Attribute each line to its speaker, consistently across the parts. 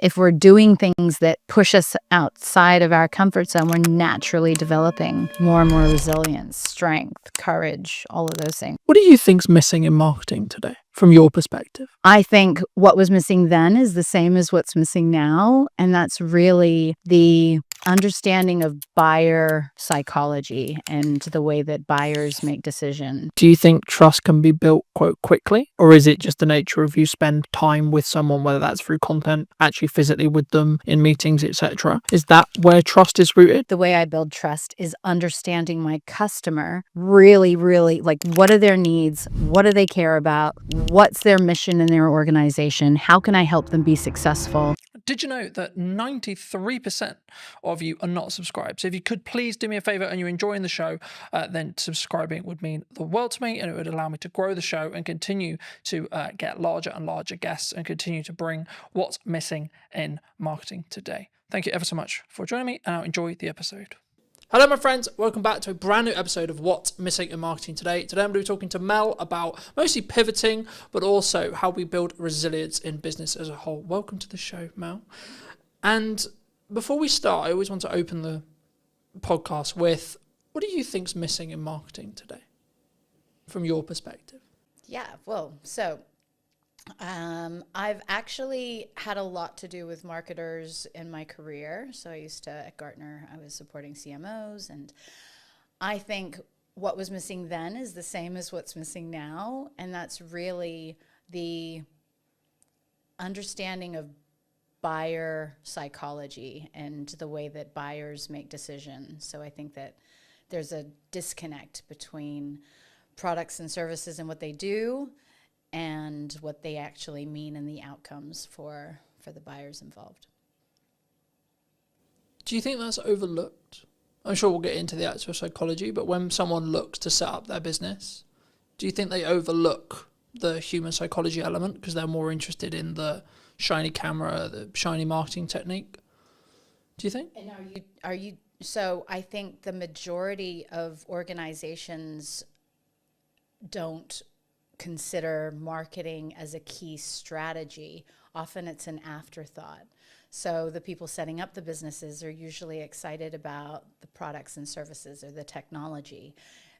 Speaker 1: If we're doing things that push us outside of our comfort zone, we're naturally developing more and more resilience, strength, courage, all of those things.
Speaker 2: What do you think's missing in marketing today, from your perspective?
Speaker 1: I think what was missing then is the same as what's missing now, and that's really the understanding of buyer psychology and the way that buyers make decisions.
Speaker 2: Do you think trust can be built quite quickly, or is it just the nature of you spend time with someone, whether that's through content, actually physically with them in meetings, etc.? Is that where trust is rooted?
Speaker 1: The way I build trust is understanding my customer really, like, what are their needs? What do they care about? What's their mission in their organization? How can I help them be successful?
Speaker 2: Did you know that 93% of you are not subscribed? So if you could please do me a favor and you're enjoying the show, then subscribing would mean the world to me, and it would allow me to grow the show and continue to get larger and larger guests and continue to bring what's missing in marketing today. Thank you ever so much for joining me, and I'll enjoy the episode. Hello, my friends. Welcome back to a brand new episode of What's Missing in Marketing Today. Today, I'm going to be talking to Mel about mostly pivoting, but also how we build resilience in business as a whole. Welcome to the show, Mel. And before we start, I always want to open the podcast with, what do you think's missing in marketing today, from your perspective?
Speaker 1: Yeah, well, so I've actually had a lot to do with marketers in my career. So I used to, at Gartner, I was supporting CMOs, and I think what was missing then is the same as what's missing now, and that's really the understanding of buyer psychology and the way that buyers make decisions. So I think that there's a disconnect between products and services and what they do and what they actually mean and the outcomes for the buyers involved.
Speaker 2: Do you think that's overlooked? I'm sure we'll get into the actual psychology, but when someone looks to set up their business, do you think they overlook the human psychology element because they're more interested in the shiny camera, the shiny marketing technique? Do you think?
Speaker 1: And are you so I think the majority of organizations don't consider marketing as a key strategy. Often it's an afterthought. So the people setting up the businesses are usually excited about the products and services or the technology.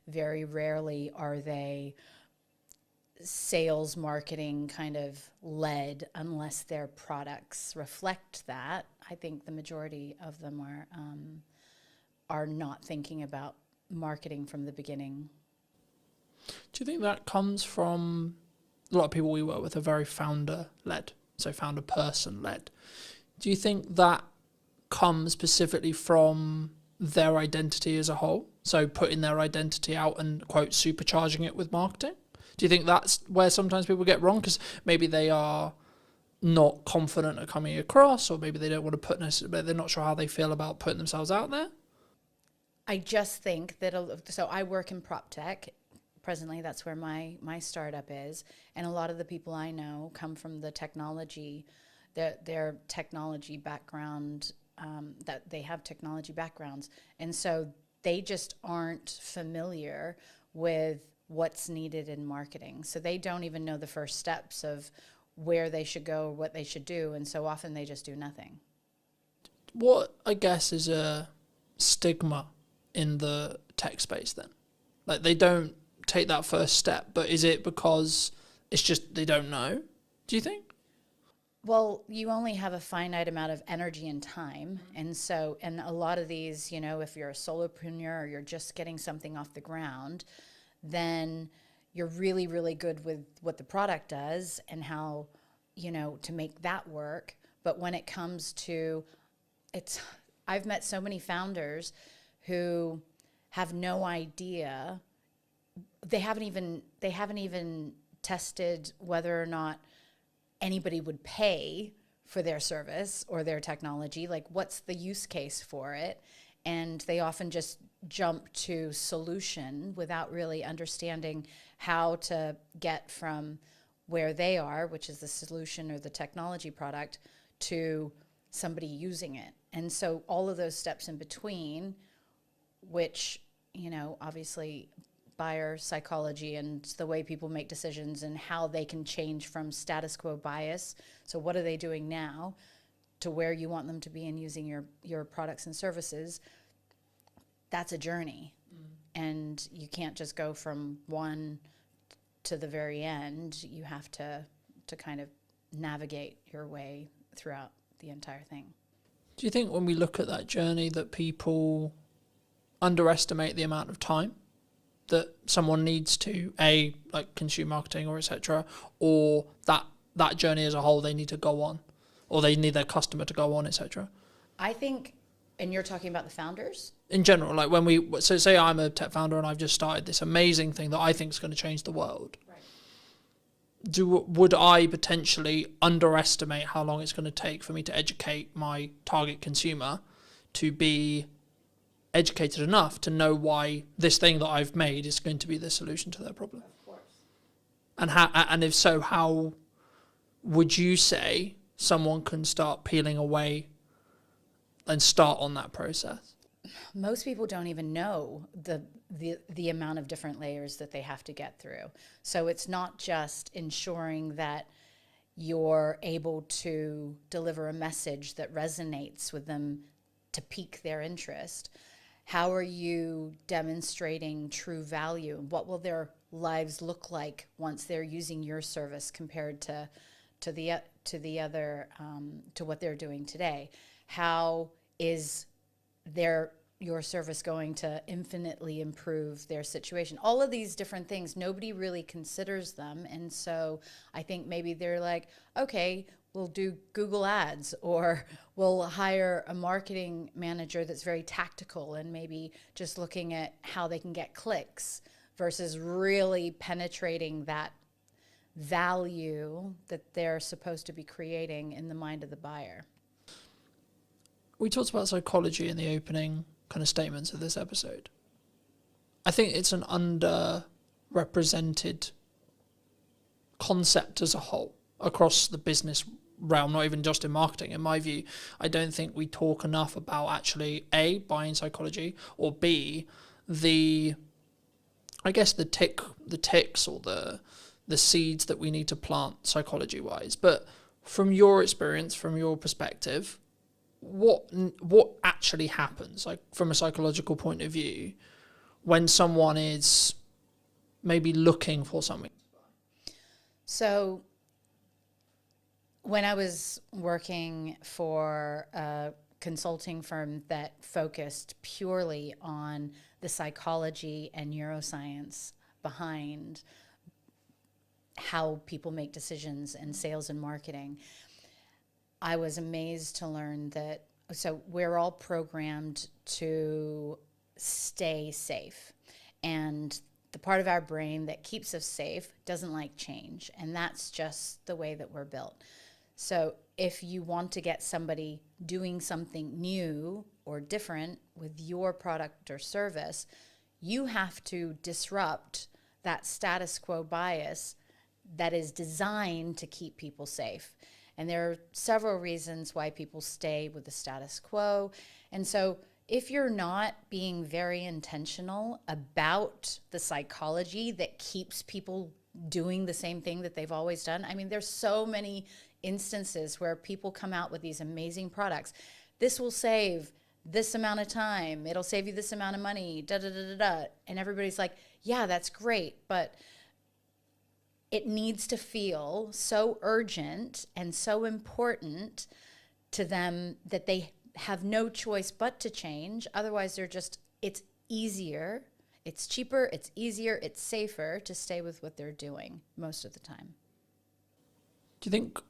Speaker 1: Very rarely are they sales marketing kind of led unless their products reflect that. I think the majority of them are not thinking about marketing from the beginning.
Speaker 2: Do you think that comes from a lot of people we work with are very founder-led, so founder person-led? Do you think that comes specifically from their identity as a whole? So putting their identity out and, quote, supercharging it with marketing? Do you think that's where sometimes people get wrong? Because maybe they are not confident at coming across, or maybe they don't want to put necessarily, they're not sure how they feel about putting themselves out there?
Speaker 1: I just think that, so I work in prop tech. Presently, that's where my startup is. And a lot of the people I know come from the technology, their technology background, that they have technology backgrounds. And so they just aren't familiar with what's needed in marketing. So they don't even know the first steps of where they should go, what they should do. And so often they just do nothing.
Speaker 2: What, I guess, is a stigma in the tech space then? Like, they don't take that first step, but is it because it's just they don't know, do you think?
Speaker 1: Well, you only have a finite amount of energy and time. And so, and a lot of these, if you're a solopreneur or you're just getting something off the ground, then you're really, really good with what the product does and how, to make that work. But when it comes to I've met so many founders who have no idea. They haven't even tested whether or not anybody would pay for their service or their technology. Like, what's the use case for it? And they often just jump to solution without really understanding how to get from where they are, which is the solution or the technology product, to somebody using it. And so all of those steps in between, which, obviously buyer psychology and the way people make decisions and how they can change from status quo bias. So what are they doing now to where you want them to be and using your products and services, that's a journey. And you can't just go from one to the very end. You have to kind of navigate your way throughout the entire thing.
Speaker 2: Do you think when we look at that journey that people underestimate the amount of time that someone needs to like consume marketing or etc., or that journey as a whole they need to go on, or they need their customer to go on, etc.?
Speaker 1: I think, and you're talking about the founders?
Speaker 2: In general, like so say I'm a tech founder and I've just started this amazing thing that I think is going to change the world. Right. Would I potentially underestimate how long it's going to take for me to educate my target consumer to be educated enough to know why this thing that I've made is going to be the solution to their problem?
Speaker 1: Of course.
Speaker 2: And if so, how would you say someone can start peeling away and start on that process?
Speaker 1: Most people don't even know the amount of different layers that they have to get through. So it's not just ensuring that you're able to deliver a message that resonates with them to pique their interest. How are you demonstrating true value? What will their lives look like once they're using your service compared to the other to what they're doing today? How is your service going to infinitely improve their situation? All of these different things, nobody really considers them. And so I think maybe they're like, okay, we'll do Google ads, or we'll hire a marketing manager that's very tactical and maybe just looking at how they can get clicks versus really penetrating that value that they're supposed to be creating in the mind of the buyer.
Speaker 2: We talked about psychology in the opening kind of statements of this episode. I think it's an underrepresented concept as a whole across the business realm, not even just in marketing. In my view, I don't think we talk enough about actually A, buying psychology, or B, the ticks or the seeds that we need to plant psychology wise. But from your experience, from your perspective, what actually happens, like from a psychological point of view, when someone is maybe looking for something?
Speaker 1: So when I was working for a consulting firm that focused purely on the psychology and neuroscience behind how people make decisions in sales and marketing, I was amazed to learn that, so we're all programmed to stay safe. And the part of our brain that keeps us safe doesn't like change. And that's just the way that we're built. So if you want to get somebody doing something new or different with your product or service, you have to disrupt that status quo bias that is designed to keep people safe. And there are several reasons why people stay with the status quo. And so if you're not being very intentional about the psychology that keeps people doing the same thing that they've always done, I mean, there's so many instances where people come out with these amazing products. This will save this amount of time. It'll save you this amount of money, da da da da da. And everybody's like, yeah, that's great, but it needs to feel so urgent and so important to them that they have no choice but to change. Otherwise, it's easier, it's cheaper, it's easier, it's safer to stay with what they're doing most of the time.
Speaker 2: Do you think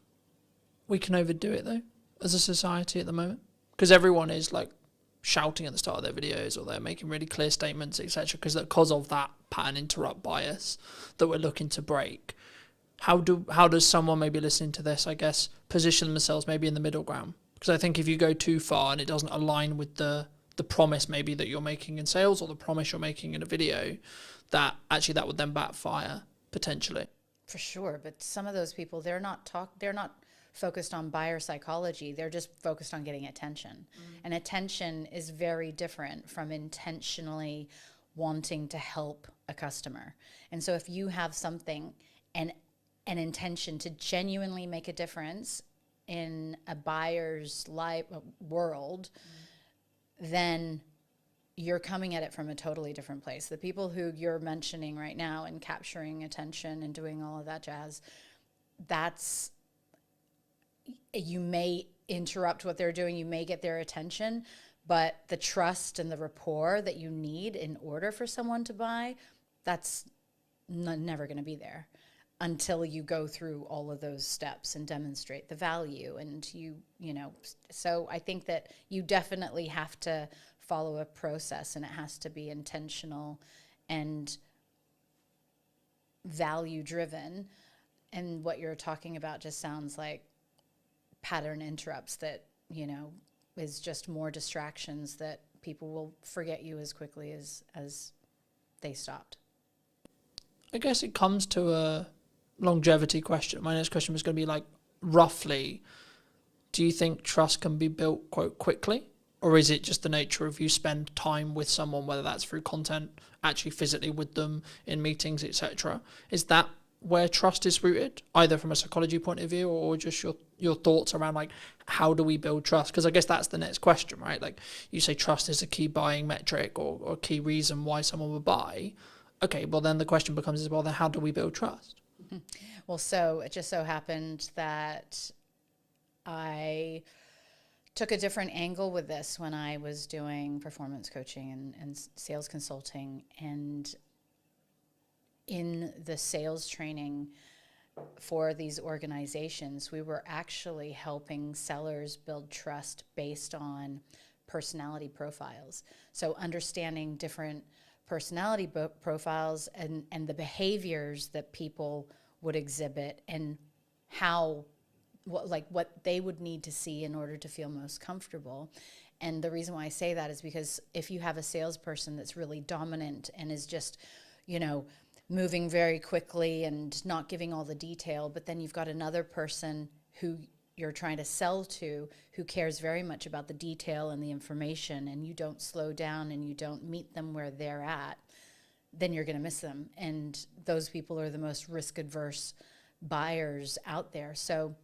Speaker 2: we can overdo it, though, as a society at the moment? Because everyone is like shouting at the start of their videos, or they're making really clear statements, etc., because of that pattern interrupt bias that we're looking to break. How does someone maybe listening to this, I guess, position themselves maybe in the middle ground? Because I think if you go too far and it doesn't align with the promise maybe that you're making in sales, or the promise you're making in a video, that would then backfire potentially.
Speaker 1: For sure, but some of those people, they're not focused on buyer psychology. They're just focused on getting attention. And attention is very different from intentionally wanting to help a customer. And so if you have something and an intention to genuinely make a difference in a buyer's world, then you're coming at it from a totally different place. The people who you're mentioning right now and capturing attention and doing all of that jazz, you may interrupt what they're doing, you may get their attention, but the trust and the rapport that you need in order for someone to buy, that's never going to be there until you go through all of those steps and demonstrate the value. And so I think that you definitely have to follow a process, and it has to be intentional and value driven. And what you're talking about just sounds like pattern interrupts that, is just more distractions that people will forget you as quickly as they stopped.
Speaker 2: I guess it comes to a longevity question. My next question was going to be like, roughly, do you think trust can be built, quote, quickly? Or is it just the nature of you spend time with someone, whether that's through content, actually physically with them in meetings, etc.? Is that where trust is rooted, either from a psychology point of view or just your thoughts around like, how do we build trust? Because I guess that's the next question, right? Like you say trust is a key buying metric or a key reason why someone would buy. Okay, well then the question becomes, well then how do we build trust?
Speaker 1: Mm-hmm. Well, so it just so happened that I took a different angle with this when I was doing performance coaching and sales consulting. And in the sales training for these organizations, we were actually helping sellers build trust based on personality profiles. So understanding different personality profiles and the behaviors that people would exhibit and what they would need to see in order to feel most comfortable. And the reason why I say that is because if you have a salesperson that's really dominant and is just, moving very quickly and not giving all the detail, but then you've got another person who you're trying to sell to who cares very much about the detail and the information, and you don't slow down and you don't meet them where they're at, then you're going to miss them. And those people are the most risk-adverse buyers out there. So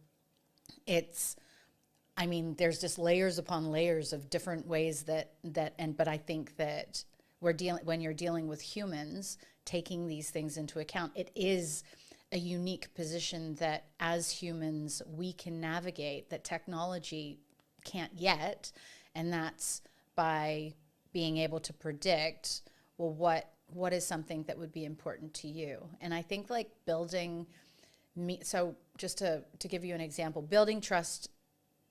Speaker 1: there's just layers upon layers of different ways but I think that when you're dealing with humans, taking these things into account, it is a unique position that as humans we can navigate that technology can't yet, and that's by being able to predict, well, what is something that would be important to you. And I think like so just to give you an example, building trust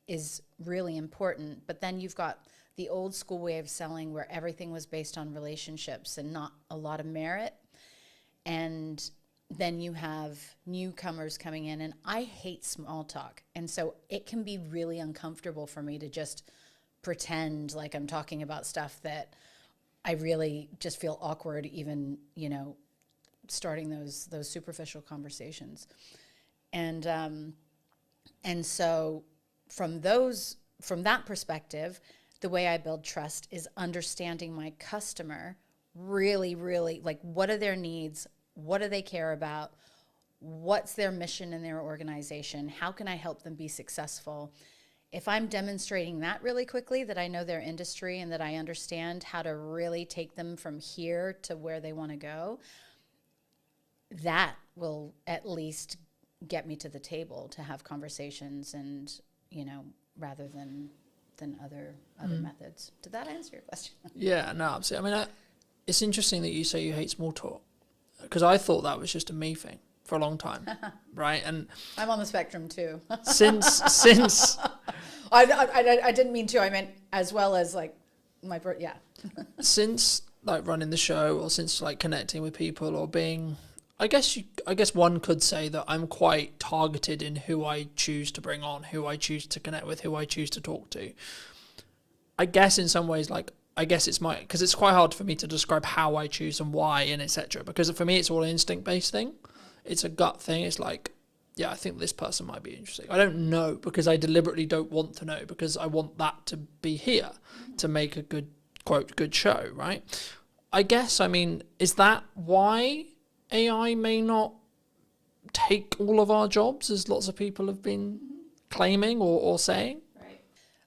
Speaker 1: is really important, but then you've got the old school way of selling where everything was based on relationships and not a lot of merit. And then you have newcomers coming in, and I hate small talk. And so it can be really uncomfortable for me to just pretend like I'm talking about stuff that I really just feel awkward even, starting those superficial conversations. And so from that perspective, the way I build trust is understanding my customer really, really, like, what are their needs? What do they care about? What's their mission in their organization? How can I help them be successful? If I'm demonstrating that really quickly, that I know their industry and that I understand how to really take them from here to where they want to go, that will at least get me to the table to have conversations and, rather than other methods. Did that answer your question?
Speaker 2: Yeah, no, absolutely. I mean, it's interesting that you say you hate small talk, because I thought that was just a me thing for a long time, right? And
Speaker 1: I'm on the spectrum too.
Speaker 2: since
Speaker 1: I didn't mean to. I meant as well as like yeah.
Speaker 2: Since like running the show, or since like connecting with people, or being, I guess one could say that I'm quite targeted in who I choose to bring on, who I choose to connect with, who I choose to talk to. I guess in some ways, because it's quite hard for me to describe how I choose and why and etc. Because for me, it's all an instinct-based thing. It's a gut thing. It's like, yeah, I think this person might be interesting. I don't know because I deliberately don't want to know, because I want that to be here to make a good, quote, good show, right? I guess, is that why AI may not take all of our jobs, as lots of people have been claiming or saying.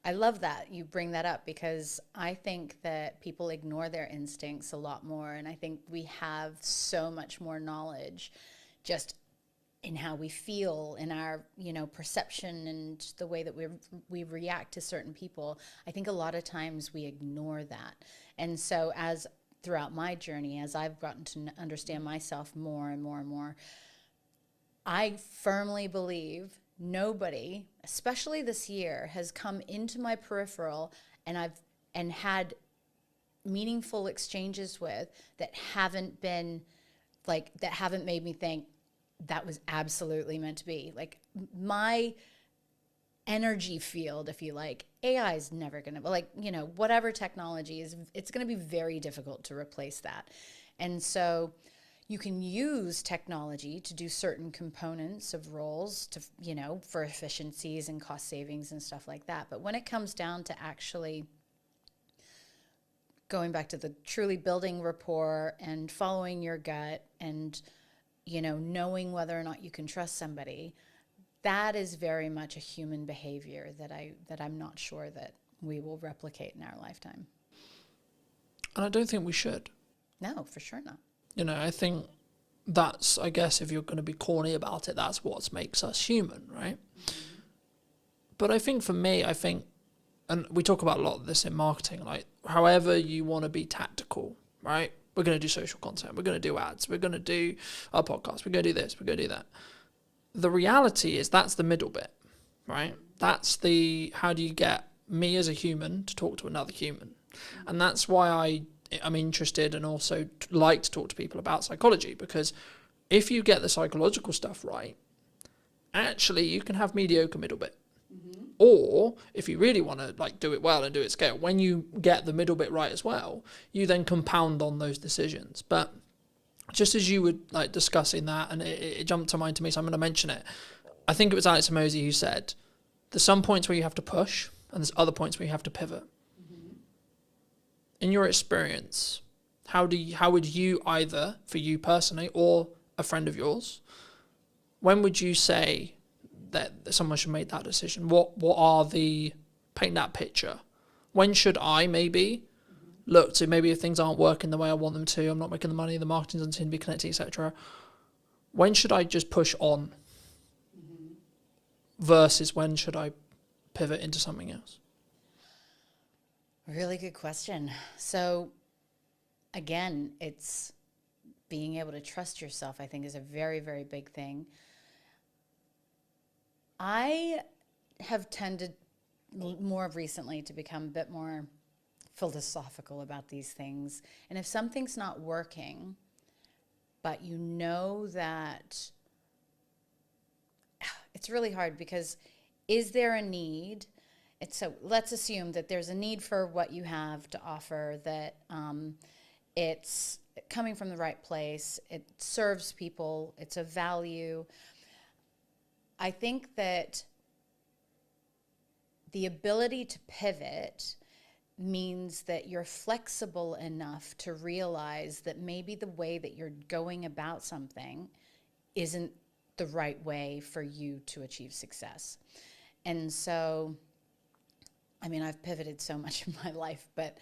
Speaker 1: I love that you bring that up, because I think that people ignore their instincts a lot more. And I think we have so much more knowledge just in how we feel, in our, perception and the way that we react to certain people. I think a lot of times we ignore that. And so throughout my journey, as I've gotten to understand myself more and more and more, I firmly believe nobody, especially this year, has come into my peripheral and had meaningful exchanges with that haven't made me think that was absolutely meant to be. Like, my energy field, if you like, AI is never going to, whatever technology is, it's going to be very difficult to replace that. And so you can use technology to do certain components of roles to, for efficiencies and cost savings and stuff like that. But when it comes down to actually going back to the truly building rapport and following your gut and, knowing whether or not you can trust somebody, that is very much a human behavior that I'm not sure that we will replicate in our lifetime.
Speaker 2: And I don't think we should.
Speaker 1: No, for sure not.
Speaker 2: I think that's, I guess, if you're going to be corny about it, that's what makes us human, right? Mm-hmm. But I think for me, and we talk about a lot of this in marketing, like, however you want to be tactical, right? We're going to do social content. We're going to do ads. We're going to do our podcast. We're going to do this. We're going to do that. The reality is that's the middle bit, right? That's how do you get me as a human to talk to another human? And that's why I'm interested and also like to talk to people about psychology, because if you get the psychological stuff right, actually you can have mediocre middle bit. Mm-hmm. Or if you really want to do it well and do it scale, when you get the middle bit right as well, you then compound on those decisions. But just as you were discussing that, and it jumped to mind to me, so I'm going to mention it. I think it was Alex Hormozi who said, there's some points where you have to push and there's other points where you have to pivot. In your experience, how would you, either for you personally or a friend of yours, when would you say that someone should make that decision? What are paint that picture? When should I maybe look to, maybe if things aren't working the way I want them to, I'm not making the money, the marketing doesn't seem to be connecting, etc. When should I just push on versus when should I pivot into something else?
Speaker 1: Really good question. So again, it's being able to trust yourself, I think, is a very, very big thing. I have tended more recently to become a bit more philosophical about these things. And if something's not working, but you know that it's really hard, because is there a need? So let's assume that there's a need for what you have to offer, that it's coming from the right place, it serves people, it's a value. I think that the ability to pivot means that you're flexible enough to realize that maybe the way that you're going about something isn't the right way for you to achieve success. And so, I mean, I've pivoted so much in my life, but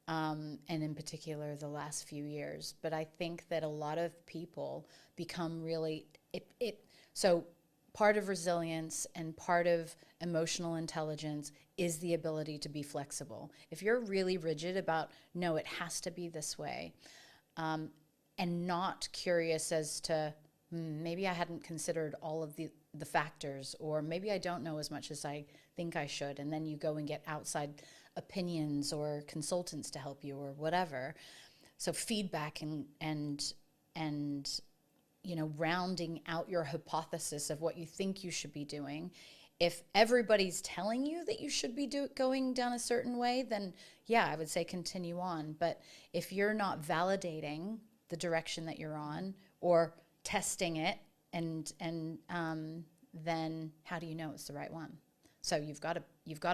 Speaker 1: and in particular the last few years, but I think that a lot of people become really so part of resilience and part of emotional intelligence is the ability to be flexible. If you're really rigid about, no, it has to be this way, and not curious as to, maybe I hadn't considered all of the factors, or maybe I don't know as much as I think I should, and then you go and get outside opinions or consultants to help you or whatever. So feedback and rounding out your hypothesis of what you think you should be doing. If everybody's telling you that you should be going down a certain way, then yeah, I would say continue on. But if you're not validating the direction that you're on or testing it, and then how do you know it's the right one? So you've got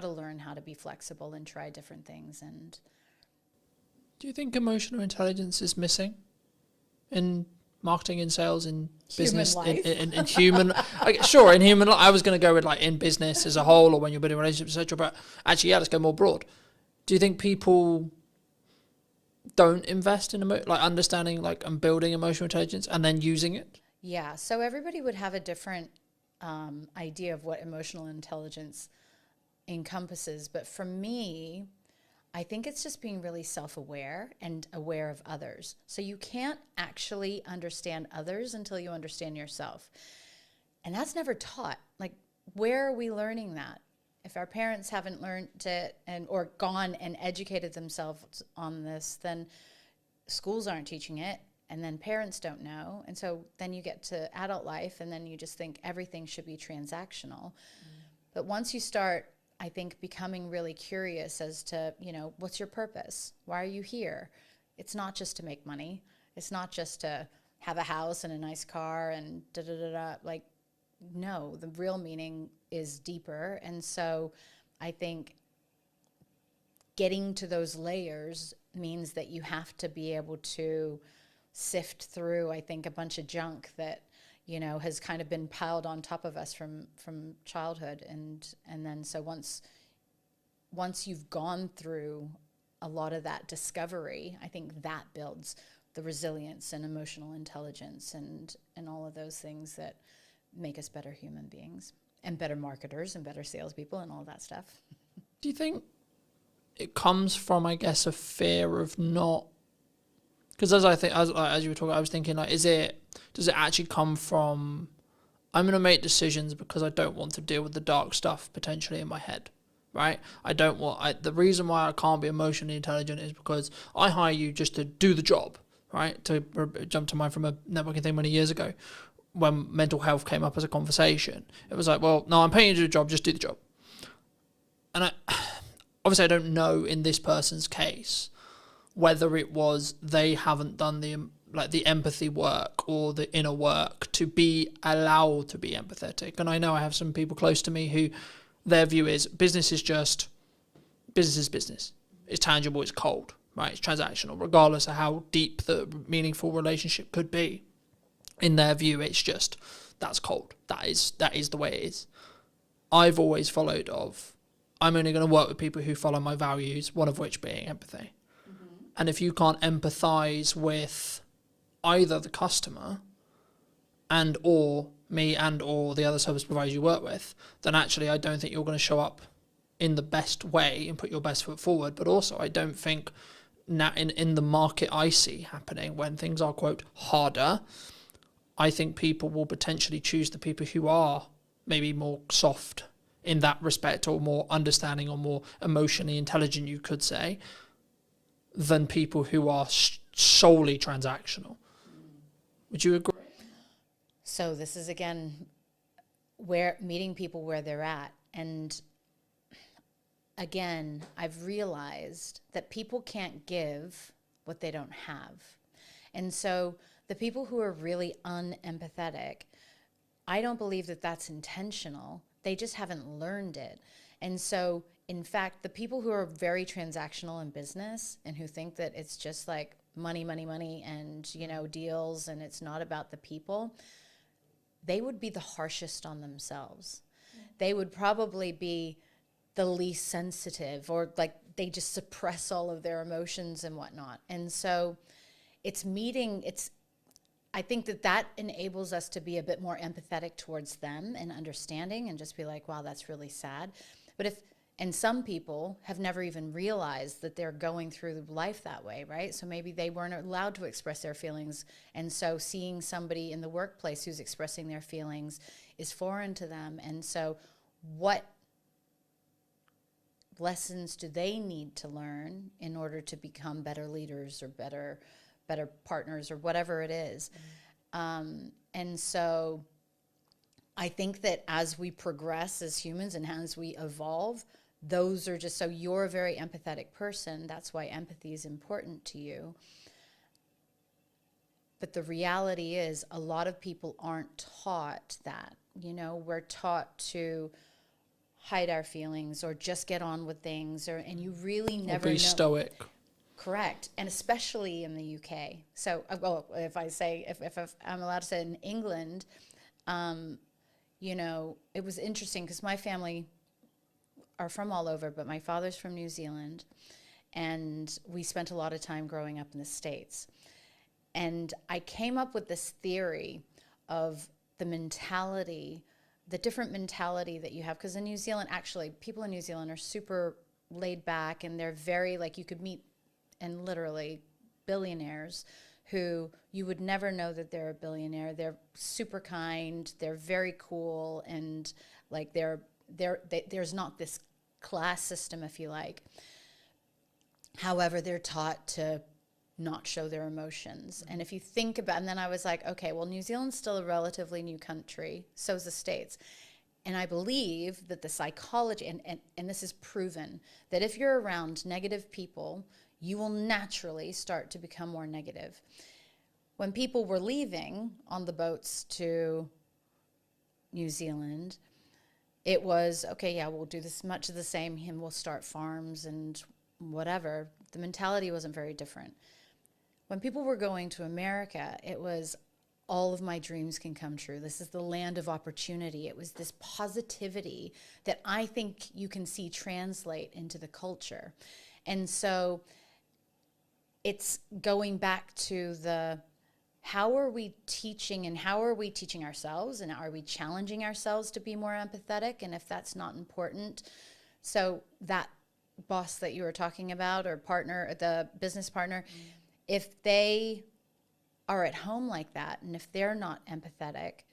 Speaker 1: to learn how to be flexible and try different things. And
Speaker 2: do you think emotional intelligence is missing in marketing, in sales, in
Speaker 1: Human
Speaker 2: business,
Speaker 1: life.
Speaker 2: in human, sure, in human life. I was going to go with like in business as a whole, or when you're building relationships, etc. But actually, yeah, let's go more broad. Do you think people don't invest in like understanding like and building emotional intelligence and then using it?
Speaker 1: Yeah. So everybody would have a different idea of what emotional intelligence encompasses. But for me, I think it's just being really self-aware and aware of others. So you can't actually understand others until you understand yourself. And that's never taught. Like, where are we learning that? If our parents haven't learned it or gone and educated themselves on this, then schools aren't teaching it, and then parents don't know. And so then you get to adult life, and then you just think everything should be transactional. But once you start, I think, becoming really curious as to, what's your purpose? Why are you here? It's not just to make money. It's not just to have a house and a nice car and da-da-da-da. Like, no, the real meaning is deeper. And so I think getting to those layers means that you have to be able to sift through, I think, a bunch of junk that has kind of been piled on top of us from childhood. And then so once you've gone through a lot of that discovery, I think that builds the resilience and emotional intelligence and all of those things that make us better human beings and better marketers and better salespeople and all that stuff.
Speaker 2: Do you think it comes from, I guess, a fear of not? Because as you were talking, I was thinking, like, does it actually come from, I'm going to make decisions because I don't want to deal with the dark stuff potentially in my head, right? The reason why I can't be emotionally intelligent is because I hire you just to do the job, right? To jump to mind from a networking thing many years ago, when mental health came up as a conversation, it was like, well, no, I'm paying you to do the job, just do the job. And obviously I don't know in this person's case whether it was they haven't done the empathy work or the inner work to be allowed to be empathetic. And I know I have some people close to me who their view is business is business. It's tangible, it's cold, right? It's transactional, regardless of how deep the meaningful relationship could be. In their view, it's just, that's cold. That is the way it is. I've always followed I'm only going to work with people who follow my values, one of which being empathy. And if you can't empathize with either the customer and or me and or the other service providers you work with, then actually I don't think you're going to show up in the best way and put your best foot forward. But also I don't think now in the market I see happening when things are, quote, harder, I think people will potentially choose the people who are maybe more soft in that respect, or more understanding, or more emotionally intelligent, you could say, than people who are solely transactional. Would you agree?
Speaker 1: So this is, again, where meeting people where they're at. And again, I've realized that people can't give what they don't have. And so the people who are really unempathetic, I don't believe that that's intentional. They just haven't learned it. And so, in fact, the people who are very transactional in business and who think that it's just like money, and, deals, and it's not about the people, they would be the harshest on themselves. They would probably be the least sensitive, or like they just suppress all of their emotions and whatnot. And so I think that enables us to be a bit more empathetic towards them and understanding, and just be like, wow, that's really sad. And some people have never even realized that they're going through life that way, right? So maybe they weren't allowed to express their feelings. And so seeing somebody in the workplace who's expressing their feelings is foreign to them. And so what lessons do they need to learn in order to become better leaders or better partners or whatever it is? And so I think that as we progress as humans and as we evolve, those are just, so you're a very empathetic person. That's why empathy is important to you. But the reality is a lot of people aren't taught that. We're taught to hide our feelings or just get on with things, and you really never
Speaker 2: Or be
Speaker 1: know.
Speaker 2: stoic.
Speaker 1: Correct. And especially in the UK. So, well, if I'm allowed to say in England, you know, it was interesting because my family are from all over, but my father's from New Zealand, and we spent a lot of time growing up in the States. And I came up with this theory of the mentality, the different mentality that you have. Because in New Zealand, actually, people in New Zealand are super laid back, and they're very, like, you could meet, and literally, billionaires who you would never know that they're a billionaire. They're super kind, they're very cool, and like there's not this class system, if you like. However, they're taught to not show their emotions. And if you think about, and then I was like, okay, well, New Zealand's still a relatively new country, so is the States. And I believe that the psychology, and this is proven, that if you're around negative people, you will naturally start to become more negative. When people were leaving on the boats to New Zealand, it was, okay, yeah, we'll do this much of the same, and we'll start farms and whatever. The mentality wasn't very different. When people were going to America, it was, all of my dreams can come true. This is the land of opportunity. It was this positivity that I think you can see translate into the culture. And so it's going back to the, how are we teaching, and how are we teaching ourselves, and are we challenging ourselves to be more empathetic? And if that's not important, so that boss that you were talking about, or partner, the business partner, if they are at home like that, and if they're not empathetic,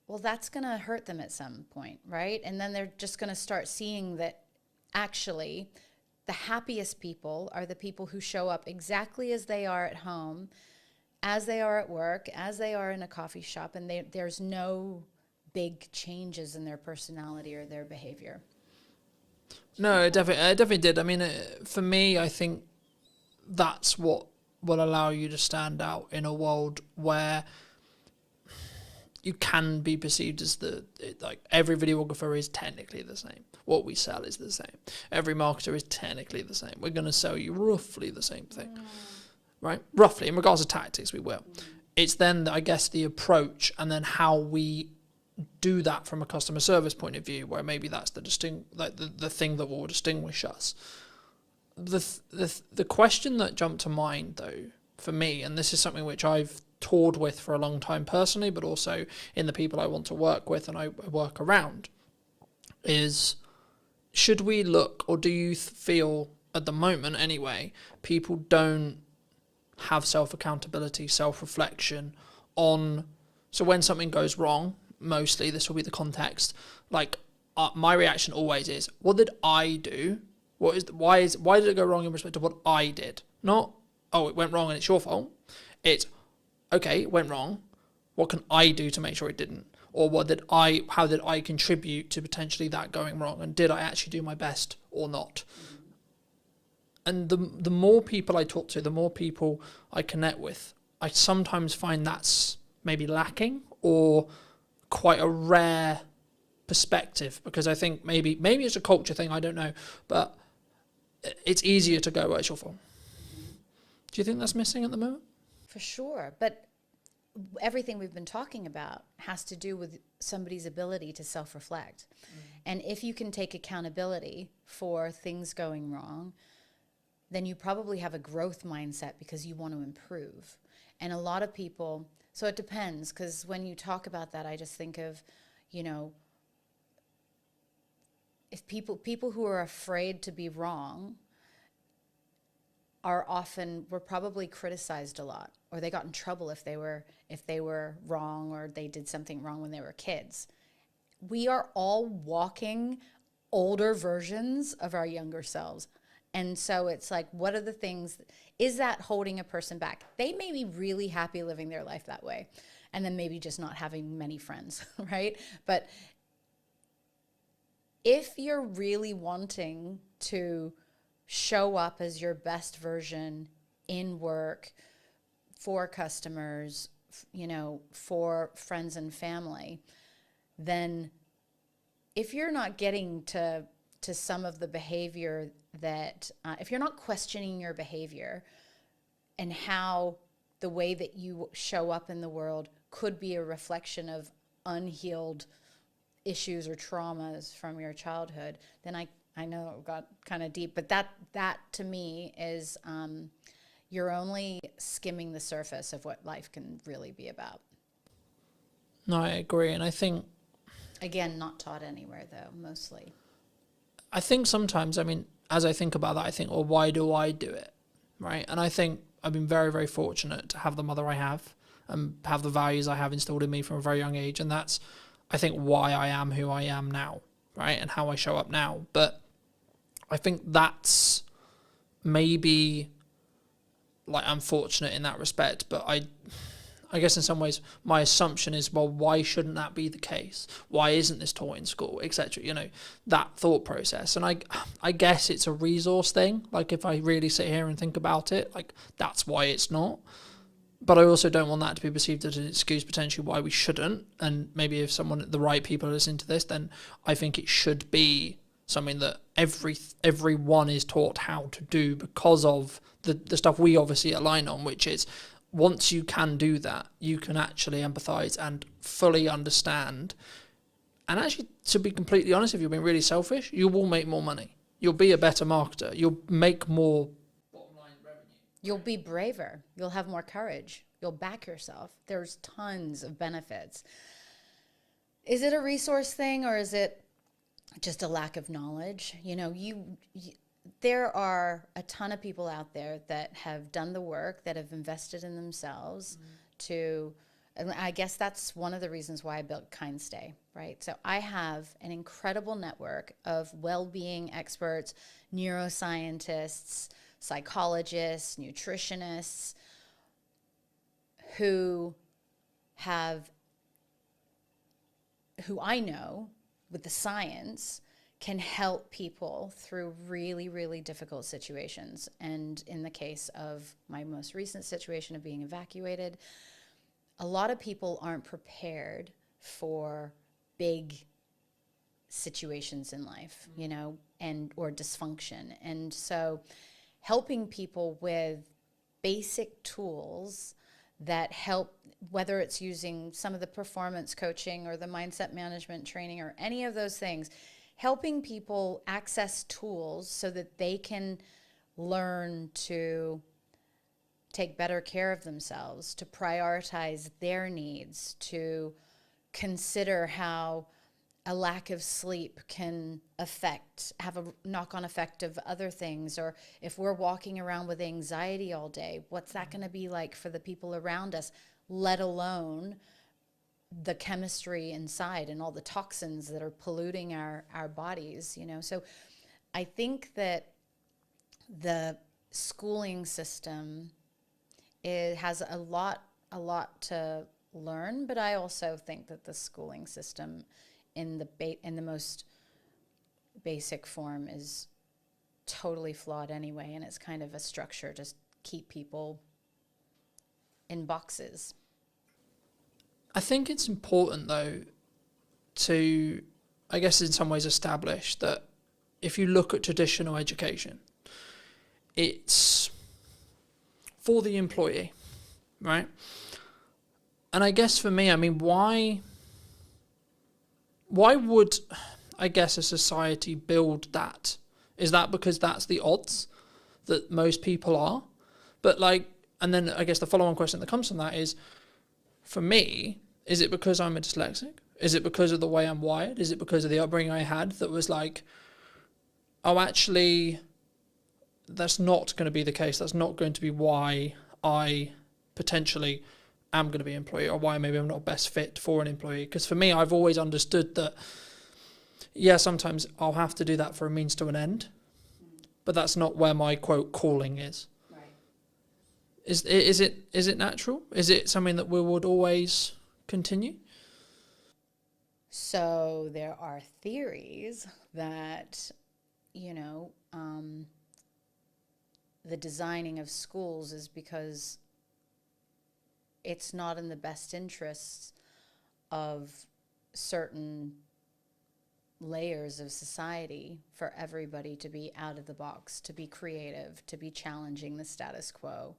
Speaker 1: well, that's going to hurt them at some point, right? And then they're just going to start seeing that actually the happiest people are the people who show up exactly as they are at home, as they are at work, as they are in a coffee shop, and there's no big changes in their personality or their behavior.
Speaker 2: No, it definitely did. I mean, for me, I think that's what will allow you to stand out in a world where you can be perceived as like every videographer is technically the same. What we sell is the same. Every marketer is technically the same. We're going to sell you roughly the same thing, right? Roughly, in regards to tactics, we will. It's then, I guess, the approach, and then how we do that from a customer service point of view, where maybe that's the thing that will distinguish us. The question that jumped to mind, though, for me, and this is something which I've toured with for a long time personally, but also in the people I want to work with and I work around, is, should we look, or do you feel at the moment anyway, people don't have self-accountability, self-reflection on, so when something goes wrong, mostly this will be the context, like my reaction always is, what did I do? Why did it go wrong in respect to what I did? Not, oh, it went wrong and it's your fault. It's, okay, it went wrong. What can I do to make sure it didn't? Or how did I contribute to potentially that going wrong? And did I actually do my best or not? And the more people I talk to, the more people I connect with, I sometimes find that's maybe lacking, or quite a rare perspective, because I think maybe it's a culture thing, I don't know, but it's easier to go, well, it's your fault. Do you think that's missing at the moment?
Speaker 1: For sure. But everything we've been talking about has to do with somebody's ability to self-reflect. And if you can take accountability for things going wrong, then you probably have a growth mindset because you want to improve. And a lot of people, so it depends, because when you talk about that, I just think of, you know, if people who are afraid to be wrong were probably criticized a lot, or they got in trouble if they were wrong, or they did something wrong when they were kids. We are all walking older versions of our younger selves. And so it's like, what are the things, is that holding a person back? They may be really happy living their life that way, and then maybe just not having many friends, right? But if you're really wanting to show up as your best version in work, for customers, you know, for friends and family, then if you're not getting to to some of the behavior that, if you're not questioning your behavior and how the way that you show up in the world could be a reflection of unhealed issues or traumas from your childhood, then I know it got kind of deep, but that to me is, you're only skimming the surface of what life can really be about.
Speaker 2: No, I agree. And I think,
Speaker 1: again, not taught anywhere though, mostly.
Speaker 2: I think sometimes, I mean, as I think about that, I think, well, why do I do it? Right. And I think I've been very, very fortunate to have the mother I have and have the values I have instilled in me from a very young age. And that's, I think, why I am who I am now, right? And how I show up now. But I think that's maybe, like, I'm fortunate in that respect. But I guess in some ways my assumption is, well, why shouldn't that be the case? Why isn't this taught in school, etc.? You know, that thought process. And I guess it's a resource thing. Like, if I really sit here and think about it, like, that's why it's not. But I also don't want that to be perceived as an excuse potentially why we shouldn't. And maybe if the right people are listening to this, then I think it should be something that everyone is taught how to do, because of the stuff we obviously align on, which is, once you can do that, you can actually empathize and fully understand. And actually, to be completely honest, if you're being really selfish, you will make more money. You'll be a better marketer. You'll make more bottom line revenue.
Speaker 1: You'll be braver. You'll have more courage. You'll back yourself. There's tons of benefits. Is it a resource thing, or is it just a lack of knowledge? You know, there are a ton of people out there that have done the work, that have invested in themselves and I guess that's one of the reasons why I built KindStay, right? So I have an incredible network of well-being experts, neuroscientists, psychologists, nutritionists, who I know with the science can help people through really, really difficult situations. And in the case of my most recent situation of being evacuated, a lot of people aren't prepared for big situations in life, you know, or dysfunction. And so helping people with basic tools that help, whether it's using some of the performance coaching or the mindset management training or any of those things, helping people access tools so that they can learn to take better care of themselves, to prioritize their needs, to consider how a lack of sleep can have a knock-on effect of other things. Or if we're walking around with anxiety all day, what's that going to be like for the people around us, let alone the chemistry inside and all the toxins that are polluting our bodies, you know? So I think that the schooling system, it has a lot to learn, but I also think that the schooling system in the most basic form is totally flawed anyway, and it's kind of a structure to keep people in boxes.
Speaker 2: I think it's important, though, to, I guess, in some ways establish that if you look at traditional education, it's for the employee, right? And I guess for me, I mean, why would, I guess, a society build that? Is that because that's the odds that most people are? But like, and then I guess the follow-on question that comes from that is, for me, is it because I'm a dyslexic? Is it because of the way I'm wired? Is it because of the upbringing I had that was like, oh, actually, that's not going to be the case. That's not going to be why I potentially am going to be an employee, or why maybe I'm not best fit for an employee. Because for me, I've always understood that, yeah, sometimes I'll have to do that for a means to an end, but that's not where my, quote, calling is.
Speaker 1: Right.
Speaker 2: Is it natural? Is it something that we would always continue?
Speaker 1: So there are theories that, you know, the designing of schools is because it's not in the best interests of certain layers of society for everybody to be out of the box, to be creative, to be challenging the status quo,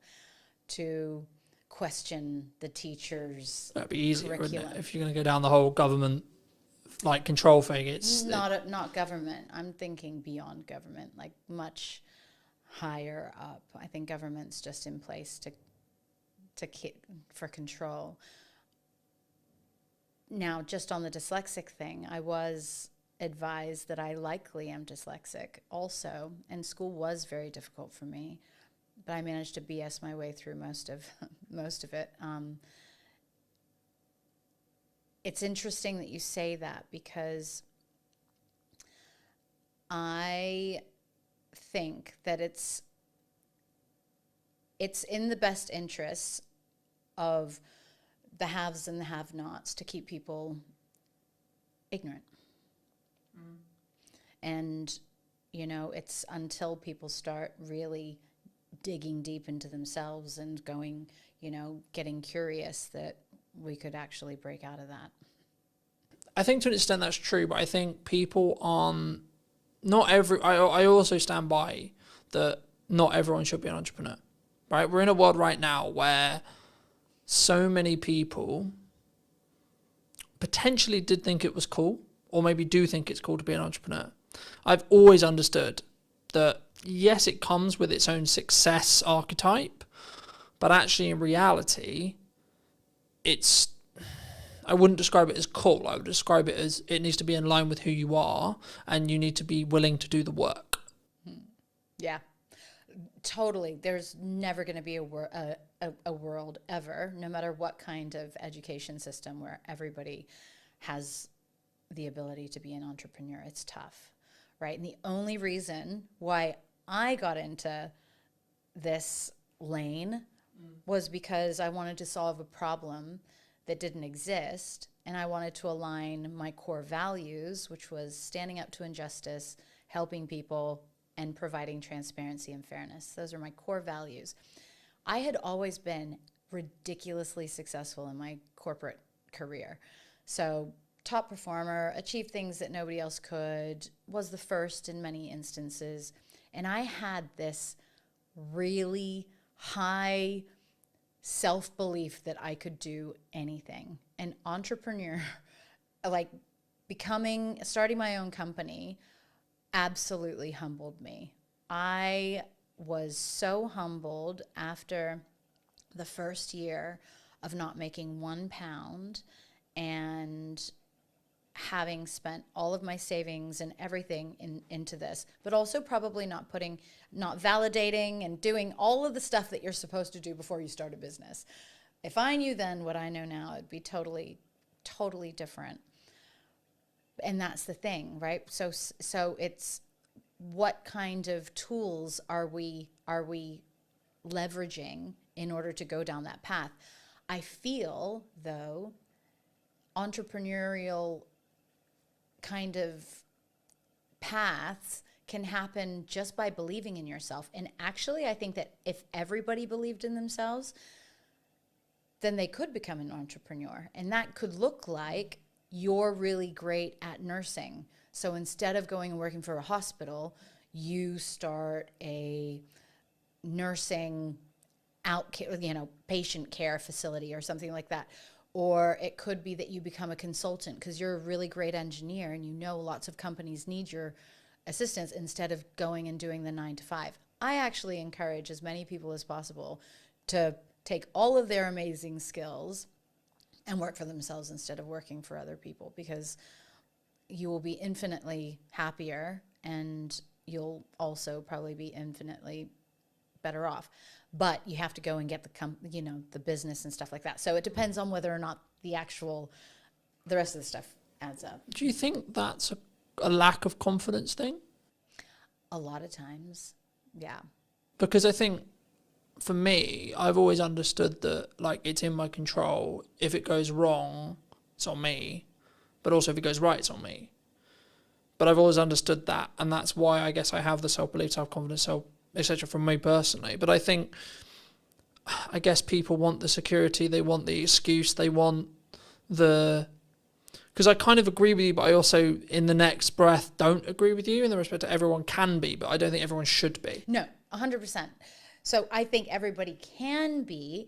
Speaker 1: to question the teacher's
Speaker 2: That'd be easier, wouldn't
Speaker 1: curriculum.
Speaker 2: it? If you're going to go down the whole government like control thing, it's
Speaker 1: Not government. I'm thinking beyond government, like much higher up. I think government's just in place for control. Now, just on the dyslexic thing, I was advised that I likely am dyslexic also, and school was very difficult for me, but I managed to BS my way through most of it. It's interesting that you say that, because I think that it's in the best interests of the haves and the have-nots to keep people ignorant. And, you know, it's until people start really digging deep into themselves and going, you know, getting curious, that we could actually break out of that.
Speaker 2: I think to an extent that's true, but I think people aren't, I also stand by that not everyone should be an entrepreneur, right? We're in a world right now where so many people potentially did think it was cool, or maybe do think it's cool to be an entrepreneur. I've always understood that, yes, it comes with its own success archetype, but actually in reality, I wouldn't describe it as cool. I would describe it as it needs to be in line with who you are, and you need to be willing to do the work.
Speaker 1: Yeah, totally. There's never going to be a world ever, no matter what kind of education system, where everybody has the ability to be an entrepreneur. It's tough, right? And the only reason why I got into this lane was because I wanted to solve a problem that didn't exist, and I wanted to align my core values, which was standing up to injustice, helping people, and providing transparency and fairness. Those are my core values. I had always been ridiculously successful in my corporate career. So top performer, achieved things that nobody else could, was the first in many instances. And I had this really high self-belief that I could do anything. An entrepreneur, like starting my own company, absolutely humbled me. I was so humbled after the first year of not making £1 and having spent all of my savings and everything into this, but also probably not validating and doing all of the stuff that you're supposed to do before you start a business. If I knew then what I know now, it'd be totally, totally different. And that's the thing, right? So it's, what kind of tools are we leveraging in order to go down that path? I feel, though, entrepreneurial kind of paths can happen just by believing in yourself. And actually, I think that if everybody believed in themselves, then they could become an entrepreneur. And that could look like you're really great at nursing. So instead of going and working for a hospital, you start a nursing patient care facility or something like that. Or it could be that you become a consultant because you're a really great engineer and you know lots of companies need your assistance, instead of going and doing the 9 to 5. I actually encourage as many people as possible to take all of their amazing skills and work for themselves instead of working for other people, because you will be infinitely happier and you'll also probably be infinitely better off. But you have to go and get the business and stuff like that. So it depends on whether or not the rest of the stuff adds up.
Speaker 2: Do you think that's a lack of confidence thing?
Speaker 1: A lot of times, yeah.
Speaker 2: Because I think, for me, I've always understood that, like, it's in my control. If it goes wrong, it's on me. But also if it goes right, it's on me. But I've always understood that. And that's why I guess I have the self-belief, self-confidence, etc. from me personally. But I guess people want the security, they want the excuse, they want the Because I kind of agree with you, but I also, in the next breath, don't agree with you in the respect that everyone can be, but I don't think everyone should be.
Speaker 1: No, 100%. So I think everybody can be,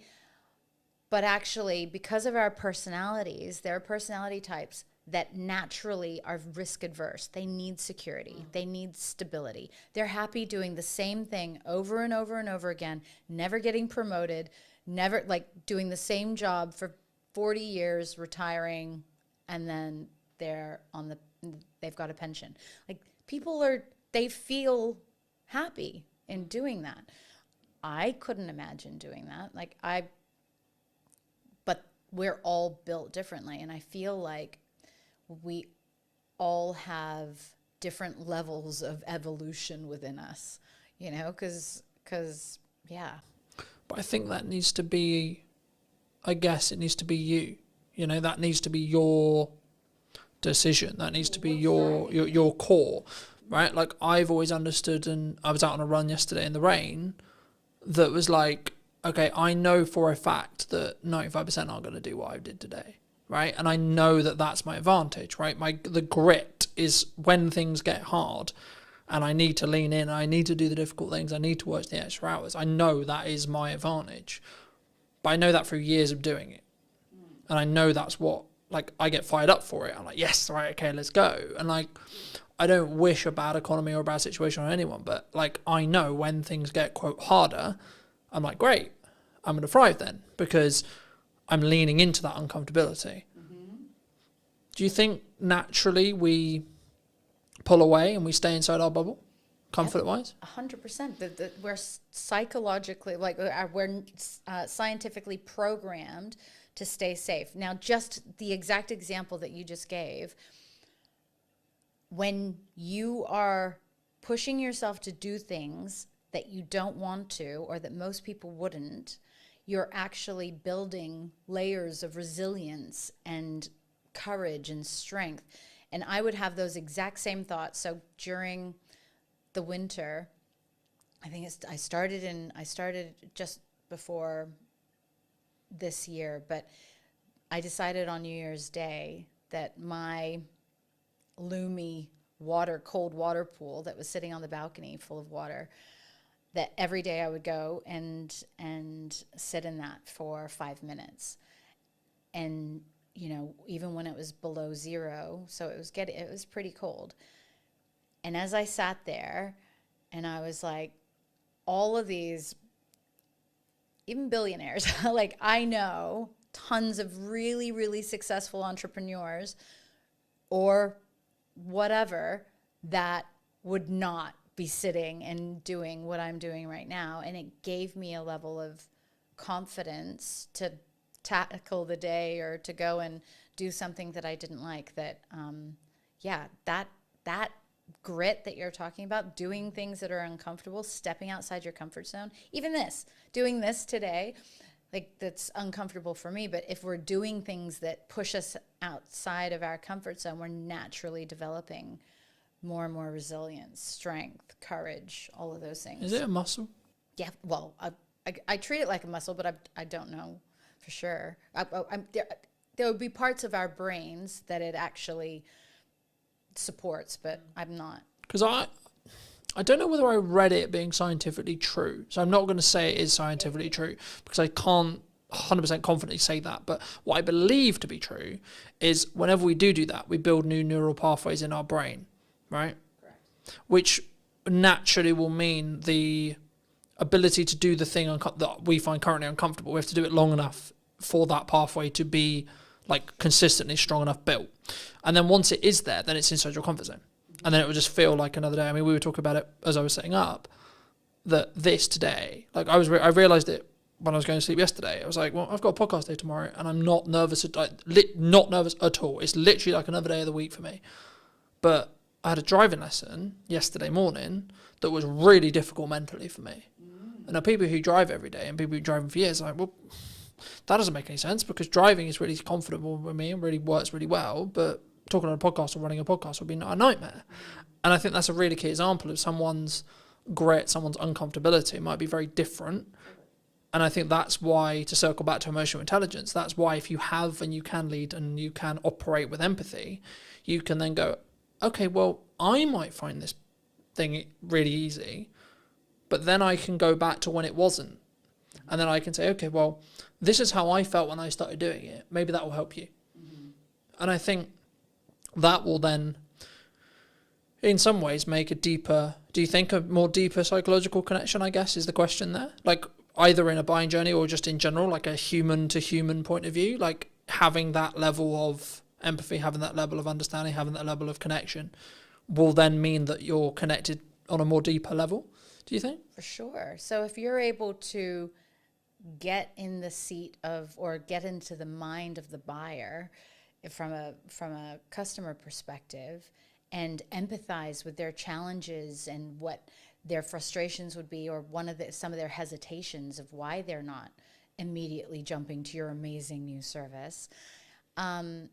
Speaker 1: but actually, because of our personalities, there are personality types that naturally are risk adverse. They need security. They need stability. They're happy doing the same thing over and over and over again, never getting promoted, never like doing the same job for 40 years, retiring, and then they've got a pension. Like they feel happy in doing that. I couldn't imagine doing that. But we're all built differently. And I feel like we all have different levels of evolution within us, because yeah.
Speaker 2: But I think that needs to be, I guess it needs to be you. That needs to be your decision. That needs to be your core, right? Like I've always understood, and I was out on a run yesterday in the rain, that was like, okay, I know for a fact that 95% aren't going to do what I did today, right? And I know that that's my advantage, right? The grit is when things get hard and I need to lean in, I need to do the difficult things, I need to work the extra hours. I know that is my advantage. But I know that through years of doing it. And I know that's what, I get fired up for it. I'm like, yes, right, okay, let's go. And I don't wish a bad economy or a bad situation on anyone, but I know when things get, quote, harder, I'm like, great, I'm going to thrive then because I'm leaning into that uncomfortability. Mm-hmm. Do you think naturally we pull away and we stay inside our bubble, comfort-wise?
Speaker 1: 100%. We're psychologically, we're scientifically programmed to stay safe. Now, just the exact example that you just gave, when you are pushing yourself to do things that you don't want to or that most people wouldn't, you're actually building layers of resilience and courage and strength. And I would have those exact same thoughts. So during the winter, I think I started just before this year, but I decided on New Year's Day that my Lumi cold water pool that was sitting on the balcony full of water, that every day I would go and sit in that for 5 minutes. And, even when it was below zero, so it was pretty cold. And as I sat there and I was like, all of these, even billionaires, I know tons of really, really successful entrepreneurs or whatever that would not be sitting and doing what I'm doing right now. And it gave me a level of confidence to tackle the day or to go and do something that I didn't like. That grit that you're talking about, doing things that are uncomfortable, stepping outside your comfort zone, even doing this today, that's uncomfortable for me. But if we're doing things that push us outside of our comfort zone, we're naturally developing more and more resilience, strength, courage, all of those things.
Speaker 2: Is it a muscle?
Speaker 1: Yeah, well, I treat it like a muscle, but I don't know for sure. There would be parts of our brains that it actually supports, but I'm not.
Speaker 2: Because I don't know whether I read it being scientifically true. So I'm not going to say it is scientifically true because I can't 100% confidently say that. But what I believe to be true is whenever we do that, we build new neural pathways in our brain, right?
Speaker 1: Correct.
Speaker 2: Which naturally will mean the ability to do the thing that we find currently uncomfortable. We have to do it long enough for that pathway to be consistently strong enough built. And then once it is there, then it's inside your comfort zone. And then it will just feel like another day. I mean, we were talking about it as I was setting up, that this today, I realised it when I was going to sleep yesterday. I was like, well, I've got a podcast day tomorrow and I'm not nervous, not nervous at all. It's literally like another day of the week for me. But I had a driving lesson yesterday morning that was really difficult mentally for me. And now people who drive every day and people who drive for years are like, well, that doesn't make any sense because driving is really comfortable with me and really works really well, but talking on a podcast or running a podcast would be a nightmare. And I think that's a really key example of someone's grit, someone's uncomfortability might be very different And I think that's why, to circle back to emotional intelligence, that's why if you have and you can lead and you can operate with empathy, you can then go, okay, well, I might find this thing really easy, but then I can go back to when it wasn't. And then I can say, okay, well, this is how I felt when I started doing it. Maybe that will help you. Mm-hmm. And I think that will then, in some ways, make a deeper, do you think a more deeper psychological connection, I guess, is the question there? Like, either in a buying journey or just in general, like a human to human point of view, like having that level of empathy, having that level of understanding, having that level of connection will then mean that you're connected on a more deeper level, do you think?
Speaker 1: For sure. So if you're able to get in the seat of, or get into the mind of the buyer from a customer perspective, and empathize with their challenges and what their frustrations would be, or some of their hesitations of why they're not immediately jumping to your amazing new service. And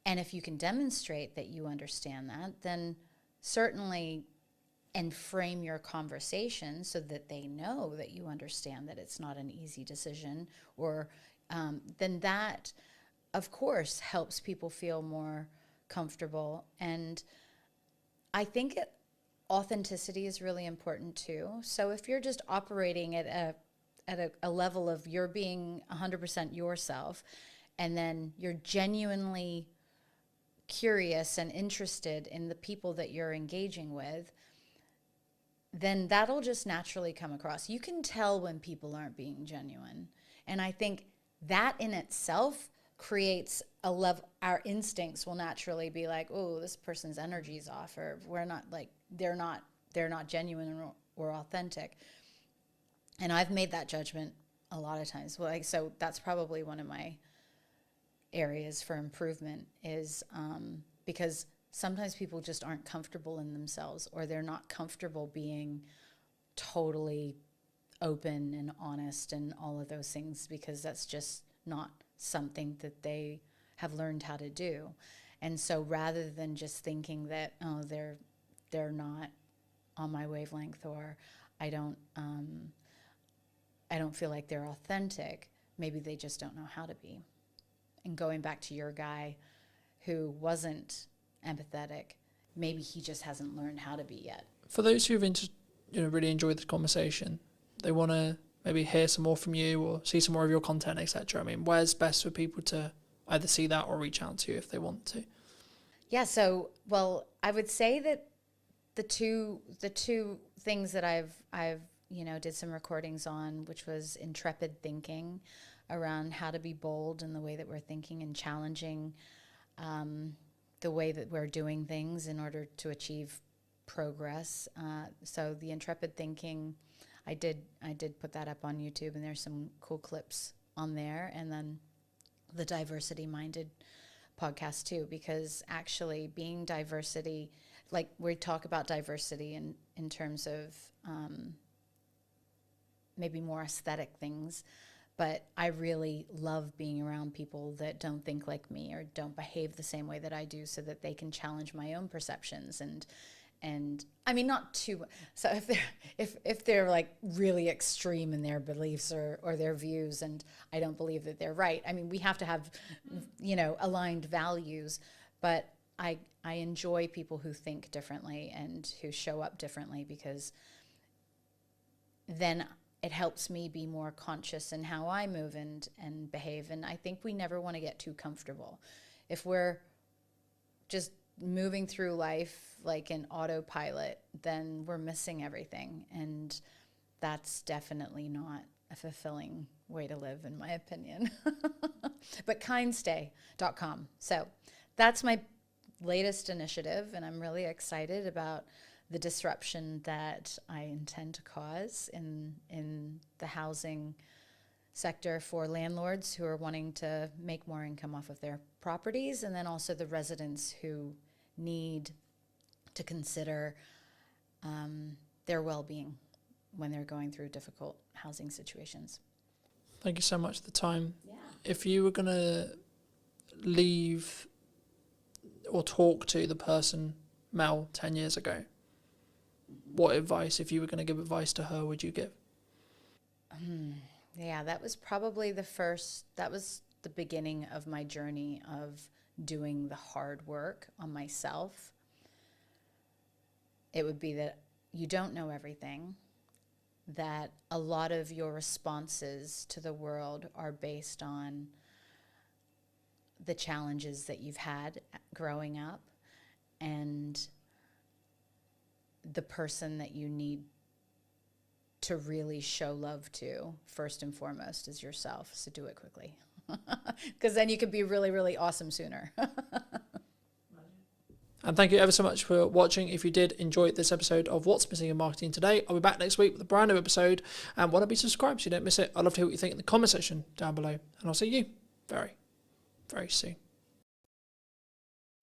Speaker 1: if you can demonstrate that you understand that, then certainly, and frame your conversation so that they know that you understand that it's not an easy decision, or then that, of course, helps people feel more comfortable. And I think authenticity is really important too. So if you're just operating at a level of you're being 100% yourself, and then you're genuinely curious and interested in the people that you're engaging with, then that'll just naturally come across. You can tell when people aren't being genuine. And I think that in itself creates a level, our instincts will naturally be like, oh, this person's energy's off, or we're not, like, they're not genuine or authentic. And I've made that judgment a lot of times. Well, so that's probably one of my areas for improvement, is because sometimes people just aren't comfortable in themselves, or they're not comfortable being totally open and honest and all of those things, because that's just not something that they have learned how to do. And so rather than just thinking that, oh, they're not on my wavelength, or I don't feel like they're authentic, maybe they just don't know how to be. And going back to your guy who wasn't empathetic, maybe he just hasn't learned how to be yet.
Speaker 2: For those who've really enjoyed this conversation, they want to maybe hear some more from you or see some more of your content, etc. I mean, where's best for people to either see that or reach out to you if they want to?
Speaker 1: Yeah, so, well, I would say that the two things that I've did some recordings on, which was intrepid thinking, around how to be bold in the way that we're thinking and challenging the way that we're doing things in order to achieve progress. So the intrepid thinking, I did put that up on YouTube, and there's some cool clips on there. And then the diversity minded podcast too, because actually being diversity, like we talk about diversity in terms of maybe more aesthetic things, but I really love being around people that don't think like me or don't behave the same way that I do, so that they can challenge my own perceptions. And I mean, not too, so if they're like really extreme in their beliefs or their views, and I don't believe that they're right. I mean, we have to have, aligned values, but I enjoy people who think differently and who show up differently, because then it helps me be more conscious in how I move and behave. And I think we never want to get too comfortable. If we're just moving through life like an autopilot, then we're missing everything. And that's definitely not a fulfilling way to live, in my opinion. But kindstay.com. So that's my latest initiative, and I'm really excited about the disruption that I intend to cause in the housing sector for landlords who are wanting to make more income off of their properties, and then also the residents who need to consider their well-being when they're going through difficult housing situations.
Speaker 2: Thank you so much for the time.
Speaker 1: Yeah.
Speaker 2: If you were going to leave or talk to the person, Mel, 10 years ago, what advice, if you were going to give advice to her, would you give?
Speaker 1: Yeah, that was probably that was the beginning of my journey of doing the hard work on myself. It would be that you don't know everything, that a lot of your responses to the world are based on the challenges that you've had growing up, and the person that you need to really show love to first and foremost is yourself. So do it quickly, because then you can be really, really awesome sooner.
Speaker 2: And thank you ever so much for watching. If you did enjoy this episode of What's Missing in Marketing Today, I'll be back next week with a brand new episode. And why not be subscribed so you don't miss it? I'd love to hear what you think in the comment section down below. And I'll see you very, very soon.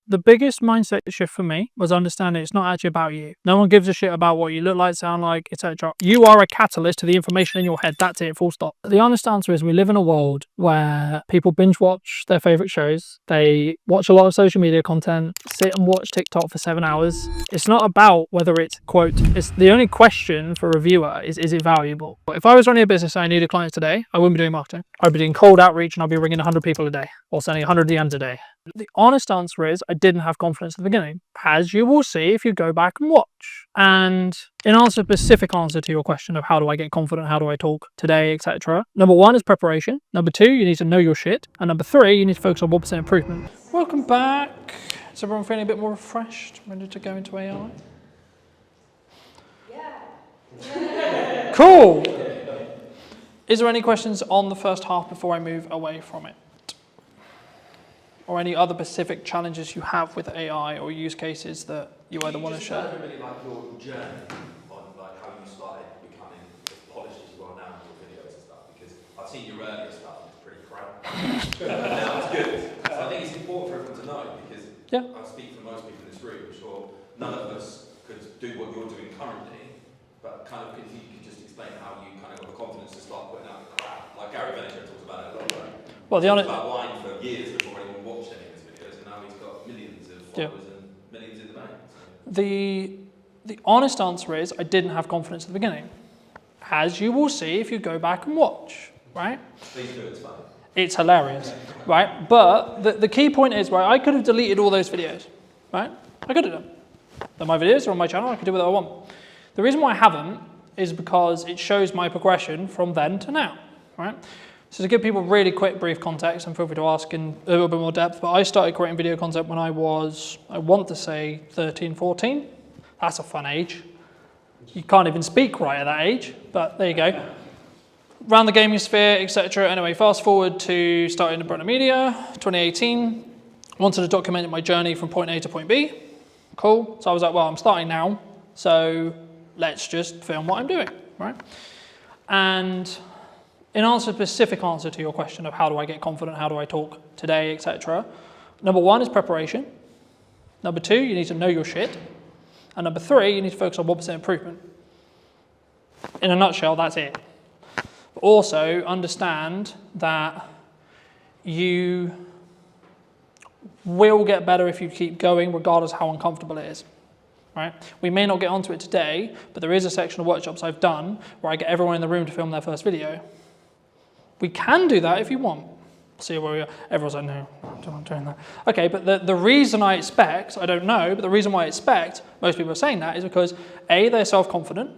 Speaker 2: The biggest mindset shift for me was understanding it's not actually about you. No one gives a shit about what you look like, sound like, etc. You are a catalyst to the information in your head. That's it, full stop. The honest answer is we live in a world where people binge watch their favorite shows. They watch a lot of social media content, sit and watch TikTok for 7 hours. It's not about whether it's, quote, it's the only question for a viewer is it valuable? If I was running a business and I needed clients today, I wouldn't be doing marketing. I'd be doing cold outreach and I'd be ringing 100 people a day or sending 100 DMs a day. The honest answer is I didn't have confidence at the beginning, as you will see if you go back and watch. And in answer, specific answer to your question of how do I get confident, how do I talk today, etc. Number 1 is preparation. Number 2, you need to know your shit. And number 3, you need to focus on 1% improvement. Welcome back. Is everyone feeling a bit more refreshed, ready to go into AI? Yeah. Cool. Is there any questions on the first half before I move away from it? Or any other specific challenges you have with AI or use cases that you either want to share?
Speaker 3: Really like your journey on like how you started becoming as polished as you are now in your videos and stuff, because I've seen your earlier stuff and it's pretty crap. Now it's good. So I think it's important for everyone to know, because I speak for most people in this room, I'm sure none of us could do what you're doing currently, but kind of if you could just explain how you kind of got the confidence to start putting out the crap. Like Gary Vaynerchuk talks about it a lot, right?
Speaker 2: Well,
Speaker 3: he talks about wine for years before anyone watched any of his videos, and now he's got millions of followers and millions in the bank. So.
Speaker 2: The honest answer is I didn't have confidence at the beginning, as you will see if you go back and watch, right?
Speaker 3: Please do, it's funny.
Speaker 2: It's hilarious, right? But the key point is, right, I could have deleted all those videos, right? I could have done. They're my videos, they're on my channel, I can do whatever I want. The reason why I haven't is because it shows my progression from then to now, right? So to give people really quick, brief context, and feel free to ask in a little bit more depth, but I started creating video content when I was, I want to say 13, 14. That's a fun age. You can't even speak right at that age, but there you go. Around the gaming sphere, etc. Anyway, fast forward to starting in Brunner Media, 2018. Wanted to document my journey from point A to point B. Cool. So I was like, well, I'm starting now, so let's just film what I'm doing, right? And in answer, specific answer to your question of how do I get confident, how do I talk today, etc. Number 1 is preparation. Number 2, you need to know your shit. And number 3, you need to focus on 1% improvement. In a nutshell, that's it. But also understand that you will get better if you keep going, regardless of how uncomfortable it is. Right? We may not get onto it today, but there is a section of workshops I've done where I get everyone in the room to film their first video. We can do that if you want. See where we are. Everyone's like, no, I'm not doing that. Okay, but the reason I expect, I don't know, but the reason why I expect most people are saying that is because A, they're self-confident,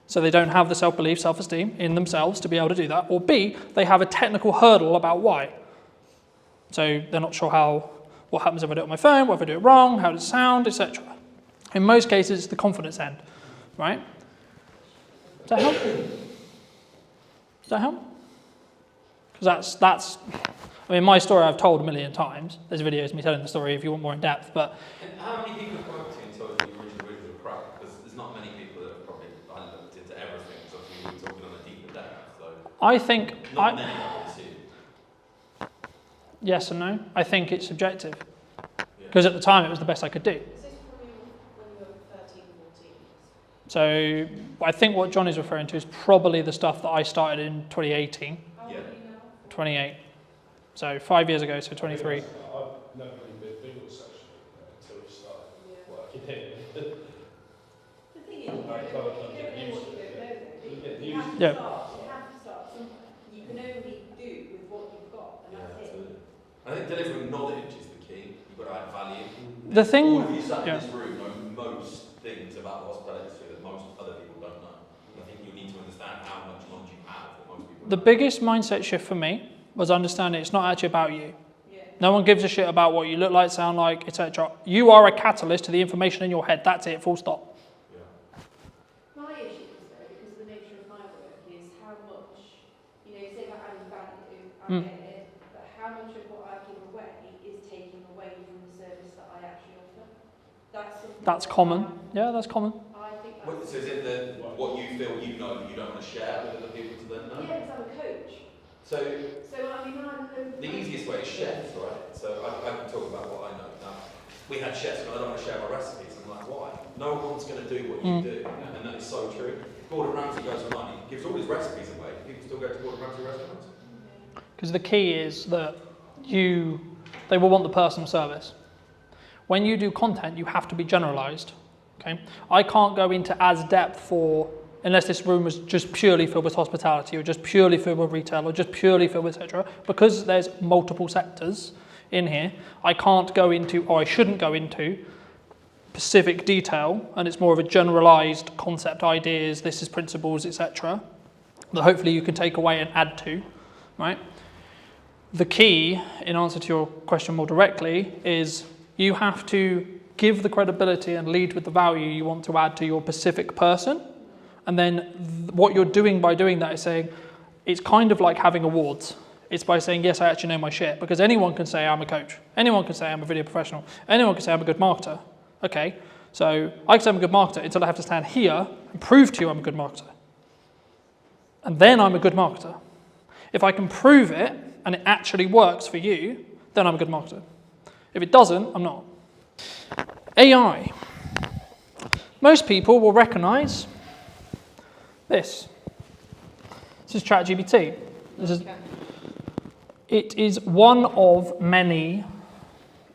Speaker 2: so they don't have the self-belief, self-esteem in themselves to be able to do that, or B, they have a technical hurdle about why. So they're not sure what happens if I do it on my phone, what if I do it wrong, how does it sound, etc. In most cases, it's the confidence end, right? Does that help? Does that help? Because that's, I mean, my story I've told a million times. There's videos of me telling the story if you want more in depth, but...
Speaker 3: And how many people have worked to until the original crowd? Because there's not many people that have probably looked into everything, so we're talking on a deeper depth. So
Speaker 2: I think...
Speaker 3: Not many, I would assume.
Speaker 2: Yes and no. I think it's subjective. Because at the time, it was the best I could do.
Speaker 4: This is probably when you were 13, 14.
Speaker 2: So I think what John is referring to is probably the stuff that I started in 2018.
Speaker 4: How old are you now?
Speaker 2: 28. So 5 years ago, so 23.
Speaker 5: I've never really been big on social media until we started working here.
Speaker 4: The thing is, you don't know what you don't know, do you? You have to
Speaker 2: Yeah.
Speaker 4: start somewhere.
Speaker 2: The thing,
Speaker 3: all of you sat in
Speaker 2: yeah.
Speaker 3: this room know most things about the hospitality industry that most other people don't know. And I think you need to understand how much knowledge you have that most people
Speaker 2: The
Speaker 3: don't.
Speaker 2: biggest mindset shift for me was understanding it's not actually about you.
Speaker 4: Yeah.
Speaker 2: No one gives a shit about what you look like, sound like, etc. You are a catalyst to the information in your head. That's it, full stop.
Speaker 4: My issue is though, because of the nature of my work, is how much, you know, you say about adding value, I get it, but how much of what I give away is taking away from the service that I actually offer? That's something
Speaker 2: That's
Speaker 4: that
Speaker 2: common. Yeah, that's common.
Speaker 4: I think
Speaker 3: What,
Speaker 4: that's...
Speaker 3: so is it what you feel you know that you don't want to share with other people to then know?
Speaker 4: Yeah, because I'm a coach.
Speaker 3: So
Speaker 4: I mean, I'm a...
Speaker 3: the easiest way is chefs, right? So I can talk about what I know. Now, we had chefs and I don't want to share my recipes. I'm like, why? No one's going to do what you do. And that is so true. Gordon Ramsay goes online, he gives all his recipes away. People still go to Gordon Ramsay restaurants.
Speaker 2: Because the key is that they will want the personal service. When you do content, you have to be generalized. Okay, I can't go into as depth unless this room was just purely filled with hospitality or just purely filled with retail or just purely filled with etc. Because there's multiple sectors in here, I can't go into, or I shouldn't go into, specific detail, and it's more of a generalized concept, ideas, this is principles, etc. that hopefully you can take away and add to, right? The key, in answer to your question more directly, is you have to give the credibility and lead with the value you want to add to your specific person. And then what you're doing by doing that is saying, it's kind of like having awards. It's by saying, yes, I actually know my shit. Because anyone can say I'm a coach. Anyone can say I'm a video professional. Anyone can say I'm a good marketer. Okay, so I can say I'm a good marketer until I have to stand here and prove to you I'm a good marketer. And then I'm a good marketer. If I can prove it and it actually works for you, then I'm a good marketer. If it doesn't, I'm not. AI. Most people will recognize this. This is ChatGPT. It is one of many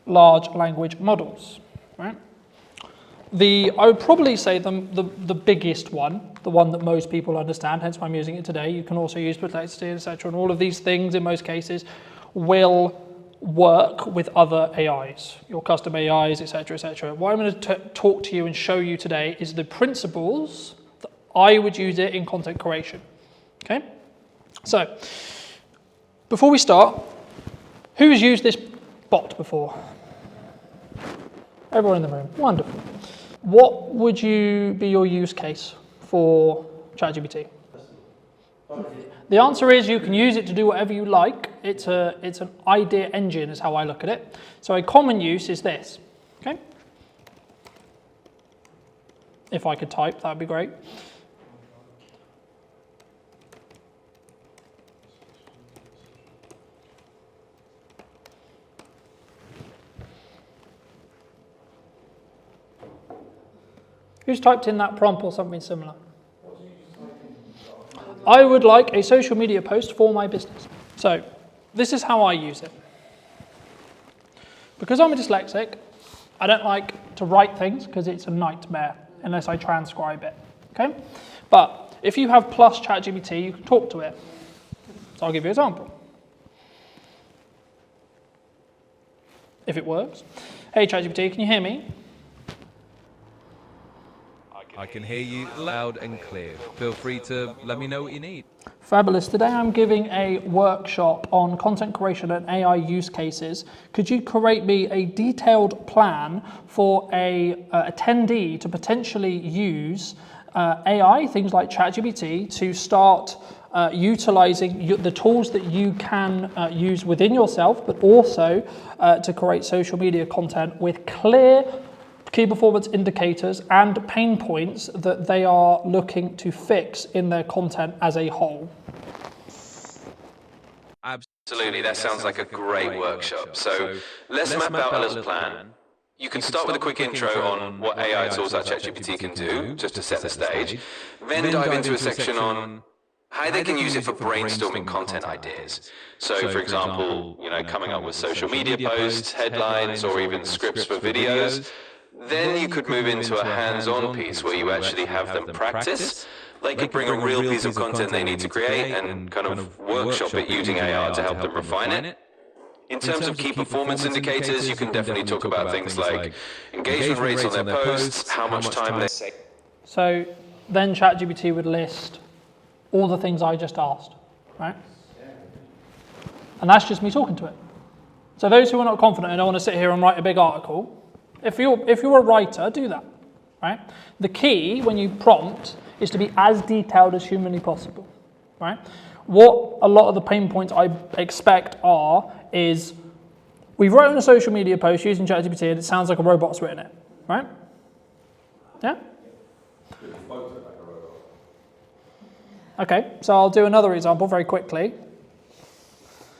Speaker 2: large language models, right? I would probably say the biggest one, the one that most people understand, hence why I'm using it today. You can also use Perplexity, etc. And all of these things, in most cases, will work with other AIs, your custom AIs, etc., etc. What I'm going to talk to you and show you today is the principles that I would use it in content creation. Okay? So, before we start, who has used this bot before? Everyone in the room. Wonderful. What would be your use case for ChatGPT? The answer is you can use it to do whatever you like. It's an idea engine is how I look at it. So a common use is this. Okay? If I could type, that would be great. Who's typed in that prompt or something similar? I would like a social media post for my business. So this is how I use it. Because I'm a dyslexic, I don't like to write things because it's a nightmare unless I transcribe it. Okay? But if you have plus ChatGPT, you can talk to it. So I'll give you an example. If it works. Hey ChatGPT, can you hear me?
Speaker 6: I can hear you loud and clear. Feel free to let me know what you need.
Speaker 2: Fabulous. Today I'm giving a workshop on content creation and AI use cases. Could you create me a detailed plan for a attendee to potentially use AI, things like ChatGPT, to start utilizing the tools that you can use within yourself, but also to create social media content with clear key performance indicators and pain points that they are looking to fix in their content as a whole.
Speaker 7: Absolutely, that sounds like a great workshop. So let's map out a little plan. You can start with a quick intro on what AI tools like ChatGPT can do, just to set the stage. Then dive into a section on how they can use it for brainstorming content ideas. So for example, coming up with social media posts, headlines, or even scripts for videos. Then you could move into a hands-on piece where you actually have them practice. They could bring a real piece of content they need to create and kind of workshop it using AI to help them refine it. In terms of key performance indicators, you can definitely talk about things like engagement rates on their posts, how much time they say.
Speaker 2: So then ChatGPT would list all the things I just asked, right? And that's just me talking to it. So those who are not confident and don't want to sit here and write a big article, if you're a writer, do that, right? The key when you prompt is to be as detailed as humanly possible, right? What a lot of the pain points I expect is we've written a social media post using ChatGPT and it sounds like a robot's written it, right? Yeah? Okay, so I'll do another example very quickly.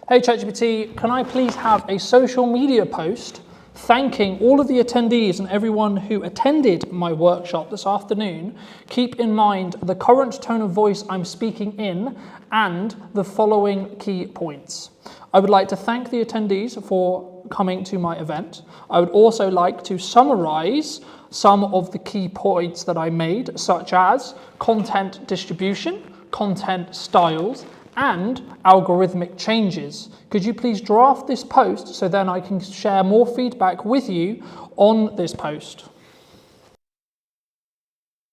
Speaker 2: Hey ChatGPT, can I please have a social media post thanking all of the attendees and everyone who attended my workshop this afternoon? Keep in mind the current tone of voice I'm speaking in and the following key points. I would like to thank the attendees for coming to my event. I would also like to summarize some of the key points that I made, such as content distribution, content styles, and algorithmic changes. Could you please draft this post so then I can share more feedback with you on this post?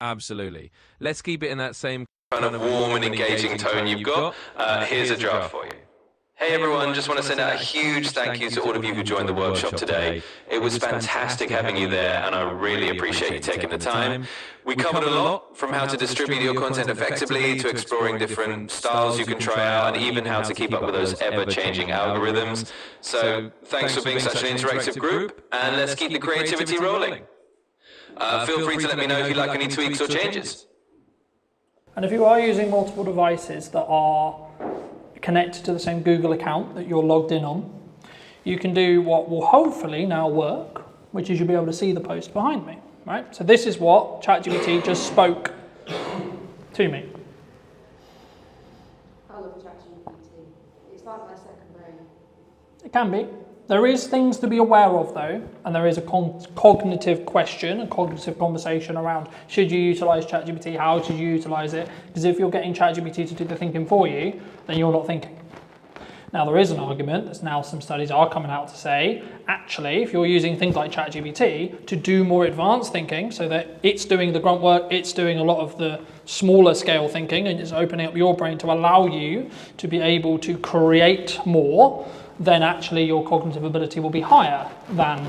Speaker 6: Absolutely. Let's keep it in that same
Speaker 7: Kind of warm and engaging tone you've got. Here's a draft for you. Hey everyone, just want to send out a huge thank you to all of you who joined the workshop today. It was fantastic having you there and I really appreciate you taking the time. We covered a lot, from how to distribute your content effectively to exploring different styles you can try out and even how to keep up with those ever-changing algorithms. So thanks for being such an interactive group and let's keep the creativity rolling. Feel free to let me know if you'd like any tweaks or changes.
Speaker 2: And if you are using multiple devices that are connected to the same Google account that you're logged in on, you can do what will hopefully now work, which is you'll be able to see the post behind me, right? So this is what ChatGPT just spoke to me.
Speaker 4: I love ChatGPT. It's like my second brain.
Speaker 2: It can be. There is things to be aware of though, and there is a cognitive question, a cognitive conversation around should you utilize ChatGPT, how should you utilize it? Because if you're getting ChatGPT to do the thinking for you, then you're not thinking. Now there is an argument, there's now some studies are coming out to say, actually, if you're using things like ChatGPT to do more advanced thinking, so that it's doing the grunt work, it's doing a lot of the smaller scale thinking, and it's opening up your brain to allow you to be able to create more, then actually your cognitive ability will be higher than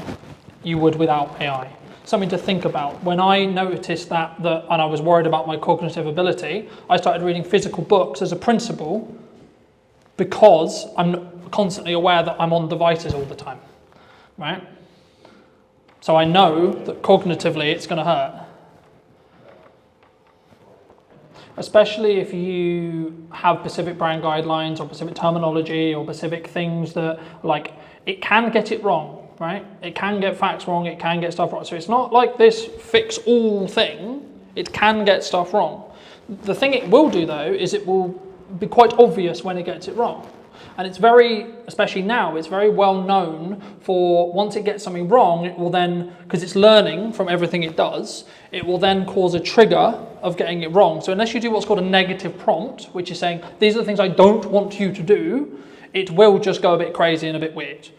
Speaker 2: you would without AI. Something to think about. When I noticed that and I was worried about my cognitive ability, I started reading physical books as a principle because I'm constantly aware that I'm on devices all the time, right? So I know that cognitively it's going to hurt. Especially if you have specific brand guidelines or specific terminology or specific things that, like, it can get it wrong, right? It can get facts wrong, it can get stuff wrong. So it's not like this fix-all thing, it can get stuff wrong. The thing it will do though is it will be quite obvious when it gets it wrong. And it's very, especially now, it's very well known for once it gets something wrong, it will then, because it's learning from everything it does, it will then cause a trigger of getting it wrong. So unless you do what's called a negative prompt, which is saying, these are the things I don't want you to do, it will just go a bit crazy and a bit weird.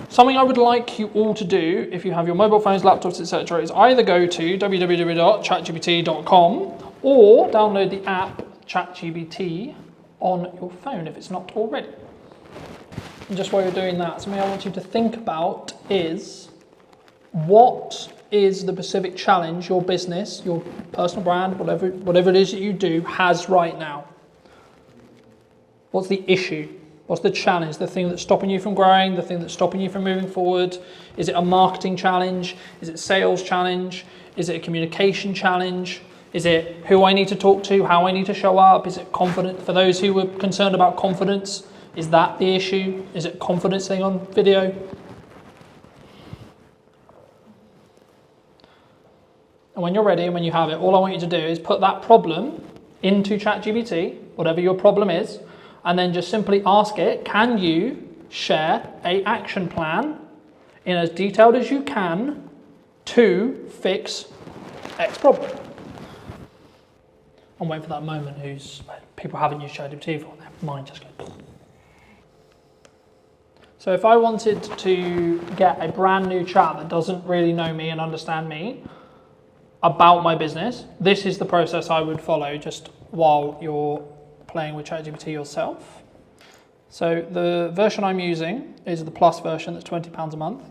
Speaker 2: Something I would like you all to do, if you have your mobile phones, laptops, etc., is either go to www.chatgpt.com or download the app ChatGPT on your phone if it's not already. And just while you're doing that, something I want you to think about is what is the specific challenge your business, your personal brand, whatever it is that you do has right now. What's the issue? What's the challenge? The thing that's stopping you from growing, the thing that's stopping you from moving forward? Is it a marketing challenge? Is it a sales challenge? Is it a communication challenge? Is it who I need to talk to, how I need to show up? Is it confident? For those who were concerned about confidence, is that the issue? Is it confidence thing on video? And when you're ready and when you have it, all I want you to do is put that problem into ChatGPT, whatever your problem is, and then just simply ask it, can you share an action plan in as detailed as you can to fix X problem? I'm waiting for that moment people haven't used ChatGPT before, their mind just goes. So if I wanted to get a brand new chat that doesn't really know me and understand me about my business, this is the process I would follow just while you're playing with ChatGPT yourself. So the version I'm using is the Plus version that's £20 a month.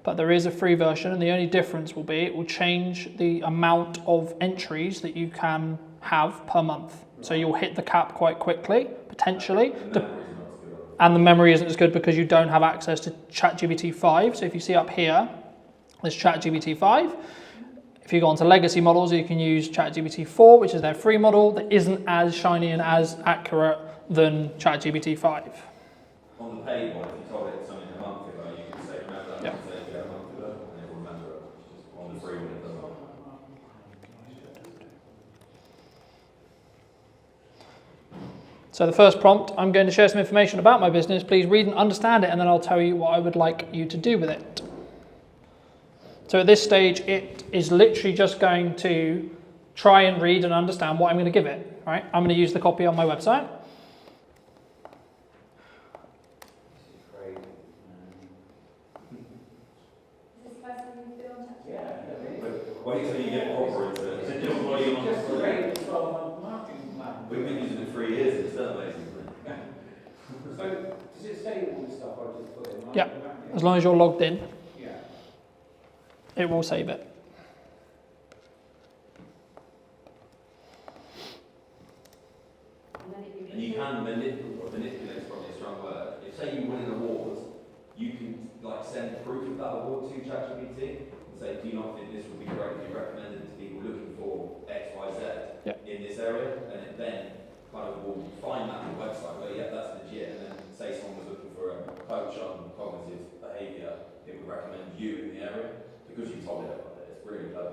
Speaker 2: But there is a free version, and the only difference will be it will change the amount of entries that you can have per month. So you'll hit the cap quite quickly, potentially. And the memory isn't as good because you don't have access to ChatGPT 5. So if you see up here, there's ChatGPT 5. If you go onto legacy models, you can use ChatGPT 4, which is their free model that isn't as shiny and as accurate than ChatGPT 5.
Speaker 3: On the paid one, if you told it something a month ago, you could say, remember that mistake you had a month ago, and it will remember it. Just on the free one, it doesn't.
Speaker 2: So the first prompt, I'm going to share some information about my business. Please read and understand it, and then I'll tell you what I would like you to do with it. So at this stage, it is literally just going to try and read and understand what I'm going to give it. Right? I'm going to use the copy on my website.
Speaker 3: Wait till you get proper into it. It's just what you want to create a 12-month marketing plan. We've been using it 3 years, it's still amazing.
Speaker 8: So, does it say all the stuff I just put in?
Speaker 2: Yeah, as long as you're logged in,
Speaker 8: Yeah.
Speaker 2: it will save it.
Speaker 3: And you can manipulate, is probably a strong word. If say you win an award, you can like send proof of that award to ChatGPT and say, do you not think this would be great if you recommended it to people looking for X, Y, Z in this area? And it then kind of will find that on the website where, yeah, that's legit. And then say someone was looking for a coach on cognitive behaviour, it would recommend you in the area because you told it about it. It's really clever.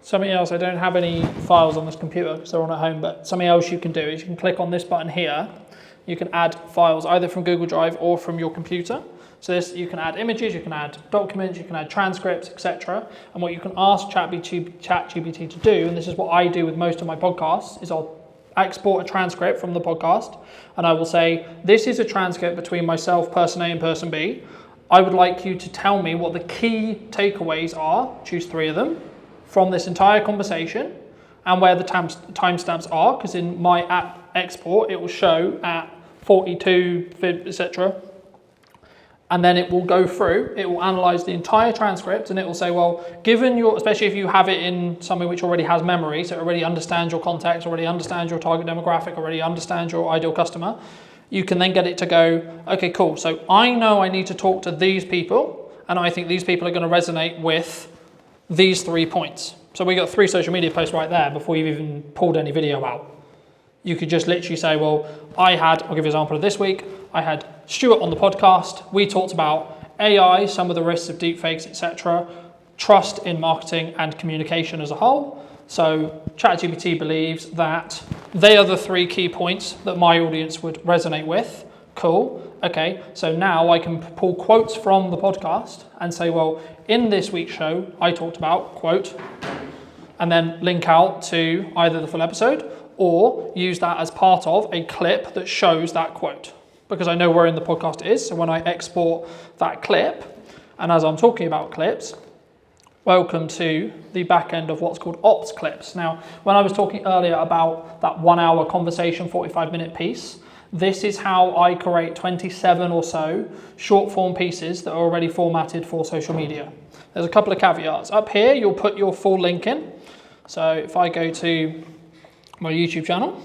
Speaker 2: Something else, I don't have any files on this computer because they're on at home, but something else you can do is you can click on this button here. You can add files either from Google Drive or from your computer. So this, you can add images, you can add documents, you can add transcripts, etc. And what you can ask ChatGPT to do, and this is what I do with most of my podcasts, is I'll export a transcript from the podcast and I will say, this is a transcript between myself, person A and person B. I would like you to tell me what the key takeaways are, choose 3 of them, from this entire conversation and where the timestamps are, because in my app export it will show at 42, etc. And then it will go through, it will analyze the entire transcript and it will say, well, given your, especially if you have it in something which already has memory, so it already understands your context, already understands your target demographic, already understands your ideal customer, you can then get it to go, okay, cool. So I know I need to talk to these people and I think these people are going to resonate with these 3 points. So we got 3 social media posts right there before you've even pulled any video out. You could just literally say, well, I'll give you an example of this week. I had Stuart on the podcast. We talked about AI, some of the risks of deepfakes, etc., trust in marketing and communication as a whole. So ChatGPT believes that they are the 3 key points that my audience would resonate with. Cool. Okay, so now I can pull quotes from the podcast and say, well, in this week's show, I talked about, quote, and then link out to either the full episode or use that as part of a clip that shows that quote, because I know where in the podcast it is. So when I export that clip, and as I'm talking about clips, welcome to the back end of what's called ops clips. Now, when I was talking earlier about that 1 hour conversation, 45-minute piece, this is how I create 27 or so short form pieces that are already formatted for social media. There's a couple of caveats. Up here, you'll put your full link in. So if I go to my YouTube channel,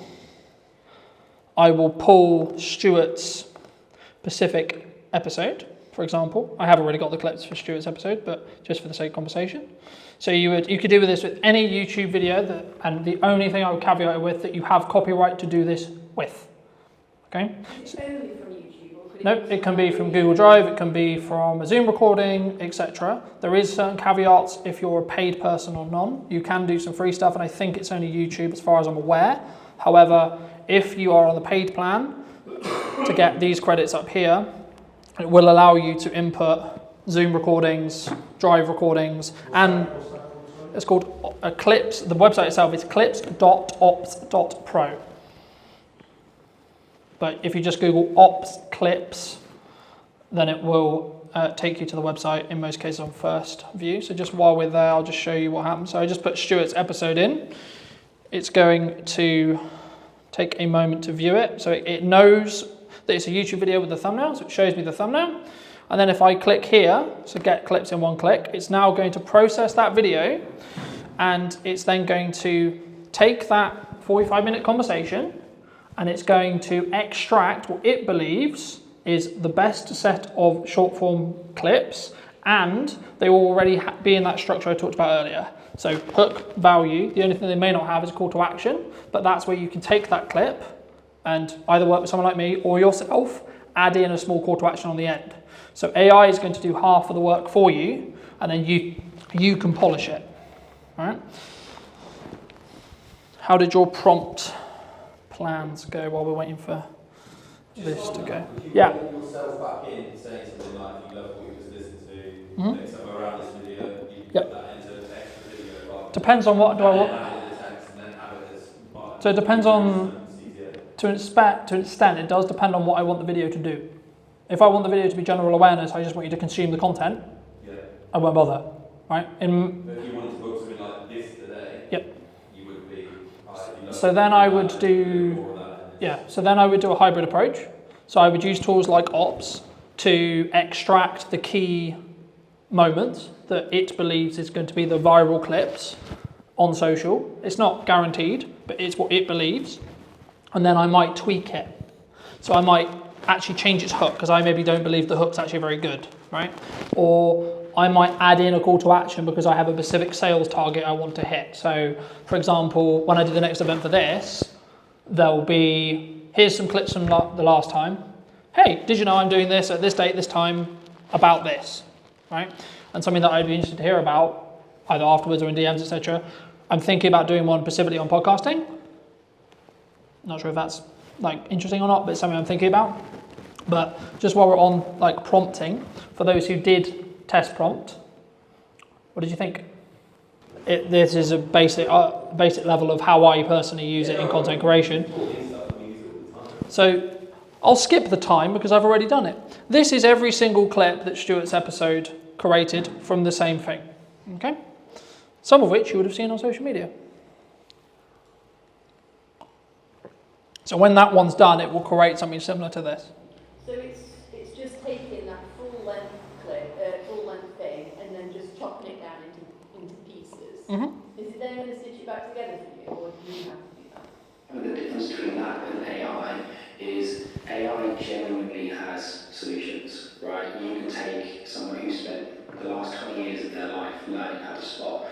Speaker 2: I will pull Stuart's Pacific episode, for example. I have already got the clips for Stuart's episode, but just for the sake of conversation. So you could do with this with any YouTube video, and the only thing I would caveat it with that you have copyright to do this with. Okay?
Speaker 4: Is it only from YouTube? Or could it
Speaker 2: No, it can be from Google Drive, it can be from a Zoom recording, etc. There is certain caveats if you're a paid person or none. You can do some free stuff, and I think it's only YouTube as far as I'm aware. However, if you are on the paid plan, to get these credits up here, it will allow you to input Zoom recordings, Drive recordings, and it's called Clips. The website itself is clips.ops.pro. But if you just Google ops clips, then it will take you to the website, in most cases on first view. So just while we're there, I'll just show you what happens. So I just put Stuart's episode in. It's going to take a moment to view it. So it knows that it's a YouTube video with the thumbnail, so it shows me the thumbnail. And then if I click here, so get clips in one click, it's now going to process that video, and it's then going to take that 45-minute conversation, and it's going to extract what it believes is the best set of short form clips, and they will already be in that structure I talked about earlier. So hook, value, the only thing they may not have is a call to action, but that's where you can take that clip and either work with someone like me or yourself, add in a small call to action on the end. So AI is going to do half of the work for you, and then you can polish it. All right? How did your prompt plans go while we're waiting for this to go? Yeah.
Speaker 3: Put yourself back in, saying something like, if you love what you just listened to, next time around this video, you put that into an extra video.
Speaker 2: Depends on what do I want. So it depends on, to an extent, it does depend on what I want the video to do. If I want the video to be general awareness, I just want you to consume the content, I won't bother, right?
Speaker 3: But if you wanted to book something like this today, you would be...
Speaker 2: So then I would do, so then I would do a hybrid approach. So I would use tools like Ops to extract the key moments that it believes is going to be the viral clips on social. It's not guaranteed, but it's what it believes. And then I might tweak it. So I might actually change its hook, because I maybe don't believe the hook's actually very good, right? Or I might add in a call to action because I have a specific sales target I want to hit. So for example, when I do the next event for this, there'll be, here's some clips from the last time. Hey, did you know I'm doing this at this date, this time, about this, right? And something that I'd be interested to hear about, either afterwards or in DMs, etc. I'm thinking about doing one specifically on podcasting. Not sure if that's like interesting or not, but it's something I'm thinking about. But just while we're on like prompting, for those who did test prompt, what did you think? This is a basic level of how I personally use it in content creation. So I'll skip the time because I've already done it. This is every single clip that Stuart's episode created from the same thing, okay? Some of which you would have seen on social media. So when that one's done, it will create something similar to this.
Speaker 4: So it's just taking that full length clip, full length thing, and then just chopping it down into pieces.
Speaker 2: Mm-hmm.
Speaker 4: Is it then going to stitch it back together for you, or do you have to do that?
Speaker 8: I mean, the difference between that and AI is AI genuinely has solutions, right? You can take someone who spent the last 20 years of their life learning how to spot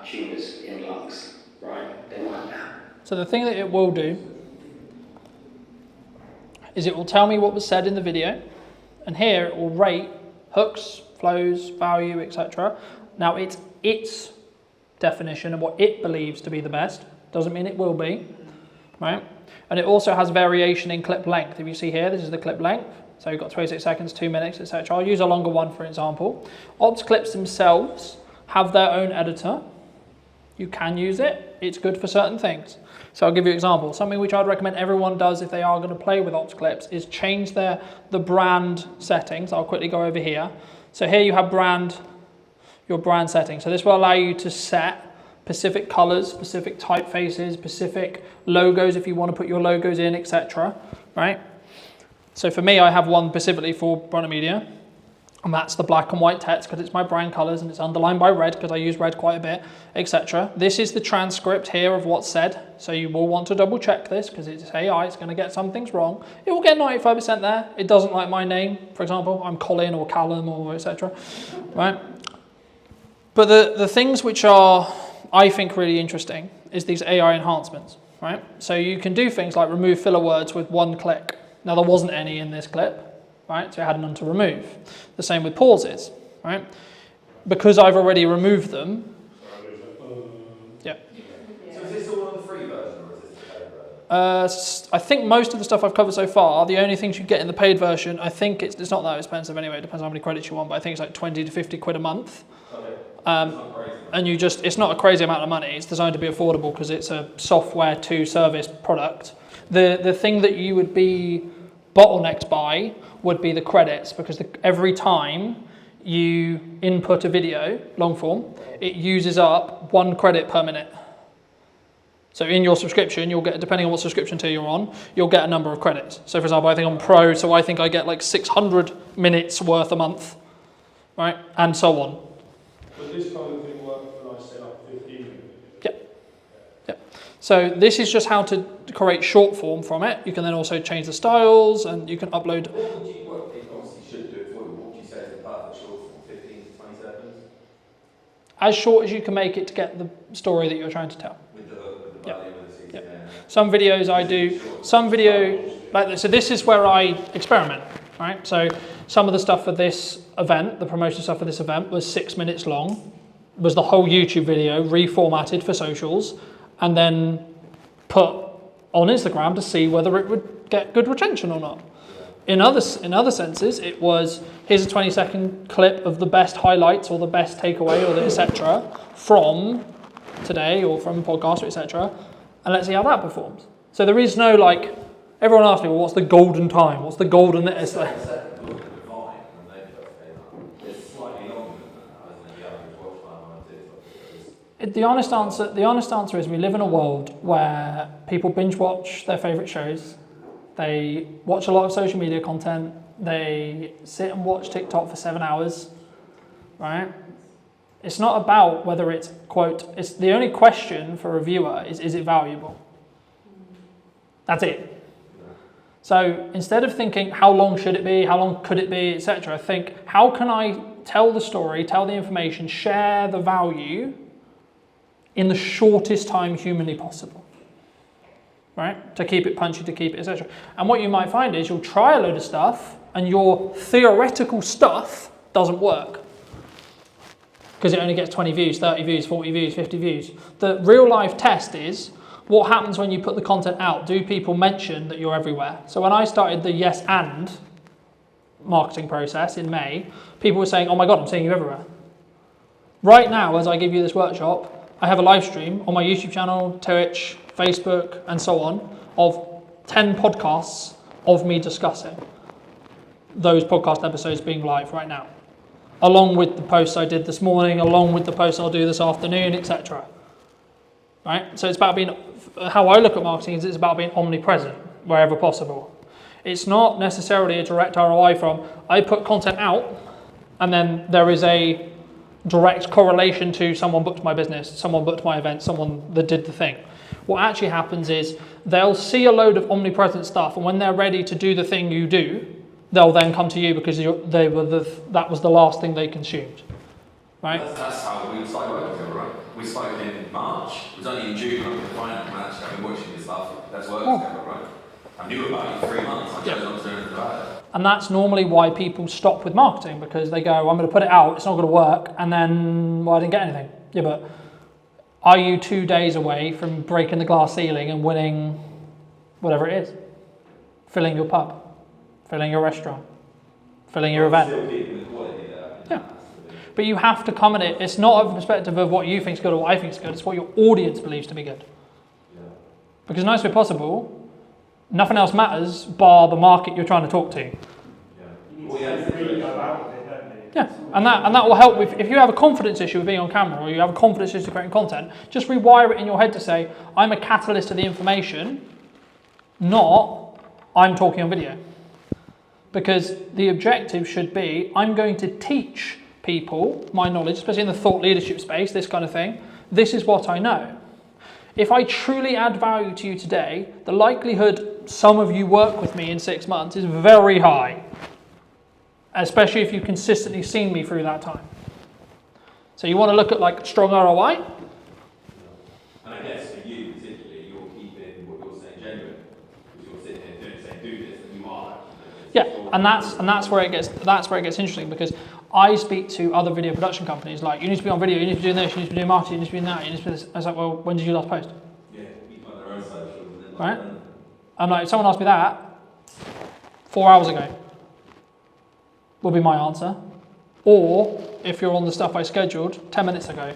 Speaker 8: tumours in lungs, right? They might now.
Speaker 2: So the thing that it will do is it will tell me what was said in the video, and here it will rate hooks, flows, value, etc. Now it's its definition of what it believes to be the best. Doesn't mean it will be, right? And it also has variation in clip length. If you see here, this is the clip length. So you've got 26 seconds, 2 minutes, etc. I'll use a longer one, for example. Ops clips themselves have their own editor. You can use it. It's good for certain things. So I'll give you an example. Something which I'd recommend everyone does if they are going to play with Ops clips is change the brand settings. I'll quickly go over here. So here you have your brand settings. So this will allow you to set specific colors, specific typefaces, specific logos if you want to put your logos in, etc. Right? So for me, I have one specifically for Brunner Media, and that's the black and white text because it's my brand colors and it's underlined by red because I use red quite a bit, etc. This is the transcript here of what's said. So you will want to double check this because it's AI, it's going to get some things wrong. It will get 95% there. It doesn't like my name, for example. I'm Colin or Callum or etc. Right? But the things which are, I think, really interesting is these AI enhancements, right? So you can do things like remove filler words with one click. Now there wasn't any in this clip, right? So I had none to remove. The same with pauses, right? Because I've already removed them. Yeah.
Speaker 3: So is this all on the free version or is this the paid version?
Speaker 2: I think most of the stuff I've covered so far, the only things you get in the paid version, I think it's not that expensive anyway. It depends on how many credits you want, but I think it's like 20 to 50 quid a month.
Speaker 3: Okay.
Speaker 2: And it's not a crazy amount of money. It's designed to be affordable because it's a software to service product. The thing that you would be bottlenecked by would be the credits, because every time you input a video, long form, it uses up 1 credit per minute. So in your subscription, you'll get, depending on what subscription tier you're on, you'll get a number of credits. So for example, I think I'm Pro, so I think I get like 600 minutes worth a month, right? And so on.
Speaker 5: Would this kind of thing work when I set up 15 minutes?
Speaker 2: Yep. So this is just how to create short form from it. You can then also change the styles, and you can upload.
Speaker 3: What would you, well, it obviously should do it for you. What would you say is the perfect short form? 15 to 20 seconds?
Speaker 2: As short as you can make it to get the story that you're trying to tell.
Speaker 3: With the value of the season, yeah.
Speaker 2: Some videos I do, some video, like this. So this is where I experiment, right? So some of the stuff for this event, the promotion stuff for this event was 6 minutes long, was the whole YouTube video reformatted for socials, and then put on Instagram to see whether it would get good retention or not. In other senses, it was, here's a 20-second clip of the best highlights or the best takeaway or the etc. from today or from a podcast, etc. And let's see how that performs. So there is no like, everyone asks me, well, what's the golden time? What's the golden this?
Speaker 3: Look at the Vine, and they first came up. It's slightly longer than that, isn't it? The average watch time on TikTok.
Speaker 2: The honest answer is we live in a world where people binge watch their favourite shows. They watch a lot of social media content. They sit and watch TikTok for 7 hours, right? It's not about whether it's, quote, it's the only question for a viewer is it valuable? That's it. So instead of thinking how long should it be, how long could it be, etc., think how can I tell the story, tell the information, share the value in the shortest time humanly possible, right? To keep it punchy, to keep it, etc. And what you might find is you'll try a load of stuff and your theoretical stuff doesn't work because it only gets 20 views, 30 views, 40 views, 50 views. The real life test is what happens when you put the content out. Do people mention that you're everywhere? So when I started the yes and marketing process in May, people were saying, oh my God, I'm seeing you everywhere. Right now, as I give you this workshop, I have a live stream on my YouTube channel, Twitch, Facebook, and so on, of 10 podcasts of me discussing those podcast episodes being live right now, along with the posts I did this morning, along with the posts I'll do this afternoon, etc. Right? So it's about being, how I look at marketing is it's about being omnipresent wherever possible. It's not necessarily a direct ROI from, I put content out, and then there is a direct correlation to someone booked my business, someone booked my event, someone that did the thing. What actually happens is they'll see a load of omnipresent stuff, and when they're ready to do the thing you do, they'll then come to you because that was the last thing they consumed. Right?
Speaker 3: That's how we started working together, right? We started in March. It was only in June when I could find it. I've been watching this stuff. Let's work together, right? I knew about it for 3 months. I chose not to do anything about it.
Speaker 2: And that's normally why people stop with marketing, because they go, I'm going to put it out, it's not going to work, and then, well, I didn't get anything. Yeah, but are you 2 days away from breaking the glass ceiling and winning whatever it is? Filling your pub, filling your restaurant, filling your event.
Speaker 3: Still keeping the quality there.
Speaker 2: Yeah. But you have to come at it, it's not a perspective of what you think is good or what I think is good, it's what your audience believes to be good.
Speaker 3: Yeah.
Speaker 2: Because nice way possible, nothing else matters bar the market you're trying to talk to. Yeah, and that will help with, if you have a confidence issue with being on camera or you have a confidence issue creating content, just rewire it in your head to say, I'm a catalyst to the information, not I'm talking on video. Because the objective should be, I'm going to teach people my knowledge, especially in the thought leadership space, this kind of thing. This is what I know. If I truly add value to you today, the likelihood some of you work with me in 6 months is very high, especially if you've consistently seen me through that time. So you want to look at like strong ROI?
Speaker 3: And I guess for you particularly, you're keeping what you're saying genuine, because you're sitting here saying do this, and you are actually doing this.
Speaker 2: Yeah, and that's where it gets interesting, because I speak to other video production companies like, you need to be on video, you need to be doing this, you need to be doing marketing, you need to be doing that, you need to be this. I was like, well, when did you last post?
Speaker 3: Yeah, people have their own socials, and then
Speaker 2: Right? I'm like, if someone asked me that 4 hours ago, would be my answer. Or if you're on the stuff I scheduled 10 minutes ago.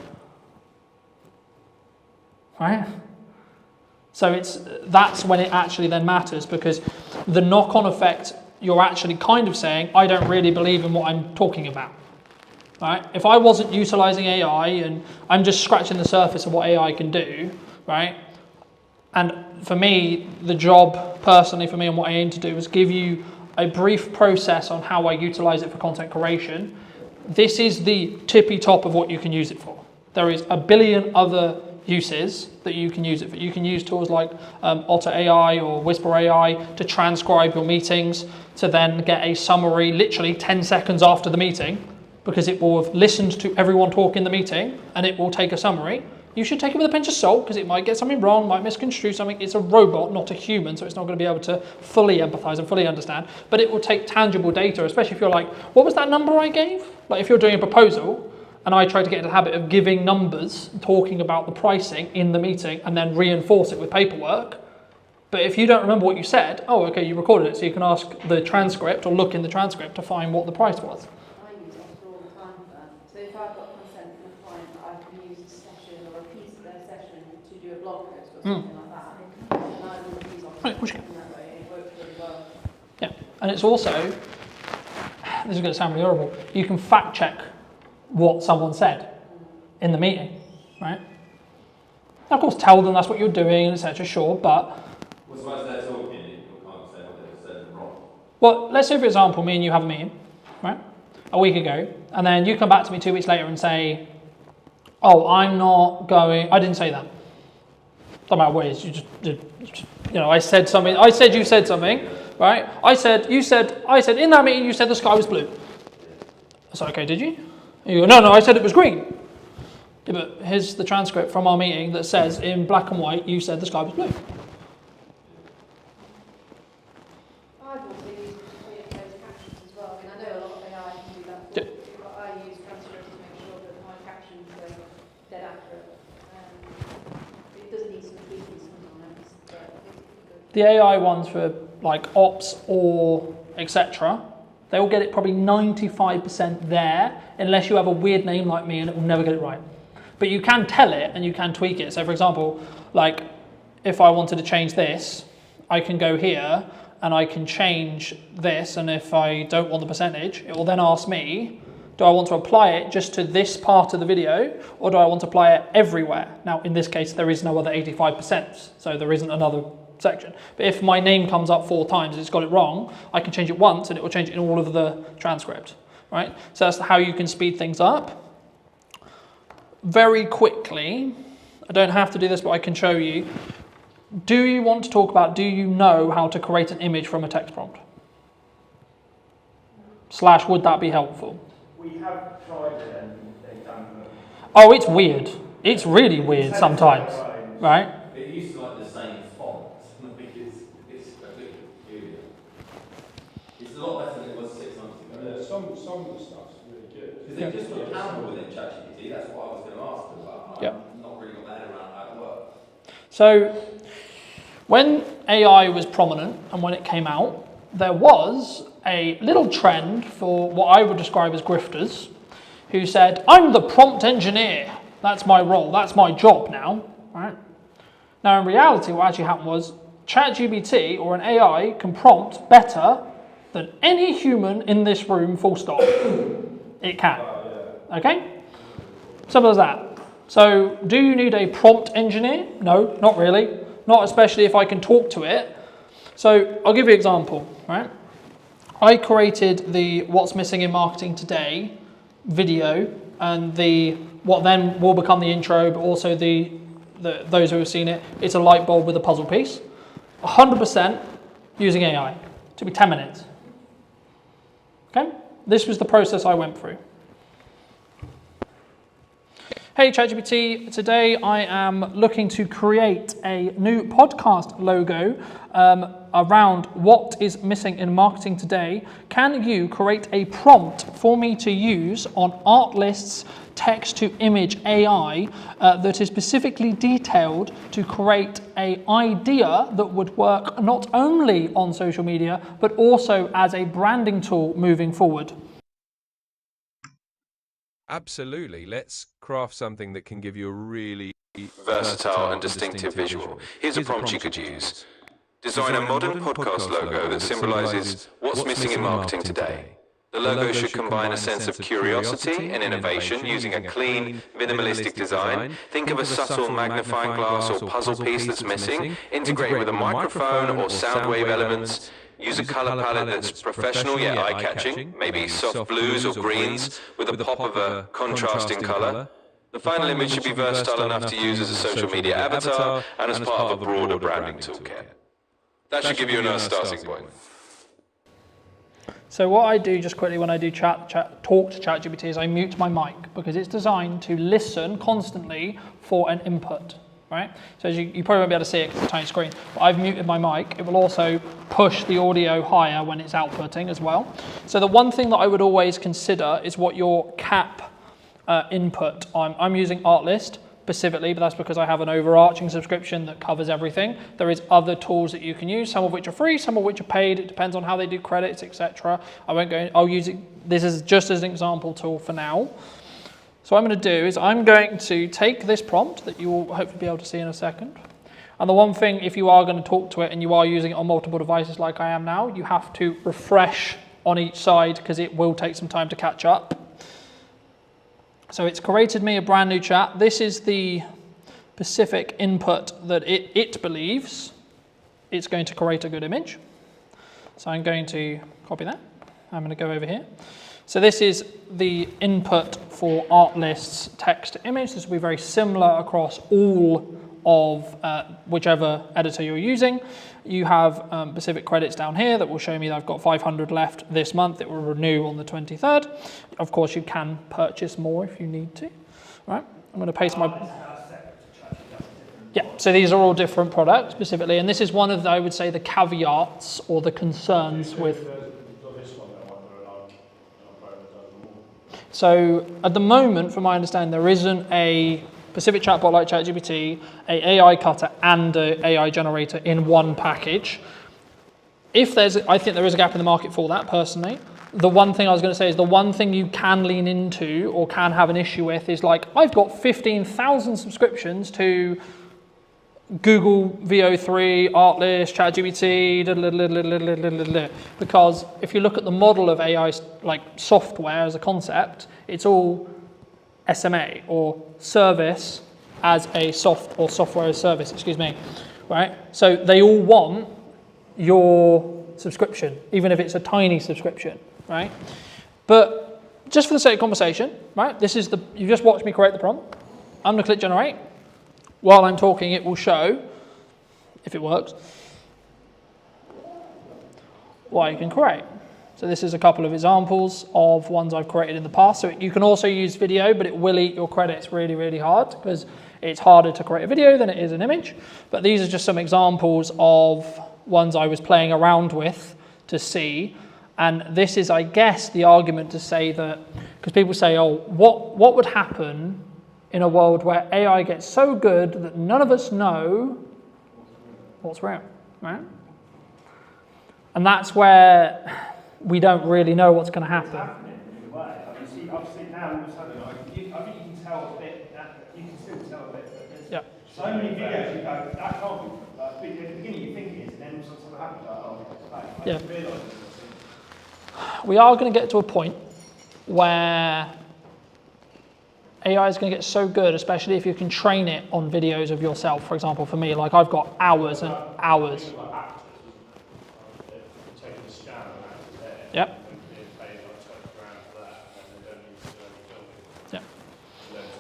Speaker 2: Right? So that's when it actually then matters, because the knock-on effect, you're actually kind of saying, I don't really believe in what I'm talking about. Right? If I wasn't utilizing AI and I'm just scratching the surface of what AI can do, right? And for me, the job personally for me and what I aim to do is give you a brief process on how I utilize it for content creation. This is the tippy top of what you can use it for. There is a billion other uses that you can use it for. You can use tools like Otter AI or Whisper AI to transcribe your meetings, to then get a summary literally 10 seconds after the meeting, because it will have listened to everyone talk in the meeting and it will take a summary. You should take it with a pinch of salt, because it might get something wrong, might misconstrue something. It's a robot, not a human, so it's not going to be able to fully empathize and fully understand. But it will take tangible data, especially if you're like, what was that number I gave? Like if you're doing a proposal and I try to get into the habit of giving numbers, talking about the pricing in the meeting and then reinforce it with paperwork. But if you don't remember what you said, oh, okay, you recorded it, so you can ask the transcript or look in the transcript to find what the price was.
Speaker 4: I use Otter all the time for that. So if I've got consent from a client that I can use a session or a piece of their session to do a blog post or something like that, then I will use Otter
Speaker 2: Right, which-
Speaker 4: in that way, and it works really well.
Speaker 2: Yeah, and it's also, this is going to sound really horrible, you can fact check what someone said in the meeting, right? Now, of course, tell them that's what you're doing, etc. Sure, but
Speaker 3: Well, suppose they're talking, you can't say what they've said wrong.
Speaker 2: well, let's say for example, me and you have a meeting, right? A week ago, and then you come back to me 2 weeks later and say, "Oh, I'm not going." I didn't say that. Don't matter what it is. I said something. I said you said something, right? I said in that meeting you said the sky was blue. I said, okay, did you? And you go, no, I said it was green. Yeah, but here's the transcript from our meeting that says in black and white you said the sky was blue.
Speaker 4: I've also used closed captions as well. I mean, I know a lot of AI can do that.
Speaker 2: Yeah.
Speaker 4: But I use transcript to make sure that my captions are dead accurate. It does need some tweaking sometimes, but it's good.
Speaker 2: The AI ones for like ops or etc. They will get it probably 95% there, unless you have a weird name like me and it will never get it right. But you can tell it and you can tweak it. So for example, like if I wanted to change this, I can go here and I can change this, and if I don't want the percentage, it will then ask me, do I want to apply it just to this part of the video, or do I want to apply it everywhere? Now in this case there is no other 85%, so there isn't another section. But if my name comes up 4 times and it's got it wrong, I can change it once and it will change it in all of the transcript, right? So that's how you can speed things up. Very quickly, I don't have to do this, but I can show you. Do you want to talk about, do you know how to create an image from a text prompt? / would that be helpful?
Speaker 9: We have tried it and they don't look.
Speaker 2: Oh, it's weird. It's really weird sometimes, right?
Speaker 3: It used to like the same font. I think it's a bit peculiar. It's a lot better than it was 6 months ago.
Speaker 5: Yeah, some of the stuff's really good.
Speaker 3: Because they just got accountable within ChatGPT. That's what I was going to ask them about. I've not really got my head around how it works.
Speaker 2: So when AI was prominent and when it came out, there was a little trend for what I would describe as grifters who said, I'm the prompt engineer. That's my role. That's my job now. Right? Now, in reality, what actually happened was ChatGPT or an AI can prompt better than any human in this room, full stop. It can. Okay? Simple as that. So, do you need a prompt engineer? No, not really. Not especially if I can talk to it. So, I'll give you an example, right? I created the What's Missing in Marketing Today video and the what then will become the intro, but also the those who have seen it, it's a light bulb with a puzzle piece. 100% using AI. It took me 10 minutes. Okay? This was the process I went through. Hey ChatGPT, today I am looking to create a new podcast logo around what is missing in marketing today. Can you create a prompt for me to use on Artlist's text-to-image AI that is specifically detailed to create an idea that would work not only on social media, but also as a branding tool moving forward?
Speaker 6: Absolutely. Let's craft something that can give you a really
Speaker 7: versatile and distinctive visual. Here's a prompt you could use. Design a modern podcast logo that symbolizes what's missing in marketing today. The logo should combine a sense of curiosity and innovation using a clean, minimalistic design. Think of a subtle magnifying glass or puzzle piece that's missing. Integrate with a microphone or sound wave elements. Use a color palette that's professional yet eye-catching, maybe soft blues or greens with a pop of a contrasting color. The final image should be versatile enough to use as a social media avatar and as part of a broader branding toolkit. That should give you a nice starting point.
Speaker 2: So what I do just quickly when I do talk to ChatGPT is I mute my mic because it's designed to listen constantly for an input, right? So as you probably won't be able to see it because it's a tiny screen, but I've muted my mic. It will also push the audio higher when it's outputting as well. So the one thing that I would always consider is what your cap input. I'm using Artlist specifically, but that's because I have an overarching subscription that covers everything. There is other tools that you can use, some of which are free, some of which are paid. It depends on how they do credits, etc. I won't go. I'll use it. This is just as an example tool for now. So what I'm going to do is I'm going to take this prompt that you will hopefully be able to see in a second. And the one thing, if you are going to talk to it and you are using it on multiple devices like I am now, you have to refresh on each side because it will take some time to catch up. So it's created me a brand new chat. This is the specific input that it believes it's going to create a good image. So I'm going to copy that. I'm going to go over here. So this is the input for Artlist's text to image. This will be very similar across all of whichever editor you're using. You have specific credits down here that will show me that I've got 500 left this month. It will renew on the 23rd. Of course, you can purchase more if you need to. All right, I'm going to paste my... Yeah, so these are all different products specifically, and this is one of, I would say, the caveats or the concerns with... So at the moment, from my understanding, there isn't a specific chatbot like ChatGPT, a AI cutter and an AI generator in one package. I think there is a gap in the market for that personally. The one thing I was going to say is the one thing you can lean into or can have an issue with is like, I've got 15,000 subscriptions to Google VO3, Artlist, ChatGPT, because if you look at the model of AI like software as a concept, it's all SMA or service as a software as service, right? So they all want your subscription, even if it's a tiny subscription, right? But just for the sake of conversation, right? You just watched me create the prompt. I'm going to click generate. While I'm talking, it will show, if it works, what you can create. So this is a couple of examples of ones I've created in the past. So you can also use video, but it will eat your credits really, really hard because it's harder to create a video than it is an image. But these are just some examples of ones I was playing around with to see. And this is, I guess, the argument to say that, because people say, oh, what would happen in a world where AI gets so good that none of us know what's real, right? And that's where we don't really know what's going to happen.
Speaker 9: It's happening in a way. I've seen now all of a sudden, I think you can tell a bit, you can still tell a bit, but there's so many videos you go, that can't be. At the beginning you think it is, and then something happens, I didn't realise it.
Speaker 2: We are going to get to a point where AI is going to get so good, especially if you can train it on videos of yourself. For example, for me, like I've got hours and hours. Yep. Yeah.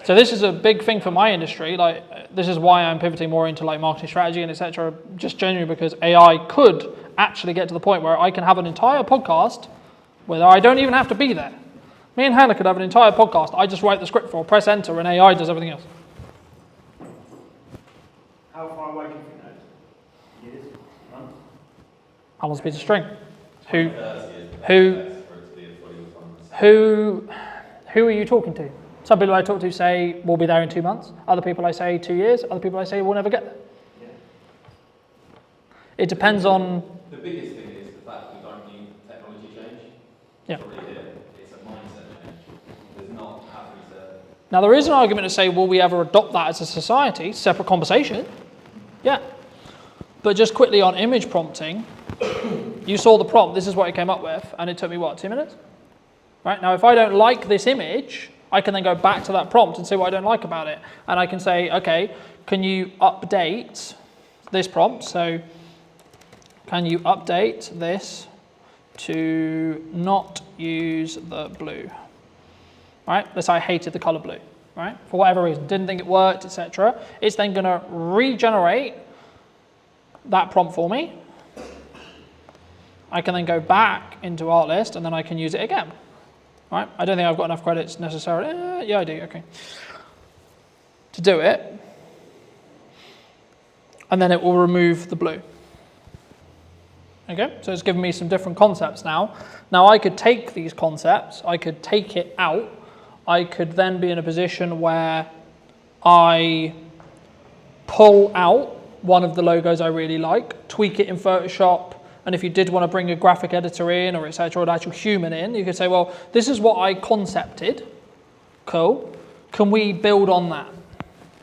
Speaker 2: So this is a big thing for my industry. Like this is why I'm pivoting more into like marketing strategy and etc. Just genuinely because AI could actually get to the point where I can have an entire podcast where I don't even have to be there. Me and Hannah could have an entire podcast. I just write the script for, press enter, and AI does everything else.
Speaker 9: How far away do you think that is? Years? Months?
Speaker 2: How long's a piece of string? Who are you talking to? Some people I talk to say we'll be there in 2 months. Other people I say 2 years. Other people I say we'll never get there.
Speaker 9: Yeah.
Speaker 2: It depends on.
Speaker 3: The biggest thing is the fact that we don't need technology change.
Speaker 2: Yeah.
Speaker 3: It's already here. It's a mindset change. There's not having to
Speaker 2: Now, there is an argument to say, will we ever adopt that as a society? Separate conversation. Yeah. But just quickly on image prompting, you saw the prompt, this is what it came up with, and it took me, what, 2 minutes? Right? Now, if I don't like this image, I can then go back to that prompt and say what I don't like about it. And I can say, okay, can you update this prompt? So, can you update this to not use the blue? Right? Let's say I hated the color blue, right? For whatever reason, didn't think it worked, etc. It's then going to regenerate that prompt for me. I can then go back into Artlist and then I can use it again. Right? I don't think I've got enough credits necessarily. Yeah, I do, okay. To do it. And then it will remove the blue. Okay, so it's given me some different concepts now. Now I could take these concepts, I could take it out, I could then be in a position where I pull out one of the logos I really like, tweak it in Photoshop, and if you did want to bring a graphic editor in or etc., or an actual human in, you could say, well, this is what I concepted. Cool. Can we build on that?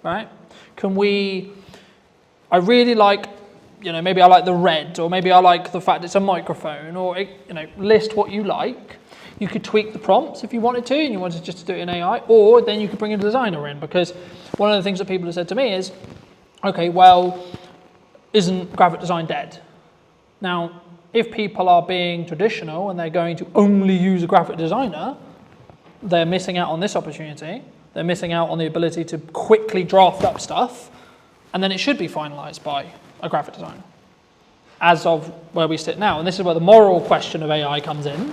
Speaker 2: Right? Can we, I really like, maybe I like the red, or maybe I like the fact it's a microphone, or, list what you like. You could tweak the prompts if you wanted to, and you wanted just to do it in AI, or then you could bring a designer in, because one of the things that people have said to me is, okay, well, isn't graphic design dead? Now, if people are being traditional and they're going to only use a graphic designer, they're missing out on this opportunity. They're missing out on the ability to quickly draft up stuff, and then it should be finalized by a graphic designer, as of where we sit now. And this is where the moral question of AI comes in,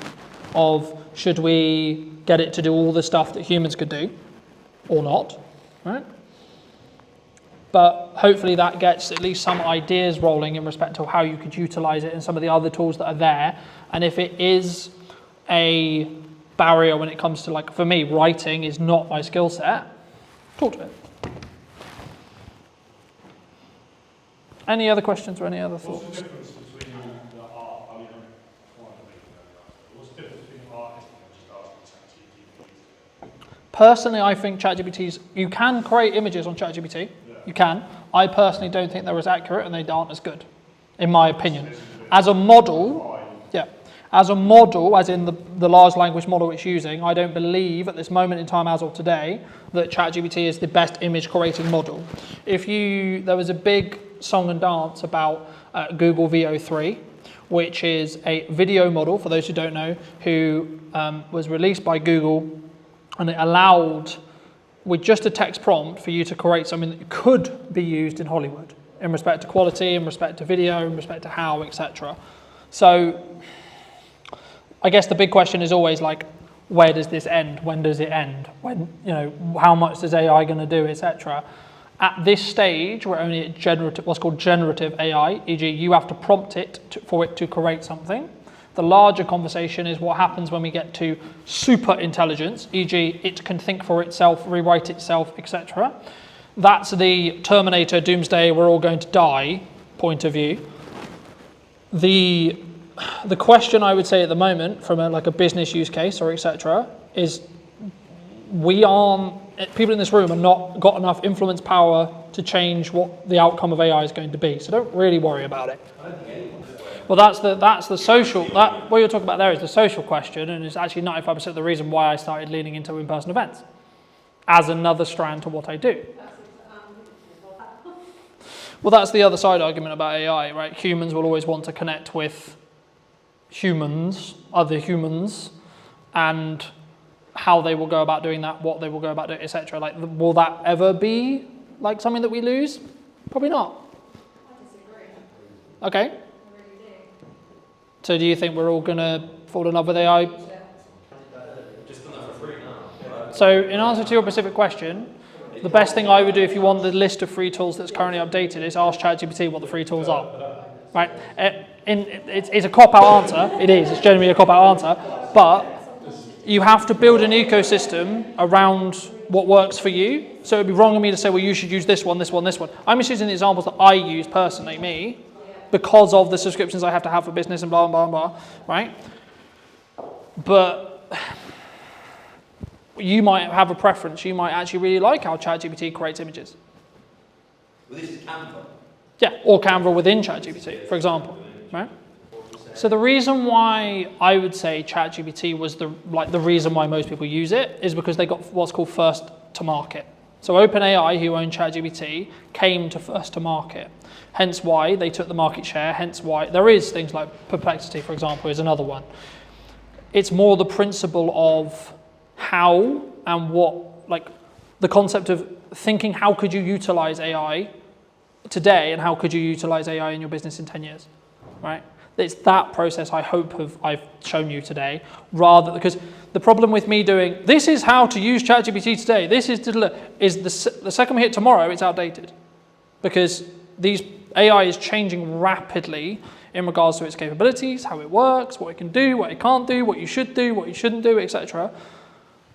Speaker 2: of should we get it to do all the stuff that humans could do, or not, right? But hopefully that gets at least some ideas rolling in respect to how you could utilize it and some of the other tools that are there. And if it is a barrier when it comes to, like, for me, writing is not my skill set, talk to it. Any other questions or any other thoughts?
Speaker 5: What's the difference between the art, what's the difference between artists and just asking ChatGPT?
Speaker 2: Personally, I think ChatGPT's, you can create images on ChatGPT. You can. I personally don't think they're as accurate and they aren't as good, in my opinion. As a model, as in the large language model it's using, I don't believe at this moment in time as of today that ChatGPT is the best image creating model. There was a big song and dance about Google VO3, which is a video model, for those who don't know, who was released by Google, and it allowed, with just a text prompt, for you to create something that could be used in Hollywood in respect to quality, in respect to video, in respect to how, etc. So I guess the big question is always, like, where does this end? When does it end? When, how much is AI going to do, etc. At this stage, we're only at what's called generative AI, e.g. you have to prompt it for it to create something. The larger conversation is what happens when we get to super intelligence, e.g. it can think for itself, rewrite itself, etc. That's the Terminator, Doomsday, we're all going to die point of view. The question I would say at the moment, from a business use case or etc., is people in this room have not got enough influence power to change what the outcome of AI is going to be. So don't really worry about it. Well, that's the social. What you're talking about there is the social question, and it's actually 95% of the reason why I started leaning into in-person events as another strand to what I do. Well, that's the other side argument about AI, right? Humans will always want to connect with humans, other humans, and how they will go about doing that, what they will go about doing, etc. Like, will that ever be like something that we lose? Probably not.
Speaker 4: I disagree.
Speaker 2: Okay.
Speaker 4: I really do.
Speaker 2: So do you think we're all going to fall in love with AI?
Speaker 3: Just done that for free now.
Speaker 2: So in answer to your specific question, the best thing I would do if you want the list of free tools that's currently updated is ask ChatGPT what the free tools are. Right? It's a cop-out answer. It is. It's generally a cop-out answer. But you have to build an ecosystem around what works for you. So it'd be wrong of me to say, well, you should use this one, this one, this one. I'm just using the examples that I use personally, me, because of the subscriptions I have to have for business and blah, blah, blah, right? But You might have a preference. You might actually really like how ChatGPT creates images.
Speaker 3: Well, this is Canva.
Speaker 2: Yeah, or Canva within ChatGPT, for example, right? So the reason why I would say ChatGPT was the reason why most people use it is because they got what's called first to market. So OpenAI, who own ChatGPT, came to first to market. Hence why they took the market share, hence why there is things like Perplexity, for example, is another one. It's more the principle of how and what, like the concept of thinking how could you utilize AI today and how could you utilize AI in your business in 10 years, right? It's that process I hope I've shown you today, rather because the problem with me doing, this is how to use ChatGPT today, this is the second we hit tomorrow, it's outdated. Because these AI is changing rapidly in regards to its capabilities, how it works, what it can do, what it can't do, what you should do, what you shouldn't do, etc.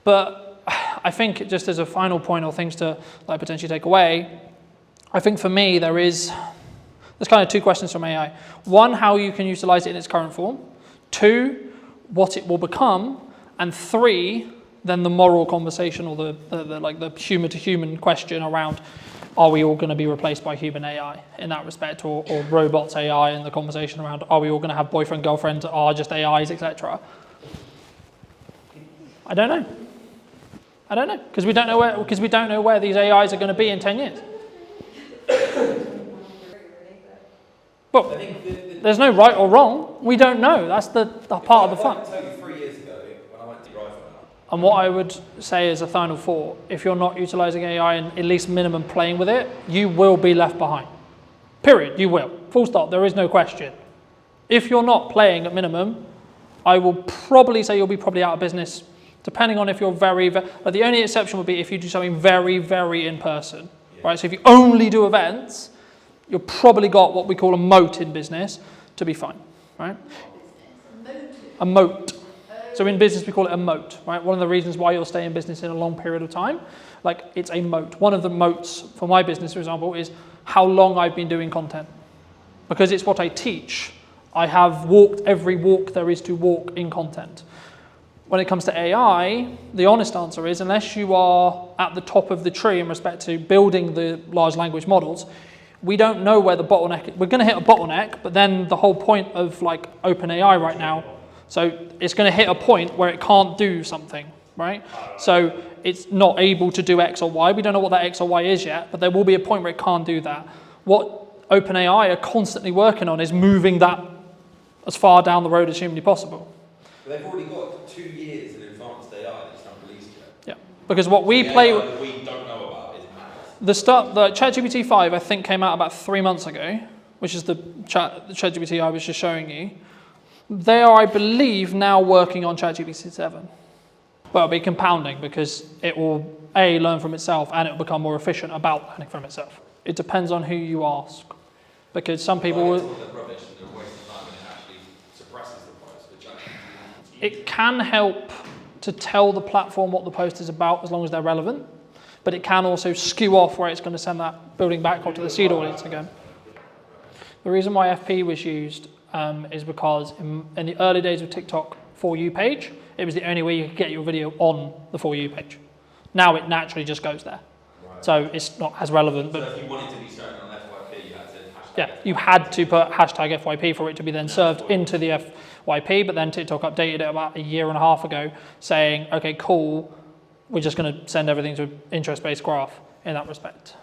Speaker 2: But I think just as a final point or things to like potentially take away, I think for me there's kind of two questions from AI. One, how you can utilize it in its current form. Two, what it will become. And three, then the moral conversation or the human to human question around, are we all going to be replaced by human AI in that respect, or robots AI, and the conversation around, are we all going to have boyfriend, girlfriends, that are just AIs, etc. I don't know, because we don't know where these AIs are going to be in 10 years. But there's no right or wrong. We don't know. That's the part of the fun.
Speaker 3: I can tell you 3 years ago when I went to drive.
Speaker 2: And what I would say as a final thought, if you're not utilizing AI and at least minimum playing with it, you will be left behind. Period. You will. Full stop. There is no question. If you're not playing at minimum, I will probably say you'll be probably out of business, depending on if you're but the only exception would be if you do something very, very in person, right? So if you only do events, you've probably got what we call a moat in business to be fine, right? A moat. So in business, we call it a moat, right? One of the reasons why you'll stay in business in a long period of time, like it's a moat. One of the moats for my business, for example, is how long I've been doing content. Because it's what I teach. I have walked every walk there is to walk in content. When it comes to AI, the honest answer is, unless you are at the top of the tree in respect to building the large language models, we don't know where the bottleneck is. We're going to hit a bottleneck, but then the whole point of like OpenAI right now, so it's going to hit a point where it can't do something, right? So it's not able to do X or Y. We don't know what that X or Y is yet, but there will be a point where it can't do that. What OpenAI are constantly working on is moving that as far down the road as humanly possible.
Speaker 3: But they've already got 2 years in advanced AI that's not released yet.
Speaker 2: Yeah, because what we play with,
Speaker 3: that we don't know about is
Speaker 2: the ChatGPT 5 I think came out about 3 months ago, which is the ChatGPT I was just showing you. They are, I believe, now working on ChatGPT 7. Well, it'll be compounding because it will learn from itself and it will become more efficient about learning from itself. It depends on who you ask, because some people will. It can help to tell the platform what the post is about as long as they're relevant, but it can also skew off where it's going to send that building back onto the seed audience again. The reason why FP was used is because in the early days of TikTok For You page, it was the only way you could get your video on the For You page. Now it naturally just goes there. Right. So it's not as relevant. But so
Speaker 3: if you wanted to be shown on FYP, you had to hashtag
Speaker 2: yeah, you had to put hashtag FYP for it to be then served into the FYP, but then TikTok updated it about 1.5 years ago saying, okay, cool, we're just going to send everything to an interest-based graph in that respect.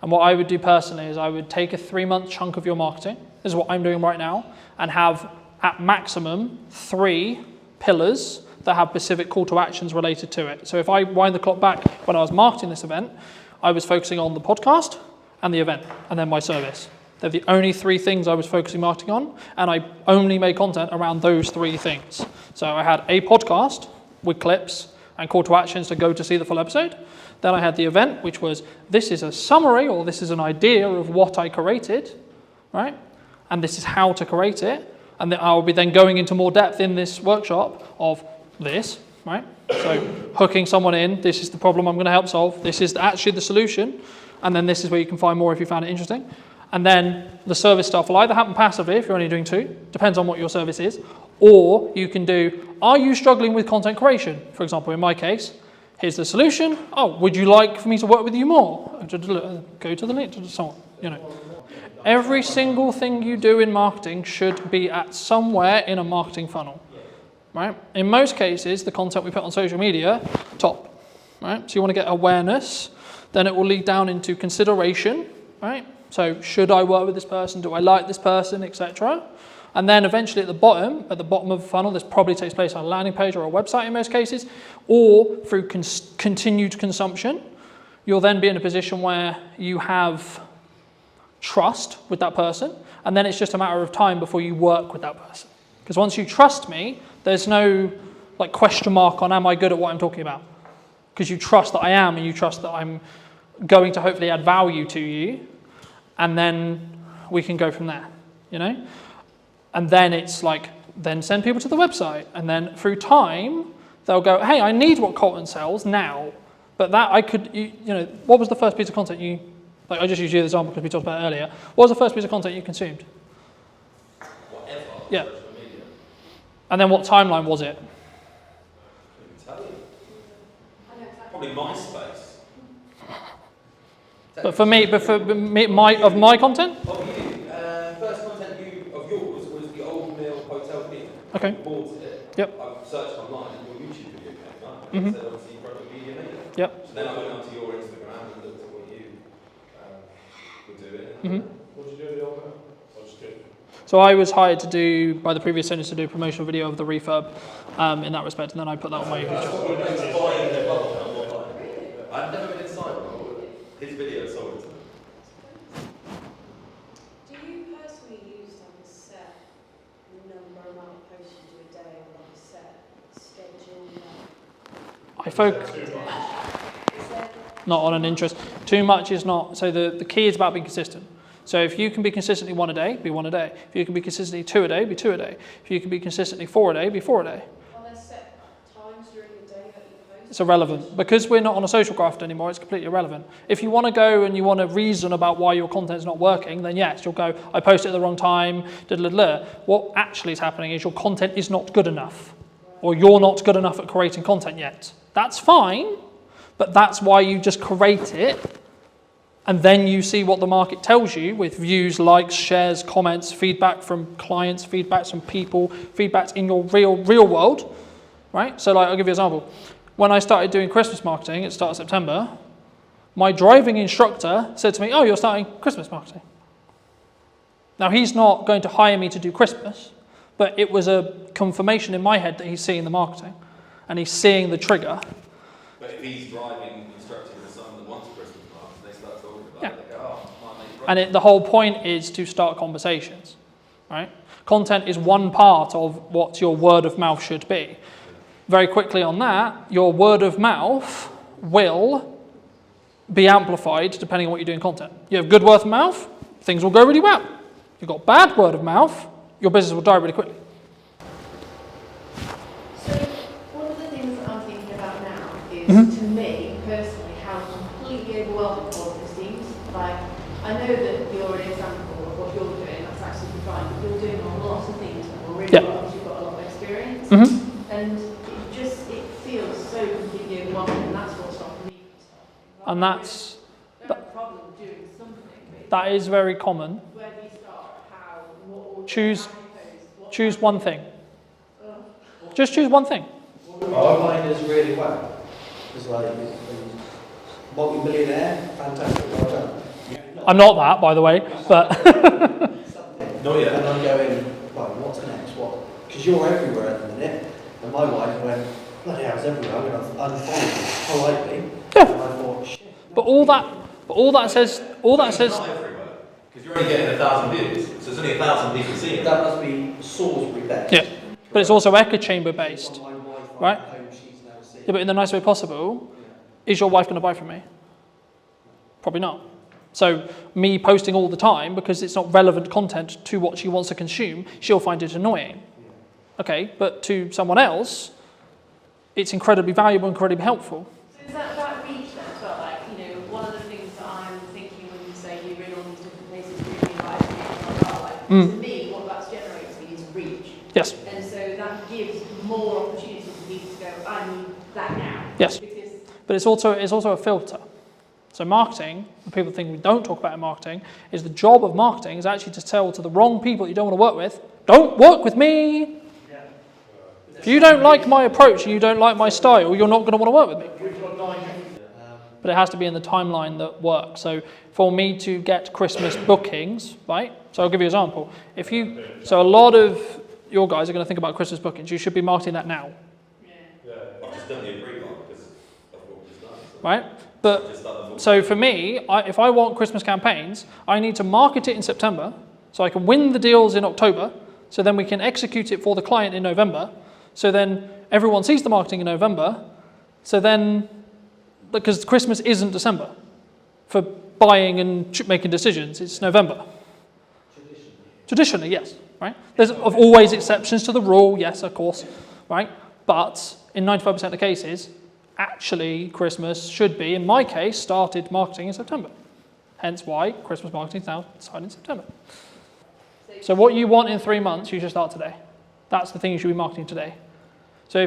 Speaker 2: And what I would do personally is I would take a 3-month chunk of your marketing, this is what I'm doing right now, and have at maximum 3 pillars that have specific call to actions related to it. So if I wind the clock back when I was marketing this event, I was focusing on the podcast and the event, and then my service. They're the only 3 things I was focusing marketing on, and I only made content around those 3 things. So I had a podcast with clips and call to actions to go to see the full episode. Then I had the event, which was, this is a summary, or this is an idea of what I created, right? And this is how to create it. And then I'll be then going into more depth in this workshop of this, right? So hooking someone in, this is the problem I'm going to help solve. This is actually the solution. And then this is where you can find more if you found it interesting. And then the service stuff will either happen passively if you're only doing 2, depends on what your service is, or you can do, are you struggling with content creation? For example, in my case, Here's the solution. Oh, would you like for me to work with you more? Go to the link, so on. You know, every single thing you do in marketing should be at somewhere in a marketing funnel, right? In most cases, the content we put on social media, top, right? So you want to get awareness, then it will lead down into consideration, right? So should I work with this person? Do I like this person, etc.? And then eventually at the bottom of the funnel, this probably takes place on a landing page or a website in most cases, or through continued consumption. You'll then be in a position where you have trust with that person, and then it's just a matter of time before you work with that person. Because once you trust me, there's no like question mark on am I good at what I'm talking about? Because you trust that I am, and you trust that I'm going to hopefully add value to you, and then we can go from there, you know? And then it's like, then send people to the website. And then through time, they'll go, hey, I need what Colton sells now. But that I could, you know, what was the first piece of content you, like I just used you as an example because we talked about it earlier. What was the first piece of content you consumed?
Speaker 3: Whatever.
Speaker 2: Yeah.
Speaker 3: Social media.
Speaker 2: And then what timeline was it?
Speaker 3: Couldn't tell you. Probably MySpace.
Speaker 2: But for me, my content?
Speaker 3: Of you, first content of yours was the Old Mill Hotel theme.
Speaker 2: Okay.
Speaker 3: You bought it.
Speaker 2: Yep.
Speaker 3: I searched online and your YouTube video came up.
Speaker 2: Mhm.
Speaker 3: And it said obviously product media maker.
Speaker 2: Yep.
Speaker 3: So then I went onto your Instagram and looked at what you were doing.
Speaker 2: Mhm.
Speaker 5: What did you do with the old man? I just did.
Speaker 2: So I was hired to do, by the previous owners, to do a promotional video of the refurb in that respect, and then I put that on my YouTube channel.
Speaker 3: I've never been inside. His video sold it to me.
Speaker 4: Do you personally use like a set number amount of posts you do a day or like a set schedule?
Speaker 2: I focus not on an interest. Too much is not. So the key is about being consistent. So if you can be consistently one a day, be one a day. If you can be consistently two a day, be two a day. If you can be consistently 4 a day, be 4 a day.
Speaker 4: Are there set times during the day that you post?
Speaker 2: It's irrelevant. Because we're not on a social graph anymore, it's completely irrelevant. If you want to go and you want to reason about why your content's not working, then yes, you'll go, I posted at the wrong time, What actually is happening is your content is not good enough. Or you're not good enough at creating content yet. That's fine, but that's why you just create it. And then you see what the market tells you with views, likes, shares, comments, feedback from clients, feedbacks from people, feedbacks in your real world, right? So like, I'll give you an example. When I started doing Christmas marketing at the start of September, my driving instructor said to me, oh, you're starting Christmas marketing. Now, he's not going to hire me to do Christmas, but it was a confirmation in my head that he's seeing the marketing and he's seeing the trigger.
Speaker 3: But if he's driving, instructing the son that wants Christmas marks, they start talking about
Speaker 2: Yeah.
Speaker 3: it, they go, oh, my mate's
Speaker 2: And the whole point is to start conversations, right? Content is one part of what your word of mouth should be. Very quickly on that, your word of mouth will be amplified depending on what you do in content. You have good word of mouth, things will go really well. You've got bad word of mouth, your business will die really quickly.
Speaker 4: So one of the things that I'm thinking about now is, to me personally, how completely overwhelming all of this seems. Like, I know that you're an example of what you're doing, that's absolutely fine, but you're doing a lot of things that are really well because you've got a lot of experience. And it feels so completely overwhelming, and that's what's stopping me from starting.
Speaker 2: And that's,
Speaker 4: I don't have a problem doing something, but
Speaker 2: that is very common.
Speaker 4: where do you start? How? What order?
Speaker 2: Choose-
Speaker 4: How do you post? What
Speaker 2: Choose
Speaker 4: time?
Speaker 2: one thing. Just choose one thing.
Speaker 10: Our mind is really well. It's like multi-millionaire, fantastic, well done.
Speaker 2: I'm not that, by the way, but
Speaker 3: Not yet.
Speaker 10: And I'm going, right, what's next? What? Because you're everywhere at the minute. And my wife went, bloody hell, it's everywhere. I'm going to unfollow you politely.
Speaker 2: Yeah.
Speaker 10: And I thought, shit.
Speaker 2: but all that says,
Speaker 3: It's not everywhere. Because you're only getting 1,000 views, so there's only 1,000 people seeing it.
Speaker 10: That must be Salisbury based.
Speaker 2: yeah, but it's also echo chamber based,
Speaker 10: My wife
Speaker 2: right?
Speaker 10: at home, she's now seeing.
Speaker 2: Yeah, but in the nicest way possible. Is your wife going to buy from me? Probably not. So me posting all the time because it's not relevant content to what she wants to consume, she'll find it annoying. Okay, but to someone else, it's incredibly valuable, incredibly helpful.
Speaker 4: So is that reach then as well? Like, you know, one of the things that I'm thinking when you say you're in all these different places, you're in live like, to me, what that's generating is reach.
Speaker 2: Yes.
Speaker 4: And so that gives more opportunities for people to go, I need that now.
Speaker 2: Yes.
Speaker 4: Because
Speaker 2: but it's also a filter. So marketing, the people think we don't talk about in marketing, is the job of marketing is actually to tell to the wrong people you don't want to work with, don't work with me. If you don't like my approach and you don't like my style, you're not going to want to work with me. But it has to be in the timeline that works. So for me to get Christmas bookings, right? So I'll give you an example. So a lot of your guys are going to think about Christmas bookings. You should be marketing that now.
Speaker 3: I've just done the pre-mark because of what we've done.
Speaker 2: Right? But so for me, if I want Christmas campaigns, I need to market it in September so I can win the deals in October, so then we can execute it for the client in November, so then everyone sees the marketing in November, so then, because Christmas isn't December for buying and making decisions, it's November. Traditionally, yes, right? There's always exceptions to the rule, yes, of course, right? But in 95% of the cases, actually Christmas should be, in my case, started marketing in September. Hence why Christmas marketing is now starting in September. So what you want in 3 months, you should start today. That's the thing you should be marketing today. So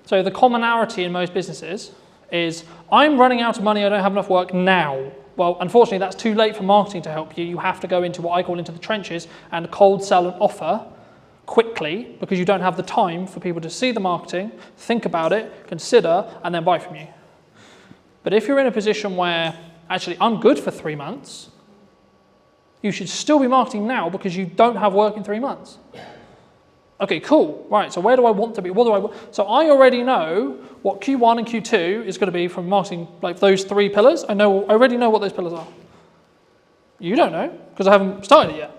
Speaker 2: so the commonality in most businesses is, I'm running out of money, I don't have enough work now. Well, unfortunately, that's too late for marketing to help you. You have to go into what I call into the trenches and cold sell an offer quickly, because you don't have the time for people to see the marketing, think about it, consider, and then buy from you. But if you're in a position where, actually, I'm good for 3 months, you should still be marketing now because you don't have work in 3 months. Okay, cool. Right, so where do I want to be? So I already know what Q1 and Q2 is going to be from marketing, like those 3 pillars. I already know what those pillars are. You don't know, because I haven't started it yet.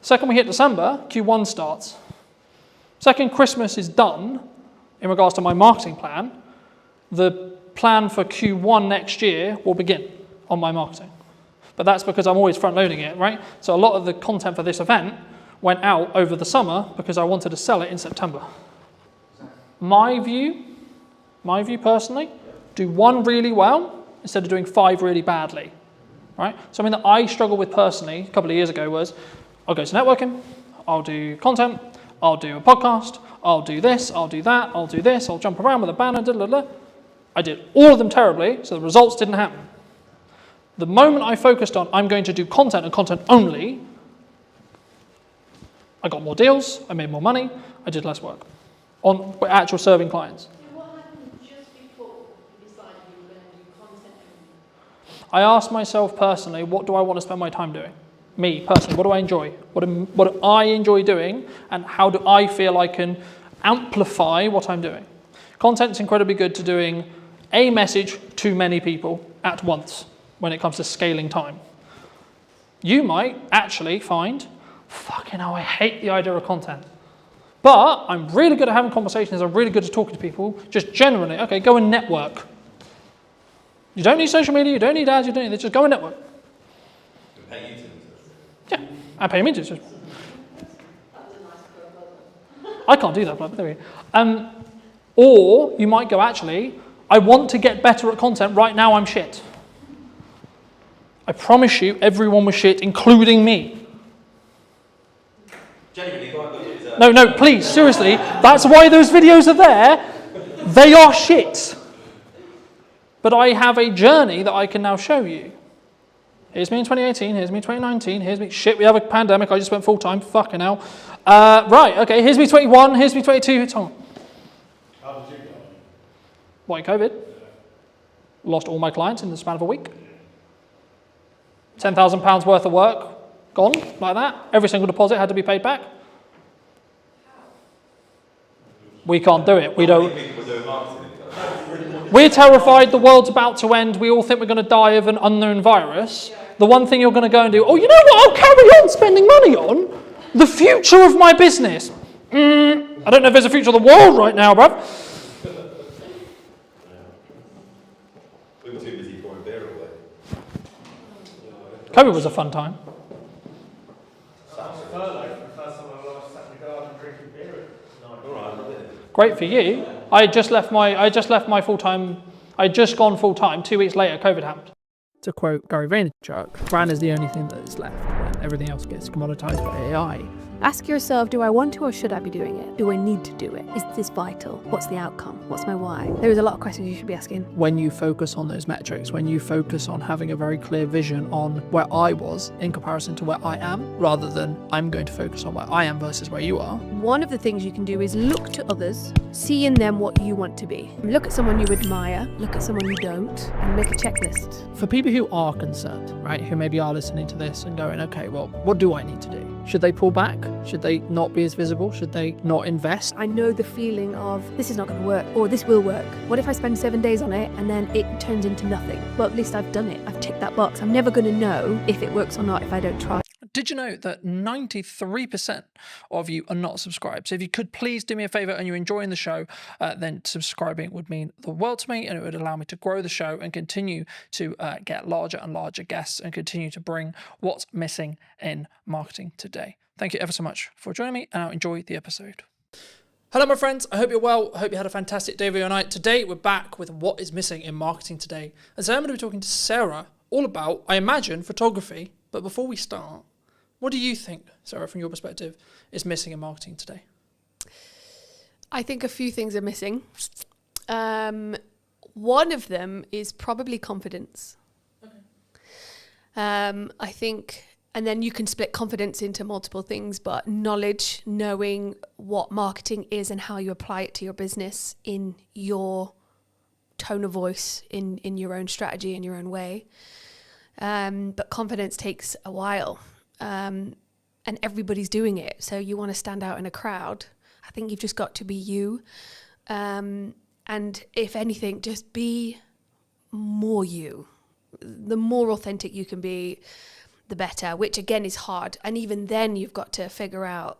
Speaker 2: Second we hit December, Q1 starts. Second Christmas is done, in regards to my marketing plan, the plan for Q1 next year will begin on my marketing. But that's because I'm always front loading it, right? So a lot of the content for this event went out over the summer because I wanted to sell it in September. My view personally, do 1 really well instead of doing 5 really badly, right? Something that I struggled with personally a couple of years ago was, I'll go to networking, I'll do content, I'll do a podcast, I'll do this, I'll do that, I'll do this, I'll jump around with a banner, I did all of them terribly, so the results didn't happen. The moment I focused on, I'm going to do content and content only, I got more deals, I made more money, I did less work on actual serving clients.
Speaker 4: What happened just before you decided you were going to do content only?
Speaker 2: I asked myself personally, what do I want to spend my time doing? Me personally, what do I enjoy? What do I enjoy doing, and how do I feel I can amplify what I'm doing? Content's incredibly good to doing a message to many people at once when it comes to scaling time. You might actually find, fucking hell, I hate the idea of content. But I'm really good at having conversations, I'm really good at talking to people, just generally, okay, go and network. You don't need social media, you don't need ads, you don't need this, just go and network.
Speaker 3: Pay you to.
Speaker 2: Yeah, I pay me to. I can't do that, but there we go. Or you might go, actually, I want to get better at content, right now I'm shit. I promise you, everyone was shit, including me.
Speaker 3: Genuinely, go and look at
Speaker 2: No, please, seriously, that's why those videos are there. They are shit. But I have a journey that I can now show you. Here's me in 2018, here's me in 2019, here's me, shit, we have a pandemic, I just went full time, fucking hell. Right, okay, here's me 21, here's me 22, it's on.
Speaker 5: How did you go?
Speaker 2: Why, COVID? Lost all my clients in the span of a week. £10,000 worth of work, gone, like that. Every single deposit had to be paid back. We can't do it, we don't. We're terrified the world's about to end, we all think we're going to die of an unknown virus. The one thing you're going to go and do, oh, you know what I'll carry on spending money on? The future of my business. I don't know if there's a future of the world right now, bruv.
Speaker 3: We were too busy pouring beer away.
Speaker 2: COVID was a fun time. Great for you. I just left my full-time, I just gone full-time, 2 weeks later, COVID happened. To quote Gary Vaynerchuk, brand is the only thing that is left when everything else gets commoditized by AI.
Speaker 11: Ask yourself, do I want to or should I be doing it? Do I need to do it? Is this vital? What's the outcome? What's my why? There's a lot of questions you should be asking.
Speaker 2: When you focus on those metrics, when you focus on having a very clear vision on where I was in comparison to where I am, rather than I'm going to focus on where I am versus where you are.
Speaker 11: One of the things you can do is look to others, see in them what you want to be. Look at someone you admire, look at someone you don't, and make a checklist.
Speaker 2: For people who are concerned, right, who maybe are listening to this and going, okay, well, what do I need to do? Should they pull back? Should they not be as visible? Should they not invest?
Speaker 11: I know the feeling of this is not going to work, or this will work. What if I spend 7 days on it and then it turns into nothing? Well, at least I've done it. I've ticked that box. I'm never going to know if it works or not if I don't try.
Speaker 2: Did you know that 93% of you are not subscribed? So if you could please do me a favor and you're enjoying the show, then subscribing would mean the world to me, and it would allow me to grow the show and continue to get larger and larger guests and continue to bring what's missing in marketing today. Thank you ever so much for joining me, and I'll enjoy the episode. Hello, my friends. I hope you're well. I hope you had a fantastic day of your night. Today, we're back with what is missing in marketing today. And so I'm going to be talking to Sarah all about, I imagine, photography. But before we start, what do you think, Sarah, from your perspective, is missing in marketing today?
Speaker 11: I think a few things are missing. One of them is probably confidence. Okay. I think, and then you can split confidence into multiple things, but knowledge, knowing what marketing is and how you apply it to your business in your tone of voice, in your own strategy, in your own way. But confidence takes a while. And everybody's doing it. So you want to stand out in a crowd. I think you've just got to be you. And if anything, just be more you. The more authentic you can be, the better, which again is hard. And even then you've got to figure out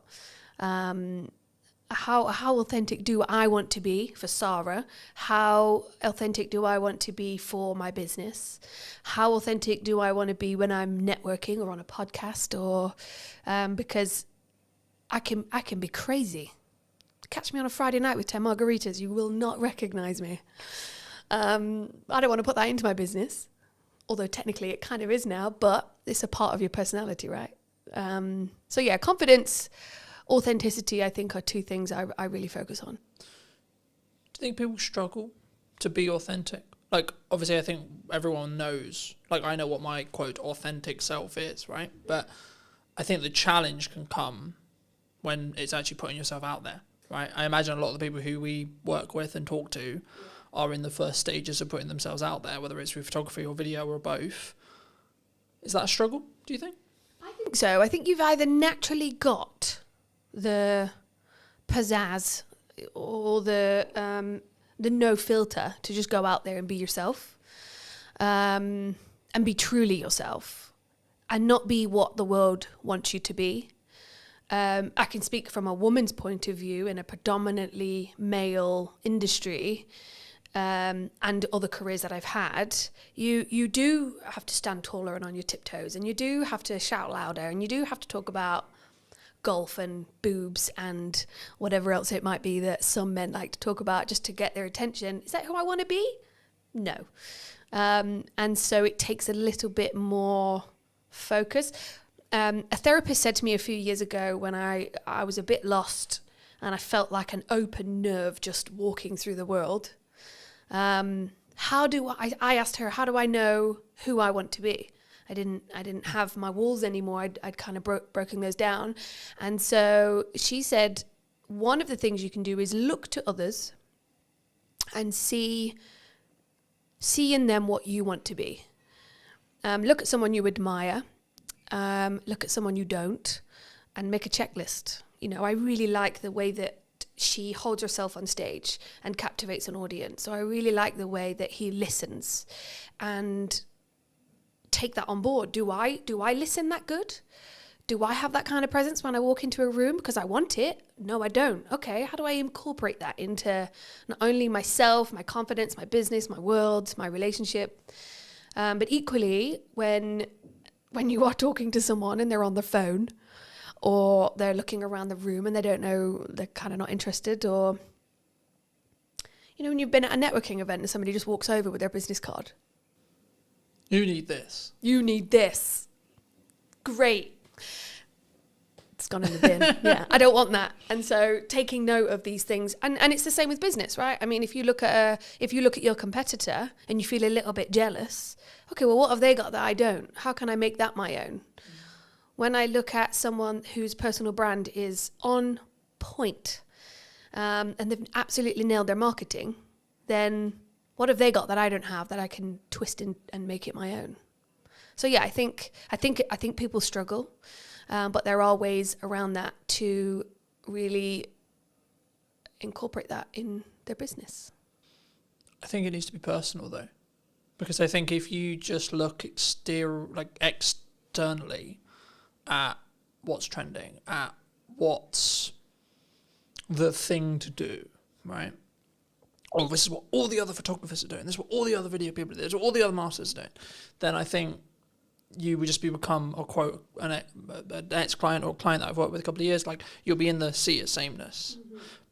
Speaker 11: how authentic do I want to be for Sarah? How authentic do I want to be for my business? How authentic do I want to be when I'm networking or on a podcast? Or because I can be crazy. Catch me on a Friday night with 10 margaritas, you will not recognize me. I don't want to put that into my business, although technically it kind of is now, but it's a part of your personality, right? So yeah, confidence, authenticity, I think, are two things I really focus on.
Speaker 2: Do you think people struggle to be authentic? Like, obviously, I think everyone knows, like, I know what my, quote, authentic self is, right? But I think the challenge can come when it's actually putting yourself out there, right? I imagine a lot of the people who we work with and talk to are in the first stages of putting themselves out there, whether it's through photography or video or both. Is that a struggle, do you think?
Speaker 11: I think so. I think you've either naturally got the pizzazz or the no filter to just go out there and be yourself, and be truly yourself and not be what the world wants you to be. I can speak from a woman's point of view in a predominantly male industry, and other careers that I've had. You do have to stand taller and on your tiptoes, and you do have to shout louder, and you do have to talk about golf and boobs and whatever else it might be that some men like to talk about just to get their attention. Is that who I want to be? No. And so it takes a little bit more focus. A therapist said to me a few years ago when I was a bit lost and I felt like an open nerve just walking through the world. I asked her, how do I know who I want to be? I didn't have my walls anymore. I'd kind of broken those down. And so she said, one of the things you can do is look to others and see in them what you want to be. Look at someone you admire, look at someone you don't, and make a checklist. You know, I really like the way that she holds herself on stage and captivates an audience. So I really like the way that he listens and take that on board. Do I listen that good? Do I have that kind of presence when I walk into a room because I want it? No, I don't. Okay, how do I incorporate that into not only myself, my confidence, my business, my world, my relationship, but equally when you are talking to someone and they're on the phone or they're looking around the room and they don't know, they're kind of not interested, or when you've been at a networking event and somebody just walks over with their business card. You need this. Great. It's gone in the bin. Yeah, I don't want that. And so taking note of these things, and it's the same with business, right? I mean, if you look at your competitor and you feel a little bit jealous, okay, well, what have they got that I don't? How can I make that my own? When I look at someone whose personal brand is on point, and they've absolutely nailed their marketing, then what have they got that I don't have that I can twist and make it my own? So yeah, I think people struggle, but there are ways around that to really incorporate that in their business.
Speaker 2: I think it needs to be personal though, because I think if you just look externally at what's trending, at what's the thing to do, right? Oh, this is what all the other photographers are doing. This is what all the other video people are doing. This is what all the other masters are doing. Then I think you would just become an ex-client or a client that I've worked with a couple of years, like you'll be in the sea of sameness.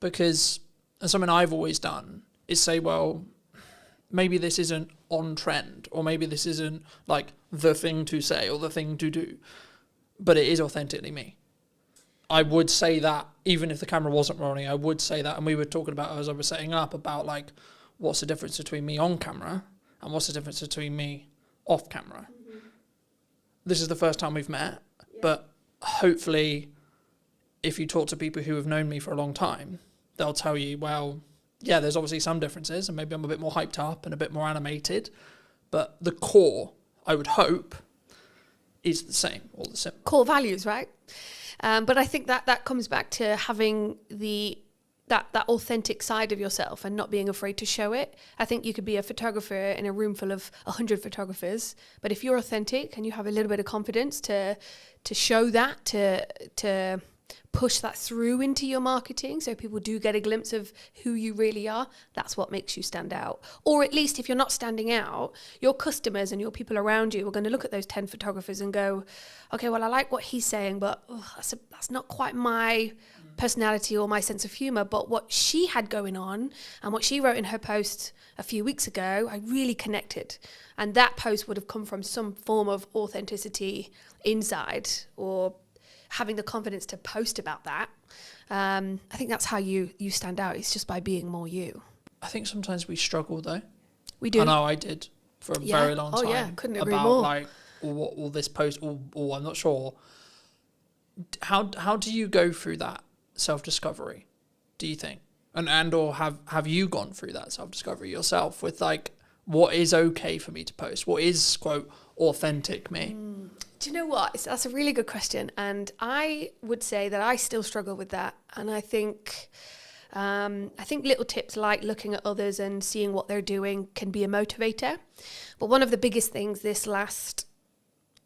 Speaker 2: Because, and something I've always done is say, well, maybe this isn't on trend, or maybe this isn't like the thing to say or the thing to do, but it is authentically me. I would say that even if the camera wasn't rolling, I would say that. And we were talking about, as I was setting up, about like, what's the difference between me on camera and what's the difference between me off camera. This is the first time we've met, but hopefully if you talk to people who have known me for a long time, they'll tell you, well, yeah, there's obviously some differences and maybe I'm a bit more hyped up and a bit more animated, but the core, I would hope, is the same or the same.
Speaker 11: Core values, right? But I think that comes back to having that authentic side of yourself and not being afraid to show it. I think you could be a photographer in a room full of 100 photographers, but if you're authentic and you have a little bit of confidence to show that, to push that through into your marketing so people do get a glimpse of who you really are, that's what makes you stand out. Or at least if you're not standing out, your customers and your people around you are going to look at those 10 photographers and go, okay, well, I like what he's saying, but that's not quite my personality or my sense of humor. But what she had going on and what she wrote in her post a few weeks ago, I really connected. And that post would have come from some form of authenticity inside, or having the confidence to post about that. I think that's how you stand out. It's just by being more you.
Speaker 2: I think sometimes we struggle though.
Speaker 11: We do.
Speaker 2: I know I did for a very long time.
Speaker 11: Oh yeah, couldn't agree
Speaker 2: about
Speaker 11: more.
Speaker 2: Like, or this post, or I'm not sure. How do you go through that self-discovery, do you think? And or have you gone through that self-discovery yourself with like, what is okay for me to post? What is, quote, authentic me?
Speaker 11: Do you know what? That's a really good question. And I would say that I still struggle with that. And I think little tips like looking at others and seeing what they're doing can be a motivator. But one of the biggest things this last,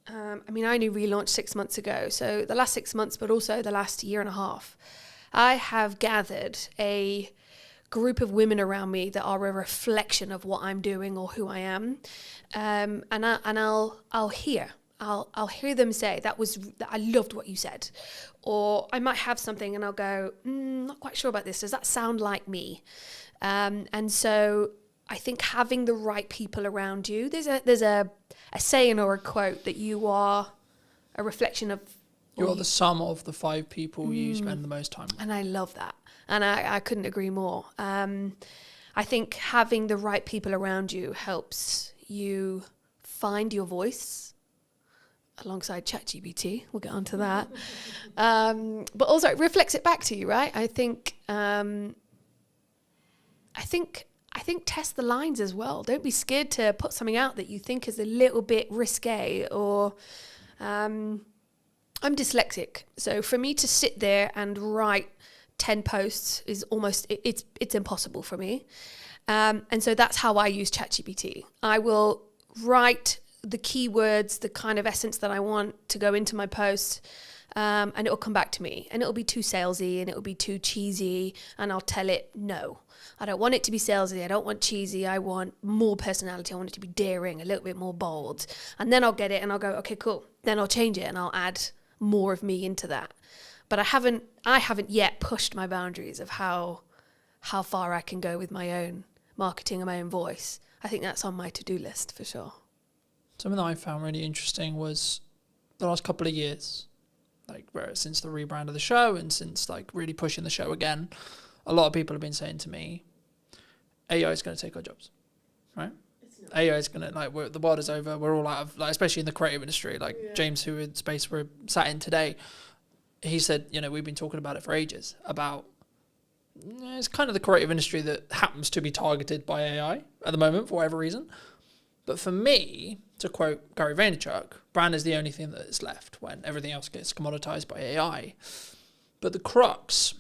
Speaker 11: I only relaunched 6 months ago. So the last 6 months, but also the last year and a half, I have gathered a group of women around me that are a reflection of what I'm doing or who I am. And I'll hear them say, I loved what you said. Or I might have something and I'll go, not quite sure about this. Does that sound like me? And so I think having the right people around you, there's a saying or a quote that you are a reflection of.
Speaker 2: You're the sum of the 5 people you spend the most time with.
Speaker 11: And I love that. And I couldn't agree more. I think having the right people around you helps you find your voice alongside ChatGPT. We'll get onto that. But also it reflects it back to you, right? I think test the lines as well. Don't be scared to put something out that you think is a little bit risque or I'm dyslexic. So for me to sit there and write 10 posts is almost, it's impossible for me. And so that's how I use ChatGPT. I will write the keywords, the kind of essence that I want to go into my post, and it will come back to me. And it'll be too salesy and it'll be too cheesy. And I'll tell it, no, I don't want it to be salesy. I don't want cheesy. I want more personality. I want it to be daring, a little bit more bold. And then I'll get it and I'll go, okay, cool. Then I'll change it and I'll add more of me into that. But I haven't yet pushed my boundaries of how far I can go with my own marketing and my own voice. I think that's on my to-do list for sure.
Speaker 2: Something that I found really interesting was the last couple of years, like since the rebrand of the show and since like really pushing the show again, a lot of people have been saying to me, AI is going to take our jobs, right? AI is going to, the world is over. We're all out of, like, especially in the creative industry, like James, who in space we're sat in today, he said, we've been talking about it for ages, about it's kind of the creative industry that happens to be targeted by AI at the moment for whatever reason. But for me, to quote Gary Vaynerchuk, brand is the only thing that is left when everything else gets commoditized by AI. But the crux,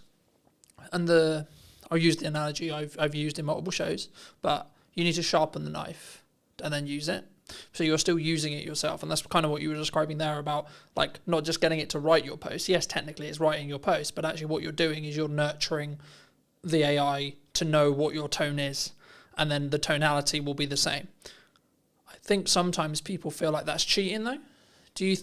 Speaker 2: and I'll use the analogy I've used in multiple shows, but you need to sharpen the knife and then use it. So you're still using it yourself. And that's kind of what you were describing there about, like, not just getting it to write your post. Yes, technically it's writing your post, but actually what you're doing is you're nurturing the AI to know what your tone is, and then the tonality will be the same. I think sometimes people feel like that's cheating, though. Do you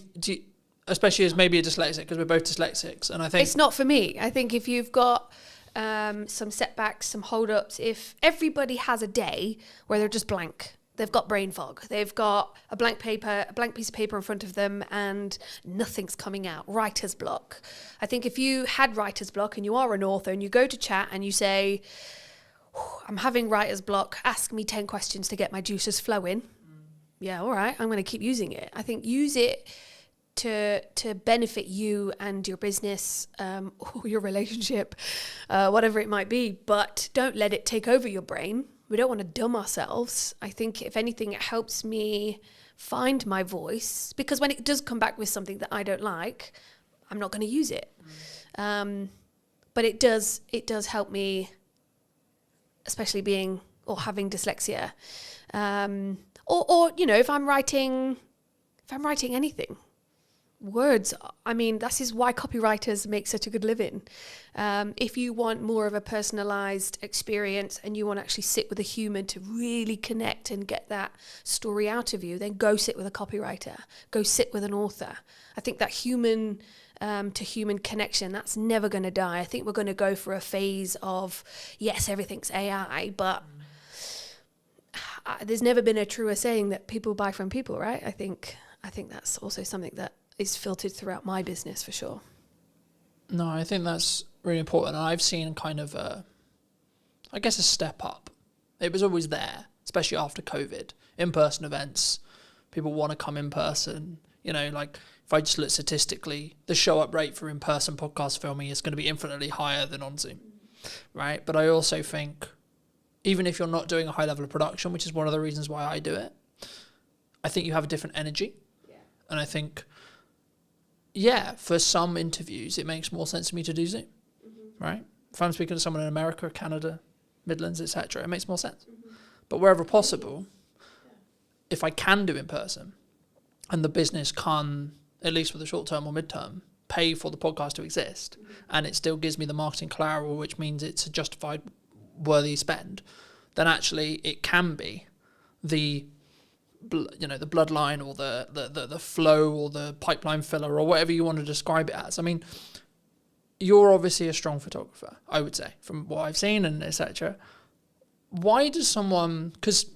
Speaker 2: especially as maybe a dyslexic, because we're both dyslexics, and I think
Speaker 11: it's not for me. I think if you've got some setbacks, some hold-ups, if everybody has a day where they're just blank, they've got brain fog, they've got a blank piece of paper in front of them and nothing's coming out, writer's block. I think if you had writer's block and you are an author and you go to chat and you say, I'm having writer's block, ask me 10 questions to get my juices flowing. Yeah, all right, I'm going to keep using it. I think use it to benefit you and your business, or your relationship, whatever it might be, but don't let it take over your brain. We don't want to dumb ourselves. I think if anything, it helps me find my voice, because when it does come back with something that I don't like, I'm not going to use it. But it does help me, especially having dyslexia, or if I'm writing anything. Words, I mean, this is why copywriters make such a good living. If you want more of a personalized experience and you want to actually sit with a human to really connect and get that story out of you, then go sit with a copywriter, go sit with an author. I think that human to human connection, that's never going to die. I think we're going to go for a phase of, yes, everything's AI, but there's never been a truer saying that people buy from people, right? I think that's also something that is filtered throughout my business for sure.
Speaker 2: No, I think that's really important. And I've seen kind of a step up. It was always there, especially after COVID. In-person events, people want to come in person. Like if I just look statistically, the show up rate for in-person podcast filming is going to be infinitely higher than on Zoom, right? But I also think even if you're not doing a high level of production, which is one of the reasons why I do it, I think you have a different energy. Yeah. And I think, for some interviews, it makes more sense to me to do Zoom, right? If I'm speaking to someone in America, Canada, Midlands, etc., it makes more sense. But wherever possible, if I can do in person, and the business can, at least for the short term or mid-term, pay for the podcast to exist, and it still gives me the marketing collateral, which means it's a justified, worthy spend, then actually it can be the bloodline or the flow or the pipeline filler or whatever you want to describe it as. I mean, you're obviously a strong photographer, I would say, from what I've seen and etc. Why does someone, because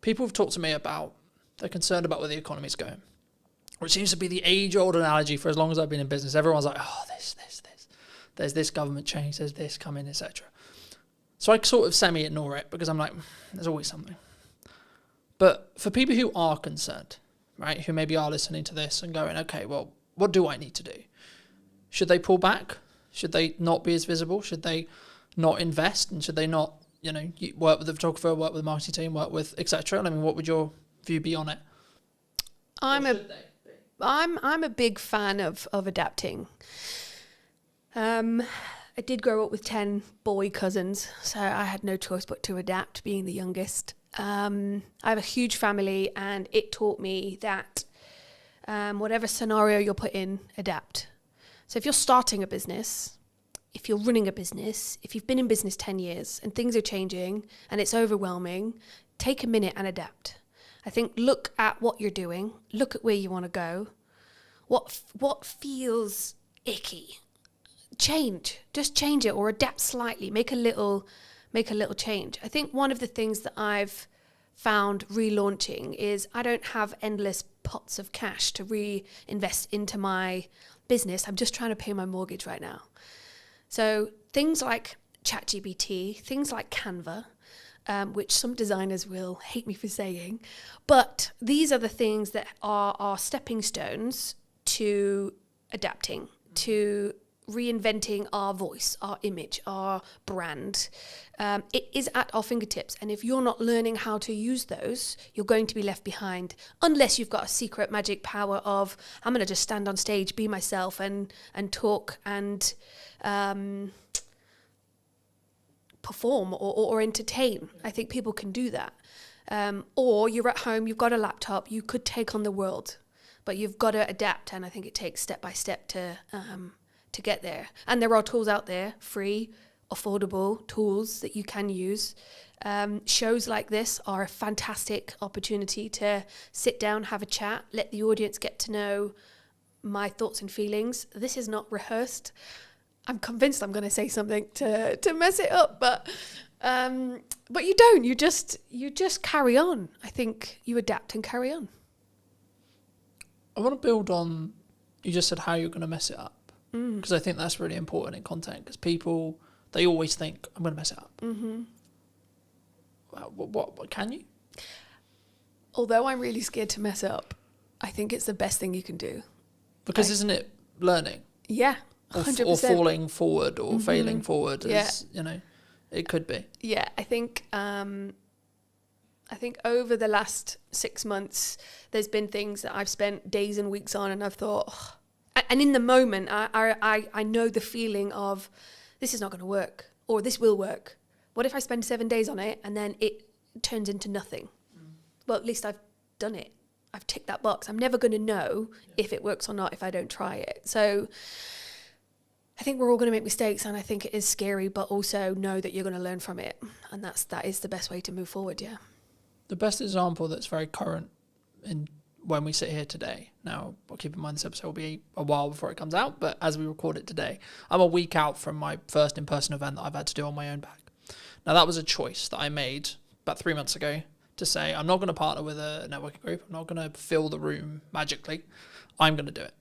Speaker 2: people have talked to me about, they're concerned about where the economy's going, which seems to be the age-old analogy for as long as I've been in business. Everyone's like, this. There's this government change, there's this coming, etc. So I sort of semi-ignore it because I'm like, there's always something. But for people who are concerned, right, who maybe are listening to this and going, okay, well, what do I need to do? Should they pull back? Should they not be as visible? Should they not invest? And should they not, work with the photographer, work with the marketing team, work with etc.? I mean, what would your view be on it?
Speaker 11: I'm a big fan of adapting. I did grow up with 10 boy cousins, so I had no choice but to adapt, being the youngest. I have a huge family, and it taught me that whatever scenario you're put in, adapt. So if you're starting a business, if you're running a business, if you've been in business 10 years and things are changing and it's overwhelming, take a minute and adapt. I think look at what you're doing, look at where you want to go, what feels icky. Just change it or adapt slightly, make a little change. I think one of the things that I've found relaunching is I don't have endless pots of cash to reinvest into my business, I'm just trying to pay my mortgage right now. So things like ChatGPT, things like Canva, which some designers will hate me for saying, but these are the things that are stepping stones to adapting, to reinventing our voice, our image, our brand. It is at our fingertips. And if you're not learning how to use those, you're going to be left behind, unless you've got a secret magic power of, I'm going to just stand on stage, be myself and talk and perform or entertain. I think people can do that. Or you're at home, you've got a laptop, you could take on the world, but you've got to adapt. And I think it takes step by step to get there. And there are tools out there, free, affordable tools that you can use. Shows like this are a fantastic opportunity to sit down, have a chat, let the audience get to know my thoughts and feelings. This is not rehearsed. I'm convinced I'm going to say something to mess it up, but you don't. You just carry on. I think you adapt and carry on.
Speaker 2: I want to build on, you just said how you're going to mess it up, because I think that's really important in content, because people, they always think, I'm going to mess it up.
Speaker 11: Mm-hmm.
Speaker 2: What can you?
Speaker 11: Although I'm really scared to mess up, I think it's the best thing you can do.
Speaker 2: Because isn't it learning?
Speaker 11: Yeah, 100%.
Speaker 2: Or falling forward or failing forward, as, you know, it could be.
Speaker 11: Yeah, I think over the last 6 months, there's been things that I've spent days and weeks on, and I've thought, and in the moment, I know the feeling of, this is not going to work, or this will work. What if I spend 7 days on it and then it turns into nothing? Well, at least I've done it. I've ticked that box. I'm never going to know if it works or not if I don't try it. So I think we're all going to make mistakes, and I think it is scary, but also know that you're going to learn from it. And that is the best way to move forward, yeah.
Speaker 2: The best example that's very current in when we sit here today, now I'll keep in mind this episode will be a while before it comes out, but as we record it today, I'm a week out from my first in-person event that I've had to do on my own back. Now that was a choice that I made about 3 months ago to say, I'm not going to partner with a networking group, I'm not going to fill the room magically, I'm going to do it.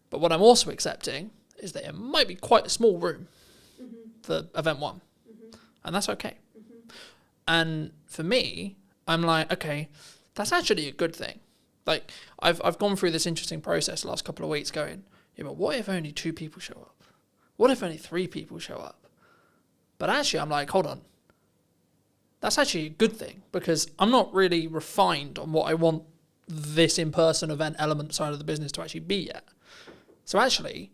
Speaker 2: But what I'm also accepting is that it might be quite a small room for event one, and that's okay. And for me, I'm like, okay, that's actually a good thing. Like, I've gone through this interesting process the last couple of weeks going, yeah, but what if only 2 people show up? What if only 3 people show up? But actually, I'm like, hold on. That's actually a good thing, because I'm not really refined on what I want this in-person event element side of the business to actually be yet. So actually,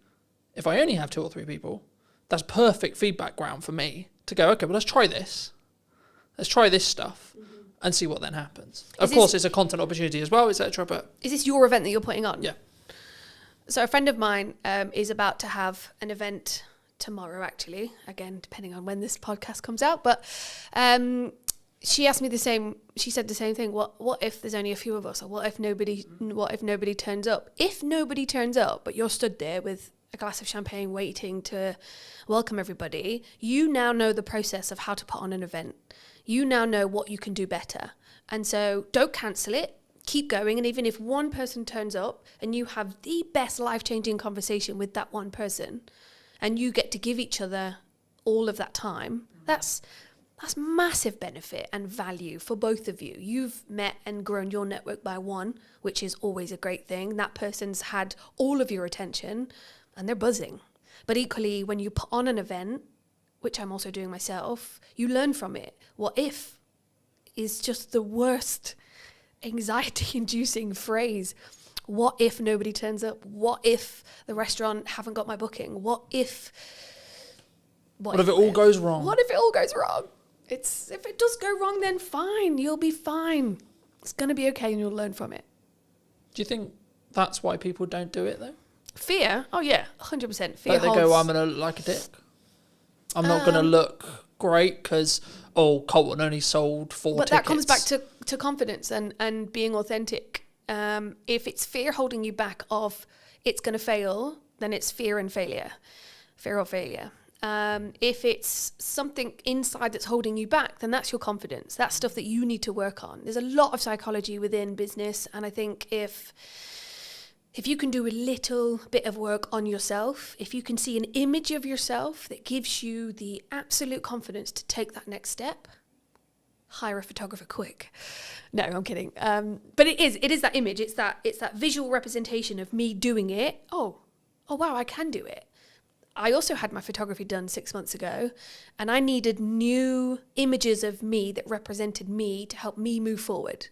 Speaker 2: if I only have 2 or 3 people, that's perfect feedback ground for me to go, okay, well, let's try this. Let's try this stuff and see what then happens. Of course, it's a content opportunity as well, etc. But
Speaker 11: is this your event that you're putting on?
Speaker 2: Yeah.
Speaker 11: So a friend of mine is about to have an event tomorrow, actually, again, depending on when this podcast comes out. But she asked me she said the same thing. What if there's only a few of us? Or what if nobody turns up? If nobody turns up, but you're stood there with a glass of champagne waiting to welcome everybody, you now know the process of how to put on an event. You now know what you can do better. And so don't cancel it. Keep going. And even if one person turns up and you have the best life-changing conversation with that one person, and you get to give each other all of that time, that's massive benefit and value for both of you. You've met and grown your network by one, which is always a great thing. That person's had all of your attention and they're buzzing. But equally, when you put on an event, which I'm also doing myself, you learn from it. What if is just the worst anxiety-inducing phrase. What if nobody turns up? What if the restaurant haven't got my booking? What if
Speaker 2: it all goes wrong?
Speaker 11: What if it all goes wrong? If it does go wrong, then fine. You'll be fine. It's going to be okay and you'll learn from it.
Speaker 2: Do you think that's why people don't do it, though?
Speaker 11: Fear? Oh, yeah, 100%. Fear
Speaker 2: like they go, I'm going to look like a dick. I'm not going to look great because, Colton only sold 4 tickets.
Speaker 11: But that comes back to confidence and being authentic. If it's fear holding you back of it's going to fail, then it's fear and failure. Fear or failure. If it's something inside that's holding you back, then that's your confidence. That's stuff that you need to work on. There's a lot of psychology within business, and I think if if you can do a little bit of work on yourself, if you can see an image of yourself that gives you the absolute confidence to take that next step, hire a photographer quick. No, I'm kidding. But it is that image. It's that visual representation of me doing it. Oh wow, I can do it. I also had my photography done 6 months ago, and I needed new images of me that represented me to help me move forward.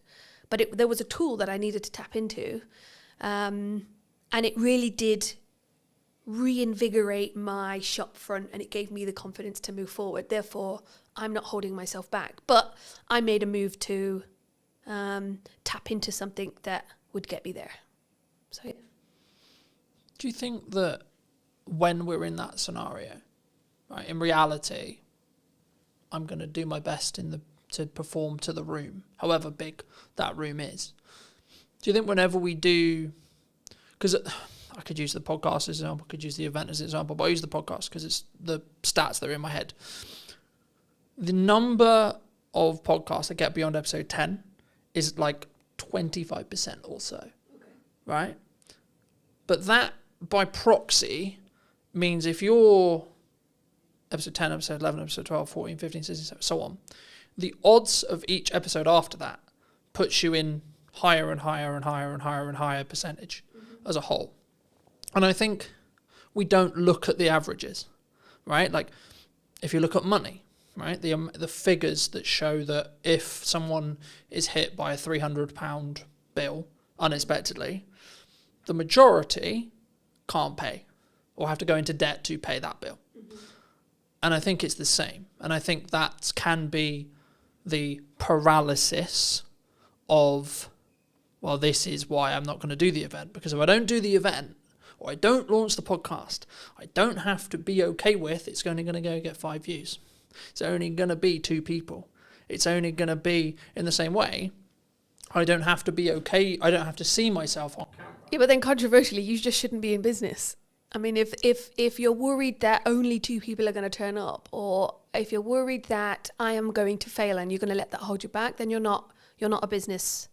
Speaker 11: But there was a tool that I needed to tap into, and it really did reinvigorate my shop front, and it gave me the confidence to move forward. Therefore, I'm not holding myself back. But I made a move to tap into something that would get me there. So yeah.
Speaker 2: Do you think that when we're in that scenario, right, in reality, I'm going to do my best to perform to the room, however big that room is? Do you think whenever we do, because I could use the podcast as an example, I could use the event as an example, but I use the podcast because it's the stats that are in my head. The number of podcasts that get beyond episode 10 is like 25% or so, right? But that, by proxy, means if you're episode 10, episode 11, episode 12, 14, 15, 16, so on, the odds of each episode after that puts you in higher and higher and higher and higher and higher percentage as a whole. And I think we don't look at the averages, right? Like if you look at money, right, the figures that show that if someone is hit by a £300 bill unexpectedly, the majority can't pay or have to go into debt to pay that bill. And I think it's the same. And I think that can be the paralysis of, well, this is why I'm not going to do the event. Because if I don't do the event, or I don't launch the podcast, I don't have to be okay with it's only going to go get 5 views. It's only going to be 2 people. It's only going to be in the same way. I don't have to be okay. I don't have to see myself on camera.
Speaker 11: Yeah, but then controversially, you just shouldn't be in business. I mean, if you're worried that only 2 people are going to turn up, or if you're worried that I am going to fail and you're going to let that hold you back, then you're not a business.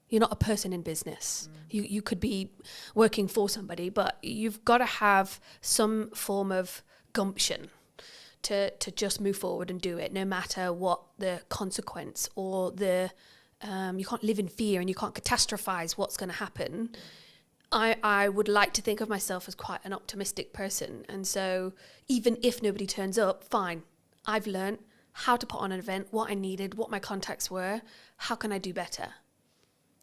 Speaker 11: You're not a person in business. You could be working for somebody, but you've got to have some form of gumption to just move forward and do it, no matter what the consequence or the you can't live in fear and you can't catastrophize what's going to happen. I would like to think of myself as quite an optimistic person. And so even if nobody turns up, fine. I've learned how to put on an event, what I needed, what my contacts were, how can I do better?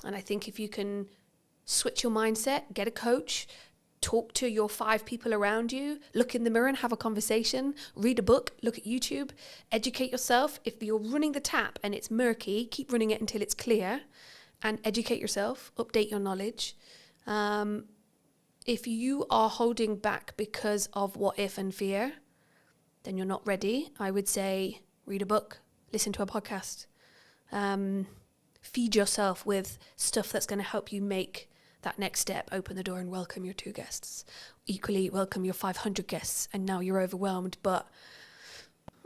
Speaker 11: And I think if you can switch your mindset, get a coach, talk to your 5 people around you, look in the mirror and have a conversation, read a book, look at YouTube, educate yourself. If you're running the tap and it's murky, keep running it until it's clear and educate yourself, update your knowledge. If you are holding back because of what if and fear, then you're not ready. I would say read a book, listen to a podcast, feed yourself with stuff that's going to help you make that next step, open the door and welcome your 2 guests. Equally, welcome your 500 guests, and now you're overwhelmed, but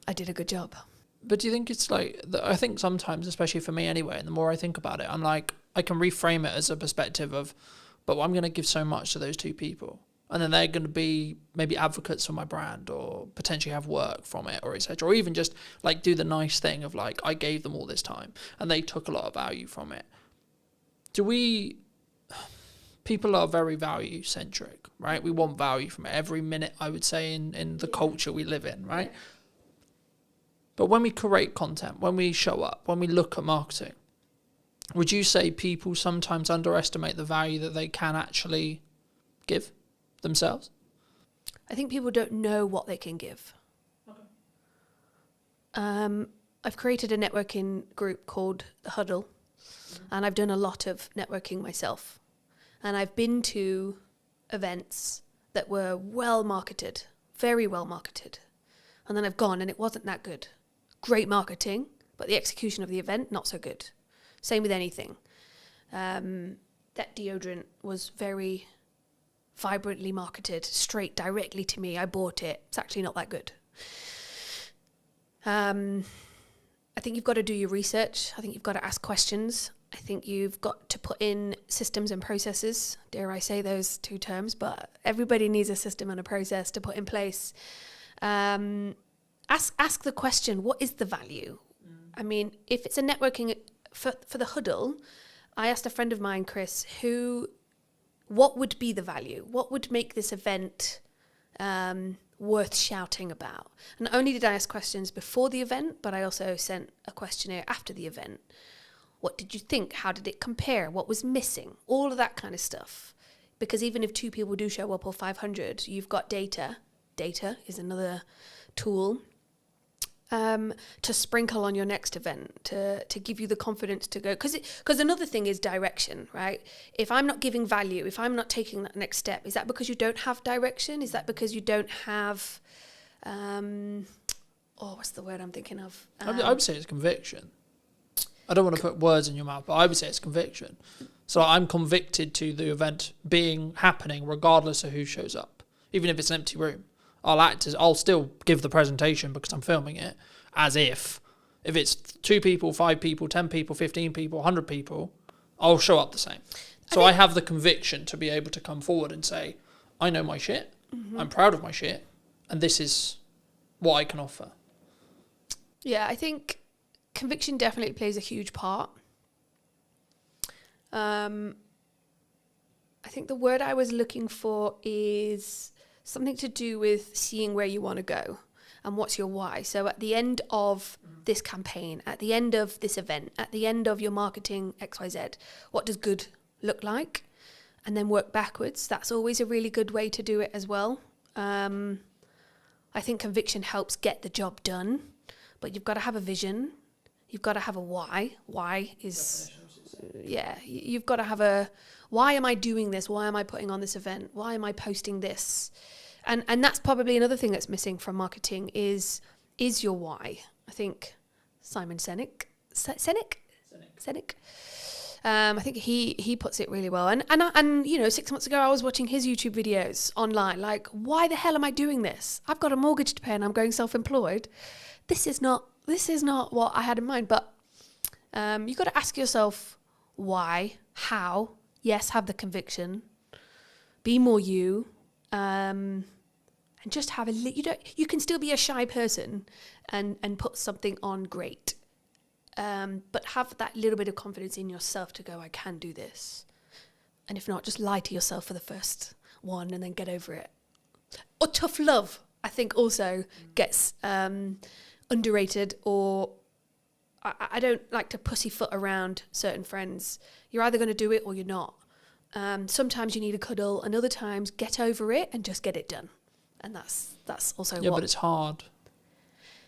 Speaker 11: I did a good job.
Speaker 2: But do you think it's like, I think sometimes, especially for me anyway, and the more I think about it, I'm like, I can reframe it as a perspective of, but I'm going to give so much to those 2 people. And then they're going to be maybe advocates for my brand or potentially have work from it or etc. Or even just like do the nice thing of like, I gave them all this time and they took a lot of value from it. People are very value centric, right? We want value from it every minute, I would say, in the culture we live in, right? But when we create content, when we show up, when we look at marketing, would you say people sometimes underestimate the value that they can actually give themselves?
Speaker 11: I think people don't know what they can give. Okay. I've created a networking group called The Huddle, and I've done a lot of networking myself. And I've been to events that were well marketed, very well marketed. And then I've gone and it wasn't that good. Great marketing, but the execution of the event, not so good. Same with anything. That deodorant was very vibrantly marketed, straight directly to me. I bought it. It's actually not that good. I think you've got to do your research. I think you've got to ask questions. I think you've got to put in systems and processes. Dare I say those two terms? But everybody needs a system and a process to put in place. Ask the question, what is the value? I mean, if it's a networking for the huddle, I asked a friend of mine, Chris, what would be the value? What would make this event worth shouting about? And not only did I ask questions before the event, but I also sent a questionnaire after the event. What did you think? How did it compare? What was missing? All of that kind of stuff. Because even if 2 people do show up or 500, you've got data. Data is another tool to sprinkle on your next event, to give you the confidence to go. Because another thing is direction, right? If I'm not giving value, if I'm not taking that next step, is that because you don't have direction? Is that because you don't have, what's the word I'm thinking of?
Speaker 2: I would say it's conviction. I don't want to put words in your mouth, but I would say it's conviction. So I'm convicted to the event happening regardless of who shows up. Even if it's an empty room, I'll still give the presentation because I'm filming it as if it's 2 people, 5 people, 10 people, 15 people, 100 people, I'll show up the same. So I have the conviction to be able to come forward and say, I know my shit, I'm proud of my shit, and this is what I can offer.
Speaker 11: Yeah, I think conviction definitely plays a huge part. I think the word I was looking for is something to do with seeing where you want to go and what's your why. So at the end of this campaign, at the end of this event, at the end of your marketing XYZ, what does good look like? And then work backwards. That's always a really good way to do it as well. I think conviction helps get the job done, but you've got to have a vision. You've got to have a why. Why is, you've got to have a, why am I doing this? Why am I putting on this event? Why am I posting this? And that's probably another thing that's missing from marketing is your why. I think Simon Sinek, I think he puts it really well. And 6 months ago I was watching his YouTube videos online. Like, why the hell am I doing this? I've got a mortgage to pay and I'm going self-employed. This is not what I had in mind. But you've got to ask yourself why, how. Yes, have the conviction. Be more you. And just have you can still be a shy person and put something on great. But have that little bit of confidence in yourself to go, I can do this. And if not, just lie to yourself for the first one and then get over it. Or tough love, I think also gets underrated, or I don't like to pussyfoot around certain friends. You're either going to do it or you're not. Sometimes you need a cuddle, and other times get over it and just get it done. And that's also
Speaker 2: but it's hard.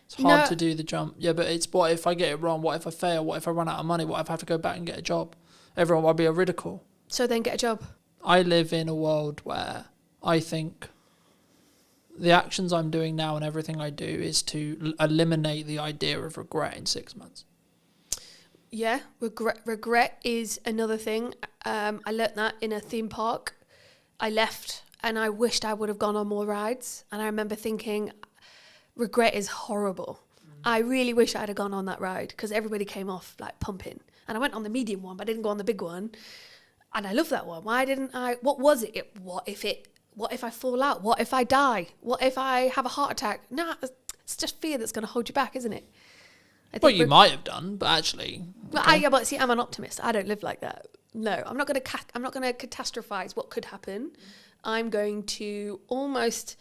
Speaker 2: It's hard to do the jump. Yeah, but it's what if I get it wrong? What if I fail? What if I run out of money? What if I have to go back and get a job? Everyone will be a ridicule.
Speaker 11: So then get a job.
Speaker 2: I live in a world where I think the actions I'm doing now and everything I do is to eliminate the idea of regret in 6 months.
Speaker 11: Yeah, regret is another thing. I learnt that in a theme park. I left and I wished I would have gone on more rides. And I remember thinking, regret is horrible. I really wish I'd have gone on that ride because everybody came off like pumping. And I went on the medium one, but I didn't go on the big one. And I love that one. Why didn't I? What was it? What if I fall out? What if I die? What if I have a heart attack? Nah, it's just fear that's going to hold you back, isn't it?
Speaker 2: Well, you might have done, but actually.
Speaker 11: But see, I'm an optimist. I don't live like that. No, I'm not going to catastrophize what could happen. I'm going to almost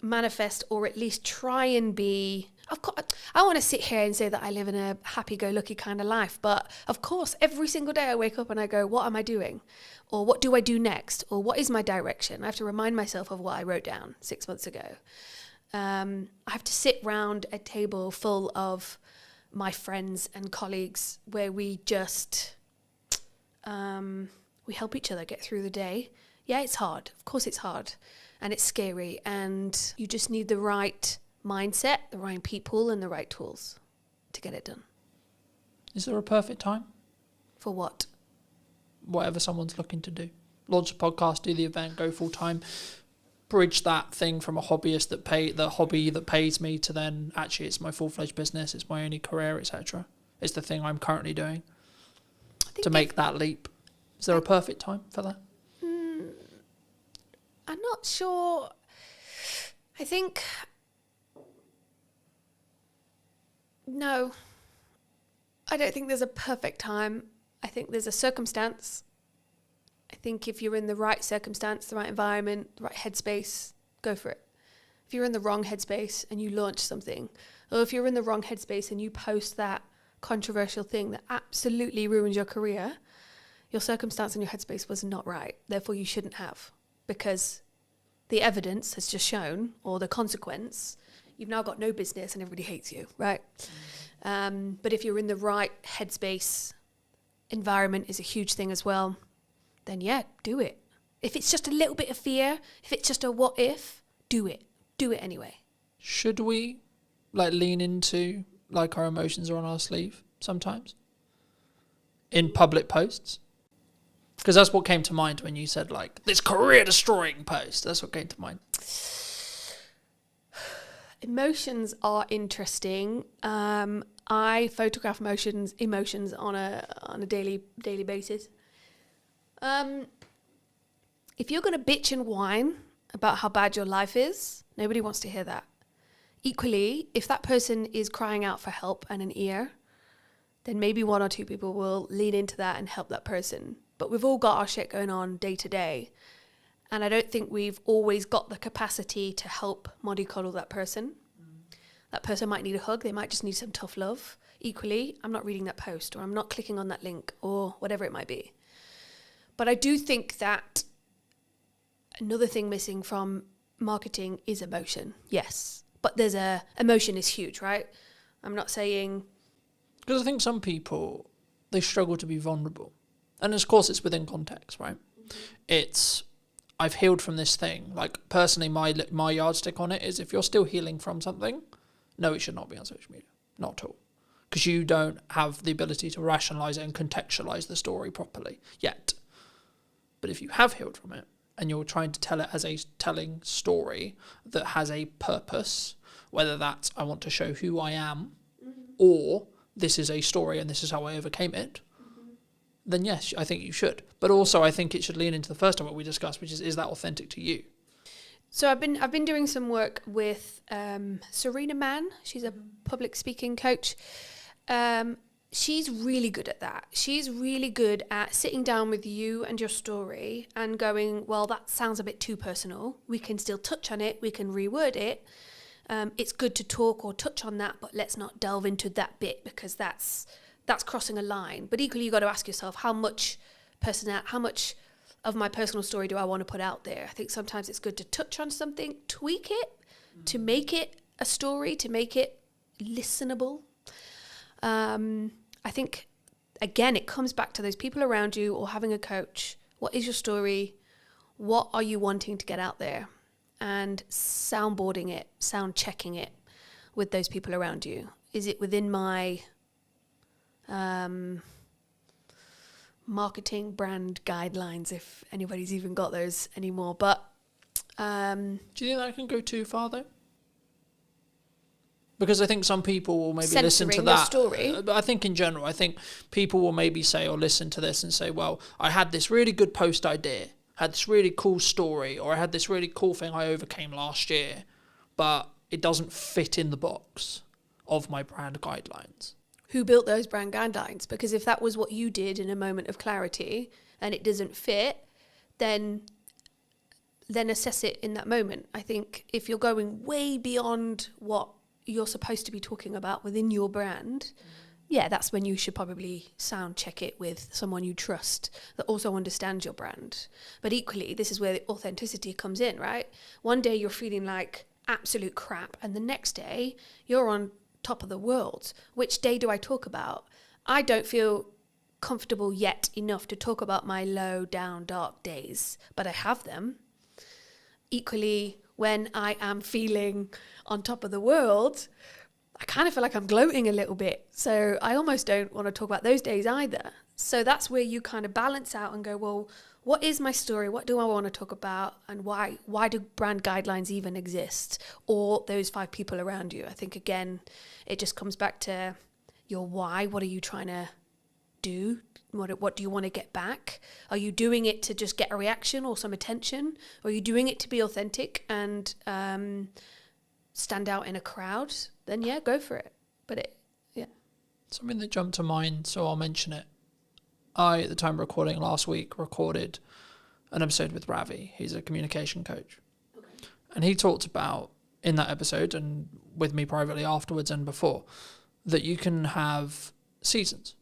Speaker 11: manifest, or at least try and be. Of course, I want to sit here and say that I live in a happy-go-lucky kind of life, but of course, every single day I wake up and I go, "What am I doing?" Or what do I do next? Or what is my direction? I have to remind myself of what I wrote down 6 months ago. I have to sit round a table full of my friends and colleagues where we just we help each other get through the day. Yeah, it's hard. Of course it's hard. And it's scary. And you just need the right mindset, the right people, and the right tools to get it done.
Speaker 2: Is there a perfect time?
Speaker 11: For what?
Speaker 2: Whatever someone's looking to do. Launch a podcast, do the event, go full time. Bridge that thing from a hobbyist the hobby that pays me to then actually it's my full-fledged business, it's my only career, etc. It's the thing I'm currently doing. to make that leap? Is there a perfect time for that?
Speaker 11: I'm not sure. I think no. I don't think there's a perfect time. I think there's a circumstance. I think if you're in the right circumstance, the right environment, the right headspace, go for it. If you're in the wrong headspace and you launch something, or if you're in the wrong headspace and you post that controversial thing that absolutely ruins your career, your circumstance and your headspace was not right. Therefore, you shouldn't have, because the evidence has just shown, or the consequence, you've now got no business and everybody hates you, right? But if you're in the right headspace, environment is a huge thing as well, then yeah, do it. If it's just a little bit of fear, if it's just a what if, do it. Do it anyway.
Speaker 2: Should we lean into our emotions are on our sleeve sometimes in public posts? Because that's what came to mind when you said this career destroying post. That's what came to mind.
Speaker 11: Emotions are interesting. I photograph emotions on a daily basis. If you're going to bitch and whine about how bad your life is, nobody wants to hear that. Equally, if that person is crying out for help and an ear, then maybe one or two people will lean into that and help that person. But we've all got our shit going on day to day. And I don't think we've always got the capacity to help mollycoddle that person. That person might need a hug. They might just need some tough love. Equally, I'm not reading that post, or I'm not clicking on that link, or whatever it might be. But I do think that another thing missing from marketing is emotion. Yes. But emotion is huge, right? I'm not saying...
Speaker 2: Because I think some people, they struggle to be vulnerable. And of course it's within context, right? It's, I've healed from this thing. Personally, my yardstick on it is if you're still healing from something, no, it should not be on social media. Not at all. Because you don't have the ability to rationalise it and contextualise the story properly yet. But if you have healed from it, and you're trying to tell it as a telling story that has a purpose, whether that's I want to show who I am, or this is a story and this is how I overcame it, then yes, I think you should. But also I think it should lean into the first of what we discussed, which is that authentic to you?
Speaker 11: So I've been doing some work with Serena Mann. She's a public speaking coach. She's really good at that. She's really good at sitting down with you and your story and going, well, that sounds a bit too personal. We can still touch on it. We can reword it. It's good to talk or touch on that, but let's not delve into that bit because that's crossing a line. But equally, you've got to ask yourself, how much of my personal story do I want to put out there? I think sometimes it's good to touch on something, tweak it, to make it a story, to make it listenable. I think, again, it comes back to those people around you or having a coach. What is your story? What are you wanting to get out there? And soundboarding it, sound checking it with those people around you. Is it within my marketing brand guidelines, if anybody's even got those anymore? But
Speaker 2: do you think that can go too far, though? Because I think some people will maybe listen to that.
Speaker 11: Story.
Speaker 2: But I think in general, I think people will maybe say or listen to this and say, well, I had this really good post idea, had this really cool story, or I had this really cool thing I overcame last year, but it doesn't fit in the box of my brand guidelines.
Speaker 11: Who built those brand guidelines? Because if that was what you did in a moment of clarity and it doesn't fit, then assess it in that moment. I think if you're going way beyond what you're supposed to be talking about within your brand, yeah, that's when you should probably sound check it with someone you trust that also understands your brand. But equally, this is where the authenticity comes in, right? One day you're feeling like absolute crap, and the next day you're on top of the world. Which day do I talk about? I don't feel comfortable yet enough to talk about my low, down, dark days, but I have them. Equally, when I am feeling on top of the world, I kind of feel like I'm gloating a little bit. So I almost don't want to talk about those days either. So that's where you kind of balance out and go, well, what is my story? What do I want to talk about? And why do brand guidelines even exist? Or those 5 people around you? I think, again, it just comes back to your why. What are you trying to do? What do you want to get back? Are you doing it to just get a reaction or some attention? Or are you doing it to be authentic and stand out in a crowd? Then yeah, go for it. But
Speaker 2: something that jumped to mind, so I'll mention it. I, at the time of recording last week, recorded an episode with Ravi. He's a communication coach. Okay. And he talked about, in that episode, and with me privately afterwards and before, that you can have seasons,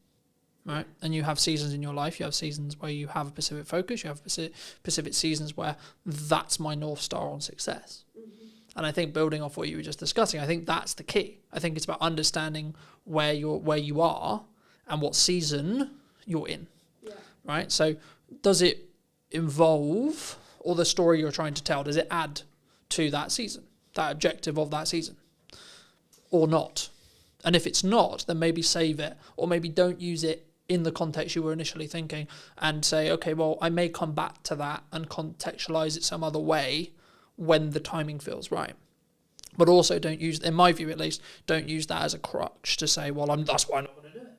Speaker 2: right? And you have seasons in your life. You have seasons where you have a specific focus. You have specific seasons where that's my North Star on success. And I think building off what you were just discussing, I think that's the key. I think it's about understanding where you are and what season you're in, right? So does it involve, or the story you're trying to tell, does it add to that season, that objective of that season, or not? And if it's not, then maybe save it, or maybe don't use it in the context you were initially thinking, and say, okay, well, I may come back to that and contextualize it some other way when the timing feels right. But also don't use, in my view at least, don't use that as a crutch to say, well, that's why I'm not going to do it.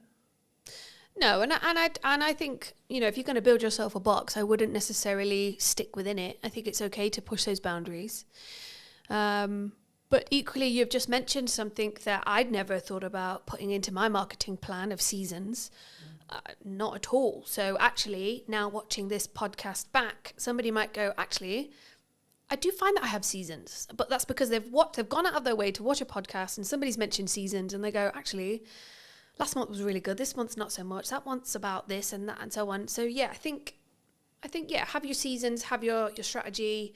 Speaker 11: No, and I think, if you're going to build yourself a box, I wouldn't necessarily stick within it. I think it's okay to push those boundaries. But equally, you've just mentioned something that I'd never thought about putting into my marketing plan of seasons. Not at all. So actually, now watching this podcast back, somebody might go, actually, I do find that I have seasons, but that's because they've gone out of their way to watch a podcast and somebody's mentioned seasons and they go, actually, last month was really good. This month's not so much. That month's about this and that and so on. So yeah, I think have your seasons, have your strategy,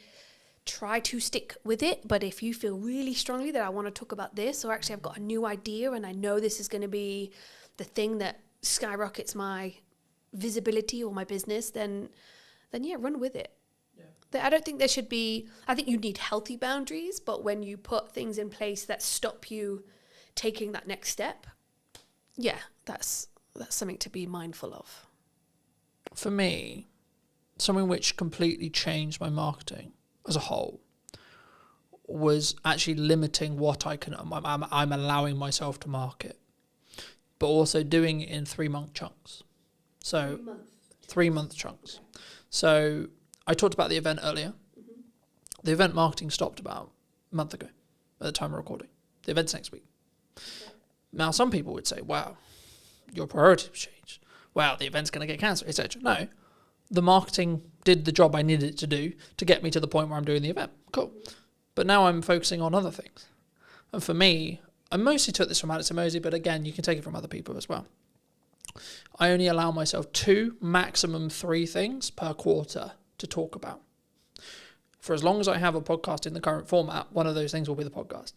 Speaker 11: try to stick with it. But if you feel really strongly that I want to talk about this, or actually I've got a new idea and I know this is going to be the thing that skyrockets my visibility or my business, then yeah, run with it. I don't think there should be, I think you need healthy boundaries, but when you put things in place that stop you taking that next step, yeah, that's something to be mindful of.
Speaker 2: For me, something which completely changed my marketing as a whole was actually limiting what I'm allowing myself to market, but also doing it in 3-month chunks. So 3-month chunks. So I talked about the event earlier. Mm-hmm. The event marketing stopped about a month ago at the time of recording. The event's next week. Okay. Now, some people would say, wow, your priorities have changed. Wow, the event's going to get cancelled, etc. No, the marketing did the job I needed it to do to get me to the point where I'm doing the event. Cool. But now I'm focusing on other things. And for me, I mostly took this from Alex Emosi, but again, you can take it from other people as well. I only allow myself 2, maximum 3 things per quarter to talk about. For as long as I have a podcast in the current format, one of those things will be the podcast.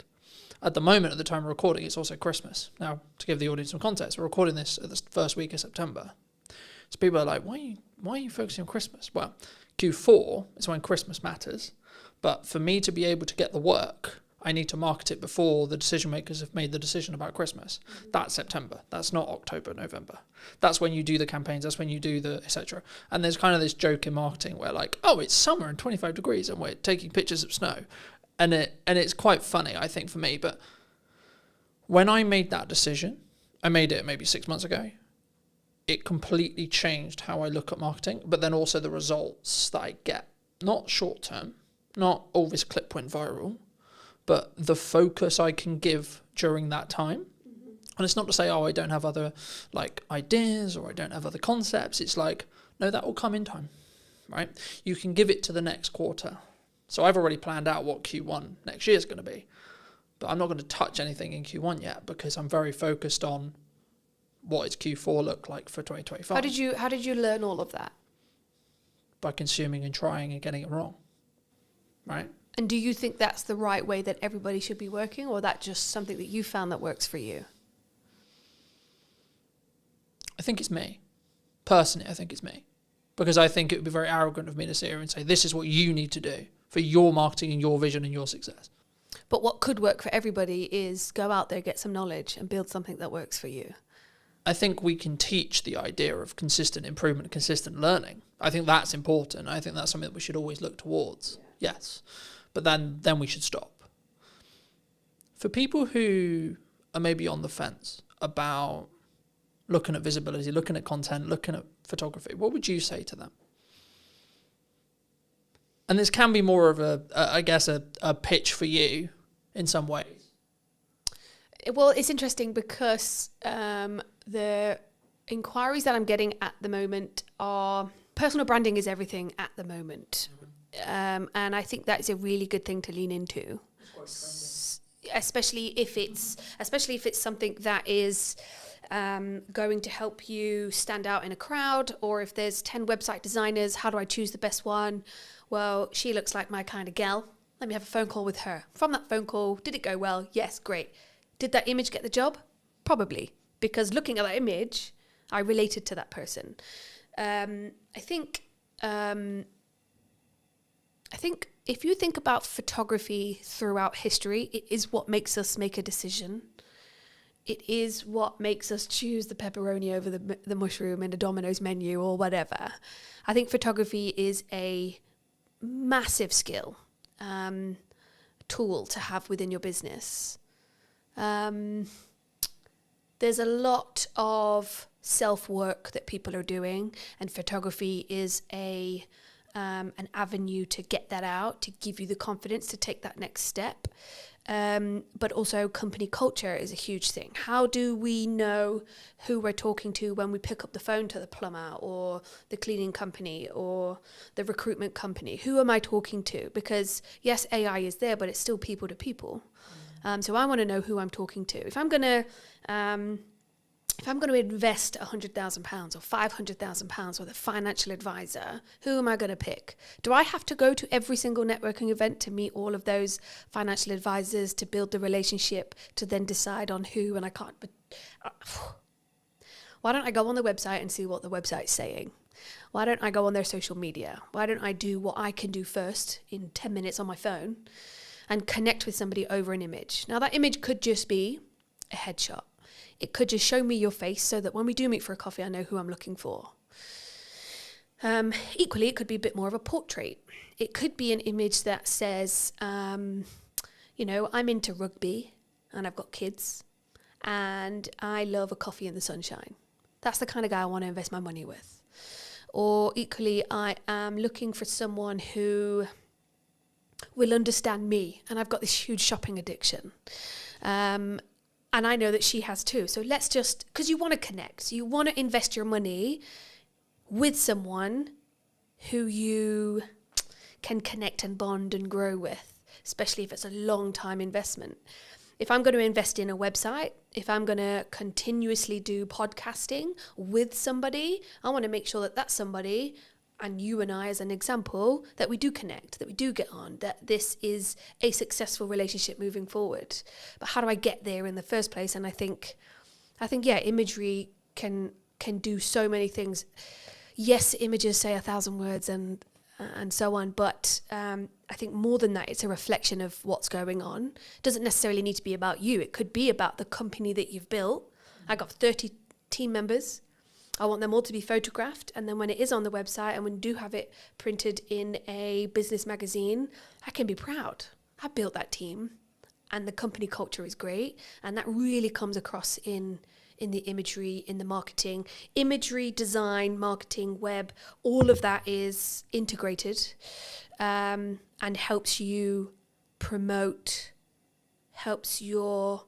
Speaker 2: At the moment, at the time of recording, it's also Christmas. Now, to give the audience some context, we're recording this at the first week of September. So people are like, why are you focusing on Christmas? Well, Q4 is when Christmas matters. But for me to be able to get the work, I need to market it before the decision makers have made the decision about Christmas. Mm-hmm. That's September. That's not October, November. That's when you do the campaigns. That's when you do the etc. And there's kind of this joke in marketing where like, oh, it's summer and 25 degrees and we're taking pictures of snow. And it's quite funny, I think, for me. But when I made that decision, I made it maybe 6 months ago. It completely changed how I look at marketing, but then also the results that I get. Not short term, not all this clip went viral, but the focus I can give during that time. Mm-hmm. And it's not to say, oh, I don't have other like ideas or I don't have other concepts. It's like, no, that will come in time, right? You can give it to the next quarter. So I've already planned out what Q1 next year is going to be, but I'm not going to touch anything in Q1 yet because I'm very focused on what does Q4 look like for 2025.
Speaker 11: How did you learn all of that?
Speaker 2: By consuming and trying and getting it wrong, right?
Speaker 11: And do you think that's the right way that everybody should be working, or that just something that you found that works for you?
Speaker 2: I think it's me. Personally, I think it's me. Because I think it would be very arrogant of me to sit here and say, this is what you need to do for your marketing and your vision and your success.
Speaker 11: But what could work for everybody is go out there, get some knowledge and build something that works for you.
Speaker 2: I think we can teach the idea of consistent improvement, consistent learning. I think that's important. I think that's something that we should always look towards. Yes. But then we should stop. For people who are maybe on the fence about looking at visibility, looking at content, looking at photography, what would you say to them? And this can be more of a pitch for you in some ways.
Speaker 11: Well, it's interesting because the inquiries that I'm getting at the moment are personal branding is everything at the moment. And I think that is a really good thing to lean into, especially if it's something that is going to help you stand out in a crowd, or if there's 10 website designers, how do I choose the best one? Well, she looks like my kind of gal. Let me have a phone call with her. From that phone call, did it go well? Yes, great. Did that image get the job? Probably, because looking at that image, I related to that person. I think if you think about photography throughout history, it is what makes us make a decision. It is what makes us choose the pepperoni over the mushroom in a Domino's menu or whatever. I think photography is a massive skill, tool to have within your business. There's a lot of self-work that people are doing, and photography is an avenue to get that out, to give you the confidence to take that next step. But also company culture is a huge thing. How do we know who we're talking to when we pick up the phone to the plumber or the cleaning company or the recruitment company? Who am I talking to? Because yes, AI is there, but it's still people to people. So I want to know who I'm talking to. If I'm going to invest £100,000 or £500,000 with a financial advisor, who am I going to pick? Do I have to go to every single networking event to meet all of those financial advisors, to build the relationship, to then decide on who? And I can't. But why don't I go on the website and see what the website's saying? Why don't I go on their social media? Why don't I do what I can do first in 10 minutes on my phone and connect with somebody over an image? Now, that image could just be a headshot. It could just show me your face so that when we do meet for a coffee, I know who I'm looking for. Equally, it could be a bit more of a portrait. It could be an image that says, I'm into rugby and I've got kids and I love a coffee in the sunshine. That's the kind of guy I want to invest my money with. Or equally, I am looking for someone who will understand me, and I've got this huge shopping addiction. And I know that she has too. So let's just, because you want to connect, you want to invest your money with someone who you can connect and bond and grow with, especially if it's a long time investment. If I'm going to invest in a website, if I'm going to continuously do podcasting with somebody, I want to make sure that that's somebody, and you and I as an example, that we do connect, that we do get on, that this is a successful relationship moving forward. But how do I get there in the first place? And I think imagery can do so many things. Yes, images say 1,000 words and so on, but I think more than that, it's a reflection of what's going on. It doesn't necessarily need to be about you. It could be about the company that you've built. I got 30 team members. I want them all to be photographed, and then when it is on the website and when we do have it printed in a business magazine, I can be proud. I built that team, and the company culture is great, and that really comes across in the imagery, in the marketing. Imagery, design, marketing, web, all of that is integrated and helps you promote, helps build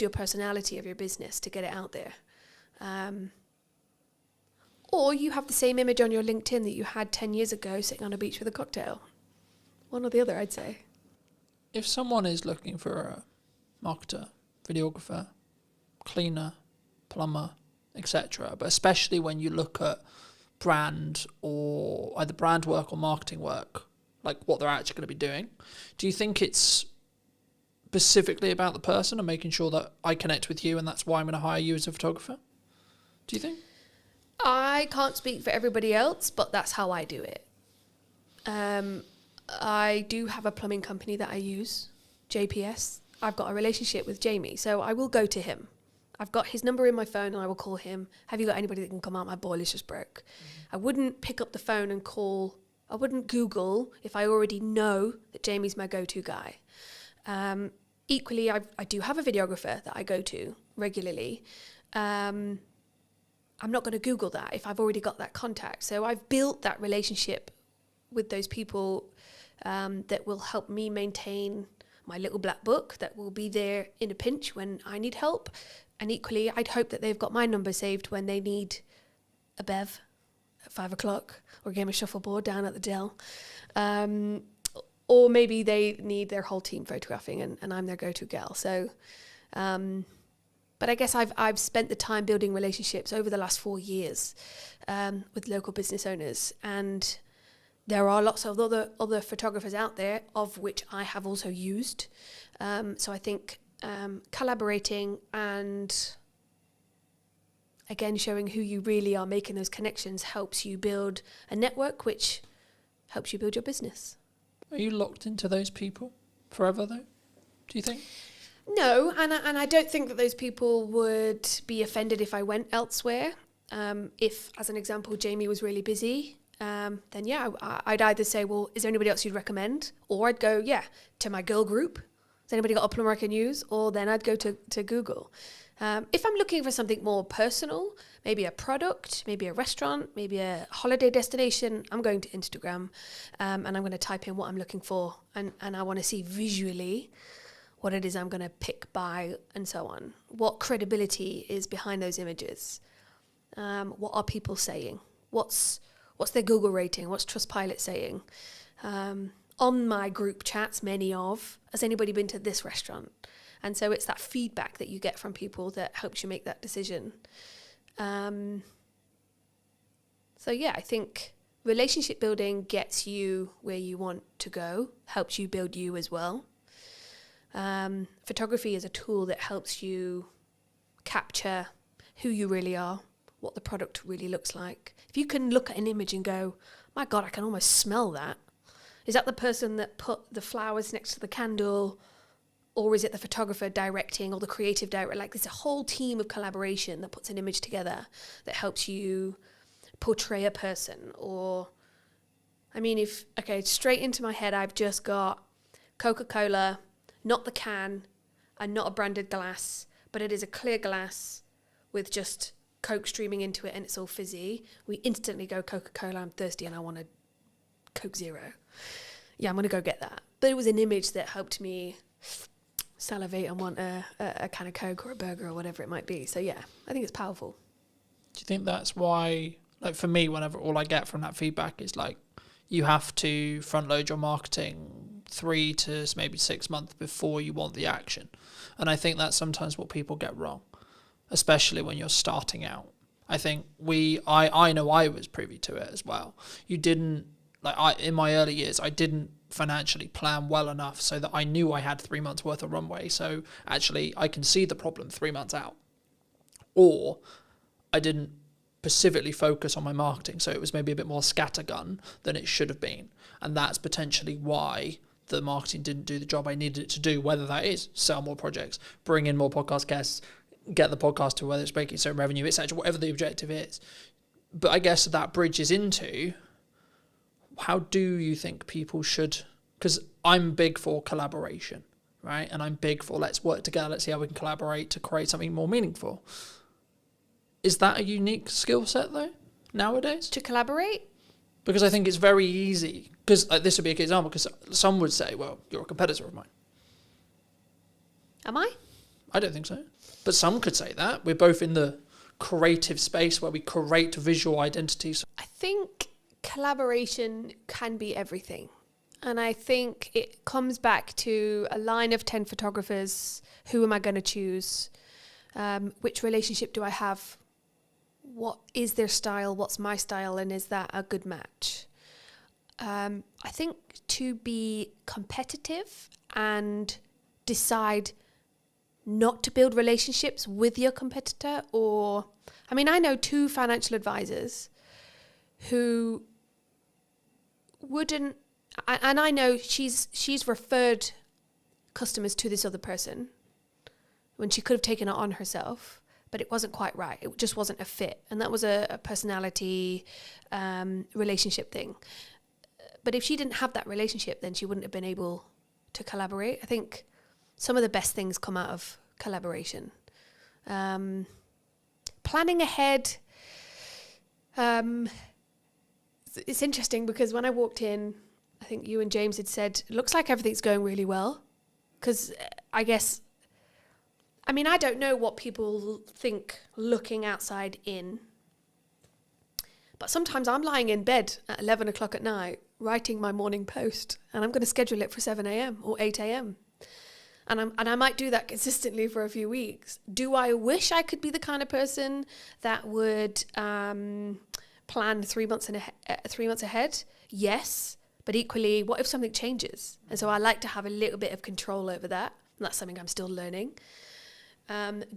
Speaker 11: your personality of your business to get it out there. Or you have the same image on your LinkedIn that you had 10 years ago sitting on a beach with a cocktail. One or the other, I'd say.
Speaker 2: If someone is looking for a marketer, videographer, cleaner, plumber, etc., but especially when you look at brand or either brand work or marketing work, like what they're actually going to be doing, do you think it's specifically about the person and making sure that I connect with you and that's why I'm going to hire you as a photographer? Do you think?
Speaker 11: I can't speak for everybody else, but that's how I do it. I do have a plumbing company that I use, JPS. I've got a relationship with Jamie, so I will go to him. I've got his number in my phone and I will call him. Have you got anybody that can come out? My boiler's just broke. I wouldn't pick up the phone and call. I wouldn't Google if I already know that Jamie's my go-to guy. Equally, I do have a videographer that I go to regularly. I'm not going to Google that if I've already got that contact. So I've built that relationship with those people that will help me maintain my little black book, that will be there in a pinch when I need help. And equally, I'd hope that they've got my number saved when they need a bev at 5 o'clock or a game of shuffleboard down at the Dell. Or maybe they need their whole team photographing and I'm their go-to gal. So, but I guess I've spent the time building relationships over the last 4 years with local business owners, and there are lots of other photographers out there, of which I have also used. So I think collaborating and, again, showing who you really are, making those connections, helps you build a network, which helps you build your business.
Speaker 2: Are you locked into those people forever, though? Do you think?
Speaker 11: No, and I don't think that those people would be offended if I went elsewhere. If, as an example, Jamie was really busy, then yeah, I'd either say, well, is there anybody else you'd recommend? Or I'd go, yeah, to my girl group. Has anybody got a plumber I can use? Or then I'd go to Google. If I'm looking for something more personal, maybe a product, maybe a restaurant, maybe a holiday destination, I'm going to Instagram, and I'm going to type in what I'm looking for, and I want to see visually what it is I'm going to pick, buy, and so on. What credibility is behind those images? What are people saying? What's their Google rating? What's Trustpilot saying? On my group chats, has anybody been to this restaurant? And so it's that feedback that you get from people that helps you make that decision. So yeah, I think relationship building gets you where you want to go, helps you build you as well. Photography is a tool that helps you capture who you really are, what the product really looks like. If you can look at an image and go, my God, I can almost smell that. Is that the person that put the flowers next to the candle? Or is it the photographer directing, or the creative director? Like, there's a whole team of collaboration that puts an image together that helps you portray a person. Or, I mean, straight into my head, I've just got Coca-Cola, not the can, and not a branded glass, but it is a clear glass with just Coke streaming into it and it's all fizzy. We instantly go, Coca-Cola, I'm thirsty and I want a Coke Zero. Yeah, I'm going to go get that. But it was an image that helped me salivate and want a can of Coke or a burger or whatever it might be. So yeah, I think it's powerful.
Speaker 2: Do you think that's why, like for me, whenever all I get from that feedback is like, you have to front load your marketing 3 to maybe 6 months before you want the action? And I think that's sometimes what people get wrong, especially when you're starting out. I think I know I was privy to it as well. You didn't, in my early years, I didn't financially plan well enough so that I knew I had 3 months worth of runway. So actually I can see the problem 3 months out. Or I didn't specifically focus on my marketing, so it was maybe a bit more scattergun than it should have been. And that's potentially why the marketing didn't do the job I needed it to do, whether that is sell more projects, bring in more podcast guests, get the podcast to whether it's making certain revenue, etc., whatever the objective is. But I guess that bridges into, how do you think people should, because I'm big for collaboration, right? And I'm big for let's work together, let's see how we can collaborate to create something more meaningful. Is that a unique skill set though, nowadays?
Speaker 11: To collaborate?
Speaker 2: Because I think it's very easy, because this would be a good example, because some would say, well, you're a competitor of mine.
Speaker 11: Am I?
Speaker 2: I don't think so. But some could say that. We're both in the creative space where we create visual identities.
Speaker 11: I think collaboration can be everything. And I think it comes back to a line of 10 photographers. Who am I going to choose? Which relationship do I have? What is their style? What's my style? And is that a good match? I think to be competitive and decide not to build relationships with your competitor, or, I mean, I know 2 financial advisors who wouldn't, and I know she's referred customers to this other person when she could have taken it on herself, but it wasn't quite right. It just wasn't a fit. And that was a personality relationship thing. But if she didn't have that relationship, then she wouldn't have been able to collaborate. I think some of the best things come out of collaboration. planning ahead. It's interesting because when I walked in, I think you and James had said, it looks like everything's going really well. Because I don't know what people think looking outside in. But sometimes I'm lying in bed at 11 o'clock at night writing my morning post, and I'm going to schedule it for 7 a.m. or 8 a.m. And I might do that consistently for a few weeks. Do I wish I could be the kind of person that would plan 3 months ahead? Yes. But equally, what if something changes? And so I like to have a little bit of control over that. And that's something I'm still learning.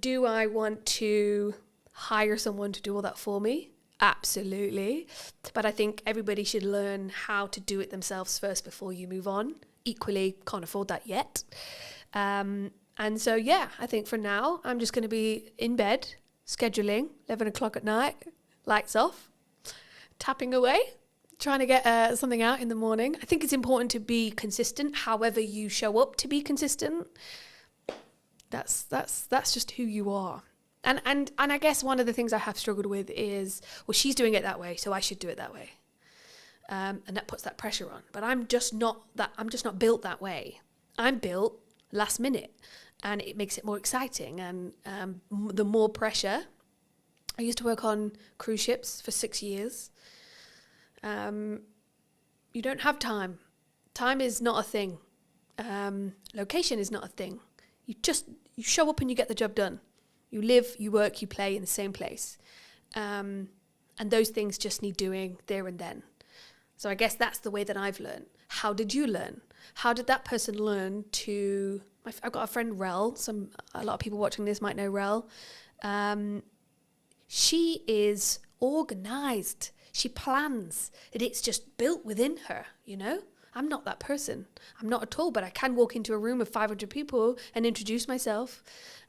Speaker 11: Do I want to hire someone to do all that for me? Absolutely. But I think everybody should learn how to do it themselves first before you move on. Equally, can't afford that yet. And so, yeah, I think for now, I'm just going to be in bed, scheduling, 11 o'clock at night, lights off, tapping away, trying to get something out in the morning. I think it's important to be consistent, however you show up to be consistent. That's just who you are. And I guess one of the things I have struggled with is, well, she's doing it that way, so I should do it that way. And that puts that pressure on. But I'm just not built that way. I'm built last minute, and it makes it more exciting. And the more pressure. I used to work on cruise ships for 6 years. You don't have time. Time is not a thing. Location is not a thing. You show up and you get the job done. You live, you work, you play in the same place. And those things just need doing there and then. So I guess that's the way that I've learned. How did you learn? How did that person learn to... I've got a friend, Rel. A lot of people watching this might know Rel. She is organised. She plans. It's just built within her, you know? I'm not that person. I'm not at all, but I can walk into a room of 500 people and introduce myself.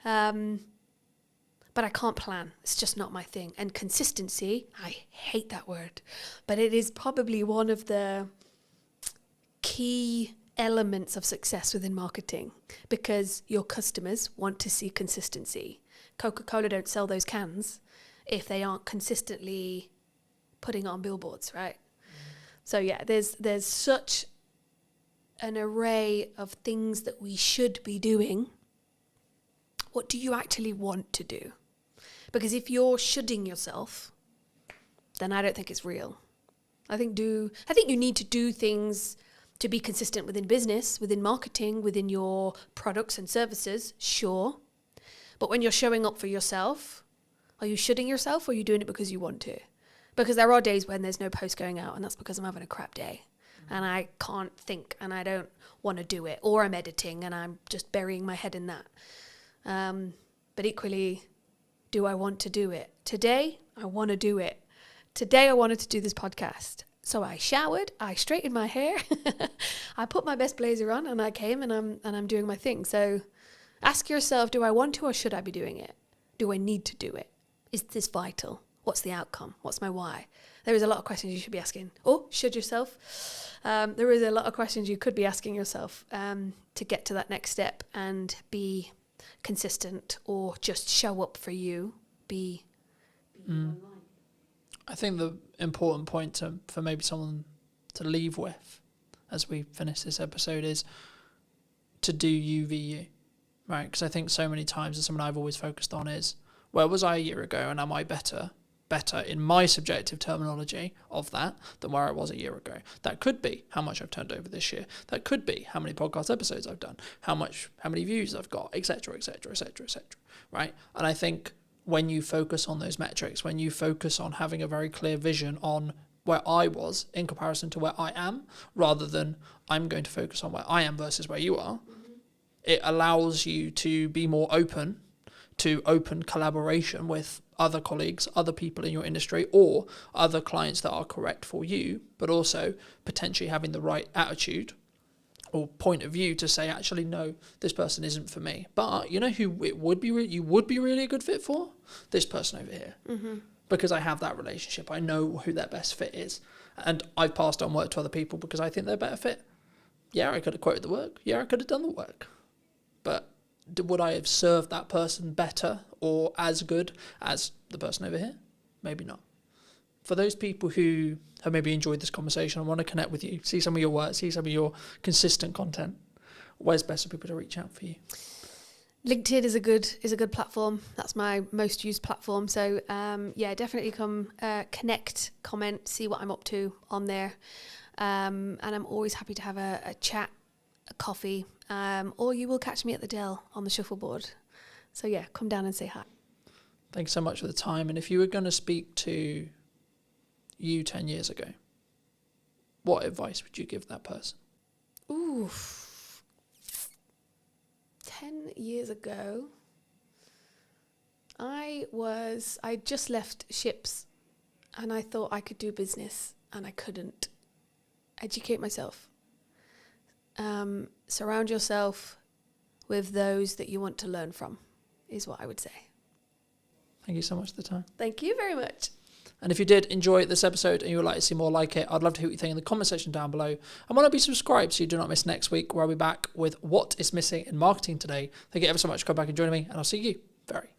Speaker 11: But I can't plan. It's just not my thing. And consistency, I hate that word, but it is probably one of the key elements of success within marketing, because your customers want to see consistency. Coca-Cola don't sell those cans if they aren't consistently putting it on billboards, right? So yeah, there's such an array of things that we should be doing. What do you actually want to do? Because if you're shoulding yourself, then I don't think it's real. I think you need to do things to be consistent within business, within marketing, within your products and services, sure. But when you're showing up for yourself, are you shoulding yourself, or are you doing it because you want to? Because there are days when there's no post going out, and that's because I'm having a crap day and I can't think and I don't want to do it, or I'm editing and I'm just burying my head in that. But equally, do I want to do it? Today, I want to do it. Today, I wanted to do this podcast. So I showered, I straightened my hair, I put my best blazer on, and I came and I'm doing my thing. So ask yourself, do I want to, or should I be doing it? Do I need to do it? Is this vital? What's the outcome? What's my why? There is a lot of questions you should be asking. Or should yourself? There is a lot of questions you could be asking yourself to get to that next step and be consistent, or just show up for you. Be online.
Speaker 2: I think the important point for maybe someone to leave with as we finish this episode is to do you v you, right? Because I think so many times, and something I've always focused on is, where was I a year ago, and am I better in my subjective terminology of that than where I was a year ago? That could be how much I've turned over this year. That could be how many podcast episodes I've done, how many views I've got, etc., etc., etc., etc. Right? And I think when you focus on those metrics, when you focus on having a very clear vision on where I was in comparison to where I am, rather than I'm going to focus on where I am versus where you are, it allows you to be more open to open collaboration with other colleagues, other people in your industry, or other clients that are correct for you, but also potentially having the right attitude or point of view to say, actually, no, this person isn't for me. But you know who you would be really a good fit for? This person over here. Mm-hmm. Because I have that relationship. I know who their best fit is. And I've passed on work to other people because I think they're better fit. Yeah, I could have quoted the work. Yeah, I could have done the work. But would I have served that person better or as good as the person over here? Maybe not. For those people who have maybe enjoyed this conversation and want to connect with you, see some of your work, see some of your consistent content, where's best for people to reach out for you?
Speaker 11: LinkedIn is a good platform. That's my most used platform. So yeah, definitely come connect, comment, see what I'm up to on there. And I'm always happy to have a chat, a coffee, or you will catch me at the Dell on the shuffleboard. So yeah, come down and say hi.
Speaker 2: Thanks so much for the time. And if you were going to speak to you 10 years ago, what advice would you give that person?
Speaker 11: Ooh, 10 years ago, I just left ships and I thought I could do business and I couldn't. Educate myself. Surround yourself with those that you want to learn from, is what I would say.
Speaker 2: Thank you so much for the time.
Speaker 11: Thank you very much.
Speaker 2: And if you did enjoy this episode and you would like to see more like it, I'd love to hear what you think in the comment section down below. And why not be subscribed so you do not miss next week, where I'll be back with what is missing in marketing today. Thank you ever so much for coming back and joining me, and I'll see you very,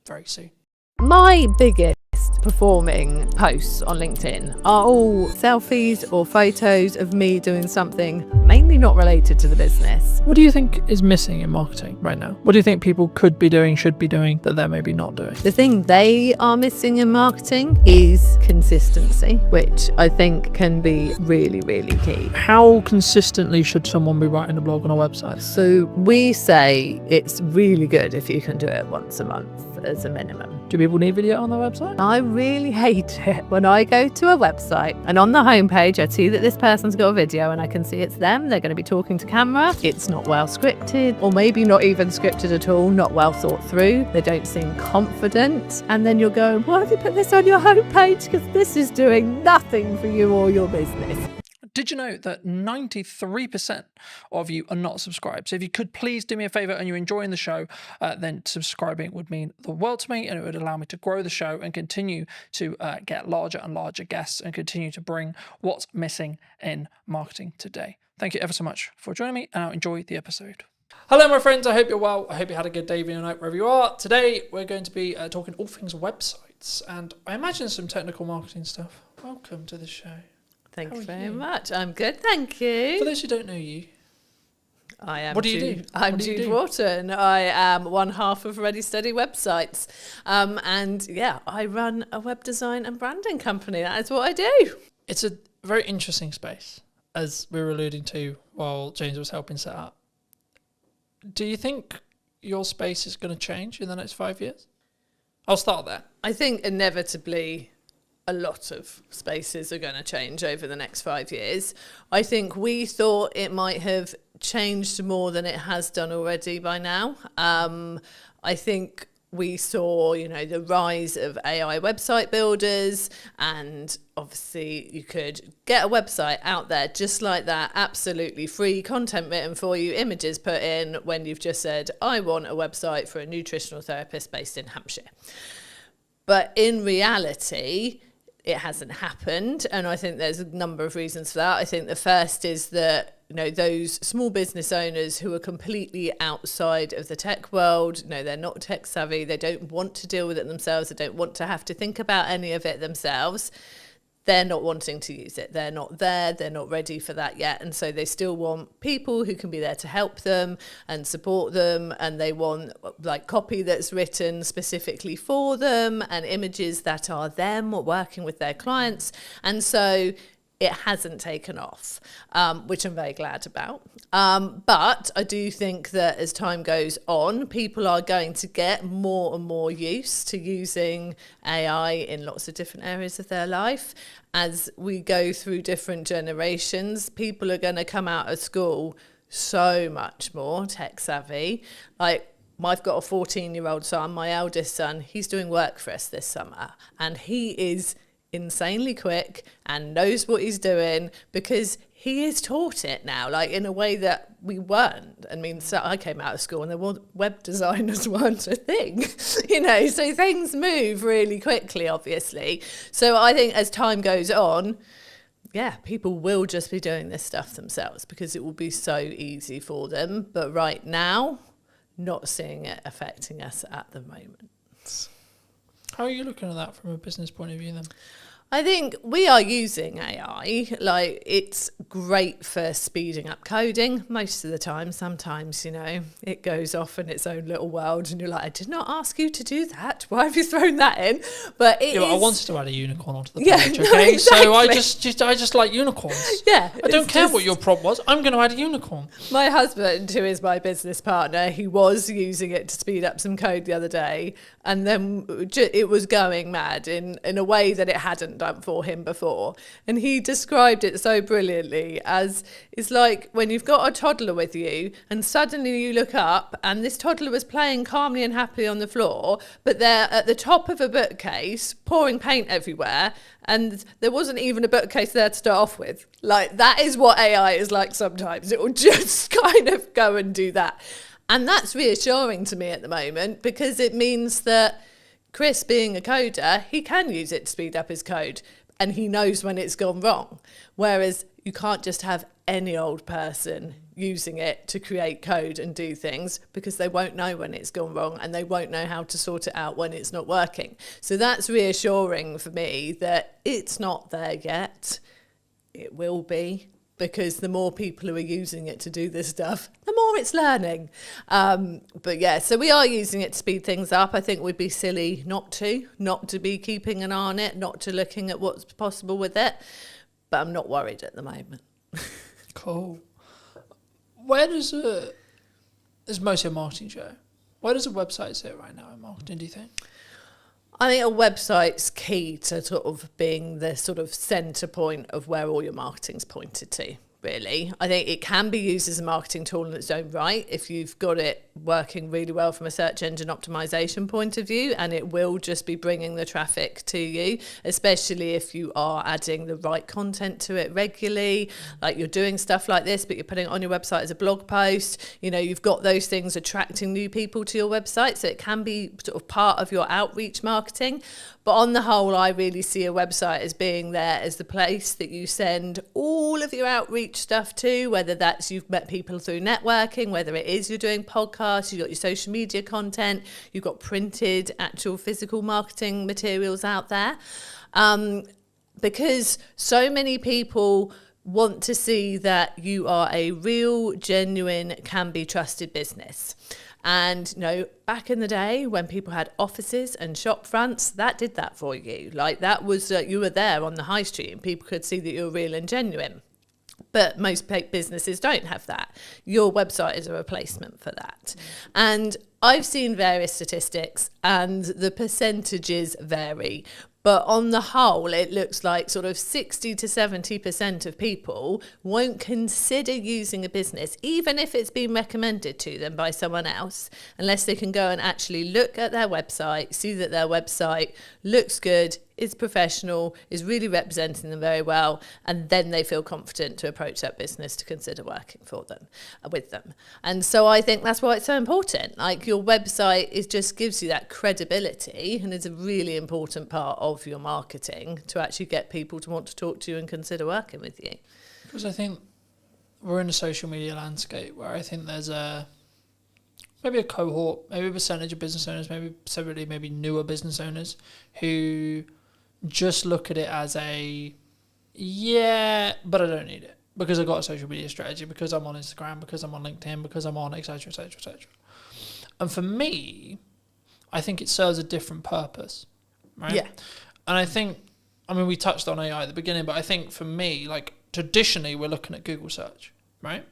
Speaker 2: very soon.
Speaker 12: My biggest performing posts on LinkedIn are all selfies or photos of me doing something mainly not related to the business.
Speaker 2: What do you think is missing in marketing right now? What do you think people could be doing, should be doing, that they're maybe not doing?
Speaker 12: The thing they are missing in marketing is consistency, which I think can be really, really key.
Speaker 2: How consistently should someone be writing a blog on a website?
Speaker 12: So we say it's really good if you can do it once a month as a minimum.
Speaker 2: Do people need video on their website?
Speaker 12: I really hate it when I go to a website and on the homepage I see that this person's got a video and I can see it's them, they're going to be talking to camera. It's not well scripted, or maybe not even scripted at all, not well thought through. They don't seem confident. And then you're going, why have you put this on your homepage? Because this is doing nothing for you or your business.
Speaker 2: Did you know that 93% of you are not subscribed? So if you could please do me a favor and you're enjoying the show, then subscribing would mean the world to me, and it would allow me to grow the show and continue to get larger and larger guests and continue to bring what's missing in marketing today. Thank you ever so much for joining me, and I'll enjoy the episode. Hello, my friends. I hope you're well. I hope you had a good day, evening, or night, wherever you are. Today, we're going to be talking all things websites, and I imagine some technical marketing stuff. Welcome to the show.
Speaker 12: Thanks very much. I'm good, thank you.
Speaker 2: For those who don't know you,
Speaker 12: I am.
Speaker 2: What do you do?
Speaker 12: I'm Jude Wharton. I am one half of Ready Steady Websites, and yeah, I run a web design and branding company. That is what I do.
Speaker 2: It's a very interesting space, as we were alluding to while James was helping set up. Do you think your space is going to change in the next 5 years? I'll start there.
Speaker 12: I think inevitably a lot of spaces are going to change over the next 5 years. I think we thought it might have changed more than it has done already by now. I think we saw, the rise of AI website builders, and obviously you could get a website out there just like that, absolutely free, content written for you, images put in, when you've just said, I want a website for a nutritional therapist based in Hampshire. But in reality, it hasn't happened, and I think there's a number of reasons for that. I think the first is that those small business owners who are completely outside of the tech world, they're not tech savvy, they don't want to deal with it themselves, they don't want to have to think about any of it themselves. They're not wanting to use it. They're not there. They're not ready for that yet. And so they still want people who can be there to help them and support them. And they want copy that's written specifically for them and images that are them working with their clients. And so it hasn't taken off, which I'm very glad about. But I do think that as time goes on, people are going to get more and more used to using AI in lots of different areas of their life. As we go through different generations, people are going to come out of school so much more tech savvy. I've got a 14-year-old son, my eldest son, he's doing work for us this summer, and he is insanely quick and knows what he's doing because he is taught it now, in a way that we weren't. I mean, so I came out of school and the web designers weren't a thing, so things move really quickly, obviously. So I think as time goes on, people will just be doing this stuff themselves because it will be so easy for them. But right now, not seeing it affecting us at the moment.
Speaker 2: How are you looking at that from a business point of view then?
Speaker 12: I think we are using AI. Like, it's great for speeding up coding most of the time. Sometimes, you know, it goes off in its own little world and you're like, I did not ask you to do that. Why have you thrown that in? But it is...
Speaker 2: I wanted to add a unicorn onto the
Speaker 12: Yeah,
Speaker 2: page,
Speaker 12: no,
Speaker 2: okay?
Speaker 12: exactly.
Speaker 2: So I just like unicorns.
Speaker 12: Yeah.
Speaker 2: I don't care what your prompt was. I'm going to add a unicorn.
Speaker 12: My husband, who is my business partner, he was using it to speed up some code the other day, and then it was going mad in a way that it hadn't done for him before. And he described it so brilliantly as, it's like when you've got a toddler with you and suddenly you look up and this toddler was playing calmly and happily on the floor, but they're at the top of a bookcase pouring paint everywhere, and there wasn't even a bookcase there to start off with. Like, that is what AI is like sometimes. It will just kind of go and do that. And that's reassuring to me at the moment, because it means that Chris, being a coder, he can use it to speed up his code, and he knows when it's gone wrong. Whereas you can't just have any old person using it to create code and do things, because they won't know when it's gone wrong and they won't know how to sort it out when it's not working. So that's reassuring for me that it's not there yet. It will be, because the more people who are using it to do this stuff, the more it's learning. But yeah, so we are using it to speed things up. I think we'd be silly not to be keeping an eye on it, not to looking at what's possible with it. But I'm not worried at the moment.
Speaker 2: Cool. Where does it's mostly a marketing show. Where does a website sit right now in marketing, do you think?
Speaker 12: I think a website's key to sort of being the sort of centre point of where all your marketing's pointed to, really. I think it can be used as a marketing tool in its own right if you've got it working really well from a search engine optimization point of view, and it will just be bringing the traffic to you, especially if you are adding the right content to it regularly, like you're doing stuff like this, but you're putting it on your website as a blog post. You know, you've got those things attracting new people to your website, so it can be sort of part of your outreach marketing. But on the whole, I really see a website as being there as the place that you send all of your outreach stuff to, whether that's you've met people through networking, whether it is you're doing podcasts, you've got your social media content, you've got printed, actual physical marketing materials out there. Because so many people want to see that you are a real, genuine, can be trusted business. And, you know, back in the day when people had offices and shop fronts, that did that for you. Like, that was, you were there on the high street and people could see that you were real and genuine. But most businesses don't have that. Your website is a replacement for that. And I've seen various statistics and the percentages vary. But on the whole, it looks like sort of 60 to 70% of people won't consider using a business, even if it's been recommended to them by someone else, unless they can go and actually look at their website, see that their website looks good, is professional, is really representing them very well, and then they feel confident to approach that business to consider working for them, with them. And so I think that's why it's so important. Like, your website just gives you that credibility, and it's a really important part of your marketing to actually get people to want to talk to you and consider working with you.
Speaker 2: Because I think we're in a social media landscape where I think there's maybe a cohort, maybe a percentage of business owners, maybe newer business owners who just look at it as but I don't need it because I've got a social media strategy, because I'm on Instagram, because I'm on LinkedIn, because I'm on etc. etc. etc. And for me, I think it serves a different purpose, right?
Speaker 12: Yeah.
Speaker 2: And I think, we touched on AI at the beginning, but I think for me, like, traditionally we're looking at Google search, right?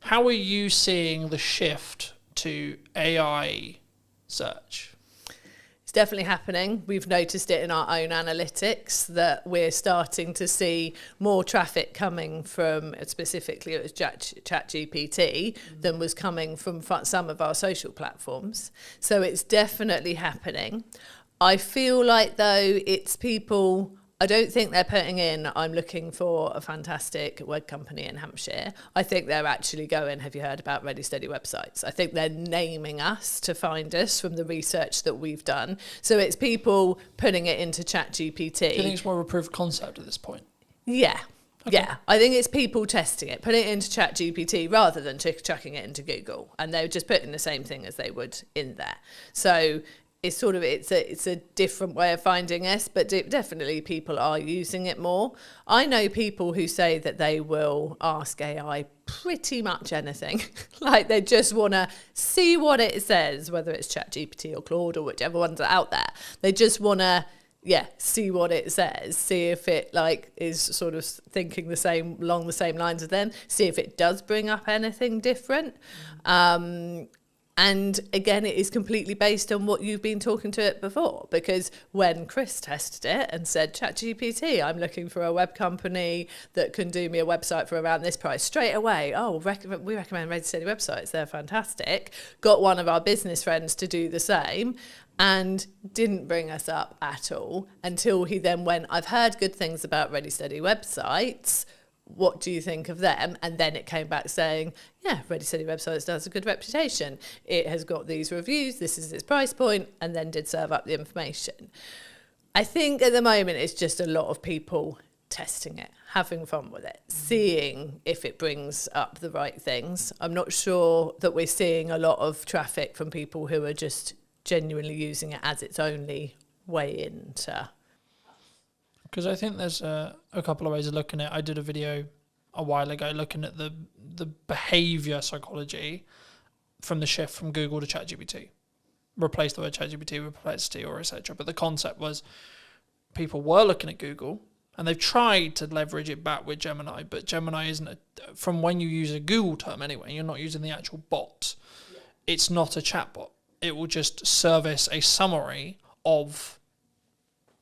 Speaker 2: How are you seeing the shift to AI search?
Speaker 12: It's definitely happening. We've noticed it in our own analytics that we're starting to see more traffic coming from, specifically it was ChatGPT, than was coming from some of our social platforms. So it's definitely happening. I feel like, though, it's people, I don't think they're putting in, I'm looking for a fantastic web company in Hampshire. I think they're actually going, have you heard about Ready Steady websites? I think they're naming us to find us from the research that we've done. So it's people putting it into ChatGPT.
Speaker 2: Do you think it's more of a proof of concept at this point?
Speaker 12: Yeah. Yeah, I think it's people testing it, putting it into ChatGPT rather than chucking it into Google, and they're just putting the same thing as they would in there. So it's sort of it's a different way of finding us, but definitely people are using it more. I know people who say that they will ask AI pretty much anything. Like they just want to see what it says, whether it's ChatGPT or Claude or whichever ones are out there. They just want to see what it says, see if it like is sort of thinking along the same lines as them, see if it does bring up anything different. And again, it is completely based on what you've been talking to it before, because when Chris tested it and said, ChatGPT, I'm looking for a web company that can do me a website for around this price, straight away, we recommend Ready Steady websites, they're fantastic. Got one of our business friends to do the same and didn't bring us up at all until he then went, I've heard good things about Ready Steady websites. What do you think of them? And then it came back saying, yeah, Ready Steady websites does a good reputation. It has got these reviews, this is its price point, and then did serve up the information. I think at the moment it's just a lot of people testing it, having fun with it, seeing if it brings up the right things. I'm not sure that we're seeing a lot of traffic from people who are just genuinely using it as its only way into.
Speaker 2: Because I think there's a couple of ways of looking at it. I did a video a while ago looking at the behaviour psychology from the shift from Google to ChatGPT. Replace the word ChatGPT with Perplexity or etc. But the concept was people were looking at Google and they've tried to leverage it back with Gemini, but Gemini isn't, from when you use a Google term anyway, you're not using the actual bot. Yeah. It's not a chatbot. It will just service a summary of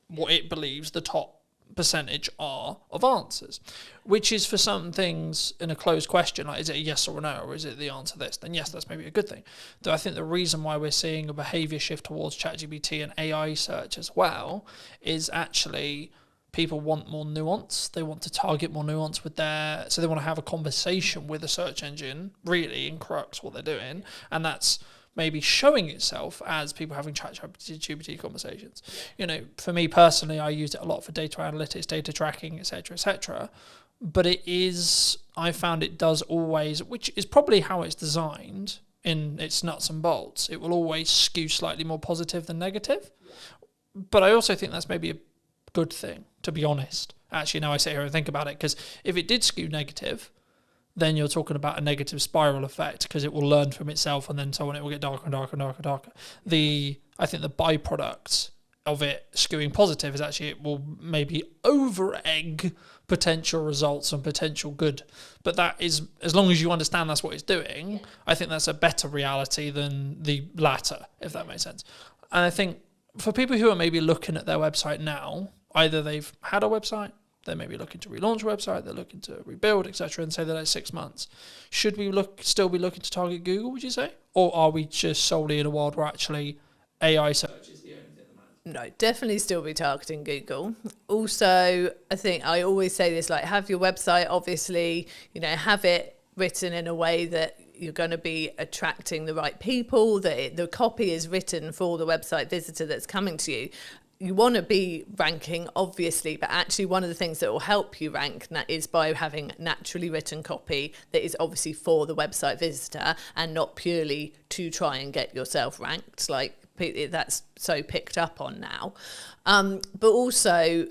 Speaker 2: what it believes the top percentage are of answers, which is for some things in a closed question, like is it a yes or a no, or is it the answer this, then yes, that's maybe a good thing. Though I think the reason why we're seeing a behaviour shift towards ChatGPT and AI search as well is actually people want more nuance. They want to target more nuance with so they want to have a conversation with a search engine, really, in crux what they're doing, and that's maybe showing itself as people having ChatGPT conversations. You know, for me personally, I used it a lot for data analytics, data tracking, etc. But I found it does always, which is probably how it's designed in its nuts and bolts, it will always skew slightly more positive than negative. But I also think that's maybe a good thing, to be honest. Actually, now I sit here and think about it, because if it did skew negative, then you're talking about a negative spiral effect, because it will learn from itself and then so on, it will get darker and darker and darker and darker. I think the byproduct of it skewing positive is actually it will maybe over-egg potential results and potential good. But that is, as long as you understand that's what it's doing, I think that's a better reality than the latter, if that makes sense. And I think for people who are maybe looking at their website now, either they've had a website, they may be looking to relaunch a website, they're looking to rebuild, etc., and say that it's 6 months. Should we still be looking to target Google, would you say? Or are we just solely in a world where actually AI search is the only thing that matters?
Speaker 12: No, definitely still be targeting Google. Also, I think I always say this, like, have your website, obviously, have it written in a way that you're going to be attracting the right people, that the copy is written for the website visitor that's coming to you. You want to be ranking, obviously, but actually one of the things that will help you rank is by having naturally written copy that is obviously for the website visitor and not purely to try and get yourself ranked, like that's so picked up on now. But also,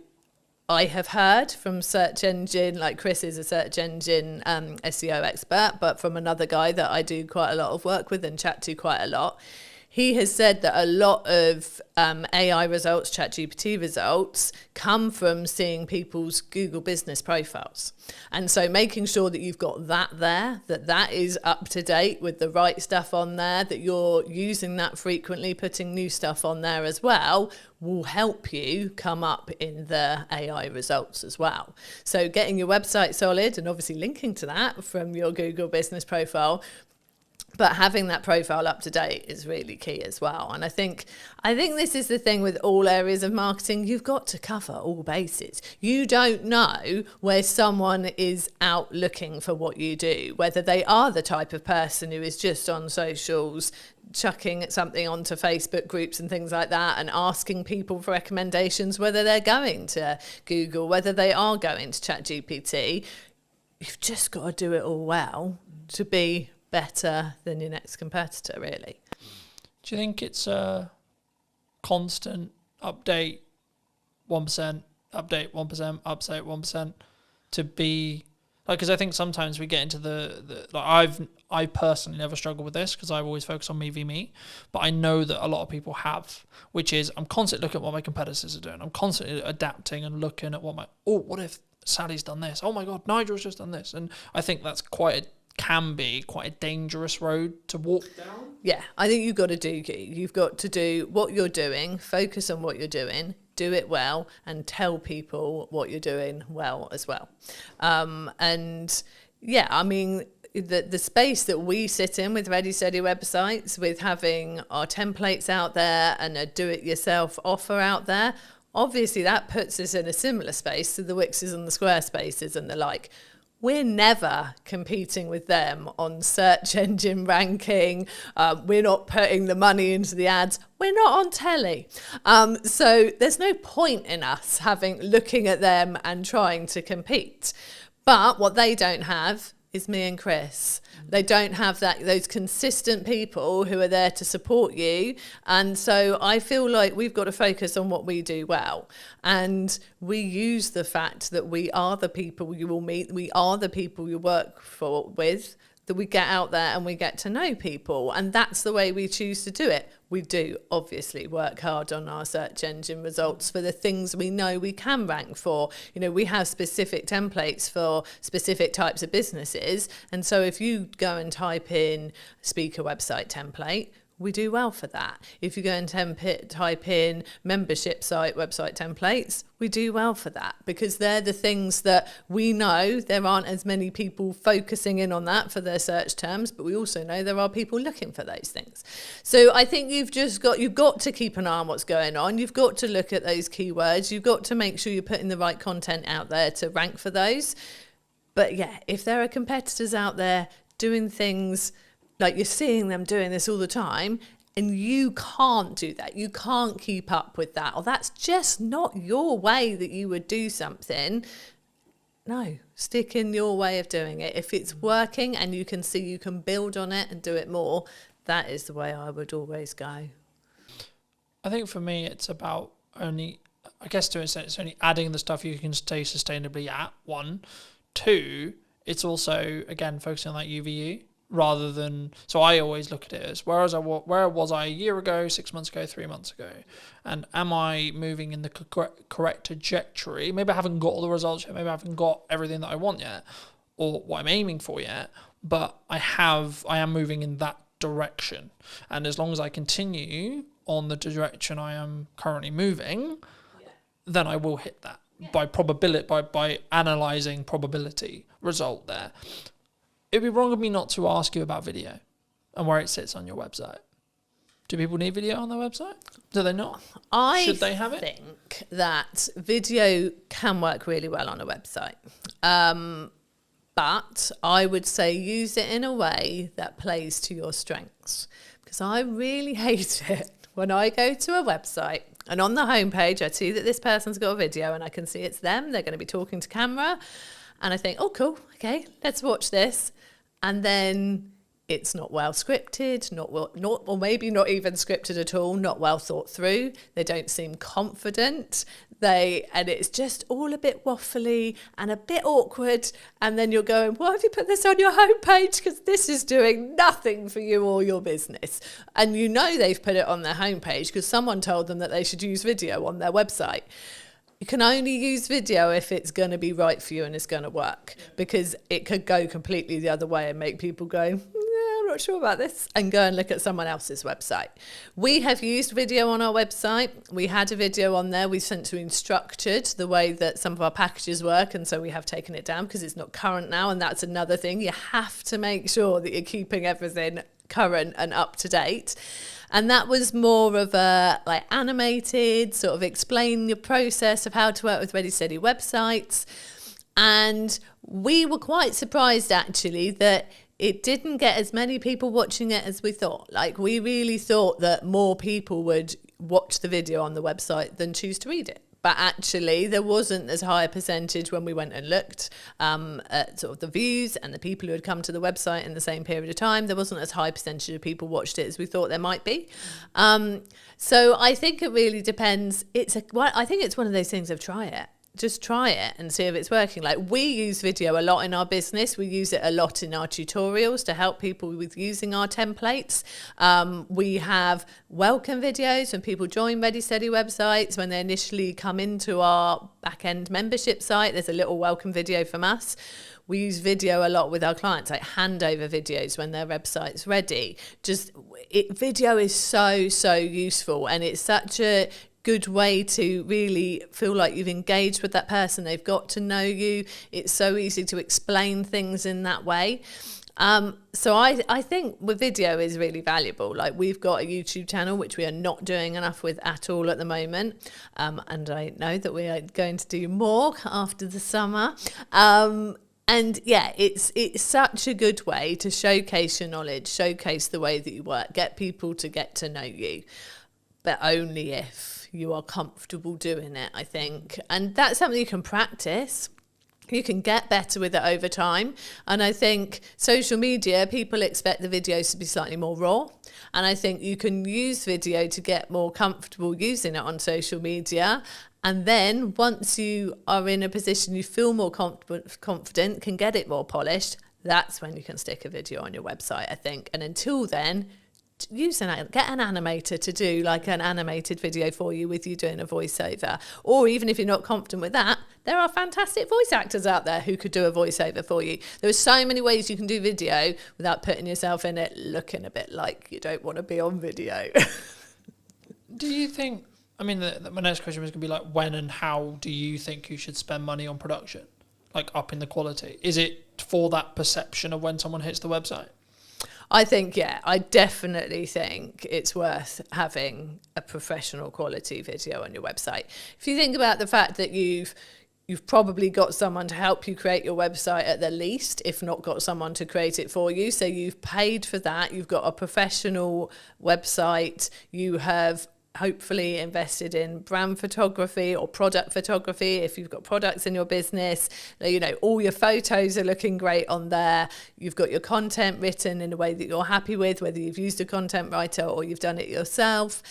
Speaker 12: I have heard from search engine, like Chris is a search engine SEO expert, but from another guy that I do quite a lot of work with and chat to quite a lot, he has said that a lot of AI results, ChatGPT results, come from seeing people's Google business profiles. And so making sure that you've got that there, that is up to date with the right stuff on there, that you're using that frequently, putting new stuff on there as well, will help you come up in the AI results as well. So getting your website solid and obviously linking to that from your Google business profile, But having that profile up to date is really key as well. And I think this is the thing with all areas of marketing. You've got to cover all bases. You don't know where someone is out looking for what you do, whether they are the type of person who is just on socials, chucking something onto Facebook groups and things like that and asking people for recommendations, whether they're going to Google, whether they are going to ChatGPT. You've just got to do it all well to be better than your next competitor, really.
Speaker 2: Do you think it's a constant update 1%, update 1%, update 1% to be like, because I think sometimes we get into the like I personally never struggle with this because I always focus on me v me, but I know that a lot of people have, which is I'm constantly looking at what my competitors are doing. I'm constantly adapting and looking at what if Sally's done this? Oh my God, Nigel's just done this. And I think that's can be quite a dangerous road to walk down.
Speaker 12: Yeah, I think you've got to do you. You've got to do what you're doing, focus on what you're doing, do it well, and tell people what you're doing well as well. And yeah, I mean, the space that we sit in with Ready Steady websites, with having our templates out there and a do-it-yourself offer out there, obviously that puts us in a similar space to the Wixes and the Squarespaces and the like. We're never competing with them on search engine ranking. We're not putting the money into the ads. We're not on telly. So there's no point in us looking at them and trying to compete. But what they don't have is me and Chris. They don't have those consistent people who are there to support you. And so I feel like we've got to focus on what we do well. And we use the fact that we are the people you will meet, we are the people you work with, that we get out there and we get to know people. And that's the way we choose to do it. We do obviously work hard on our search engine results for the things we know we can rank for. You know, we have specific templates for specific types of businesses. And so if you go and type in speaker website template, we do well for that. If you go and type in membership site website templates, we do well for that, because they're the things that we know there aren't as many people focusing in on that for their search terms, but we also know there are people looking for those things. So I think you've got to keep an eye on what's going on. You've got to look at those keywords. You've got to make sure you're putting the right content out there to rank for those. But yeah, if there are competitors out there doing things like you're seeing them doing this all the time, and you can't do that, you can't keep up with that, or that's just not your way that you would do something, no, stick in your way of doing it. If it's working and you can see you can build on it and do it more, that is the way I would always go.
Speaker 2: I think for me, it's about only adding the stuff you can stay sustainably at, 1. 2, it's also, again, focusing on that UVU. Rather than, so I always look at it as where was I a year ago, 6 months ago, 3 months ago, and am I moving in the correct trajectory? Maybe I haven't got all the results yet, maybe I haven't got everything that I want yet, or what I'm aiming for yet, but I am moving in that direction. And as long as I continue on the direction I am currently moving, then I will hit that by probability, by analyzing probability result there. It'd be wrong of me not to ask you about video and where it sits on your website. Do people need video on their website? Do they not? Should they have it?
Speaker 12: I think that video can work really well on a website. But I would say use it in a way that plays to your strengths. Because I really hate it when I go to a website and on the homepage I see that this person's got a video and I can see it's them, they're going to be talking to camera, and I think, oh cool, okay, let's watch this. And then it's not well scripted, or maybe not even scripted at all, not well thought through. They don't seem confident. And it's just all a bit waffly and a bit awkward. And then you're going, why have you put this on your homepage? Because this is doing nothing for you or your business. And you know they've put it on their homepage because someone told them that they should use video on their website. You can only use video if it's going to be right for you and it's going to work, because it could go completely the other way and make people go, I'm I'm not sure about this, and go and look at someone else's website. We have used video on our website. We had a video on there. We've since restructured the way that some of our packages work, and so we have taken it down because it's not current now, and that's another thing. You have to make sure that you're keeping everything current and up to date. And that was more of a like animated, sort of explain your process of how to work with Ready Steady websites. And we were quite surprised actually that it didn't get as many people watching it as we thought. Like, we really thought that more people would watch the video on the website than choose to read it. But actually, there wasn't as high a percentage when we went and looked at sort of the views and the people who had come to the website in the same period of time. There wasn't as high a percentage of people watched it as we thought there might be. So I think it really depends. I think it's one of those things of try it. Just try it and see if it's working. Like, we use video a lot in our business. We use it a lot in our tutorials to help people with using our templates. We have welcome videos when people join Ready Steady websites. When they initially come into our back-end membership site, there's a little welcome video from us. We use video a lot with our clients, like handover videos when their website's ready. Video is so useful, and it's such a good way to really feel like you've engaged with that person. They've got to know you. It's so easy to explain things in that way. So I think with video is really valuable. Like, we've got a YouTube channel, which we are not doing enough with at all at the moment. And I know that we are going to do more after the summer. And yeah, it's such a good way to showcase your knowledge, showcase the way that you work, get people to get to know you, but only if you are comfortable doing it, I think. And that's something you can practice. You can get better with it over time. And I think social media, people expect the videos to be slightly more raw. And I think you can use video to get more comfortable using it on social media. And then once you are in a position you feel more confident, can get it more polished, that's when you can stick a video on your website, I think. And until then, get an animator to do like an animated video for you with you doing a voiceover. Or even if you're not confident with that, there are fantastic voice actors out there who could do a voiceover for you. There are so many ways you can do video without putting yourself in it looking a bit like you don't want to be on video.
Speaker 2: Do you think, I mean, my next question was going to be like, when and how do you think you should spend money on production? Like, upping the quality? Is it for that perception of when someone hits the website?
Speaker 12: I think, yeah, I definitely think it's worth having a professional quality video on your website. If you think about the fact that you've probably got someone to help you create your website at the least, if not got someone to create it for you. So you've paid for that. You've got a professional website. You have hopefully invested in brand photography or product photography. If you've got products in your business, you know, all your photos are looking great on there. You've got your content written in a way that you're happy with, whether you've used a content writer or you've done it yourself.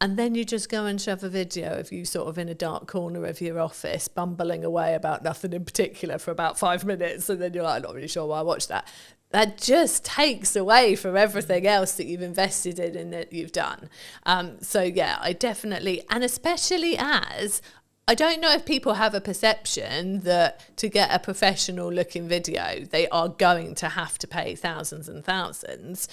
Speaker 12: And then you just go and shove a video of you sort of in a dark corner of your office, bumbling away about nothing in particular for about 5 minutes. And then you're like, I'm not really sure why I watched that. That just takes away from everything else that you've invested in and that you've done. So yeah, I definitely, and especially as, I don't know if people have a perception that to get a professional looking video, they are going to have to pay thousands and thousands.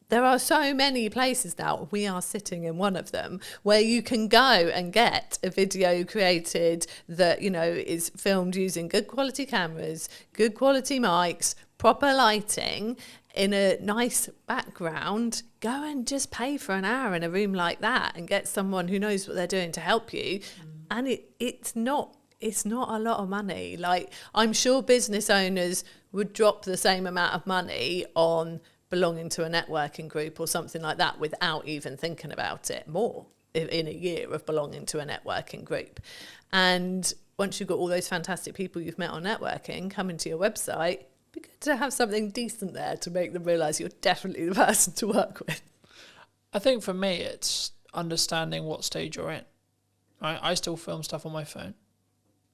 Speaker 12: There are so many places now, we are sitting in one of them, where you can go and get a video created that, you know, is filmed using good quality cameras, good quality mics, proper lighting, in a nice background. Go and just pay for an hour in a room like that and get someone who knows what they're doing to help you. And it's not a lot of money. Like, I'm sure business owners would drop the same amount of money on belonging to a networking group or something like that without even thinking about it more in a year of belonging to a networking group. And once you've got all those fantastic people you've met on networking coming to your website, it'd be good to have something decent there to make them realise you're definitely the person to work with.
Speaker 2: I think for me, it's understanding what stage you're in. Right? I still film stuff on my phone,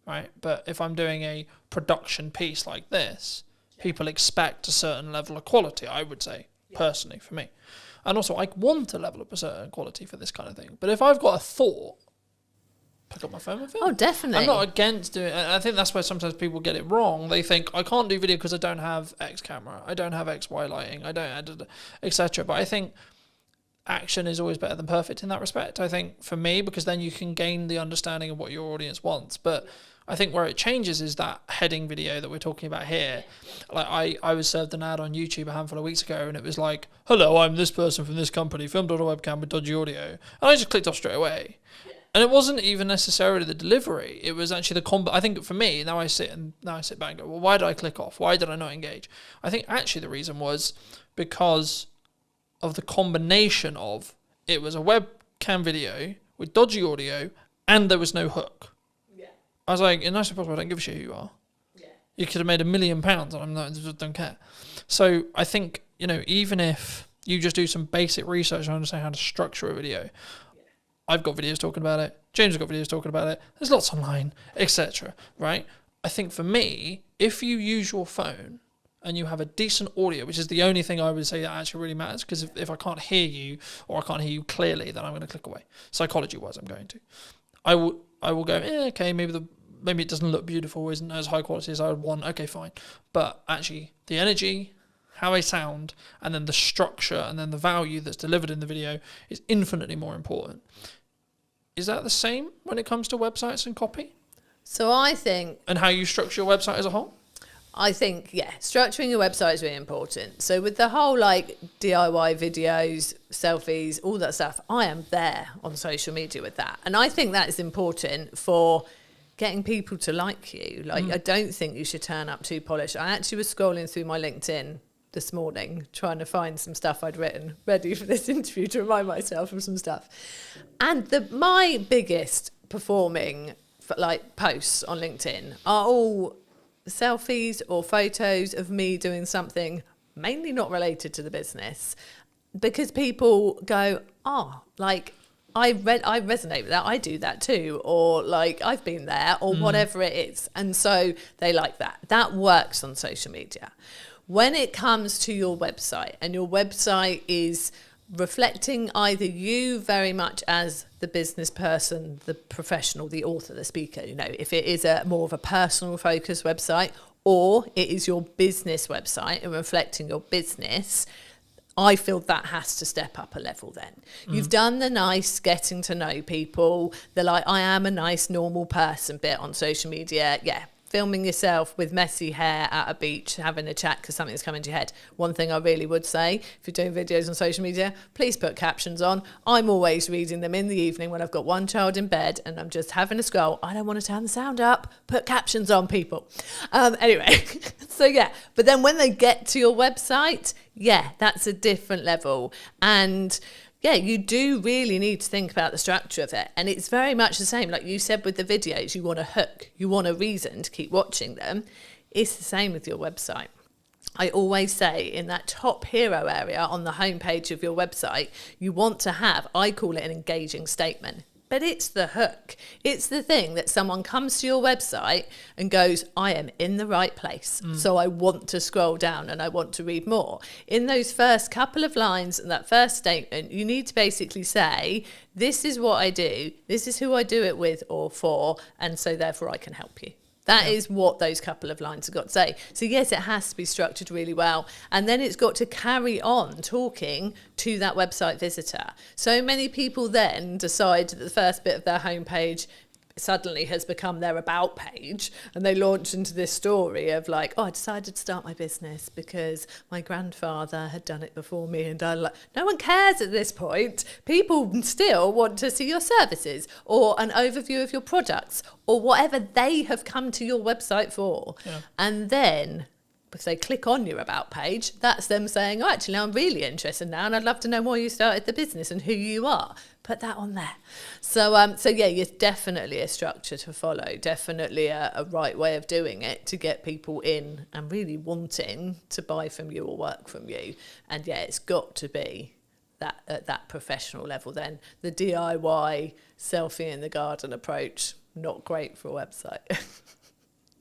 Speaker 2: right? But if I'm doing a production piece like this, people expect a certain level of quality, I would say, personally, for me. And also, I want a level of certain quality for this kind of thing. But if I've got a thought, pick up my phone and film.
Speaker 12: Oh, definitely.
Speaker 2: I'm not against doing it. I think that's where sometimes people get it wrong. They think, I can't do video because I don't have X camera, I don't have X, Y lighting, I don't, etc. But I think action is always better than perfect in that respect. I think for me, because then you can gain the understanding of what your audience wants. But I think where it changes is that heading video that we're talking about here. Like I was served an ad on YouTube a handful of weeks ago, and it was like, hello, I'm this person from this company, filmed on a webcam with dodgy audio. And I just clicked off straight away. And it wasn't even necessarily the delivery. It was actually the I think for me, now I sit back and go, well, why did I click off? Why did I not engage? I think actually the reason was because of the combination of it was a webcam video with dodgy audio and there was no hook. Yeah. I was like, in nicest possible, I don't give a shit who you are. Yeah. You could have made £1 million and I'm not, just don't care. So I think, even if you just do some basic research and understand how to structure a video, I've got videos talking about it. James has got videos talking about it. There's lots online, etc. Right? I think for me, if you use your phone and you have a decent audio, which is the only thing I would say that actually really matters, because if I can't hear you or I can't hear you clearly, then I'm going to click away. Psychology-wise, I'm going to. I will go, okay, maybe it doesn't look beautiful, isn't as high quality as I would want. Okay, fine. But actually, the energy, how I sound, and then the structure, and then the value that's delivered in the video is infinitely more important. Is that the same when it comes to websites and copy?
Speaker 12: So I think...
Speaker 2: And how you structure your website as a whole?
Speaker 12: I think, structuring your website is really important. So with the whole DIY videos, selfies, all that stuff, I am there on social media with that. And I think that is important for getting people to like you. I don't think you should turn up too polished. I actually was scrolling through my LinkedIn this morning trying to find some stuff I'd written ready for this interview to remind myself of some stuff. And my biggest performing posts on LinkedIn are all selfies or photos of me doing something mainly not related to the business, because people go, I resonate with that, I do that too, or I've been there, or whatever it is. And so they like that. That works on social media. When it comes to your website, and your website is reflecting either you very much as the business person, the professional, the author, the speaker, if it is a more of a personal focused website, or it is your business website and reflecting your business, I feel that has to step up a level then. You've done the nice getting to know people, I am a nice normal person bit on social media. Yeah. Filming yourself with messy hair at a beach, having a chat because something's come into your head. One thing I really would say, if you're doing videos on social media, please put captions on. I'm always reading them in the evening when I've got one child in bed and I'm just having a scroll. I don't want to turn the sound up. Put captions on, people. Anyway, but then when they get to your website, that's a different level. And you do really need to think about the structure of it. And it's very much the same. Like you said with the videos, you want a hook, you want a reason to keep watching them. It's the same with your website. I always say in that top hero area on the homepage of your website, you want to have, I call it an engaging statement. But it's the hook. It's the thing that someone comes to your website and goes, I am in the right place. So I want to scroll down and I want to read more. In those first couple of lines and that first statement, you need to basically say, this is what I do. This is who I do it with or for. And so therefore I can help you. That is what those couple of lines have got to say. So yes, it has to be structured really well. And then it's got to carry on talking to that website visitor. So many people then decide that the first bit of their homepage suddenly has become their about page, and they launch into this story of I decided to start my business because my grandfather had done it before me, and no one cares at this point. People still want to see your services or an overview of your products or whatever they have come to your website for. And then if they click on your about page, that's them saying, actually, I'm really interested now and I'd love to know why you started the business and who you are. Put that on there. So it's definitely a structure to follow, definitely a right way of doing it to get people in and really wanting to buy from you or work from you. And it's got to be that at that professional level then. The DIY selfie in the garden approach, not great for a website.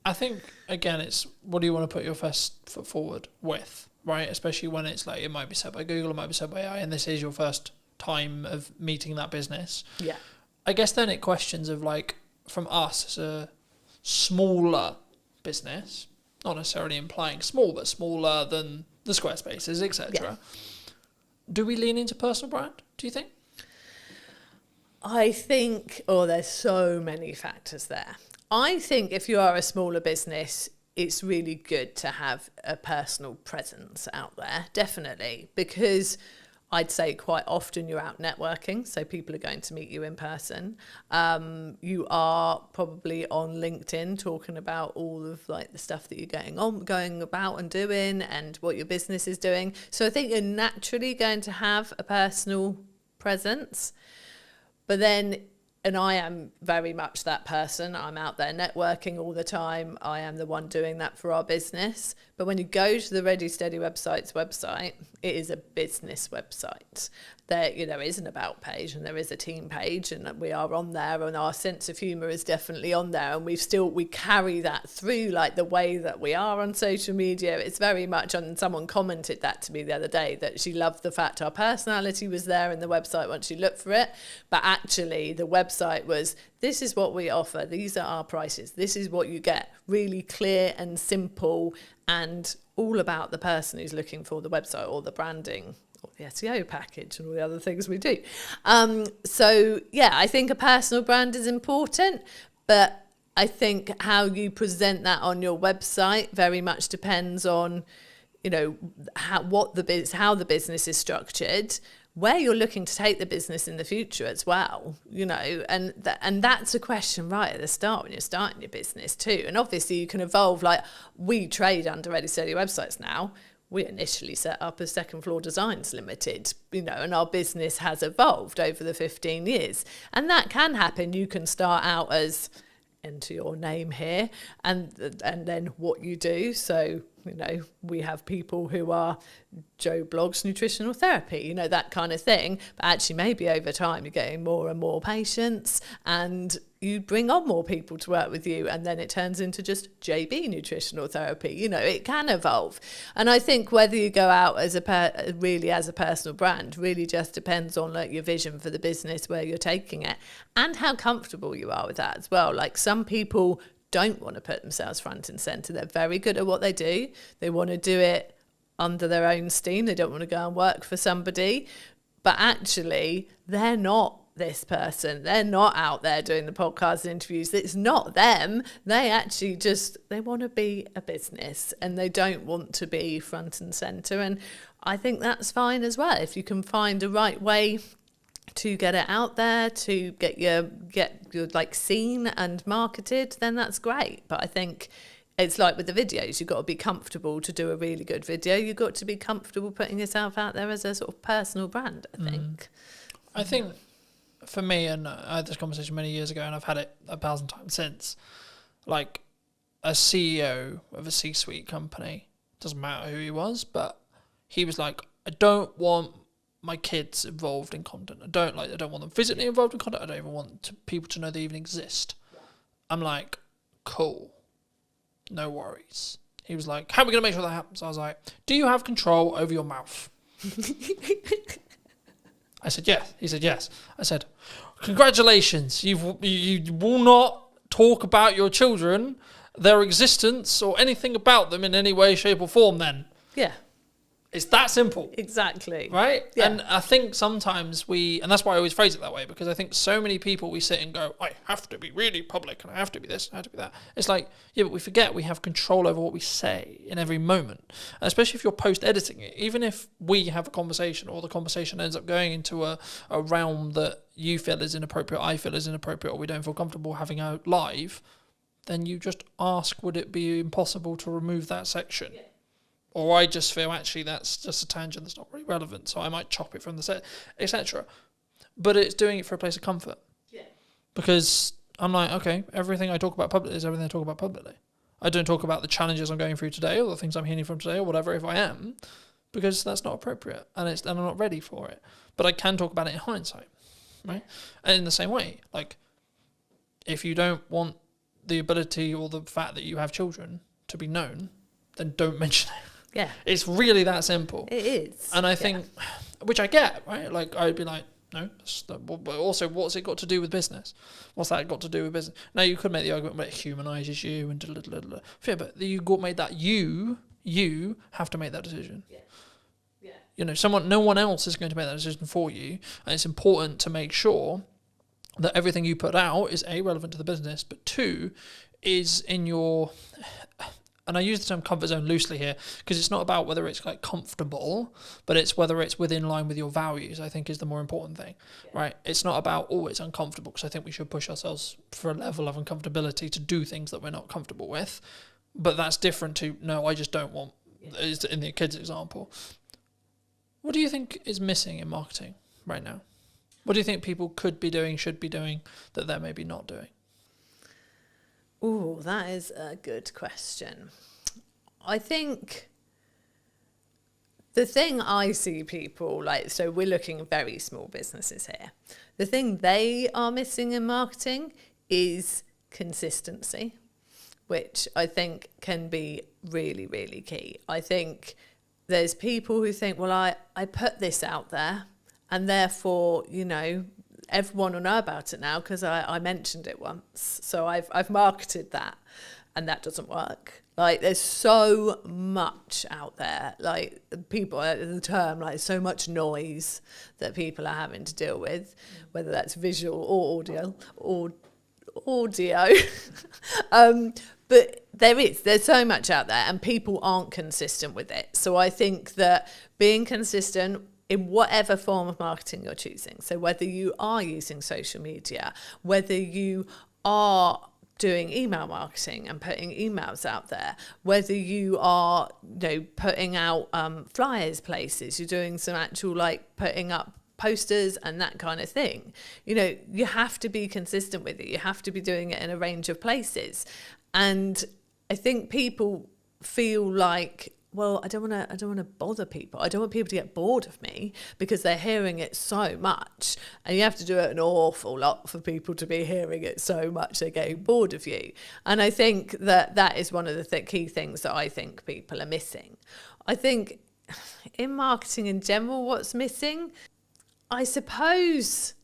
Speaker 2: I think, again, it's what do you want to put your first foot forward with, right? Especially when it's it might be set by Google, it might be set by AI, and this is your first time of meeting that business. I guess then it questions of like, from us as a smaller business, not necessarily implying small, but smaller than the Squarespaces, etc. Do we lean into personal brand, do you think?
Speaker 12: I think, there's so many factors there. I think if you are a smaller business, it's really good to have a personal presence out there, definitely, because I'd say quite often you're out networking, so people are going to meet you in person. You are probably on LinkedIn talking about all of like the stuff that you're going about and doing and what your business is doing. So I think you're naturally going to have a personal presence. But then, and I am very much that person. I'm out there networking all the time. I am the one doing that for our business. But when you go to the Ready Steady website's website, it is a business website. There, there is an about page and there is a team page, and we are on there, and our sense of humour is definitely on there, and we carry that through, like the way that we are on social media. It's very much on. Someone commented that to me the other day, that she loved the fact our personality was there in the website once you look for it, but actually the website was, this is what we offer, these are our prices, this is what you get, really clear and simple, and all about the person who's looking for the website or the branding or the SEO package and all the other things we do. So yeah, I think a personal brand is important, but I think how you present that on your website very much depends on, how the business is structured, where you're looking to take the business in the future as well, and that's a question right at the start when you're starting your business too. And obviously you can evolve, like we trade under Ready Steady websites now. We initially set up as Second Floor Designs Limited, and our business has evolved over the 15 years. And that can happen. You can start out as, enter your name here, and then what you do. So, we have people who are Joe Blogs Nutritional Therapy, that kind of thing. But actually maybe over time you're getting more and more patients, and you bring on more people to work with you, and then it turns into just JB Nutritional Therapy. It can evolve. And I think whether you go out as a personal brand really just depends on like your vision for the business, where you're taking it, and how comfortable you are with that as well. Like some people don't want to put themselves front and center. They're very good at what they do. They want to do it under their own steam. They don't want to go and work for somebody, but actually they're not this person. They're not out there doing the podcast interviews. It's not them. They actually they want to be a business, and they don't want to be front and center. And I think that's fine as well. If you can find the right way to get it out there, to get your like seen and marketed, then that's great. But I think it's like with the videos, you've got to be comfortable to do a really good video. You've got to be comfortable putting yourself out there as a sort of personal brand, I think.
Speaker 2: I think for me, and I had this conversation many years ago, and I've had it 1,000 times since, like a CEO of a C-suite company, doesn't matter who he was, but he was like, I don't want my kids involved in content. I don't want them physically involved in content. I don't even want people to know they even exist. I'm like, cool, no worries. He was like, how are we going to make sure that happens? I was like, do you have control over your mouth? I said, yes. He said, yes. I said, congratulations. You will not talk about your children, their existence, or anything about them in any way, shape, or form then.
Speaker 12: Yeah.
Speaker 2: It's that simple.
Speaker 12: Exactly.
Speaker 2: Right?
Speaker 12: Yeah.
Speaker 2: And I think sometimes and that's why I always phrase it that way, because I think so many people, we sit and go, I have to be really public, and I have to be this, and I have to be that. It's like, yeah, but we forget we have control over what we say in every moment. And especially if you're post-editing it, even if we have a conversation, or the conversation ends up going into a realm that you feel is inappropriate, I feel is inappropriate, or we don't feel comfortable having out live, then you just ask, would it be impossible to remove that section? Yeah. Or I just feel, actually, that's just a tangent that's not really relevant, so I might chop it from the set, etc. But it's doing it for a place of comfort. Yeah. Because I'm like, okay, everything I talk about publicly is everything I talk about publicly. I don't talk about the challenges I'm going through today, or the things I'm hearing from today, or whatever, if I am, because that's not appropriate, and I'm not ready for it. But I can talk about it in hindsight, right? And in the same way, like, if you don't want the ability or the fact that you have children to be known, then don't mention it.
Speaker 12: Yeah.
Speaker 2: It's really that simple.
Speaker 12: It is.
Speaker 2: And I think, which I get, right? Like, I'd be like, No, but also, what's it got to do with business? What's that got to do with business? Now, you could make the argument that it humanises you and yeah, but you made that you have to make that decision.
Speaker 12: Yeah.
Speaker 2: No one else is going to make that decision for you, and it's important to make sure that everything you put out is A, relevant to the business, but 2, is in your, and I use the term comfort zone loosely here, because it's not about whether it's like comfortable, but it's whether it's within line with your values, I think is the more important thing, right? It's not about, it's uncomfortable, because I think we should push ourselves for a level of uncomfortability to do things that we're not comfortable with. But that's different to, no, I just don't want, is in the kids example. What do you think is missing in marketing right now? What do you think people could be doing, should be doing, that they're maybe not doing?
Speaker 12: Oh, that is a good question. I think the thing I see people so we're looking at very small businesses here. The thing they are missing in marketing is consistency, which I think can be really, really key. I think there's people who think, well, I put this out there and therefore, everyone will know about it now because I mentioned it once. So I've marketed that, and that doesn't work. There's so much out there. People, the term, so much noise that people are having to deal with, whether that's visual or audio. But there's so much out there, and people aren't consistent with it. So I think that being consistent in whatever form of marketing you're choosing, so whether you are using social media, whether you are doing email marketing and putting emails out there, whether you are putting out flyers places, you're doing some actual putting up posters and that kind of thing, you have to be consistent with it. You have to be doing it in a range of places. And I think people feel like, well, I don't want to bother people. I don't want people to get bored of me because they're hearing it so much. And you have to do it an awful lot for people to be hearing it so much they're getting bored of you. And I think that is one of the key things that I think people are missing. I think in marketing in general, what's missing, I suppose,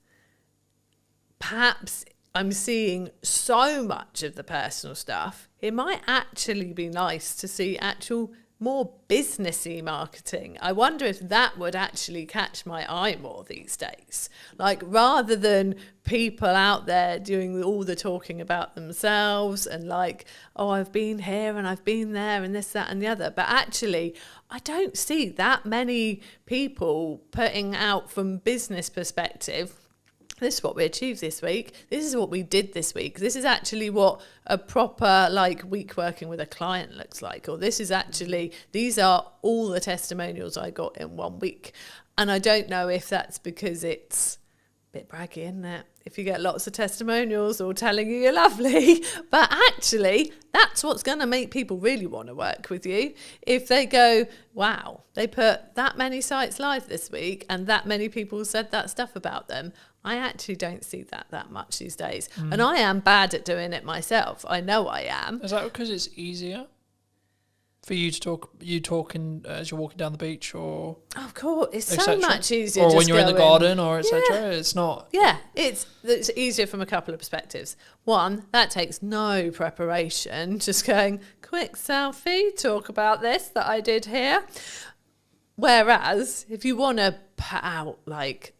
Speaker 12: perhaps I'm seeing so much of the personal stuff. It might actually be nice to see actual more businessy marketing. I wonder if that would actually catch my eye more these days. Rather than people out there doing all the talking about themselves and I've been here and I've been there and this, that and the other. But actually, I don't see that many people putting out from business perspective, this is what we achieved this week. This is what we did this week. This is actually what a proper week working with a client looks like. Or these are all the testimonials I got in 1 week. And I don't know if that's because it's a bit braggy, isn't it? If you get lots of testimonials all telling you you're lovely. But actually, that's what's going to make people really want to work with you. If they go, wow, they put that many sites live this week and that many people said that stuff about them. I actually don't see that much these days. And I am bad at doing it myself. I know I am.
Speaker 2: Is that because it's easier for you to talk? You talking as you're walking down the beach, or
Speaker 12: of course, it's so much easier.
Speaker 2: Or when you're in the garden, or etc. It's not.
Speaker 12: Yeah, it's easier from a couple of perspectives. One, that takes no preparation. Just going quick selfie, talk about this that I did here. Whereas if you want to put out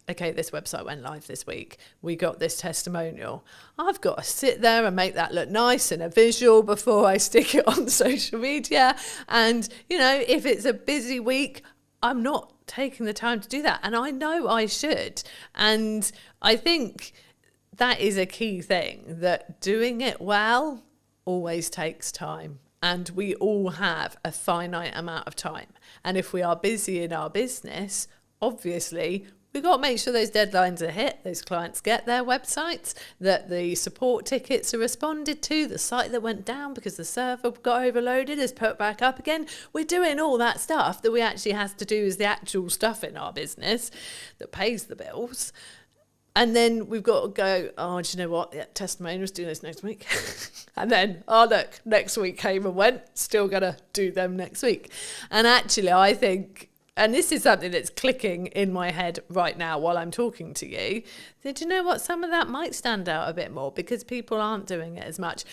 Speaker 12: okay, this website went live this week, we got this testimonial, I've got to sit there and make that look nice in a visual before I stick it on social media. And, if it's a busy week, I'm not taking the time to do that. And I know I should. And I think that is a key thing, that doing it well always takes time. And we all have a finite amount of time. And if we are busy in our business, obviously, we've got to make sure those deadlines are hit, those clients get their websites, that the support tickets are responded to, the site that went down because the server got overloaded is put back up again. We're doing all that stuff that we actually have to do as the actual stuff in our business that pays the bills. And then we've got to go, oh, do you know what? Yeah, testimonials, do this next week. And then, oh, look, next week came and went, still going to do them next week. And actually, I think and this is something that's clicking in my head right now while I'm talking to you, do you know what? Some of that might stand out a bit more because people aren't doing it as much.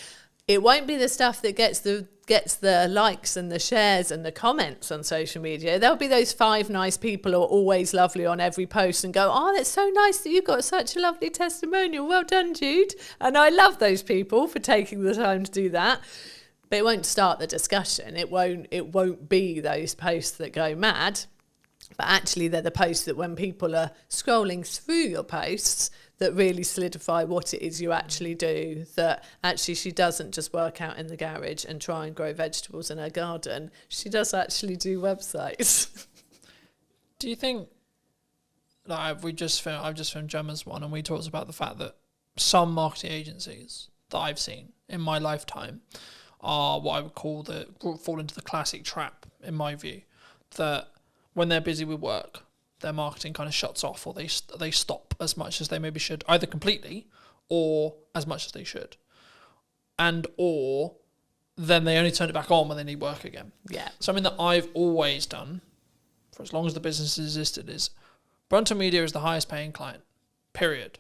Speaker 12: It won't be the stuff that gets the likes and the shares and the comments on social media. There'll be those 5 nice people who are always lovely on every post and go, oh, that's so nice that you've got such a lovely testimonial. Well done, Jude. And I love those people for taking the time to do that. But it won't start the discussion. It won't be those posts that go mad. But actually, they're the posts that when people are scrolling through your posts that really solidify what it is you actually do, that actually she doesn't just work out in the garage and try and grow vegetables in her garden. She does actually do websites.
Speaker 2: Do you think, like I've just filmed Gemma's one, and we talked about the fact that some marketing agencies that I've seen in my lifetime are what I would call fall into the classic trap, in my view, that when they're busy with work, their marketing kind of shuts off, or they stop as much as they maybe should, either completely or as much as they should, or then they only turn it back on when they need work again.
Speaker 12: Yeah.
Speaker 2: Something that I've always done for as long as the business has existed is Brunton Media is the highest paying client, period.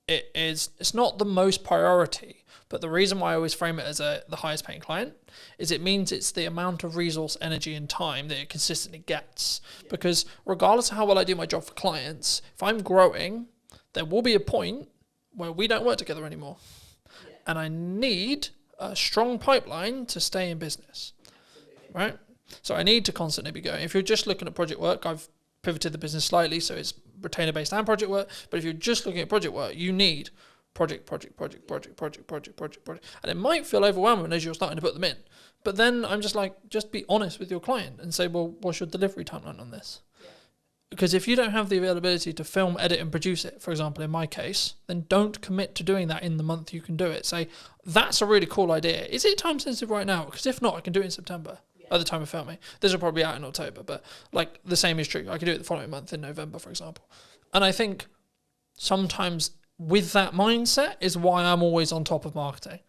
Speaker 2: It's not the most priority, but the reason why I always frame it as the highest paying client is it means it's the amount of resource, energy and time that it consistently gets. Yeah. Because regardless of how well I do my job for clients, if I'm growing, there will be a point where we don't work together anymore. Yeah. And I need a strong pipeline to stay in business. Absolutely. Right? So I need to constantly be going. If you're just looking at project work, I've pivoted the business slightly so it's retainer based and project work, but if you're just looking at project work, you need project, and it might feel overwhelming as you're starting to put them in, but then I'm just like, just be honest with your client and say, well, what's your delivery timeline on this? Yeah. Because if you don't have the availability to film, edit and produce it, for example in my case, then don't commit to doing that in the month you can do it. Say, that's a really cool idea, is it time sensitive right now? Because if not, I can do it in September. At the time of filming. This will probably be out in October, but like the same is true. I could do it the following month in November, for example. And I think sometimes with that mindset is why I'm always on top of marketing,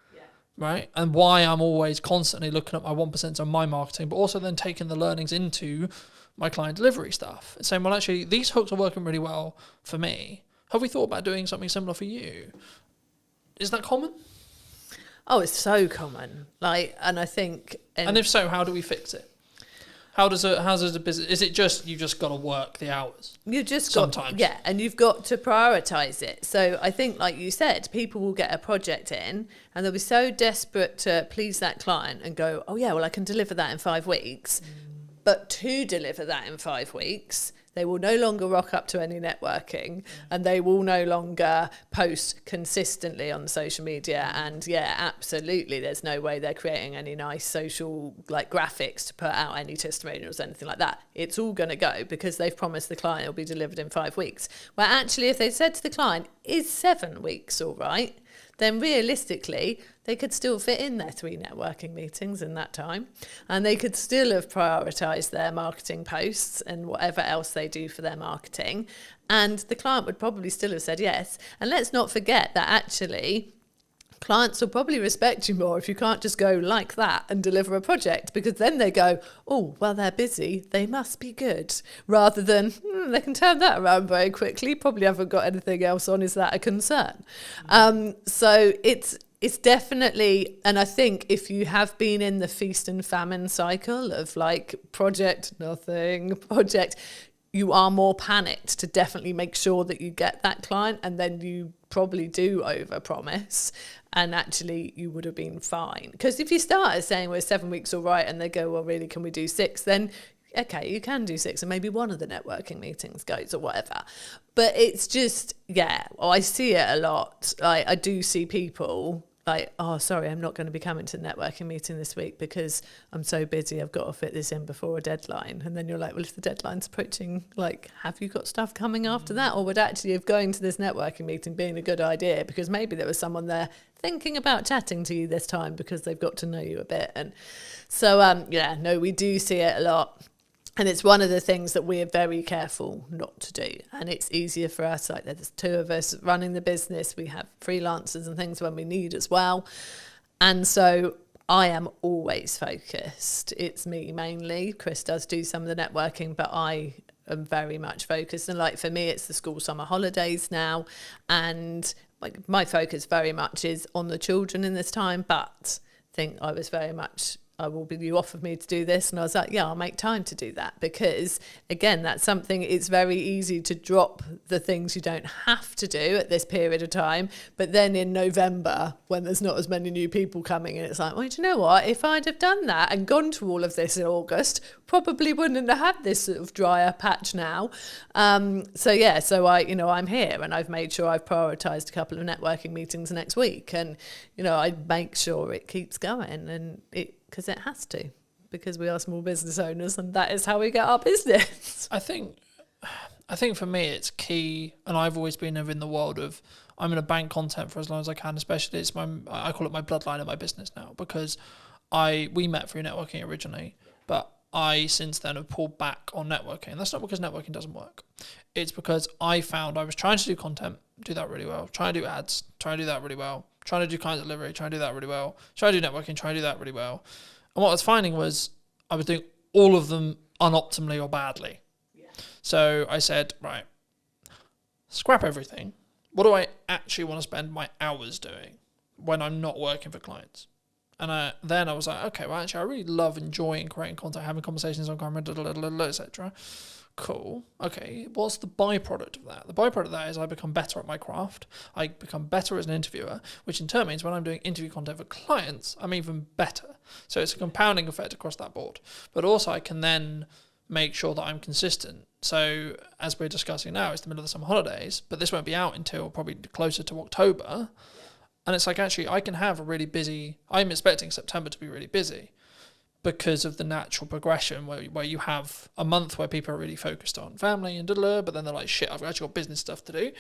Speaker 2: right? And why I'm always constantly looking at my 1% on my marketing, but also then taking the learnings into my client delivery stuff and saying, well, actually, these hooks are working really well for me. Have we thought about doing something similar for you? Is that common?
Speaker 12: Oh, it's so common. And I think...
Speaker 2: And if so, how do we fix it? How does a business... Is it just, you just got to work the hours?
Speaker 12: You just
Speaker 2: sometimes.
Speaker 12: Yeah, and you've got to prioritise it. So I think, like you said, people will get a project in and they'll be so desperate to please that client and go, oh yeah, well, I can deliver that in 5 weeks. But to deliver that in 5 weeks... They will no longer rock up to any networking and they will no longer post consistently on social media. And yeah, absolutely, there's no way they're creating any nice social graphics to put out any testimonials, anything like that. It's all going to go because they've promised the client it'll be delivered in 5 weeks. Well, actually, if they said to the client, is 7 weeks all right? Then realistically, they could still fit in their 3 networking meetings in that time. And they could still have prioritised their marketing posts and whatever else they do for their marketing. And the client would probably still have said yes. And let's not forget that actually, clients will probably respect you more if you can't just go like that and deliver a project, because then they go, oh, well, they're busy, they must be good, rather than they can turn that around very quickly, probably haven't got anything else on, is that a concern? So it's definitely, and I think if you have been in the feast and famine cycle of project, nothing, project, you are more panicked to definitely make sure that you get that client, and then you probably do overpromise, and actually you would have been fine. Because if you start saying, well, 7 weeks all right, and they go, well, really, can we do 6? Then, okay, you can do 6, and maybe one of the networking meetings goes or whatever. But it's just, I see it a lot. I do see people oh, sorry, I'm not going to be coming to the networking meeting this week because I'm so busy, I've got to fit this in before a deadline. And then you're like, well, if the deadline's approaching, have you got stuff coming after that? Or would actually have going to this networking meeting being a good idea, because maybe there was someone there thinking about chatting to you this time because they've got to know you a bit. And so, we do see it a lot. And it's one of the things that we're very careful not to do. And it's easier for us, there's 2 of us running the business. We have freelancers and things when we need as well. And so I am always focused. It's me mainly. Chris does do some of the networking, but I am very much focused. And like for me, it's the school summer holidays now. And like my focus very much is on the children in this time, but I think I was very much, you offered me to do this, and I was like, yeah, I'll make time to do that, because again, that's something, it's very easy to drop the things you don't have to do at this period of time, but then in November, when there's not as many new people coming in, it's like, well, do you know what, if I'd have done that and gone to all of this in August, probably wouldn't have had this sort of drier patch now. So I'm here, and I've made sure I've prioritised a couple of networking meetings next week, and I make sure it keeps going, and because it has to, because we are small business owners, and that is how we get our business.
Speaker 2: I think for me it's key, and I've always been in the world of, I'm going to bank content for as long as I can, especially I call it my bloodline of my business now, because we met through networking originally, but I since then have pulled back on networking. And that's not because networking doesn't work. It's because I found I was trying to do content, do that really well, trying to do ads, trying to do that really well, trying to do client delivery, trying to do that really well, trying to do networking, trying to do that really well. And what I was finding was I was doing all of them unoptimally or badly. Yeah. So I said, right, scrap everything. What do I actually want to spend my hours doing when I'm not working for clients? And then I was like, okay, well, actually, I really love enjoying creating content, having conversations on camera, etc. Cool. Okay, what's the byproduct of that? The byproduct of that is I become better at my craft. I become better as an interviewer, which in turn means when I'm doing interview content for clients, I'm even better. So it's a compounding effect across that board. But also I can then make sure that I'm consistent. So as we're discussing now, it's the middle of the summer holidays, but this won't be out until probably closer to October. And it's like, actually, I can have a really busy, I'm expecting September to be really busy because of the natural progression where you have a month where people are really focused on family and but then they're like, shit, I've actually got business stuff to do.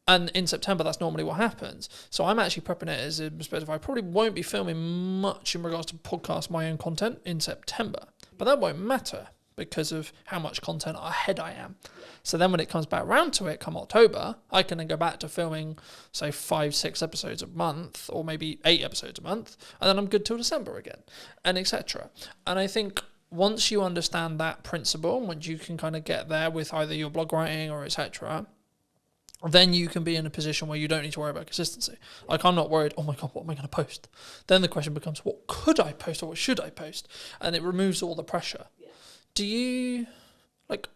Speaker 2: And in September, that's normally what happens. So I'm actually prepping it as a perspective. I probably won't be filming much in regards to podcast my own content in September, but that won't matter because of how much content ahead I am. So then when it comes back round to it come October, I can then go back to filming, say, 5-6 episodes a month, or maybe 8 episodes a month, and then I'm good till December again, and etc. And I think once you understand that principle, once you can kind of get there with either your blog writing or etc., then you can be in a position where you don't need to worry about consistency. Like, I'm not worried, oh my God, what am I going to post? Then the question becomes, what could I post or what should I post? And it removes all the pressure. Do you,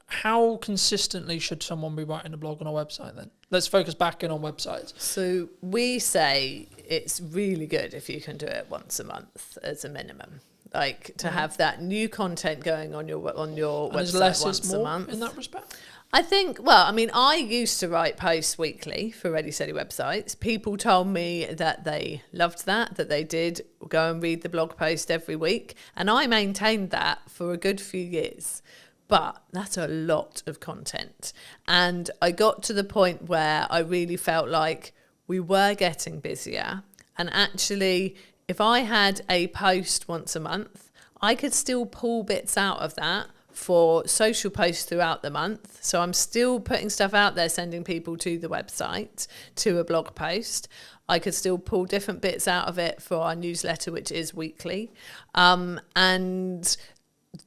Speaker 2: how consistently should someone be writing a blog on a website then? Let's focus back in on websites.
Speaker 12: So we say it's really good if you can do it once a month as a minimum. Like to have that new content going on your website once a month.
Speaker 2: In that respect?
Speaker 12: I think, I used to write posts weekly for Ready Steady websites. People told me that they loved that they did go and read the blog post every week. And I maintained that for a good few years. But that's a lot of content. And I got to the point where I really felt like we were getting busier. And actually, if I had a post once a month, I could still pull bits out of that for social posts throughout the month. So I'm still putting stuff out there, sending people to the website, to a blog post. I could still pull different bits out of it for our newsletter, which is weekly. And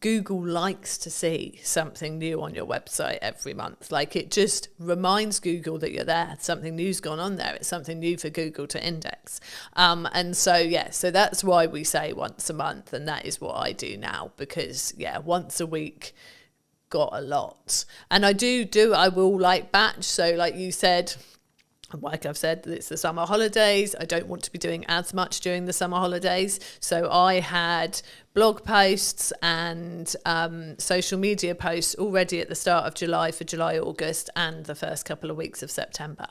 Speaker 12: Google likes to see something new on your website every month. Like, it just reminds Google that you're there. Something new's gone on there. It's something new for Google to index. So that's why we say once a month, and that is what I do now, because once a week got a lot. And I will batch. So like you said, like I've said, it's the summer holidays. I don't want to be doing as much during the summer holidays. So I had blog posts and social media posts already at the start of July for July, August, and the first couple of weeks of September.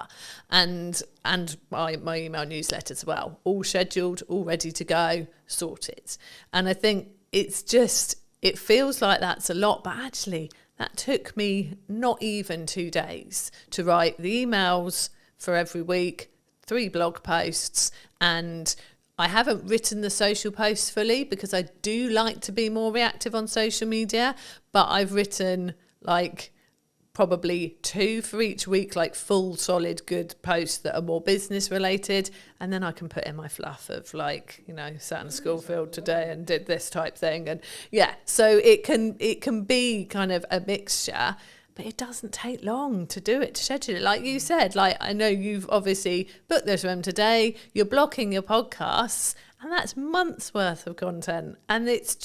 Speaker 12: And my email newsletter as well, all scheduled, all ready to go, sorted. And I think it feels like that's a lot, but actually that took me not even 2 days to write the emails for every week, 3 blog posts, and I haven't written the social posts fully because I do like to be more reactive on social media, but I've written probably 2 for each week, like full, solid, good posts that are more business related. And then I can put in my fluff of like, you know, sat in Schoolfield today and did this type thing. And yeah, so it can be kind of a mixture. But it doesn't take long to do it, to schedule it. Like you said, like I know you've obviously booked this room today, you're blocking your podcasts, and that's months worth of content. And it's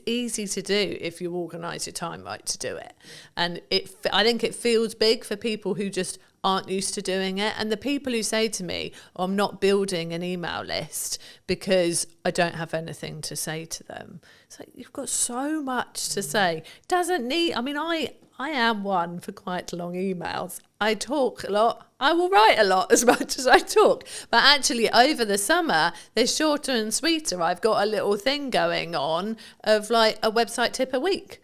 Speaker 12: easy to do if you organise your time right to do it. And I think it feels big for people who just aren't used to doing it. And the people who say to me, oh, I'm not building an email list because I don't have anything to say to them. It's like, you've got so much to say. Doesn't need, I mean, I am one for quite long emails. I talk a lot. I will write a lot as much as I talk. But actually, over the summer, they're shorter and sweeter. I've got a little thing going on of like a website tip a week.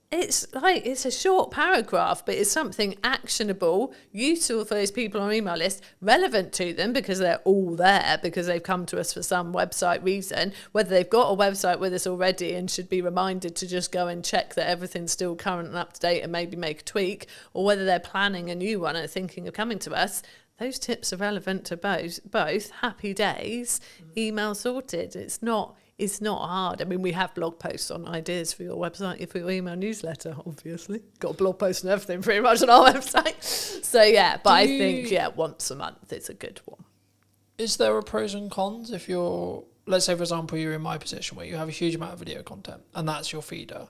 Speaker 12: It's like, it's a short paragraph, but it's something actionable, useful for those people on email list, relevant to them because they're all there, because they've come to us for some website reason, whether they've got a website with us already and should be reminded to just go and check that everything's still current and up to date and maybe make a tweak, or whether they're planning a new one and thinking of coming to us. Those tips are relevant to both. Happy days, email sorted. It's not hard. I mean, we have blog posts on ideas for your website, for your email newsletter, obviously. Got a blog post and everything pretty much on our website. So, yeah, but I think, once a month is a good one.
Speaker 2: Is there a pros and cons if you're, let's say, for example, you're in my position where you have a huge amount of video content and that's your feeder?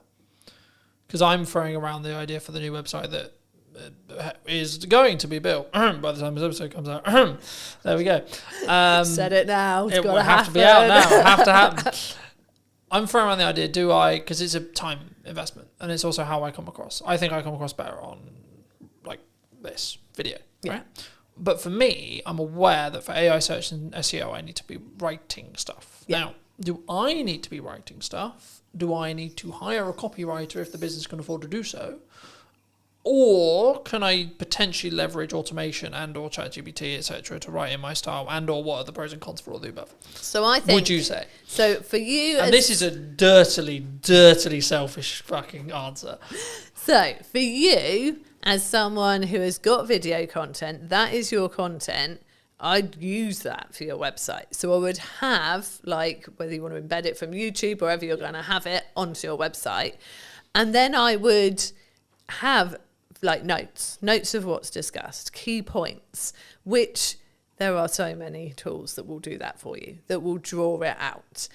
Speaker 2: Because I'm throwing around the idea for the new website that is going to be built by the time this episode comes out. There we go.
Speaker 12: Said it now.
Speaker 2: It will have to be out now. It'll have to happen. I'm throwing around the idea, because it's a time investment and it's also how I come across. I think I come across better on like this video, right? But for me, I'm aware that for AI search and SEO, I need to be writing stuff. Yeah. Now, do I need to be writing stuff? Do I need to hire a copywriter if the business can afford to do so? Or can I potentially leverage automation and or ChatGPT, etc., to write in my style, and or what are the pros and cons for all the above?
Speaker 12: So I think...
Speaker 2: Would you say?
Speaker 12: So for you...
Speaker 2: And this is a dirtily selfish fucking answer.
Speaker 12: So for you, as someone who has got video content, that is your content, I'd use that for your website. So I would have, like, whether you want to embed it from YouTube, wherever you're going to have it, onto your website. And then I would have... like notes of what's discussed, key points, which there are so many tools that will do that for you, that will draw it out.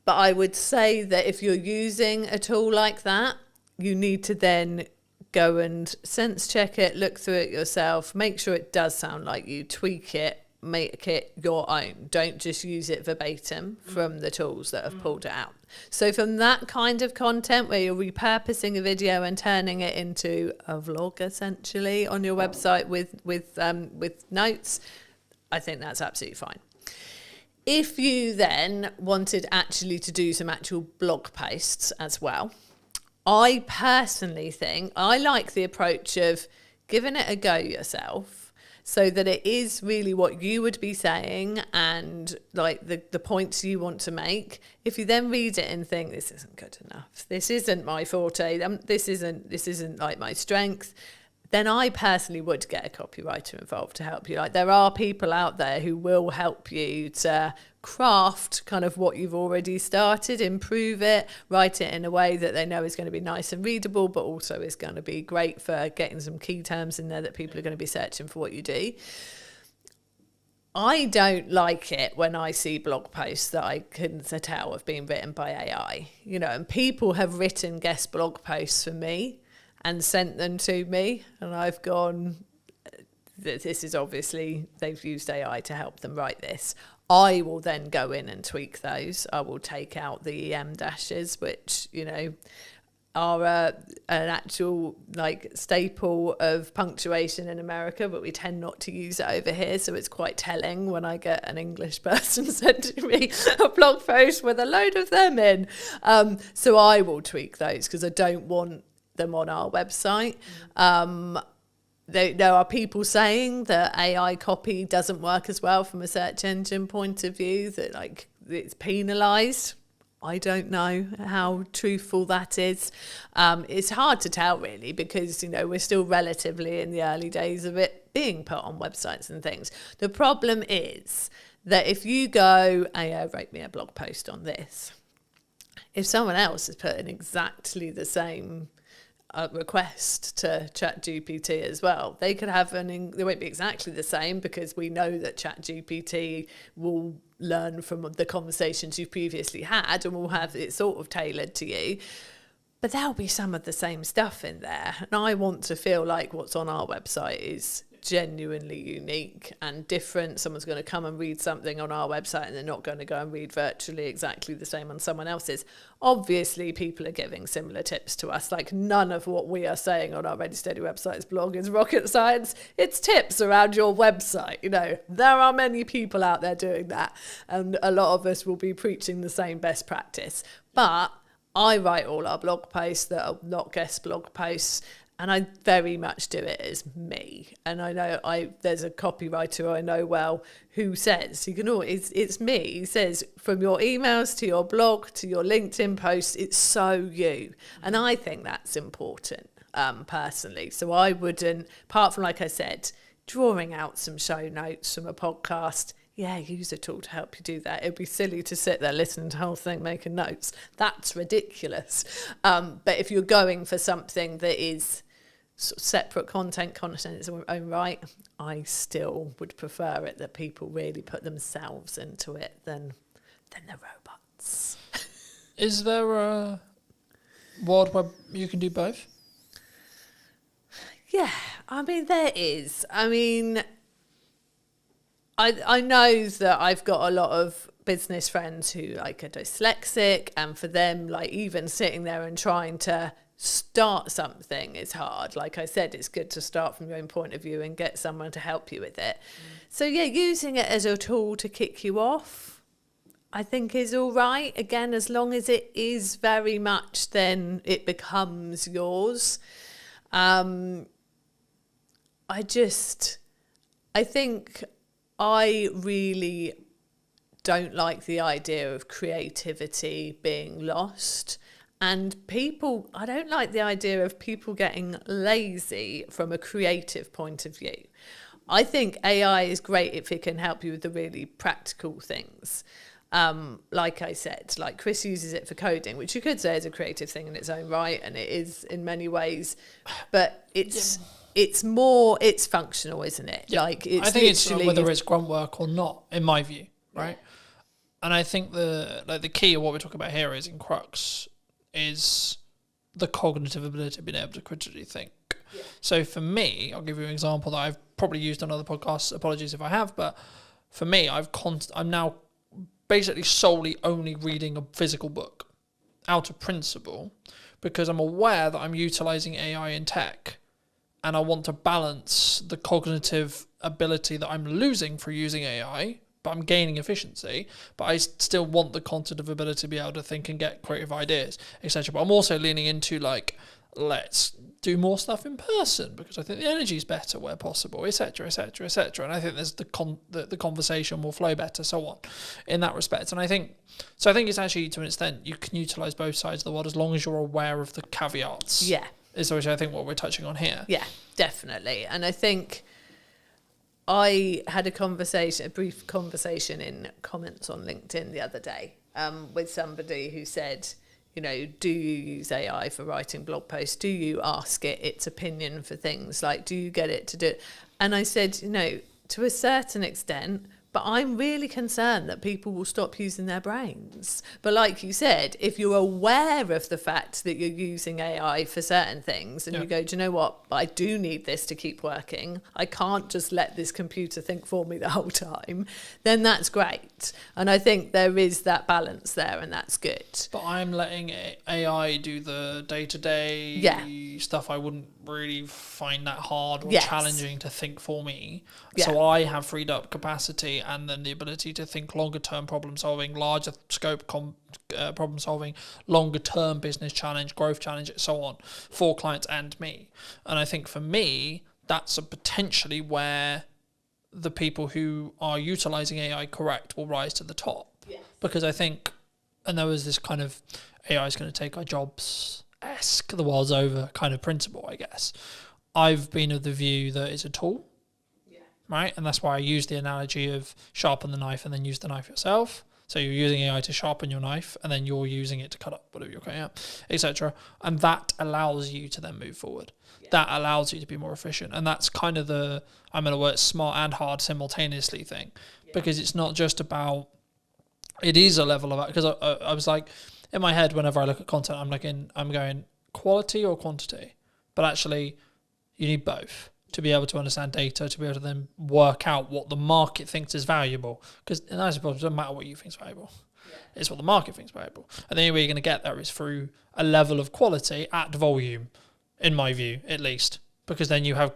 Speaker 12: But I would say that if you're using a tool like that, you need to then go and sense check it, look through it yourself, make sure it does sound like you, tweak it, make it your own. Don't just use it verbatim from the tools that have pulled it out. So from that kind of content where you're repurposing a video and turning it into a vlog essentially on your website with notes, I think that's absolutely fine. If you then wanted actually to do some actual blog posts as well, I personally think I like the approach of giving it a go yourself, so that it is really what you would be saying and like the points you want to make. If you then read it and think, this isn't good enough, this isn't my forte, this isn't like my strength, then I personally would get a copywriter involved to help you. Like, there are people out there who will help you to craft kind of what you've already started, improve it, write it in a way that they know is going to be nice and readable, but also is going to be great for getting some key terms in there that people are going to be searching for what you do. I don't like it when I see blog posts that I can tell have been written by AI, you know, and people have written guest blog posts for me and sent them to me, and I've gone, this is obviously, they've used AI to help them write this. I will then go in and tweak those. I will take out the EM dashes, which, you know, are an actual like staple of punctuation in America, but we tend not to use it over here. So it's quite telling when I get an English person sending me a blog post with a load of them in. So I will tweak those because I don't want them on our website. There are people saying that AI copy doesn't work as well from a search engine point of view, that like it's penalised. I don't know how truthful that is. It's hard to tell really, because, you know, we're still relatively in the early days of it being put on websites and things. The problem is that if you go, write me a blog post on this, if someone else is putting exactly the same request to ChatGPT as well, they could have they won't be exactly the same, because we know that ChatGPT will learn from the conversations you've previously had and will have it sort of tailored to you, but there'll be some of the same stuff in there, and I want to feel like what's on our website is genuinely unique and different. Someone's going to come and read something on our website and they're not going to go and read virtually exactly the same on someone else's. Obviously people are giving similar tips to us, like none of what we are saying on our Ready Steady Websites blog is rocket science. It's tips around your website. You know, there are many people out there doing that, and a lot of us will be preaching the same best practice, but I write all our blog posts that are not guest blog posts, and I very much do it as me. And I know there's a copywriter I know well who says, it's me. He says, from your emails to your blog to your LinkedIn posts, it's so you. And I think that's important, personally. So I wouldn't, apart from, like I said, drawing out some show notes from a podcast, use a tool to help you do that. It'd be silly to sit there listening to the whole thing, making notes. That's ridiculous. But if you're going for something that is sort of separate content in its own right, I still would prefer it that people really put themselves into it than the robots.
Speaker 2: Is there a world where you can do both?
Speaker 12: Yeah, I mean, there is. I mean, I know that I've got a lot of business friends who like are dyslexic, and for them, like even sitting there and trying to start something is hard. Like I said, it's good to start from your own point of view and get someone to help you with it. So yeah, using it as a tool to kick you off, I think is all right. Again, as long as it is very much, then it becomes yours. I think I really don't like the idea of creativity being lost. And I don't like the idea of people getting lazy from a creative point of view. I think AI is great if it can help you with the really practical things. Like I said, like Chris uses it for coding, which you could say is a creative thing in its own right, and it is in many ways, but it's functional, isn't it?
Speaker 2: Yeah.
Speaker 12: Like it's
Speaker 2: I think it's whether it's grunt work or not, in my view, right? Yeah. And I think the key of what we're talking about here is in crux is the cognitive ability of being able to critically think. Yeah. So for me, I'll give you an example that I've probably used on other podcasts. Apologies if I have, but for me, I'm now basically solely only reading a physical book out of principle, because I'm aware that I'm utilizing AI in tech, and I want to balance the cognitive ability that I'm losing for using AI, but I'm gaining efficiency, but I still want the cognitive ability to be able to think and get creative ideas, etc. But I'm also leaning into like, let's do more stuff in person because I think the energy is better where possible, etc., etc., etc. And I think there's the conversation will flow better, so on, in that respect. And I think it's actually, to an extent, you can utilize both sides of the world as long as you're aware of the caveats.
Speaker 12: Yeah.
Speaker 2: Is which I think what we're touching on here.
Speaker 12: Yeah, definitely. And I think I had a brief conversation in comments on LinkedIn the other day with somebody who said, you know, do you use AI for writing blog posts? Do you ask it its opinion for things? Like, do you get it to do it? And I said, you know, to a certain extent, but I'm really concerned that people will stop using their brains. But like you said, if you're aware of the fact that you're using AI for certain things and you go, do you know what? I do need this to keep working. I can't just let this computer think for me the whole time. Then that's great. And I think there is that balance there, and that's good.
Speaker 2: But I'm letting AI do the day-to-day stuff I wouldn't really find that hard or challenging to think for me. So I have freed up capacity and then the ability to think longer term problem solving, larger scope problem solving, longer term business challenge, growth challenge, and so on for clients and me. And I think for me, that's potentially where the people who are utilizing AI correct will rise to the top. Yes. Because I think and there was this kind of AI is going to take our jobs-esque, the world's over kind of principle, I guess. I've been of the view that it's a tool, right? And that's why I use the analogy of sharpen the knife and then use the knife yourself. So you're using AI to sharpen your knife, and then you're using it to cut up whatever you're cutting up, etc. And that allows you to then move forward. That allows you to be more efficient. And that's kind of the, I'm going to work smart and hard simultaneously thing, because it's not just about, it is a level of, because I was like, in my head, whenever I look at content, I'm going quality or quantity. But actually, you need both to be able to understand data, to be able to then work out what the market thinks is valuable. Because I suppose it doesn't matter what you think is valuable. It's what the market thinks is valuable. And the only way you're going to get there is through a level of quality at volume, in my view, at least. Because then you have,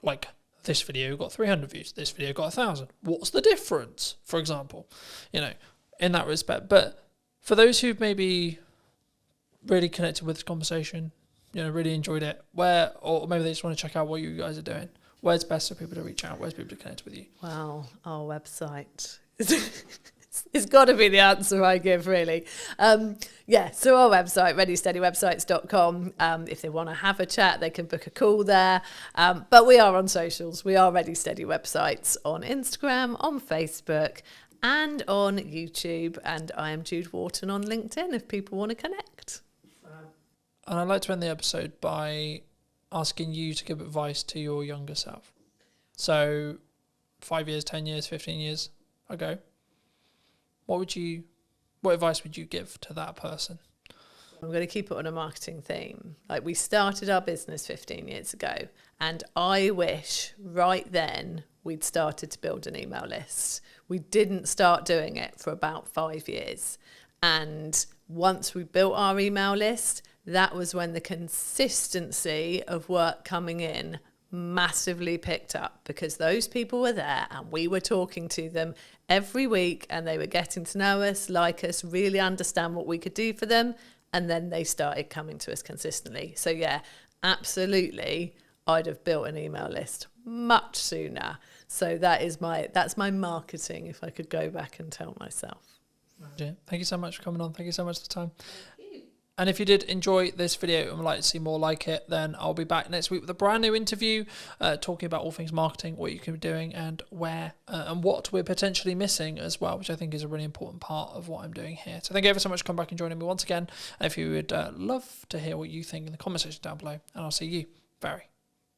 Speaker 2: like, this video got 300 views, this video got 1,000. What's the difference, for example? You know, in that respect. But for those who've maybe really connected with this conversation, you know, really enjoyed it, or maybe they just want to check out what you guys are doing, where's best for people to reach out? Where's people to connect with you?
Speaker 12: Well, our website. It's got to be the answer I give, really. So our website, readysteadywebsites.com. If they want to have a chat, they can book a call there. But we are on socials. We are Ready Steady Websites on Instagram, on Facebook, and on YouTube. And I am Jude Wharton on LinkedIn if people want to connect.
Speaker 2: And I'd like to end the episode by asking you to give advice to your younger self. So 5 years, 10 years, 15 years ago, what advice would you give to that person?
Speaker 12: I'm going to keep it on a marketing theme. Like, we started our business 15 years ago, and I wish right then we'd started to build an email list. We didn't start doing it for about 5 years. And once we built our email list, that was when the consistency of work coming in massively picked up, because those people were there and we were talking to them every week, and they were getting to know us, like us, really understand what we could do for them. And then they started coming to us consistently. So yeah, absolutely, I'd have built an email list much sooner. So that's my marketing, if I could go back and tell myself.
Speaker 2: Yeah. Thank you so much for coming on. Thank you so much for the time. And if you did enjoy this video and would like to see more like it, then I'll be back next week with a brand new interview talking about all things marketing, what you can be doing, and where and what we're potentially missing as well, which I think is a really important part of what I'm doing here. So thank you ever so much for coming back and joining me once again. And if you would love to hear what you think in the comment section down below, and I'll see you very,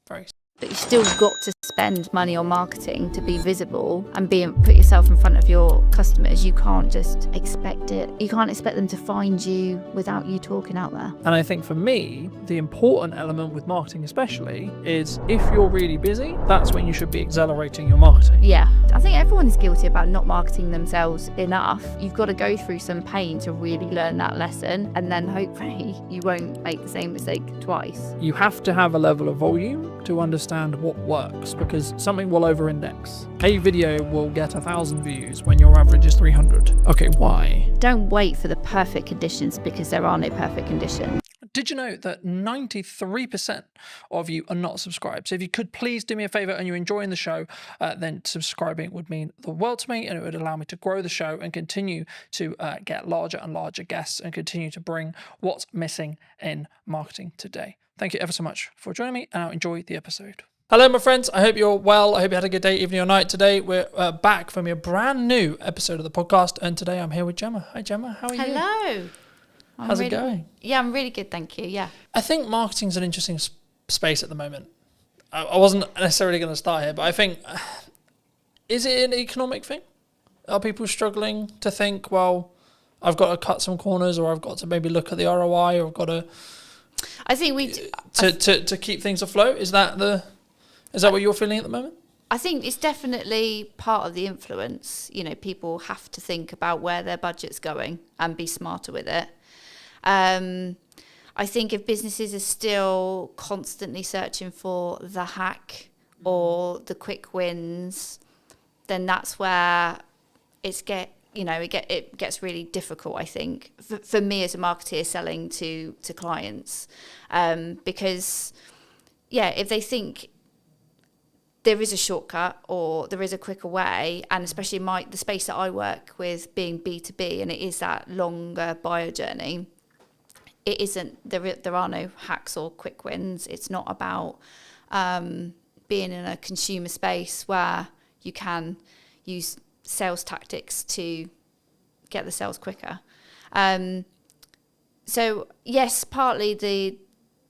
Speaker 2: very soon.
Speaker 13: But you've still got to spend money on marketing to be visible and put yourself in front of your customers. You can't just expect it. You can't expect them to find you without you talking out there.
Speaker 2: And I think for me, the important element with marketing especially is if you're really busy, that's when you should be accelerating your marketing.
Speaker 13: Yeah. I think everyone is guilty about not marketing themselves enough. You've got to go through some pain to really learn that lesson, and then hopefully you won't make the same mistake twice.
Speaker 2: You have to have a level of volume to understand what works, because something will over-index. A video will get 1,000 views when your average is 300. Okay, why?
Speaker 13: Don't wait for the perfect conditions, because there are no perfect conditions.
Speaker 2: Did you know that 93% of you are not subscribed? So if you could please do me a favor and you're enjoying the show, then subscribing would mean the world to me, and it would allow me to grow the show and continue to get larger and larger guests and continue to bring what's missing in marketing today. Thank you ever so much for joining me, and I'll enjoy the episode. Hello, my friends. I hope you're well. I hope you had a good day, evening, or night. Today, we're back from a brand new episode of the podcast, and today I'm here with Gemma. Hi, Gemma. How are you?
Speaker 13: Hello.
Speaker 2: How's it going?
Speaker 13: Yeah, I'm really good, thank you. Yeah.
Speaker 2: I think marketing's an interesting space at the moment. I wasn't necessarily going to start here, but I think, is it an economic thing? Are people struggling to think, well, I've got to cut some corners, or I've got to maybe look at the ROI, or I've got to...
Speaker 13: I think
Speaker 2: to keep things afloat? Is that what you're feeling at the moment?
Speaker 13: I think it's definitely part of the influence. You know, people have to think about where their budget's going and be smarter with it. I think if businesses are still constantly searching for the hack or the quick wins, then that's where it gets really difficult, I think, for me as a marketer selling to clients. Because, yeah, if they think there is a shortcut or there is a quicker way, and especially the space that I work with being B2B, and it is that longer buyer journey. It isn't, there are no hacks or quick wins. It's not about being in a consumer space where you can use sales tactics to get the sales quicker. So yes, partly the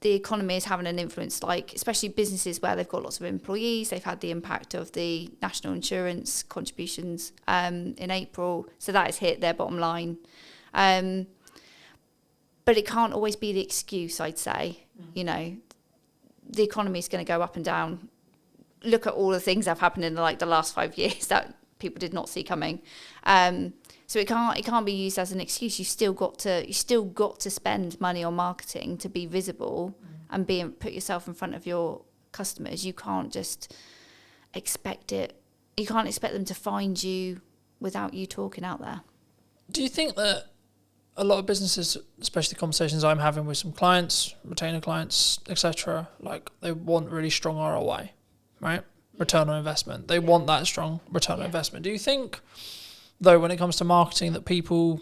Speaker 13: economy is having an influence, like especially businesses where they've got lots of employees. They've had the impact of the national insurance contributions in April, so that has hit their bottom line. But it can't always be the excuse, I'd say. You know, the economy is going to go up and down. Look at all the things that have happened in like the last 5 years that people did not see coming. So it can't be used as an excuse. You still got to spend money on marketing to be visible and put yourself in front of your customers. You can't just expect it. You can't expect them to find you without you talking out there.
Speaker 2: Do you think that a lot of businesses, especially the conversations I'm having with some clients, retainer clients, etc., like they want really strong ROI, right? Return on investment. They want that strong return on investment. Do you think, though, when it comes to marketing, that people,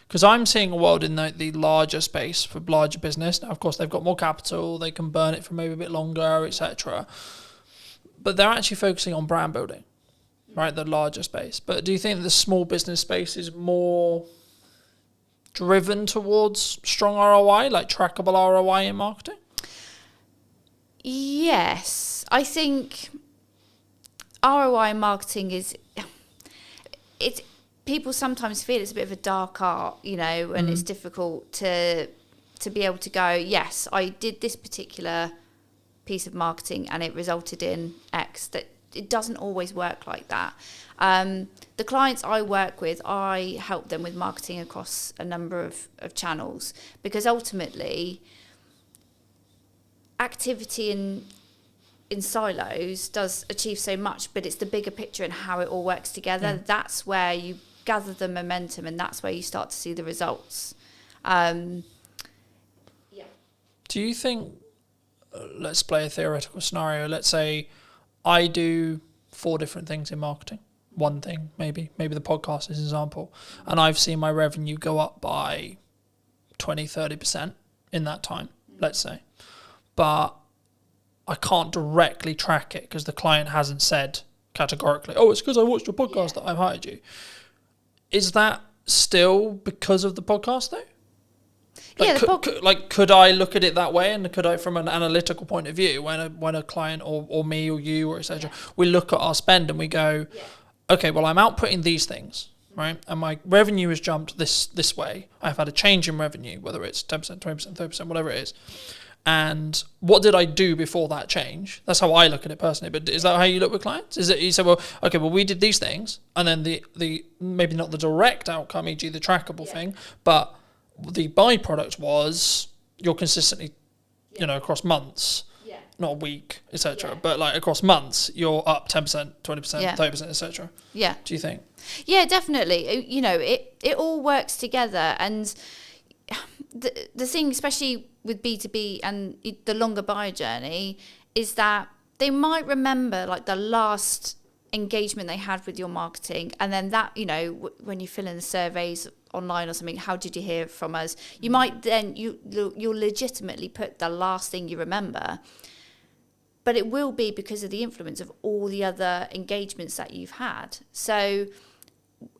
Speaker 2: because I'm seeing a world in the larger space for larger business. Now, of course, they've got more capital, they can burn it for maybe a bit longer, etc. But they're actually focusing on brand building, right? The larger space. But do you think the small business space is more driven towards strong ROI, like trackable ROI in marketing?
Speaker 13: Yes, I think ROI in marketing it's people sometimes feel it's a bit of a dark art, you know, and it's difficult to be able to go, yes, I did this particular piece of marketing and it resulted in X. That it doesn't always work like that. The clients I work with, I help them with marketing across a number of channels, because ultimately activity in silos does achieve so much, but it's the bigger picture and how it all works together. That's where you gather the momentum, and that's where you start to see the results.
Speaker 2: Do you think, let's play a theoretical scenario, let's say I do 4 different things in marketing, one thing maybe the podcast is an example, and I've seen my revenue go up by 20-30% in that time, let's say, but I can't directly track it because the client hasn't said categorically, oh, it's because I watched your podcast that I've hired you. Is that still because of the podcast though? Like, could I look at it that way, and could I, from an analytical point of view, when a client or me or you or etc., we look at our spend and we go, okay, well, I'm outputting these things, right, and my revenue has jumped this way. I've had a change in revenue, whether it's 10%, 20%, 30%, whatever it is. And what did I do before that change? That's how I look at it personally. But is that how you look with clients? Is it you say, well, okay, well, we did these things, and then the maybe not the direct outcome, e.g. the trackable thing, but the byproduct was you're consistently, you know, across months, not a week, etc., but like across months, you're up 10%, 20%, 30%, etc. Yeah. Do you think?
Speaker 13: Yeah, definitely. You know, it all works together, and the thing, especially with B2B and the longer buyer journey, is that they might remember like the last engagement they had with your marketing, and then that, you know, when you fill in the surveys online or something, how did you hear from us? You might then, you'll legitimately put the last thing you remember, but it will be because of the influence of all the other engagements that you've had. So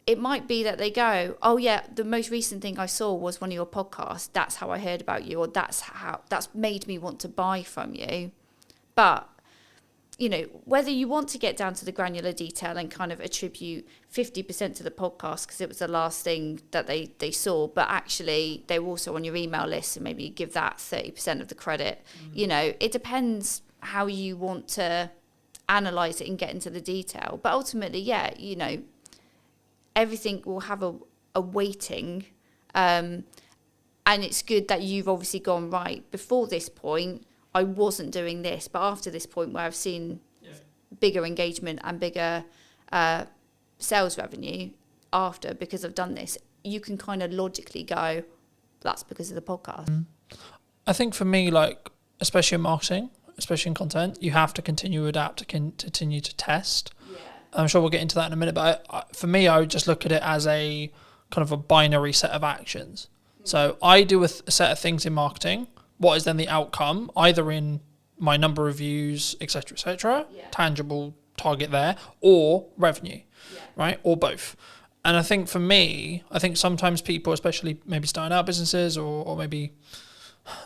Speaker 13: it might be that they go, oh yeah, the most recent thing I saw was one of your podcasts. That's how I heard about you, or that's made me want to buy from you. But, you know, whether you want to get down to the granular detail and kind of attribute 50% to the podcast because it was the last thing that they saw, but actually they were also on your email list, and maybe you give that 30% of the credit. You know, it depends how you want to analyze it and get into the detail. But ultimately, yeah, you know, everything will have a weighting, and it's good that you've obviously gone, right, before this point I wasn't doing this, but after this point where I've seen bigger engagement and bigger sales revenue after, because I've done this, you can kind of logically go, that's because of the podcast.
Speaker 2: I think for me, like, especially in marketing, especially in content, you have to continue to adapt, to continue to test. I'm sure we'll get into that in a minute, but for me, I would just look at it as a kind of a binary set of actions. So I do a set of things in marketing. What is then the outcome, either in my number of views, etc., tangible target there, or revenue, right? Or both. And I think for me, sometimes people, especially maybe starting out businesses or maybe,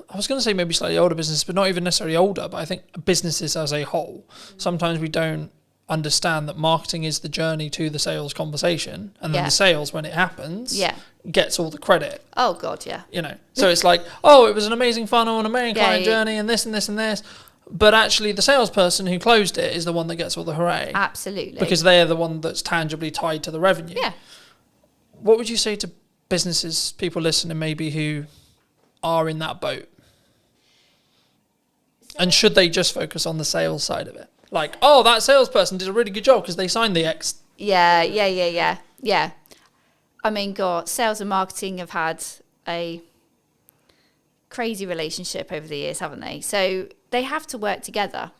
Speaker 2: I was going to say maybe slightly older businesses, but not even necessarily older, but I think businesses as a whole, sometimes we don't understand that marketing is the journey to the sales conversation, and then the sales, when it happens, gets all the credit.
Speaker 13: Oh God, yeah.
Speaker 2: You know, so it's like, oh, it was an amazing funnel and amazing client journey and this and this and this, but actually the salesperson who closed it is the one that gets all the hooray.
Speaker 13: Absolutely.
Speaker 2: Because they're the one that's tangibly tied to the revenue.
Speaker 13: Yeah.
Speaker 2: What would you say to businesses, people listening maybe who are in that boat? And should they just focus on the sales side of it? Like, oh, that salesperson did a really good job because they signed the X.
Speaker 13: Yeah. I mean, God, sales and marketing have had a crazy relationship over the years, haven't they? So they have to work together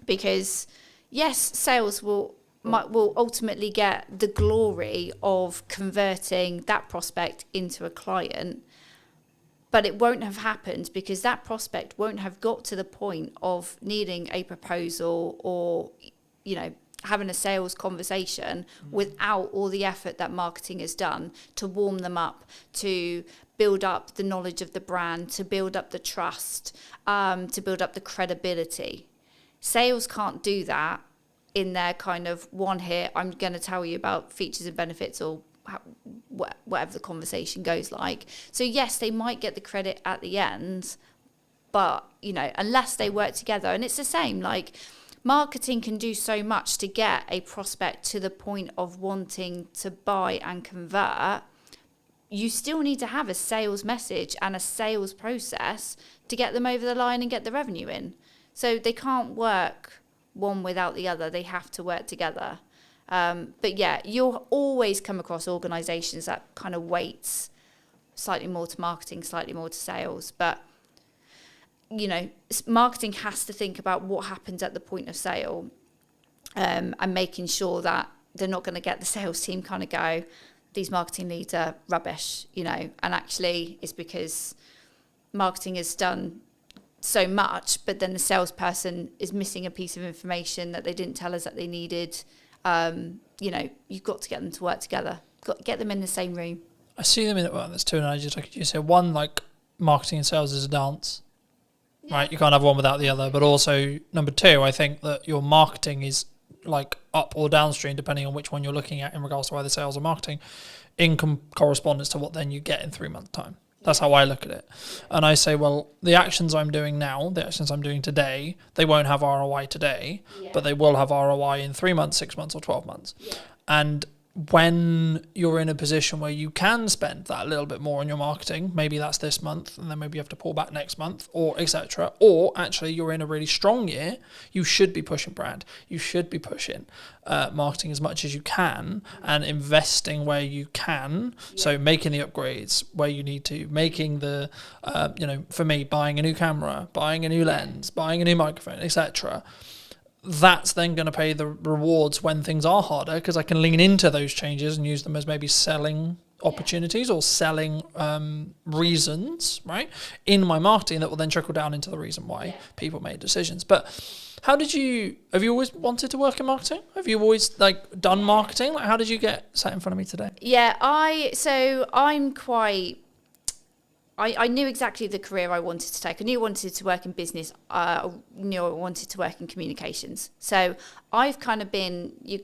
Speaker 13: because, yes, sales will ultimately get the glory of converting that prospect into a client, but it won't have happened because that prospect won't have got to the point of needing a proposal or, you know, having a sales conversation without all the effort that marketing has done to warm them up, to build up the knowledge of the brand, to build up the trust, to build up the credibility. Sales can't do that in their kind of one hit, I'm going to tell you about features and benefits or whatever the conversation goes like. So yes, they might get the credit at the end, but, you know, unless they work together. And it's the same, like, marketing can do so much to get a prospect to the point of wanting to buy and convert. You still need to have a sales message and a sales process to get them over the line and get the revenue in. So they can't work one without the other. They have to work together. But yeah, you'll always come across organisations that kind of weights slightly more to marketing, slightly more to sales. But, you know, marketing has to think about what happens at the point of sale, and making sure that they're not going to get the sales team kind of go, these marketing leads are rubbish, you know, and actually it's because marketing has done so much, but then the salesperson is missing a piece of information that they didn't tell us that they needed. You know, you've got to get them to work together. Got to get them in the same room.
Speaker 2: I see them in it. Well, there's two analogies I could use here. One, like marketing and sales is a dance, right? You can't have one without the other. But also, number two, I think that your marketing is like up or downstream, depending on which one you're looking at in regards to either sales or marketing, in correspondence to what then you get in 3 months' time. That's how I look at it. And I say, well, the actions I'm doing now, the actions I'm doing today, they won't have ROI today, but they will have ROI in 3 months, 6 months, or 12 months. And when you're in a position where you can spend that little bit more on your marketing, maybe that's this month, and then maybe you have to pull back next month, or etc. Or actually you're in a really strong year, you should be pushing brand. You should be pushing marketing as much as you can and investing where you can. So making the upgrades where you need to, making the, you know, for me, buying a new camera, buying a new lens, buying a new microphone, etc. That's then going to pay the rewards when things are harder, because I can lean into those changes and use them as maybe selling opportunities or selling reasons, right, in my marketing that will then trickle down into the reason why people made decisions. But have you always wanted to work in marketing? Have you always like done marketing? Like, how did you get sat in front of me today?
Speaker 13: Yeah, I knew exactly the career I wanted to take. I knew I wanted to work in business. I knew I wanted to work in communications. So I've kind of been your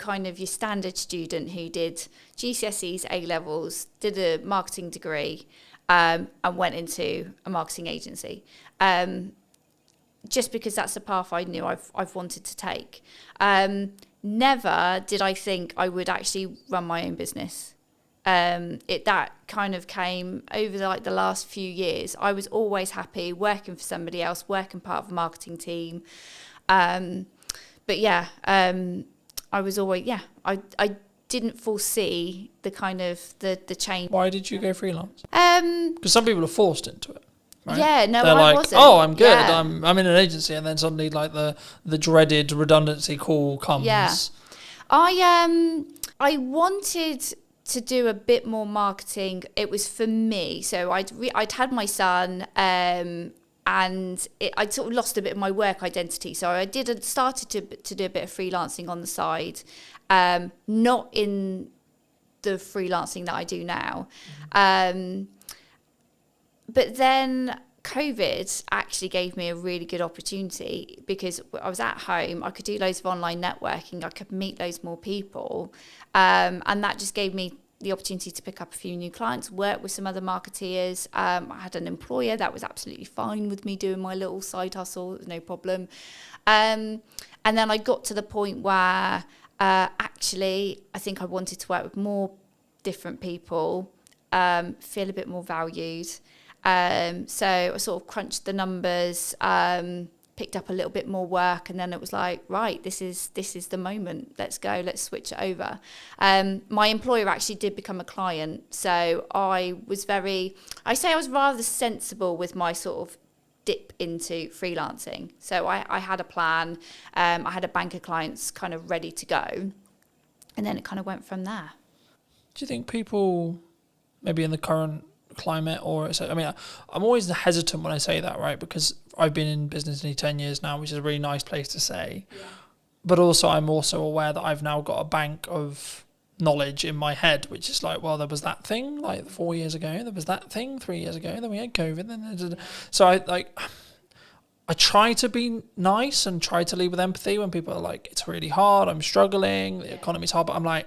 Speaker 13: standard student who did GCSEs, A-levels, did a marketing degree, and went into a marketing agency. Just because that's the path I knew I've wanted to take. Never did I think I would actually run my own business. That kind of came over the last few years. I was always happy working for somebody else, working part of a marketing team. But yeah, I was always, I didn't foresee the kind of the change.
Speaker 2: Why did you go freelance? Because some people are forced into it. Right?
Speaker 13: Yeah, no,
Speaker 2: they're
Speaker 13: I
Speaker 2: like,
Speaker 13: wasn't.
Speaker 2: oh, I'm good.
Speaker 13: Yeah.
Speaker 2: I'm in an agency, and then suddenly like the dreaded redundancy call comes.
Speaker 13: Yeah. I wanted to do a bit more marketing. It was for me. So I'd had my son, and I'd sort of lost a bit of my work identity. So I started to do a bit of freelancing on the side, not in the freelancing that I do now. But then COVID actually gave me a really good opportunity because I was at home. I could do loads of online networking. I could meet loads more people. And that just gave me the opportunity to pick up a few new clients, work with some other marketeers. I had an employer that was absolutely fine with me doing my little side hustle. It was no problem. And then I got to the point where actually I think I wanted to work with more different people, feel a bit more valued. So I sort of crunched the numbers, picked up a little bit more work, and then it was like, right, this is the moment. Let's go. Let's switch it over. My employer actually did become a client, so I was rather sensible with my sort of dip into freelancing. So I had a plan. I had a bank of clients kind of ready to go, and then it kind of went from there.
Speaker 2: Do you think people, maybe in the current climate, I'm always hesitant when I say that, right? Because I've been in business nearly 10 years now, which is a really nice place to say. Yeah. But also, I'm also aware that I've now got a bank of knowledge in my head, which is like, well, there was that thing like 4 years ago, there was that thing 3 years ago, then we had COVID. So I try to be nice and try to lead with empathy when people are like, it's really hard, I'm struggling, the economy's hard, but I'm like,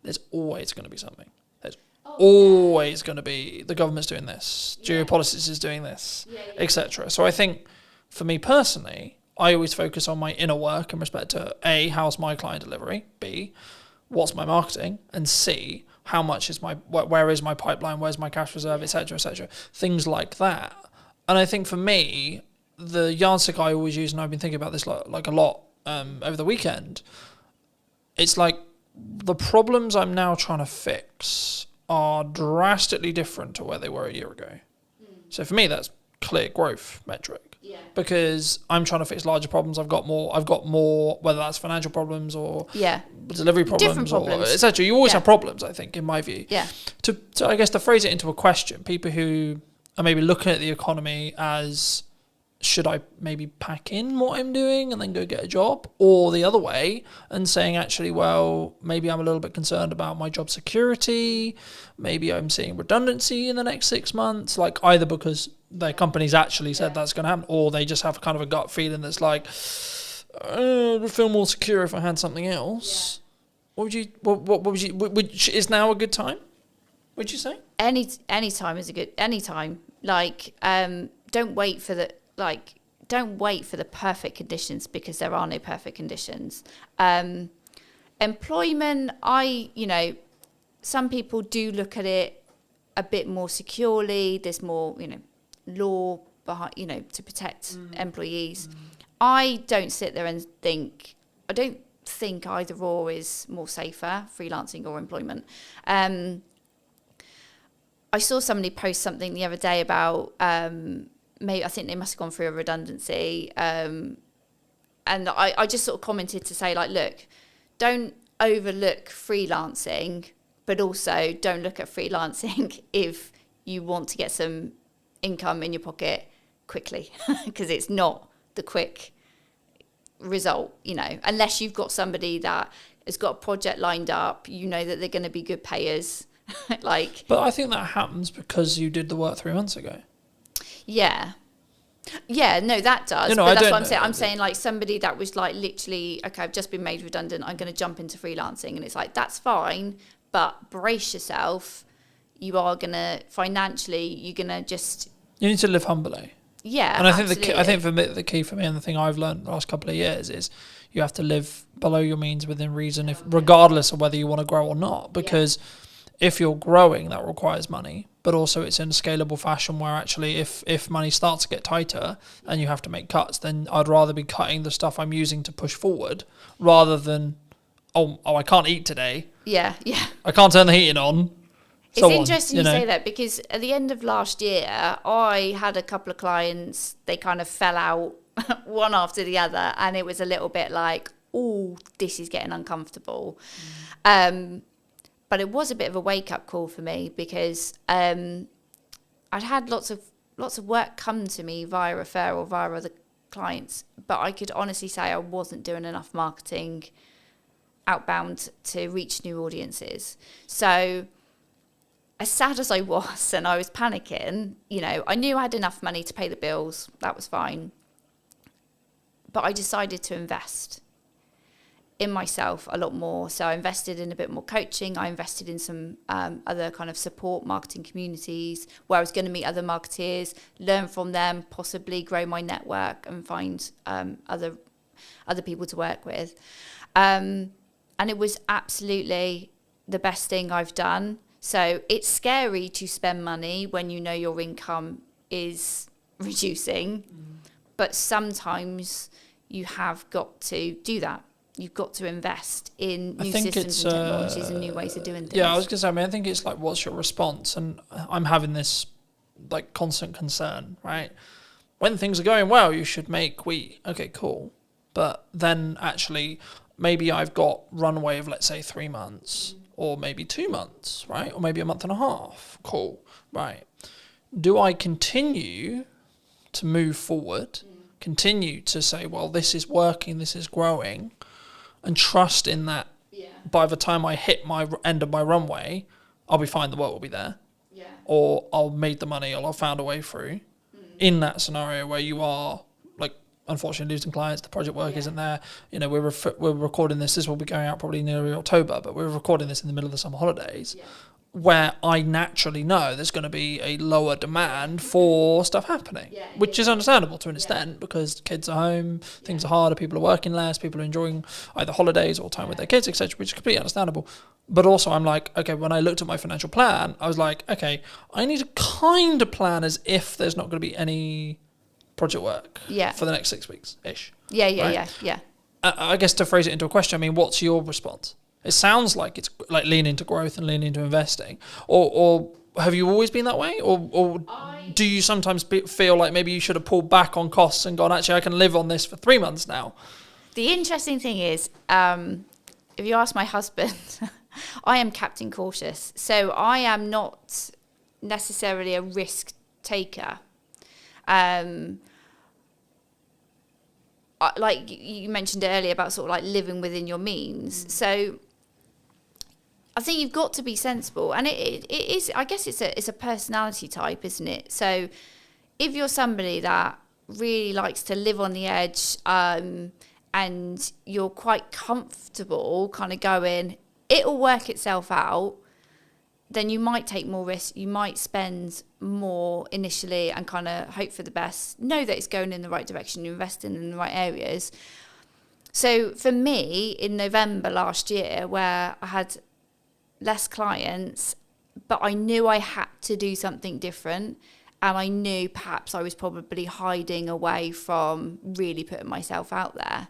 Speaker 2: there's always going to be something. There's always going to be, the government's doing this, geopolitics is doing this, etc. So I think for me personally, I always focus on my inner work in respect to A, how's my client delivery, B, what's my marketing, and C, how much is where is my pipeline, where's my cash reserve, etc., etc. Things like that. And I think for me, the yardstick I always use, and I've been thinking about this like a lot over the weekend, it's like the problems I'm now trying to fix are drastically different to where they were a year ago. So for me, that's clear growth metric. Yeah. Because I'm trying to fix larger problems. I've got more, whether that's financial problems or delivery problems or etc. You always have problems, I think, in my view. Yeah. To I guess to phrase it into a question, people who are maybe looking at the economy as, should I maybe pack in what I'm doing and then go get a job? Or the other way, and saying, actually, well, maybe I'm a little bit concerned about my job security. Maybe I'm seeing redundancy in the next 6 months, like either because their company's actually said that's going to happen, or they just have kind of a gut feeling that's like, I would feel more secure if I had something else. Yeah. What would you, is now a good time, would you say?
Speaker 13: Any time is a good, any time. Like, don't wait for the perfect conditions, because there are no perfect conditions. Employment, some people do look at it a bit more securely. There's more, law behind, to protect employees. I don't sit there and think, I don't think either or is more safer, freelancing or employment. I saw somebody post something the other day about, maybe I think they must have gone through a redundancy. And I just sort of commented to say, like, look, don't overlook freelancing, but also don't look at freelancing if you want to get some income in your pocket quickly, because it's not the quick result, unless you've got somebody that has got a project lined up, that they're going to be good payers.
Speaker 2: But I think that happens because you did the work 3 months ago.
Speaker 13: Yeah, no, that does. But that's what I'm saying. I'm saying, like, somebody that was like literally, okay, I've just been made redundant, I'm going to jump into freelancing, and it's like, that's fine, but brace yourself. You are going to financially, you're going to just. You
Speaker 2: need to live humbly.
Speaker 13: Yeah,
Speaker 2: and I think for me, the key for me, and the thing I've learned the last couple of years is you have to live below your means within reason, regardless of whether you want to grow or not, because. Yeah. If you're growing, that requires money, but also it's in a scalable fashion where actually if money starts to get tighter and you have to make cuts, then I'd rather be cutting the stuff I'm using to push forward rather than, oh, I can't eat today.
Speaker 13: Yeah.
Speaker 2: I can't turn the heating on.
Speaker 1: It's interesting you say that, because at the end of last year, I had a couple of clients, they kind of fell out one after the other, and it was a little bit like, oh, this is getting uncomfortable. But it was a bit of a wake-up call for me, because I'd had lots of work come to me via referral, via other clients, but I could honestly say I wasn't doing enough marketing outbound to reach new audiences. So as sad as I was, and I was panicking, you know, I knew I had enough money to pay the bills. That was fine. But I decided to invest in myself a lot more. So I invested in a bit more coaching. I invested in some other kind of support marketing communities where I was going to meet other marketeers, learn from them, possibly grow my network and find other people to work with. And it was absolutely the best thing I've done. So it's scary to spend money when you know your income is reducing, but sometimes you have got to do that. You've got to invest in new systems and technologies and new ways of doing things.
Speaker 2: Yeah, I was going to say, I think it's like, what's your response? And I'm having this like constant concern, right? When things are going well, you should make wheat. Okay, cool. But then actually, maybe I've got runway of, let's say, 3 months, or maybe 2 months, right? Or maybe a month and a half. Cool, right. Do I continue to move forward, continue to say, well, this is working, this is growing, and trust in that by the time I hit my end of my runway, I'll be fine, the work will be there. Yeah. Or I'll make the money, or I'll found a way through. In that scenario where you are, like, unfortunately losing clients, the project work isn't there. You know, we're recording this will be going out probably nearly October, but we're recording this in the middle of the summer holidays, where I naturally know there's going to be a lower demand for stuff happening, which is understandable to an extent, because kids are home, things are harder, people are working less, people are enjoying either holidays or time with their kids, etc., which is completely understandable. But also I'm like, okay, when I looked at my financial plan, I was like, okay, I need to kind of plan as if there's not going to be any project work for the next 6 weeks-ish.
Speaker 1: Yeah.
Speaker 2: I guess to phrase it into a question, I mean, what's your response? It sounds like it's like lean into growth and lean into investing. Or have you always been that way? Or do you sometimes feel like maybe you should have pulled back on costs and gone, actually, I can live on this for 3 months now?
Speaker 1: The interesting thing is, if you ask my husband, I am Captain Cautious. So I am not necessarily a risk taker. Like you mentioned earlier about sort of like living within your means. So I think you've got to be sensible, and it is. I guess it's a personality type, isn't it? So if you're somebody that really likes to live on the edge, and you're quite comfortable, kind of going, it'll work itself out, then you might take more risk. You might spend more initially and kind of hope for the best. Know that it's going in the right direction. You're investing in the right areas. So for me, in November last year, where I had less clients, but I knew I had to do something different, and I knew perhaps I was probably hiding away from really putting myself out there.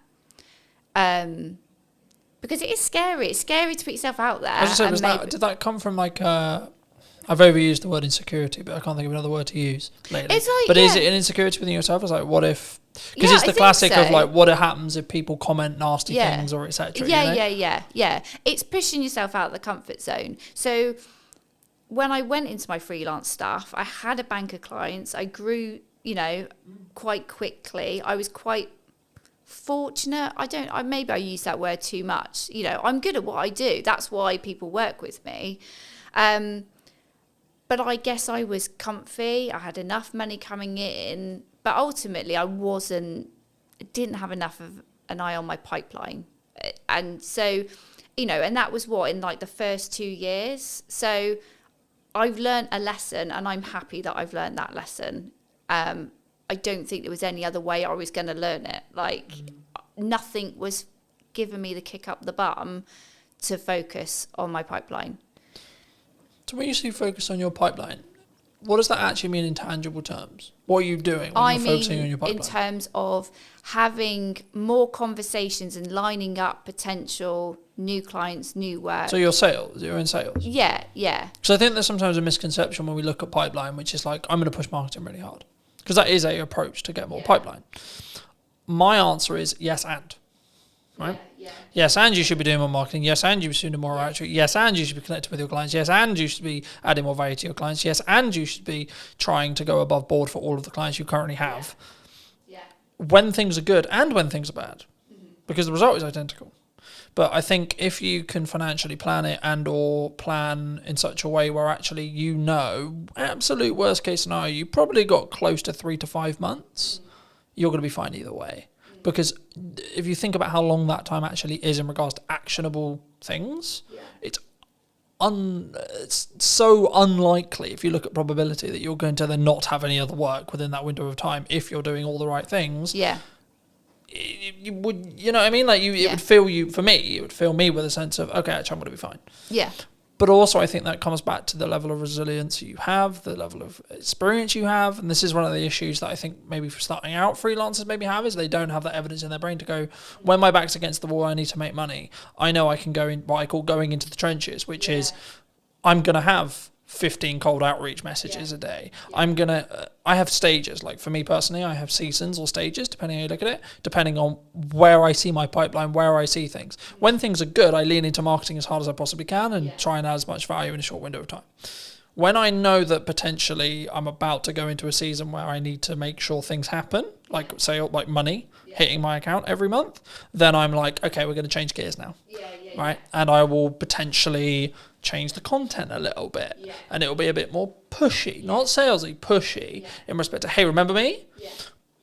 Speaker 1: Because it is scary. It's scary to put yourself out there.
Speaker 2: I was just saying, did that come from like I've overused the word insecurity, but I can't think of another word to use lately. It's like, is it an insecurity within yourself? It's like, what if? Because it's the classic of like, what happens if people comment nasty things or etc.
Speaker 1: Yeah. It's pushing yourself out of the comfort zone. So when I went into my freelance stuff, I had a bank of clients. I grew, quite quickly. I was quite fortunate. Maybe I use that word too much. I'm good at what I do. That's why people work with me. But I guess I was comfy. I had enough money coming in, but ultimately I didn't have enough of an eye on my pipeline. And so, and that was in like the first 2 years. So I've learned a lesson, and I'm happy that I've learned that lesson. I don't think there was any other way I was going to learn it. Like nothing was giving me the kick up the bum to focus on my pipeline.
Speaker 2: So when you say focus on your pipeline, what does that actually mean in tangible terms? What are you doing when you're focusing on your pipeline?
Speaker 1: In terms of having more conversations and lining up potential
Speaker 13: new clients, new work.
Speaker 2: So you're in sales.
Speaker 13: Yeah.
Speaker 2: So I think there's sometimes a misconception when we look at pipeline, which is like, I'm going to push marketing really hard, because that is a approach to get more pipeline. My answer is yes and. Right? Yes, and you should be doing more marketing. Yes, and you should be doing more outreach. Yes, and you should be connected with your clients. Yes, and you should be adding more value to your clients. Yes, and you should be trying to go above board for all of the clients you currently have. When things are good and when things are bad, because the result is identical. But I think if you can financially plan it and or plan in such a way where actually absolute worst case scenario, you probably got close to 3 to 5 months, you're going to be fine either way. Because if you think about how long that time actually is in regards to actionable things, it's so unlikely, if you look at probability, that you're going to then not have any other work within that window of time if you're doing all the right things.
Speaker 13: Yeah.
Speaker 2: You would, you know what I mean? Like it would fill you, for me, it would fill me with a sense of, okay, actually I'm going to be fine.
Speaker 13: Yeah.
Speaker 2: But also I think that comes back to the level of resilience you have, the level of experience you have. And this is one of the issues that I think maybe for starting out freelancers maybe have, is they don't have that evidence in their brain to go, when my back's against the wall, I need to make money. I know I can go in what I call going into the trenches, which is I'm going to have 15 cold outreach messages a day. I have stages. Like for me personally, I have seasons or stages, depending how you look at it, depending on where I see my pipeline, where I see things. When things are good, I lean into marketing as hard as I possibly can and try and add as much value in a short window of time. When I know that potentially I'm about to go into a season where I need to make sure things happen, like say like money hitting my account every month, then I'm like, okay, we're going to change gears now. Right? And I will potentially change the content a little bit, and it will be a bit more pushy, not salesy, pushy in respect to, hey, remember me?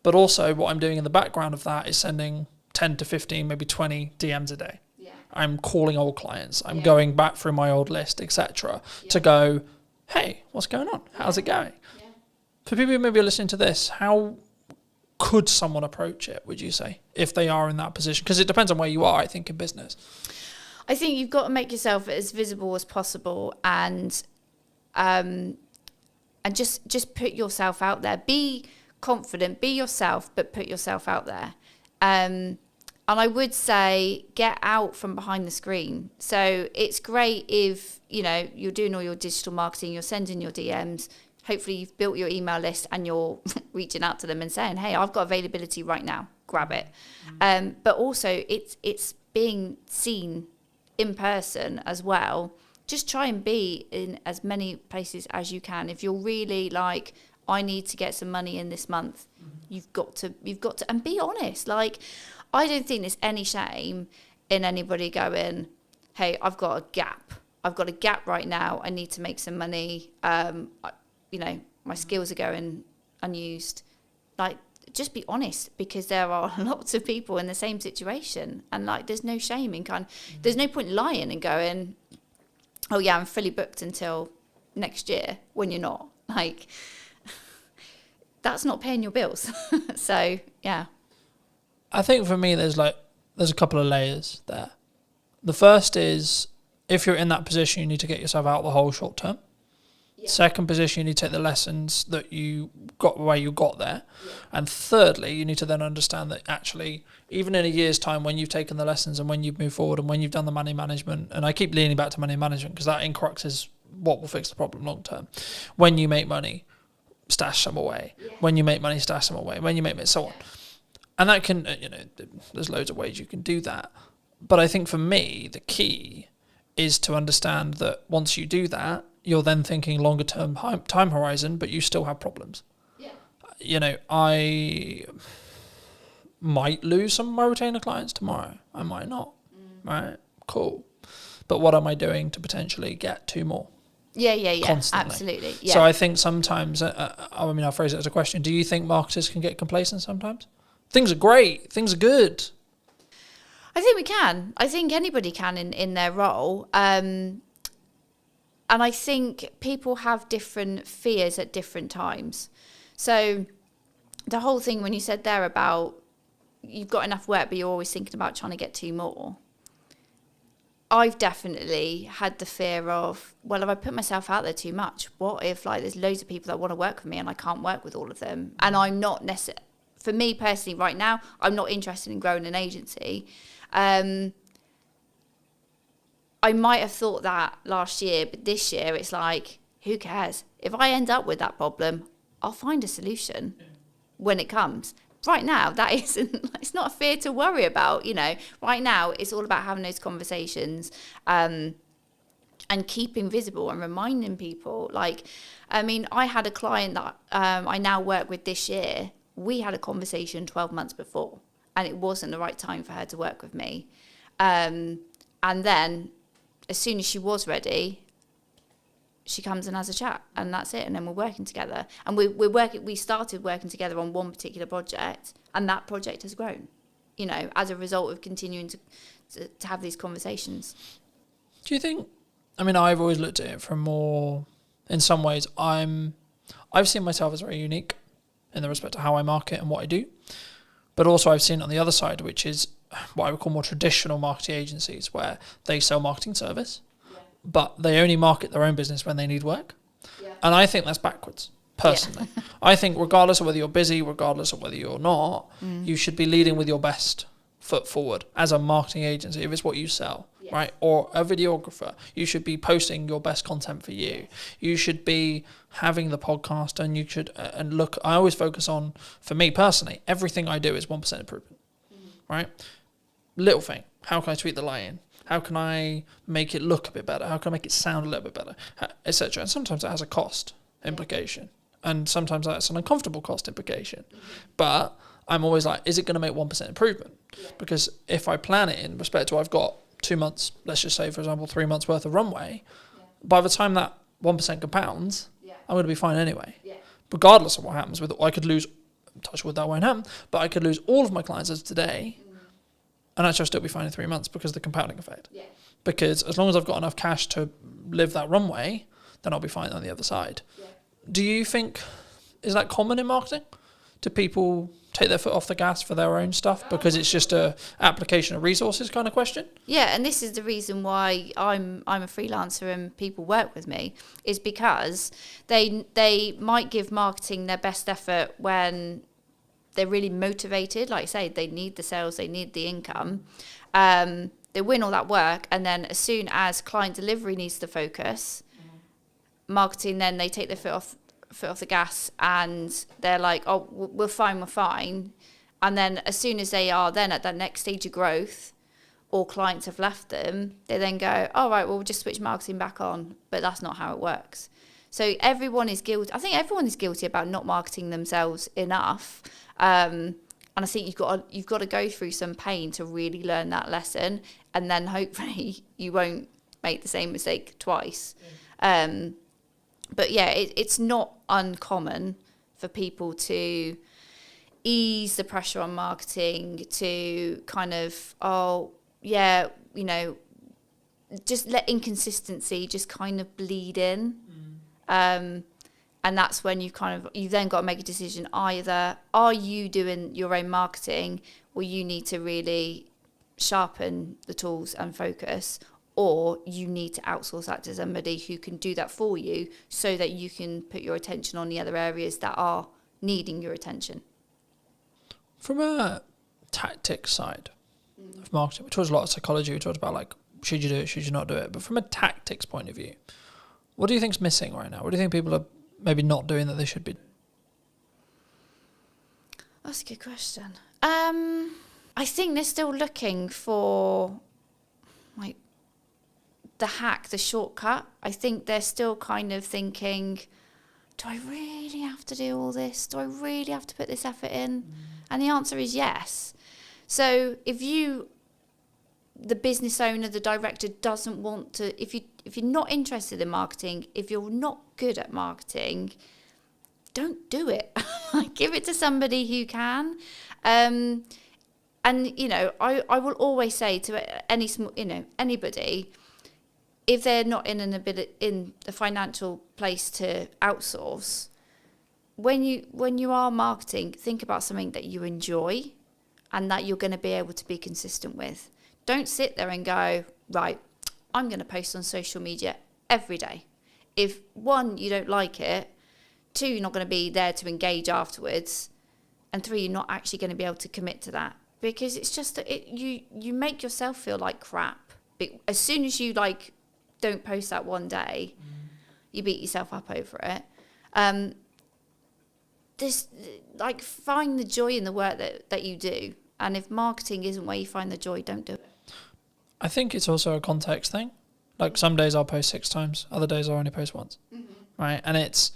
Speaker 2: But also what I'm doing in the background of that is sending 10 to 15, maybe 20 DMs a day. I'm calling old clients. I'm going back through my old list, etc., to go, hey, what's going on? How's it going? For people who maybe are listening to this, how could someone approach it, would you say, if they are in that position? Because it depends on where you are, I think, in business.
Speaker 13: I think you've got to make yourself as visible as possible, and just put yourself out there. Be confident, be yourself, but put yourself out there. And I would say get out from behind the screen. So it's great if, you're doing all your digital marketing, you're sending your DMs, hopefully you've built your email list and you're reaching out to them and saying, hey, I've got availability right now, grab it. But also it's being seen in person as well. Just try and be in as many places as you can. If you're really like, I need to get some money in this month, you've got to, and be honest. Like, I don't think there's any shame in anybody going, hey, I've got a gap right now. I need to make some money. My skills are going unused. Like, just be honest, because there are lots of people in the same situation, and like there's no shame in there's no point lying and going, oh yeah, I'm fully booked until next year, when you're not. Like, that's not paying your bills. So yeah,
Speaker 2: I think for me there's a couple of layers there. The first is, if you're in that position, you need to get yourself out the hole short term. Second position, you need to take the lessons that you got where you got there. And thirdly, you need to then understand that actually, even in a year's time, when you've taken the lessons and when you've moved forward and when you've done the money management, and I keep leaning back to money management because that in crux is what will fix the problem long term. When you make money, stash some away. When you make money, stash some away. When you make money, so on. And that can, there's loads of ways you can do that. But I think for me, the key is to understand that once you do that, you're then thinking longer term time horizon, but you still have problems. I might lose some of my retainer clients tomorrow. I might not. Right? Cool. But what am I doing to potentially get 2 more?
Speaker 13: Yeah.
Speaker 2: Constantly.
Speaker 13: Absolutely. Yeah.
Speaker 2: So I think sometimes, I'll phrase it as a question. Do you think marketers can get complacent sometimes? Things are great. Things are good.
Speaker 13: I think we can. I think anybody can in their role. And I think people have different fears at different times. So the whole thing when you said there about you've got enough work, but you're always thinking about trying to get 2 more. I've definitely had the fear of, well, if I put myself out there too much, what if there's loads of people that want to work with me and I can't work with all of them? And I'm not necessarily, for me personally right now, I'm not interested in growing an agency. I might have thought that last year, but this year it's like, who cares? If I end up with that problem, I'll find a solution when it comes. Right now, that isn't, it's not a fear to worry about, you know. Right now, it's all about having those conversations and keeping visible and reminding people. Like, I mean, I had a client that I now work with this year. We had a conversation 12 months before, and it wasn't the right time for her to work with me. And then, as soon as she was ready, she comes and has a chat, and that's it. And then we're working together, and we started working together on one particular project, and that project has grown, you know, as a result of continuing to have these conversations.
Speaker 2: Do you think, I mean, I've always looked at it from more, in some ways, I've seen myself as very unique in the respect to how I market and what I do, but also I've seen on the other side, which is what I would call more traditional marketing agencies, where they sell marketing service, but they only market their own business when they need work. And I think that's backwards, personally. I think regardless of whether you're busy, regardless of whether you're not, you should be leading with your best foot forward as a marketing agency, if it's what you sell, right? Or a videographer, you should be posting your best content for you. You should be having the podcast, and you should, and look, I always focus on, for me personally, everything I do is 1% improvement, right? Little thing, how can I tweak the lighting? How can I make it look a bit better? How can I make it sound a little bit better? Etc. And sometimes that has a cost implication. And sometimes that's an uncomfortable cost implication. But I'm always like, is it going to make 1% improvement? Because if I plan it in respect to I've got 2 months, let's just say, for example, 3 months worth of runway, by the time that 1% compounds, I'm going to be fine anyway. Regardless of what happens with it, I could lose, touch wood, that won't happen, but I could lose all of my clients as of today, and actually I'll still be fine in 3 months because of the compounding effect. Because as long as I've got enough cash to live that runway, then I'll be fine on the other side. Do you think, is that common in marketing? Do people take their foot off the gas for their own stuff because it's just a application of resources kind of question?
Speaker 13: Yeah, and this is the reason why I'm a freelancer and people work with me, is because they might give marketing their best effort when they're really motivated. Like I say, they need the sales, they need the income. They win all that work, and then as soon as client delivery needs to focus, marketing, then they take their foot off the gas, and they're like, oh, we're fine. And then as soon as they are then at that next stage of growth, or clients have left them, they then go, all right, well, we'll just switch marketing back on. But that's not how it works. So everyone is guilty. I think everyone is guilty about not marketing themselves enough. And I think you've got to go through some pain to really learn that lesson, and then hopefully you won't make the same mistake twice. But yeah, it's not uncommon for people to ease the pressure on marketing, to kind of, just let inconsistency just kind of bleed in. And that's when you've then got to make a decision. Either are you doing your own marketing, or you need to really sharpen the tools and focus, or you need to outsource that to somebody who can do that for you, so that you can put your attention on the other areas that are needing your attention.
Speaker 2: From a tactics side of marketing, we talked a lot of psychology, we talked about like, should you do it, should you not do it? But from a tactics point of view, what do you think's missing right now? What do you think people are maybe not doing that they should be?
Speaker 13: That's a good question. I think they're still looking for like the hack, the shortcut. I think they're still kind of thinking, do I really have to do all this? Do I really have to put this effort in? And the answer is yes. So if the business owner, the director, doesn't want to, if you're not interested in marketing, if you're not good at marketing, don't do it. Give it to somebody who can. And I will always say to anybody, if they're not in a financial place to outsource, when you are marketing, think about something that you enjoy and that you're going to be able to be consistent with. Don't sit there and go, right, I'm going to post on social media every day. If 1, you don't like it, 2, you're not going to be there to engage afterwards, and 3, you're not actually going to be able to commit to that, because it's just that you make yourself feel like crap as soon as you like don't post that one day, you beat yourself up over it. This, like, find the joy in the work that you do. And if marketing isn't where you find the joy, don't do it.
Speaker 2: I think it's also a context thing. Like, some days I'll post 6 times, other days I'll only post once. Right? And it's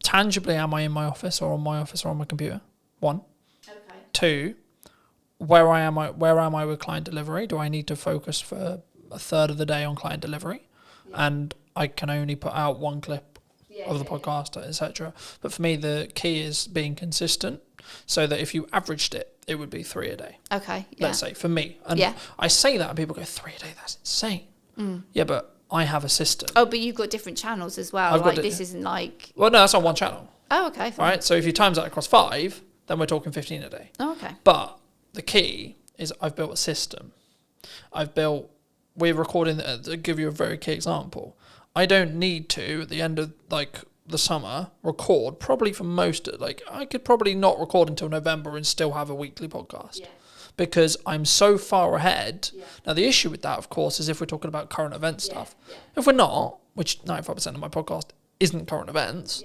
Speaker 2: tangibly, am I in my office or on my office or on my computer? 1.
Speaker 13: Okay.
Speaker 2: 2, where am I with client delivery? Do I need to focus for a third of the day on client delivery? And I can only put out 1 clip of the podcast, etc. But for me, the key is being consistent, so that if you averaged it, it would be 3 a day.
Speaker 13: Okay.
Speaker 2: Let's say, for me. And I say that and people go, 3 a day, that's insane. Yeah, but I have a system.
Speaker 13: Oh, but you've got different channels as well. Like, this isn't like...
Speaker 2: Well, no, that's on 1 channel.
Speaker 13: Oh, okay. Fine.
Speaker 2: Right, so if you times that across 5, then we're talking 15 a day.
Speaker 13: Oh, okay.
Speaker 2: But the key is I've built a system. We're recording, to give you a very key example, I don't need to, at the end of like the summer, record probably for most, like I could probably not record until November and still have a weekly podcast because I'm so far ahead. Now, the issue with that, of course, is if we're talking about current event stuff. If we're not, which 95% of my podcast isn't current events,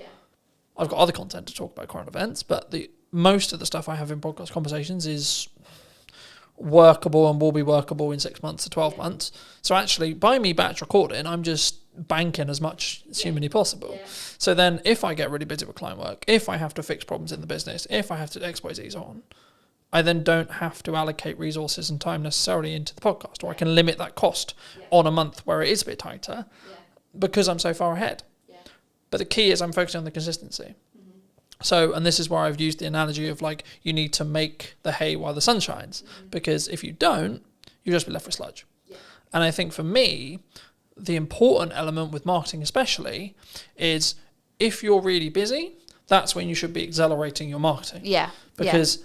Speaker 2: I've got other content to talk about current events, but most of the stuff I have in podcast conversations is workable and will be workable in 6 months to 12 months. So actually, by me batch recording, I'm just banking as much as humanly possible. So then if I get really busy with client work, if I have to fix problems in the business, if I have to expose these on, I then don't have to allocate resources and time necessarily into the podcast, or I can limit that cost on a month where it is a bit tighter because I'm so far ahead. But the key is I'm focusing on the consistency. So, and this is where I've used the analogy of like, you need to make the hay while the sun shines, because if you don't, you'll just be left with sludge. And I think for me, the important element with marketing especially is if you're really busy, that's when you should be accelerating your marketing. Because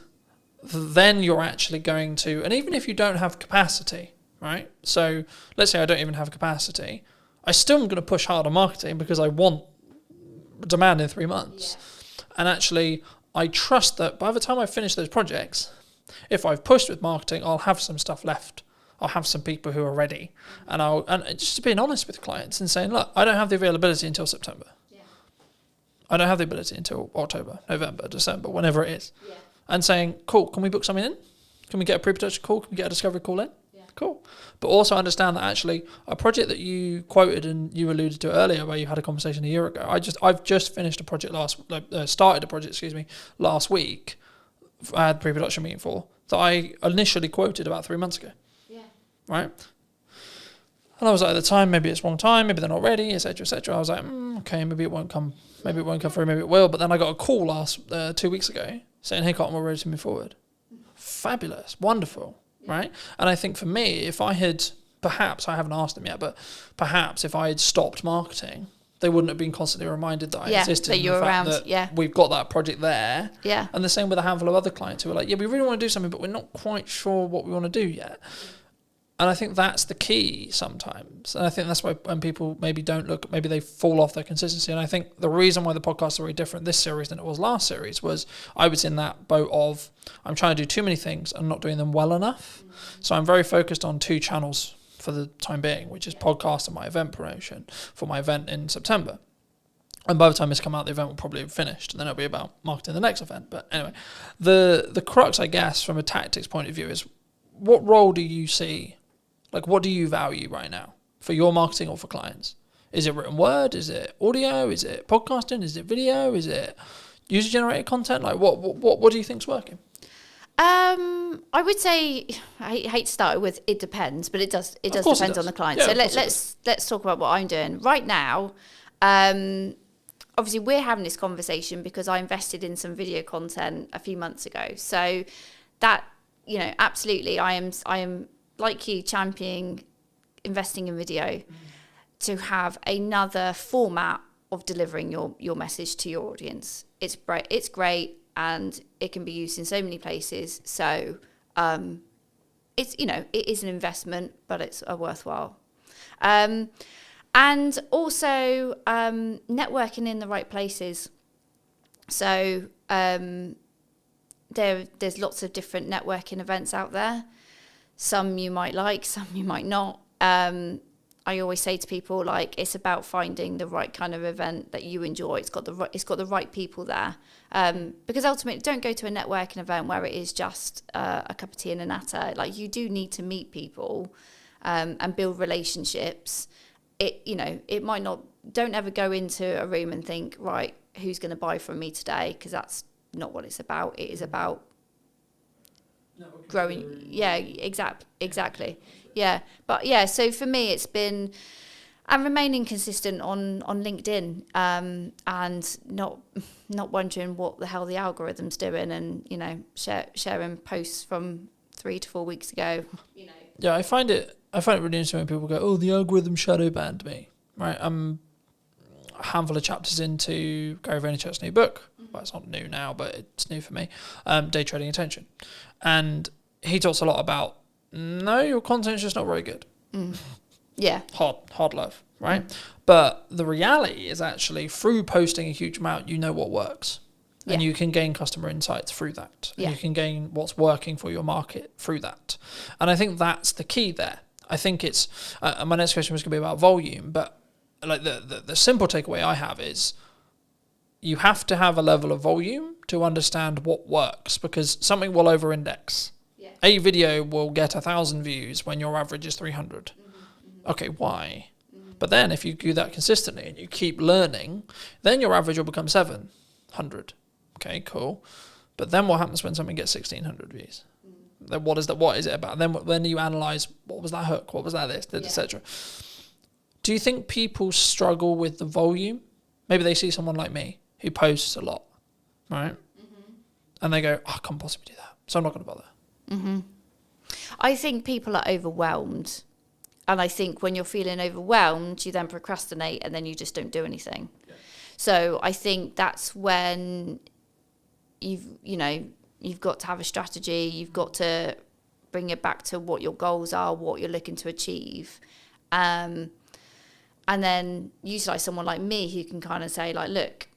Speaker 2: then you're actually going to, and even if you don't have capacity, right? So let's say I don't even have capacity, I still am going to push hard on marketing because I want demand in 3 months. And actually, I trust that by the time I finish those projects, if I've pushed with marketing, I'll have some stuff left. I'll have some people who are ready. And just being honest with clients and saying, look, I don't have the availability until September. I don't have the ability until October, November, December, whenever it is. And saying, cool, can we book something in? Can we get a pre-production call? Can we get a discovery call in? Cool. But also understand that actually a project that you quoted and you alluded to earlier, where you had a conversation a year ago, I've just finished a project started a project last week. I had a pre-production meeting for that I initially quoted about 3 months ago. Right. And I was like, at the time, maybe it's wrong time, maybe they're not ready, etc., etc. I was like, okay, maybe it won't come through, maybe it will. But then I got a call 2 weeks ago saying, hey, Cotton, we're ready to move forward. Fabulous, wonderful. Right. And I think for me, if I had, perhaps, I haven't asked them yet, but perhaps if I had stopped marketing, they wouldn't have been constantly reminded that I existed.
Speaker 13: That you're around. That
Speaker 2: we've got that project there.
Speaker 13: Yeah.
Speaker 2: And the same with a handful of other clients who are like, yeah, we really want to do something, but we're not quite sure what we want to do yet. And I think that's the key sometimes. And I think that's why when people maybe don't look, maybe they fall off their consistency. And I think the reason why the podcasts are very different this series than it was last series was I was in that boat of I'm trying to do too many things and not doing them well enough. So I'm very focused on 2 channels for the time being, which is podcast and my event promotion for my event in September. And by the time it's come out, the event will probably have finished, and then it'll be about marketing the next event. But anyway, the crux, I guess, from a tactics point of view is what role do you see? Like, what do you value right now for your marketing or for clients? Is it written word? Is it audio? Is it podcasting? Is it video? Is it user-generated content? Like, what do you think's working?
Speaker 13: I would say I hate to start with it depends, but it does depend on the client. So let's talk about what I'm doing right now. Obviously, we're having this conversation because I invested in some video content a few months ago. So that, absolutely, I am like you, championing investing in video to have another format of delivering your message to your audience. It's great, and it can be used in so many places. So it's it is an investment, but it's a worthwhile. And also networking in the right places. So there's lots of different networking events out there. Some you might like, some you might not. I always say to people, like, it's about finding the right kind of event that you enjoy. It's got the right people there. Because ultimately, don't go to a networking event where it is just a cup of tea and a natter. Like, you do need to meet people and build relationships. It might not. Don't ever go into a room and think, right, who's going to buy from me today? Because that's not what it's about. It is about growing. Yeah, exactly. Yeah, but yeah. So for me, it's been and remaining consistent on LinkedIn, and not wondering what the hell the algorithm's doing, and sharing posts from 3 to 4 weeks ago.
Speaker 2: Yeah, I find it really interesting when people go, "Oh, the algorithm shadow banned me." Right, I'm a handful of chapters into Gary Vaynerchuk's new book. Well, it's not new now, but it's new for me. Day Trading Attention, and he talks a lot about your content's just not very good.
Speaker 13: Yeah,
Speaker 2: hard love, right? But the reality is actually through posting a huge amount, you know what works. And you can gain customer insights through that. And you can gain what's working for your market through that. And I think that's the key there. I think it's, my next question was going to be about volume, but like the simple takeaway I have is you have to have a level of volume to understand what works, because something will over-index. A video will get 1,000 views when your average is 300. Okay, why? But then if you do that consistently and you keep learning, then your average will become 700. Okay, cool. But then what happens when something gets 1,600 views? Then what is it about? Then when you analyze, what was that hook? What was that this, etc. Do you think people struggle with the volume? Maybe they see someone like me who posts a lot, right? And they go, I can't possibly do that, so I'm not going to bother.
Speaker 13: I think people are overwhelmed. And I think when you're feeling overwhelmed, you then procrastinate and then you just don't do anything. So I think that's when you've got to have a strategy. You've got to bring it back to what your goals are, what you're looking to achieve. And then utilize someone like me who can kind of say, like, look,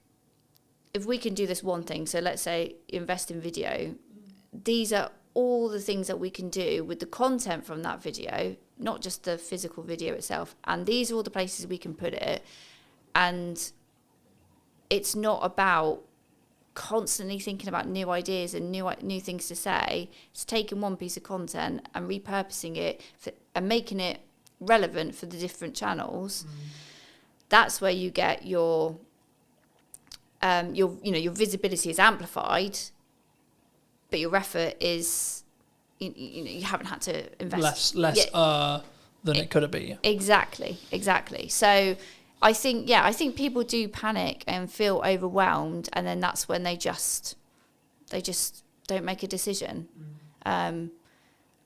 Speaker 13: if we can do this one thing, so let's say invest in video, these are all the things that we can do with the content from that video, not just the physical video itself. And these are all the places we can put it. And it's not about constantly thinking about new ideas and new things to say. It's taking one piece of content and repurposing it and making it relevant for the different channels. That's where you get your visibility is amplified, but your effort is you haven't had to invest
Speaker 2: less than it could have been.
Speaker 13: Exactly. So I think people do panic and feel overwhelmed, and then that's when they just don't make a decision. And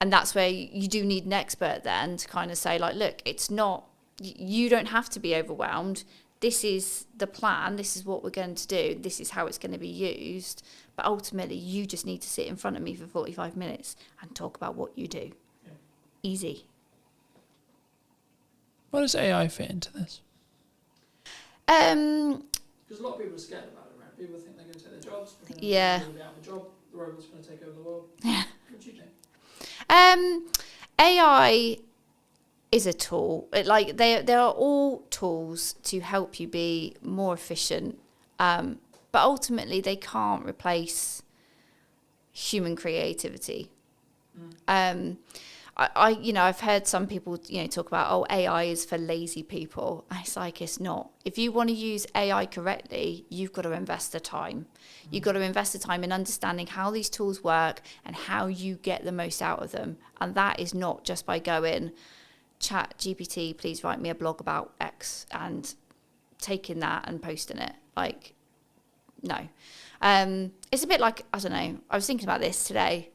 Speaker 13: that's where you do need an expert then to kind of say, like, look, it's not, you don't have to be overwhelmed. This is the plan. This is what we're going to do. This is how it's going to be used. But ultimately, you just need to sit in front of me for 45 minutes and talk about what you do. Easy.
Speaker 2: Where does AI fit into this?
Speaker 13: Because
Speaker 2: a lot of people are scared about it, right? People think they're going to take their jobs.
Speaker 13: Yeah.
Speaker 2: They're going to be out of a job. The robots are going to take over the world.
Speaker 13: Yeah.
Speaker 2: What do you think?
Speaker 13: AI is a tool. They are all tools to help you be more efficient. But ultimately, they can't replace human creativity. I've heard some people, talk about, AI is for lazy people. It's like, it's not. If you want to use AI correctly, you've got to invest the time. You've got to invest the time in understanding how these tools work and how you get the most out of them. And that is not just by going, chat GPT, please write me a blog about X, and taking that and posting it. Like, no. It's a bit like, I don't know, I was thinking about this today.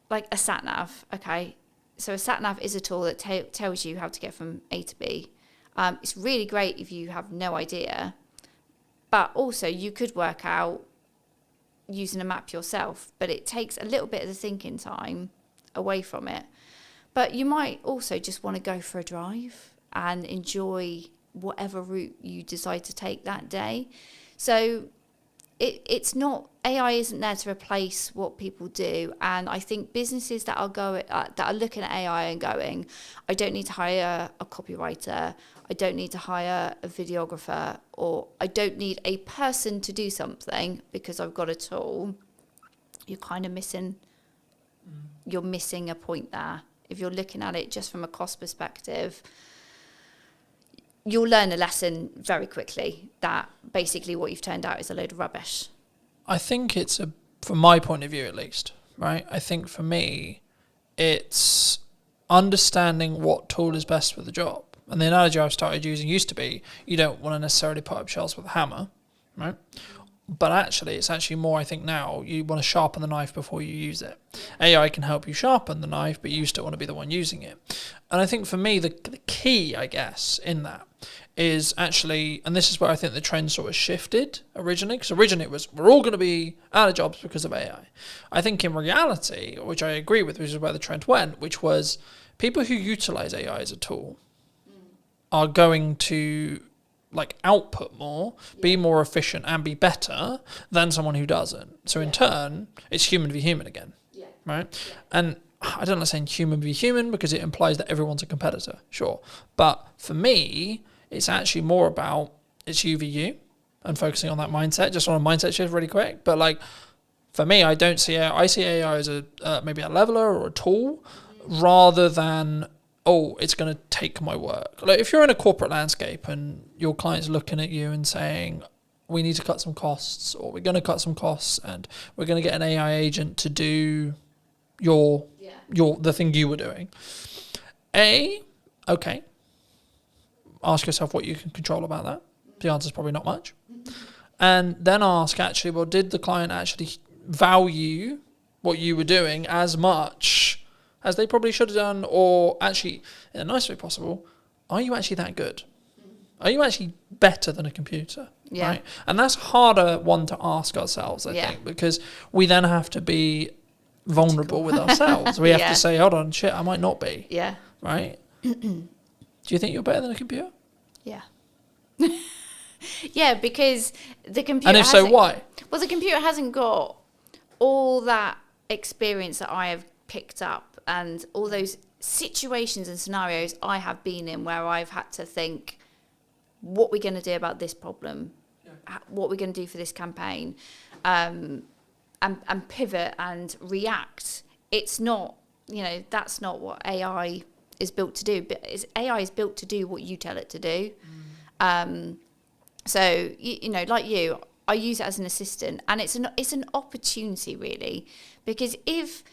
Speaker 13: Like a sat nav, okay? So a sat nav is a tool that tells you how to get from A to B. It's really great if you have no idea, but also you could work out using a map yourself, but it takes a little bit of the thinking time away from it. But you might also just want to go for a drive and enjoy whatever route you decide to take that day. So it's not, AI isn't there to replace what people do. And I think businesses that are looking at AI and going, I don't need to hire a copywriter, I don't need to hire a videographer, or I don't need a person to do something because I've got a tool, you're kind of missing a point there. If you're looking at it just from a cost perspective, you'll learn a lesson very quickly that basically what you've turned out is a load of rubbish.
Speaker 2: I think from my point of view at least, right? I think for me, it's understanding what tool is best for the job. And the analogy I've started using used to be, you don't want to necessarily put up shelves with a hammer, right? But actually, it's actually more, I think now, you want to sharpen the knife before you use it. AI can help you sharpen the knife, but you still want to be the one using it. And I think for me, the key, I guess, in that is actually, and this is where I think the trend sort of shifted originally, because originally it was, we're all going to be out of jobs because of AI. I think in reality, which I agree with, which is where the trend went, which was people who utilize AI as a tool are going to output more, be more efficient and be better than someone who doesn't. So in turn, it's human v human again, right? And I don't like saying human v human because it implies that everyone's a competitor, sure. But for me, it's actually more about it's you v you and focusing on that mindset, just on a mindset shift really quick. But for me, I don't see AI, I see AI as maybe a leveler or a tool rather than, oh, it's going to take my work. If you're in a corporate landscape and your client's looking at you and saying, we need to cut some costs, or we're going to cut some costs and we're going to get an AI agent to do the thing you were doing. Okay. Ask yourself what you can control about that. The answer is probably not much. And then ask actually, well, did the client actually value what you were doing as much as they probably should have done, or actually, in the nicest way possible, are you actually that good? Are you actually better than a computer?
Speaker 13: Yeah.
Speaker 2: Right? And that's harder one to ask ourselves, I think, because we then have to be vulnerable with ourselves. We have to say, hold on, shit, I might not be.
Speaker 13: Yeah.
Speaker 2: Right? Do you think you're better than a computer?
Speaker 13: Yeah. Yeah, because the computer.
Speaker 2: And if so, why?
Speaker 13: Well, the computer hasn't got all that experience that I have picked up and all those situations and scenarios I have been in where I've had to think, what we're going to do about this problem, what we're going to do for this campaign, and pivot and react. It's not, that's not what AI is built to do. But AI is built to do what you tell it to do. So, like you, I use it as an assistant, and it's an opportunity really, because if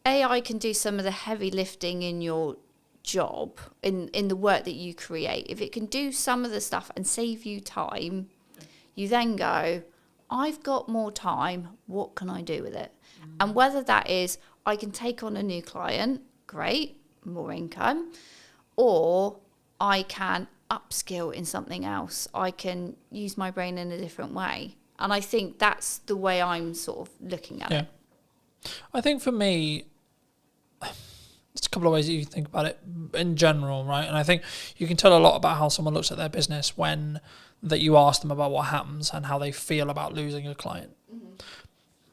Speaker 13: AI can do some of the heavy lifting in your job, in the work that you create, if it can do some of the stuff and save you time, you then go, I've got more time, what can I do with it? And whether that is I can take on a new client, great, more income, or I can upskill in something else. I can use my brain in a different way. And I think that's the way I'm sort of looking at it.
Speaker 2: I think for me, there's a couple of ways that you can think about it in general, right? And I think you can tell a lot about how someone looks at their business when that you ask them about what happens and how they feel about losing a client.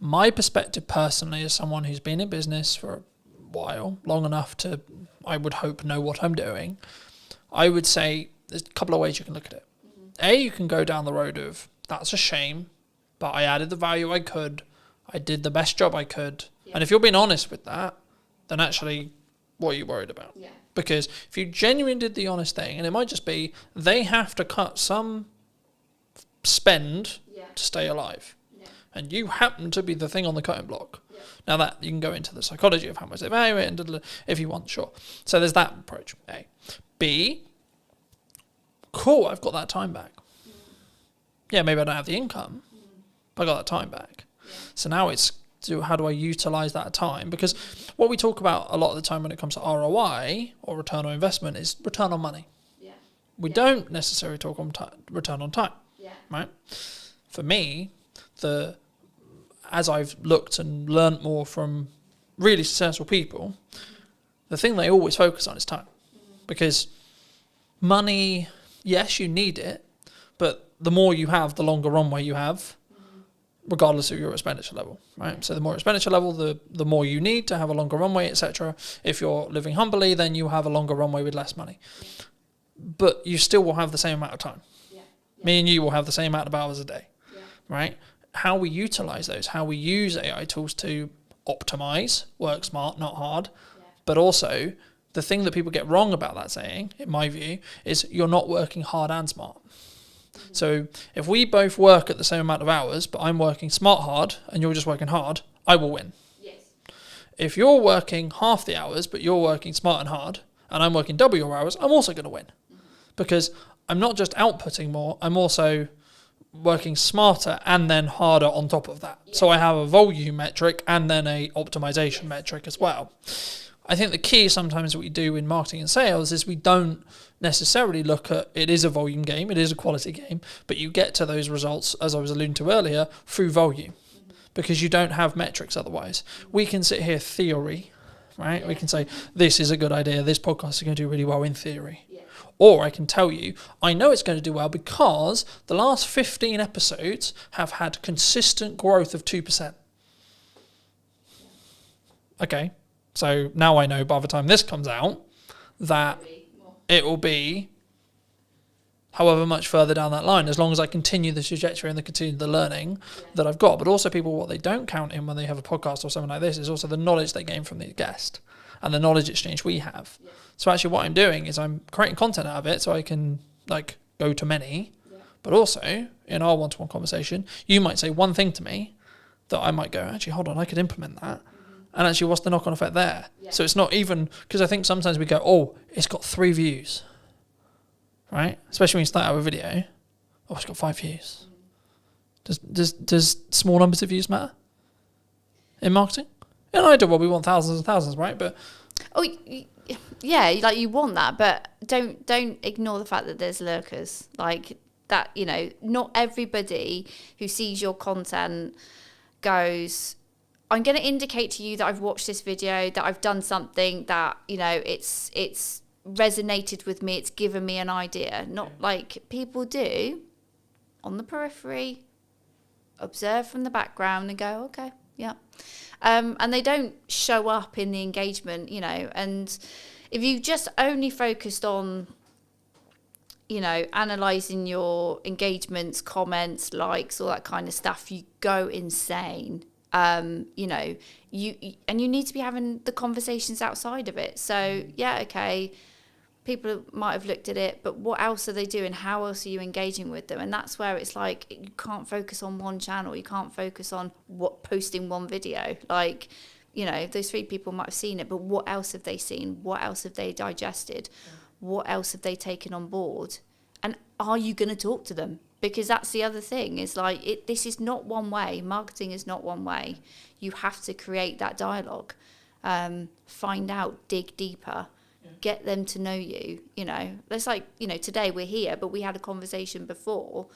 Speaker 2: My perspective personally, as someone who's been in business for a while, long enough to, I would hope, know what I'm doing, I would say there's a couple of ways you can look at it. You can go down the road of, that's a shame, but I added the value I could, I did the best job I could. And if you're being honest with that, then actually, what are you worried about? Because if you genuinely did the honest thing, and it might just be, they have to cut some spend to stay alive. And you happen to be the thing on the cutting block. Now that, you can go into the psychology of how much they value it, and if you want, sure. So there's that approach, A. B, cool, I've got that time back. Yeah, maybe I don't have the income, but I got that time back. So now it's, how do I utilize that time? Because what we talk about a lot of the time when it comes to ROI, or return on investment, is return on money. We don't necessarily talk on return on time, right? For me, as I've looked and learnt more from really successful people, the thing they always focus on is time. Because money, yes, you need it, but the more you have, the longer runway you have. regardless of your expenditure level, right? So the more expenditure level, the more you need to have a longer runway, etc. If you're living humbly, then you have a longer runway with less money. But you still will have the same amount of time. Me and you will have the same amount of hours a day, right? How we utilize those, how we use AI tools to optimize, work smart, not hard, but also the thing that people get wrong about that saying, in my view, is you're not working hard and smart. So if we both work at the same amount of hours, but I'm working smart hard and you're just working hard, I will win. If you're working half the hours, but you're working smart and hard, and I'm working double your hours, I'm also going to win. Because I'm not just outputting more, I'm also working smarter and then harder on top of that. So I have a volume metric and then a optimization metric as well. I think the key sometimes that we do in marketing and sales is we don't necessarily look at, it is a volume game, it is a quality game, but you get to those results, as I was alluding to earlier, through volume, because you don't have metrics otherwise. We can sit here theory, right? We can say, this is a good idea, this podcast is going to do really well in theory. Or I can tell you, I know it's going to do well because the last 15 episodes have had consistent growth of 2%. Okay. So now I know by the time this comes out that it will be however much further down that line, as long as I continue the trajectory and continue the learning that I've got. But also people, what they don't count in when they have a podcast or something like this is also the knowledge they gain from the guest and the knowledge exchange we have. So actually what I'm doing is I'm creating content out of it so I can like go to many, but also in our one-to-one conversation, you might say one thing to me that I might go, actually, hold on, I could implement that. And actually, what's the knock-on effect there? So it's not even, because I think sometimes we go, oh, it's got 3 views, right? Especially when you start out with a video. Oh, it's got 5 views. Does small numbers of views matter in marketing? In an ideal world, we want thousands and thousands, right? But
Speaker 13: yeah, like you want that, but don't ignore the fact that there's lurkers. Like that, you know, not everybody who sees your content goes, I'm going to indicate to you that I've watched this video, that I've done something that, you know, it's resonated with me, it's given me an idea. Not like people do on the periphery, observe from the background and go, okay, yeah. And they don't show up in the engagement, you know, and if you just only focused on, you know, analysing your engagements, comments, likes, all that kind of stuff, you go insane. You know, you need to be having the conversations outside of it. So yeah, okay, people might have looked at it, but what else are they doing? How else are you engaging with them? And that's where it's like, you can't focus on one channel. You can't focus on posting one video. Like, you know, those 3 people might have seen it, but what else have they seen? What else have they digested? What else have they taken on board? And are you going to talk to them? Because that's the other thing, is like, this is not one way. Marketing is not one way. You have to create that dialogue, find out, dig deeper, get them to know you, you know. It's like, you know, today we're here, but we had a conversation before.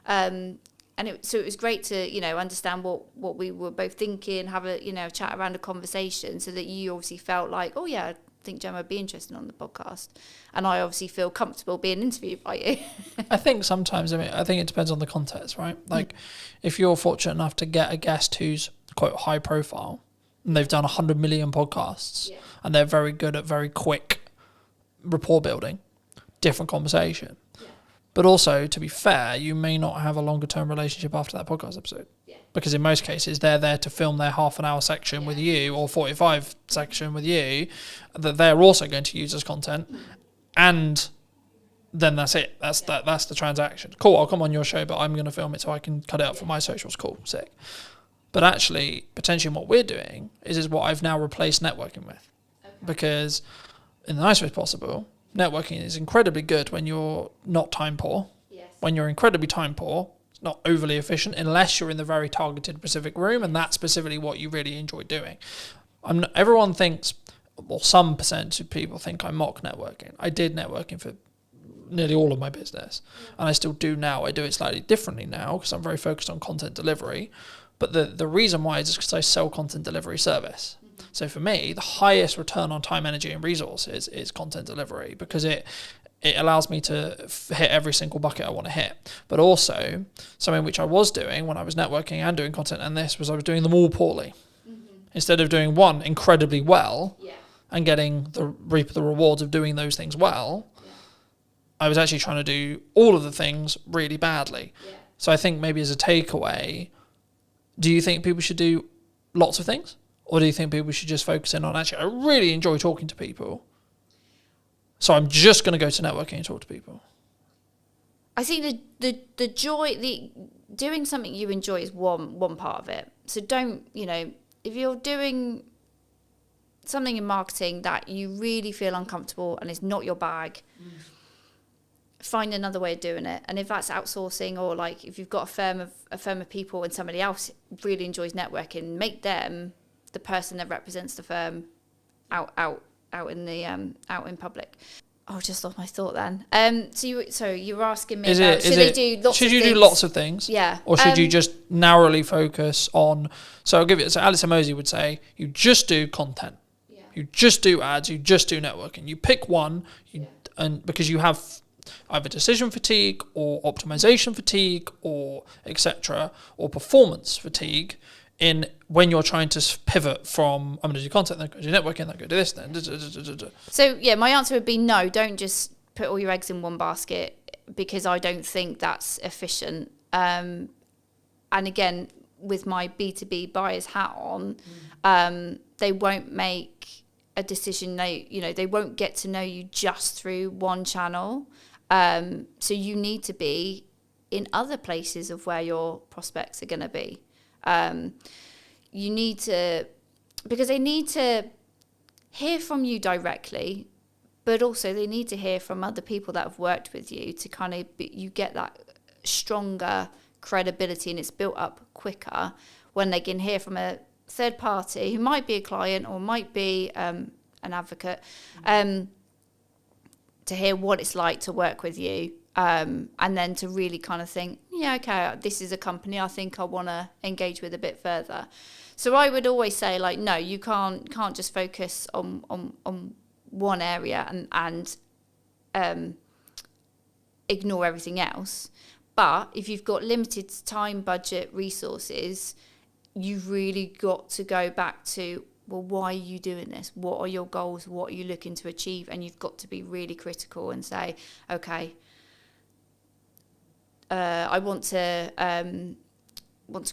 Speaker 13: So it was great to, you know, understand what we were both thinking, have a, you know, chat around a conversation, so that you obviously felt like, oh yeah, I think Gemma would be interested on the podcast, and I obviously feel comfortable being interviewed by you.
Speaker 2: I think sometimes, I think it depends on the context, right? Like if you're fortunate enough to get a guest who's quite high profile and they've done 100 million podcasts and they're very good at very quick rapport building, different conversation. But also, to be fair, you may not have a longer term relationship after that podcast episode. Because in most cases, they're there to film their half an hour section with you or 45 section with you that they're also going to use as content. And then that's it. That's the transaction. Cool, I'll come on your show, but I'm going to film it so I can cut it up for my socials. Cool, sick. But actually, potentially what we're doing is what I've now replaced networking with. Because in the nicest way possible, networking is incredibly good when you're not time poor. When you're incredibly time poor, it's not overly efficient unless you're in the very targeted specific room, and that's specifically what you really enjoy doing. Everyone thinks, well, some percentage of people think I mock networking. I did networking for nearly all of my business, and I still do now. I do it slightly differently now because I'm very focused on content delivery. But the reason why is because I sell content delivery service. So for me, the highest return on time, energy, and resources is content delivery, because it it allows me to hit every single bucket I want to hit. But also, something which I was doing when I was networking and doing content and this was I was doing them all poorly. Instead of doing one incredibly well and getting reap the rewards of doing those things well, I was actually trying to do all of the things really badly. So I think maybe as a takeaway, do you think people should do lots of things? Or do you think people should just focus in on, actually, I really enjoy talking to people, so I'm just going to go to networking and talk to people?
Speaker 13: I think the joy, doing something you enjoy is one part of it. So don't, if you're doing something in marketing that you really feel uncomfortable and it's not your bag, find another way of doing it. And if that's outsourcing, or like if you've got a firm of people and somebody else really enjoys networking, make them the person that represents the firm out in public. Oh, just lost my thought then. So you were asking me about should they do lots of things?
Speaker 2: Should you do lots of things?
Speaker 13: Yeah.
Speaker 2: Or should you just narrowly focus on? So I'll give you. So Alice Mosey would say you just do content. Yeah. You just do ads. You just do networking. You pick one, and because you have either decision fatigue or optimization fatigue or etc. or performance fatigue in when you're trying to pivot from I'm going to do content, then go do networking, then go do this, then.
Speaker 13: So yeah, my answer would be no. Don't just put all your eggs in one basket, because I don't think that's efficient. And again, with my B2B buyer's hat on, they won't make a decision. They won't get to know you just through one channel. So you need to be in other places of where your prospects are going to be. You need to, because they need to hear from you directly, but also they need to hear from other people that have worked with you to kind of, you get that stronger credibility, and it's built up quicker when they can hear from a third party who might be a client or might be an advocate, to hear what it's like to work with you. And then to really kind of think, yeah, okay, this is a company I think I want to engage with a bit further. So I would always say, like, no, you can't just focus on one area and ignore everything else. But if you've got limited time, budget, resources, you've really got to go back to, well, why are you doing this? What are your goals? What are you looking to achieve? And you've got to be really critical and say, okay, I want to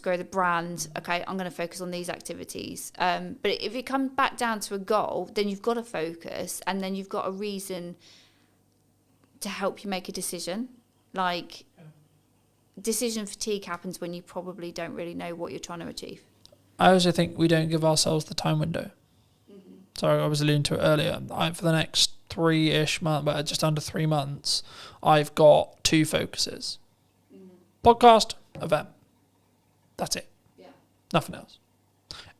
Speaker 13: grow the brand. Okay, I'm going to focus on these activities. But if it comes back down to a goal, then you've got to focus, and then you've got a reason to help you make a decision. Like, decision fatigue happens when you probably don't really know what you're trying to achieve.
Speaker 2: I also think we don't give ourselves the time window. So I was alluding to it earlier. For the next 3-ish months, but just under 3 months, I've got 2 focuses. Podcast, event. That's it. Yeah. Nothing else.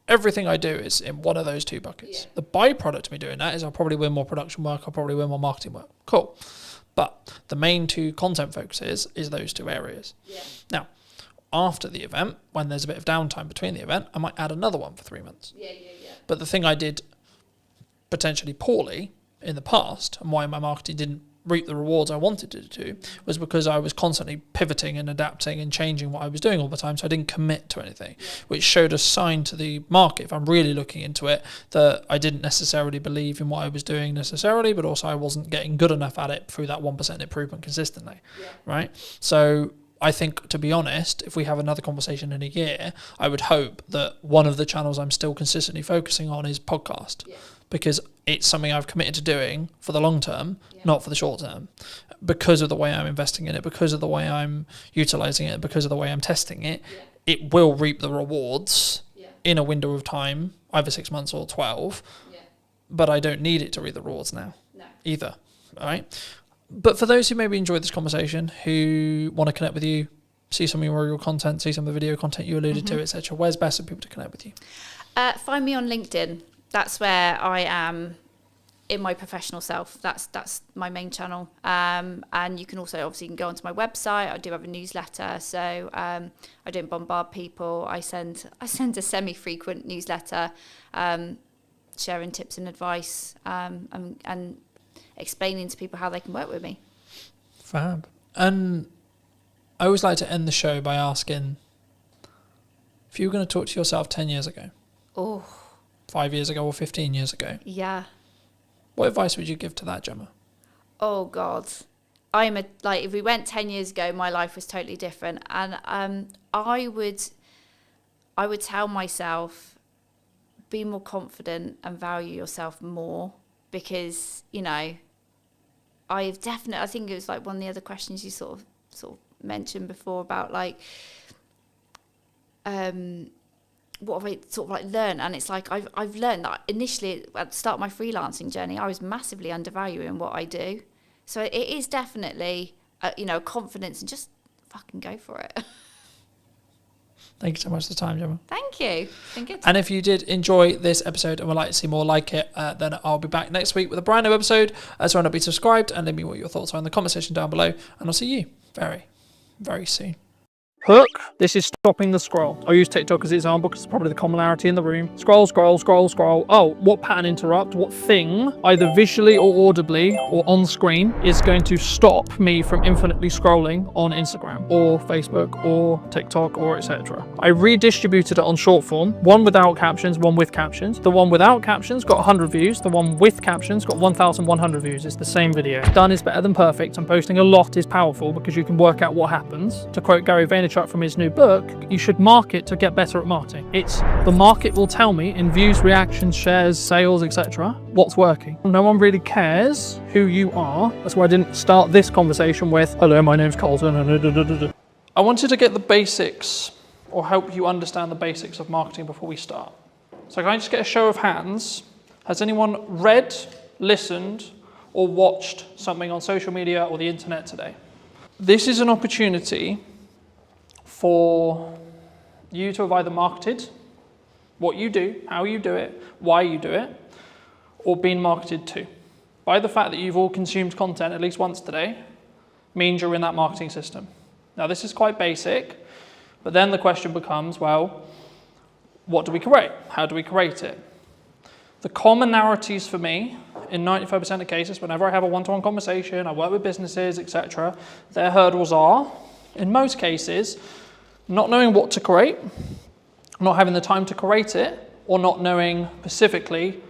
Speaker 2: Everything I do is in one of those 2 buckets. Yeah. The byproduct of me doing that is I'll probably win more production work, I'll probably win more marketing work. Cool. But the main 2 content focuses is those 2 areas. Yeah. Now, after the event, when there's a bit of downtime between the event, I might add another one for 3 months. Yeah. But the thing I did potentially poorly in the past, and why my marketing didn't reap the rewards I wanted it to, was because I was constantly pivoting and adapting and changing what I was doing all the time, so I didn't commit to anything, which showed a sign to the market, if I'm really looking into it, that I didn't necessarily believe in what I was doing necessarily, but also I wasn't getting good enough at it through that 1% improvement consistently, right? So I think, to be honest, if we have another conversation in a year, I would hope that one of the channels I'm still consistently focusing on is podcast, because it's something I've committed to doing for the long term, not for the short term, because of the way I'm investing in it, because of the way I'm utilizing it, because of the way I'm testing it. It will reap the rewards in a window of time, either 6 months or 12, but I don't need it to reap the rewards now either, all right? But for those who maybe enjoyed this conversation, who want to connect with you, see some of your content, see some of the video content you alluded to, etc., where's best for people to connect with you?
Speaker 13: Find me on LinkedIn. That's where I am in my professional self. That's my main channel. And you can also obviously go onto my website. I do have a newsletter, so I don't bombard people. I send a semi-frequent newsletter, sharing tips and advice, and explaining to people how they can work with me.
Speaker 2: Fab. And I always like to end the show by asking, if you were going to talk to yourself 10 years ago, 5 years ago or 15 years ago,
Speaker 13: Yeah.
Speaker 2: what advice would you give to that, Gemma?
Speaker 13: Oh God, if we went 10 years ago, my life was totally different, and I would tell myself, be more confident and value yourself more, because I think it was like one of the other questions you sort of mentioned before about like what have I sort of like learned, and it's like I've learned that initially at the start of my freelancing journey I was massively undervaluing what I do. So it is definitely, confidence, and just fucking go for it.
Speaker 2: Thank you so much for the time, Gemma.
Speaker 13: Thank you. It's been good.
Speaker 2: And if you did enjoy this episode and would like to see more like it, then I'll be back next week with a brand new episode. So why not be subscribed and let me know what your thoughts are in the comment section down below. And I'll see you very, very soon. Hook. This is stopping the scroll. I'll use TikTok as an example because it's probably the commonality in the room. Scroll, scroll, scroll, scroll. Oh, what pattern interrupt? What thing, either visually or audibly or on screen, is going to stop me from infinitely scrolling on Instagram or Facebook or TikTok or etc. I redistributed it on short form. One without captions, one with captions. The one without captions got 100 views. The one with captions got 1,100 views. It's the same video. Done is better than perfect, and posting a lot is powerful because you can work out what happens. To quote Gary Vaynerchuk from his new book, you should market to get better at marketing. It's the market will tell me in views, reactions, shares, sales, etc. what's working. No one really cares who you are. That's why I didn't start this conversation with, hello, my name's Colton. I wanted to get the basics, or help you understand the basics of marketing before we start. So can I just get a show of hands? Has anyone read, listened, or watched something on social media or the internet today? This is an opportunity for you to have either marketed what you do, how you do it, why you do it, or been marketed to. By the fact that you've all consumed content at least once today, means you're in that marketing system. Now this is quite basic, but then the question becomes, well, what do we create? How do we create it? The commonalities for me, in 95% of cases, whenever I have a one-to-one conversation, I work with businesses, etc., their hurdles are, in most cases, not knowing what to create, not having the time to create it, or not knowing specifically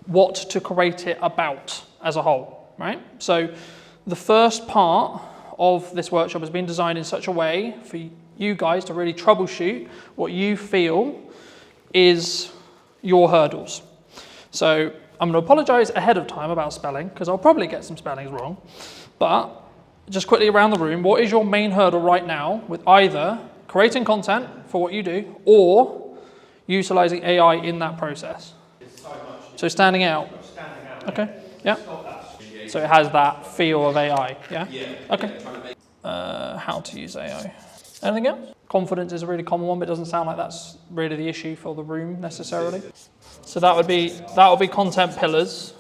Speaker 2: what to create it about as a whole, right? So the first part of this workshop has been designed in such a way for you guys to really troubleshoot what you feel is your hurdles. So I'm going to apologize ahead of time about spelling, because I'll probably get some spellings wrong, but just quickly around the room, what is your main hurdle right now with either creating content for what you do or utilizing AI in that process? So standing out. Okay, yeah. So it has that feel of AI, yeah? Okay. How to use AI. Anything else? Confidence is a really common one, but it doesn't sound like that's really the issue for the room necessarily. So that would be content pillars.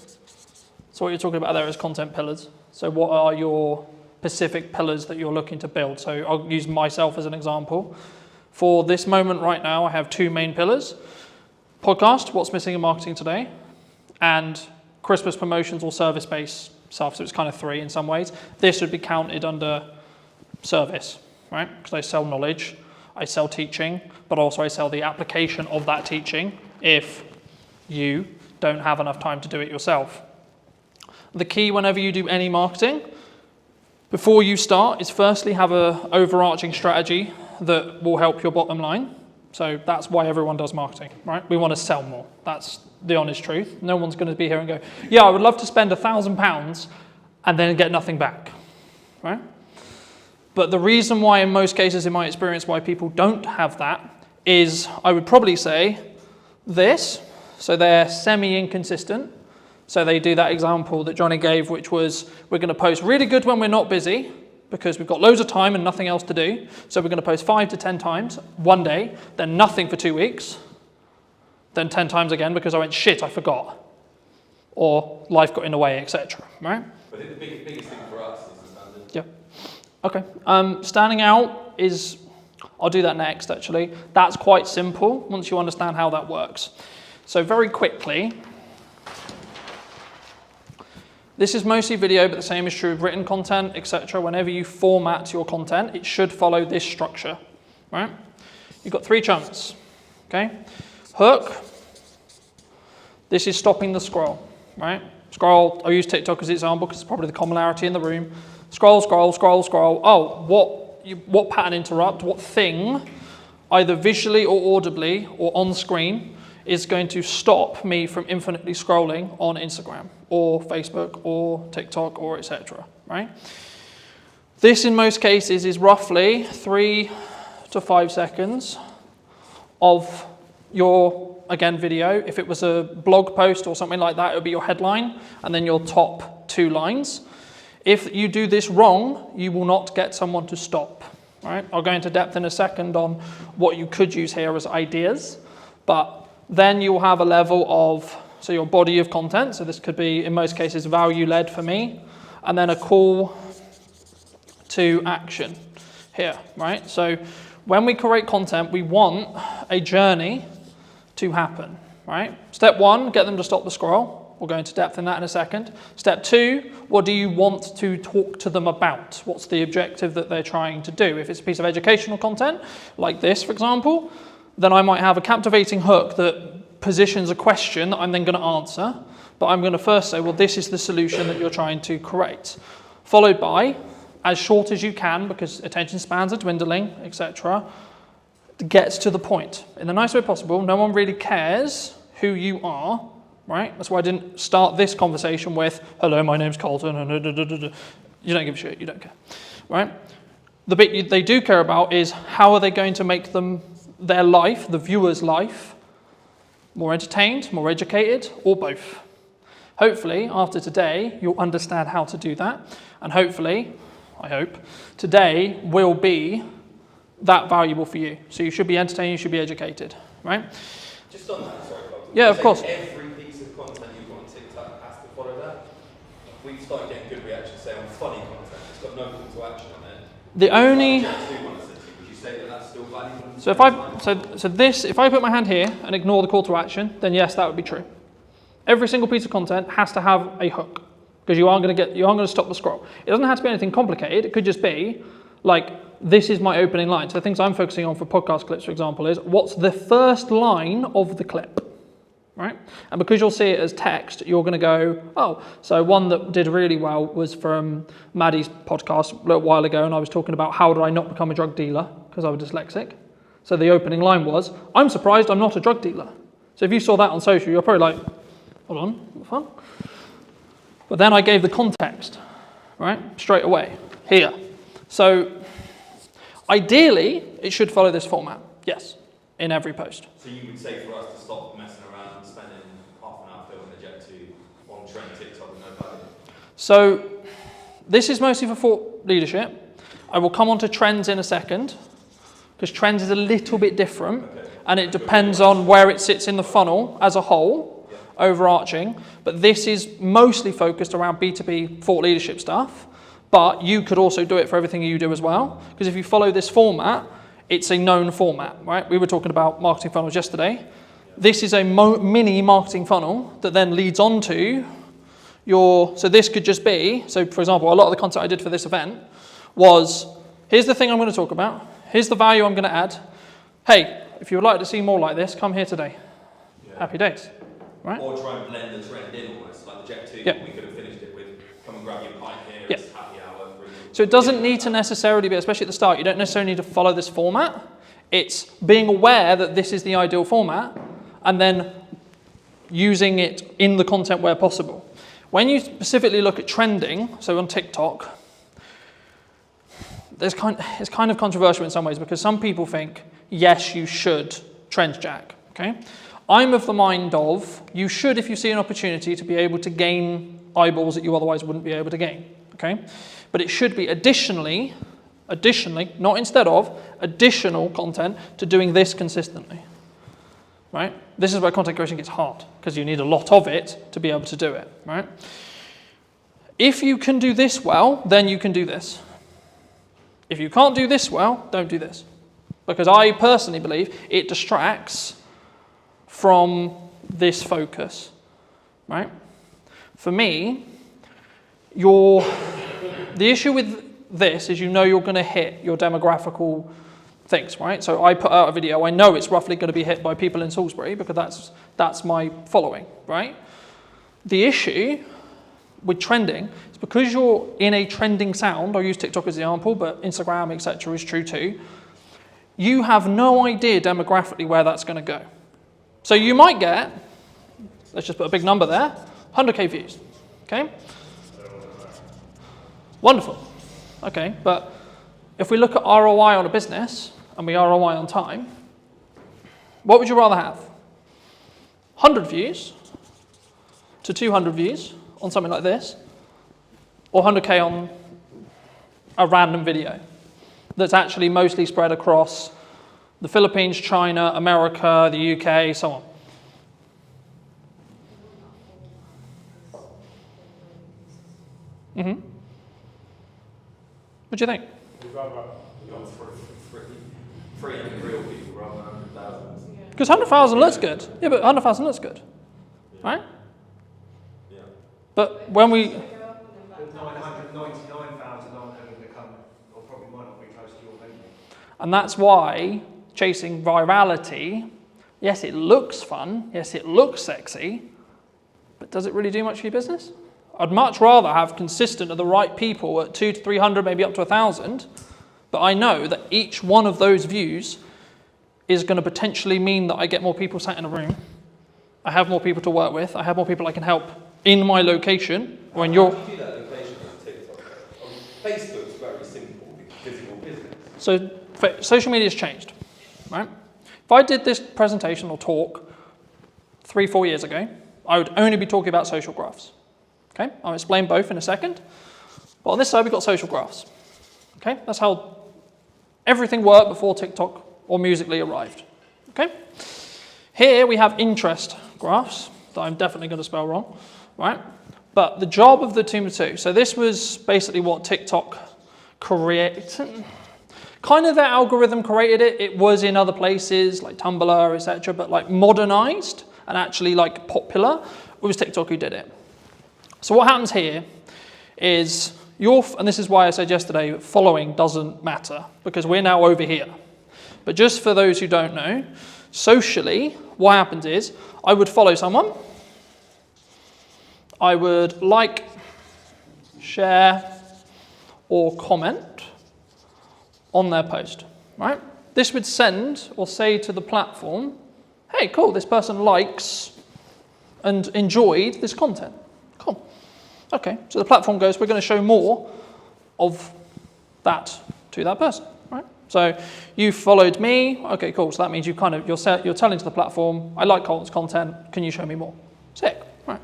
Speaker 2: So what you're talking about there is content pillars. So what are your specific pillars that you're looking to build? So I'll use myself as an example. For this moment right now, I have two main pillars. Podcast, what's missing in marketing today, and Christmas promotions or service-based stuff. So it's kind of three in some ways. This would be counted under service, right? Because I sell knowledge, I sell teaching, but also I sell the application of that teaching if you don't have enough time to do it yourself. The key whenever you do any marketing, before you start, is firstly have an overarching strategy that will help your bottom line. So that's why everyone does marketing, right? We want to sell more. That's the honest truth. No one's going to be here and go, yeah, I would love to spend £1,000 and then get nothing back, right? But the reason why in most cases, in my experience, why people don't have that is, I would probably say this. So they're semi-inconsistent. So they do that example that Johnny gave, which was, we're going to post really good when we're not busy because we've got loads of time and nothing else to do. So we're going to post 5 to 10 times one day, then nothing for 2 weeks, then 10 times again because I went, shit, I forgot. Or life got in the way, etc. Right?
Speaker 3: I think the biggest thing for us is the standard.
Speaker 2: Yeah. Okay. Standing out is, I'll do that next actually. That's quite simple once you understand how that works. So very quickly, This is mostly video, but the same is true of written content, etc. Whenever you format your content, it should follow this structure, right? You've got 3 chunks, okay? Hook, this is stopping the scroll, right? Scroll, I'll use TikTok as an example because it's probably the commonality in the room. Scroll, scroll, scroll, scroll. Oh, what pattern interrupt, what thing, either visually or audibly or on screen, is going to stop me from infinitely scrolling on Instagram or Facebook or TikTok or etc., right? This in most cases is roughly 3 to 5 seconds of your, again, video. If it was a blog post or something like that, it would be your headline and then your top 2 lines. If you do this wrong, you will not get someone to stop, right? I'll go into depth in a second on what you could use here as ideas, but then you'll have a level of, so your body of content, so this could be, in most cases, value-led for me, and then a call to action here, right? So when we create content, we want a journey to happen, right? Step 1, get them to stop the scroll. We'll go into depth in that in a second. Step 2, what do you want to talk to them about? What's the objective that they're trying to do? If it's a piece of educational content, like this, for example, then I might have a captivating hook that positions a question that I'm then going to answer, but I'm going to first say, well, this is the solution that you're trying to create, followed by, as short as you can, because attention spans are dwindling, etc., gets to the point in the nicest way possible. No one really cares who you are, right? That's why I didn't start this conversation with, hello, my name's Colton, you don't give a shit, you don't care, right? The bit they do care about is how are they going to make their life, the viewer's life, more entertained, more educated, or both. Hopefully, after today, you'll understand how to do that. And hopefully, I hope, today will be that valuable for you. So you should be entertained, you should be educated, right?
Speaker 3: Just on that, sorry, Colton.
Speaker 2: Yeah, of course.
Speaker 3: Every piece of content you've got on TikTok has to follow that. We've started getting good reactions, say, on funny content. It's got no call to action on it.
Speaker 2: The only...
Speaker 3: Would you say that that's still valuable?
Speaker 2: So if I put my hand here and ignore the call to action, then yes, that would be true. Every single piece of content has to have a hook because you aren't going to stop the scroll. It doesn't have to be anything complicated. It could just be like, this is my opening line. So the things I'm focusing on for podcast clips, for example, is what's the first line of the clip, right? And because you'll see it as text, you're going to go, oh, so one that did really well was from Maddie's podcast a little while ago, and I was talking about how did I not become a drug dealer because I was dyslexic. So the opening line was, I'm surprised I'm not a drug dealer. So if you saw that on social, you're probably like, hold on, what fun? But then I gave the context, right? Straight away, here. So ideally, it should follow this format, yes, in every post.
Speaker 3: So you would say for us to stop messing around and spending half an hour filming a Jet 2 on trend TikTok with no value?
Speaker 2: So this is mostly for thought leadership. I will come on to trends in a second, because trends is a little bit different, and it depends on where it sits in the funnel as a whole, overarching. But this is mostly focused around B2B thought leadership stuff, but you could also do it for everything you do as well, because if you follow this format, it's a known format, right? We were talking about marketing funnels yesterday. This is a mini marketing funnel that then leads on to so this could just be, so for example, a lot of the content I did for this event was, here's the thing I'm going to talk about, here's the value I'm going to add. Hey, if you would like to see more like this, come here today. Yeah. Happy days, right?
Speaker 3: Or try and blend the trend in almost, like the Jet 2,
Speaker 2: yeah.
Speaker 3: We could have finished it with, come and grab your pint here,
Speaker 2: yeah.
Speaker 3: It's happy hour.
Speaker 2: So it doesn't need to necessarily be, especially at the start, you don't necessarily need to follow this format. It's being aware that this is the ideal format and then using it in the content where possible. When you specifically look at trending, so on TikTok, it's kind of controversial in some ways because some people think, yes, you should trend jack, okay? I'm of the mind of, you should if you see an opportunity to be able to gain eyeballs that you otherwise wouldn't be able to gain, okay? But it should be additionally, not instead of, additional content to doing this consistently, right? This is where content creation gets hard because you need a lot of it to be able to do it, right? If you can do this well, then you can do this. If you can't do this well, don't do this. Because I personally believe it distracts from this focus, right? For me, the issue with this is you're going to hit your demographical things, right? So I put out a video, I know it's roughly going to be hit by people in Salisbury because that's my following, right? The issue with trending is because you're in a trending sound, I'll use TikTok as an example, but Instagram, etc. is true too, you have no idea demographically where that's going to go. So you might get, let's just put a big number there, 100k views, okay? Wonderful, okay, but if we look at ROI on a business and we ROI on time, what would you rather have? 100 views to 200 views on something like this, or 100k on a random video that's actually mostly spread across the Philippines, China, America, the UK, so on. What do you think?
Speaker 3: We'd rather have 300 real people rather than 100,000.
Speaker 2: Because 100,000 looks good. Yeah, but 100,000 looks good, right?
Speaker 3: Yeah.
Speaker 2: But when we...
Speaker 9: 999,000 aren't ever going to come, or probably might not be close to your venue.
Speaker 2: And that's why chasing virality, yes, it looks fun, yes, it looks sexy, but does it really do much for your business? I'd much rather have consistent of the right people at 200 to 300, maybe up to 1,000, but I know that each one of those views is going to potentially mean that I get more people sat in a room, I have more people to work with, I have more people I can help in my location, or in your...
Speaker 3: How do you do that location on TikTok? Facebook's very simple, physical business.
Speaker 2: So social media has changed, right? If I did this presentation or talk 3-4 years ago, I would only be talking about social graphs. Okay, I'll explain both in a second. But on this side, we've got social graphs. Okay, that's how everything worked before TikTok or Musical.ly arrived. Okay, here we have interest graphs that I'm definitely going to spell wrong, right? But the job of the two, so this was basically what TikTok created. Kind of their algorithm created it. It was in other places like Tumblr, etc. But like modernized and actually like popular, it was TikTok who did it. So what happens here is and this is why I said yesterday, following doesn't matter because we're now over here. But just for those who don't know, socially, what happens is I would follow someone, I would like, share, or comment on their post, right? This would send or say to the platform, hey, cool, this person likes and enjoyed this content. Cool. Okay, so the platform goes, we're going to show more of that to that person, right? So you followed me, okay, cool. So that means you're telling to the platform, I like Colton's content, can you show me more? Sick, right?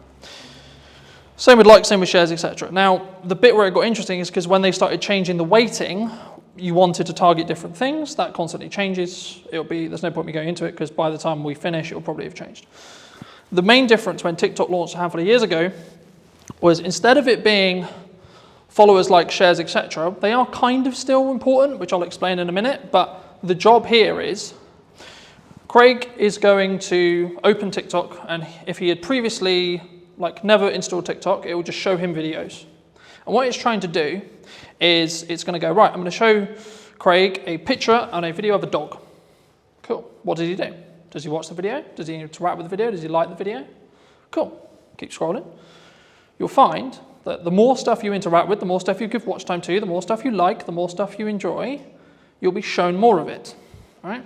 Speaker 2: Same with likes, same with shares, etc. Now, the bit where it got interesting is because when they started changing the weighting, you wanted to target different things. That constantly changes. There's no point me going into it because by the time we finish, it'll probably have changed. The main difference when TikTok launched a handful of years ago was instead of it being followers, like, shares, etc., they are kind of still important, which I'll explain in a minute, but the job here is Craig is going to open TikTok, and if he had previously never installed TikTok, it will just show him videos. And what it's trying to do is it's going to go, right, I'm going to show Craig a picture and a video of a dog. Cool. What does he do? Does he watch the video? Does he interact with the video? Does he like the video? Cool. Keep scrolling. You'll find that the more stuff you interact with, the more stuff you give watch time to, the more stuff you like, the more stuff you enjoy, you'll be shown more of it, right?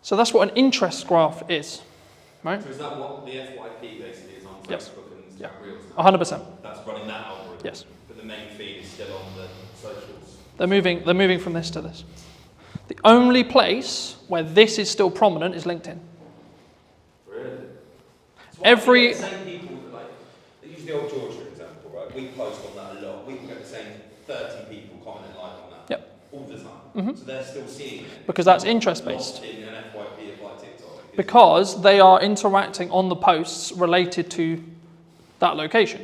Speaker 2: So that's what an interest graph is, right?
Speaker 3: So is that what the FYP basically is on
Speaker 2: Yes.
Speaker 3: Facebook and
Speaker 2: Yeah.
Speaker 3: Reels?
Speaker 2: 100%.
Speaker 3: That's running that algorithm?
Speaker 2: Yes.
Speaker 3: But the main feed is still on the socials?
Speaker 2: They're moving from this to this. The only place where this is still prominent is LinkedIn.
Speaker 3: Really? So
Speaker 2: Every...
Speaker 3: the same people, use the old Georgia example, right? We post on that a lot. We can get the same 30 people commenting on that.
Speaker 2: Yep.
Speaker 3: All the time.
Speaker 2: Mm-hmm.
Speaker 3: So they're still seeing it.
Speaker 2: Because that's interest-based.
Speaker 3: Not in an FYP of like TikTok.
Speaker 2: Because they are interacting on the posts related to that location.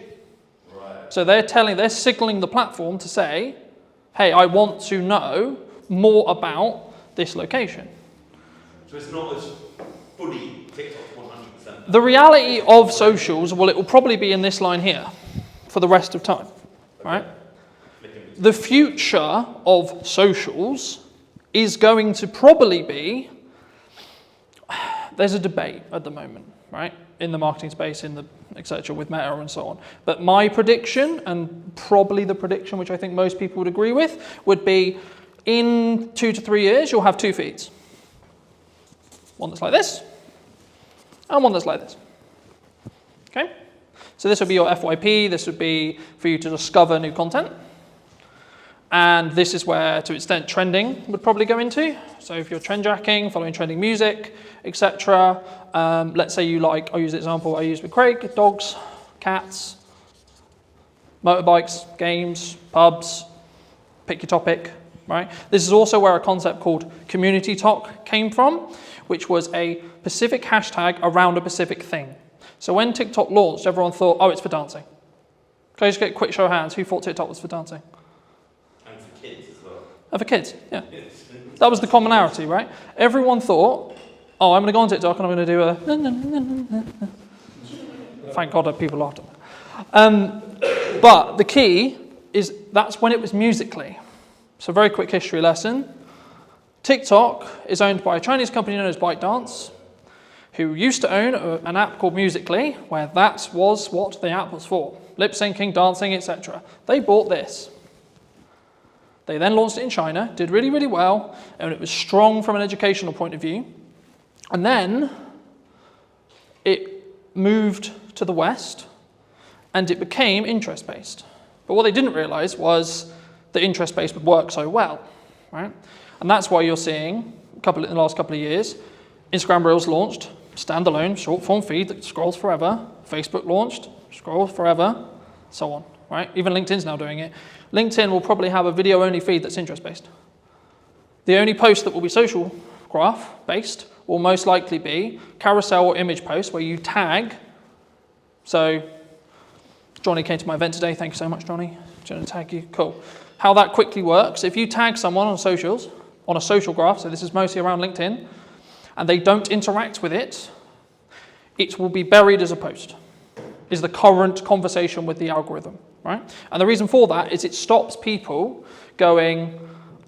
Speaker 3: Right.
Speaker 2: So they're signaling the platform to say, hey, I want to know more about this location.
Speaker 3: So it's not as fully TikTok's 100%.
Speaker 2: The reality of socials, well, it will probably be in this line here. for the rest of time, right? The future of socials is going to probably be, there's a debate at the moment, right? In the marketing space, in the etc. with Meta and so on. But my prediction, and probably the prediction which I think most people would agree with, would be in 2 to 3 years, you'll have 2 feeds. One that's like this, and one that's like this. Okay? So this would be your FYP, this would be for you to discover new content. And this is where, to an extent, trending would probably go into. So if you're trend jacking, following trending music, etc. Let's say you like, I'll use the example I used with Craig, dogs, cats, motorbikes, games, pubs, pick your topic, right? This is also where a concept called community talk came from, which was a specific hashtag around a specific thing. So when TikTok launched, everyone thought, oh, it's for dancing. Can I just get a quick show of hands? Who thought TikTok was for dancing?
Speaker 3: And for kids as well.
Speaker 2: Oh, for kids, yeah. That was the commonality, right? Everyone thought, oh, I'm going to go on TikTok and I'm going to do a... Thank God that people laughed at that. But the key is that's when it was Musical.ly. So very quick history lesson. TikTok is owned by a Chinese company known as ByteDance, who used to own an app called Musical.ly, where that was what the app was for. Lip syncing, dancing, etc. They bought this. They then launched it in China, did really, really well, and it was strong from an educational point of view. And then it moved to the West, and it became interest-based. But what they didn't realize was that interest-based would work so well, right? And that's why you're seeing, in the last couple of years, Instagram Reels launched, standalone, short-form feed that scrolls forever. Facebook launched, scrolls forever, so on, right? Even LinkedIn's now doing it. LinkedIn will probably have a video-only feed that's interest-based. The only post that will be social graph-based will most likely be carousel or image posts where you tag. So Johnny came to my event today. Thank you so much, Johnny. Going to tag you. Cool. How that quickly works, if you tag someone on socials, on a social graph, so this is mostly around LinkedIn, and they don't interact with it, it will be buried as a post, is the current conversation with the algorithm, right? And the reason for that is it stops people going,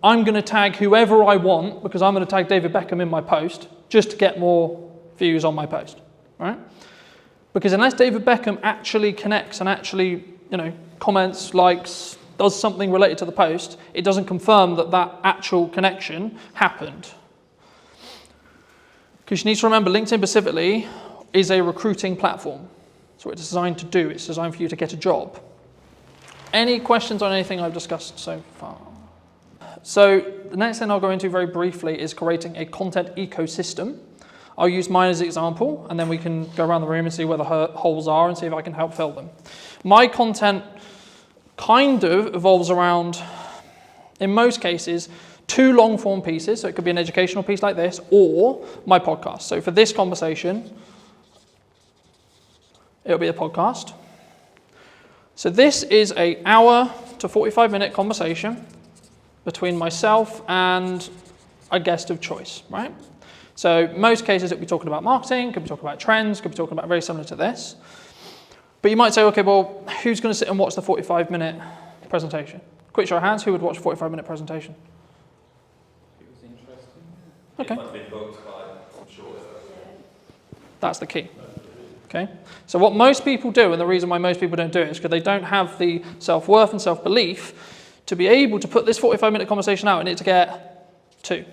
Speaker 2: I'm going to tag whoever I want because I'm going to tag David Beckham in my post just to get more views on my post, right? Because unless David Beckham actually connects and actually, comments, likes, does something related to the post, it doesn't confirm that that actual connection happened. Because you need to remember, LinkedIn specifically is a recruiting platform. That's what it's designed to do. It's designed for you to get a job. Any questions on anything I've discussed so far? So the next thing I'll go into very briefly is creating a content ecosystem. I'll use mine as an example, and then we can go around the room and see where the holes are and see if I can help fill them. My content kind of evolves around, in most cases, 2 long-form pieces. So it could be an educational piece like this, or my podcast. So for this conversation, it'll be a podcast. So this is an hour to 45-minute conversation between myself and a guest of choice, right? So most cases it'll be talking about marketing, could be talking about trends, could be talking about very similar to this. But you might say, okay, well, who's going to sit and watch the 45-minute presentation? Quick show of hands, who would watch a 45-minute presentation?
Speaker 3: It was interesting.
Speaker 2: Okay.
Speaker 3: If I've been booked by, I'm sure.
Speaker 2: That's the key. Okay. So what most people do, and the reason why most people don't do it, is because they don't have the self-worth and self-belief to be able to put this 45-minute conversation out and it to get 2,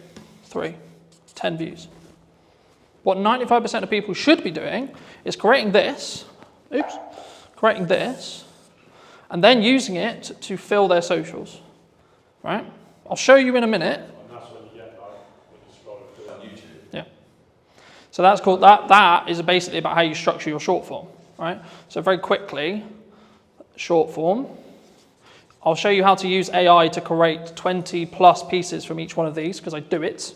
Speaker 2: 3, 10 views. What 95% of people should be doing is creating this, and then using it to fill their socials, right? I'll show you in a minute.
Speaker 5: And that's when you get when you scroll through on YouTube.
Speaker 2: Yeah. So that's called, that is basically about how you structure your short form, right? So very quickly, short form. I'll show you how to use AI to create 20 plus pieces from each one of these, because I do it,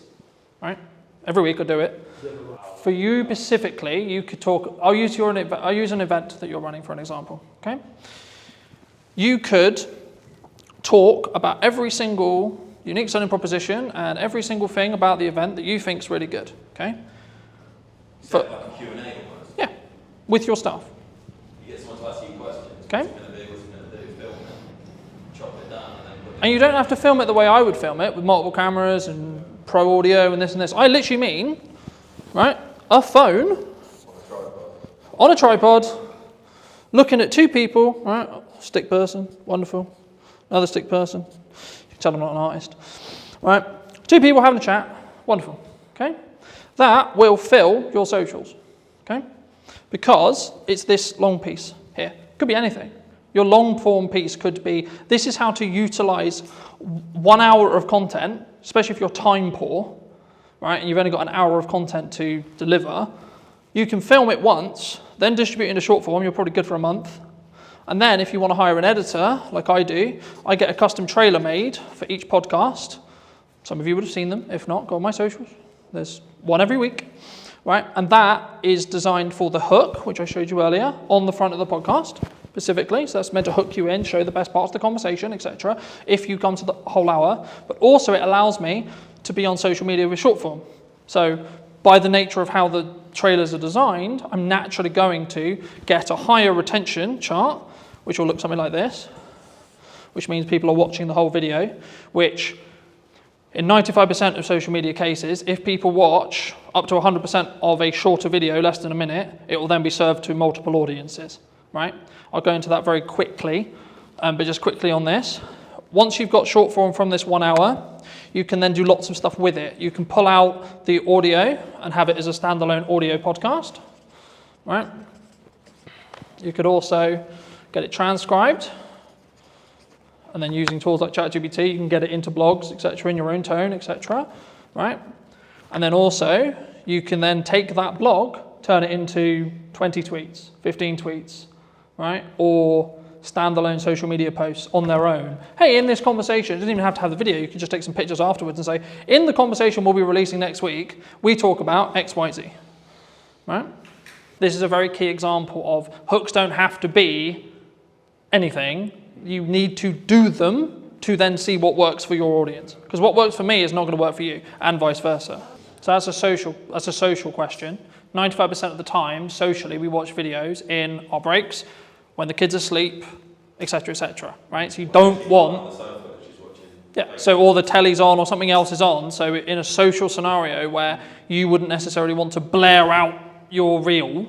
Speaker 2: right? Every week I do it. For you specifically, you could talk, I'll use an event that you're running for an example, okay? You could talk about every single unique selling proposition and every single thing about the event that you think is really good, okay?
Speaker 3: Like a Q&A almost.
Speaker 2: Yeah, with your staff.
Speaker 3: You get someone to ask you questions.
Speaker 2: Okay.
Speaker 3: What's it going to be?
Speaker 2: And you don't have to film it the way I would film it, with multiple cameras and pro audio and this. I literally mean, right, a phone on a tripod, looking at two people, right, stick person, wonderful, another stick person, you can tell I'm not an artist, right, two people having a chat, wonderful, okay? That will fill your socials, okay? Because it's this long piece here. Could be anything. Your long form piece could be, this is how to utilize 1 hour of content, especially if you're time poor, right, and you've only got an hour of content to deliver. You can film it once, then distribute it into short form, you're probably good for a month. And then if you want to hire an editor, like I do, I get a custom trailer made for each podcast. Some of you would have seen them. If not, go on my socials. There's one every week, right? And that is designed for the hook, which I showed you earlier, on the front of the podcast, specifically. So that's meant to hook you in, show the best parts of the conversation, etc., if you come to the whole hour. But also it allows me to be on social media with short form. So by the nature of how the trailers are designed, I'm naturally going to get a higher retention chart, which will look something like this, which means people are watching the whole video, which in 95% of social media cases, if people watch up to 100% of a shorter video, less than a minute, it will then be served to multiple audiences, right? I'll go into that very quickly, but just quickly on this. Once you've got short form from this 1 hour, you can then do lots of stuff with it. You can pull out the audio and have it as a standalone audio podcast, right? You could also get it transcribed, and then using tools like ChatGPT, you can get it into blogs, etc., in your own tone, etc., right? And then also, you can then take that blog, turn it into 20 tweets, 15 tweets, right? Or standalone social media posts on their own. Hey, in this conversation, it doesn't even have to have the video, you can just take some pictures afterwards and say, in the conversation we'll be releasing next week, we talk about X, Y, Z, right? This is a very key example of hooks don't have to be anything. You need to do them to then see what works for your audience. Because what works for me is not going to work for you, and vice versa. So that's a social question. 95% of the time, socially, we watch videos in our breaks, when the kids are asleep, etc., right? So you don't want... Yeah, so or the telly's on or something else is on. So in a social scenario where you wouldn't necessarily want to blare out your reel,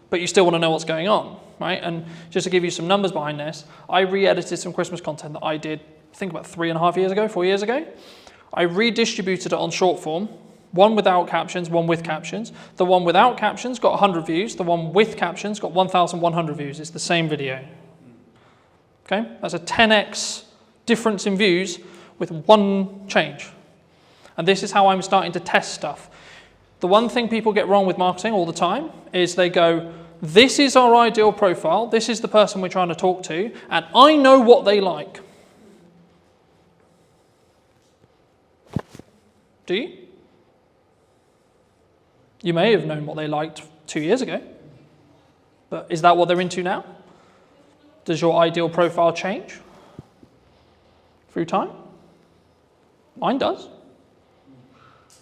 Speaker 2: but you still want to know what's going on, right? And just to give you some numbers behind this, I re-edited some Christmas content that I did, I think about 4 years ago. I redistributed it on short form, one without captions, one with captions. The one without captions got 100 views. The one with captions got 1,100 views. It's the same video. Okay, that's a 10x difference in views with one change. And this is how I'm starting to test stuff. The one thing people get wrong with marketing all the time is they go, this is our ideal profile, this is the person we're trying to talk to, and I know what they like. Do you? You may have known what they liked 2 years ago, but is that what they're into now? Does your ideal profile change through time? Mine does.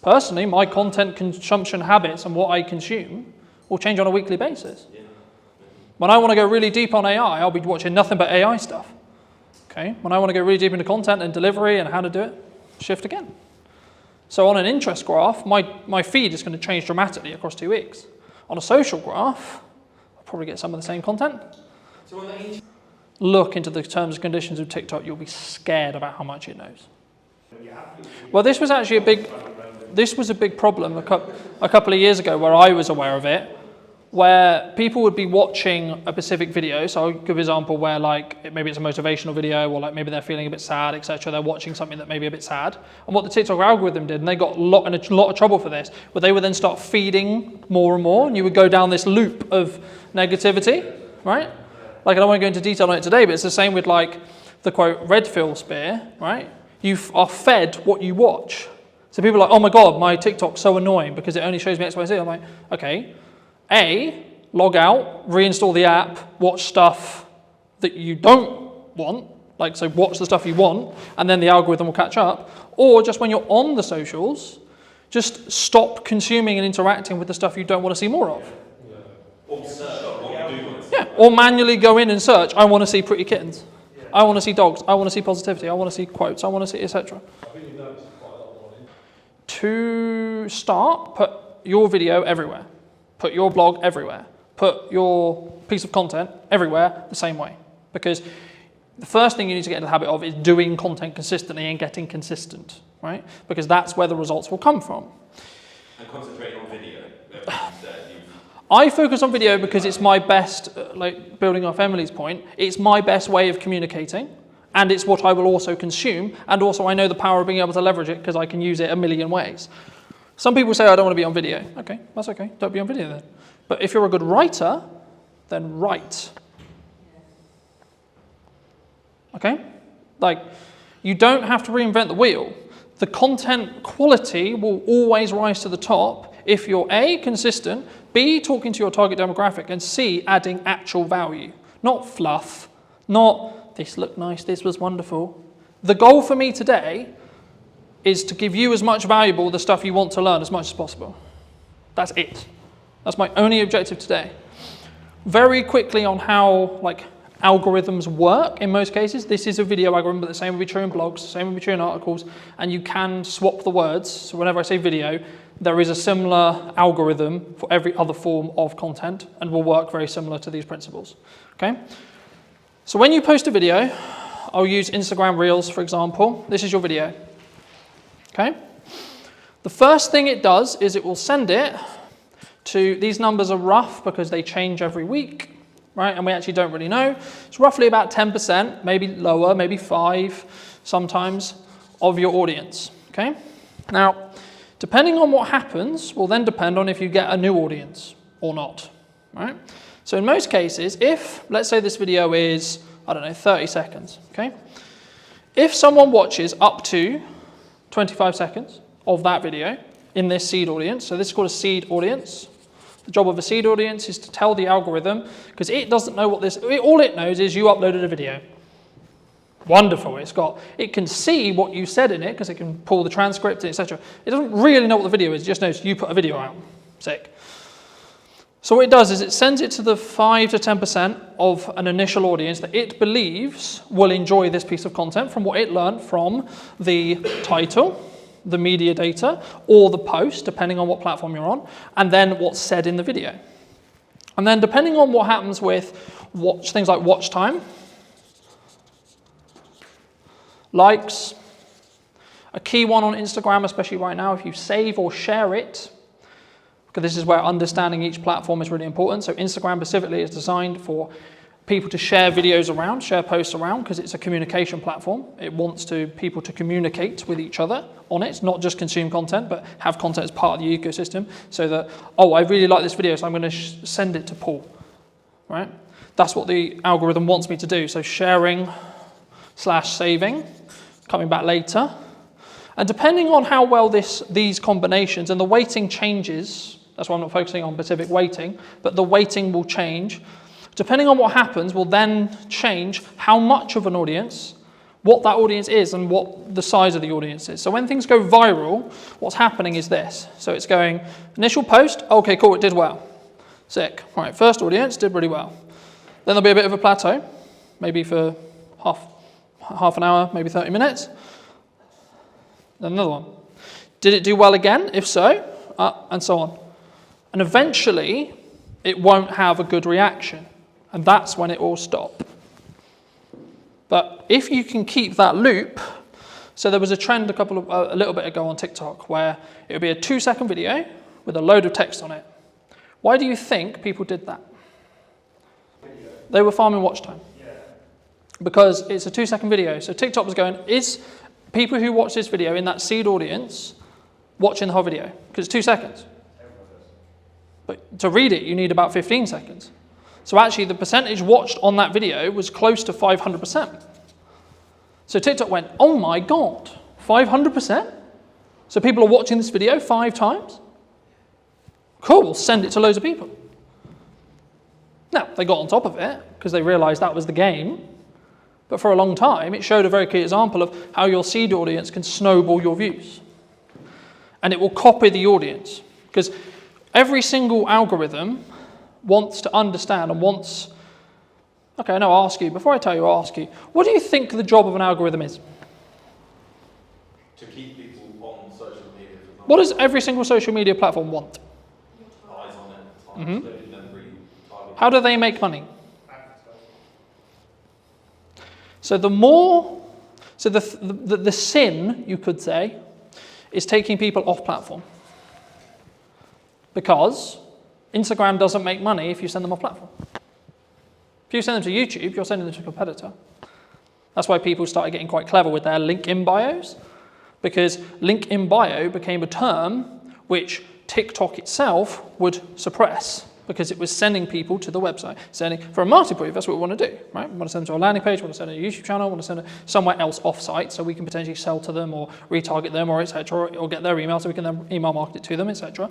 Speaker 2: Personally, my content consumption habits and what I consume will change on a weekly basis. When I want to go really deep on AI, I'll be watching nothing but AI stuff. Okay? When I want to go really deep into content and delivery and how to do it, shift again. So on an interest graph, my feed is going to change dramatically across 2 weeks. On a social graph, I'll probably get some of the same content. Look into the terms and conditions of TikTok, you'll be scared about how much it knows. Well, this was actually a big problem a couple of years ago where I was aware of it, where people would be watching a specific video. So I'll give an example where maybe it's a motivational video, or maybe they're feeling a bit sad, etc. They're watching something that may be a bit sad. And what the TikTok algorithm did, and they got in a lot of trouble for this, but they would then start feeding more and more, and you would go down this loop of negativity, right? I don't want to go into detail on it today, but it's the same with the quote red pill spear, right? You are fed what you watch. So people are like, oh my God, my TikTok's so annoying because it only shows me X, Y, Z. I'm like, okay, A, log out, reinstall the app, watch stuff that you don't want, so watch the stuff you want, and then the algorithm will catch up. Or just when you're on the socials, just stop consuming and interacting with the stuff you don't want to see more of.
Speaker 3: Or search what you do want to see.
Speaker 2: Yeah, or manually go in and search, I want to see pretty kittens. I want to see dogs. I want to see positivity. I want to see quotes. I want to see etc.
Speaker 5: I think you've noticed quite a lot more.
Speaker 2: To start, put your video everywhere. Put your blog everywhere. Put your piece of content everywhere the same way. Because the first thing you need to get into the habit of is doing content consistently and getting consistent, right? Because that's where the results will come from.
Speaker 3: And concentrate on video.
Speaker 2: I focus on video because it's my best, like building off Emily's point, it's my best way of communicating, and it's what I will also consume, and also I know the power of being able to leverage it because I can use it a million ways. Some people say I don't want to be on video. Okay, that's okay, don't be on video then. But if you're a good writer, then write. Okay? Like, you don't have to reinvent the wheel. The content quality will always rise to the top if you're A, consistent, B, talking to your target demographic, and C, adding actual value. Not fluff, not this looked nice, this was wonderful. The goal for me today is to give you as much valuable the stuff you want to learn as much as possible. That's it. That's my only objective today. Very quickly on how algorithms work in most cases. This is a video algorithm, but the same will be true in blogs, the same will be true in articles, and you can swap the words. So whenever I say video, there is a similar algorithm for every other form of content and will work very similar to these principles. Okay? So when you post a video, I'll use Instagram Reels, for example. This is your video. Okay? The first thing it does is it will send it to, these numbers are rough because they change every week, right? And we actually don't really know. It's roughly about 10%, maybe lower, maybe 5% sometimes, of your audience, okay? Now, depending on what happens will then depend on if you get a new audience or not, right? So in most cases, if, let's say this video is, 30 seconds, okay? If someone watches up to 25 seconds of that video in this seed audience, so this is called a seed audience. The job of a seed audience is to tell the algorithm, because it doesn't know what all it knows is you uploaded a video. Wonderful, it can see what you said in it, because it can pull the transcript, etc. It doesn't really know what the video is, it just knows you put a video out. Sick. So what it does is it sends it to the 5 to 10% of an initial audience that it believes will enjoy this piece of content from what it learned from the title, the media data, or the post, depending on what platform you're on, and then what's said in the video. And then depending on what happens with things like watch time, likes, a key one on Instagram, especially right now, if you save or share it, because this is where understanding each platform is really important. So Instagram specifically is designed for people to share videos around, share posts around, because it's a communication platform. It wants people to communicate with each other on it, not just consume content, but have content as part of the ecosystem, so that, oh, I really like this video, so I'm going to send it to Paul, right? That's what the algorithm wants me to do. So sharing/saving, coming back later. And depending on how well these combinations, and the weighting changes, that's why I'm not focusing on specific weighting, but the weighting will change. Depending on what happens will then change how much of an audience, what that audience is, and what the size of the audience is. So when things go viral, what's happening is this. So it's going, initial post, okay, cool, it did well. Sick. All right, first audience, did really well. Then there'll be a bit of a plateau, maybe for half an hour, maybe 30 minutes. Then another one. Did it do well again? If so, and so on. And eventually, it won't have a good reaction. And that's when it will stop. But if you can keep that loop, so there was a trend a little bit ago on TikTok where it would be a 2-second video with a load of text on it. Why do you think people did that? They were farming watch time. Because it's a 2-second video. So TikTok was going, is people who watch this video in that seed audience watching the whole video? Because it's 2 seconds. But to read it, you need about 15 seconds. So actually, the percentage watched on that video was close to 500%. So TikTok went, oh my God, 500%? So people are watching this video 5 times? Cool, we'll send it to loads of people. Now, they got on top of it because they realized that was the game. But for a long time, it showed a very clear example of how your seed audience can snowball your views. And it will copy the audience. Because every single algorithm wants to understand and Okay, no, I'll ask you. Before I tell you, I'll ask you. What do you think the job of an algorithm is?
Speaker 3: To keep people on social media. For example.
Speaker 2: What does every single social media platform want?
Speaker 3: Eyes on it.
Speaker 2: Mhm.
Speaker 3: So they never really target.
Speaker 2: How do they make money? So the sin, you could say, is taking people off platform. Because Instagram doesn't make money if you send them off platform. If you send them to YouTube, you're sending them to a competitor. That's why people started getting quite clever with their link in bios, because link in bio became a term which TikTok itself would suppress, because it was sending people to the website. For a marketing point, that's what we want to do, right? We want to send them to a landing page, we want to send them to a YouTube channel, we want to send them somewhere else off-site so we can potentially sell to them or retarget them or etc. or get their email so we can then email market it to them, etc.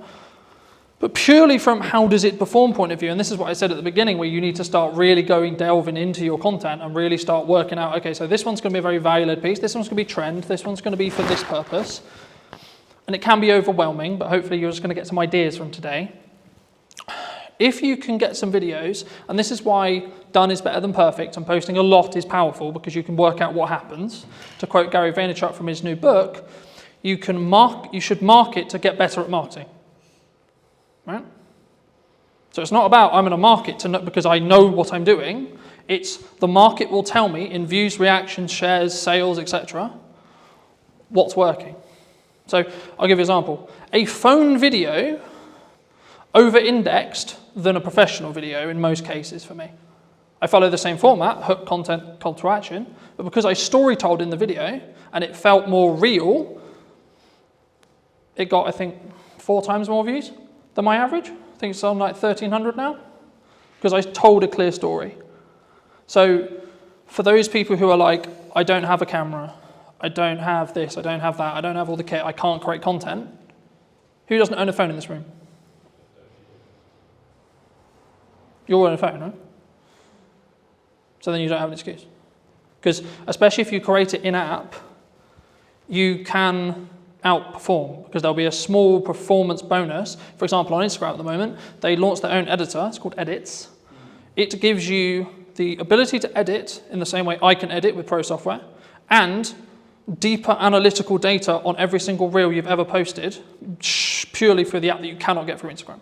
Speaker 2: But purely from how does it perform point of view, and this is what I said at the beginning, where you need to start really delving into your content and really start working out, okay, so this one's going to be a very value-led piece, this one's going to be trend, this one's going to be for this purpose. And it can be overwhelming, but hopefully you're just going to get some ideas from today. If you can get some videos, and this is why done is better than perfect, and posting a lot is powerful because you can work out what happens. To quote Gary Vaynerchuk from his new book, you should market to get better at marketing. Right? So it's not about I'm going to market because I know what I'm doing. It's the market will tell me in views, reactions, shares, sales, etc. what's working. So I'll give you an example. A phone video over-indexed than a professional video in most cases for me. I follow the same format, hook, content, call to action, but because I story-told in the video and it felt more real, it got, I think, 4 times more views than my average. I think it's on like 1,300 now, because I told a clear story. So for those people who are like, I don't have a camera, I don't have this, I don't have that, I don't have all the kit, I can't create content, who doesn't own a phone in this room? You all own a phone, right? So then you don't have an excuse. Because especially if you create it in-app, you can outperform, because there'll be a small performance bonus. For example, on Instagram at the moment, they launched their own editor. It's called Edits. It gives you the ability to edit in the same way I can edit with Pro software, and deeper analytical data on every single reel you've ever posted, purely through the app that you cannot get through Instagram.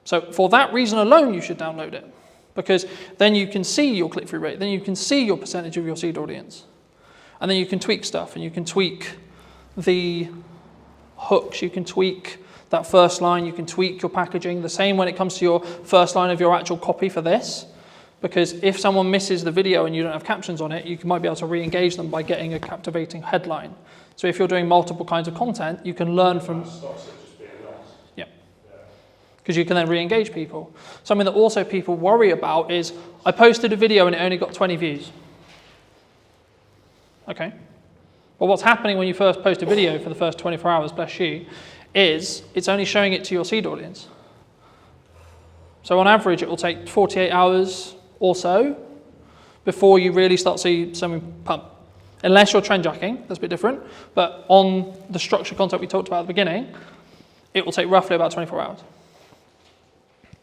Speaker 2: So for that reason alone, you should download it, because then you can see your click-through rate, then you can see your percentage of your seed audience, and then you can tweak stuff, and you can tweak the hooks, you can tweak that first line, you can tweak your packaging. The same when it comes to your first line of your actual copy for this, because if someone misses the video and you don't have captions on it, you might be able to re-engage them by getting a captivating headline. So if you're doing multiple kinds of content, you can learn from... Yeah. Because you can then re-engage people. Something that also people worry about is, I posted a video and it only got 20 views. Okay. Well, what's happening when you first post a video for the first 24 hours, bless you, is it's only showing it to your seed audience. So on average, it will take 48 hours or so before you really start seeing something pump. Unless you're trend jacking, that's a bit different. But on the structured content we talked about at the beginning, it will take roughly about 24 hours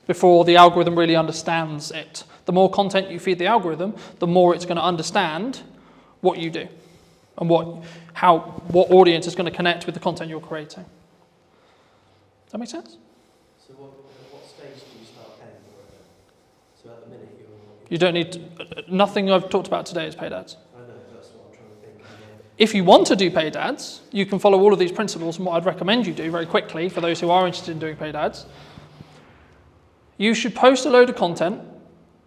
Speaker 2: before the algorithm really understands it. The more content you feed the algorithm, the more it's going to understand what you do and what audience is going to connect with the content you're creating. Does that make sense?
Speaker 10: So what stage do you start paying for it? So at the minute
Speaker 2: you don't need to, nothing I've talked about today is paid ads.
Speaker 10: I know, that's what I'm trying to think.
Speaker 2: If you want to do paid ads, you can follow all of these principles, and what I'd recommend you do very quickly for those who are interested in doing paid ads, you should post a load of content,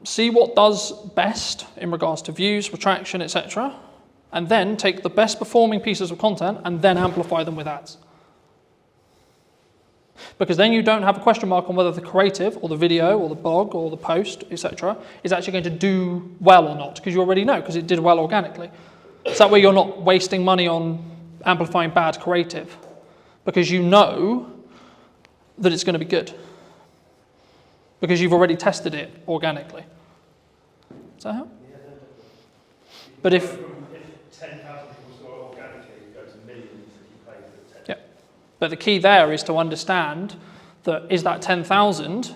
Speaker 2: see what does best in regards to views, retraction, etc., and then take the best performing pieces of content and then amplify them with ads. Because then you don't have a question mark on whether the creative or the video or the blog or the post, etc., is actually going to do well or not, because you already know, because it did well organically. So that way you're not wasting money on amplifying bad creative, because you know that it's going to be good, because you've already tested it organically. Does that help? But if
Speaker 9: 10,000 people saw it organically, it goes to millions if you pay for the 10.
Speaker 2: Yeah, but the key there is to understand that is that 10,000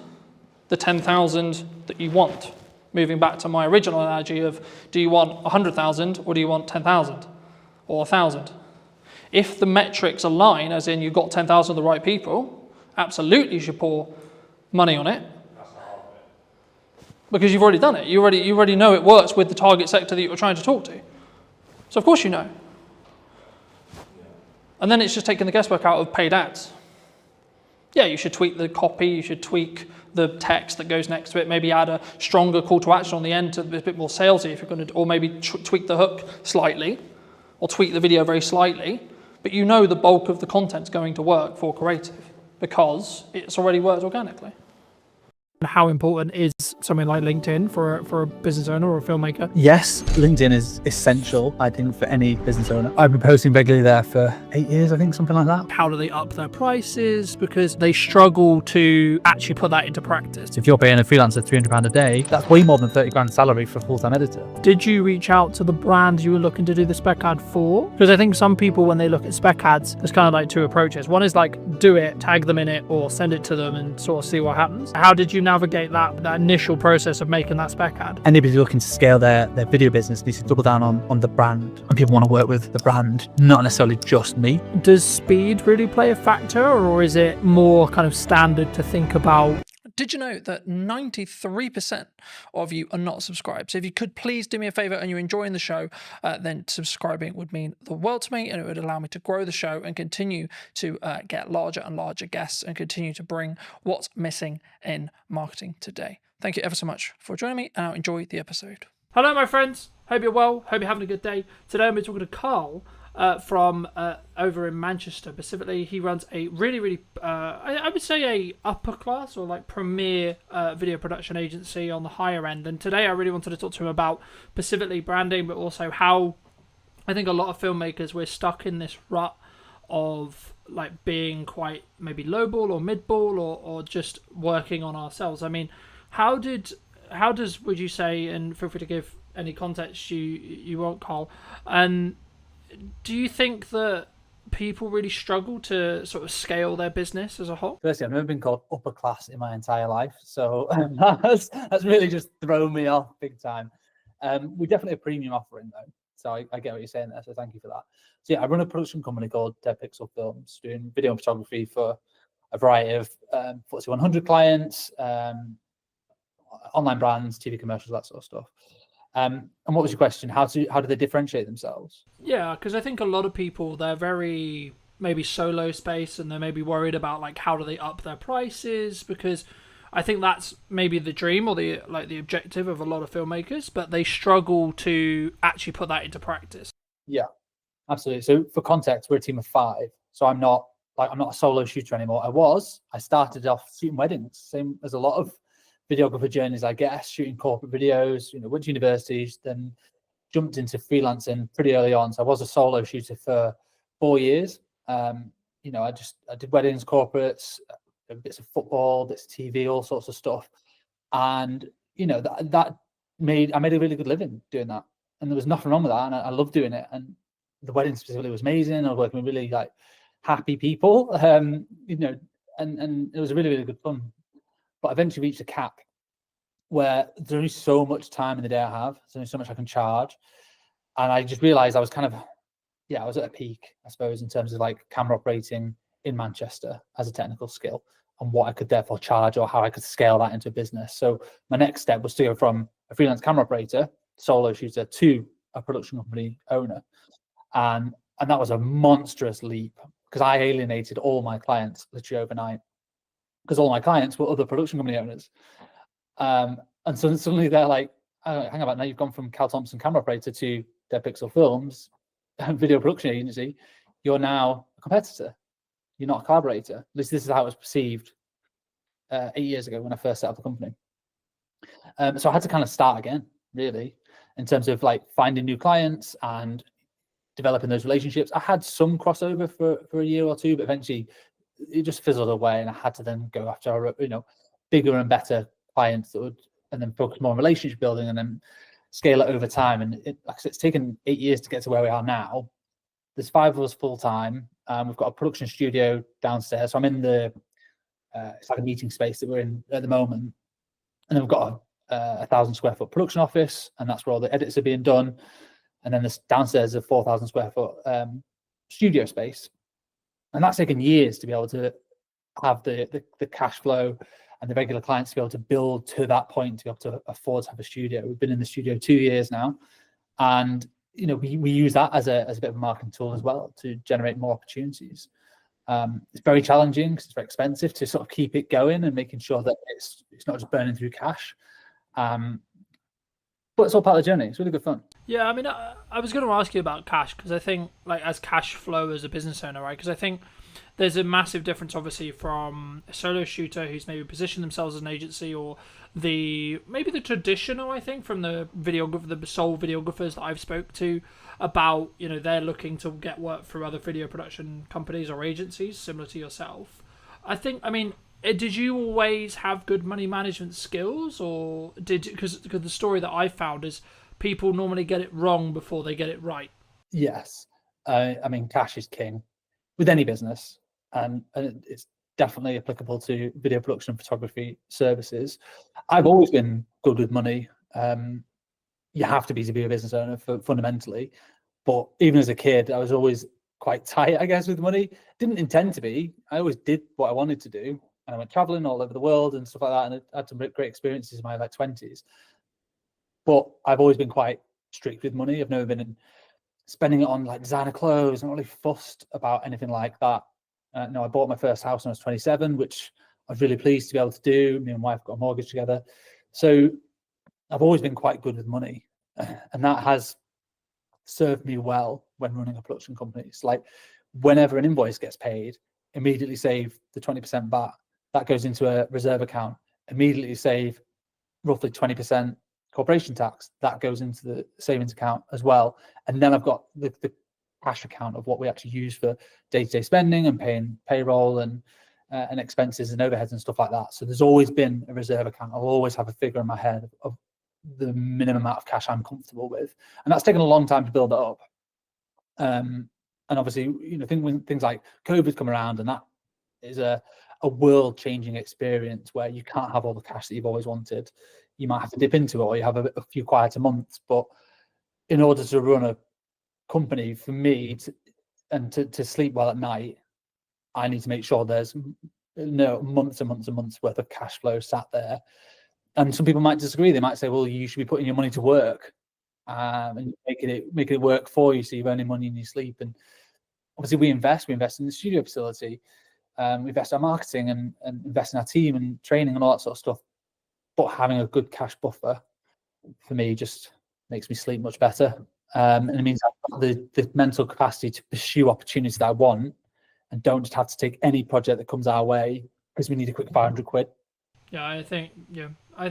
Speaker 2: the 10,000 that you want? Moving back to my original analogy of, do you want 100,000 or do you want 10,000 or 1,000? If the metrics align, as in you've got 10,000 of the right people, absolutely you should pour money on it. Because you've already done it. You already know it works with the target sector that you're trying to talk to. So of course you know. And then it's just taking the guesswork out of paid ads. Yeah, you should tweak the copy, you should tweak the text that goes next to it, maybe add a stronger call to action on the end to be a bit more salesy if you're going to, or maybe tweak the hook slightly, or tweak the video very slightly. But you know the bulk of the content's going to work for creative because it's already worked organically.
Speaker 14: How important is something like LinkedIn for a business owner or a filmmaker?
Speaker 15: Yes, LinkedIn is essential, I think, for any business owner. I've been posting regularly there for 8 years, I think, something like that.
Speaker 14: How do they up their prices? Because they struggle to actually put that into practice.
Speaker 15: If you're paying a freelancer £300 a day, that's way more than 30 grand salary for a full-time editor.
Speaker 14: Did you reach out to the brand you were looking to do the spec ad for? Because I think some people, when they look at spec ads, there's kind of like two approaches. One is like, do it, tag them in it, or send it to them and sort of see what happens. How did you navigate that initial process of making that spec ad?
Speaker 15: Anybody looking to scale their video business needs to double down on the brand, and people want to work with the brand, not necessarily just me.
Speaker 14: Does speed really play a factor, or is it more kind of standard to think about?
Speaker 2: Did you know that 93% of you are not subscribed? So if you could please do me a favor and you're enjoying the show, then subscribing would mean the world to me, and it would allow me to grow the show and continue to get larger and larger guests and continue to bring what's missing in marketing today. Thank you ever so much for joining me, and I'll enjoy the episode.
Speaker 14: Hello, my friends. Hope you're well. Hope you're having a good day. Today I'm going to be talking to Carl from over in Manchester. Specifically, he runs a really, I would say a upper class or like premier video production agency on the higher end. And today I really wanted to talk to him about specifically branding, but also how I think a lot of filmmakers, we're stuck in this rut of like being quite maybe lowball or midball or just working on ourselves. I mean, how does would you say, and feel free to give any context you want, Carl, and do you think that people really struggle to sort of scale their business as a whole?
Speaker 15: Firstly, I've never been called upper class in my entire life, so that's really just thrown me off big time. We're definitely a premium offering though, so I get what you're saying there, so thank you for that. So yeah, I run a production company called Dead Pixel Films, doing video and photography for a variety of FTSE 100 clients, online brands, TV commercials, that sort of stuff. And what was your question? How do they differentiate themselves?
Speaker 14: Yeah, because I think a lot of people, they're very maybe solo space, and they're maybe worried about like how do they up their prices, because I think that's maybe the dream or the objective of a lot of filmmakers, but they struggle to actually put that into practice.
Speaker 15: Yeah, absolutely. So for context, we're a team of 5. So I'm not a solo shooter anymore. I started off shooting weddings, same as a lot of videographer journeys, I guess, shooting corporate videos, went to universities, then jumped into freelancing pretty early on. So I was a solo shooter for 4 years. I did weddings, corporates, bits of football, bits of TV, all sorts of stuff. And, I made a really good living doing that. And there was nothing wrong with that. And I loved doing it. And the wedding specifically was amazing. I was working with really happy people, and it was really, really good fun. But I eventually reached a cap where there's only so much time in the day I have. There's only so much I can charge. And I just realized I was I was at a peak, I suppose, in terms of camera operating in Manchester as a technical skill and what I could therefore charge or how I could scale that into a business. So my next step was to go from a freelance camera operator, solo shooter, to a production company owner. And that was a monstrous leap because I alienated all my clients literally overnight, because all my clients were other production company owners. And so suddenly they're like, oh, hang about, now you've gone from Cal Thompson camera operator to Dead Pixel Films, video production agency. You're now a competitor. You're not a collaborator. At least this is how it was perceived 8 years ago when I first set up the company. So I had to kind of start again, really, in terms of finding new clients and developing those relationships. I had some crossover for a year or two, but eventually it just fizzled away, and I had to then go after bigger and better clients that would, and then focus more on relationship building and then scale it over time. And it's taken 8 years to get to where we are now. There's 5 of us full time. We've got a production studio downstairs, so I'm in the it's like a meeting space that we're in at the moment, and then we've got a 1,000 square foot production office, and that's where all the edits are being done. And then this downstairs a 4,000 square foot studio space, and that's taken years to be able to have the cash flow and the regular clients to be able to build to that point to be able to afford to have a studio. We've been in the studio 2 years now, and we use that as a bit of a marketing tool as well to generate more opportunities. It's very challenging because it's very expensive to sort of keep it going and making sure that it's not just burning through cash. But it's all part of the journey. It's really good fun.
Speaker 14: Yeah, I mean, I was going to ask you about cash because I think, like, as cash flow as a business owner, right? Because I think there's a massive difference, obviously, from a solo shooter who's maybe positioned themselves as an agency, or maybe the traditional, I think, from the sole videographers that I've spoke to about, they're looking to get work through other video production companies or agencies similar to yourself. Did you always have good money management skills, or because the story that I found is people normally get it wrong before they get it right?
Speaker 15: Yes. Cash is king with any business, and it's definitely applicable to video production and photography services. I've always been good with money. You have to be a business owner fundamentally, but even as a kid, I was always quite tight, I guess, with money. Didn't intend to be. I always did what I wanted to do. And I went traveling all over the world and stuff like that, and I had some great experiences in my 20s. But I've always been quite strict with money. I've never been spending it on like designer clothes. I'm not really fussed about anything like that. I bought my first house when I was 27, which I was really pleased to be able to do. Me and my wife got a mortgage together. So I've always been quite good with money. And that has served me well when running a production company. It's like whenever an invoice gets paid, immediately save the 20% VAT. That goes into a reserve account. Immediately save roughly 20% corporation tax. That goes into the savings account as well. And then I've got the cash account of what we actually use for day-to-day spending and paying payroll and expenses and overheads and stuff like that. So there's always been a reserve account. I'll always have a figure in my head of the minimum amount of cash I'm comfortable with. And that's taken a long time to build it up. And obviously, when things like COVID come around, and that is a world-changing experience where you can't have all the cash that you've always wanted. You might have to dip into it, or you have a few quieter months. But in order to run a company, for me, to sleep well at night, I need to make sure there's months and months and months worth of cash flow sat there. And some people might disagree. They might say, well, you should be putting your money to work and making it work for you, so you're earning money in your sleep. And obviously, we invest in the studio facility. We invest in our marketing and invest in our team and training and all that sort of stuff. But having a good cash buffer for me just makes me sleep much better. And it means I've got the mental capacity to pursue opportunities that I want and don't just have to take any project that comes our way because we need a quick 500 quid.
Speaker 14: Yeah, I think, I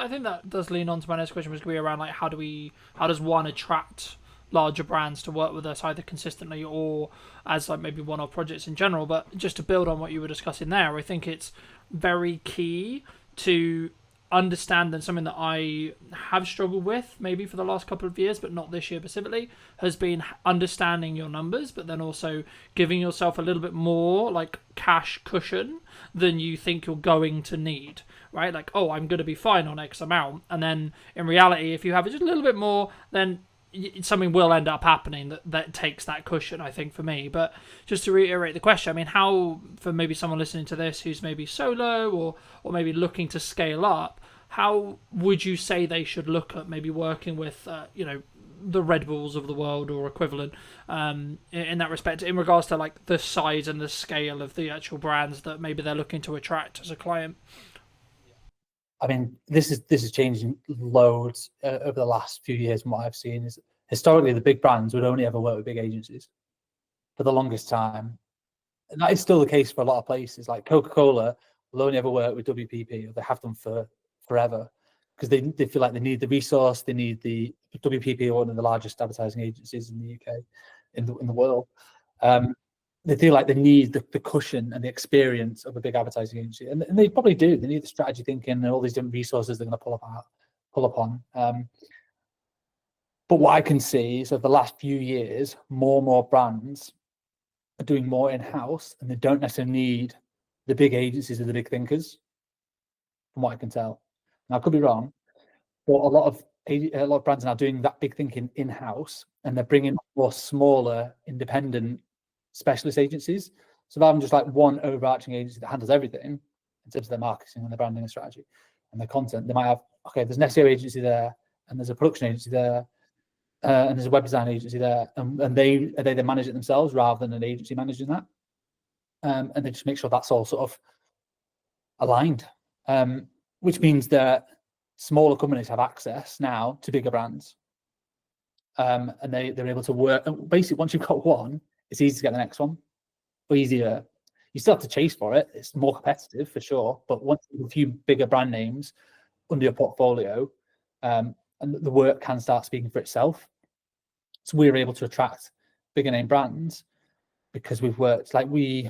Speaker 14: think that does lean on to my next question, which would be around like how does one attract larger brands to work with us either consistently or as like maybe one-off projects in general. But just to build on what you were discussing there, I think it's very key to understand, and something that I have struggled with maybe for the last couple of years, but not this year specifically, has been understanding your numbers, but then also giving yourself a little bit more like cash cushion than you think you're going to need, right? Like, oh, I'm going to be fine on X amount. And then in reality, if you have just a little bit more, then something will end up happening that takes that cushion, I think, for me. But just to reiterate the question, I mean, how, for maybe someone listening to this who's maybe solo or maybe looking to scale up, how would you say they should look at maybe working with, the Red Bulls of the world or equivalent in that respect, in regards to like the size and the scale of the actual brands that maybe they're looking to attract as a client?
Speaker 15: I mean, this is changing loads over the last few years. From what I've seen, is historically the big brands would only ever work with big agencies for the longest time. And that is still the case for a lot of places. Like Coca-Cola will only ever work with WPP, or they have done for forever, because they feel like they need the resource. They need the WPP, are one of the largest advertising agencies in the UK, in the world. They feel like they need the cushion and the experience of a big advertising agency, and they probably do. They need the strategy thinking and all these different resources they're going to pull upon. But what I can see is over the last few years, more and more brands are doing more in-house, and they don't necessarily need the big agencies or the big thinkers, from what I can tell. Now, I could be wrong, but a lot of brands are now doing that big thinking in-house, and they're bringing more smaller, independent specialist agencies. So rather than just like one overarching agency that handles everything in terms of their marketing and their branding and strategy and their content, they might have, okay, there's an SEO agency there, and there's a production agency there, and there's a web design agency there, and they manage it themselves rather than an agency managing that. And they just make sure that's all sort of aligned, which means that smaller companies have access now to bigger brands, and they're able to work. And basically, once you've got one, it's easy to get the next one, or easier. You still have to chase for it. It's more competitive for sure, but once you have a few bigger brand names under your portfolio, and the work can start speaking for itself. So we're able to attract bigger name brands because we've worked, like we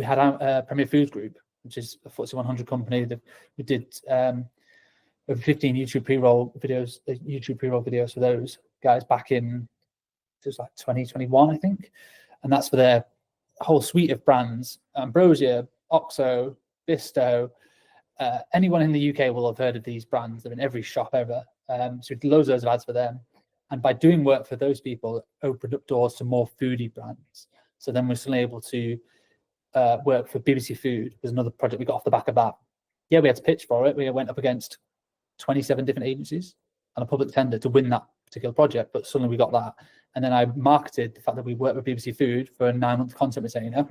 Speaker 15: had a Premier Foods Group, which is a FTSE 100 company that we did over 15 YouTube pre-roll videos for those guys back in, it was like 2021, I think. And that's for their whole suite of brands: Ambrosia, Oxo, Bisto. Anyone in the UK will have heard of these brands. They're in every shop ever. So we did loads of ads for them. And by doing work for those people, it opened up doors to more foodie brands. So then we're suddenly able to work for BBC Food. There's another project we got off the back of that. Yeah, we had to pitch for it. We went up against 27 different agencies and a public tender to win that particular project, but suddenly we got that. And then I marketed the fact that we worked with BBC Food for a 9-month content retainer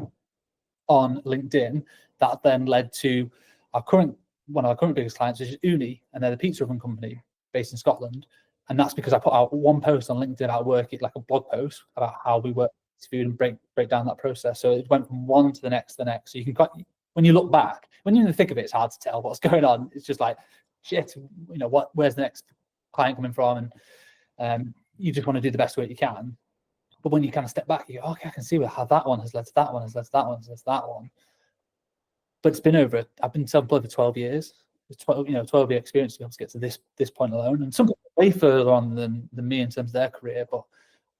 Speaker 15: on LinkedIn. That then led to one of our current biggest clients, which is Uni, and they're the pizza oven company based in Scotland. And that's because I put out one post on LinkedIn about working, like a blog post about how we work with food and break down that process. So it went from one to the next to the next. So you can, when you look back, when you're in the thick of it, it's hard to tell what's going on. It's just like, shit, where's the next client coming from? And you just want to do the best work you can. But when you kind of step back, you go, okay, I can see how that one has led to that one, has led to that one, has led to that one. But it's been I've been self-employed for 12 years. It's 12-year experience to be able to get to this point alone. And some people are way further on than me in terms of their career, but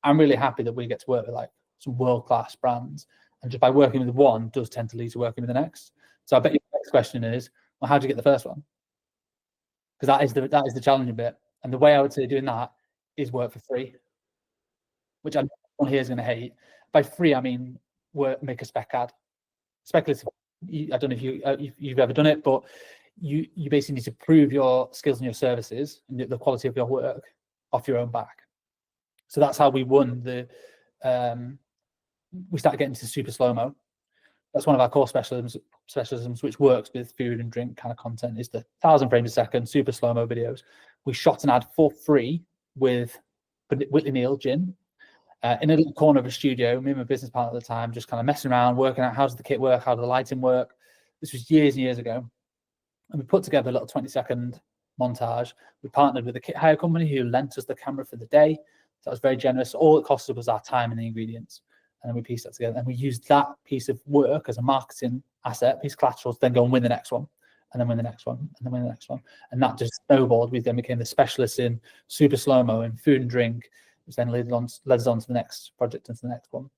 Speaker 15: I'm really happy that we get to work with like some world-class brands. And just by working with one does tend to lead to working with the next. So I bet your next question is, well, how do you get the first one? Because that is the challenging bit. And the way I would say doing that is work for free, which I know everyone here is going to hate. By free, I mean make a spec ad. Speculative. I don't know if you've ever done it, but you basically need to prove your skills and your services and the quality of your work off your own back. So that's how we won we started getting to super slow-mo. That's one of our core specialisms, which works with food and drink kind of content, is the 1,000 frames a second super slow-mo videos. We shot an ad for free with Whitley Neal Gin in a little corner of a studio. Me and my business partner at the time just kind of messing around, working out how does the kit work, how does the lighting work. This was years and years ago. And we put together a little 20-second montage. We partnered with a kit hire company who lent us the camera for the day. So that was very generous. All it costed was our time and the ingredients. And then we pieced that together. And we used that piece of work as a marketing asset, piece of collateral, to then go and win the next one, and then win the next one, and then win the next one. And that just snowballed. We then became the specialists in super slow-mo and food and drink, which then led us on to the next project and to the next one.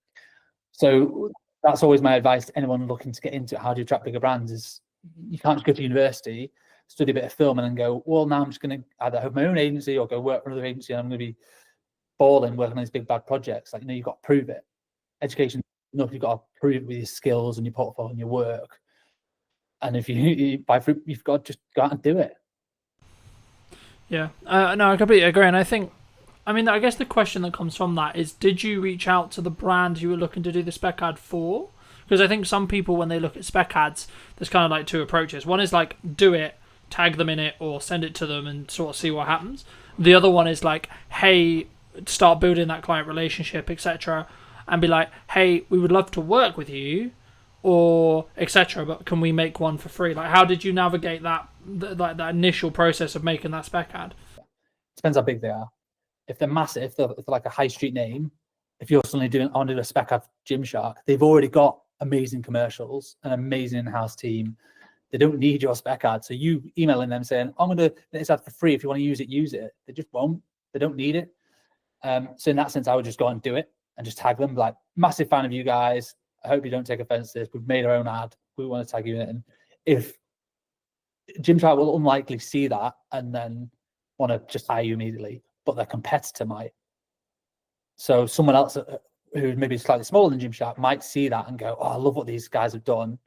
Speaker 15: So that's always my advice to anyone looking to get into it. How do you attract bigger brands? Is you can't just go to university, study a bit of film, and then go, well, now I'm just going to either have my own agency or go work for another agency, and I'm going to be balling working on these big bad projects. Like, you've got to prove it. Education, you've got to prove it with your skills and your portfolio and your work. And if you've got to just go out and do it.
Speaker 14: Yeah, no, I completely agree. And I guess the question that comes from that is, did you reach out to the brand you were looking to do the spec ad for? Because I think some people, when they look at spec ads, there's kind of like two approaches. One is like, do it, tag them in it, or send it to them and sort of see what happens. The other one is like, hey, start building that client relationship, etc., and be like, hey, we would love to work with you, or etc., but can we make one for free? Like, how did you navigate that initial process of making that spec ad?
Speaker 15: Depends how big they are. If they're massive, if they're like a high street name, if you're suddenly I want to do a spec ad for Gymshark, they've already got amazing commercials, an amazing in-house team. They don't need your spec ad. So you emailing them saying, I'm going to do this ad for free. If you want to use it, use it. They just won't. They don't need it. So in that sense, I would just go and do it and just tag them. Like, massive fan of you guys. I hope you don't take offense to this. We've made our own ad. We want to tag you in it. And if Gymshark will unlikely see that and then want to just hire you immediately, but their competitor might. So someone else who maybe is slightly smaller than Gymshark might see that and go, "Oh, I love what these guys have done."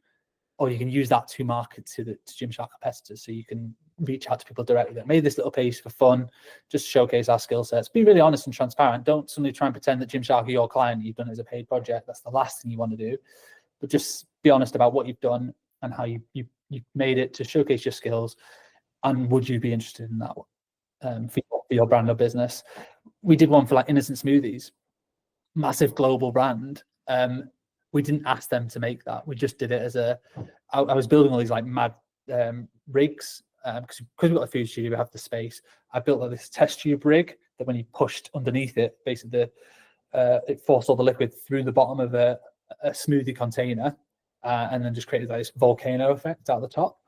Speaker 15: Or you can use that to market to Gymshark competitors. So you can reach out to people directly that made this little piece for fun, just showcase our skill sets. Be really honest and transparent. Don't suddenly try and pretend that Gymshark are your client. You've done it as a paid project. That's the last thing you want to do. But just be honest about what you've done and how you made it to showcase your skills. And would you be interested in that for your brand or business? We did one for like Innocent Smoothies, massive global brand. We didn't ask them to make that. We just did it as I was building all these like mad rigs because we've got a food studio, we have the space. I built like this test tube rig that when you pushed underneath it, basically it forced all the liquid through the bottom of a smoothie container and then just created like this volcano effect out the top.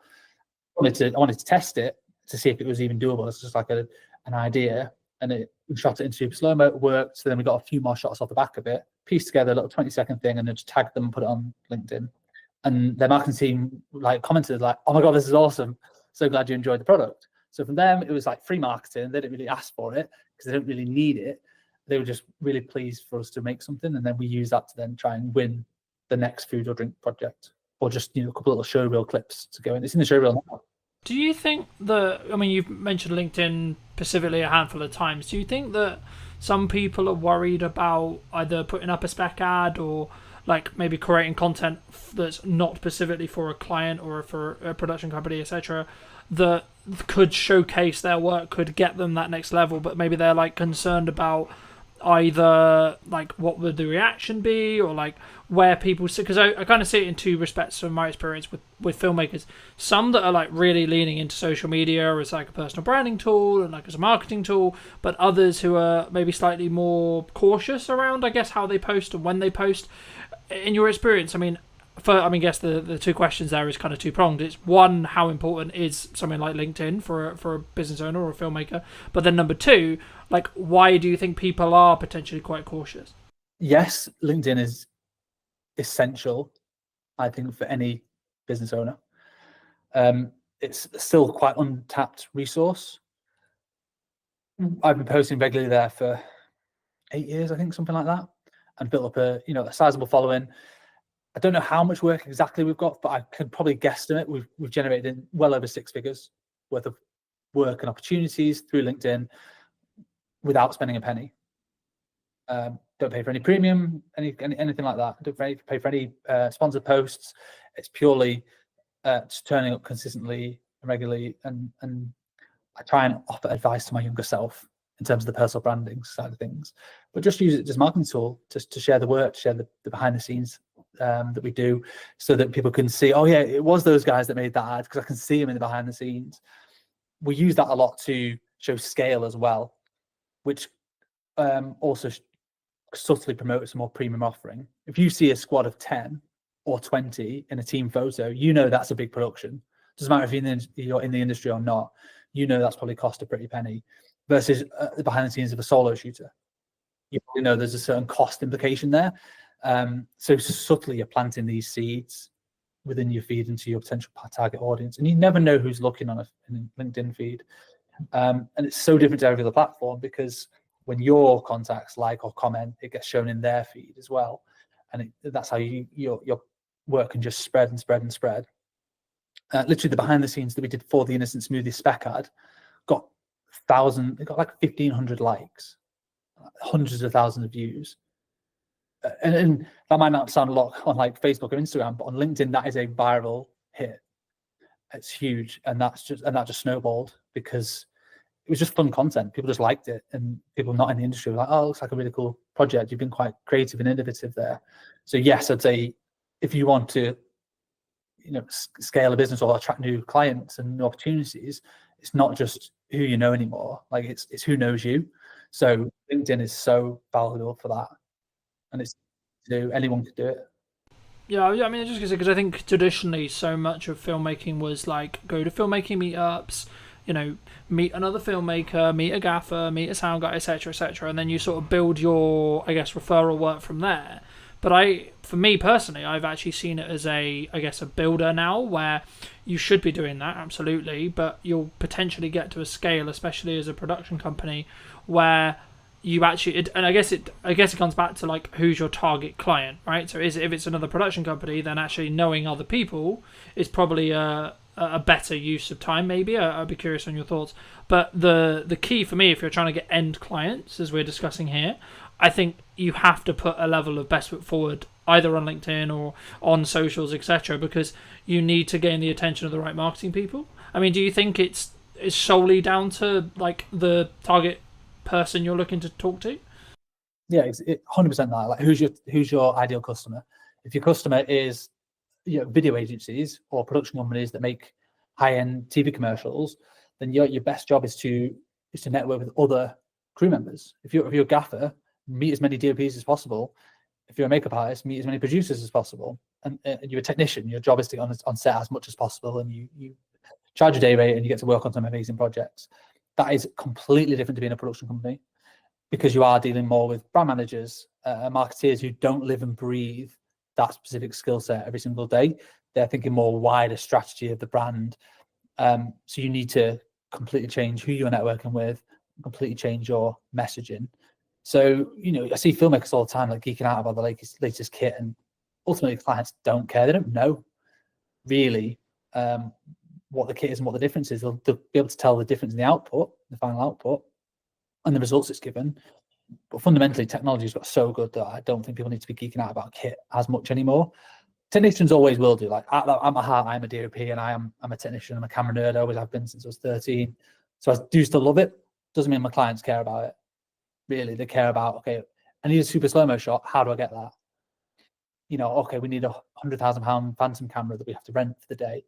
Speaker 15: I wanted to test it to see if it was even doable. It's just like an idea, and we shot it into super slow-mo. It worked. So then we got a few more shots off the back of it, pieced together a little 20-second thing, and then just tagged them and put it on LinkedIn. And their marketing team like commented like, "Oh my god, this is awesome! So glad you enjoyed the product." So from them, it was like free marketing. They didn't really ask for it because they don't really need it. They were just really pleased for us to make something, and then we use that to then try and win the next food or drink project, or just a couple of little showreel clips to go in. It's in the showreel now.
Speaker 14: Do you think that, I mean, you've mentioned LinkedIn specifically a handful of times. Do you think that some people are worried about either putting up a spec ad or like maybe creating content that's not specifically for a client or for a production company, etc., that could showcase their work, could get them that next level, but maybe they're like concerned about either like what would the reaction be or like where people see, because I kind of see it in two respects from my experience with filmmakers. Some that are like really leaning into social media as like a personal branding tool and like as a marketing tool, but others who are maybe slightly more cautious around, I guess, how they post and when they post. In your experience, I guess the two questions there is kind of two-pronged. It's one, how important is something like LinkedIn for a business owner or a filmmaker? But then number two, like, why do you think people are potentially quite cautious?
Speaker 15: Yes, LinkedIn is essential, I think, for any business owner. It's still quite untapped resource. I've been posting regularly there for 8 years, I think, something like that, and built up a sizable following. I don't know how much work exactly we've got, but I could probably guesstimate we've generated well over 6 figures worth of work and opportunities through LinkedIn without spending a penny. Don't pay for any premium, anything like that. Don't pay for any sponsored posts. It's purely just turning up consistently and regularly, and I try and offer advice to my younger self in terms of the personal branding side of things, but just use it as a marketing tool to share the work, share the behind the scenes that we do, so that people can see, oh yeah, it was those guys that made that ad, because I can see them in the behind the scenes. We use that a lot to show scale as well, which also subtly promotes a more premium offering. If you see a squad of 10 or 20 in a team photo, that's a big production. Doesn't matter if you're in the industry or not, that's probably cost a pretty penny, versus the behind the scenes of a solo shooter. There's a certain cost implication there. So subtly you're planting these seeds within your feed into your potential target audience, and you never know who's looking on a LinkedIn feed. And it's so different to every other platform, because when your contacts like or comment, it gets shown in their feed as well, and that's how your work can just spread and spread and spread. Literally, the behind the scenes that we did for the Innocent Smoothie spec ad got like 1,500 likes, hundreds of thousands of views. And that might not sound a lot on like Facebook or Instagram, but on LinkedIn, that is a viral hit. It's huge, and that just snowballed because it was just fun content. People just liked it, and people not in the industry were like, "Oh, it looks like a really cool project. You've been quite creative and innovative there." So yes, I'd say if you want to, scale a business or attract new clients and new opportunities, it's not just who you know anymore. Like it's who knows you. So LinkedIn is so valuable for that, and anyone could do it.
Speaker 14: Yeah, I mean, just because I think traditionally so much of filmmaking was like go to filmmaking meetups, meet another filmmaker, meet a gaffer, meet a sound guy, etc., etc., and then you sort of build your, I guess, referral work from there. But for me personally, I've actually seen it as a builder now, where you should be doing that, absolutely, but you'll potentially get to a scale, especially as a production company, where you actually, and I guess it comes back to like who's your target client, right? So if it's another production company, then actually knowing other people is probably a better use of time. Maybe I'd be curious on your thoughts. But the key for me, if you're trying to get end clients, as we're discussing here, I think you have to put a level of best foot forward, either on LinkedIn or on socials, etc., because you need to gain the attention of the right marketing people. I mean, do you think it's solely down to like the target person you're looking to talk to?
Speaker 15: Yeah, it's 100% that. Like, who's your ideal customer? If your customer is video agencies or production companies that make high-end TV commercials, then your best job is to network with other crew members. If you're a gaffer, meet as many DOPs as possible. If you're a makeup artist, meet as many producers as possible. And you're a technician, your job is to get on set as much as possible, and you charge a day rate and you get to work on some amazing projects. That is completely different to being a production company, because you are dealing more with brand managers, marketeers who don't live and breathe that specific skill set every single day. They're thinking more wider strategy of the brand. So you need to completely change who you're networking with, completely change your messaging. So, I see filmmakers all the time like geeking out about the latest kit, and ultimately clients don't care. They don't know really what the kit is and what the difference is. They'll be able to tell the difference in the output, the final output, and the results it's given. But fundamentally, technology has got so good that I don't think people need to be geeking out about kit as much anymore. Technicians always will do. Like at my heart, I'm a DOP, and I'm a technician. I'm a camera nerd. I always have been since I was 13. So I do still love it. Doesn't mean my clients care about it. Really, they care about, okay, I need a super slow-mo shot. How do I get that? Okay, we need a £100,000 Phantom camera that we have to rent for the day.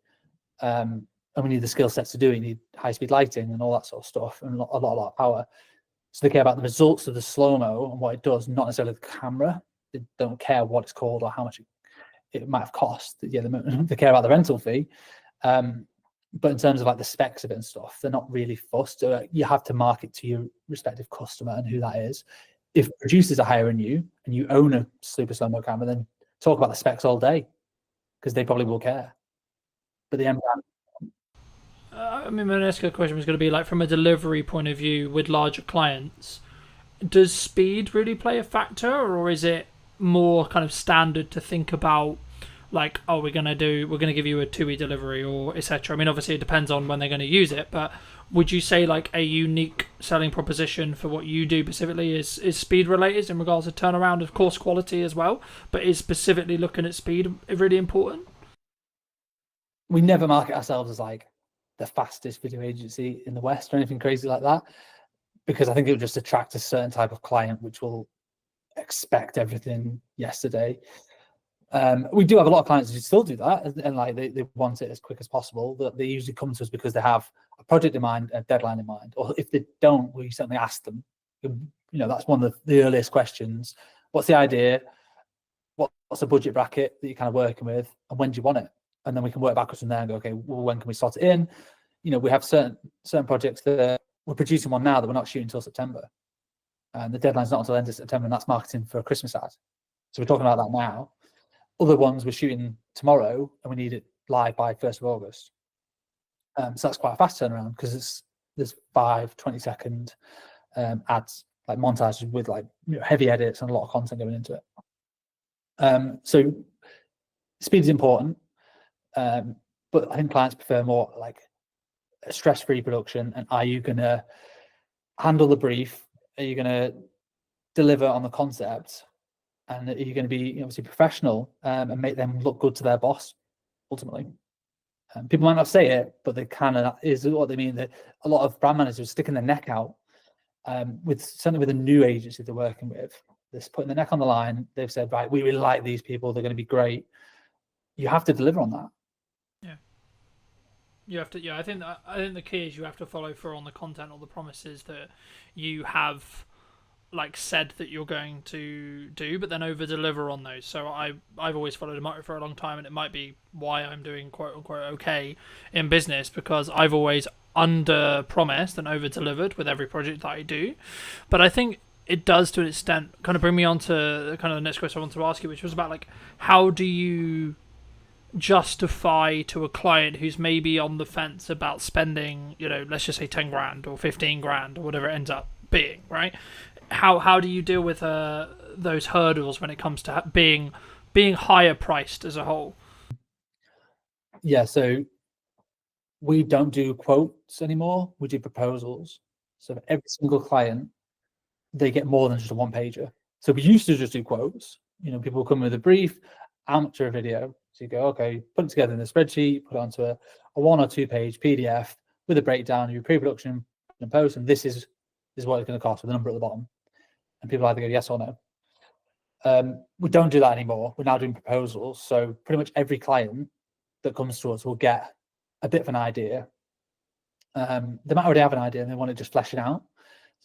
Speaker 15: And we need the skill sets to do it. You need high-speed lighting and all that sort of stuff, and a lot of power. So they care about the results of the slow-mo and what it does, not necessarily the camera. They don't care what it's called or how much it might have cost. Yeah, they care about the rental fee. But in terms of like the specs of it and stuff, they're not really fussed. You have to market to your respective customer and who that is. If producers are hiring you and you own a super slow-mo camera, then talk about the specs all day, because they probably will care. But the end
Speaker 14: I mean, my next question was going to be like, from a delivery point of view with larger clients, does speed really play a factor, or is it more kind of standard to think about like, oh, we're going to give you a 2-week delivery or etc.? I mean, obviously it depends on when they're going to use it, but would you say like a unique selling proposition for what you do specifically is speed related in regards to turnaround, of course quality as well, but is specifically looking at speed really important?
Speaker 15: We never market ourselves as like the fastest video agency in the West or anything crazy like that, because I think it would just attract a certain type of client which will expect everything yesterday. We do have a lot of clients who still do that, and like they want it as quick as possible. But they usually come to us because they have a project in mind, a deadline in mind, or if they don't, we certainly ask them. That's one of the earliest questions. What's the idea? What's the budget bracket that you're kind of working with, and when do you want it? And then we can work backwards from there and go, okay, well, when can we slot it in? We have certain projects that we're producing one now that we're not shooting until September, and the deadline's not until the end of September, and that's marketing for a Christmas ad. So we're talking about that now. Other ones we're shooting tomorrow, and we need it live by 1st of August. So that's quite a fast turnaround, because there's 5 20-second ads, like montages with like heavy edits and a lot of content going into it. So speed is important, but I think clients prefer more like a stress-free production. And are you going to handle the brief? Are you going to deliver on the concept? And are you going to be obviously professional and make them look good to their boss, ultimately? People might not say it, but they kind of is what they mean. That a lot of brand managers are sticking their neck out certainly with a new agency they're working with. They're putting their neck on the line. They've said, right, we really like these people. They're going to be great. You have to deliver on that.
Speaker 14: Yeah. You have to. Yeah, I think the key is you have to follow through on the content or the promises that you have like said that you're going to do, but then over deliver on those. So I've always followed a motto for a long time, and it might be why I'm doing quote unquote okay in business, because I've always under promised and over delivered with every project that I do. But I think it does to an extent kind of bring me on to kind of the next question I want to ask you, which was about like, how do you justify to a client who's maybe on the fence about spending, you know, let's just say 10 grand or 15 grand or whatever it ends up being, right? How do you deal with those hurdles when it comes to being higher priced as a whole?
Speaker 15: Yeah, so we don't do quotes anymore. We do proposals. So for every single client, they get more than just a one pager. So we used to just do quotes. You know, people come with a brief, amateur video. So you go, okay, put it together in a spreadsheet, put it onto a 1 or 2 page PDF with a breakdown of your pre-production and post, and this is what it's going to cost with a number at the bottom. And people either go yes or no. We don't do that anymore. We're now doing proposals. So pretty much every client that comes to us will get a bit of an idea. They might already have an idea and they want to just flesh it out.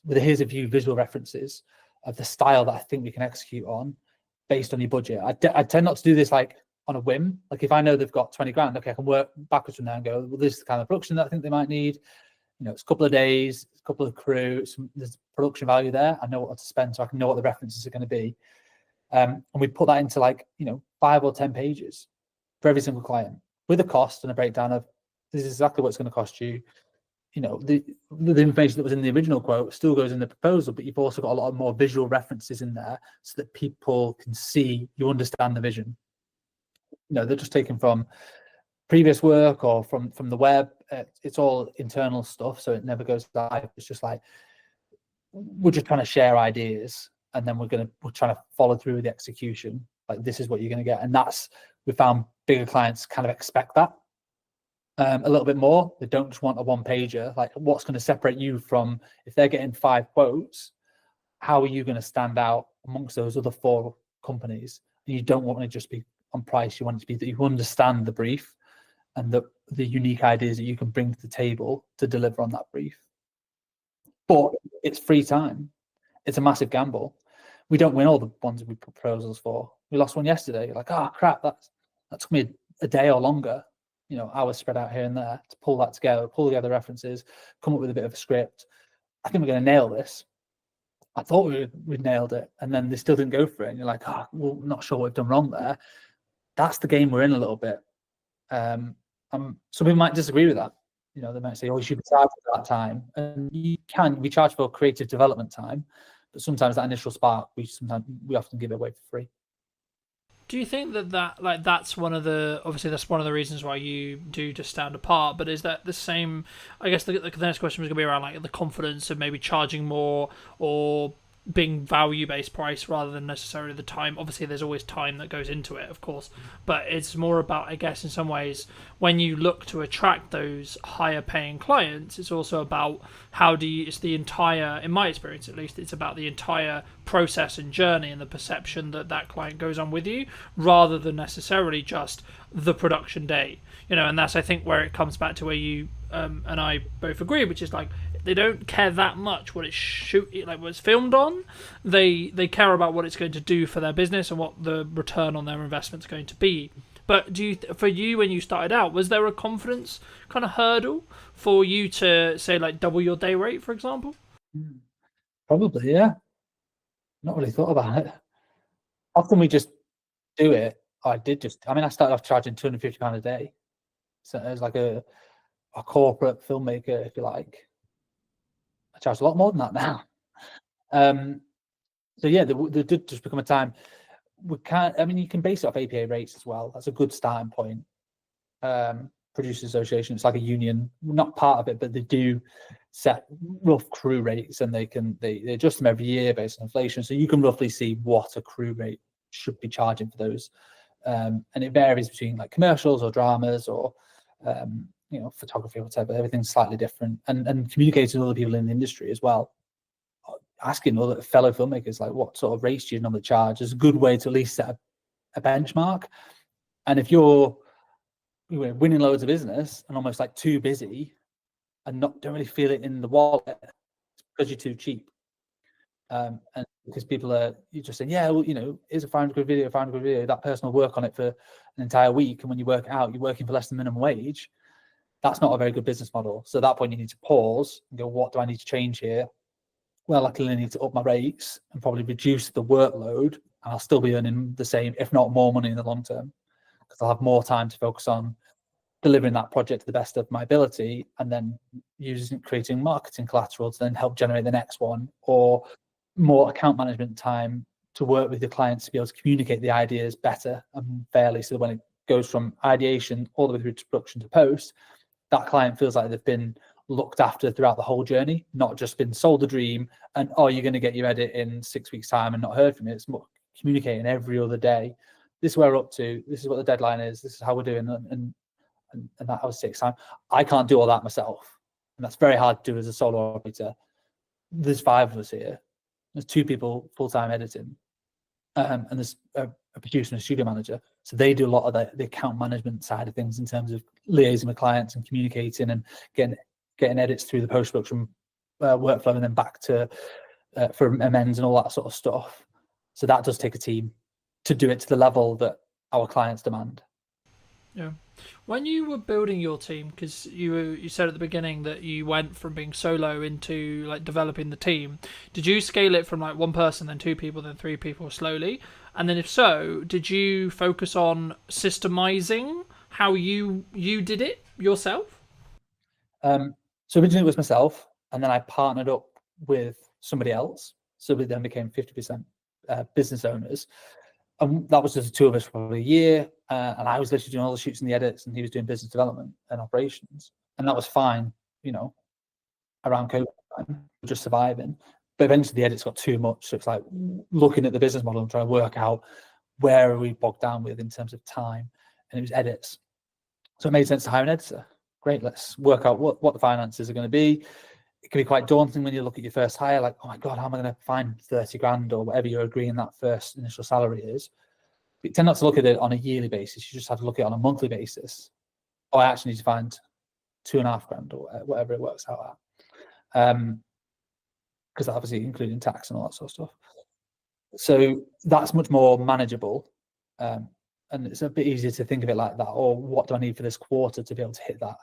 Speaker 15: With here's a few visual references of the style that I think we can execute on based on your budget. I tend not to do this like on a whim. Like if I know they've got 20 grand, okay, I can work backwards from there and go, well, this is the kind of production that I think they might need. You know, it's a couple of days, a couple of crew, there's production value there. I know what to spend, so I can know what the references are going to be. And we put that into like, you know, 5 or 10 pages for every single client with a cost and a breakdown of this is exactly what it's going to cost you. You know, the information that was in the original quote still goes in the proposal, but you've also got a lot of more visual references in there so that people can see you understand the vision. You know, they're just taken from previous work or from the web. It's all internal stuff, so it never goes live. It's just like we're just trying to share ideas, and then we're trying to follow through with the execution. Like this is what you're going to get, and we found bigger clients kind of expect that. A little bit more. They don't just want a one pager. Like what's going to separate you from, if they're getting 5 quotes, how are you going to stand out amongst those other 4 companies? And you don't want to just be on price. You want it to be that you understand the brief and the unique ideas that you can bring to the table to deliver on that brief. But it's free time. It's a massive gamble. We don't win all the ones we put proposals for. We lost one yesterday. You're like, oh crap, that took me a day or longer. You know, hours spread out here and there to pull that together, pull together references, come up with a bit of a script. I think we're going to nail this. I thought we'd nailed it, and then they still didn't go for it. And you're like, oh, well, not sure what we've done wrong there. That's the game we're in a little bit. Some people might disagree with that. You know, they might say, oh, you should charge for that time. And we charge for creative development time, but sometimes that initial spark, we often give it away for free.
Speaker 14: Do you think that's one of the, obviously that's one of the reasons why you do just stand apart, but is that the same, I guess the next question was going to be around like the confidence of maybe charging more or being value-based price rather than necessarily the time. Obviously there's always time that goes into it, of course, but it's more about, I guess in some ways, when you look to attract those higher paying clients, it's also about it's the entire, in my experience at least, it's about the entire process and journey and the perception that client goes on with you rather than necessarily just the production day, you know. And that's, I think, where it comes back to where you and I both agree, which is like they don't care that much what it's filmed on. They care about what it's going to do for their business and what the return on their investment is going to be. But for you, when you started out, was there a confidence kind of hurdle for you to say like double your day rate, for example?
Speaker 15: Probably, yeah. Not really thought about it. Often we just do it. I started off charging £250 a day. So it was like a corporate filmmaker, if you like. I charge a lot more than that now. So yeah, there did just become a time you can base it off APA rates as well. That's a good starting point. Producers Association, it's like a union. We're not part of it, but they do set rough crew rates, and they adjust them every year based on inflation. So you can roughly see what a crew rate should be charging for those. And it varies between like commercials or dramas or photography or whatever. Everything's slightly different, and communicating with other people in the industry as well. Asking other fellow filmmakers like what sort of rates do you normally charge is a good way to at least set a benchmark. And if you're winning loads of business and almost like too busy and don't really feel it in the wallet, it's because you're too cheap. And because you're just saying, yeah, well, here's a 500 quid video, that person will work on it for an entire week, and when you work it out, you're working for less than minimum wage. That's not a very good business model. So at that point, you need to pause and go, what do I need to change here? well, I clearly need to up my rates and probably reduce the workload, and I'll still be earning the same, if not more money in the long term, because I'll have more time to focus on delivering that project to the best of my ability, and then creating marketing collateral to then help generate the next one, or more account management time to work with the clients to be able to communicate the ideas better and fairly, so that when it goes from ideation all the way through to production to post, that client feels like they've been looked after throughout the whole journey, not just been sold a dream and, oh, you're going to get your edit in 6 weeks time and not heard from it. It's more communicating every other day. This is where we're up to. This is what the deadline is. This is how we're doing. And that always takes time. I can't do all that myself. And that's very hard to do as a solo operator. There's 5 of us here. There's 2 people full-time editing. And there's a producer and a studio manager. So they do a lot of the account management side of things in terms of liaising with clients and communicating and getting edits through the post-production workflow and then back to for amends and all that sort of stuff. So that does take a team to do it to the level that our clients demand.
Speaker 14: Yeah. When you were building your team, because you said at the beginning that you went from being solo into like developing the team, did you scale it from like 1 person, then 2 people, then 3 people slowly? And then if so, did you focus on systemizing how you did it yourself?
Speaker 15: So originally it was myself, and then I partnered up with somebody else. So we then became 50% business owners. And that was just the 2 of us for probably a year. And I was literally doing all the shoots and the edits, and he was doing business development and operations. And that was fine, around COVID time, just surviving. But eventually the edits got too much. So it's like looking at the business model and trying to work out where are we bogged down with in terms of time. And it was edits. So it made sense to hire an editor. Great, let's work out what the finances are going to be. It can be quite daunting when you look at your first hire, like, oh my God, how am I going to find 30 grand or whatever you're agreeing that first initial salary is. But you tend not to look at it on a yearly basis. You just have to look at it on a monthly basis. Oh, I actually need to find 2.5 grand or whatever it works out at. Because obviously including tax and all that sort of stuff. So that's much more manageable. And it's a bit easier to think of it like that. Or what do I need for this quarter to be able to hit that,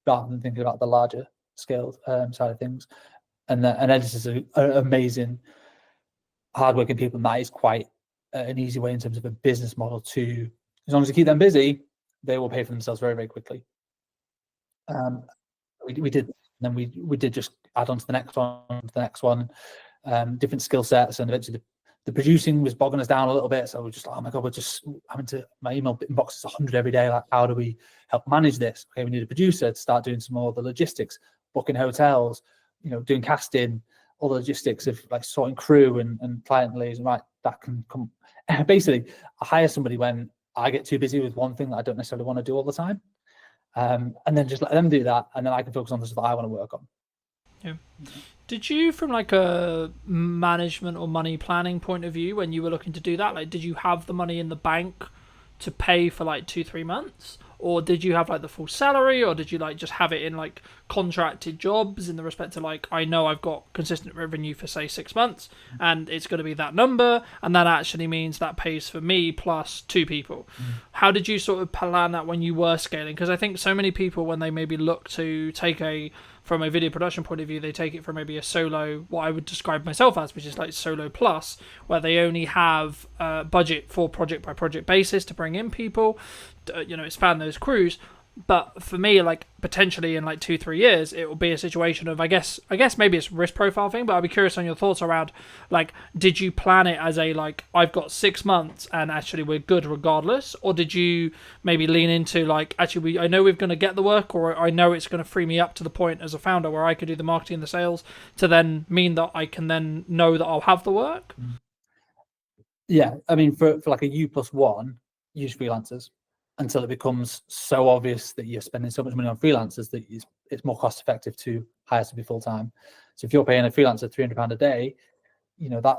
Speaker 15: rather than thinking about the larger scale side of things. And editors are amazing, hardworking people, and that is quite an easy way in terms of a business model to, as long as you keep them busy, they will pay for themselves very, very quickly. We did, and then we did just add on to the next one, different skill sets, and eventually the producing was bogging us down a little bit. So we're just like, oh my God, we're just having to, my email inbox is 100 every day. Like, how do we help manage this? Okay, we need a producer to start doing some more of the logistics, booking hotels, doing casting, all the logistics of like sorting crew and client liaison. Right, that can come. Basically, I hire somebody when I get too busy with one thing that I don't necessarily want to do all the time, and then just let them do that, and then I can focus on the stuff that I want to work on.
Speaker 14: Yeah. Did you, from like a management or money planning point of view, when you were looking to do that, like, did you have the money in the bank to pay for like 2-3 months, or did you have like the full salary, or did you like just have it in like contracted jobs in the respect to like, I know I've got consistent revenue for say 6 months and it's going to be that number, and that actually means that pays for me plus 2 people? How did you sort of plan that when you were scaling? Because I think so many people, when they maybe look to take from a video production point of view, they take it from maybe a solo, what I would describe myself as, which is like solo plus, where they only have budget for project by project basis to bring in people, expand those crews. But for me, like, potentially in like 2-3 years, it will be a situation of, I guess maybe it's risk profile thing, but I'd be curious on your thoughts around, like, did you plan it as a, like, I've got 6 months and actually we're good regardless? Or did you maybe lean into like, actually, I know we're going to get the work, or I know it's going to free me up to the point as a founder where I could do the marketing and the sales to then mean that I can then know that I'll have the work?
Speaker 15: Yeah, I mean, for like a U+1, use freelancers until it becomes so obvious that you're spending so much money on freelancers that it's more cost effective to hire somebody full time. So if you're paying a freelancer £300 a day, that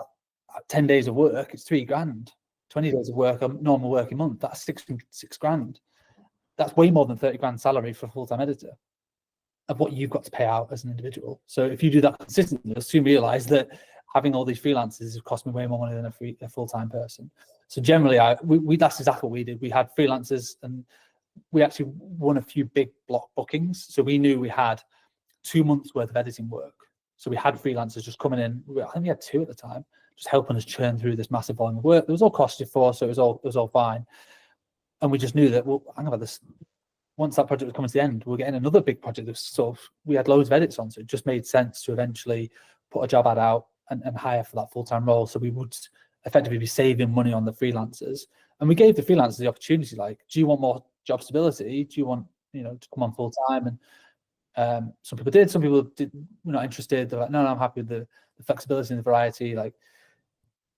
Speaker 15: 10 days of work, it's 3 grand. 20 days of work, a normal working month, that's 6 grand. That's way more than 30 grand salary for a full time editor of what you've got to pay out as an individual. So if you do that consistently, you'll soon realize that having all these freelancers has cost me way more money than a full-time person. So generally, that's exactly what we did. We had freelancers, and we actually won a few big block bookings. So we knew we had 2 months worth of editing work. So we had freelancers just coming in. I think we had 2 at the time, just helping us churn through this massive volume of work. It was all costed for, so it was all fine. And we just knew that, well, hang about this. Once that project was coming to the end, we were getting another big project that was sort of, we had loads of edits on, so it just made sense to eventually put a job ad out and hire for that full-time role. So we would effectively be saving money on the freelancers. And we gave the freelancers the opportunity, like, do you want more job stability? Do you want, to come on full-time? And some people did, some people were not interested. They're like, no, I'm happy with the flexibility and the variety. Like,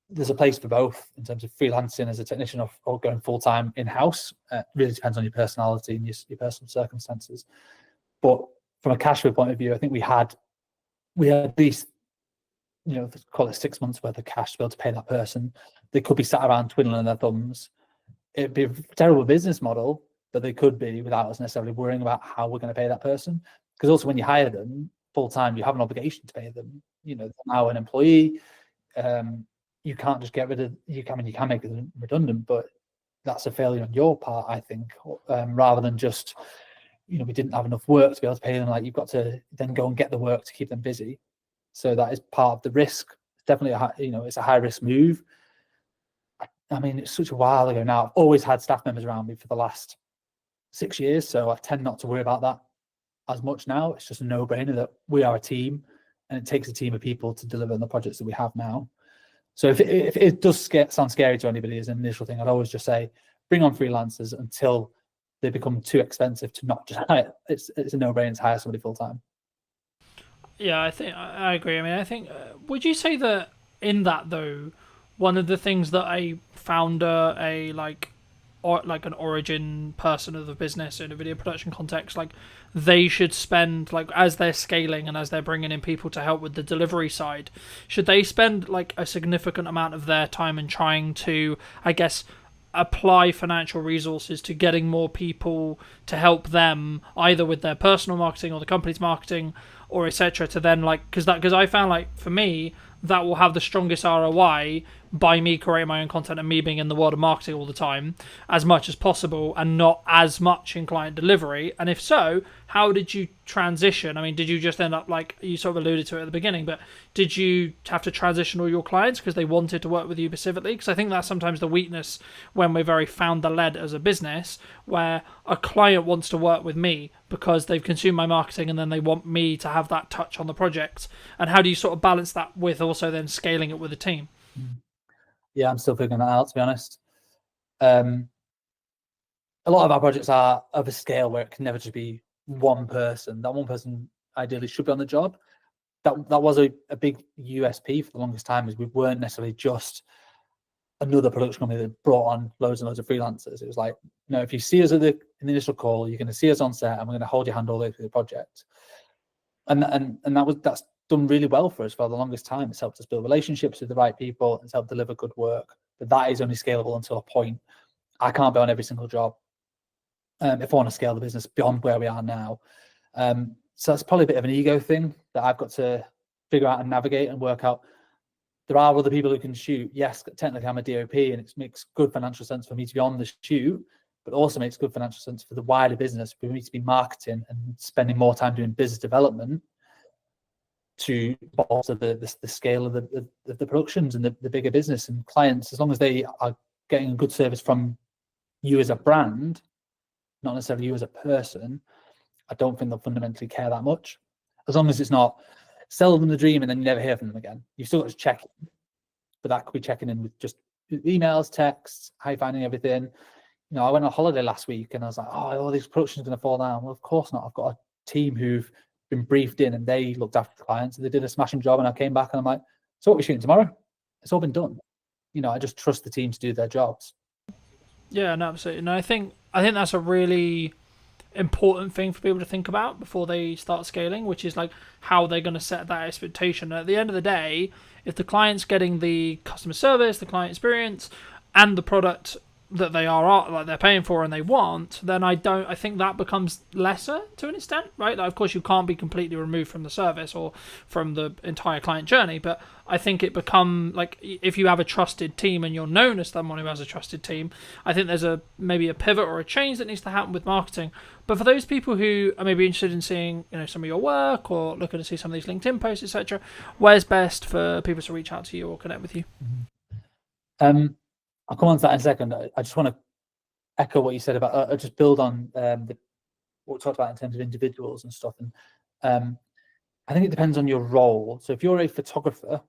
Speaker 15: there's a place for both in terms of freelancing as a technician or going full-time in-house. Really depends on your personality and your personal circumstances. But from a cash flow point of view, I think we had at least, call it 6 months worth of cash to be able to pay that person. They could be sat around twiddling their thumbs. It'd be a terrible business model, but they could be without us necessarily worrying about how we're going to pay that person. Because also when you hire them full-time, you have an obligation to pay them. They're now an employee. You can't just get rid of, you can make them redundant, but that's a failure on your part, I think, rather than just, we didn't have enough work to be able to pay them. Like, you've got to then go and get the work to keep them busy. So that is part of the risk. It's definitely it's a high risk move. I mean, it's such a while ago now. I've always had staff members around me for the last 6 years, so I tend not to worry about that as much now. It's just a no-brainer that we are a team, and it takes a team of people to deliver on the projects that we have now. So if it does sound scary to anybody as an initial thing, I'd always just say, bring on freelancers until they become too expensive to not just hire. It's a no-brainer to hire somebody full-time.
Speaker 14: Yeah, I think I agree. I mean, I think, would you say that in that, though, one of the things that a founder, like an origin person of the business in a video production context, like, they should spend, like, as they're scaling and as they're bringing in people to help with the delivery side, should they spend like a significant amount of their time in trying to, I guess, apply financial resources to getting more people to help them either with their personal marketing or the company's marketing or etc., to then, like, because I found, like, for me, that will have the strongest ROI by me creating my own content and me being in the world of marketing all the time as much as possible and not as much in client delivery. And if so, how did you transition? I mean, did you just end up, like you sort of alluded to it at the beginning, but did you have to transition all your clients because they wanted to work with you specifically? Because I think that's sometimes the weakness when we're very founder-led as a business, where a client wants to work with me because they've consumed my marketing and then they want me to have that touch on the project. And how do you sort of balance that with also then scaling it with a team?
Speaker 15: Yeah, I'm still figuring that out, to be honest. A lot of our projects are of a scale where it can never just be one person. That one person ideally should be on the job. That was a big USP for the longest time, is we weren't necessarily just another production company that brought on loads and loads of freelancers. It was like, no, if you see us in the initial call, you're going to see us on set and we're going to hold your hand all the way through the project. And that's done really well for us for the longest time. It's helped us build relationships with the right people. It's helped deliver good work. But that is only scalable until a point. I can't be on every single job if I want to scale the business beyond where we are now. So that's probably a bit of an ego thing that I've got to figure out and navigate and work out. There are other people who can shoot. Yes, technically I'm a DOP and it makes good financial sense for me to be on the shoot, but also makes good financial sense for the wider business for me to be marketing and spending more time doing business development to bolster the scale of the productions and the bigger business and clients. As long as they are getting a good service from you as a brand, not necessarily you as a person, I don't think they'll fundamentally care that much. As long as it's not sell them the dream and then you never hear from them again. You've still got to check in, but that could be checking in with just emails, texts, how you finding everything. I went on holiday last week and I was like, all these productions are going to fall down. Well, of course not. I've got a team who've been briefed in and they looked after the clients and they did a smashing job, and I came back and I'm like, so what are we shooting tomorrow? It's all been done. I just trust the team to do their jobs.
Speaker 14: Yeah, no, absolutely. And I think that's a really important thing for people to think about before they start scaling, which is like how they're going to set that expectation. And at the end of the day, if the client's getting the customer service, the client experience, and the product that they are like they're paying for and they want, then I think that becomes lesser to an extent, right? Like, of course, you can't be completely removed from the service or from the entire client journey, but I think it become like if you have a trusted team and you're known as someone who has a trusted team, I think there's maybe a pivot or a change that needs to happen with marketing. But for those people who are maybe interested in seeing, some of your work or looking to see some of these LinkedIn posts, etc., where's best for people to reach out to you or connect with you?
Speaker 15: I'll come on to that in a second. I just want to echo what you said about, just build on what we talked about in terms of individuals and stuff. And I think it depends on your role. So if you're a photographer,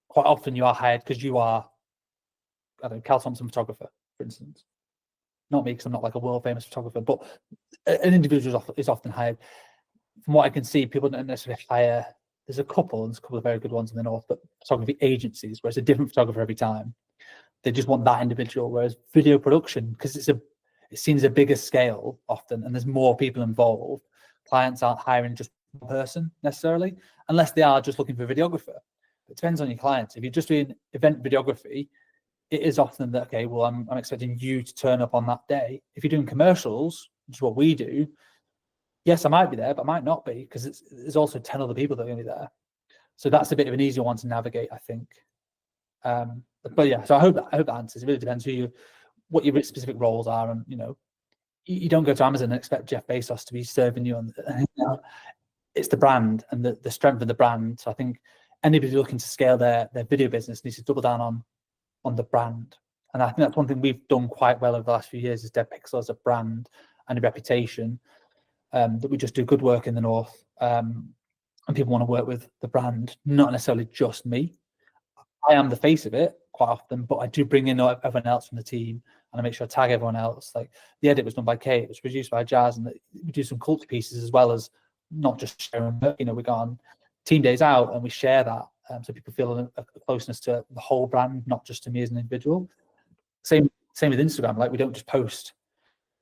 Speaker 15: quite often you are hired because you are, I don't know, Cal Thompson photographer, for instance. Not me, because I'm not like a world famous photographer, but an individual is often hired. From what I can see, people don't necessarily hire. There's a couple of very good ones in the north, but photography agencies, where it's a different photographer every time. They just want that individual. Whereas video production, because it's seen as a bigger scale often, and there's more people involved, clients aren't hiring just one person necessarily, unless they are just looking for a videographer. It depends on your clients. If you're just doing event videography, it is often that, okay, well, I'm expecting you to turn up on that day. If you're doing commercials, which is what we do, yes, I might be there, but I might not be, because there's also 10 other people that are going to be there. So that's a bit of an easier one to navigate, I think. But yeah, so I hope that answers. It really depends what your specific roles are, and you don't go to Amazon and expect Jeff Bezos to be serving you on. It's the brand and the strength of the brand. So I think anybody looking to scale their video business needs to double down on the brand. And I think that's one thing we've done quite well over the last few years is Dead Pixel as a brand and a reputation, that we just do good work in the north, and people want to work with the brand, not necessarily just me. I am the face of it quite often, but I do bring in everyone else from the team, and I make sure I tag everyone else. Like the edit was done by Kate, it was produced by Jazz, and we do some culture pieces as well as not just sharing. We go on team days out and we share that, so people feel a closeness to the whole brand, not just to me as an individual. Same with Instagram. Like we don't just post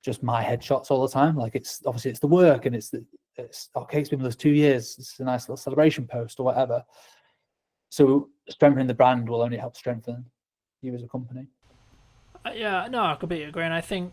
Speaker 15: just my headshots all the time. Like it's obviously it's the work, and it's Kate's been with us 2 years. It's a nice little celebration post or whatever. So strengthening the brand will only help strengthen you as a company.
Speaker 14: Yeah, no, I completely agree, and I think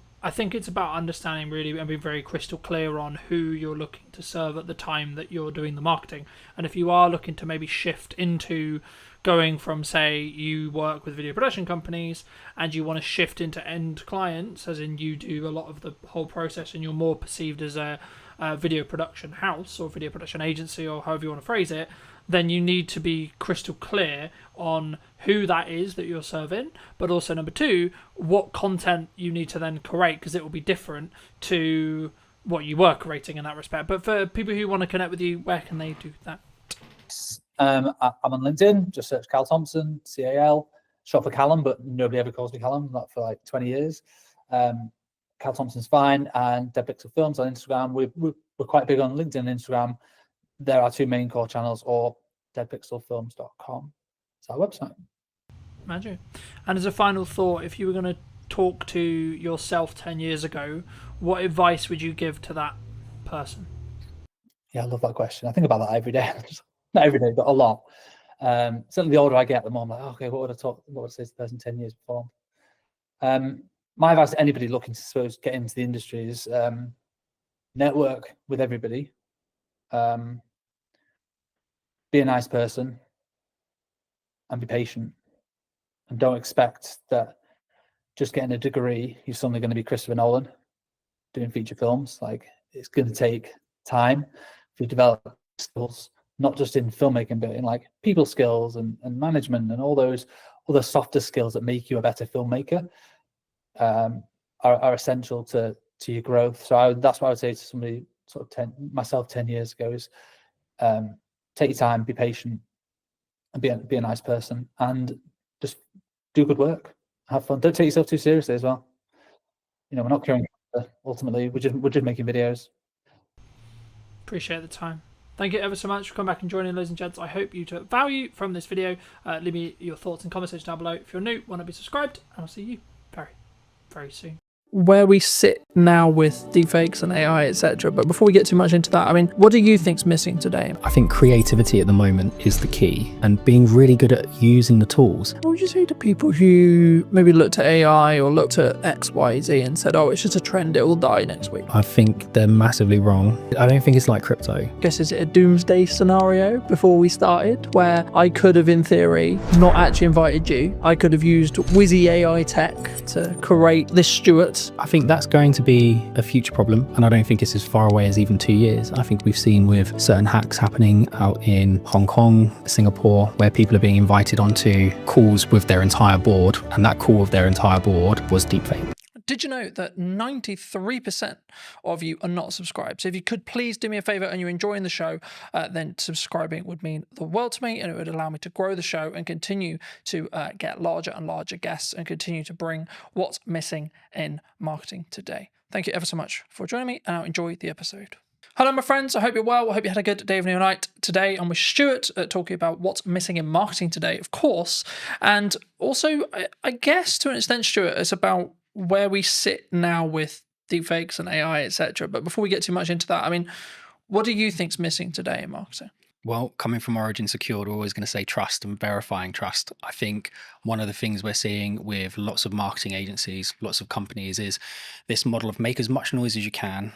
Speaker 14: it's about understanding really and being very crystal clear on who you're looking to serve at the time that you're doing the marketing. And if you are looking to maybe shift into going from, say, you work with video production companies and you want to shift into end clients, as in you do a lot of the whole process and you're more perceived as a video production house or video production agency or however you want to phrase it, then you need to be crystal clear on who that is that you're serving, but also number two, what content you need to then create, because it will be different to what you were creating in that respect. But for people who want to connect with you, where can they do that?
Speaker 15: I'm on LinkedIn, just search Cal Thompson, CAL, short for Callum, but nobody ever calls me Callum, not for like 20 years. Cal Thompson's fine, and Dead Pixel Films on Instagram. We're quite big on LinkedIn and Instagram. There are two main core channels, or deadpixelfilms.com. It's our website.
Speaker 14: Magic. And as a final thought, if you were going to talk to yourself 10 years ago, what advice would you give to that person?
Speaker 15: Yeah, I love that question. I think about that every day. Not every day, but a lot. Certainly the older I get, the more I'm like, okay, what would I say to the person 10 years before? My advice to anybody looking to get into the industry is network with everybody. Be a nice person and be patient, and don't expect that just getting a degree you're suddenly going to be Christopher Nolan doing feature films. Like, it's going to take time to develop skills, not just in filmmaking, but in like people skills and management and all those other softer skills that make you a better filmmaker, are essential to your growth. So that's what I would say to somebody sort of myself 10 years ago is, take your time, be patient, and be a nice person, and just do good work, have fun. Don't take yourself too seriously as well. We're not curing cancer, ultimately. We're just making videos.
Speaker 14: Appreciate the time. Thank you ever so much for coming back and joining, ladies and gents. I hope you took value from this video. Leave me your thoughts and comments down below. If you're new, want to be subscribed, and I'll see you very, very soon.
Speaker 2: where we sit now with deepfakes and AI, etc. But before we get too much into that, I mean, what do you think's missing today?
Speaker 16: I think creativity at the moment is the key, and being really good at using the tools.
Speaker 2: What would you say to people who maybe looked at AI or looked at X, Y, Z and said, oh, it's just a trend, it will die next week?
Speaker 16: I think they're massively wrong. I don't think it's like crypto.
Speaker 2: I guess, is it a doomsday scenario before we started where I could have, in theory, not actually invited you? I could have used whizzy AI tech to create this Stuart.
Speaker 16: I think that's going to be a future problem, and I don't think it's as far away as even 2 years. I think we've seen with certain hacks happening out in Hong Kong, Singapore, where people are being invited onto calls with their entire board, and that call with their entire board was deepfake.
Speaker 2: Did you know that 93% of you are not subscribed? So if you could please do me a favor and you're enjoying the show, then subscribing would mean the world to me, and it would allow me to grow the show and continue to get larger and larger guests and continue to bring what's missing in marketing today. Thank you ever so much for joining me, and I'll enjoy the episode. Hello, my friends. I hope you're well. I hope you had a good day, evening, or night. Today, I'm with Stuart talking about what's missing in marketing today, of course. And also, I guess to an extent, Stuart, it's about where we sit now with deepfakes and AI, etc. But before we get too much into that, I mean, what do you think's missing today in marketing?
Speaker 16: Well, coming from Origin Secured, we're always going to say trust and verifying trust. I think one of the things we're seeing with lots of marketing agencies, lots of companies, is this model of make as much noise as you can,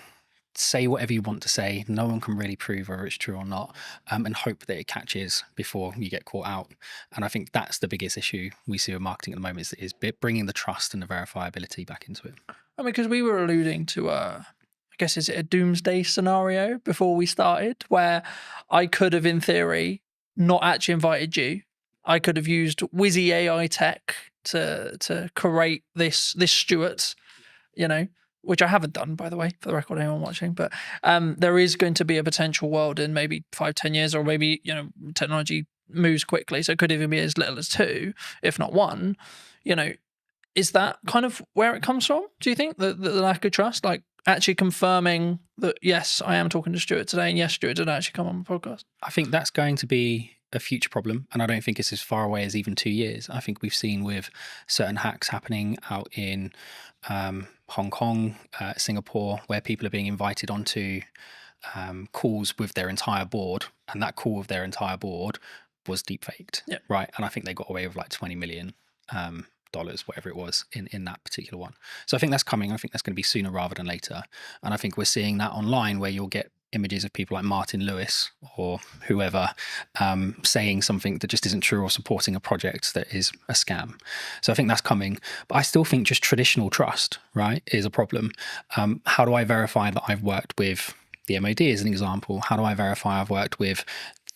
Speaker 16: say whatever you want to say, no one can really prove whether it's true or not, and hope that it catches before you get caught out. And I think that's the biggest issue we see with marketing at the moment, is bringing the trust and the verifiability back into it.
Speaker 2: I mean, because we were alluding to, I guess, is it a doomsday scenario before we started, where I could have, in theory, not actually invited you. I could have used whizzy AI tech to create this Stuart, you know, which I haven't done, by the way, for the record, anyone watching. But there is going to be a potential world in maybe 5-10 years, or maybe, you know, technology moves quickly, so it could even be as little as 2, if not 1. You know, is that kind of where it comes from? Do you think the lack of trust, like actually confirming that yes, I am talking to Stuart today, and yes, Stuart did actually come on the podcast?
Speaker 16: I think that's going to be a future problem, and I don't think it's as far away as even 2 years. I think we've seen with certain hacks happening out in Hong Kong, Singapore, where people are being invited onto calls with their entire board, and that call with their entire board was deepfaked, right? And I think they got away with like $20 million, whatever it was, in that particular one. So I think that's coming. I think that's going to be sooner rather than later. And I think we're seeing that online, where you'll get images of people like Martin Lewis or whoever saying something that just isn't true, or supporting a project that is a scam. So I think that's coming. But I still think just traditional trust, right, is a problem. How do I verify that I've worked with the MOD as an example? How do I verify I've worked with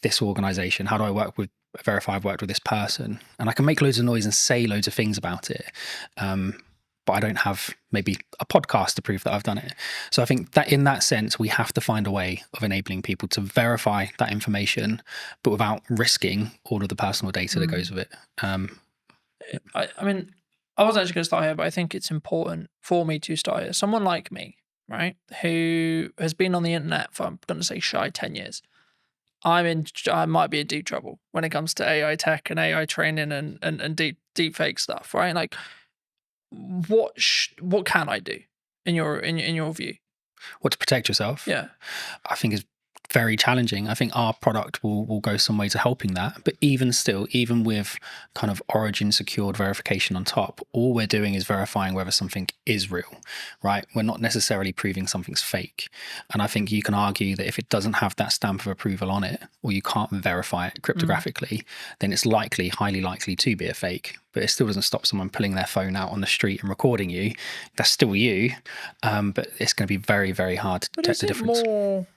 Speaker 16: this organization? How do I verify I've worked with this person? And I can make loads of noise and say loads of things about it. But I don't have maybe a podcast to prove that I've done it. So I think that in that sense, we have to find a way of enabling people to verify that information, but without risking all of the personal data that goes with it.
Speaker 2: I mean, I wasn't actually going to start here, but I think it's important for me to start here. Someone like me, right, who has been on the internet for, I'm going to say, shy 10 years. I might be in deep trouble when it comes to AI tech and AI training and deep fake stuff, right? Like, what can I do in your view?
Speaker 16: What, to protect yourself?
Speaker 2: Yeah,
Speaker 16: I think is very challenging. I think our product will go some way to helping that. But even still, even with kind of Origin secured verification on top, all we're doing is verifying whether something is real, right? We're not necessarily proving something's fake. And I think you can argue that if it doesn't have that stamp of approval on it, or you can't verify it cryptographically, then it's highly likely to be a fake. But it still doesn't stop someone pulling their phone out on the street and recording you. That's still you. But it's going to be very, very hard to detect the difference.
Speaker 2: More,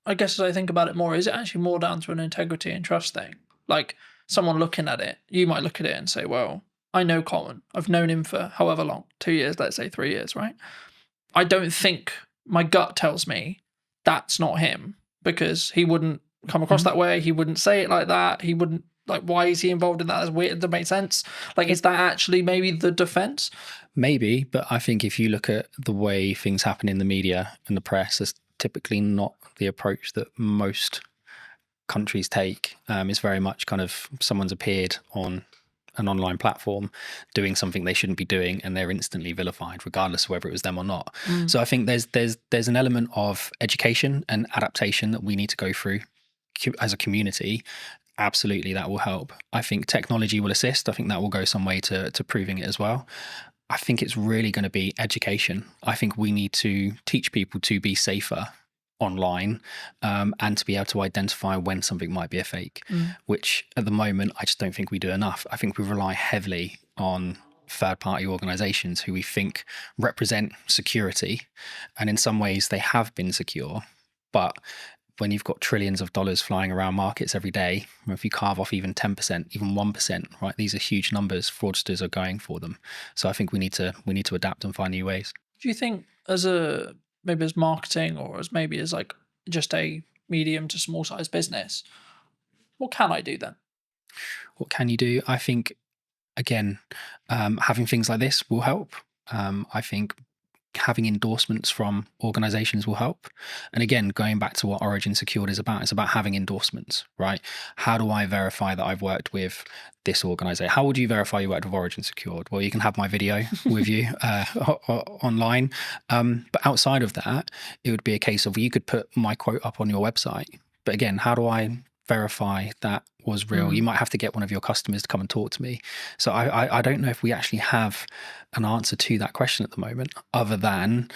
Speaker 2: I guess as I think about it more, is it actually more down to an integrity and trust thing? Like, someone looking at it, you might look at it and say, well, I know Colin. I've known him for however long, 2 years, let's say 3 years, right? I don't think, my gut tells me that's not him, because he wouldn't come across that way. He wouldn't say it like that. He wouldn't, like, why is he involved in that? That's weird. It doesn't make sense. Like, is that actually maybe the defense?
Speaker 16: Maybe, but I think if you look at the way things happen in the media and the press, there's typically not the approach that most countries take. It's very much kind of someone's appeared on an online platform doing something they shouldn't be doing, and they're instantly vilified, regardless of whether it was them or not. So I think there's an element of education and adaptation that we need to go through as a community. Absolutely, that will help. I think technology will assist. I think that will go some way to proving it as well. I think it's really going to be education. I think we need to teach people to be safer online, and to be able to identify when something might be a fake, which at the moment I just don't think we do enough. I think we rely heavily on third-party organizations who we think represent security, and in some ways they have been secure, but when you've got trillions of dollars flying around markets every day, if you carve off even 10%, even 1%, right, these are huge numbers. Fraudsters are going for them. So I think we need to adapt and find new ways.
Speaker 14: Do you think maybe as marketing, or as maybe as like just a medium to small size business, what can I do then?
Speaker 16: What can you do? I think, again, having things like this will help. I think having endorsements from organizations will help. And again, going back to what Origin Secured is about, it's about having endorsements, right? How do I verify that I've worked with this organization? How would you verify you worked with Origin Secured? Well, you can have my video with you online. But outside of that, it would be a case of you could put my quote up on your website. But again, how do I verify that was real? You might have to get one of your customers to come and talk to me. So I don't know if we actually have an answer to that question at the moment, other than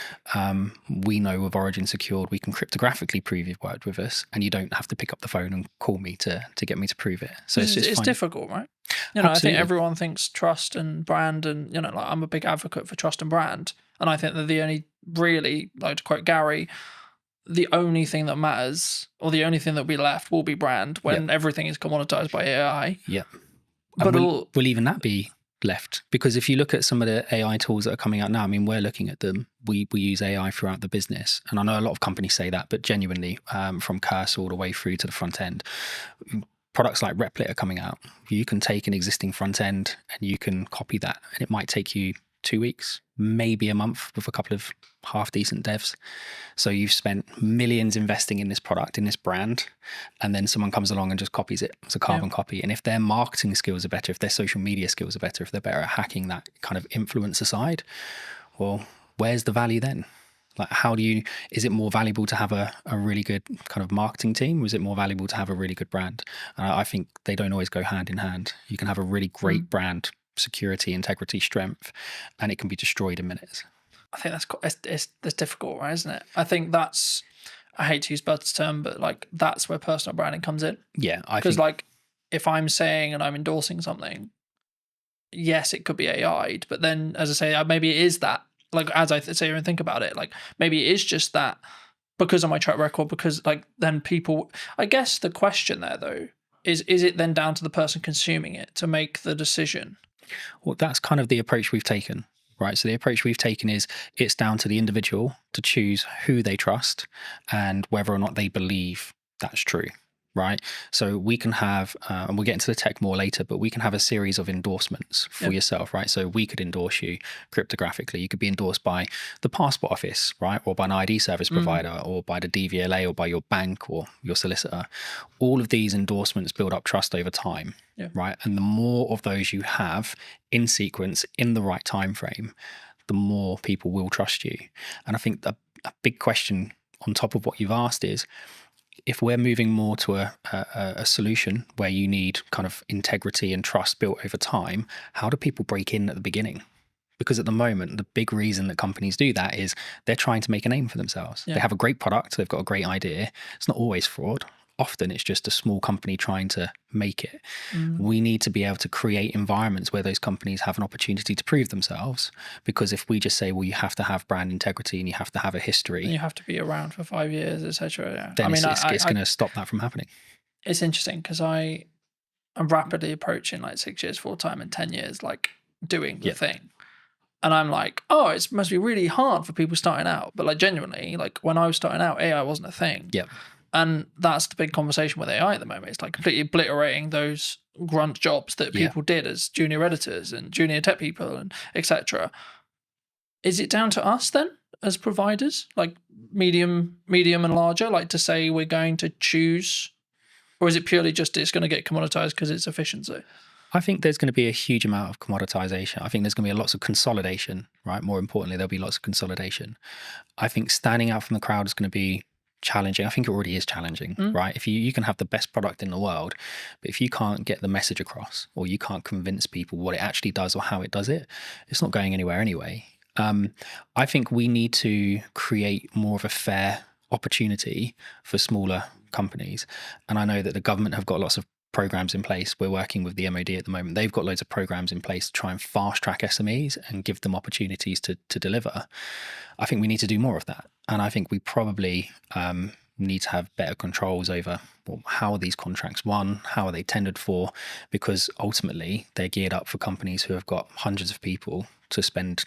Speaker 16: we know with Origin Secured we can cryptographically prove you've worked with us, and you don't have to pick up the phone and call me to get me to prove it. So it's
Speaker 14: difficult, right? I think everyone thinks trust and brand, and like I'm a big advocate for trust and brand, and I think that the only really, like to quote Gary, the only thing that matters, or the only thing that will be left, will be brand when everything is commoditized by AI.
Speaker 16: Yeah. But will even that be left? Because if you look at some of the AI tools that are coming out now, I mean, we're looking at them. We use AI throughout the business. And I know a lot of companies say that, but genuinely, from cursor all the way through to the front end, products like Replit are coming out. You can take an existing front end and you can copy that, and it might take you 2 weeks, maybe a month, with a couple of half decent devs. So you've spent millions investing in this product, in this brand, and then someone comes along and just copies it. It's a carbon copy. And if their marketing skills are better, if their social media skills are better, if they're better at hacking that kind of influencer side, well, where's the value then? Like, is it more valuable to have a really good kind of marketing team, or is it more valuable to have a really good brand? I think they don't always go hand in hand. You can have a really great brand, security, integrity, strength, and it can be destroyed in minutes.
Speaker 14: I think that's difficult, right? Isn't it? I think that's, I hate to use Bud's term, but like that's where personal branding comes in.
Speaker 16: Yeah,
Speaker 14: because like if I'm saying and I'm endorsing something, yes, it could be AI'd, but then as I say, maybe it is that. Like as I sit here and think about it, like maybe it is just that because of my track record. Because like then people, I guess the question there though is it then down to the person consuming it to make the decision?
Speaker 16: Well, that's kind of the approach we've taken, right? So the approach we've taken is it's down to the individual to choose who they trust and whether or not they believe that's true, right? So we can have, and we'll get into the tech more later, but we can have a series of endorsements for yourself, right? So we could endorse you cryptographically. You could be endorsed by the passport office, right? Or by an ID service provider, or by the DVLA, or by your bank or your solicitor. All of these endorsements build up trust over time, right? And the more of those you have in sequence, in the right time frame, the more people will trust you. And I think a big question on top of what you've asked is, if we're moving more to a solution where you need kind of integrity and trust built over time, how do people break in at the beginning? Because at the moment, the big reason that companies do that is they're trying to make a name for themselves. They have a great product, they've got a great idea. It's not always fraud. Often it's just a small company trying to make it. We need to be able to create environments where those companies have an opportunity to prove themselves. Because if we just say, well, you have to have brand integrity and you have to have a history,
Speaker 14: and you have to be around for 5 years, etc.
Speaker 16: Then it's going to stop that from happening.
Speaker 14: It's interesting because I'm rapidly approaching like 6 years full time and 10 years like doing the thing. And I'm like, oh, it must be really hard for people starting out. But like genuinely, like when I was starting out, AI wasn't a thing.
Speaker 16: Yeah.
Speaker 14: And that's the big conversation with AI at the moment. It's like completely obliterating those grunt jobs that people did as junior editors and junior tech people and etc. Is it down to us then as providers, like medium and larger, like to say we're going to choose, or is it purely just it's going to get commoditized because it's efficiency?
Speaker 16: I think there's going to be a huge amount of commoditization. I think there's going to be lots of consolidation, right? More importantly, there'll be lots of consolidation. I think standing out from the crowd is going to be challenging. I think it already is challenging, right? If you can have the best product in the world, but if you can't get the message across, or you can't convince people what it actually does or how it does it, it's not going anywhere anyway. I think we need to create more of a fair opportunity for smaller companies. And I know that the government have got lots of programs in place. We're working with the MOD at the moment. They've got loads of programs in place to try and fast track SMEs and give them opportunities to deliver. I think we need to do more of that. And I think we probably need to have better controls over, well, how are these contracts won? How are they tendered for? Because ultimately they're geared up for companies who have got hundreds of people to spend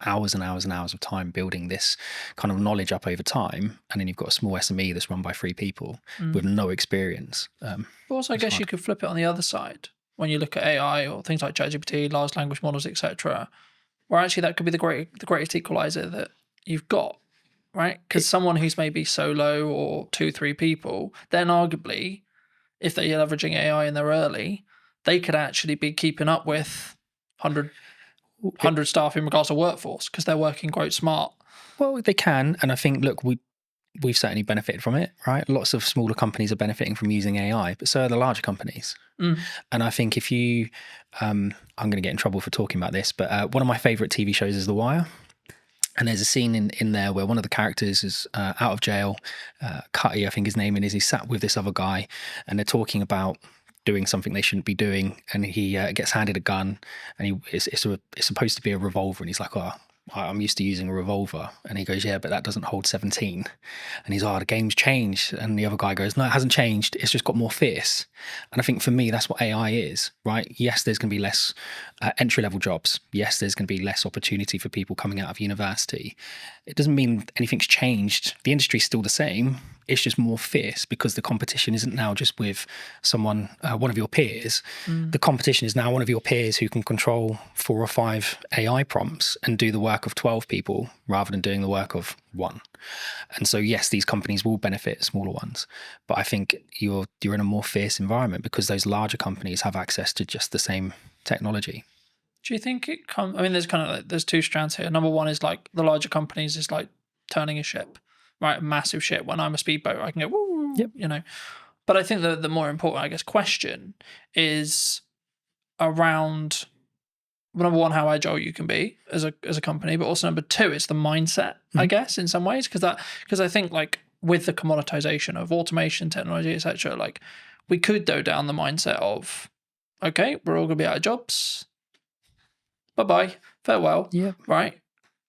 Speaker 16: hours and hours and hours of time building this kind of knowledge up over time, and then you've got a small SME that's run by 3 people with no experience.
Speaker 14: But also, I guess you could flip it on the other side when you look at AI or things like ChatGPT, large language models, etc., where actually that could be the greatest equalizer that you've got, right? Because someone who's maybe solo or 2-3 people, then arguably, if they're leveraging AI and they're early, they could actually be keeping up with 100 staff in regards to workforce because they're working quite smart.
Speaker 16: Well, they can, and I think, look, we've certainly benefited from it, right? Lots of smaller companies are benefiting from using AI, but so are the larger companies. And I think if you, I'm going to get in trouble for talking about this, but one of my favourite TV shows is The Wire. And there's a scene in there where one of the characters is out of jail. Cutty, I think his name is. He's sat with this other guy, and they're talking about doing something they shouldn't be doing, and he gets handed a gun, and it's supposed to be a revolver, and he's like, oh, I'm used to using a revolver. And he goes, yeah, but that doesn't hold 17. And he's, oh, the game's changed. And the other guy goes, no, it hasn't changed. It's just got more fierce. And I think for me, that's what AI is, right? Yes, there's going to be less entry-level jobs. Yes, there's going to be less opportunity for people coming out of university. It doesn't mean anything's changed. The industry's still the same. It's just more fierce because the competition isn't now just with someone, one of your peers. The competition is now one of your peers who can control 4 or 5 AI prompts and do the work of 12 people rather than doing the work of 1. And so, yes, these companies will benefit smaller ones, but I think you're in a more fierce environment because those larger companies have access to just the same technology.
Speaker 14: Do you think it comes? I mean, there's kind of like, there's 2 strands here. Number one is like the larger companies is like turning a ship, right? A massive ship. When I'm a speedboat, I can go, woo, you know. But I think the more important, I guess, question is around, number one, how agile you can be as a company, but also number 2, it's the mindset, I guess, in some ways, because I think like with the commoditization of automation, technology, etc., like we could go down the mindset of, okay, we're all going to be out of jobs. Bye-bye, farewell, right?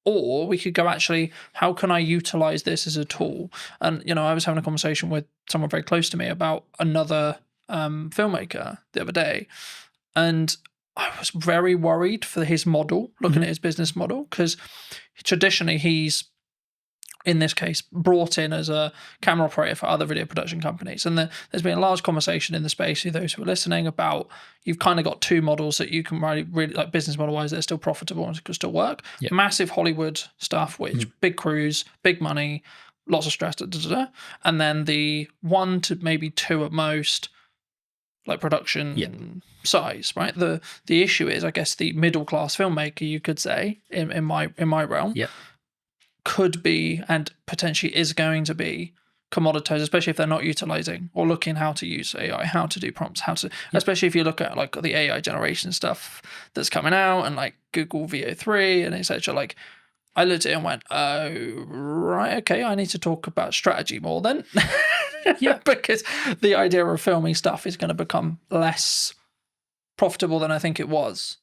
Speaker 14: Or we could go, actually, how can I utilize this as a tool? And, you know, I was having a conversation with someone very close to me about another filmmaker the other day, and I was very worried for his model, looking at his business model, because traditionally he's, in this case, brought in as a camera operator for other video production companies. And there's been a large conversation in the space, with those who are listening, about you've kind of got 2 models that you can really like business model-wise that are still profitable and can still work. Massive Hollywood stuff, which big crews, big money, lots of stress, and then the 1 to maybe 2 at most, like production size, right? The issue is, I guess, the middle-class filmmaker, you could say, in my realm, could be and potentially is going to be commoditized, especially if they're not utilizing or looking how to use AI, how to do prompts, how to, especially if you look at like the AI generation stuff that's coming out and like Google VO3 and etc. Like I looked at it and went, oh, right, okay, I need to talk about strategy more then. Because the idea of filming stuff is going to become less profitable than I think it was.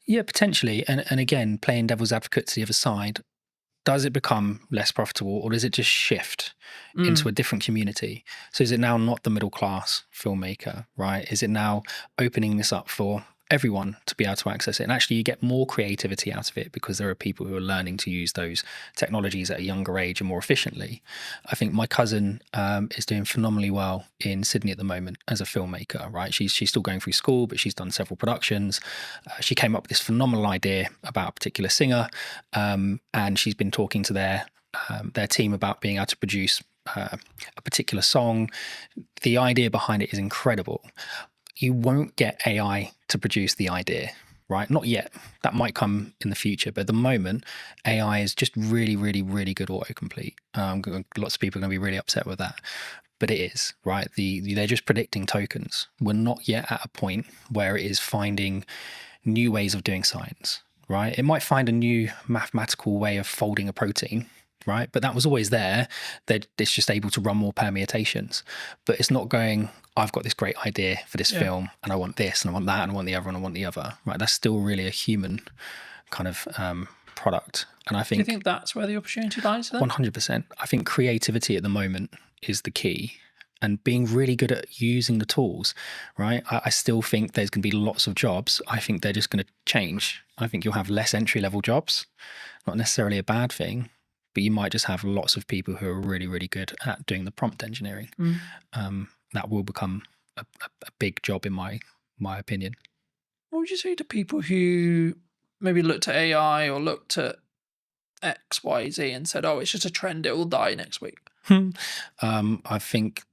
Speaker 16: Yeah, potentially. And again, playing devil's advocate to the other side, does it become less profitable, or does it just shift into a different community? So is it now not the middle class filmmaker, right? Is it now opening this up for everyone to be able to access it? And actually you get more creativity out of it because there are people who are learning to use those technologies at a younger age and more efficiently. I think my cousin is doing phenomenally well in Sydney at the moment as a filmmaker, right? She's still going through school, but she's done several productions. She came up with this phenomenal idea about a particular singer, and she's been talking to their team about being able to produce a particular song. The idea behind it is incredible. you won't get AI to produce the idea, right? Not yet. That might come in the future, but at the moment, AI is just really, really, really good autocomplete. Lots of people are going to be really upset with that, but it is, right? They're just predicting tokens. We're not yet at a point where it is finding new ways of doing science, right? It might find a new mathematical way of folding a protein, right? But that was always there. It's just able to run more permutations. But it's not going, I've got this great idea for this film, and I want this, and I want that, and I want the other, and I want the other, right? That's still really a human kind of product. And I think...
Speaker 14: Do you think that's where the opportunity lies then?
Speaker 16: 100%. I think creativity at the moment is the key. And being really good at using the tools, right? I still think there's going to be lots of jobs. I think they're just going to change. I think you'll have less entry-level jobs. Not necessarily a bad thing, but you might just have lots of people who are really, really good at doing the prompt engineering. That will become a big job in my opinion.
Speaker 14: What would you say to people who maybe looked at AI or looked at X, Y, Z and said, oh, it's just a trend, it will die next week?
Speaker 16: I think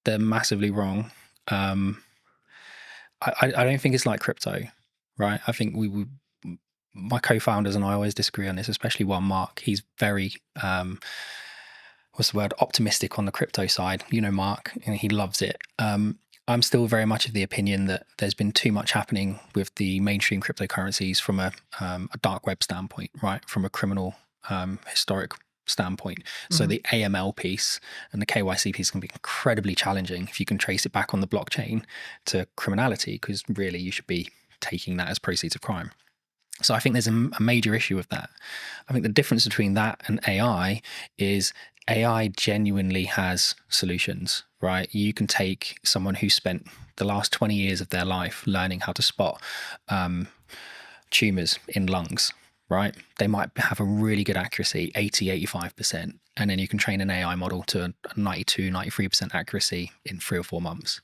Speaker 16: they're massively wrong. I don't think it's like crypto, right? I think my co-founders and I always disagree on this, especially one Mark. He's very optimistic on the crypto side. You know Mark, and he loves it. I'm still very much of the opinion that there's been too much happening with the mainstream cryptocurrencies from a dark web standpoint, right? From a criminal historic standpoint. So the AML piece and the KYC piece can be incredibly challenging if you can trace it back on the blockchain to criminality, because really you should be taking that as proceeds of crime. So I think there's a major issue with that. I think the difference between that and AI is AI genuinely has solutions, right? You can take someone who spent the last 20 years of their life learning how to spot tumors in lungs, right? They might have a really good accuracy, 80-85%, and then you can train an AI model to a 92-93% accuracy in 3 or 4 months.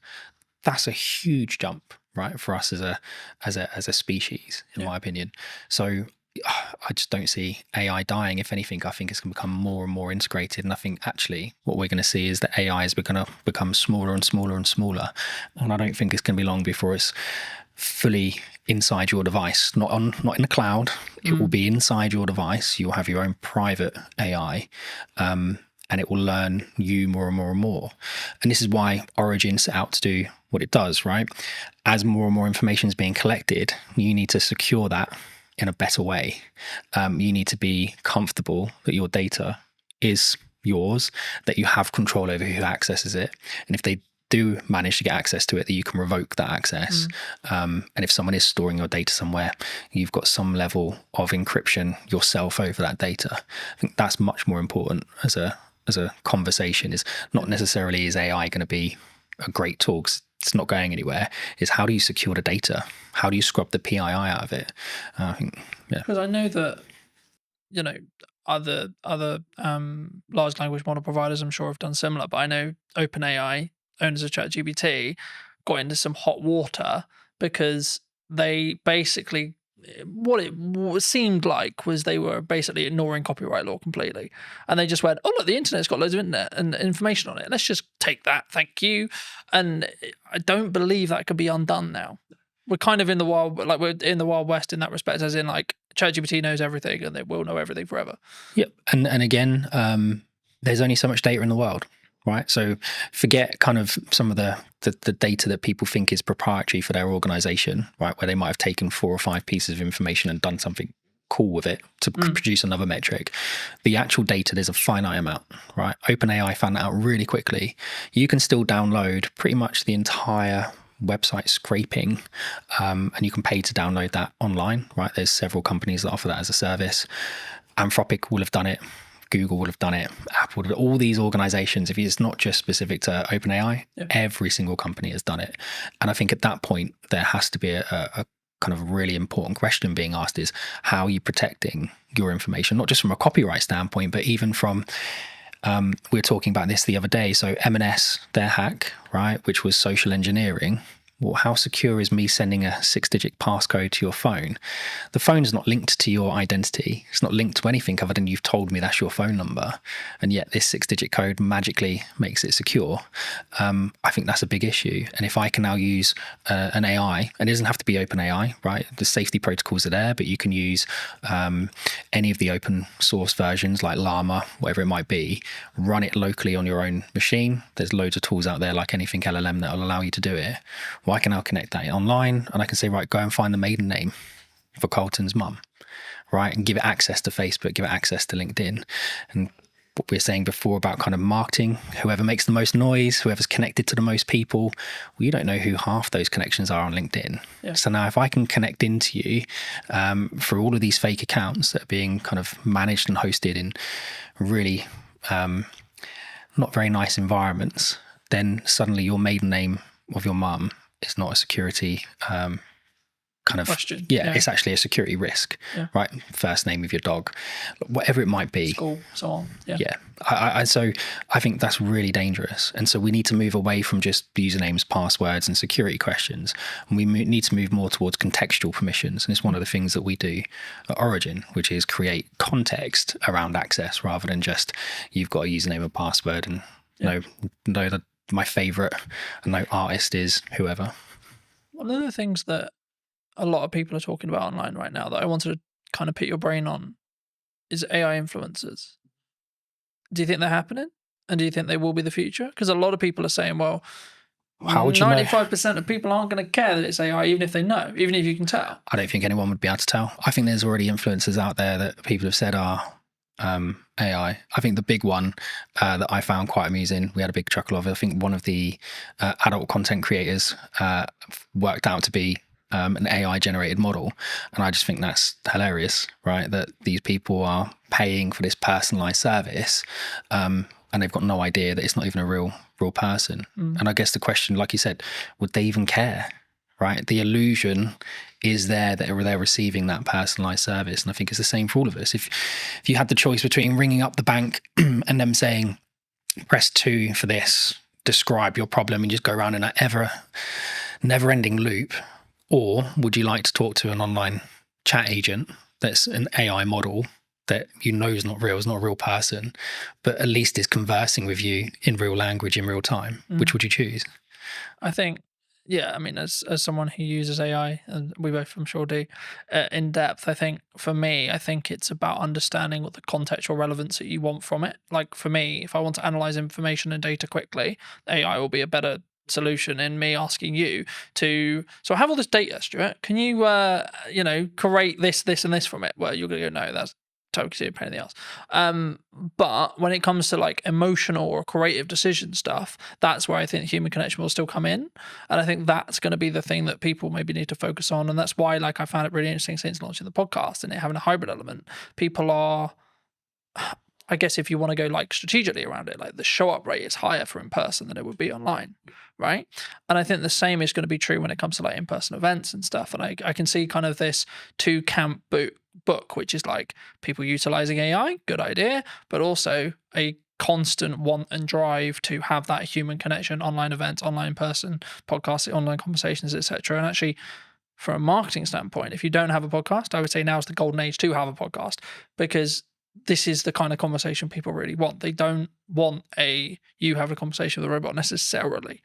Speaker 16: That's a huge jump, right, for us as a species, in my opinion. So I just don't see AI dying. If anything, I think it's going to become more and more integrated. And I think actually what we're going to see is that AI is going to become smaller and smaller and smaller. And I don't think it's going to be long before it's fully inside your device, not in the cloud. It will be inside your device. You'll have your own private AI, and it will learn you more and more and more. And this is why Origin set out to do what it does, right? As more and more information is being collected, you need to secure that in a better way. You need to be comfortable that your data is yours, that you have control over who accesses it. And if they do manage to get access to it, that you can revoke that access. And if someone is storing your data somewhere, you've got some level of encryption yourself over that data. I think that's much more important as a conversation. Is not necessarily is AI going to be a great tool, 'cause it's not going anywhere. Is how do you secure the data? How do you scrub the PII out of it? I think,
Speaker 14: because I know that, you know, other large language model providers I'm sure have done similar, but I know OpenAI, owners of ChatGPT, got into some hot water because they basically, what it seemed like was they were basically ignoring copyright law completely. And they just went, oh, look, the internet's got loads of internet and information on it. Let's just take that. Thank you. And I don't believe that could be undone now. We're kind of in the wild, like we're in the Wild West in that respect, as in like ChatGPT knows everything and they will know everything forever.
Speaker 16: Yep. And again, there's only so much data in the world, right? So forget kind of some of the data that people think is proprietary for their organization, right? Where they might have taken 4 or 5 pieces of information and done something cool with it to produce another metric. The actual data, there's a finite amount, right? OpenAI found that out really quickly. You can still download pretty much the entire website scraping, and you can pay to download that online, right? There's several companies that offer that as a service. Anthropic will have done it. Google would have done it. Apple would have, all these organizations, if it's not just specific to OpenAI, every single company has done it. And I think at that point, there has to be a kind of really important question being asked is, how are you protecting your information? Not just from a copyright standpoint, but even from, we were talking about this the other day. So M&S, their hack, right, which was social engineering, well, how secure is me sending a 6-digit passcode to your phone? The phone's not linked to your identity. It's not linked to anything other than you've told me that's your phone number. And yet this 6-digit code magically makes it secure. I think that's a big issue. And if I can now use an AI, and it doesn't have to be OpenAI, right? The safety protocols are there, but you can use any of the open source versions like Llama, whatever it might be, run it locally on your own machine. There's loads of tools out there like anything LLM that will allow you to do it. Well, I can now connect that online and I can say, right, go and find the maiden name for Carlton's mum, right? And give it access to Facebook, give it access to LinkedIn. And what we were saying before about kind of marketing, whoever makes the most noise, whoever's connected to the most people, well, you don't know who half those connections are on LinkedIn. Yeah. So now if I can connect into you through all of these fake accounts that are being kind of managed and hosted in really not very nice environments, then suddenly your maiden name of your mum is not a security kind of question. Yeah, it's actually a security risk, right? First name of your dog, whatever it might be.
Speaker 14: School, so on.
Speaker 16: Yeah. So I think that's really dangerous. And so we need to move away from just usernames, passwords, and security questions. And we need to move more towards contextual permissions. And it's one of the things that we do at Origin, which is create context around access rather than just you've got a username and password and know that my favorite artist is whoever.
Speaker 14: One of the things that a lot of people are talking about online right now that I wanted to kind of put your brain on is AI influencers. Do you think they're happening? And do you think they will be the future? Because a lot of people are saying, well, how would you 95% of people aren't going to care that it's AI, even if they know, even if you can tell.
Speaker 16: I don't think anyone would be able to tell. I think there's already influencers out there that people have said are AI. I think the big one that I found quite amusing, we had a big chuckle of it. I think one of the adult content creators worked out to be an AI generated model. And I just think that's hilarious, right? That these people are paying for this personalized service and they've got no idea that it's not even a real person. And I guess the question, like you said, would they even care, right? The illusion is there that they're receiving that personalized service. And I think it's the same for all of us. If you had the choice between ringing up the bank and them saying, press 2 for this, describe your problem, and just go around in that never-ending loop, or would you like to talk to an online chat agent that's an AI model that you know is not real, is not a real person, but at least is conversing with you in real language in real time? Which would you choose?
Speaker 14: I think, yeah, I mean, as someone who uses AI, and we both, I'm sure, do, in depth, I think for me, I think it's about understanding what the contextual relevance that you want from it. Like for me, if I want to analyze information and data quickly, AI will be a better solution in me asking you to, so I have all this data, Stuart, can you, create this, and this from it? Well, you're going to go, no, that's totally a pain in the ass. But when it comes to like emotional or creative decision stuff, that's where I think human connection will still come in. And I think that's going to be the thing that people maybe need to focus on. And that's why, like, I found it really interesting since launching the podcast and it having a hybrid element. People are, I guess if you want to go like strategically around it, like the show up rate is higher for in person than it would be online, right? And I think the same is going to be true when it comes to like in-person events and stuff. And I can see kind of this two camp book, which is like people utilizing AI, good idea, but also a constant want and drive to have that human connection, online events, online person, podcasts, online conversations, etc. And actually, from a marketing standpoint, if you don't have a podcast, I would say now is the golden age to have a podcast, because this is the kind of conversation people really want. They don't want you have a conversation with a robot necessarily.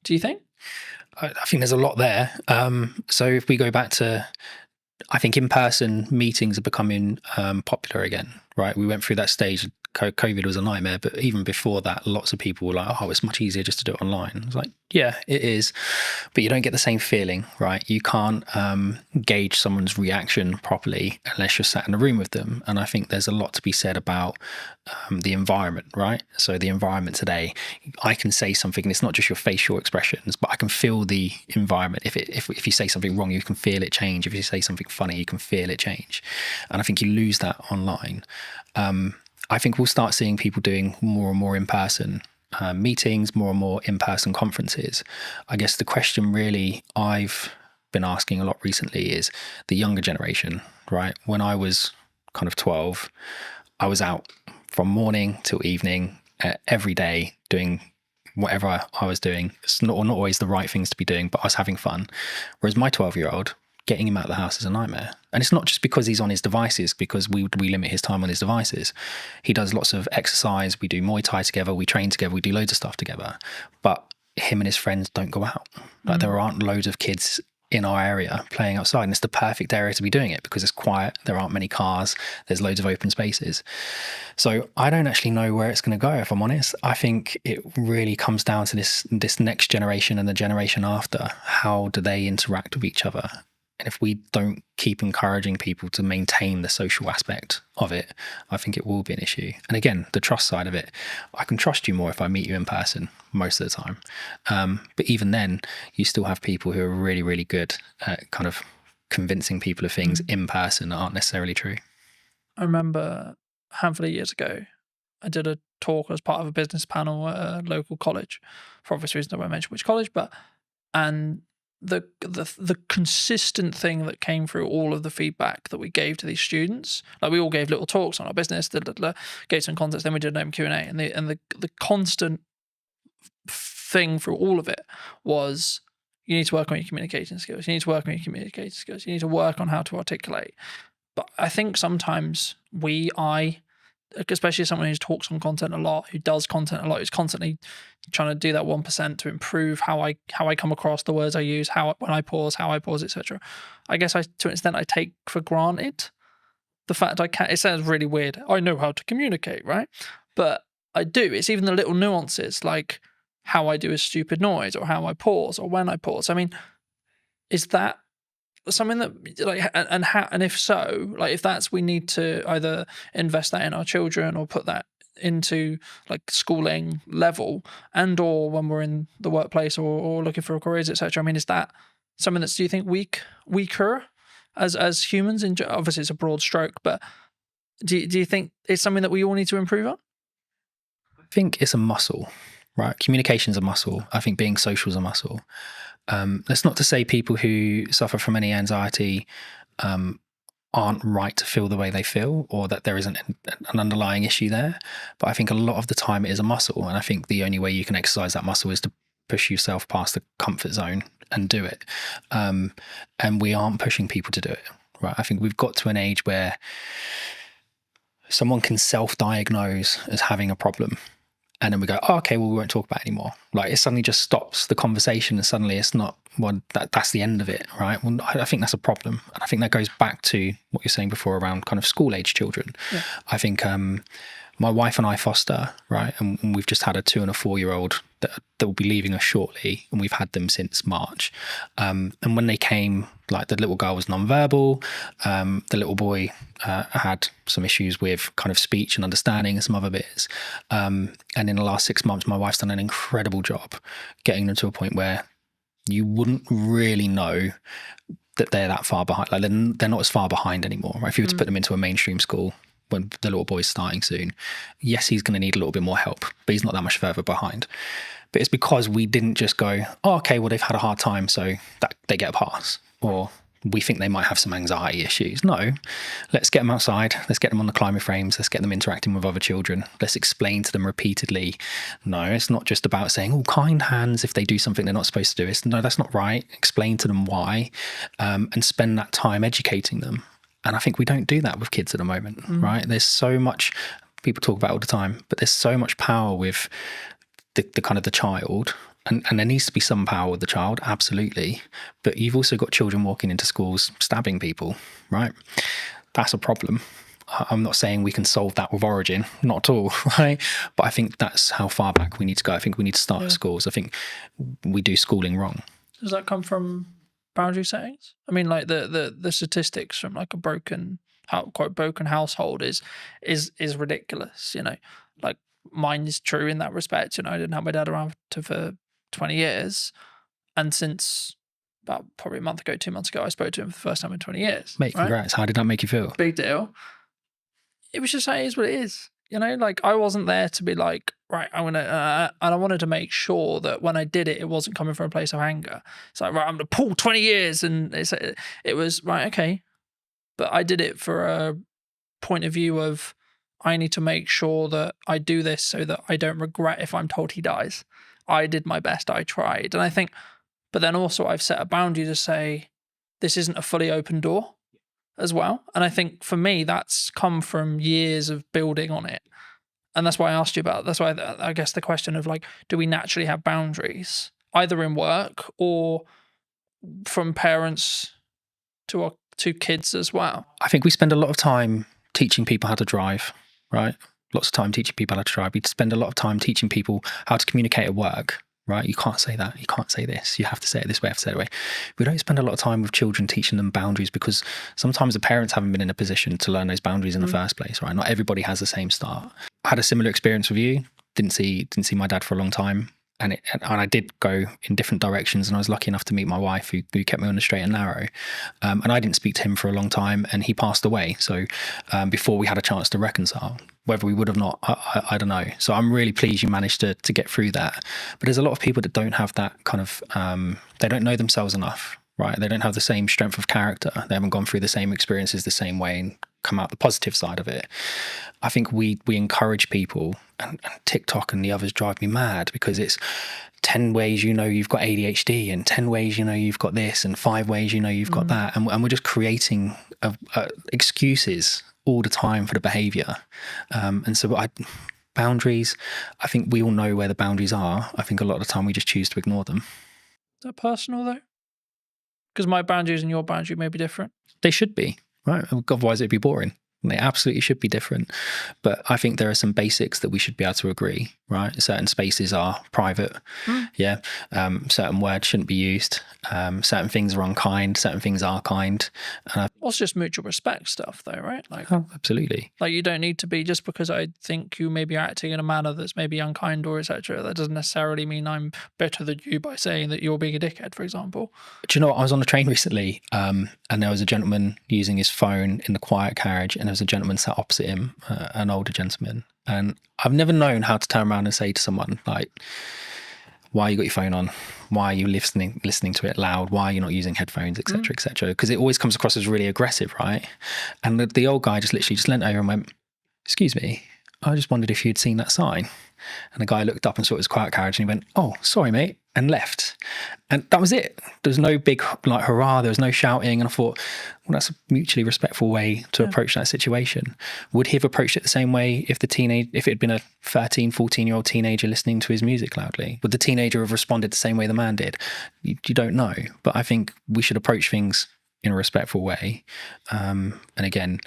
Speaker 14: Do you think?
Speaker 16: I think there's a lot there. So if we go back to, I think in-person meetings are becoming popular again, right? We went through that stage. COVID was a nightmare, but even before that, lots of people were like, oh, it's much easier just to do it online. I was like, yeah, it is, but you don't get the same feeling, right? You can't gauge someone's reaction properly unless you're sat in a room with them. And I think there's a lot to be said about the environment, right? So the environment today, I can say something and it's not just your facial expressions, but I can feel the environment. If you say something wrong, you can feel it change. If you say something funny, you can feel it change. And I think you lose that online. I think we'll start seeing people doing more and more in-person meetings, more and more in-person conferences. I guess the question really I've been asking a lot recently is the younger generation, right? When I was kind of 12, I was out from morning till evening every day doing whatever I was doing. It's not always the right things to be doing, but I was having fun. Whereas my 12-year-old, getting him out of the house is a nightmare. And it's not just because he's on his devices, because we limit his time on his devices. He does lots of exercise. We do Muay Thai together. We train together. We do loads of stuff together. But him and his friends don't go out. Like there aren't loads of kids in our area playing outside, and it's the perfect area to be doing it because it's quiet, there aren't many cars, there's loads of open spaces. So I don't actually know where it's going to go, if I'm honest. I think it really comes down to this next generation and the generation after. How do they interact with each other? And if we don't keep encouraging people to maintain the social aspect of it, I think it will be an issue. And again, the trust side of it, I can trust you more if I meet you in person most of the time. But even then, you still have people who are really, really good at kind of convincing people of things in person that aren't necessarily true.
Speaker 14: I remember a handful of years ago, I did a talk as part of a business panel at a local college. For obvious reasons, I won't mention which college, and the consistent thing that came through all of the feedback that we gave to these students, like we all gave little talks on our business, gave some context, then we did an open Q&A, and the constant thing through all of it was, you need to work on your communication skills, you need to work on your communication skills, you need to work on how to articulate. But I think sometimes especially someone who talks on content a lot, who does content a lot, who's constantly trying to do that 1% to improve how I come across, the words I use, when I pause, how I pause, etc. I guess to an extent I take for granted the fact I can't. It sounds really weird. I know how to communicate, right? But I do. It's even the little nuances, like how I do a stupid noise, or how I pause, or when I pause. I mean, is that something that, like, and if so, like, if that's, we need to either invest that in our children or put that into like schooling level, and or when we're in the workplace or looking for careers, etc. I mean, is that something that's, do you think, weaker as humans? Obviously it's a broad stroke, but do you think it's something that we all need to improve on?
Speaker 16: I think it's a muscle, right? Communication's a muscle. I think being social is a muscle. That's not to say people who suffer from any anxiety aren't right to feel the way they feel, or that there isn't an underlying issue there. But I think a lot of the time it is a muscle. And I think the only way you can exercise that muscle is to push yourself past the comfort zone and do it. And we aren't pushing people to do it, right? I think we've got to an age where someone can self-diagnose as having a problem, and then we go, oh, okay, well, we won't talk about it anymore. Like, it suddenly just stops the conversation, and suddenly it's not, well, that's the end of it, right? Well, I think that's a problem. And I think that goes back to what you're saying before around kind of school-age children. Yeah. I think my wife and I foster, right? And we've just had a 2 and a 4-year-old that will be leaving us shortly, and we've had them since March. And when they came, like, the little girl was nonverbal, the little boy had some issues with kind of speech and understanding and some other bits. And in the last 6 months, my wife's done an incredible job getting them to a point where you wouldn't really know that they're that far behind. Like, they're not as far behind anymore, right? If you were to put them into a mainstream school when the little boy's starting soon, yes, he's going to need a little bit more help, but he's not that much further behind. But it's because we didn't just go, oh, okay, well, they've had a hard time, so that they get a pass, or we think they might have some anxiety issues. No, let's get them outside. Let's get them on the climber frames. Let's get them interacting with other children. Let's explain to them repeatedly. No, it's not just about saying, oh, kind hands if they do something they're not supposed to do. No, that's not right. Explain to them why, and spend that time educating them. And I think we don't do that with kids at the moment, right? There's so much, people talk about it all the time, but there's so much power with the kind of the child. And there needs to be some power with the child, absolutely. But you've also got children walking into schools stabbing people, right? That's a problem. I'm not saying we can solve that with Origin, not at all, right? But I think that's how far back we need to go. I think we need to start at schools. I think we do schooling wrong.
Speaker 14: Does that come from boundary settings? I mean, like the statistics from like a quite broken household is ridiculous, you know. Like, mine is true in that respect. You know, I didn't have my dad around for 20 years, and since about probably a month ago, 2 months ago, I spoke to him for the first time in 20 years.
Speaker 16: Mate, congrats. Right? How did that make you feel?
Speaker 14: Big deal. It was just like, it is what it is. You know, like, I wasn't there to be like, right, I'm gonna, and I wanted to make sure that when I did it, it wasn't coming from a place of anger. It's like, right, I'm gonna pull 20 years, and it was right, okay, but I did it for a point of view of, I need to make sure that I do this so that I don't regret if I'm told he dies.
Speaker 2: I did my best, I tried. And I think, but then also I've set a boundary to say, this isn't a fully open door as well. And I think for me, that's come from years of building on it. And that's why I asked you about, that's why I guess the question of like, do we naturally have boundaries, either in work or from parents to kids as well?
Speaker 16: I think we spend a lot of time teaching people how to drive, right? Lots of time teaching people how to drive. We spend a lot of time teaching people how to communicate at work, right? You can't say that. You can't say this. You have to say it this way. You have to say it that way. We don't spend a lot of time with children teaching them boundaries because sometimes the parents haven't been in a position to learn those boundaries in the first place, right? Not everybody has the same start. I had a similar experience with you. Didn't see my dad for a long time. And I did go in different directions, and I was lucky enough to meet my wife who kept me on the straight and narrow. And I didn't speak to him for a long time, and he passed away. So before we had a chance to reconcile, whether we would have not, I don't know. So I'm really pleased you managed to get through that. But there's a lot of people that don't have that kind of, they don't know themselves enough, right? They don't have the same strength of character. They haven't gone through the same experiences the same way and come out the positive side of it. I think we encourage people, and TikTok and the others drive me mad because it's 10 ways you know you've got ADHD and 10 ways you know you've got this and 5 ways you know you've got that. And we're just creating excuses all the time for the behaviour. And so boundaries, I think we all know where the boundaries are. I think a lot of the time we just choose to ignore them.
Speaker 2: Is that personal though? Because my boundaries and your boundary may be different.
Speaker 16: They should be, right? Otherwise it'd be boring. They absolutely should be different. But I think there are some basics that we should be able to agree, right? Certain spaces are private. Yeah. Certain words shouldn't be used. Certain things are unkind. Certain things are kind.
Speaker 2: Well, it's just mutual respect stuff though, right? Like,
Speaker 16: oh, absolutely.
Speaker 2: Like you don't need to be, just because I think you may be acting in a manner that's maybe unkind or etc. That doesn't necessarily mean I'm better than you by saying that you're being a dickhead, for example.
Speaker 16: Do you know what? I was on a train recently and there was a gentleman using his phone in the quiet carriage, and there was a gentleman sat opposite him, an older gentleman. And I've never known how to turn around and say to someone, like, why you got your phone on? Why are you listening to it loud? Why are you not using headphones, etc., etc.? Because it always comes across as really aggressive, right? And the old guy just literally just leant over and went, excuse me, I just wondered if you'd seen that sign. And the guy looked up and saw his quiet carriage and he went, oh, sorry, mate, and left. And that was it. There was no big, like, hurrah. There was no shouting. And I thought, well, that's a mutually respectful way to approach that situation. Would he have approached it the same way if it had been a 13, 14-year-old teenager listening to his music loudly? Would the teenager have responded the same way the man did? You don't know. But I think we should approach things in a respectful way. And again,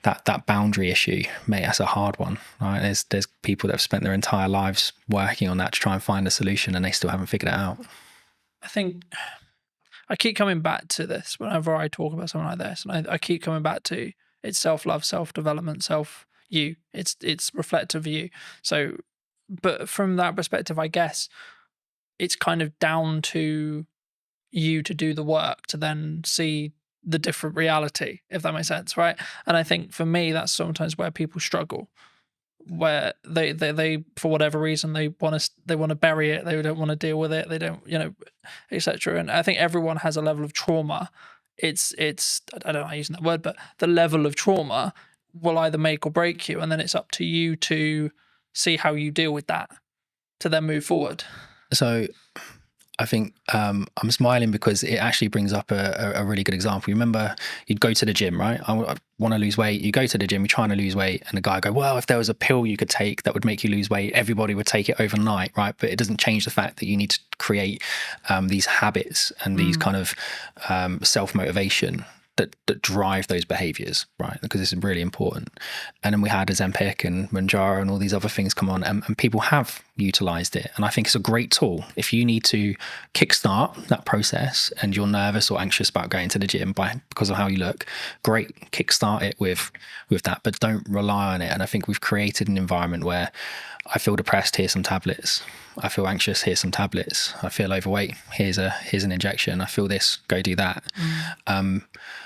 Speaker 16: that boundary issue, mate, that's a hard one, right? There's people that have spent their entire lives working on that to try and find a solution, and they still haven't figured it out.
Speaker 2: I think I keep coming back to this whenever I talk about something like this, and I keep coming back to it's self-love, self-development, self-you. It's reflective of you. So, but from that perspective, I guess it's kind of down to you to do the work to then see the different reality, if that makes sense, right? And I think for me, that's sometimes where people struggle, where they for whatever reason they want to bury it, they don't want to deal with it, they don't, etc. And I think everyone has a level of trauma. It's I don't know using that word, but the level of trauma will either make or break you, and then it's up to you to see how you deal with that to then move forward.
Speaker 16: So I think I'm smiling because it actually brings up a really good example. You remember you'd go to the gym, right? I want to lose weight. You go to the gym, you're trying to lose weight, and the guy go, well, if there was a pill you could take that would make you lose weight, everybody would take it overnight, right? But it doesn't change the fact that you need to create these habits and these kind of self-motivation that drive those behaviors, right? Because this is really important. And then we had Ozempic and Mounjaro and all these other things come on, and people have utilized it. And I think it's a great tool. If you need to kickstart that process and you're nervous or anxious about going to the gym because of how you look, great, kickstart it with that, but don't rely on it. And I think we've created an environment where I feel depressed, here's some tablets. I feel anxious, here's some tablets. I feel overweight, here's an injection. I feel this, go do that.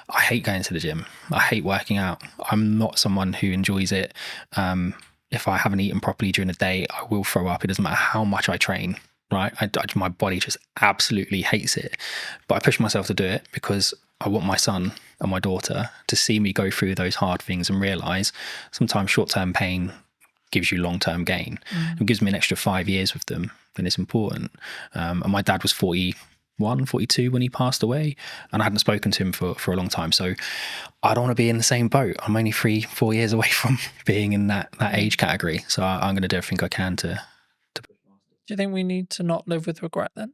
Speaker 16: I hate going to the gym. I hate working out. I'm not someone who enjoys it. If I haven't eaten properly during the day, I will throw up. It doesn't matter how much I train, right? My body just absolutely hates it. But I push myself to do it because I want my son and my daughter to see me go through those hard things and realize sometimes short-term pain gives you long-term gain. If it gives me an extra 5 years with them, then it's important. And my dad was 41, 42 when he passed away, and I hadn't spoken to him for a long time. So I don't want to be in the same boat. I'm only 3-4 years away from being in that age category. So I'm going to do everything I can to.
Speaker 14: Do you think we need to not live with regret then?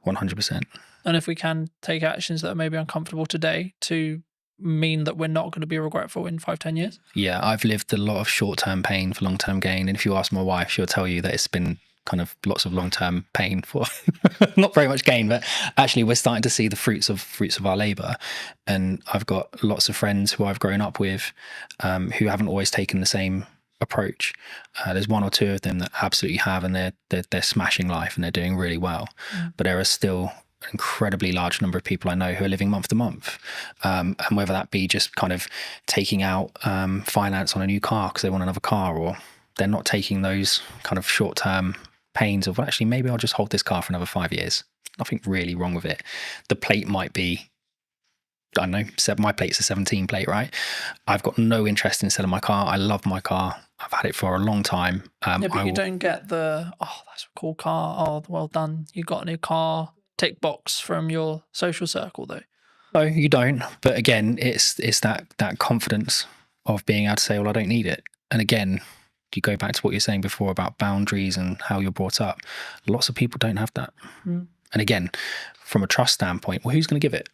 Speaker 16: 100%.
Speaker 14: And if we can take actions that are maybe uncomfortable today to mean that we're not going to be regretful in 5-10 years?
Speaker 16: Yeah, I've lived a lot of short-term pain for long-term gain. And if you ask my wife, she'll tell you that it's been kind of lots of long-term pain for not very much gain, but actually we're starting to see the fruits of our labor. And I've got lots of friends who I've grown up with who haven't always taken the same approach. There's one or two of them that absolutely have, and they're smashing life and they're doing really well. But there are still an incredibly large number of people I know who are living month to month, and whether that be just kind of taking out finance on a new car because they want another car, or they're not taking those kind of short-term pains of, well, actually maybe I'll just hold this car for another 5 years. Nothing really wrong with it. The plate might be, I don't know, my plate's a 17 plate, right? I've got no interest in selling my car. I love my car. I've had it for a long time.
Speaker 14: But you don't get the, oh, that's a cool car. Oh, well done. You got a new car. Tick box from your social circle, though.
Speaker 16: No, you don't. But again, it's that confidence of being able to say, well, I don't need it. And again, you go back to what you're saying before about boundaries and how you're brought up. Lots of people don't have that. And again, from a trust standpoint, well, who's going to give it?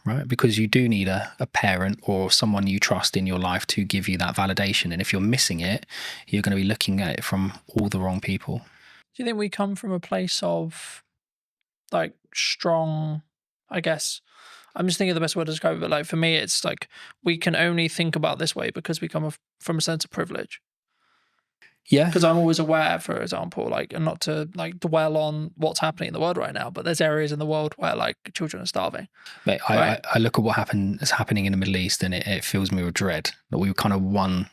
Speaker 16: Right? Because you do need a parent or someone you trust in your life to give you that validation. And if you're missing it, you're going to be looking at it from all the wrong people.
Speaker 14: Do you think we come from a place of like strong, I guess, I'm just thinking of the best way to describe it, but like for me, it's like we can only think about this way because we come from a sense of privilege.
Speaker 16: Yeah.
Speaker 14: Because I'm always aware, for example, like, and not to like dwell on what's happening in the world right now, but there's areas in the world where like children are starving.
Speaker 16: Mate, I look at what is happening in the Middle East, and it fills me with dread that we kind of won.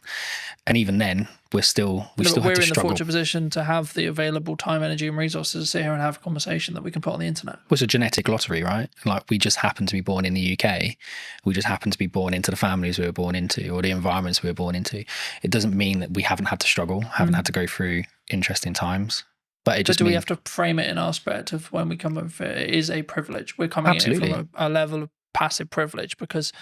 Speaker 16: And even then, we still have to struggle.
Speaker 14: We're in the fortunate position to have the available time, energy, and resources to sit here and have a conversation that we can put on the internet.
Speaker 16: It was a genetic lottery, right? Like we just happen to be born in the UK. We just happen to be born into the families we were born into, or the environments we were born into. It doesn't mean that we haven't had to struggle, haven't had to go through interesting times. But it just
Speaker 14: we have to frame it in our aspect of when we come over, it is a privilege. We're coming in from a level of passive privilege, because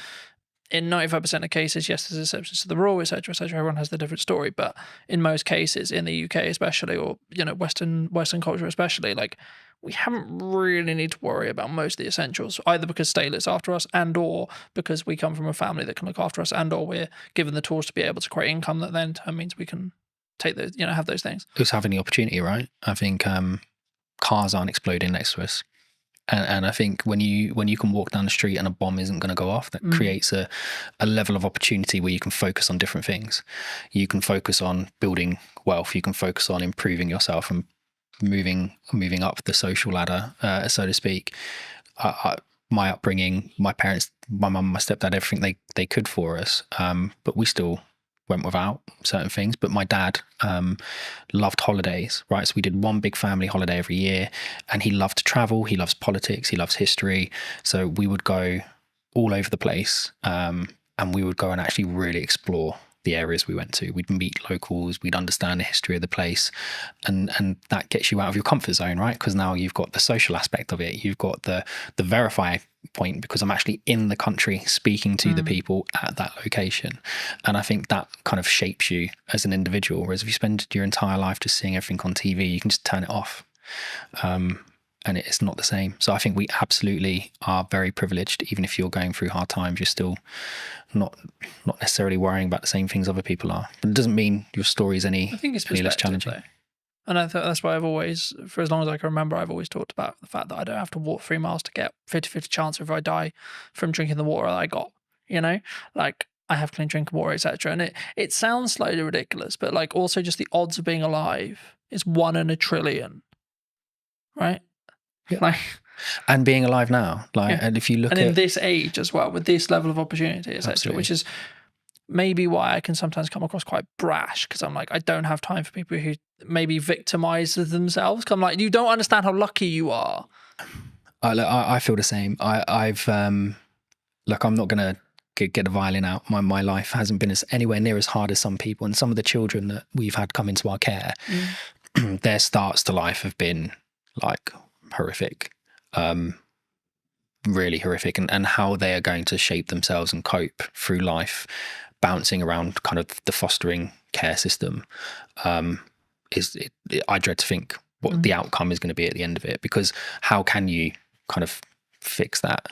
Speaker 14: in 95% of cases, yes, there's exceptions to the rule, etc., etc. Everyone has their different story, but in most cases, in the UK especially, or Western culture especially, like we haven't really need to worry about most of the essentials, either because state looks after us, and or because we come from a family that can look after us, and or we're given the tools to be able to create income that then means we can take those, have those things.
Speaker 16: Just having the opportunity, right? I think cars aren't exploding next to us. And I think when you can walk down the street and a bomb isn't going to go off, that creates a level of opportunity where you can focus on different things. You can focus on building wealth. You can focus on improving yourself and moving up the social ladder, so to speak. My upbringing, my parents, my mum, my stepdad, everything they could for us, but we still went without certain things. But my dad loved holidays, right? So we did one big family holiday every year, and he loved to travel. He loves politics. He loves history. So we would go all over the place, and we would go and actually really explore the areas we went to. We'd meet locals. We'd understand the history of the place, and that gets you out of your comfort zone, right? Because now you've got the social aspect of it. You've got the verify point, because I'm actually in the country speaking to the people at that location. And I think that kind of shapes you as an individual. Whereas if you spend your entire life just seeing everything on TV, you can just turn it off. And it's not the same. So I think we absolutely are very privileged. Even if you're going through hard times, you're still not necessarily worrying about the same things other people are. But it doesn't mean your story is any less challenging.
Speaker 14: Though. And I thought that's why I've always, for as long as I can remember, I've always talked about the fact that I don't have to walk 3 miles to get 50-50 chance if I die from drinking the water that I got, like I have clean drinking water, etc. And it sounds slightly ridiculous, but like also just the odds of being alive is 1 in a trillion, right?
Speaker 16: Yeah.
Speaker 14: Like,
Speaker 16: and being alive now, and if you look
Speaker 14: in this age as well, with this level of opportunity, etc., which is maybe why I can sometimes come across quite brash, because I'm like, I don't have time for people who maybe victimize themselves. Cause I'm like, you don't understand how lucky you are.
Speaker 16: I feel the same. I've look, I'm not gonna get the violin out. My life hasn't been anywhere near as hard as some people, and some of the children that we've had come into our care, their starts to life have been like horrific, really horrific, and how they are going to shape themselves and cope through life, bouncing around kind of the fostering care system. I dread to think what the outcome is going to be at the end of it, because how can you kind of fix that?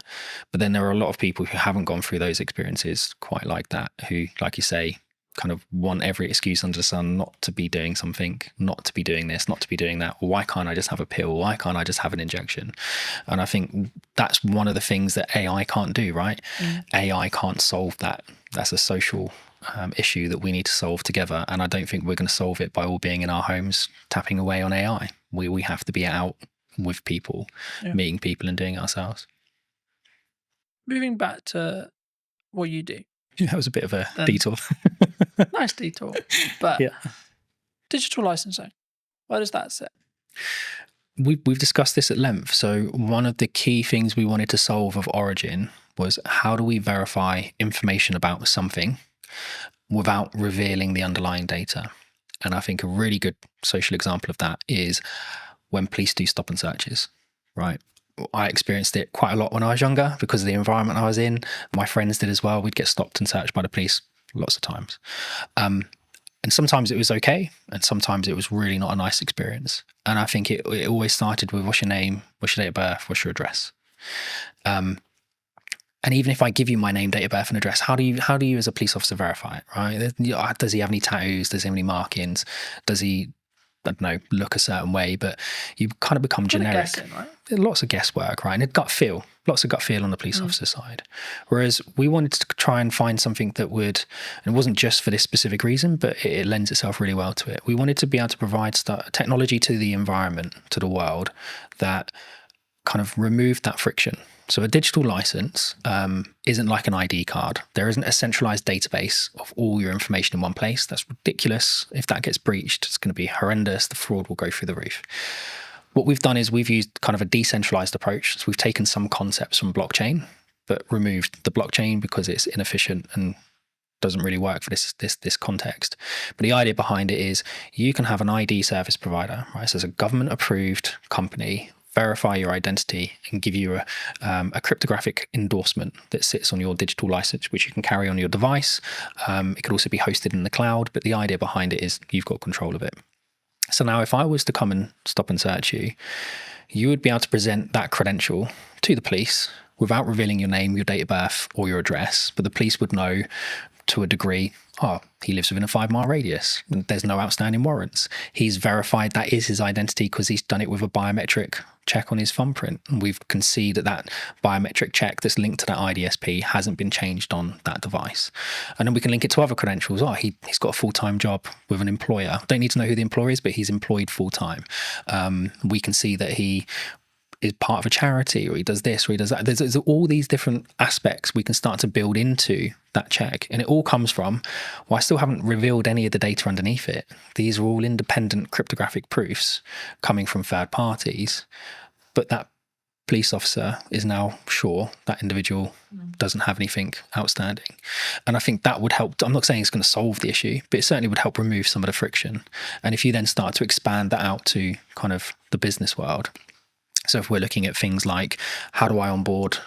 Speaker 16: But then there are a lot of people who haven't gone through those experiences quite like that, who, like you say, kind of want every excuse under the sun not to be doing something, not to be doing this, not to be doing that. Why can't I just have a pill? Why can't I just have an injection? And I think that's one of the things that AI can't do, right? AI can't solve that. That's a social issue that we need to solve together. And I don't think we're going to solve it by all being in our homes tapping away on AI. We have to be out with people, meeting people and doing it ourselves.
Speaker 14: Moving back to what you do.
Speaker 16: That was a bit of a detour.
Speaker 14: Nice detour. But digital licensing, where does that sit?
Speaker 16: We've discussed this at length. So one of the key things we wanted to solve of Origin was, how do we verify information about something without revealing the underlying data? And I think a really good social example of that is when police do stop and searches, right? I experienced it quite a lot when I was younger because of the environment I was in. My friends did as well. We'd get stopped and searched by the police lots of times. And sometimes it was okay, and sometimes it was really not a nice experience. And I think it always started with, what's your name, what's your date of birth, what's your address? And even if I give you my name, date of birth, and address, how do you as a police officer verify it, right? Does he have any tattoos? Does he have any markings? Does he, I don't know, look a certain way? But you kind of become generic.
Speaker 14: Guessing, right?
Speaker 16: Lots of guesswork, right? And lots of gut feel on the police officer side. Whereas we wanted to try and find something that would, and it wasn't just for this specific reason, but it lends itself really well to it. We wanted to be able to provide technology to the environment, to the world, that kind of removed that friction. So a digital license isn't like an ID card. There isn't a centralized database of all your information in one place. That's ridiculous. If that gets breached, it's going to be horrendous. The fraud will go through the roof. What we've done is we've used kind of a decentralized approach. So we've taken some concepts from blockchain, but removed the blockchain because it's inefficient and doesn't really work for this context. But the idea behind it is, you can have an ID service provider, right? So it's a government-approved company, verify your identity and give you a cryptographic endorsement that sits on your digital license, which you can carry on your device. It could also be hosted in the cloud, but the idea behind it is you've got control of it. So now if I was to come and stop and search you, you would be able to present that credential to the police without revealing your name, your date of birth, or your address, but the police would know to a degree, he lives within a 5-mile radius. There's no outstanding warrants. He's verified that is his identity because he's done it with a biometric check on his thumbprint. And we can see that biometric check that's linked to that IDSP hasn't been changed on that device. And then we can link it to other credentials. He's got a full-time job with an employer. Don't need to know who the employer is, but he's employed full-time. We can see that he is part of a charity, or he does this, or he does that. There's all these different aspects we can start to build into that check. And it all comes from, I still haven't revealed any of the data underneath it. These are all independent cryptographic proofs coming from third parties, but that police officer is now sure that individual doesn't have anything outstanding. And I think that would help. I'm not saying it's going to solve the issue, but it certainly would help remove some of the friction. And if you then start to expand that out to kind of the business world, so if we're looking at things like, how do I onboard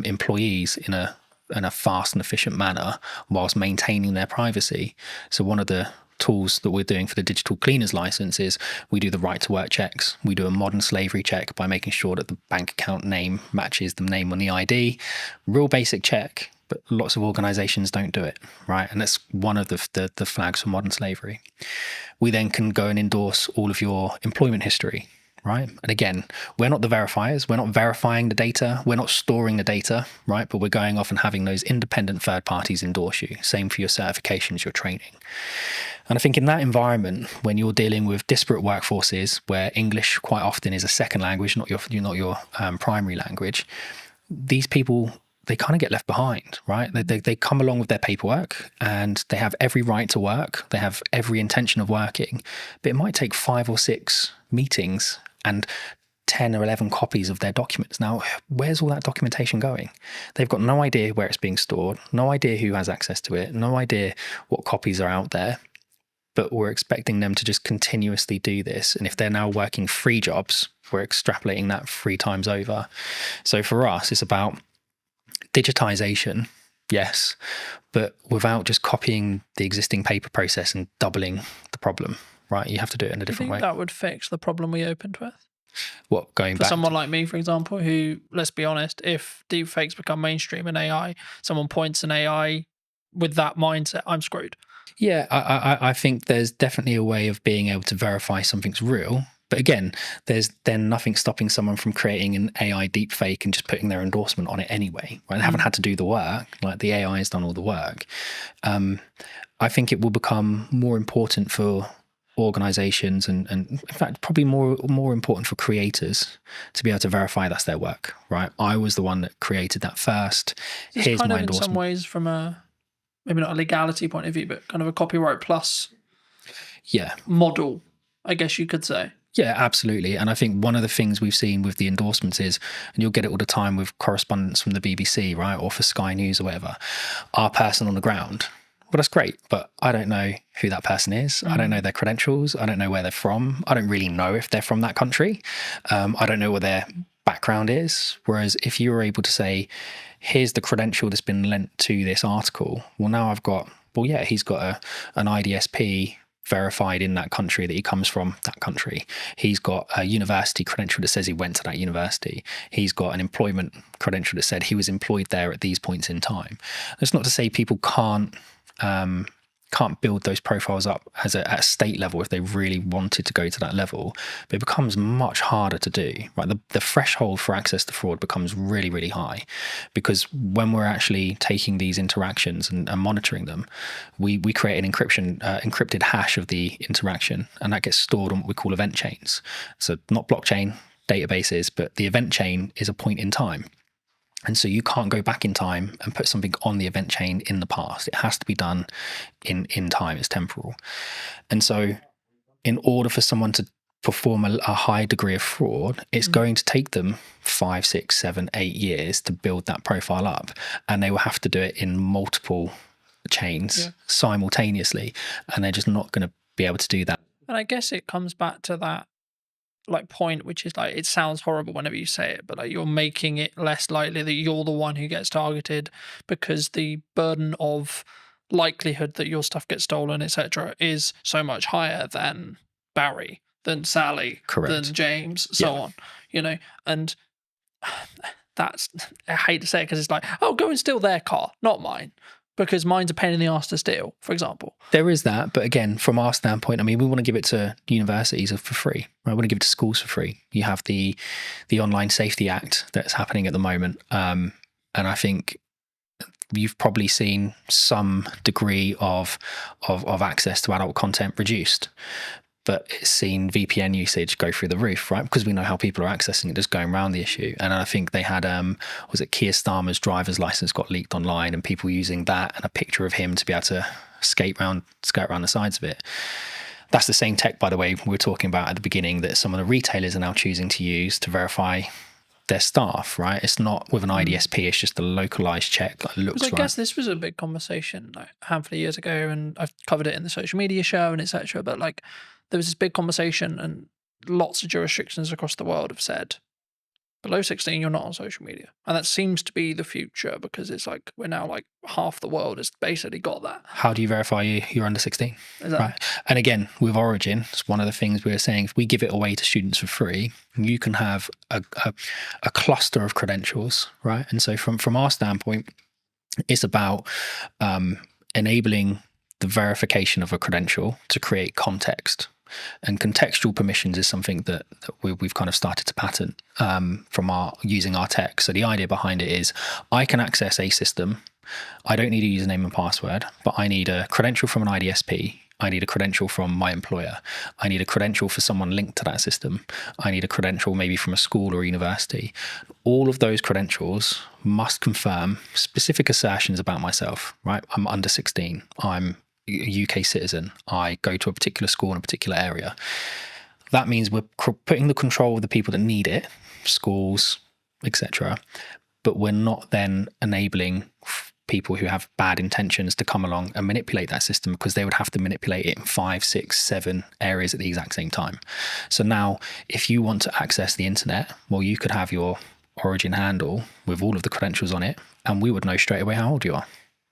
Speaker 16: employees in a fast and efficient manner whilst maintaining their privacy? So one of the tools that we're doing for the digital cleaners license is we do the right to work checks. We do a modern slavery check by making sure that the bank account name matches the name on the ID. Real basic check, but lots of organizations don't do it, right? And that's one of the flags for modern slavery. We then can go and endorse all of your employment history, right? And again, we're not the verifiers. We're not verifying the data. We're not storing the data, right? But we're going off and having those independent third parties endorse you. Same for your certifications, your training. And I think in that environment, when you're dealing with disparate workforces where English quite often is a second language, not your primary language, these people, they kind of get left behind, right? They come along with their paperwork and they have every right to work. They have every intention of working, but it might take 5 or 6 meetings and 10 or 11 copies of their documents. Now, where's all that documentation going? They've got no idea where it's being stored, no idea who has access to it, no idea what copies are out there. But we're expecting them to just continuously do this. And if they're now working 3 jobs, we're extrapolating that 3 times over. So for us, it's about digitization, yes, but without just copying the existing paper process and doubling the problem, right? You have to do it in a different way.
Speaker 14: That would fix the problem we opened with?
Speaker 16: What, going
Speaker 14: for
Speaker 16: back?
Speaker 14: someone like me, for example, who, let's be honest, if deepfakes become mainstream in AI, someone points an AI with that mindset, I'm screwed.
Speaker 16: Yeah, I think there's definitely a way of being able to verify something's real. But again, there's then nothing stopping someone from creating an AI deepfake and just putting their endorsement on it anyway. Right? They haven't had to do the work. Like, the AI has done all the work. I think it will become more important for organizations and in fact probably more important for creators to be able to verify that's their work, right? I was the one that created that first.
Speaker 14: Here's my endorsement. In some ways, from a maybe not a legality point of view, but kind of a copyright plus model, I guess you could say.
Speaker 16: Yeah, absolutely. And I think one of the things we've seen with the endorsements is, and you'll get it all the time with correspondence from the BBC, right, or for Sky News or whatever, our person on the ground. Well, that's great, but I don't know who that person is. I don't know their credentials. I don't know where they're from. I don't really know if they're from that country. I don't know what their background is. Whereas if you were able to say, here's the credential that's been lent to this article, well, now I've got, well, yeah, he's got an IDSP verified in that country that he comes from that country. He's got a university credential that says he went to that university. He's got an employment credential that said he was employed there at these points in time. That's not to say people can't build those profiles up at a state level if they really wanted to go to that level, but it becomes much harder to do, right? The threshold for access to fraud becomes really, really high, because when we're actually taking these interactions and monitoring them, we create an encrypted hash of the interaction, and that gets stored on what we call event chains. So not blockchain databases, but the event chain is a point in time. And so you can't go back in time and put something on the event chain in the past. It has to be done in time. It's temporal. And so in order for someone to perform a high degree of fraud, it's going to take them 5, 6, 7, 8 years to build that profile up. And they will have to do it in multiple chains simultaneously. And they're just not going to be able to do that.
Speaker 14: And I guess it comes back to that point, which is like, it sounds horrible whenever you say it, but like, you're making it less likely that you're the one who gets targeted, because the burden of likelihood that your stuff gets stolen, etc., is so much higher than Barry, than Sally, than James, so on, you know. And that's, I hate to say it, because it's like, oh, go and steal their car, not mine, because mine's a pain in the arse to steal, for example.
Speaker 16: There is that, but again, from our standpoint, I mean, we want to give it to universities for free. Right? We want to give it to schools for free. You have the Online Safety Act that's happening at the moment, and I think you've probably seen some degree of access to adult content reduced. But it's seen VPN usage go through the roof, right? Because we know how people are accessing it, just going around the issue. And I think they had, was it Keir Starmer's driver's license got leaked online, and people using that and a picture of him to be able to skirt around the sides of it. That's the same tech, by the way, we were talking about at the beginning, that some of the retailers are now choosing to use to verify their staff, right? It's not with an IDSP, it's just a localized check that looks right.
Speaker 14: I guess this was a big conversation like a handful of years ago, and I've covered it in the social media show and etc. But like, there was this big conversation, and lots of jurisdictions across the world have said, below 16, you're not on social media. And that seems to be the future, because it's like, we're now like, half the world has basically got that.
Speaker 16: How do you verify you're under 16?
Speaker 14: Exactly.
Speaker 16: Right. And again, with Origin, it's one of the things we were saying, if we give it away to students for free, you can have a cluster of credentials, right? And so from our standpoint, it's about enabling the verification of a credential to create context. And contextual permissions is something that we've kind of started to patent from using our tech. So the idea behind it is, I can access a system. I don't need a username and password, but I need a credential from an IDSP. I need a credential from my employer. I need a credential for someone linked to that system. I need a credential maybe from a school or a university. All of those credentials must confirm specific assertions about myself, right? I'm under 16. I'm a UK citizen. I go to a particular school in a particular area. that means we're putting the control of the people that need it, schools, etc. But we're not then enabling people who have bad intentions to come along and manipulate that system, because they would have to manipulate it in 5, 6, 7 areas at the exact same time. So now if you want to access the internet, well, you could have your Origin handle with all of the credentials on it, and we would know straight away how old you are,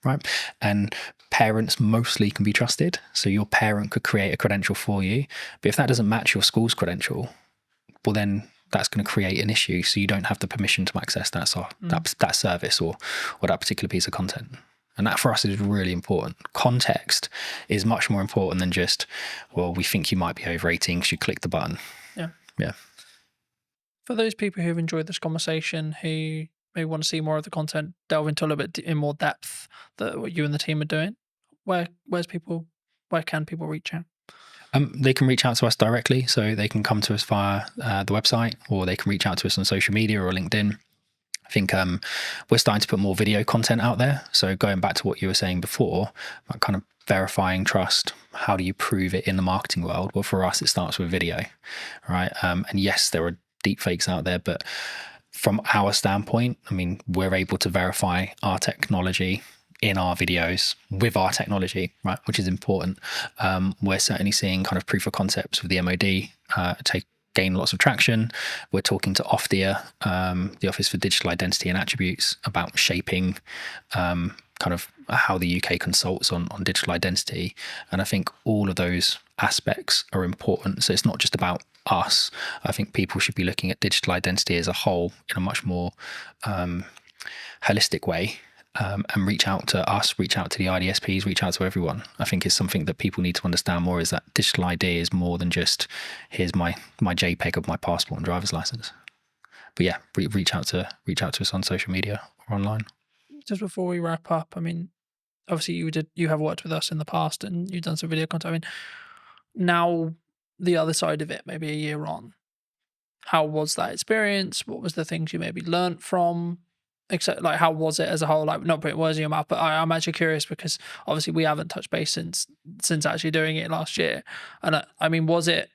Speaker 16: right? And parents mostly can be trusted. So your parent could create a credential for you, but if that doesn't match your school's credential, well, then that's going to create an issue. So you don't have the permission to access that that service or that particular piece of content. And that for us is really important. Context is much more important than just, well, we think you might be over 18 because you click the button. Yeah.
Speaker 2: For those people who've enjoyed this conversation, who may want to see more of the content, delve into a little bit in more depth that what you and the team are doing, where can people reach out?
Speaker 16: They can reach out to us directly, so they can come to us via the website, or they can reach out to us on social media or LinkedIn. I think we're starting to put more video content out there. So going back to what you were saying before, about kind of verifying trust, how do you prove it in the marketing world? Well, for us, it starts with video, right? And yes, there are deep fakes out there, but from our standpoint, I mean, we're able to verify our technology in our videos with our technology, right, which is important. We're certainly seeing kind of proof of concepts with the MOD gain lots of traction. We're talking to OFDIA, the Office for Digital Identity and Attributes, about shaping kind of how the UK consults on digital identity. And I think all of those aspects are important. So it's not just about us. I think people should be looking at digital identity as a whole in a much more holistic way. And reach out to us, reach out to the IDSPs, reach out to everyone. I think is something that people need to understand more, is that digital ID is more than just, here's my JPEG of my passport and driver's license. But yeah, reach out to us on social media or online.
Speaker 2: Just before we wrap up, I mean, obviously you have worked with us in the past and you've done some video content. I mean, now the other side of it, maybe a year on, how was that experience? What was the things you maybe learnt from? Except, like, how was it as a whole? Like, not putting words in your mouth, but I'm actually curious, because obviously we haven't touched base since actually doing it last year. And I mean, was it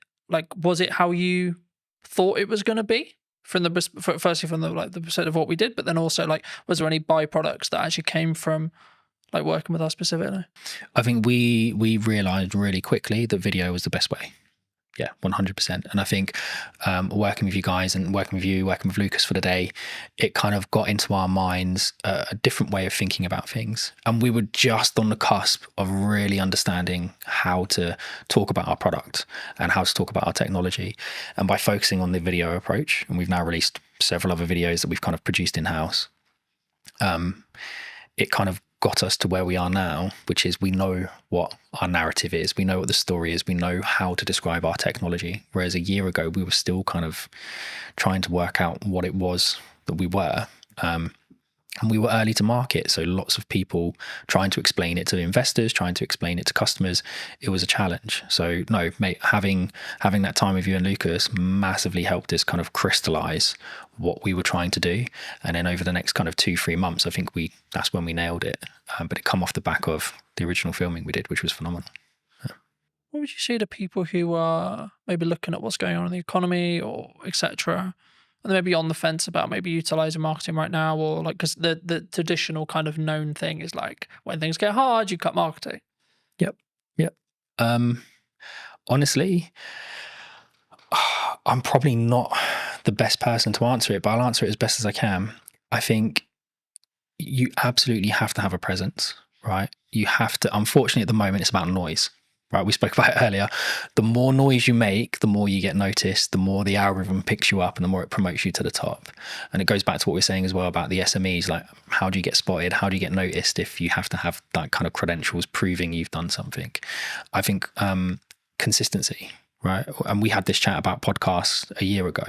Speaker 2: how you thought it was going to be firstly from the perspective of what we did, but then also, like, was there any byproducts that actually came from like working with us specifically?
Speaker 16: I think we realized really quickly that video was the best way. Yeah, 100%. And I think working with you guys and working with Lucas for the day, it kind of got into our minds a different way of thinking about things. And we were just on the cusp of really understanding how to talk about our product and how to talk about our technology. And by focusing on the video approach, and we've now released several other videos that we've kind of produced in-house, it kind of got us to where we are now, which is we know what our narrative is, we know what the story is, we know how to describe our technology. Whereas a year ago, we were still kind of trying to work out what it was that we were. And we were early to market, so lots of people trying to explain it to investors, trying to explain it to customers. It was a challenge. So no, mate, having that time with you and Lucas massively helped us kind of crystallize what we were trying to do. And then over the next kind of 2-3 months, I think that's when we nailed it. But it come off the back of the original filming we did, which was phenomenal. Yeah.
Speaker 2: What would you say to people who are maybe looking at what's going on in the economy or etc., and maybe on the fence about maybe utilizing marketing right now, or like, because the traditional kind of known thing is like, when things get hard, you cut marketing.
Speaker 16: Yep. Honestly, I'm probably not the best person to answer it, but I'll answer it as best as I can. I think you absolutely have to have a presence, right? You have to, unfortunately at the moment, it's about noise. Right, we spoke about it earlier. The more noise you make, the more you get noticed, the more the algorithm picks you up and the more it promotes you to the top. And it goes back to what we we're saying as well about the SMEs, like, how do you get spotted? How do you get noticed if you have to have that kind of credentials proving you've done something? I think consistency, right? And we had this chat about podcasts a year ago.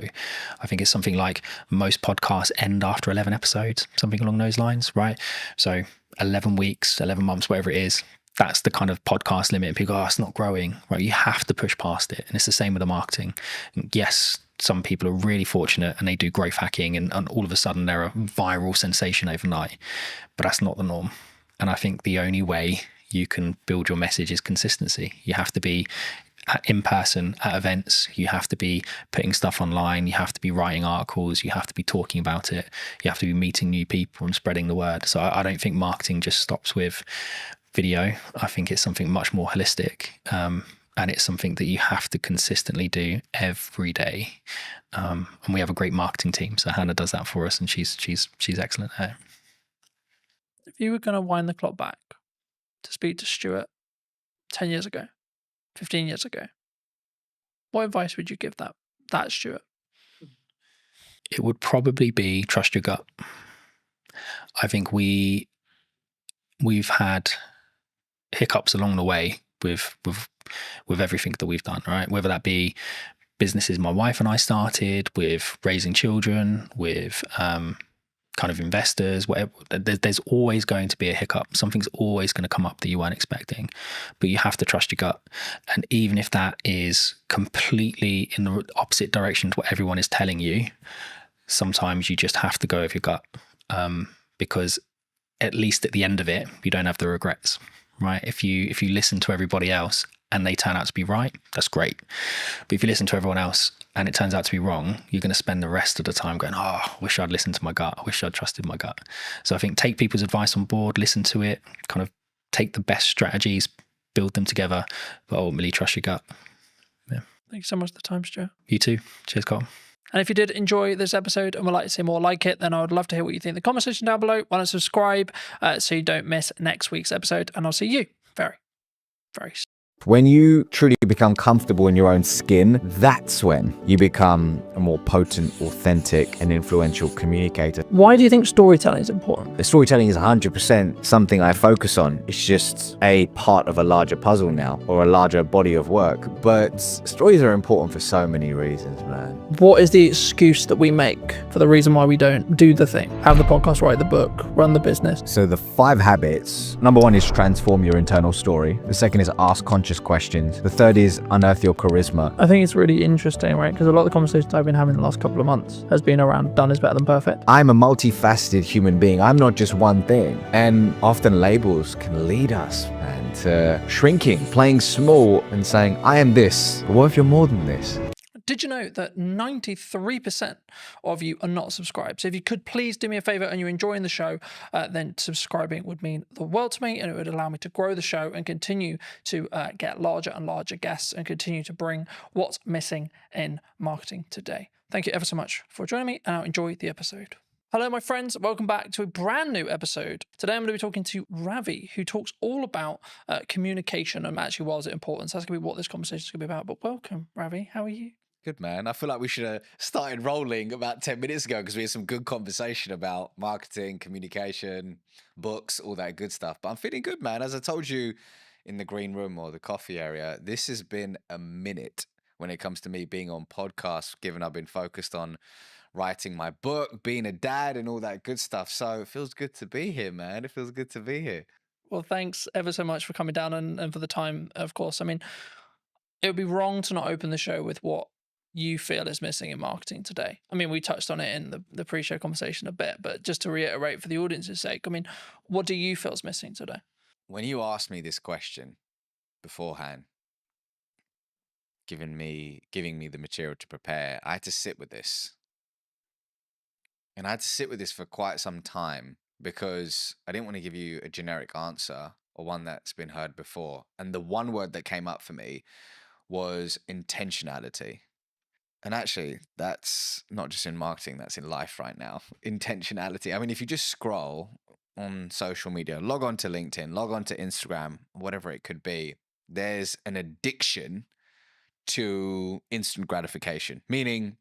Speaker 16: I think it's something like most podcasts end after 11 episodes, something along those lines, right? So 11 weeks, 11 months, whatever it is, that's the kind of podcast limit. People go, oh, it's not growing, right? You have to push past it. And it's the same with the marketing. And yes, some people are really fortunate and they do growth hacking and all of a sudden they're a viral sensation overnight, but that's not the norm. And I think the only way you can build your message is consistency. You have to be in person at events. You have to be putting stuff online. You have to be writing articles. You have to be talking about it. You have to be meeting new people and spreading the word. So I don't think marketing just stops with video. I think it's something much more holistic. And it's something that you have to consistently do every day. And we have a great marketing team. So Hannah does that for us, and she's excellent at it.
Speaker 14: If you were going to wind the clock back to speak to Stuart 10 years ago, 15 years ago, what advice would you give that Stuart?
Speaker 16: It would probably be trust your gut. I think we've had hiccups along the way with everything that we've done, right? Whether that be businesses my wife and I started, with raising children, with kind of investors, whatever. There's always going to be a hiccup. Something's always going to come up that you weren't expecting, but you have to trust your gut. And even if that is completely in the opposite direction to what everyone is telling you, sometimes you just have to go with your gut, because at least at the end of it, you don't have the regrets, right? If you listen to everybody else and they turn out to be right, that's great. But if you listen to everyone else and it turns out to be wrong, you're going to spend the rest of the time going, oh, I wish I'd listened to my gut. I wish I'd trusted my gut. So I think take people's advice on board, listen to it, kind of take the best strategies, build them together, but ultimately trust your gut. Yeah.
Speaker 14: Thank you so much for the time, Stuart.
Speaker 16: You too. Cheers, Carl.
Speaker 14: And if you did enjoy this episode and would like to see more like it, then I would love to hear what you think in the comment section down below. Why not subscribe so you don't miss next week's episode, and I'll see you very, very soon.
Speaker 17: When you truly become comfortable in your own skin, that's when you become a more potent, authentic, and influential communicator.
Speaker 14: Why do you think storytelling is important?
Speaker 17: The storytelling is 100% something I focus on. It's just a part of a larger puzzle now, or a larger body of work. But stories are important for so many reasons, man.
Speaker 14: What is the excuse that we make for the reason why we don't do the thing? Have the podcast, write the book, run the business?
Speaker 17: So the 5 habits. Number 1 is transform your internal story. The second is ask conscious questions. The third is unearth your charisma.
Speaker 14: I think it's really interesting, right? Because a lot of the conversations I've been having the last couple of months has been around done is better than perfect.
Speaker 17: I'm a multifaceted human being. I'm not just one thing. And often labels can lead us, man, to shrinking, playing small and saying, I am this. But what if you're more than this?
Speaker 14: Did you know that 93% of you are not subscribed? So if you could please do me a favor and you're enjoying the show, then subscribing would mean the world to me, and it would allow me to grow the show and continue to get larger and larger guests and continue to bring what's missing in marketing today. Thank you ever so much for joining me, and I'll enjoy the episode. Hello, my friends. Welcome back to a brand new episode. Today, I'm going to be talking to Ravi, who talks all about communication and actually why is it important. So that's going to be what this conversation is going to be about. But welcome, Ravi. How are you?
Speaker 17: Good, man. I feel like we should have started rolling about 10 minutes ago because we had some good conversation about marketing, communication, books, all that good stuff. But I'm feeling good, man. As I told you in the green room or the coffee area, this has been a minute when it comes to me being on podcasts, given I've been focused on writing my book, being a dad and all that good stuff. So it feels good to be here, man. It feels good to be here.
Speaker 14: Well, thanks ever so much for coming down and for the time, of course. I mean, it would be wrong to not open the show with what you feel is missing in marketing today. I mean, we touched on it in the pre-show conversation a bit, but just to reiterate for the audience's sake, I mean, what do you feel is missing today?
Speaker 17: When you asked me this question beforehand, giving me the material to prepare, I had to sit with this. And I had to sit with this for quite some time because I didn't want to give you a generic answer or one that's been heard before. And the one word that came up for me was intentionality. And actually, that's not just in marketing, that's in life right now. Intentionality. I mean, if you just scroll on social media, log on to LinkedIn, log on to Instagram, whatever it could be, there's an addiction to instant gratification. Meaning,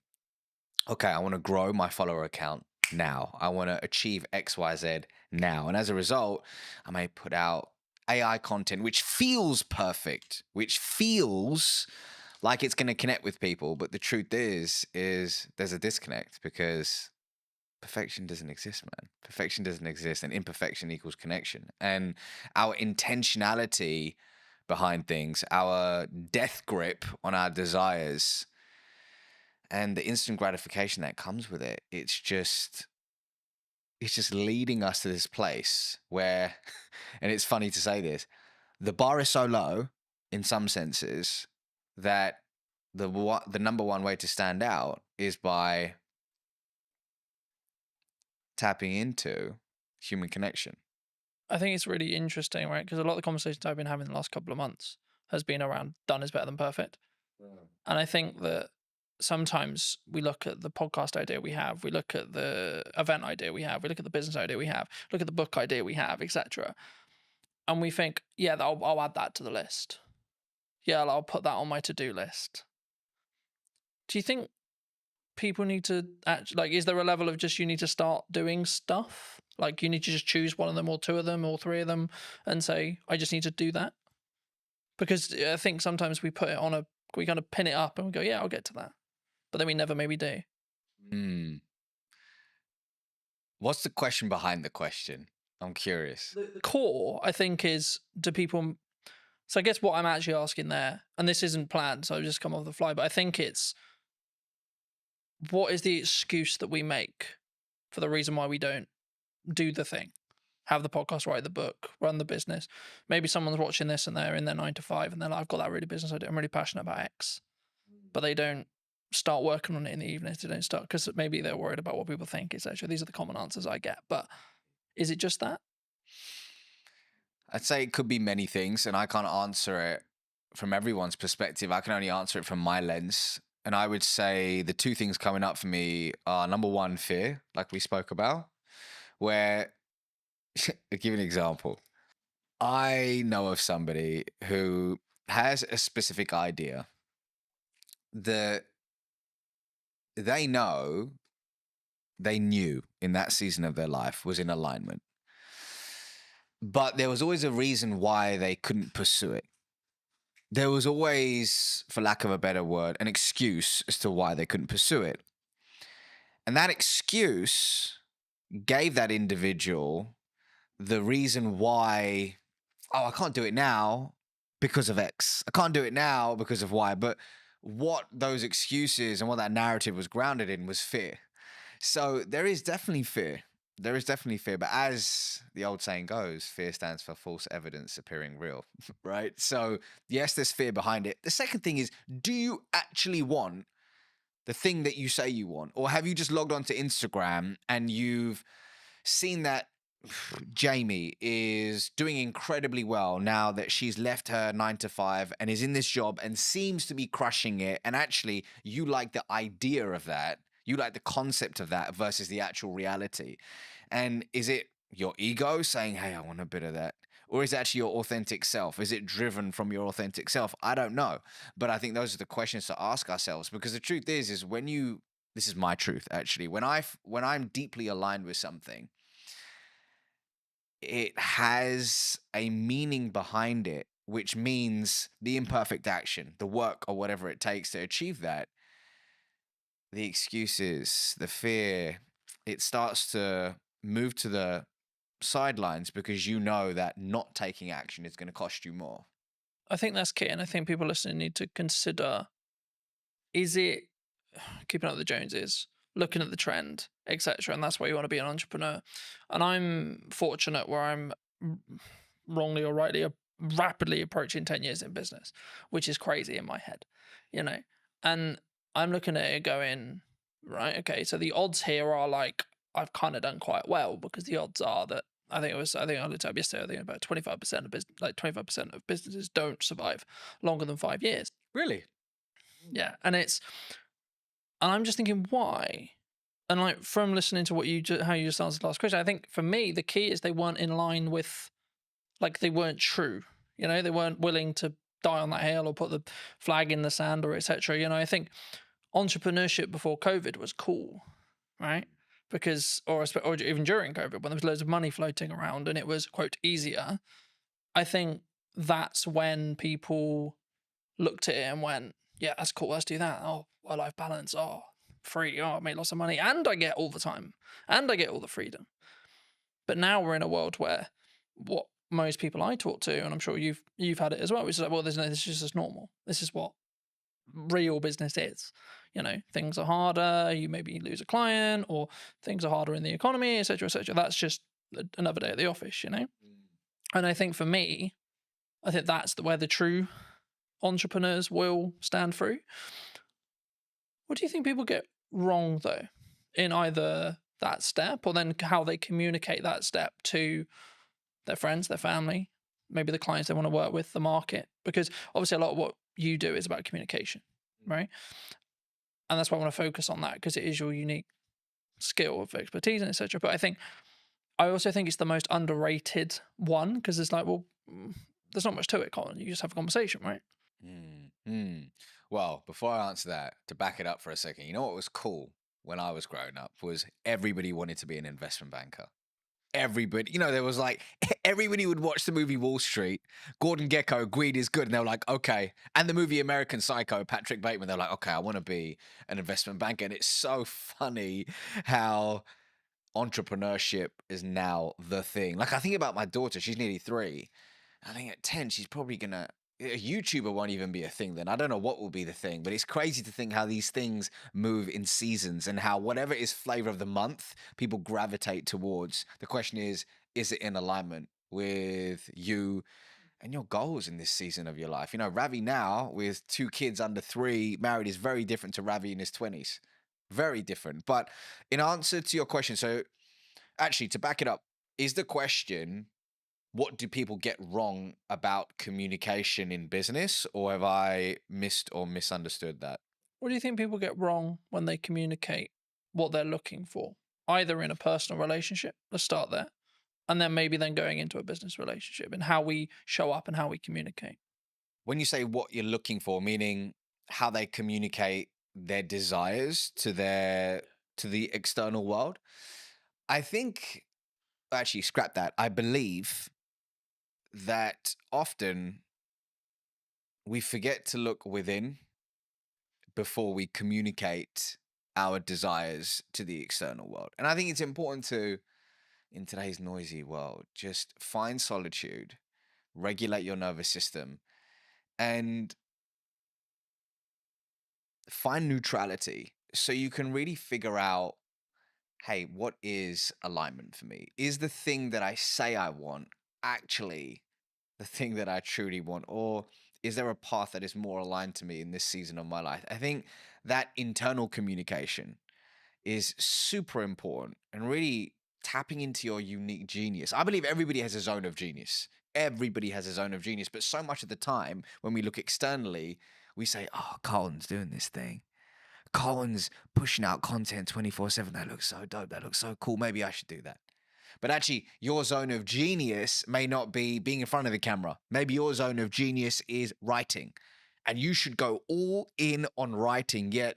Speaker 17: okay, I want to grow my follower account now. I want to achieve XYZ now. And as a result, I may put out AI content, which feels perfect, which feels like it's going to connect with people. But the truth is there's a disconnect because perfection doesn't exist, man. Perfection doesn't exist, and imperfection equals connection. And our intentionality behind things, our death grip on our desires, and the instant gratification that comes with it, it's just leading us to this place where, and it's funny to say this, the bar is so low in some senses that the number one way to stand out is by tapping into human connection.
Speaker 2: I think it's really interesting, right? Because a lot of the conversations I've been having the last couple of months has been around done is better than perfect. And I think that sometimes we look at the podcast idea we have, we look at the event idea we have, we look at the business idea we have, look at the book idea we have, etc. And we think, yeah, I'll add that to the list. Yeah, I'll put that on my to-do list. Do you think people need to is there a level of just you need to start doing stuff? Like you need to just choose one of them or two of them or three of them and say, I just need to do that? Because I think sometimes we put it on we kind of pin it up and we go, yeah, I'll get to that. But then we never maybe do.
Speaker 17: What's the question behind the question? I'm curious.
Speaker 2: The core, I think, is do people... So I guess what I'm actually asking there, and this isn't planned, so I've just come off the fly, but I think it's what is the excuse that we make for the reason why we don't do the thing? Have the podcast, write the book, run the business. Maybe someone's watching this and they're in their 9 to 5 and they're like, I've got that really business idea. I'm really passionate about X. But they don't start working on it in the evenings. They don't start because maybe they're worried about what people think, etc. These are the common answers I get. But is it just that?
Speaker 17: I'd say it could be many things, and I can't answer it from everyone's perspective. I can only answer it from my lens. And I would say the two things coming up for me are number one, fear, like we spoke about, where, I'll give you an example. I know of somebody who has a specific idea that they knew in that season of their life was in alignment. But there was always a reason why they couldn't pursue it. There was always, for lack of a better word, an excuse as to why they couldn't pursue it. And that excuse gave that individual the reason why, I can't do it now because of X. I can't do it now because of Y. But what those excuses and what that narrative was grounded in was fear. So there is definitely fear. There is definitely fear, but as the old saying goes, fear stands for false evidence appearing real, right? So yes, there's fear behind it. The second thing is, do you actually want the thing that you say you want? Or have you just logged onto Instagram and you've seen that Jamie is doing incredibly well now that she's left her 9 to 5 and is in this job and seems to be crushing it, and actually you like the idea of that, you like the concept of that versus the actual reality? And is it your ego saying, hey, I want a bit of that? Or is it actually your authentic self? Is it driven from your authentic self? I don't know. But I think those are the questions to ask ourselves, because the truth is when this is my truth actually, when I'm deeply aligned with something, it has a meaning behind it, which means the imperfect action, the work or whatever it takes to achieve that. The excuses, the fear, it starts to move to the sidelines because you know that not taking action is going to cost you more.
Speaker 2: I think that's key, and I think people listening need to consider, is it keeping up with the Joneses, looking at the trend, etc., and that's why you want to be an entrepreneur. And I'm fortunate where I'm wrongly or rightly rapidly approaching 10 years in business, which is crazy in my head, and I'm looking at it going, right, okay, so the odds here are like, I've kind of done quite well, because the odds are that I think I looked up yesterday, I think about 25% of business, like 25% of businesses don't survive longer than 5 years.
Speaker 17: Really?
Speaker 2: Yeah. And I'm just thinking, why? And like, from listening to how you just answered the last question, I think for me, the key is they weren't in line with, like, they weren't true, they weren't willing to die on that hill or put the flag in the sand or etc. I think entrepreneurship before COVID was cool, right? Because, or even during COVID, when there was loads of money floating around and it was, quote, easier, I think that's when people looked at it and went, yeah, that's cool, let's do that. Oh, work-life balance, oh, free, oh, I make lots of money, and I get all the time, and I get all the freedom. But now we're in a world where what most people I talk to, and I'm sure you've had it as well, which is like, well, this is just normal. This is what real business is. Things are harder, you maybe lose a client, or things are harder in the economy, etc., etc. That's just another day at the office, And I think for me, I think that's where the true entrepreneurs will stand through. What do you think people get wrong, though, in either that step or then how they communicate that step to their friends, their family, maybe the clients they want to work with, the market? Because obviously a lot of what you do is about communication, right? And that's why I want to focus on that, because it is your unique skill of expertise and etc. But I also think it's the most underrated one, because it's like, well, there's not much to it, Colin. You just have a conversation, right?
Speaker 17: Well, before I answer that, to back it up for a second, you know what was cool when I was growing up was everybody wanted to be an investment banker. Everybody, there was like, everybody would watch the movie Wall Street, Gordon Gekko, Greed is Good, and they were like, okay. And the movie American Psycho, Patrick Bateman, they're like, okay, I want to be an investment banker. And it's so funny how entrepreneurship is now the thing. Like, I think about my daughter, she's nearly 3. I think at 10, she's probably gonna. A YouTuber won't even be a thing then. I don't know what will be the thing, but it's crazy to think how these things move in seasons and how whatever is flavor of the month, people gravitate towards. The question is it in alignment with you and your goals in this season of your life? Ravi now with 2 kids under 3, married, is very different to Ravi in his 20s. Very different. But in answer to your question, so actually to back it up, is the question, what do people get wrong about communication in business, or have I missed or misunderstood that?
Speaker 2: What do you think people get wrong when they communicate what they're looking for, either in a personal relationship? Let's start there. And then maybe then going into a business relationship and how we show up and how we communicate.
Speaker 17: When you say what you're looking for, meaning how they communicate their desires to the external world, I think, actually scrap that. I believe that often we forget to look within before we communicate our desires to the external world. And I think it's important to, in today's noisy world, just find solitude, regulate your nervous system, and find neutrality so you can really figure out, hey, what is alignment for me? Is the thing that I say I want actually the thing that I truly want? Or is there a path that is more aligned to me in this season of my life? I think that internal communication is super important and really tapping into your unique genius. I believe everybody has a zone of genius. Everybody has a zone of genius. But so much of the time, when we look externally, we say, oh, Colin's doing this thing. Colin's pushing out content 24/7. That looks so dope. That looks so cool. Maybe I should do that. But actually, your zone of genius may not be being in front of the camera. Maybe your zone of genius is writing. And you should go all in on writing. Yet,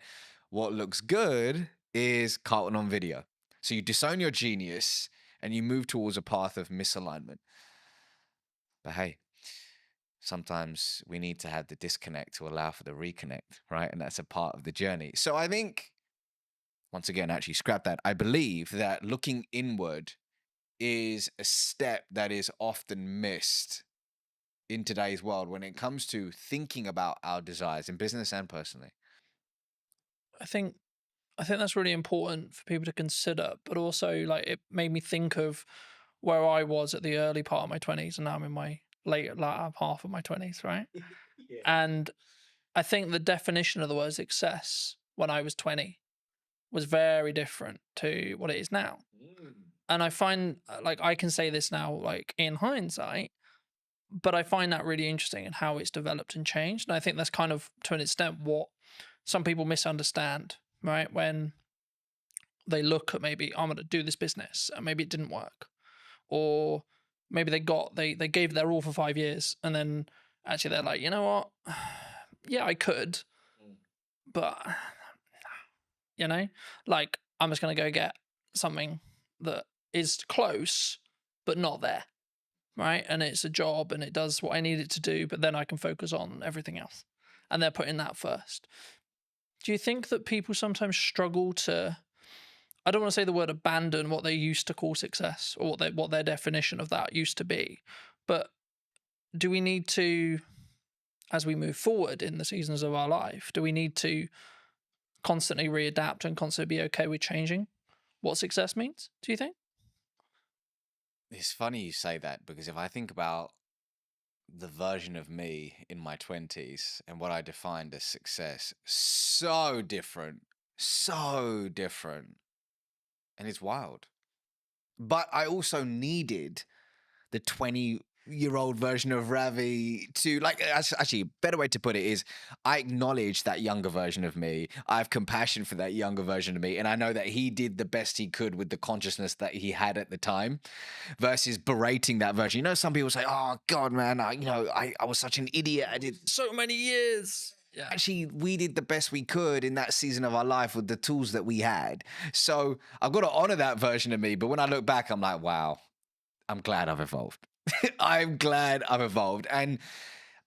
Speaker 17: what looks good is Carlton on video. So you disown your genius and you move towards a path of misalignment. But hey, sometimes we need to have the disconnect to allow for the reconnect, right? And that's a part of the journey. So I think, once again, actually scrap that. I believe that looking inward is a step that is often missed in today's world when it comes to thinking about our desires in business and personally.
Speaker 2: I think that's really important for people to consider, but also like it made me think of where I was at the early part of my 20s and now I'm in my later half of my 20s, right? Yeah. And I think the definition of the word success when I was 20 was very different to what it is now. And I find like I can say this now like in hindsight, but I find that really interesting and how it's developed and changed. And I think that's kind of to an extent what some people misunderstand, right? When they look at maybe I'm going to do this business and maybe it didn't work, or maybe they gave their all for 5 years and then actually they're like, you know what? Yeah, I could, but like I'm just going to go get something that is close, but not there. Right. And it's a job and it does what I need it to do, but then I can focus on everything else. And they're putting that first. Do you think that people sometimes struggle to, I don't want to say the word abandon what they used to call success or what their definition of that used to be, but do we need to, as we move forward in the seasons of our life, do we need to constantly readapt and constantly be okay with changing what success means, do you think?
Speaker 17: It's funny you say that, because if I think about the version of me in my 20s and what I defined as success. So different. So different. And it's wild. But I also needed the 20-year-old version of Ravi to, like, actually, a better way to put it is I acknowledge that younger version of me. I have compassion for that younger version of me. And I know that he did the best he could with the consciousness that he had at the time versus berating that version. You know, some people say, oh, God, man, I was such an idiot. I did
Speaker 2: so many years.
Speaker 17: Yeah. Actually, we did the best we could in that season of our life with the tools that we had. So I've got to honor that version of me. But when I look back, I'm like, wow, I'm glad I've evolved. I'm glad I've evolved. And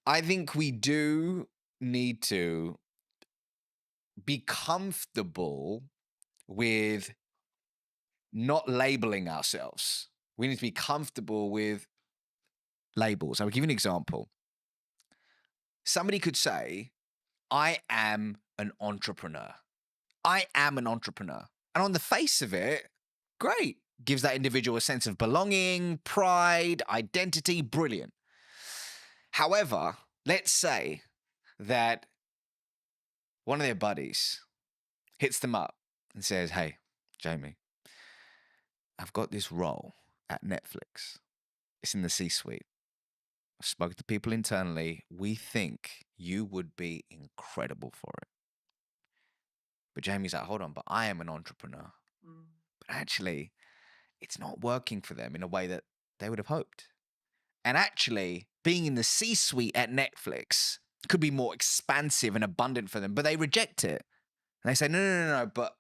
Speaker 17: I think we do need to be comfortable with not labeling ourselves. We need to be comfortable with labels. I will give you an example. Somebody could say, I am an entrepreneur. I am an entrepreneur. And on the face of it, great. Gives that individual a sense of belonging, pride, identity, brilliant. However, let's say that one of their buddies hits them up and says, hey, Jamie, I've got this role at Netflix. It's in the C-suite. I've spoken to people internally. We think you would be incredible for it. But Jamie's like, hold on, but I am an entrepreneur. But actually, it's not working for them in a way that they would have hoped. And actually, being in the C-suite at Netflix could be more expansive and abundant for them, but they reject it. And they say, no, but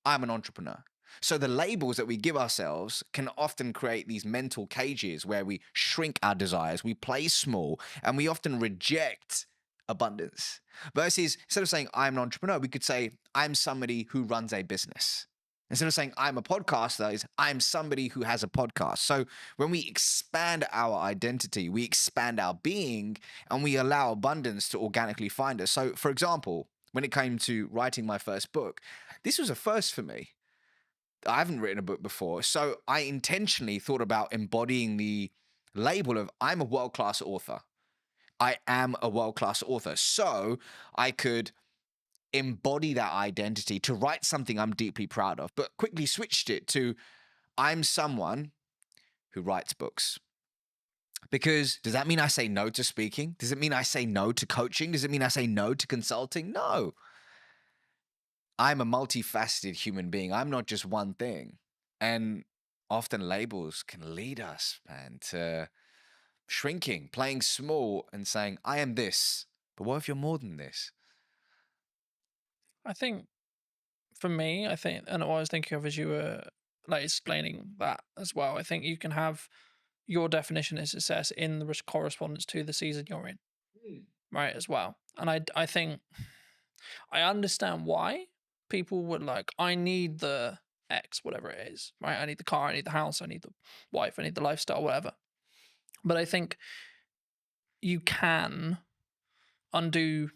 Speaker 17: I'm an entrepreneur. So the labels that we give ourselves can often create these mental cages where we shrink our desires, we play small, and we often reject abundance. Versus, instead of saying I'm an entrepreneur, we could say I'm somebody who runs a business. Instead of saying I'm a podcaster, is I'm somebody who has a podcast. So when we expand our identity, we expand our being, and we allow abundance to organically find us. So, for example, when it came to writing my first book, this was a first for me. I haven't written a book before, so I intentionally thought about embodying the label of I'm a world-class author. I am a world-class author. So I could embody that identity to write something I'm deeply proud of, but quickly switched it to I'm someone who writes books. Because does that mean I say no to speaking? Does it mean I say no to coaching? Does it mean I say no to consulting? No. I'm a multifaceted human being. I'm not just one thing. And often labels can lead us, man, to shrinking, playing small and saying, I am this. But what if you're more than this?
Speaker 2: I think for me, and what I was thinking of as you were like explaining that as well, I think you can have your definition of success in the correspondence to the season you're in, right, as well. And I think I understand why people would like, I need the X, whatever it is, right? I need the car, I need the house, I need the wife, I need the lifestyle, whatever. But I think you can undo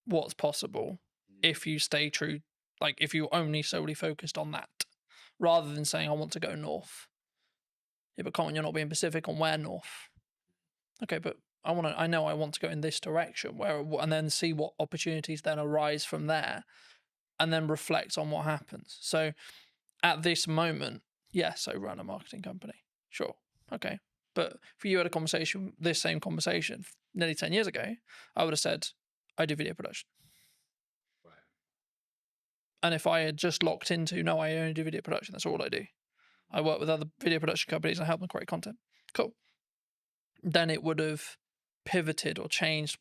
Speaker 2: what's possible if you stay true, like if you only solely focused on that, rather than saying, I want to go north. Yeah, but come on, you're not being specific on where north. Okay, but I know I want to go in this direction, and then see what opportunities then arise from there, and then reflect on what happens. So at this moment, yes, I run a marketing company. Sure. Okay. But if you had this same conversation nearly 10 years ago, I would have said, I do video production. Right. And if I had just locked into, no, I only do video production, that's all I do. I work with other video production companies and I help them create content. Cool. Then it would have pivoted or changed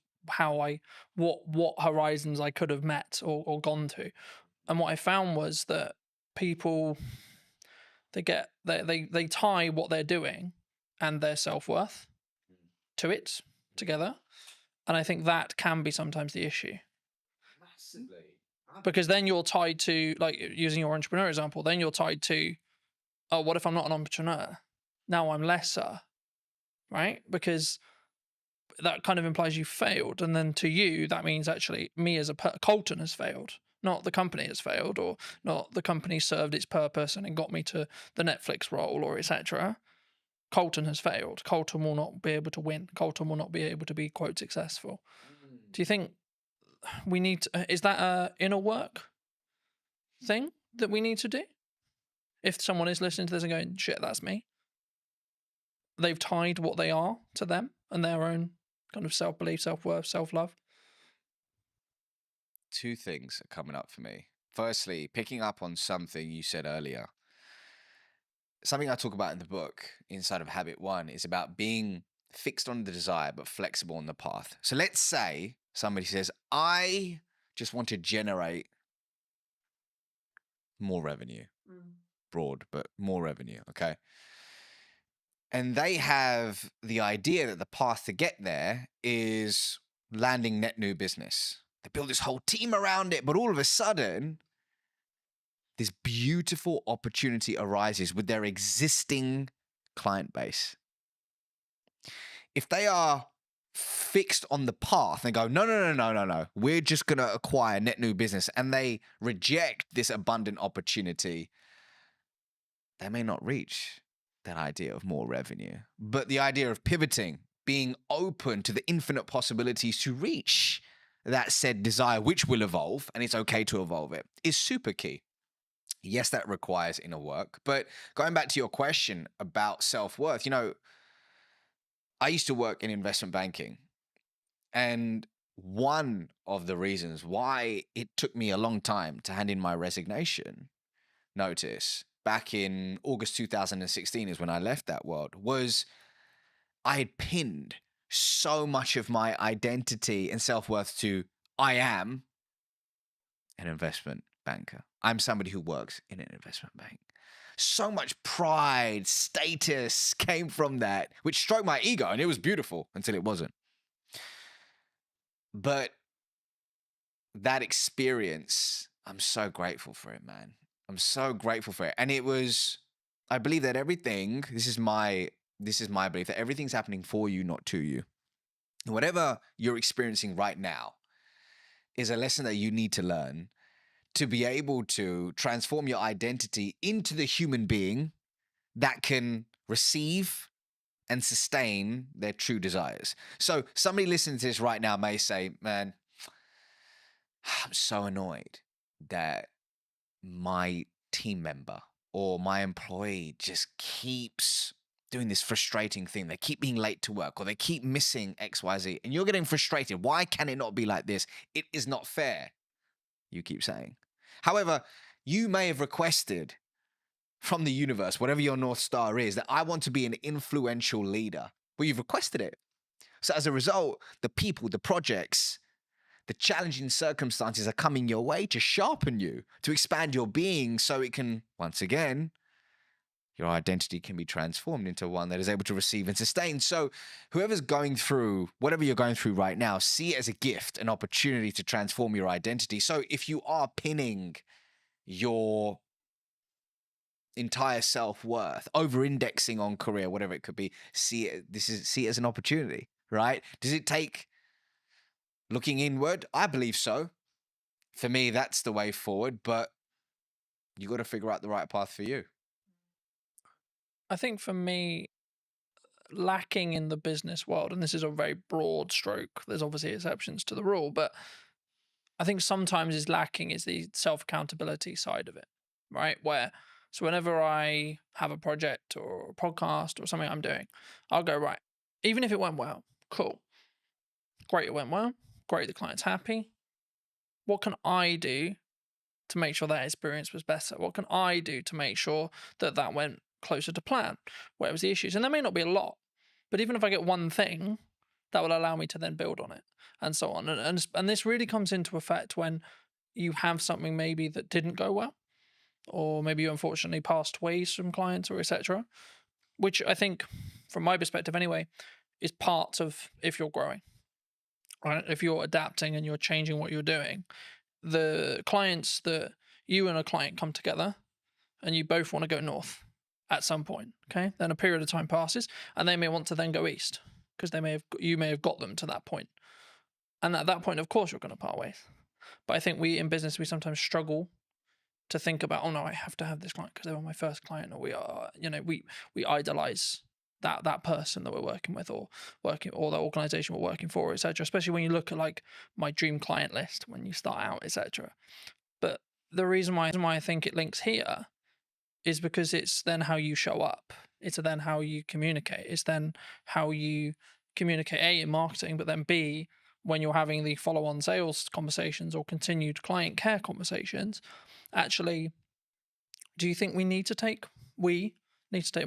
Speaker 2: what horizons I could have met or gone to. And what I found was that people, they tie what they're doing and their self-worth to it together. And I think that can be sometimes the issue. Massively. Because then you're tied to, like using your entrepreneur example, then you're tied to, oh, what if I'm not an entrepreneur? Now I'm lesser, right? Because that kind of implies you failed. And then to you, that means actually me as Colton has failed. Not the company has failed, or not the company served its purpose and it got me to the Netflix role, or etc. Colton has failed. Colton will not be able to win. Colton will not be able to be, quote, successful. Do you think we need to, is that a inner work thing that we need to do? If someone is listening to this and going, shit, that's me. They've tied what they are to them and their own kind of self-belief, self-worth, self-love.
Speaker 17: Two things are coming up for me. Firstly, picking up on something you said earlier. Something I talk about in the book, inside of Habit 1, is about being fixed on the desire but flexible on the path. So let's say somebody says, I just want to generate more revenue. Broad, but more revenue, okay? And they have the idea that the path to get there is landing net new business. They build this whole team around it, but all of a sudden, this beautiful opportunity arises with their existing client base. If they are fixed on the path and go, no, we're just going to acquire net new business, and they reject this abundant opportunity, they may not reach that idea of more revenue. But the idea of pivoting, being open to the infinite possibilities to reach that said desire, which will evolve, and it's okay to evolve it, is super key. Yes, that requires inner work. But going back to your question about self-worth, I used to work in investment banking. And one of the reasons why it took me a long time to hand in my resignation notice back in August 2016 is when I left that world, was I had pinned so much of my identity and self-worth to I am an investment banker. I'm somebody who works in an investment bank. So much pride, status came from that, which stroked my ego, and it was beautiful until it wasn't. But that experience, I'm so grateful for it, man. I'm so grateful for it. And it was, I believe that everything, this is my belief, that everything's happening for you, not to you. Whatever you're experiencing right now is a lesson that you need to learn to be able to transform your identity into the human being that can receive and sustain their true desires. So somebody listening to this right now may say, man, I'm so annoyed that my team member or my employee just keeps doing this frustrating thing. They keep being late to work, or they keep missing XYZ, and you're getting frustrated. Why can it not be like this? It is not fair, you keep saying. However, you may have requested from the universe, whatever your North Star is, that I want to be an influential leader. Well, you've requested it. So as a result, the people, the projects, the challenging circumstances are coming your way to sharpen you, to expand your being so it can, once again, your identity can be transformed into one that is able to receive and sustain. So whoever's going through, whatever you're going through right now, see it as a gift, an opportunity to transform your identity. So if you are pinning your entire self-worth, over-indexing on career, whatever it could be, see it as an opportunity, right? Does it take looking inward? I believe so. For me, that's the way forward, but you got to figure out the right path for you.
Speaker 2: I think for me, lacking in the business world, and this is a very broad stroke, there's obviously exceptions to the rule, but I think sometimes is lacking is the self-accountability side of it, right? So whenever I have a project or a podcast or something I'm doing, I'll go, right, even if it went well, cool. Great, it went well. Great, the client's happy. What can I do to make sure that experience was better? What can I do to make sure that that went closer to plan? Where was the issues? And there may not be a lot, but even if I get one thing, that will allow me to then build on it and so on. And this really comes into effect when you have something maybe that didn't go well, or maybe you unfortunately passed away some clients or etc., which I think, from my perspective anyway, is part of if you're growing, right? If you're adapting and you're changing what you're doing, the clients that you and a client come together and you both want to go north at some point, okay? Then a period of time passes and they may want to then go east because you may have got them to that point. And at that point, of course, you're going to part ways. But I think we in business, we sometimes struggle to think about, oh no, I have to have this client because they were my first client, or we idolize that person that we're working with, or the organization we're working for, etc. Especially when you look at like my dream client list when you start out, etc. But the reason why I think it links here is because it's then how you show up. It's then how you communicate. It's then how you communicate, A, in marketing, but then B, when you're having the follow-on sales conversations or continued client care conversations. Actually, do you think we need to take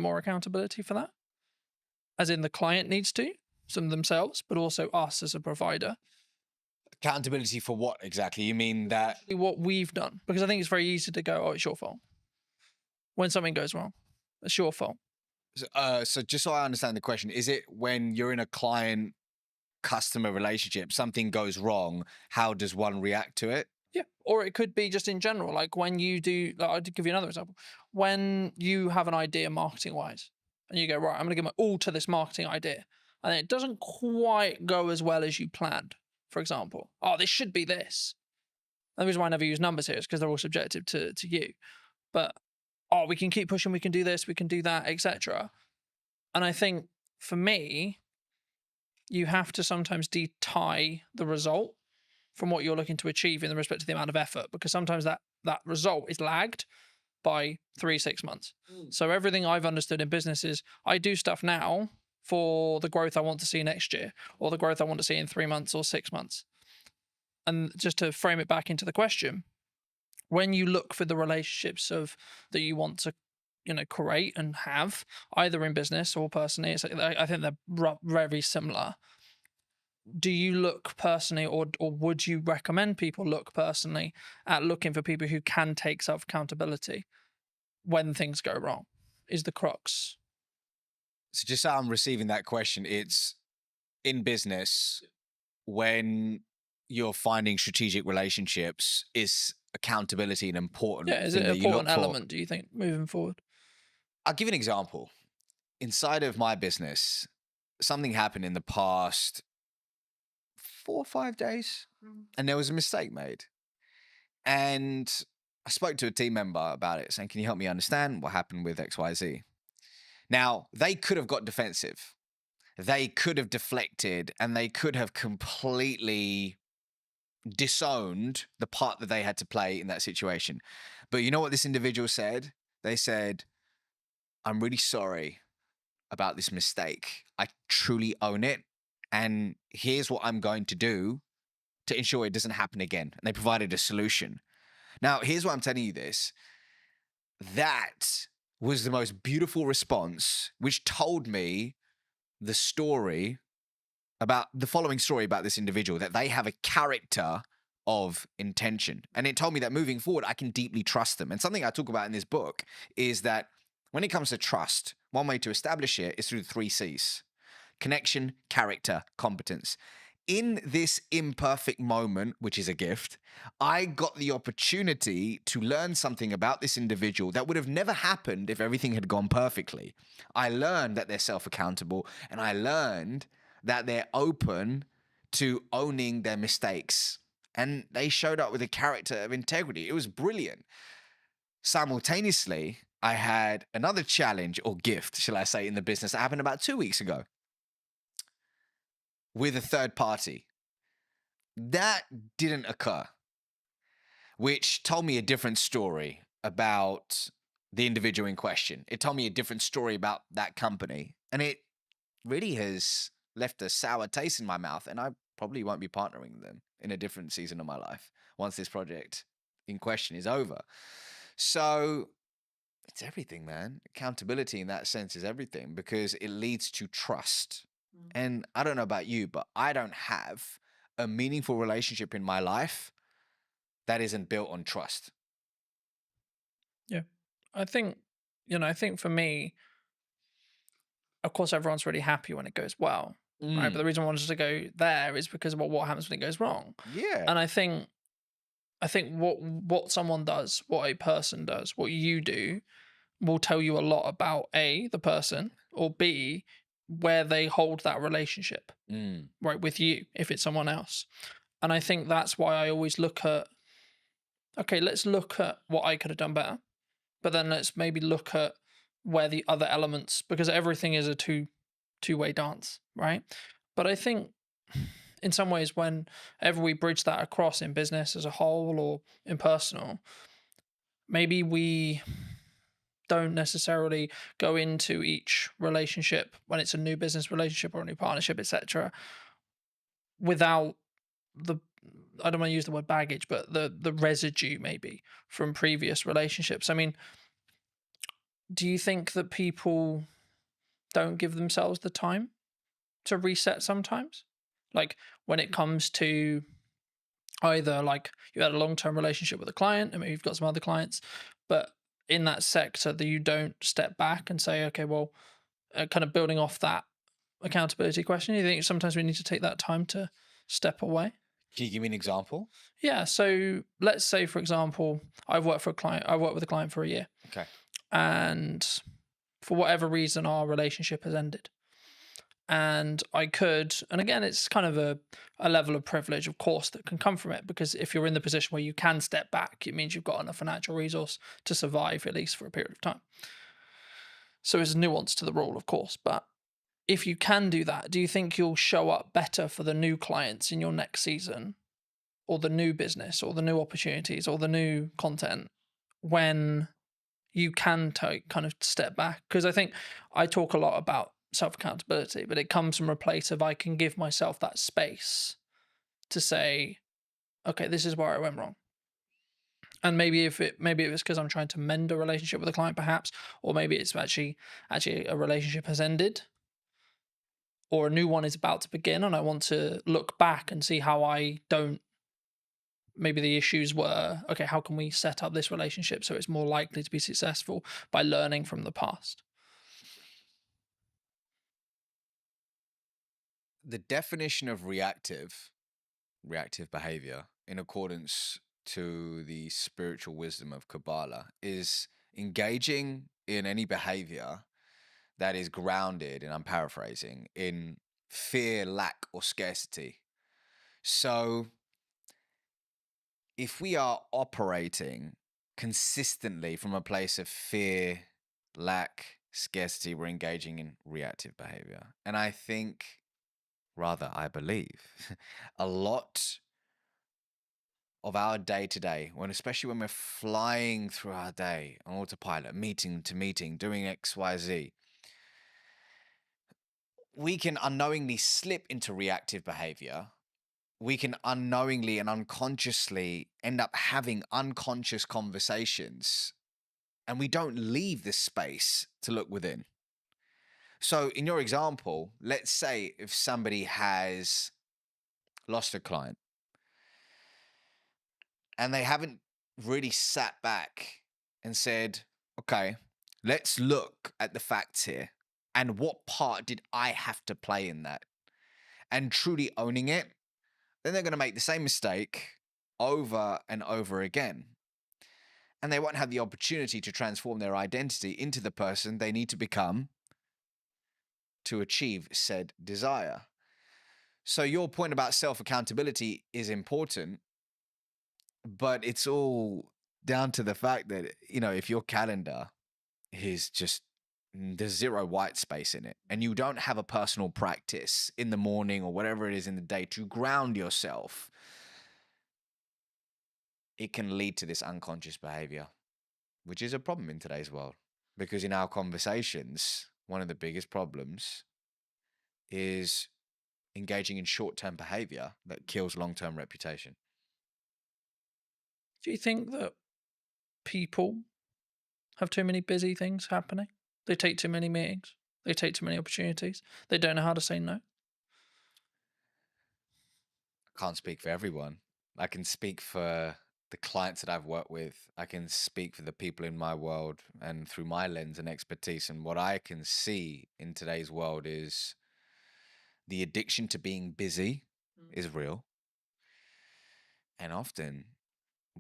Speaker 2: more accountability for that? As in the client needs to, some themselves, but also us as a provider.
Speaker 17: Accountability for what exactly? You mean that
Speaker 2: what we've done? Because I think it's very easy to go, oh, it's your fault. When something goes wrong, it's your fault.
Speaker 17: So just so I understand the question, is it when you're in a client customer relationship, something goes wrong, how does one react to it?
Speaker 2: Yeah, or it could be just in general, like when you do, like, I'll give you another example. When you have an idea marketing wise, and you go, right, I'm going to give my all to this marketing idea, and it doesn't quite go as well as you planned, for example. Oh, this should be this. And the reason why I never use numbers here is because they're all subjective to you. But, oh, we can keep pushing, we can do this, we can do that, etc. And I think for me, you have to sometimes tie the result from what you're looking to achieve in respect to the amount of effort, because sometimes that result is lagged by 3-6 months. So everything I've understood in business is I do stuff now for the growth I want to see next year, or the growth I want to see in 3 months or 6 months. And just to frame it back into the question, when you look for the relationships that you want to, create and have, either in business or personally, I think they're very similar. Do you look personally, or would you recommend people look personally at looking for people who can take self-accountability when things go wrong? Is the crux.
Speaker 17: So just so I'm receiving that question, it's in business, when you're finding strategic relationships, is accountability an important
Speaker 2: is
Speaker 17: thing
Speaker 2: it an
Speaker 17: that you look
Speaker 2: important
Speaker 17: for?
Speaker 2: element, do you think, moving forward?
Speaker 17: I'll give you an example. Inside of my business, something happened in the past 4 or 5 days, and there was a mistake made. And I spoke to a team member about it, saying, can you help me understand what happened with XYZ? Now, they could have got defensive. They could have deflected, and they could have completely disowned the part that they had to play in that situation. But you know what this individual said? They said, I'm really sorry about this mistake. I truly own it. And here's what I'm going to do to ensure it doesn't happen again. And they provided a solution. Now, here's why I'm telling you this. That was the most beautiful response, which told me the story about the following story about this individual, that they have a character of intention. And it told me that moving forward, I can deeply trust them. And something I talk about in this book is that when it comes to trust, one way to establish it is through the 3 C's: connection, character, competence. In this imperfect moment, which is a gift, I got the opportunity to learn something about this individual that would have never happened if everything had gone perfectly. I learned that they're self-accountable, and I learned that they're open to owning their mistakes. And they showed up with a character of integrity. It was brilliant. Simultaneously, I had another challenge, or gift, shall I say, in the business that happened about 2 weeks ago with a third party. That didn't occur, which told me a different story about the individual in question. It told me a different story about that company. And it really has left a sour taste in my mouth. And I probably won't be partnering with them in a different season of my life once this project in question is over. So it's everything, man. Accountability in that sense is everything, because it leads to trust. And I don't know about you, but I don't have a meaningful relationship in my life that isn't built on trust.
Speaker 2: Yeah. I think for me, of course, everyone's really happy when it goes well, right? But the reason I wanted to go there is because of what happens when it goes wrong.
Speaker 17: Yeah.
Speaker 2: And I think what someone does, what a person does, what you do, will tell you a lot about A, the person, or B, where they hold that relationship, right, with you, if it's someone else. And I think that's why I always look at, okay, let's look at what I could have done better, but then let's maybe look at where the other elements, because everything is a two-way dance, right? But I think in some ways, whenever we bridge that across in business as a whole or in personal, maybe we don't necessarily go into each relationship when it's a new business relationship or a new partnership, etc., without the, I don't want to use the word baggage, but the residue maybe from previous relationships. I mean, do you think that people don't give themselves the time to reset sometimes? Like when it comes to either like you had a long-term relationship with a client and maybe you've got some other clients, but in that sector that you don't step back and say, okay, well, kind of building off that accountability question, you think sometimes we need to take that time to step away?
Speaker 17: Can you give me an example?
Speaker 2: Yeah. So let's say, for example, I worked with a client for a year.
Speaker 17: Okay.
Speaker 2: And for whatever reason, our relationship has ended. And I could, and again, it's kind of a level of privilege, of course, that can come from it, because if you're in the position where you can step back, it means you've got enough financial resource to survive, at least for a period of time. So there's nuance to the rule, of course. But if you can do that, do you think you'll show up better for the new clients in your next season, or the new business, or the new opportunities, or the new content when you can kind of step back? Because I think I talk a lot about self-accountability, but it comes from a place of I can give myself that space to say, okay, this is where I went wrong. And maybe if it's because I'm trying to mend a relationship with a client, perhaps, or maybe it's actually a relationship has ended, or a new one is about to begin, and I want to look back and see how I don't. Maybe the issues were, okay, how can we set up this relationship so it's more likely to be successful by learning from the past?
Speaker 17: The definition of reactive behavior, in accordance to the spiritual wisdom of Kabbalah, is engaging in any behavior that is grounded, and I'm paraphrasing, in fear, lack, or scarcity. So if we are operating consistently from a place of fear, lack, scarcity, we're engaging in reactive behavior. And I think, rather, I believe, a lot of our day to day, especially when we're flying through our day on autopilot, meeting to meeting, doing X, Y, Z, we can unknowingly slip into reactive behavior. We can unknowingly and unconsciously end up having unconscious conversations, and we don't leave the space to look within. So in your example, let's say if somebody has lost a client and they haven't really sat back and said, okay, let's look at the facts here and what part did I have to play in that, and truly owning it, then they're going to make the same mistake over and over again. And they won't have the opportunity to transform their identity into the person they need to become to achieve said desire. So your point about self-accountability is important, but it's all down to the fact that, if your calendar is just, there's zero white space in it, and you don't have a personal practice in the morning or whatever it is in the day to ground yourself, it can lead to this unconscious behavior, which is a problem in today's world. Because in our conversations, one of the biggest problems is engaging in short-term behavior that kills long-term reputation.
Speaker 2: Do you think that people have too many busy things happening? They take too many meetings. They take too many opportunities. They don't know how to say no.
Speaker 17: I can't speak for everyone. I can speak for the clients that I've worked with. I can speak for the people in my world and through my lens and expertise. And what I can see in today's world is the addiction to being busy is real. And often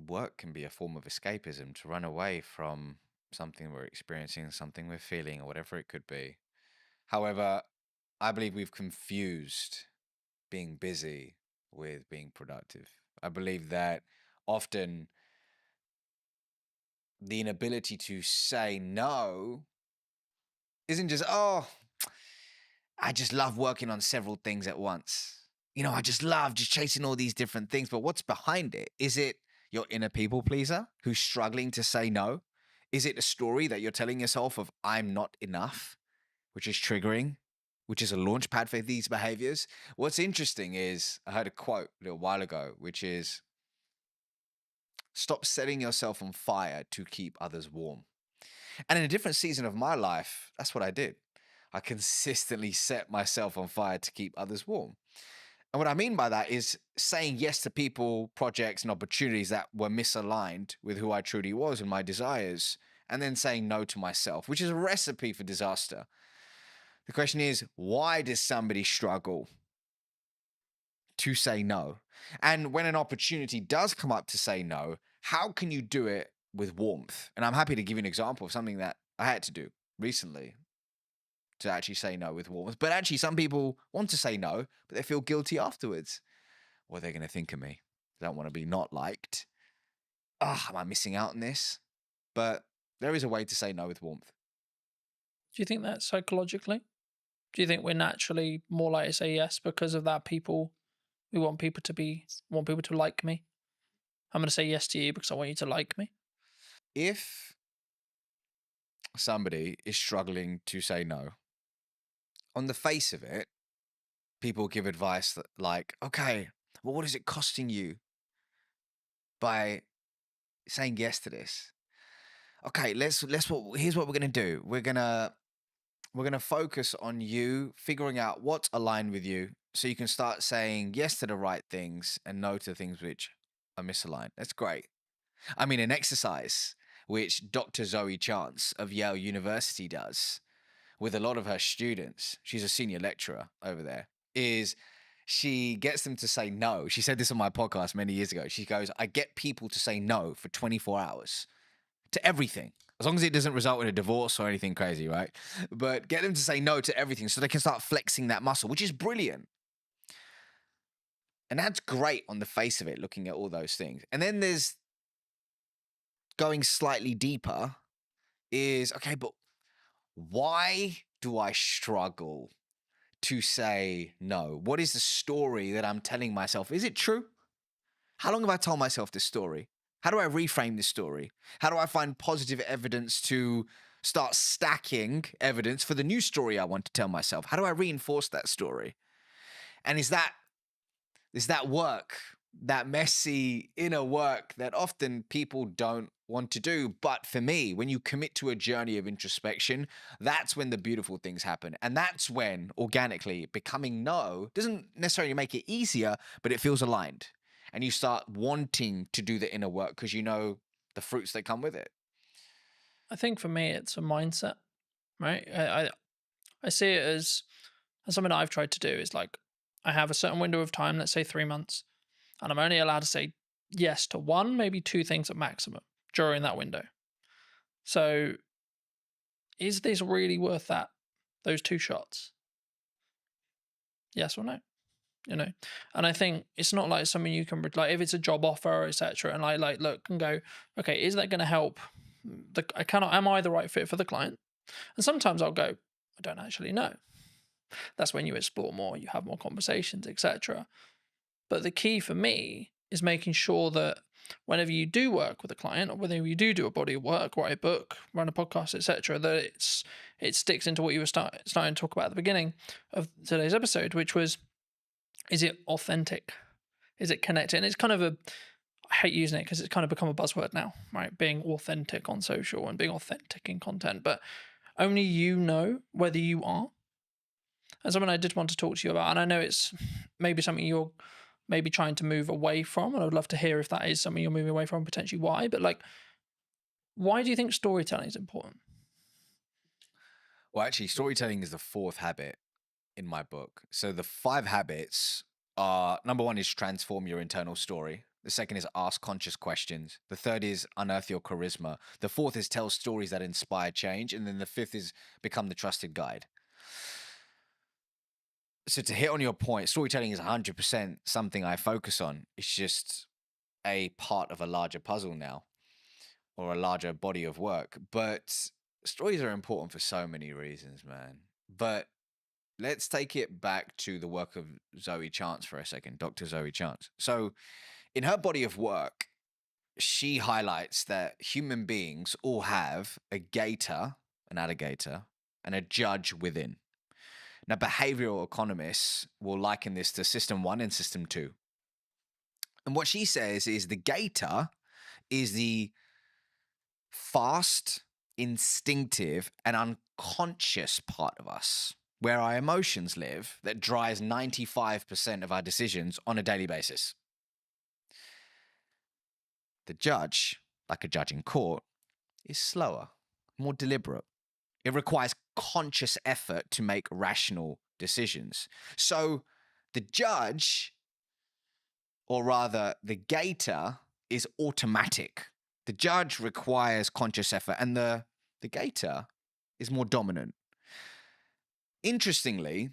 Speaker 17: work can be a form of escapism to run away from something we're experiencing, something we're feeling, or whatever it could be. However, I believe we've confused being busy with being productive. I believe that often the inability to say no isn't just, oh, I just love working on several things at once. You know, I just love just chasing all these different things. But what's behind it? Is it your inner people pleaser who's struggling to say no? Is it a story that you're telling yourself of I'm not enough, which is triggering, which is a launch pad for these behaviors? What's interesting is I heard a quote a little while ago, which is stop setting yourself on fire to keep others warm. And in a different season of my life, that's what I did. I consistently set myself on fire to keep others warm. And what I mean by that is saying yes to people, projects, and opportunities that were misaligned with who I truly was and my desires, and then saying no to myself, which is a recipe for disaster. The question is, why does somebody struggle to say no? And when an opportunity does come up to say no, how can you do it with warmth? And I'm happy to give you an example of something that I had to do recently to actually say no with warmth. But actually, some people want to say no, but they feel guilty afterwards. What are they going to think of me? They don't want to be not liked. Am I missing out on this? But there is a way to say no with warmth.
Speaker 2: Do you think that psychologically? Do you think we're naturally more likely to say yes because of that? We want people to like me. I'm going to say yes to you because I want you to like me.
Speaker 17: If somebody is struggling to say no, on the face of it, people give advice that like, okay, well, what is it costing you by saying yes to this? Okay, here's what we're gonna do. We're gonna focus on you figuring out what's aligned with you, so you can start saying yes to the right things and no to things which are misaligned. That's great. I mean, an exercise which Dr. Zoe Chance of Yale University does with a lot of her students, she's a senior lecturer over there, is she gets them to say no. She said this on my podcast many years ago. She goes, I get people to say no for 24 hours to everything, as long as it doesn't result in a divorce or anything crazy, right? But get them to say no to everything so they can start flexing that muscle, which is brilliant. And that's great on the face of it, looking at all those things. And then there's going slightly deeper is, okay, but why do I struggle to say no? What is the story that I'm telling myself? Is it true? How long have I told myself this story? How do I reframe this story? How do I find positive evidence to start stacking evidence for the new story I want to tell myself? How do I reinforce that story? And is that work, that messy inner work that often people don't want to do? But for me, when you commit to a journey of introspection, that's when the beautiful things happen. And that's when organically becoming no doesn't necessarily make it easier, but it feels aligned. And you start wanting to do the inner work because you know the fruits that come with it.
Speaker 2: I think for me, it's a mindset, right? I see it as something that I've tried to do is like, I have a certain window of time, let's say 3 months, and I'm only allowed to say yes to one, maybe two things at maximum during that window. So is this really worth those two shots? Yes or no? You know, and I think it's not like something you can like if it's a job offer, etc. And like look and go, okay, is that going to help? Am I the right fit for the client? And sometimes I'll go, I don't actually know. That's when you explore more, you have more conversations, etc. But the key for me is making sure that whenever you do work with a client, or whether you do a body of work, write a book, run a podcast, etc., that it sticks into what you were starting to talk about at the beginning of today's episode, which was, is it authentic? Is it connected? And it's kind of I hate using it because it's kind of become a buzzword now, right? Being authentic on social and being authentic in content, but only you know whether you are. And something I did want to talk to you about, and I know it's maybe something you're maybe trying to move away from, and I would love to hear if that is something you're moving away from, potentially why, but like, why do you think storytelling is important?
Speaker 17: Well, actually, storytelling is the fourth habit in my book. So the 5 habits are, number 1 is transform your internal story. The second is ask conscious questions. The third is unearth your charisma. The fourth is tell stories that inspire change. And then the fifth is become the trusted guide. So to hit on your point, storytelling is 100% something I focus on. It's just a part of a larger puzzle now, or a larger body of work. But stories are important for so many reasons, man. But let's take it back to the work of Zoe Chance for a second, Dr. Zoe Chance. So, in her body of work, she highlights that human beings all have a gator, an alligator, and a judge within. Now, behavioral economists will liken this to system 1 and system 2. And what she says is the gator is the fast, instinctive, and unconscious part of us, where our emotions live, that drives 95% of our decisions on a daily basis. The judge, like a judge in court, is slower, more deliberate. It requires conscious effort to make rational decisions. So the judge, or rather the gator, is automatic. The judge requires conscious effort, and the gator is more dominant. Interestingly,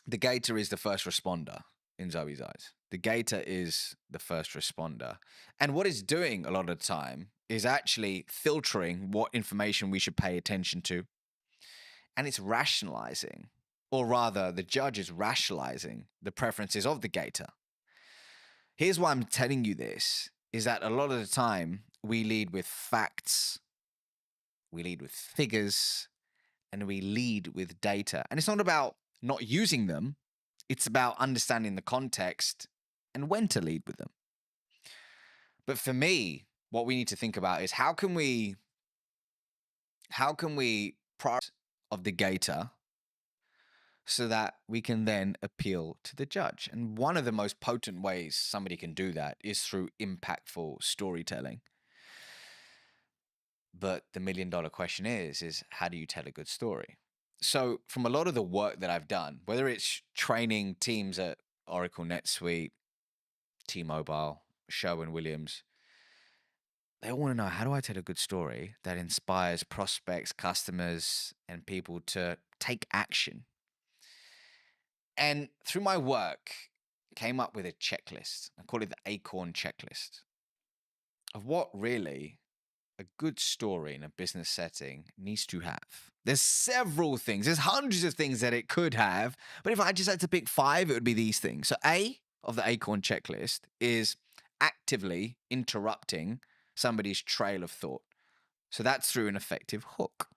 Speaker 17: the gator is the first responder in Zoe's eyes. The gator is the first responder. And what it's doing a lot of the time is actually filtering what information we should pay attention to. And it's rationalizing, or rather, the judge is rationalizing the preferences of the gator. Here's why I'm telling you this, is that a lot of the time we lead with facts, we lead with figures, and we lead with data. And it's not about not using them, it's about understanding the context and when to lead with them. But for me, what we need to think about is how can we prioritize of the gator so that we can then appeal to the judge. And one of the most potent ways somebody can do that is through impactful storytelling. But the $1 million question is how do you tell a good story? So from a lot of the work that I've done, whether it's training teams at Oracle NetSuite, T-Mobile, Sherwin-Williams, they all want to know, how do I tell a good story that inspires prospects, customers, and people to take action? And through my work, came up with a checklist. I call it the Acorn checklist of what really a good story in a business setting needs to have. There's several things. There's hundreds of things that it could have. But if I just had to pick 5, it would be these things. So A of the Acorn checklist is actively interrupting somebody's trail of thought. So that's through an effective hook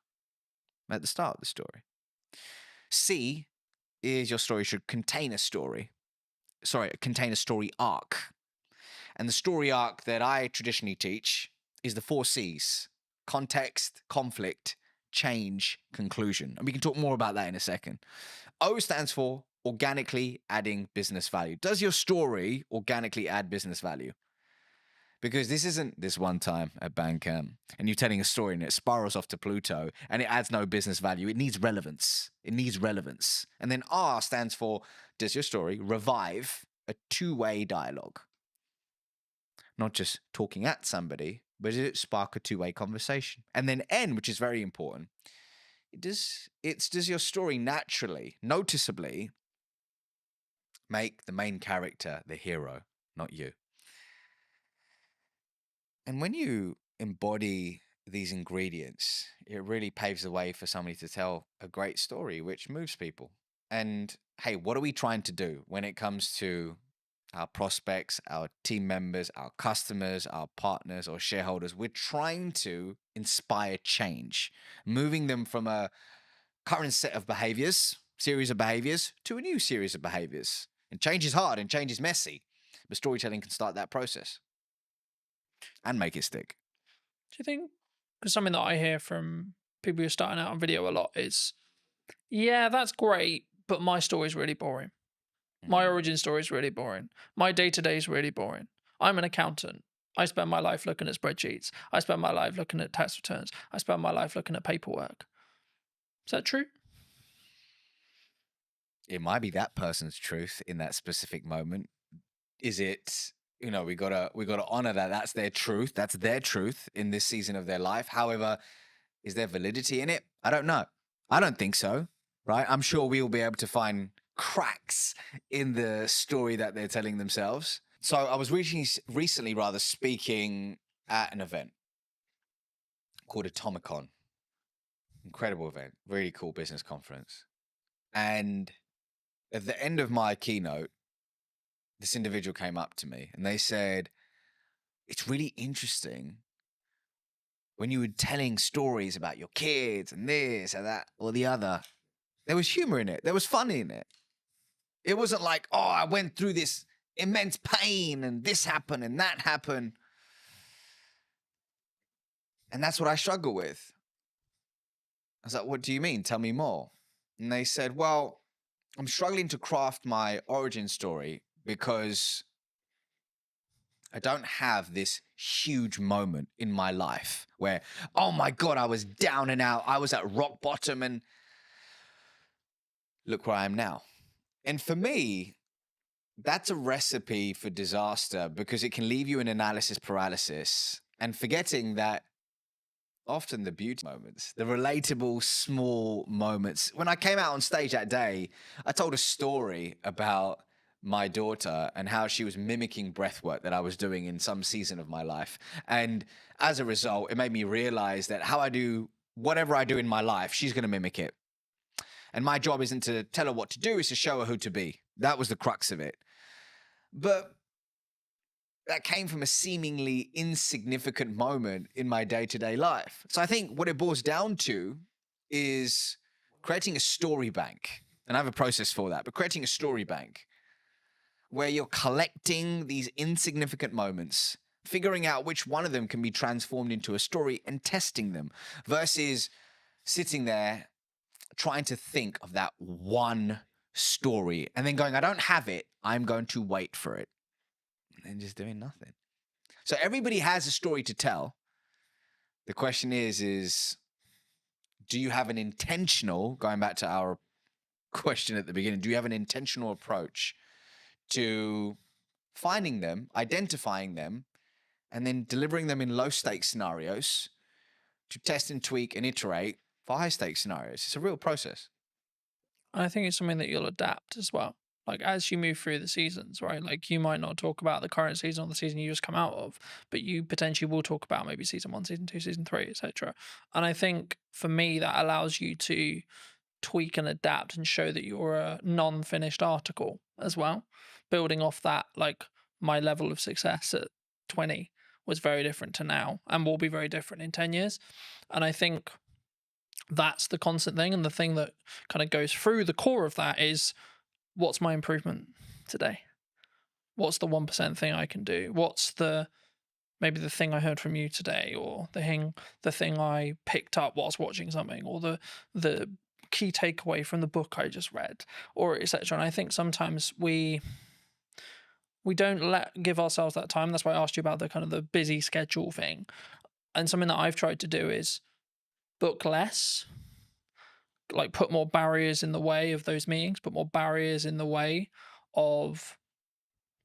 Speaker 17: at the start of the story. C is your story should contain a story arc. And the story arc that I traditionally teach is the 4 C's: context, conflict, change, conclusion. And we can talk more about that in a second. O stands for organically adding business value. Does your story organically add business value? Because this isn't this one time at Bandcamp and you're telling a story and it spirals off to Pluto and it adds no business value. It needs relevance. It needs relevance. And then R stands for, does your story revive a 2-way dialogue? Not just talking at somebody, but does it spark a 2-way conversation? And then N, which is very important, does your story naturally, noticeably make the main character the hero, not you? And when you embody these ingredients, it really paves the way for somebody to tell a great story, which moves people. And hey, what are we trying to do when it comes to our prospects, our team members, our customers, our partners or shareholders? We're trying to inspire change, moving them from a current set of series of behaviors, to a new series of behaviors. And change is hard and change is messy, but storytelling can start that process and make it stick.
Speaker 2: Do you think, because something that I hear from people who are starting out on video a lot is, yeah, that's great, but my story is really boring. My origin story is really boring. My day-to-day is really boring. I'm an accountant. I spend my life looking at spreadsheets. I spend my life looking at tax returns. I spend my life looking at paperwork. Is that true?
Speaker 17: It might be that person's truth in that specific moment. Is it, we gotta honor that that's their truth. That's their truth in this season of their life. However, is there validity in it? I don't know. I don't think so, right? I'm sure we will be able to find cracks in the story that they're telling themselves. So I was recently speaking at an event called Atomicon. incredible event, really cool business conference. And at the end of my keynote, this individual came up to me and they said, it's really interesting when you were telling stories about your kids and this and that or the other, there was humor in it. There was fun in it. It wasn't like, oh, I went through this immense pain and this happened and that happened. And that's what I struggle with. I was like, what do you mean? Tell me more. And they said, well, I'm struggling to craft my origin story because I don't have this huge moment in my life where, oh my God, I was down and out. I was at rock bottom and look where I am now. And for me, that's a recipe for disaster because it can leave you in analysis paralysis and forgetting that often the beauty moments, the relatable small moments. When I came out on stage that day, I told a story about my daughter and how she was mimicking breathwork that I was doing in some season of my life. And as a result, it made me realize that how I do whatever I do in my life, she's going to mimic it. And my job isn't to tell her what to do, it's to show her who to be. That was the crux of it. But that came from a seemingly insignificant moment in my day-to-day life. So I think what it boils down to is creating a story bank. And I have a process for that, but creating a story bank where you're collecting these insignificant moments, figuring out which one of them can be transformed into a story and testing them versus sitting there trying to think of that one story and then going, I don't have it, I'm going to wait for it. And then just doing nothing. So everybody has a story to tell. The question is do you have an intentional, going back to our question at the beginning, do you have an intentional approach to finding them, identifying them, and then delivering them in low stakes scenarios to test and tweak and iterate for high stakes scenarios? It's a real process.
Speaker 2: I think it's something that you'll adapt as well. Like as you move through the seasons, right? Like you might not talk about the current season or the season you just come out of, but you potentially will talk about maybe season 1, season 2, season 3, etc. And I think for me that allows you to tweak and adapt and show that you're a non-finished article as well. Building off that, like my level of success at 20 was very different to now and will be very different in 10 years. And I think that's the constant thing. And the thing that kind of goes through the core of that is, what's my improvement today? What's the 1% thing I can do? What's maybe the thing I heard from you today, or the thing I picked up whilst watching something, or the key takeaway from the book I just read, or etc. And I think sometimes we don't give ourselves that time. That's why I asked you about the kind of the busy schedule thing. And something that I've tried to do is book less, like put more barriers in the way of those meetings, put more barriers in the way of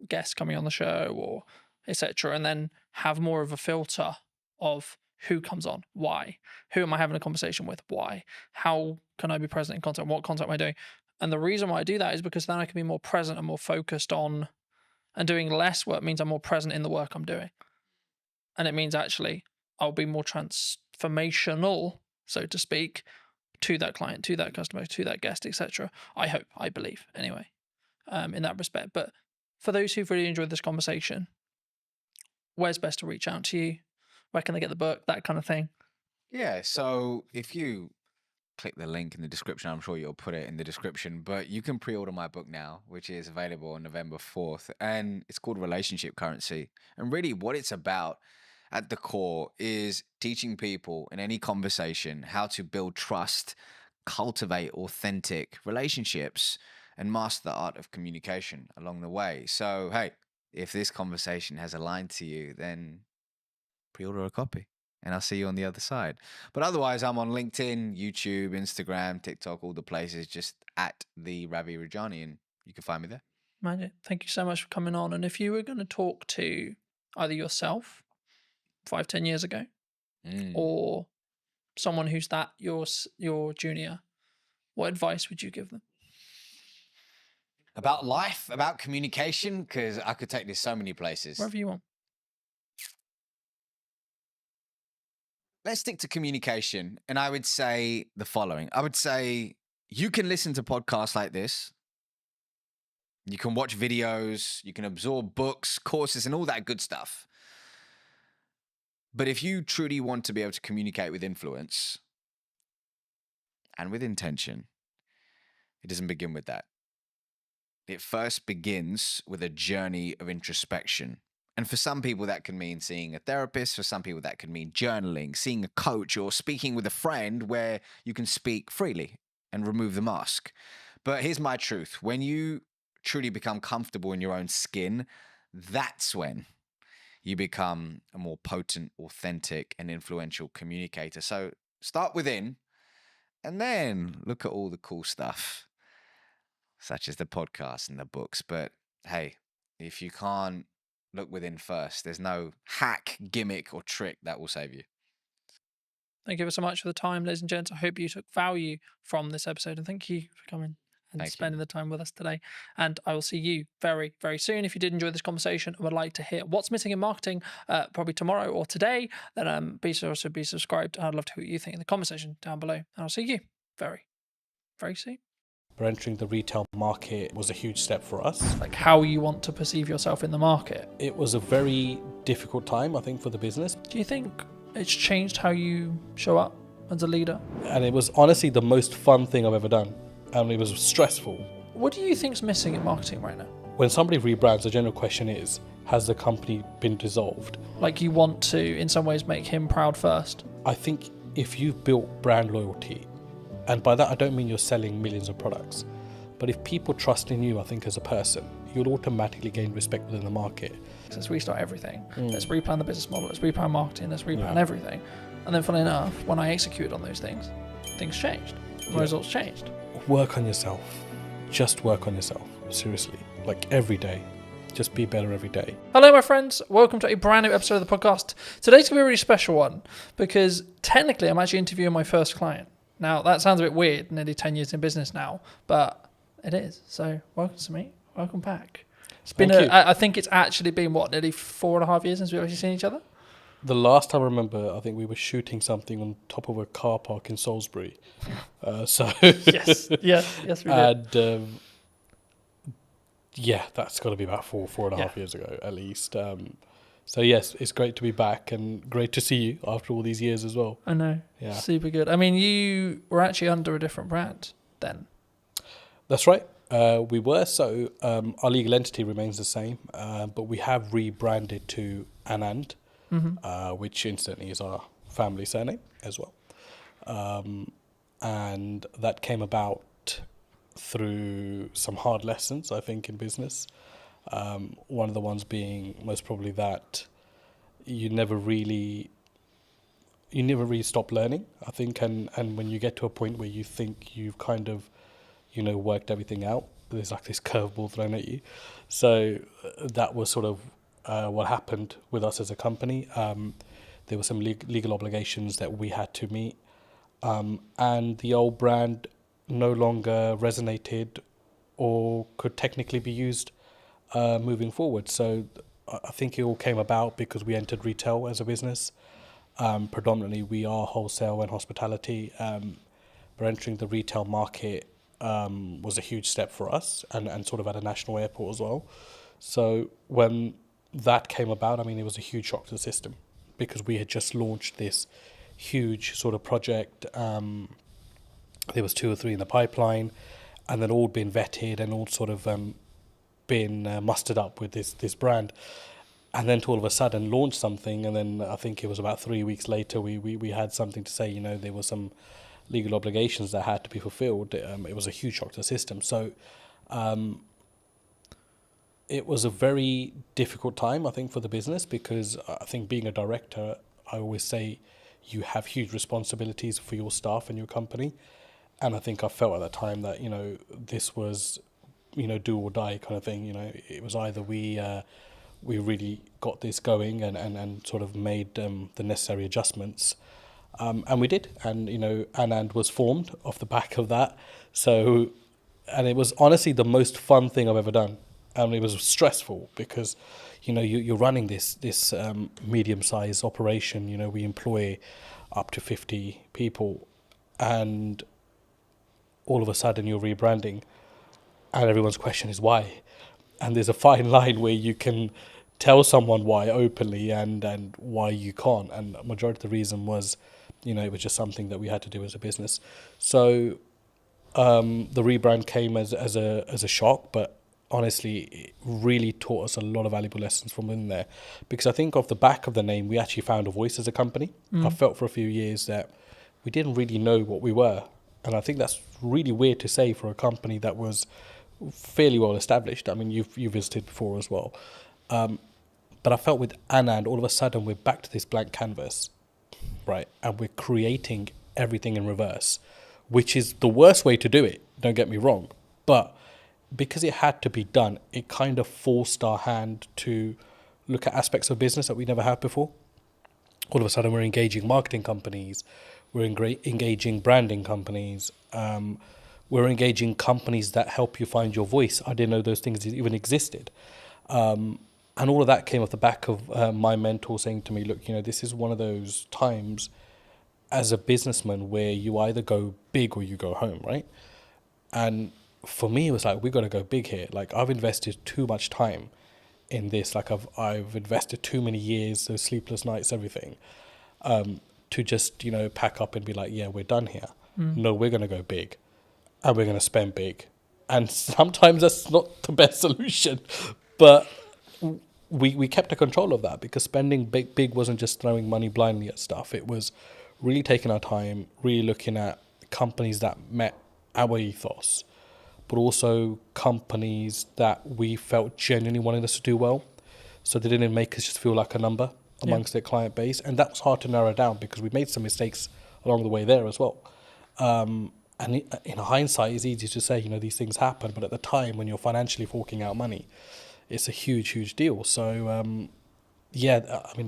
Speaker 2: guests coming on the show or etc. And then have more of a filter of who comes on, why, who am I having a conversation with, why, how can I be present in content, what content am I doing? And the reason why I do that is because then I can be more present and more focused on, and doing less work means I'm more present in the work I'm doing. And it means actually I'll be more transformational, so to speak, to that client, to that customer, to that guest, etc. I hope, I believe, anyway, in that respect. But for those who've really enjoyed this conversation, where's best to reach out to you? Where can they get the book? That kind of thing.
Speaker 17: Yeah, so if you click the link in the description, I'm sure you'll put it in the description, but you can pre-order my book now, which is available on November 4th, and it's called Relationship Currency. And really what it's about at the core is teaching people in any conversation how to build trust, cultivate authentic relationships, and master the art of communication along the way. So, hey, if this conversation has aligned to you, then pre-order a copy and I'll see you on the other side. But otherwise, I'm on LinkedIn, YouTube, Instagram, TikTok, all the places, just at the Ravi Rajani, and you can find me there.
Speaker 2: Magic. Thank you so much for coming on. And if you were going to talk to either yourself 5-10 years ago, or someone who's your junior, what advice would you give them?
Speaker 17: About life, about communication, because I could take this so many places.
Speaker 2: Wherever you want.
Speaker 17: let's stick to communication. And I would say the following. I would say you can listen to podcasts like this. You can watch videos, you can absorb books, courses, and all that good stuff. But if you truly want to be able to communicate with influence and with intention, it doesn't begin with that. It first begins with a journey of introspection. And for some people, that can mean seeing a therapist. For some people, that can mean journaling, seeing a coach, or speaking with a friend where you can speak freely and remove the mask. But here's my truth. When you truly become comfortable in your own skin, that's when you become a more potent, authentic, and influential communicator. So start within and then look at all the cool stuff, such as the podcast and the books. But hey, if you can't look within first, there's no hack, gimmick, or trick that will save you.
Speaker 2: Thank you ever so much for the time, ladies and gents. I hope you took value from this episode, and thank you for coming and spending the time with us today. And I will see you very, very soon. If you did enjoy this conversation and would like to hear what's missing in marketing, probably tomorrow or today, then be sure to be subscribed. I'd love to hear what you think in the conversation down below. And I'll see you very, very soon.
Speaker 5: Entering the retail market was a huge step for us.
Speaker 2: Like how you want to perceive yourself in the market.
Speaker 5: It was a very difficult time, I think, for the business.
Speaker 2: Do you think it's changed how you show up as a leader?
Speaker 5: And it was honestly the most fun thing I've ever done. And it was stressful.
Speaker 2: What do you think's missing in marketing right now?
Speaker 5: When somebody rebrands, the general question is, has the company been dissolved?
Speaker 2: Like you want to, in some ways, make him proud first.
Speaker 5: I think if you've built brand loyalty, and by that I don't mean you're selling millions of products, but if people trust in you, I think as a person, you'll automatically gain respect within the market.
Speaker 2: Let's restart everything. Let's replan the business model. Let's replan marketing. Let's replan everything. And then funnily enough, when I executed on those things, things changed. The results changed.
Speaker 5: Work on yourself. Just work on yourself. Seriously. Like every day. Just be better every day.
Speaker 2: Hello, my friends. Welcome to a brand new episode of the podcast. Today's going to be a really special one because technically I'm actually interviewing my first client. Now, that sounds a bit weird, nearly 10 years in business now, but it is. So, welcome to me. Welcome back. It's been, I think it's actually been, nearly 4.5 years since we've actually seen each other?
Speaker 5: The last time I remember, I think we were shooting something on top of a car park in Salisbury.
Speaker 2: Yes, we did.
Speaker 5: And yeah, that's got to be about 4.5 years ago at least. So yes, it's great to be back and great to see you after all these years as well.
Speaker 2: I know.
Speaker 5: Yeah.
Speaker 2: Super good. I mean, you were actually under a different brand then.
Speaker 5: That's right. We were. So our legal entity remains the same, but we have rebranded to Anand, which incidentally is our family surname as well. And that came about through some hard lessons, I think, in business. One of the ones being most probably that you never really stop learning, I think, and when you get to a point where you think you've kind of, worked everything out, there's like this curveball thrown at you. So that was sort of what happened with us as a company. There were some legal obligations that we had to meet, and the old brand no longer resonated or could technically be used moving forward. So I think it all came about because we entered retail as a business. Predominantly we are wholesale and hospitality, but entering the retail market was a huge step for us and sort of at a national airport as well. So when that came about, I mean, it was a huge shock to the system because we had just launched this huge sort of project. There was 2 or 3 in the pipeline, and then all been vetted and all sort of been mustered up with this brand, and then to all of a sudden launch something, and then I think it was about 3 weeks later we had something to say, there were some legal obligations that had to be fulfilled. It was a huge shock to the system. So it was a very difficult time, I think, for the business, because I think being a director, I always say you have huge responsibilities for your staff and your company. And I think I felt at that time that, this was, do or die kind of thing. It was either we really got this going and sort of made the necessary adjustments. And we did. And, Anand was formed off the back of that. So, and it was honestly the most fun thing I've ever done. And it was stressful because, you're running this medium-sized operation. We employ up to 50 people, and all of a sudden you're rebranding, and everyone's question is why. And there's a fine line where you can tell someone why openly and why you can't. And the majority of the reason was, it was just something that we had to do as a business. So the rebrand came as a shock, but honestly, it really taught us a lot of valuable lessons from in there. Because I think off the back of the name, we actually found a voice as a company. I felt for a few years that we didn't really know what we were. And I think that's really weird to say for a company that was fairly well established. I mean, you visited before as well. But I felt with Anand, all of a sudden we're back to this blank canvas, right? And we're creating everything in reverse, which is the worst way to do it, don't get me wrong. But because it had to be done, it kind of forced our hand to look at aspects of business that we never had before. All of a sudden we're engaging marketing companies, we're engaging branding companies, we're engaging companies that help you find your voice. I didn't know those things even existed. And all of that came off the back of my mentor saying to me, look, this is one of those times as a businessman where you either go big or you go home, right? And for me, it was like, we got to go big here. Like, I've invested too much time in this. Like, I've invested too many years, those sleepless nights, everything, to just, pack up and be like, yeah, we're done here. No, we're going to go big and we're going to spend big. And sometimes that's not the best solution, but we kept a control of that, because spending big wasn't just throwing money blindly at stuff. It was really taking our time, really looking at companies that met our ethos, but also companies that we felt genuinely wanted us to do well. So they didn't make us just feel like a number amongst their client base. And that was hard to narrow down, because we made some mistakes along the way there as well. And in hindsight, it's easy to say, these things happen. But at the time, when you're financially forking out money, it's a huge, huge deal. So, I mean,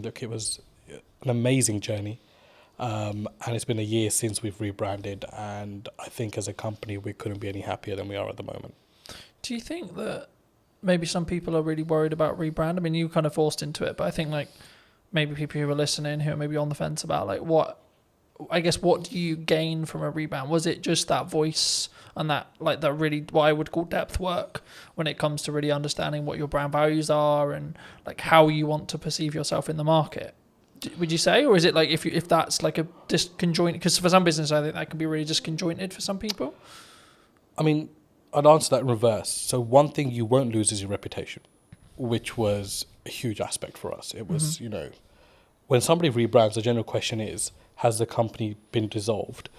Speaker 5: look, it was an amazing journey. And it's been a year since we've rebranded. And I think as a company, we couldn't be any happier than we are at the moment.
Speaker 2: Do you think that maybe some people are really worried about rebrand? I mean, you kind of forced into it, but I think maybe people who are listening who are maybe on the fence about what do you gain from a rebrand? Was it just that voice and that really what I would call depth work when it comes to really understanding what your brand values are and how you want to perceive yourself in the market? Would you say, or is it if that's a disconjointed? Because for some business, I think that can be really disconjointed for some people.
Speaker 5: I mean, I'd answer that in reverse. So one thing you won't lose is your reputation, which was a huge aspect for us. It was, when somebody rebrands, the general question is, has the company been dissolved,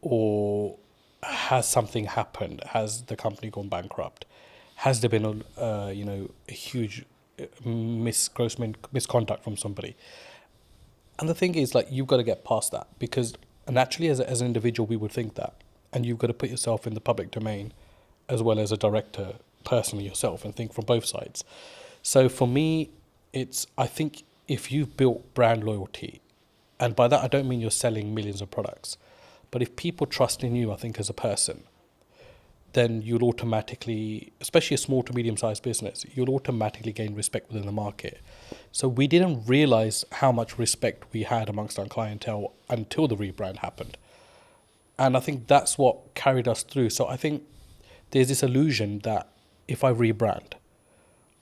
Speaker 5: or has something happened? Has the company gone bankrupt? Has there been a huge gross misconduct from somebody? And the thing is, you've got to get past that, because naturally as an individual, we would think that. And you've got to put yourself in the public domain as well as a director personally yourself and think from both sides. So for me, I think if you've built brand loyalty, and by that I don't mean you're selling millions of products, but if people trust in you, I think as a person, then you'll automatically, especially a small to medium-sized business, you'll automatically gain respect within the market. So we didn't realize how much respect we had amongst our clientele until the rebrand happened. And I think that's what carried us through. So I think there's this illusion that if I rebrand,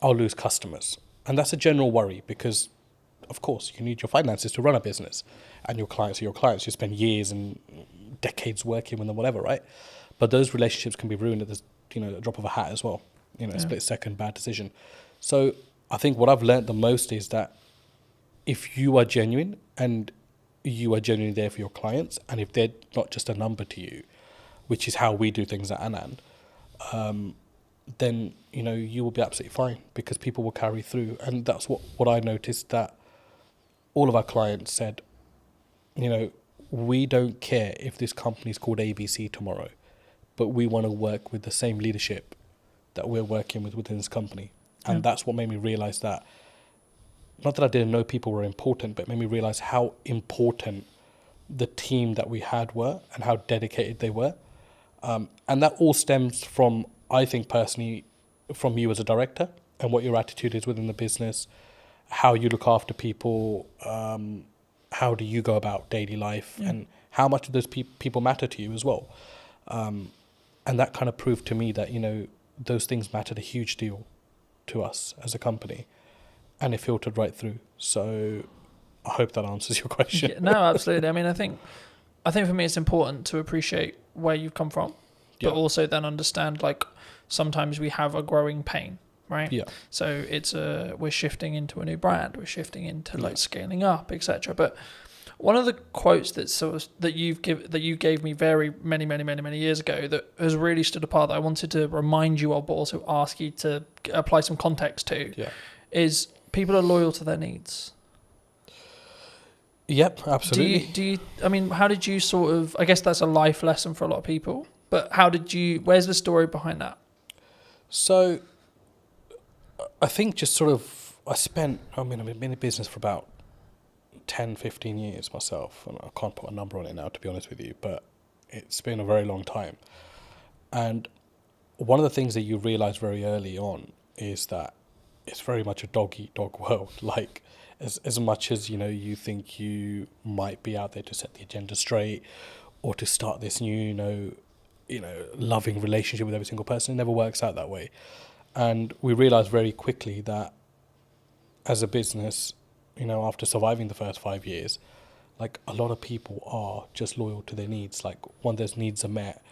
Speaker 5: I'll lose customers. And that's a general worry, because of course you need your finances to run a business, and your clients are your clients. You spend years and decades working with them, whatever, right? But those relationships can be ruined at the drop of a hat as well. A split second bad decision. So I think what I've learned the most is that if you are genuine and you are genuinely there for your clients, and if they're not just a number to you, which is how we do things at Anand, then you will be absolutely fine, because people will carry through. And that's what I noticed, that all of our clients said, we don't care if this company is called ABC tomorrow, but we want to work with the same leadership that we're working with within this company. And that's what made me realize that, not that I didn't know people were important, but it made me realize how important the team that we had were and how dedicated they were. And that all stems from, I think personally, from you as a director and what your attitude is within the business, how you look after people, how do you go about daily life, and how much do those people matter to you as well. And that kind of proved to me that, those things mattered a huge deal to us as a company, and it filtered right through. So I hope that answers your question.
Speaker 14: No, absolutely. I mean, I think for me it's important to appreciate where you've come from, but also then understand, like, sometimes we have a growing pain, right?
Speaker 5: Yeah.
Speaker 14: So it's we're shifting into a new brand, we're shifting into like scaling up, etc. But one of the quotes that you gave me very many years ago that has really stood apart, that I wanted to remind you of, but also ask you to apply some context to, is people are loyal to their needs.
Speaker 5: Yep, absolutely.
Speaker 14: Do you? I mean, how did you sort of? I guess that's a life lesson for a lot of people. But how did you? Where's the story behind that?
Speaker 5: So, I think just sort of, I've been in business for about 10, 15 years myself, and I can't put a number on it now, to be honest with you, but it's been a very long time. And one of the things that you realize very early on is that it's very much a dog-eat-dog world. Like, as much as, you think you might be out there to set the agenda straight or to start this new, loving relationship with every single person, it never works out that way. And we realized very quickly that as a business, after surviving the first 5 years, like, a lot of people are just loyal to their needs. Like, when those needs are met,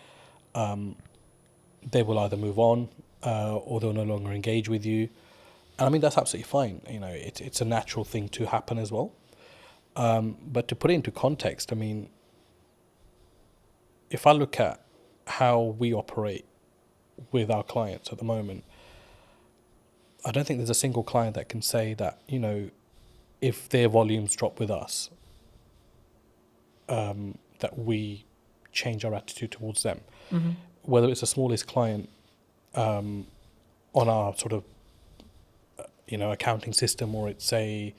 Speaker 5: they will either move on or they'll no longer engage with you. And I mean, that's absolutely fine. It's a natural thing to happen as well. But to put it into context, I mean, if I look at how we operate with our clients at the moment, I don't think there's a single client that can say that, if their volumes drop with us, that we change our attitude towards them.
Speaker 14: Mm-hmm.
Speaker 5: Whether it's the smallest client on our sort of, accounting system, or it's a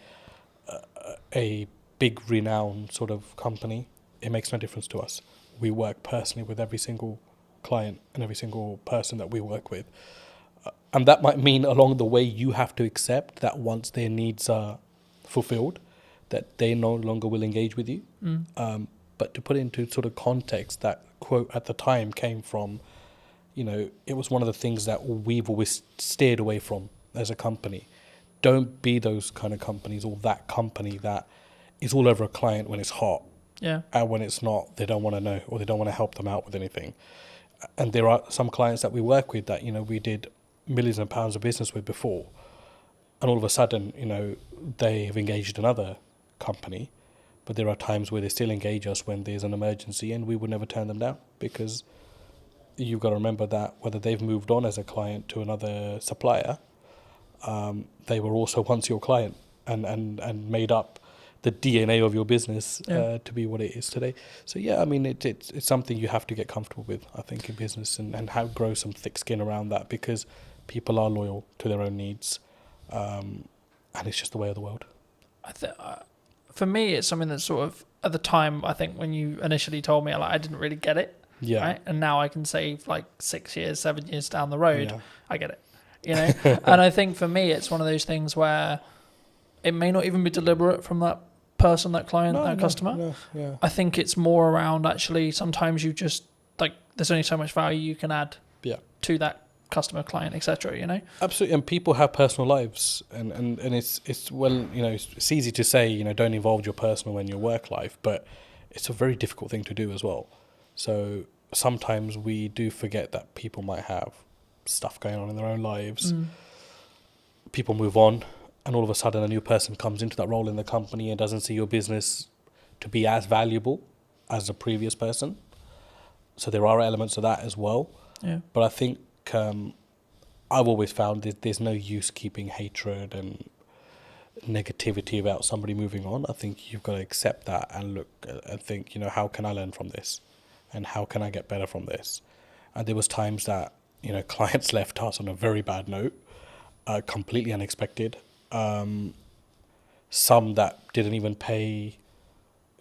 Speaker 5: big renowned sort of company, it makes no difference to us. We work personally with every single client and every single person that we work with. And that might mean along the way you have to accept that once their needs are fulfilled, that they no longer will engage with you. But to put into sort of context, that quote at the time came from, it was one of the things that we've always steered away from as a company. Don't be those kind of companies, or that company that is all over a client when it's hot.
Speaker 14: Yeah.
Speaker 5: And when it's not, they don't want to know, or they don't want to help them out with anything. And there are some clients that we work with that, we did millions of pounds of business with before. And all of a sudden, they have engaged another company. But there are times where they still engage us when there's an emergency, and we would never turn them down, because you've got to remember that whether they've moved on as a client to another supplier, they were also once your client and made up the DNA of your business to be what it is today. So yeah, I mean, it's something you have to get comfortable with, I think, in business, and how grow some thick skin around that, because people are loyal to their own needs, and it's just the way of the world.
Speaker 14: For me, it's something that sort of, at the time, I think when you initially told me, I didn't really get it.
Speaker 5: Yeah.
Speaker 14: Right? And now I can say, like, 6 years, 7 years down the road, I get it. And I think for me, it's one of those things where it may not even be deliberate from that person, that client, customer.
Speaker 5: Yeah.
Speaker 14: I think it's more around, actually, sometimes you just, like, there's only so much value you can add to that customer, client, etc.
Speaker 5: Absolutely. And people have personal lives, and it's well, it's easy to say, don't involve your personal in your work life, but it's a very difficult thing to do as well. So sometimes we do forget that people might have stuff going on in their own lives. People move on, and all of a sudden a new person comes into that role in the company and doesn't see your business to be as valuable as the previous person. So there are elements of that as well.
Speaker 14: Yeah.
Speaker 5: But I think I've always found that there's no use keeping hatred and negativity about somebody moving on. I think you've got to accept that and look and think, how can I learn from this? And how can I get better from this? And there was times that, clients left us on a very bad note, completely unexpected. Some that didn't even pay,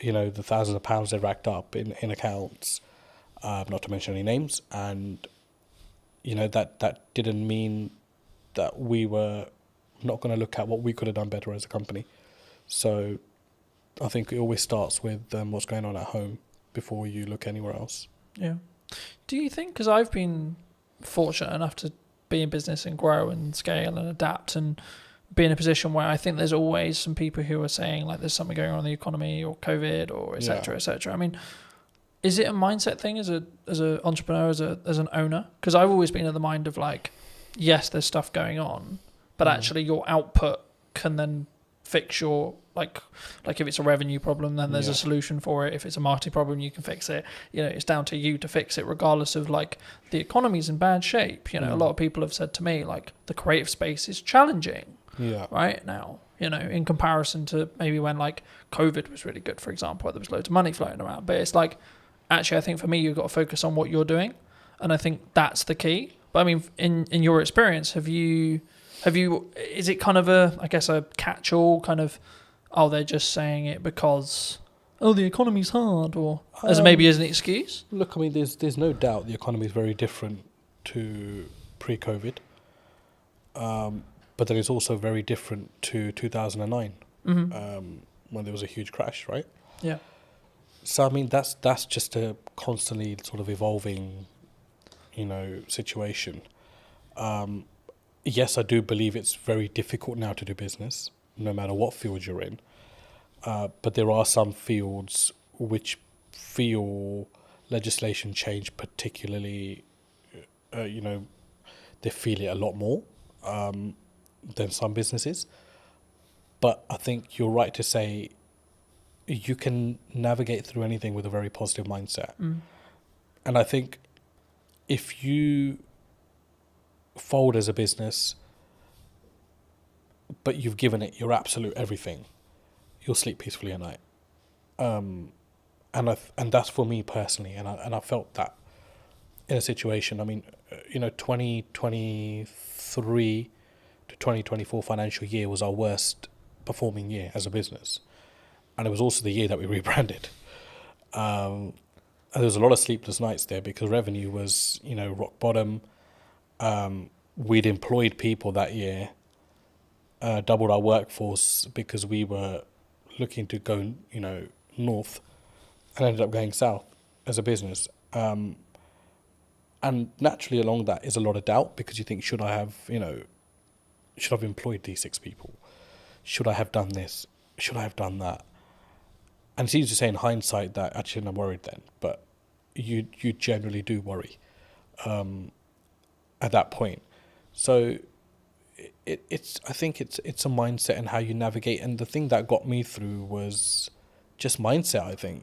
Speaker 5: the thousands of pounds they racked up in accounts, not to mention any names. And, that didn't mean that we were not going to look at what we could have done better as a company. So I think it always starts with what's going on at home before you look anywhere else.
Speaker 2: Yeah. Do you think, because I've been fortunate enough to be in business and grow and scale and adapt and be in a position where I think there's always some people who are saying like there's something going on in the economy or COVID or et cetera, et cetera. I mean, is it a mindset thing as a entrepreneur, as an owner? Because I've always been of the mind of like, yes, there's stuff going on, but actually your output can then fix your like if it's a revenue problem, then there's a solution for it. If it's a marketing problem, you can fix it. You know, it's down to you to fix it, regardless of like the economy's in bad shape. You know, a lot of people have said to me like the creative space is challenging. Right now, you know, in comparison to maybe when like COVID was really good, for example, where there was loads of money floating around. But it's like, actually, I think for me, you've got to focus on what you're doing, and I think that's the key. But I mean, in your experience, have you? Is it kind of a catch-all kind of? Oh, they're just saying it because the economy's hard, or as maybe as an excuse.
Speaker 5: Look, I mean, there's no doubt the economy is very different to pre-COVID. But then it's also very different to 2009, when there was a huge crash, right?
Speaker 2: Yeah.
Speaker 5: So I mean, that's just a constantly sort of evolving, you know, situation. Yes, I do believe it's very difficult now to do business, no matter what field you're in. But there are some fields which feel legislation change particularly, you know, they feel it a lot more than some businesses. But I think you're right to say you can navigate through anything with a very positive mindset. And I think if you fold as a business, but you've given it your absolute everything, you'll sleep peacefully at night. And that's for me personally, and I felt that in a situation. I mean, you know, 2023 to 2024 financial year was our worst performing year as a business, and it was also the year that we rebranded. And there was a lot of sleepless nights there because revenue was, you know, rock bottom. We'd employed people that year, doubled our workforce because we were looking to go, you know, north, and ended up going south as a business. And naturally along that is a lot of doubt because you think, should I have employed these 6 people? Should I have done this? Should I have done that? And it's easy to say in hindsight that actually I'm worried then, but you generally do worry at that point. So I think it's a mindset and how you navigate. And the thing that got me through was just mindset. I think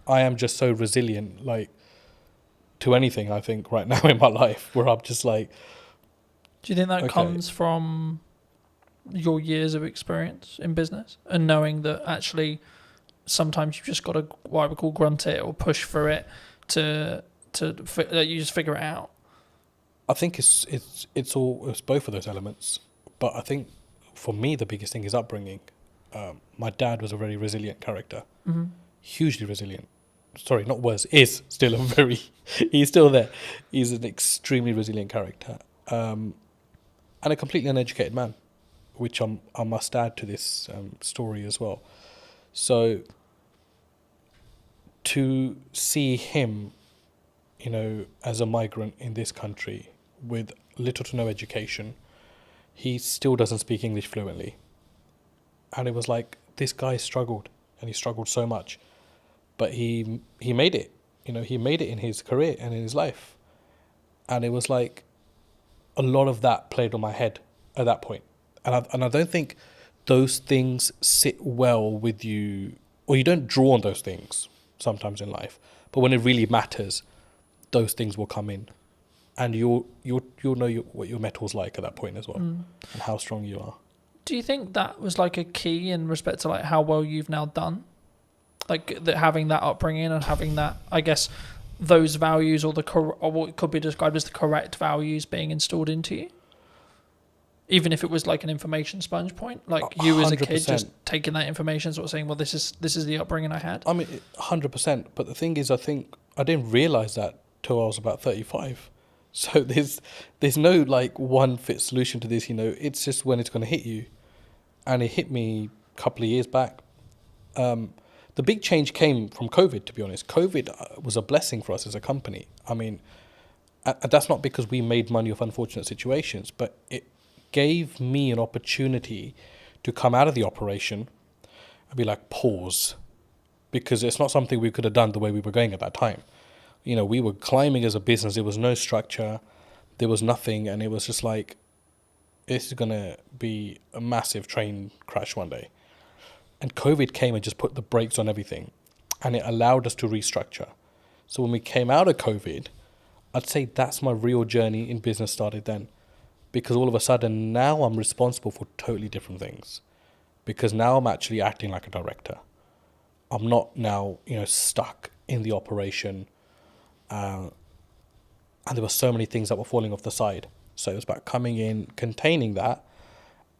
Speaker 5: I am just so resilient, like, to anything. I think right now in my life, where I'm just like.
Speaker 2: Do you think that comes from your years of experience in business and knowing that actually sometimes you've just got to what I would call grunt it or push for it to you just figure it out?
Speaker 5: I think it's both of those elements, but I think for me the biggest thing is upbringing. My dad was a very resilient character, hugely resilient. Sorry, not was, is still a very. He's still there. He's an extremely resilient character, and a completely uneducated man, which I must add to this story as well. So to see him, you know, as a migrant in this country with little to no education, he still doesn't speak English fluently. And it was like, this guy struggled, and he struggled so much, but he made it. You know, he made it in his career and in his life. And it was like a lot of that played on my head at that point. And I don't think those things sit well with you, or you don't draw on those things sometimes in life. But when it really matters, those things will come in, and you'll know what your metal's like at that point as well, and how strong you are.
Speaker 2: Do you think that was like a key in respect to like how well you've now done, like that, having that upbringing and having that, I guess, those values or what could be described as the correct values being installed into you? Even if it was like an information sponge point, like you as a kid
Speaker 5: 100%.
Speaker 2: just taking that information, sort of saying, well, this is the upbringing I had.
Speaker 5: I mean, 100%. But the thing is, I think I didn't realise that till I was about 35. So there's no like one fit solution to this. You know, it's just when it's going to hit you, and it hit me a couple of years back. The big change came from COVID, to be honest. COVID was a blessing for us as a company. I mean, and that's not because we made money off unfortunate situations, but it gave me an opportunity to come out of the operation and be like, pause, because it's not something we could have done the way we were going at that time. You know, we were climbing as a business. There was no structure. There was nothing. And it was just like, this is going to be a massive train crash one day. And COVID came and just put the brakes on everything. And it allowed us to restructure. So when we came out of COVID, I'd say that's my real journey in business started then. Because all of a sudden, now I'm responsible for totally different things. Because now I'm actually acting like a director. I'm not now, stuck in the operation. And there were so many things that were falling off the side. So it was about coming in, containing that,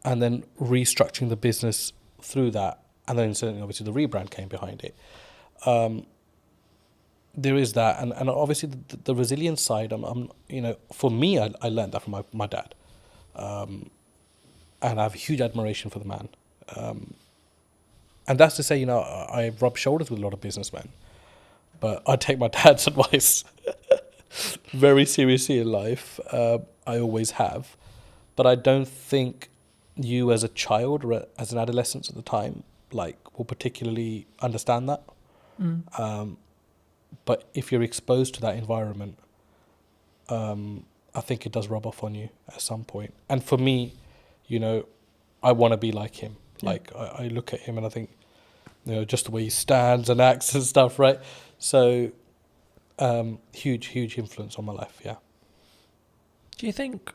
Speaker 5: and then restructuring the business through that. And then certainly, obviously, the rebrand came behind it. There is that. And obviously, the resilience side, for me, I learned that from my dad. And I have huge admiration for the man. And that's to say, I rub shoulders with a lot of businessmen. But I take my dad's advice very seriously in life. I always have. But I don't think you as a child or as an adolescent at the time, will particularly understand that. But if you're exposed to that environment, I think it does rub off on you at some point. And for me, I want to be like him. Yeah. I look at him and I think, just the way he stands and acts and stuff, right? So, huge influence on my life, yeah.
Speaker 14: Do you think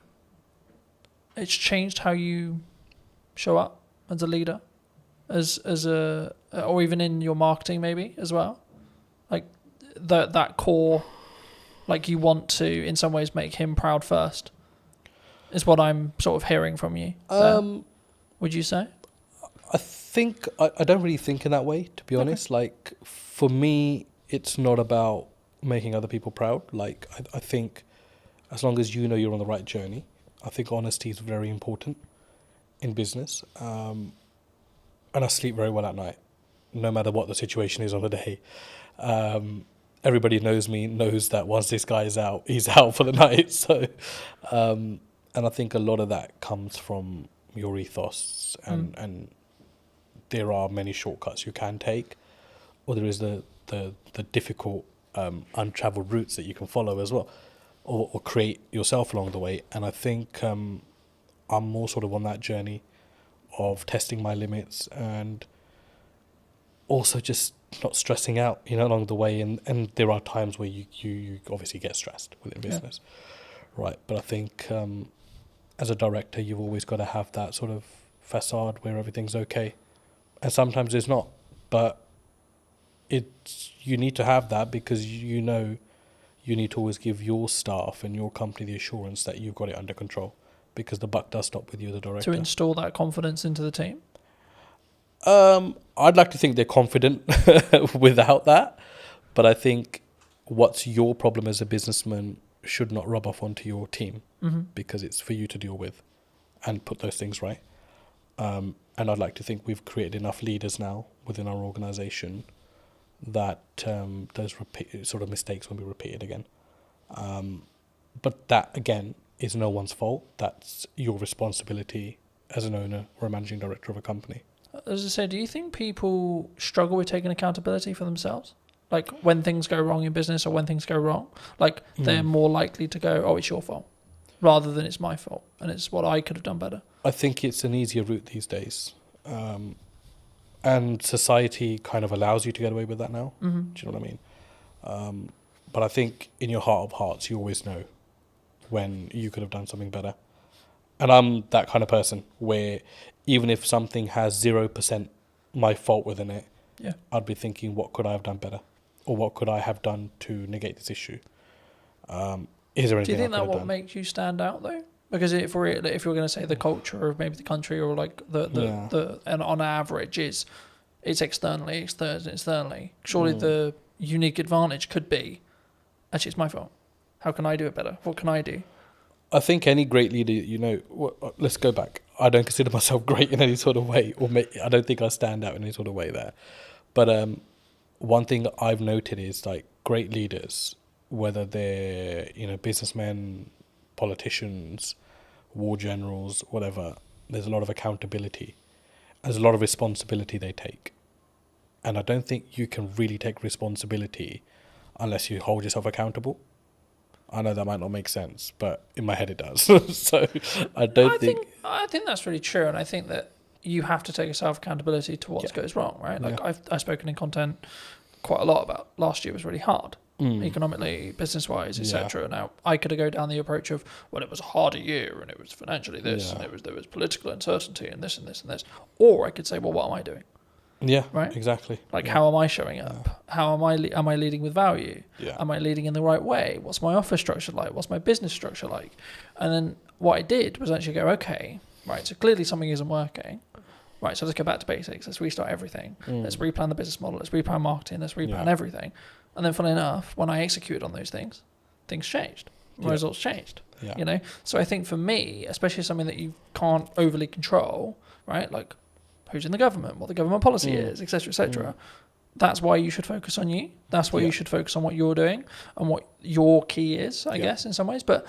Speaker 14: it's changed how you show up as a leader, or even in your marketing maybe as well? That core, you want to in some ways make him proud first, is what I'm sort of hearing from you. Would you say?
Speaker 5: I think I don't really think in that way, to be honest. For me, it's not about making other people proud. I think as long as you're on the right journey, I think honesty is very important in business. And I sleep very well at night, no matter what the situation is on the day. Everybody knows me, knows that once this guy is out, he's out for the night. So, and I think a lot of that comes from your ethos, and there are many shortcuts you can take, or there is the difficult untraveled routes that you can follow as well, or create yourself along the way. And I think I'm more sort of on that journey of testing my limits and also just not stressing out, along the way. And there are times where you obviously get stressed within business, right? But I think as a director, you've always got to have that sort of facade where everything's okay. And sometimes it's not, but you need to have that because you need to always give your staff and your company the assurance that you've got it under control, because the buck does stop with you, the director.
Speaker 14: To install that confidence into the team?
Speaker 5: I'd like to think they're confident without that, but I think what's your problem as a businessman should not rub off onto your team, because it's for you to deal with and put those things right. And I'd like to think we've created enough leaders now within our organisation that those sort of mistakes won't be repeated again. But that, again, is no one's fault. That's your responsibility as an owner or a managing director of a company.
Speaker 14: As I said, do you think people struggle with taking accountability for themselves? When things go wrong in business or when things go wrong, they're more likely to go, oh, it's your fault, rather than it's my fault and it's what I could have done better.
Speaker 5: I think it's an easier route these days. And society kind of allows you to get away with that now. Do you know what I mean? But I think in your heart of hearts, you always know when you could have done something better. And I'm that kind of person where even if something has 0% my fault within it, I'd be thinking, what could I have done better? Or what could I have done to negate this issue? Is there anything?
Speaker 14: Do you think that what makes you stand out though? Because if you're going to say the culture of maybe the country, or the and on average it's externally. Surely the unique advantage could be, actually it's my fault. How can I do it better? What can I do?
Speaker 5: I think any great leader, let's go back. I don't consider myself great in any sort of way, I don't think I stand out in any sort of way there. But one thing I've noted is like great leaders, whether they're businessmen, politicians, war generals, whatever. There's a lot of accountability. There's a lot of responsibility they take, and I don't think you can really take responsibility unless you hold yourself accountable. I know that might not make sense, but in my head it does. So I think
Speaker 2: that's really true, and I think that you have to take yourself accountability to what goes wrong, right? Like I've spoken in content quite a lot about last year was really hard, economically, business-wise, etc. Now I could go down the approach of, well, it was a harder year, and it was financially this, and there was political uncertainty, and this and this and this, or I could say, well, what am I doing?
Speaker 5: Yeah,
Speaker 2: right.
Speaker 5: Exactly.
Speaker 2: Like, how am I showing up? How am I leading with value? Am I leading in the right way? What's my office structure like? What's my business structure like? And then what I did was actually go, okay, right. So clearly something isn't working. Right. So let's go back to basics. Let's restart everything. Let's replan the business model. Let's replan marketing. Let's replan everything. And then, funnily enough, when I executed on those things changed. My results changed. So I think for me, especially something that you can't overly control, right? Like, who's in the government, what the government policy is, etc., etc. That's why you should focus on you. That's why you should focus on what you're doing and what your key is, I guess, in some ways. But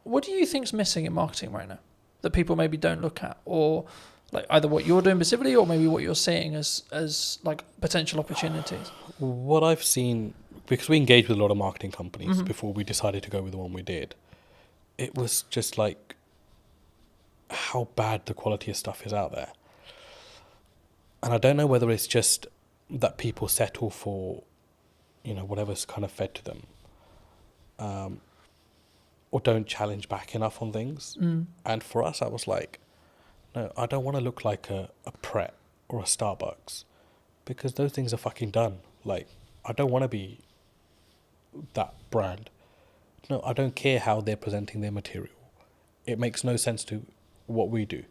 Speaker 2: what do you think's missing in marketing right now that people maybe don't look at, or like either what you're doing specifically, or maybe what you're seeing as like potential opportunities?
Speaker 5: What I've seen, because we engaged with a lot of marketing companies before we decided to go with the one we did, it was just like how bad the quality of stuff is out there. And I don't know whether it's just that people settle for, whatever's kind of fed to them, or don't challenge back enough on things. And for us, I was like, no, I don't want to look like a Pret or a Starbucks, because those things are fucking done. Like, I don't want to be that brand. No, I don't care how they're presenting their material. It makes no sense to what we do.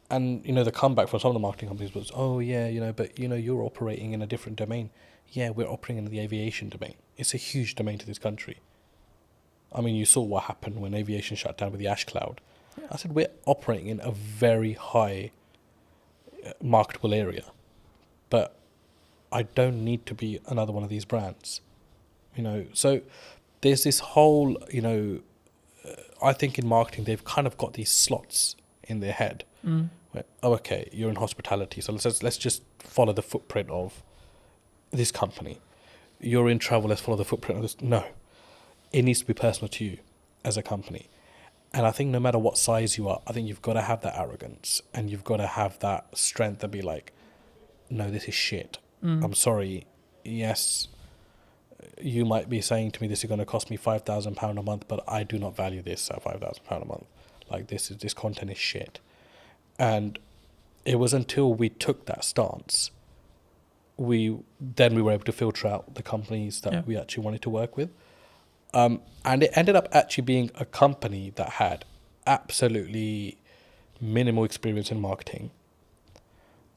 Speaker 5: And, the comeback from some of the marketing companies was, oh, yeah, but, you're operating in a different domain. Yeah, we're operating in the aviation domain. It's a huge domain to this country. I mean, you saw what happened when aviation shut down with the ash cloud. Yeah. I said, we're operating in a very high marketable area. But I don't need to be another one of these brands. So there's this whole, I think in marketing, they've kind of got these slots in their head. Where, oh, okay, you're in hospitality, so let's just follow the footprint of this company. You're in travel, let's follow the footprint of this. No, it needs to be personal to you as a company. And I think no matter what size you are, I think you've got to have that arrogance, and you've got to have that strength to be like, no, this is shit. I'm sorry. Yes, you might be saying to me this is going to cost me £5,000 a month, but I do not value this at £5,000 a month. Like, this content is shit. And it was until we took that stance, we were able to filter out the companies that we actually wanted to work with. And it ended up actually being a company that had absolutely minimal experience in marketing,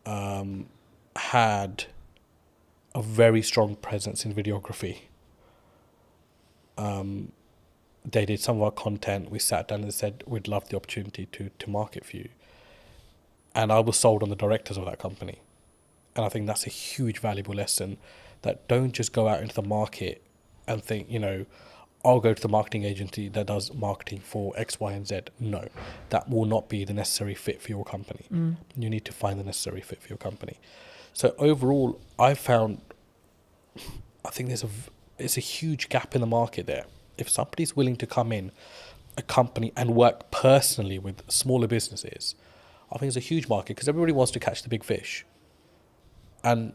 Speaker 5: had a very strong presence in videography. They did some of our content. We sat down and said, we'd love the opportunity to market for you. And I was sold on the directors of that company. And I think that's a huge valuable lesson, that don't just go out into the market and think, I'll go to the marketing agency that does marketing for X, Y, and Z. No, that will not be the necessary fit for your company. You need to find the necessary fit for your company. So overall, I think it's a huge gap in the market there. If somebody's willing to come in a company and work personally with smaller businesses, I think it's a huge market, because everybody wants to catch the big fish. And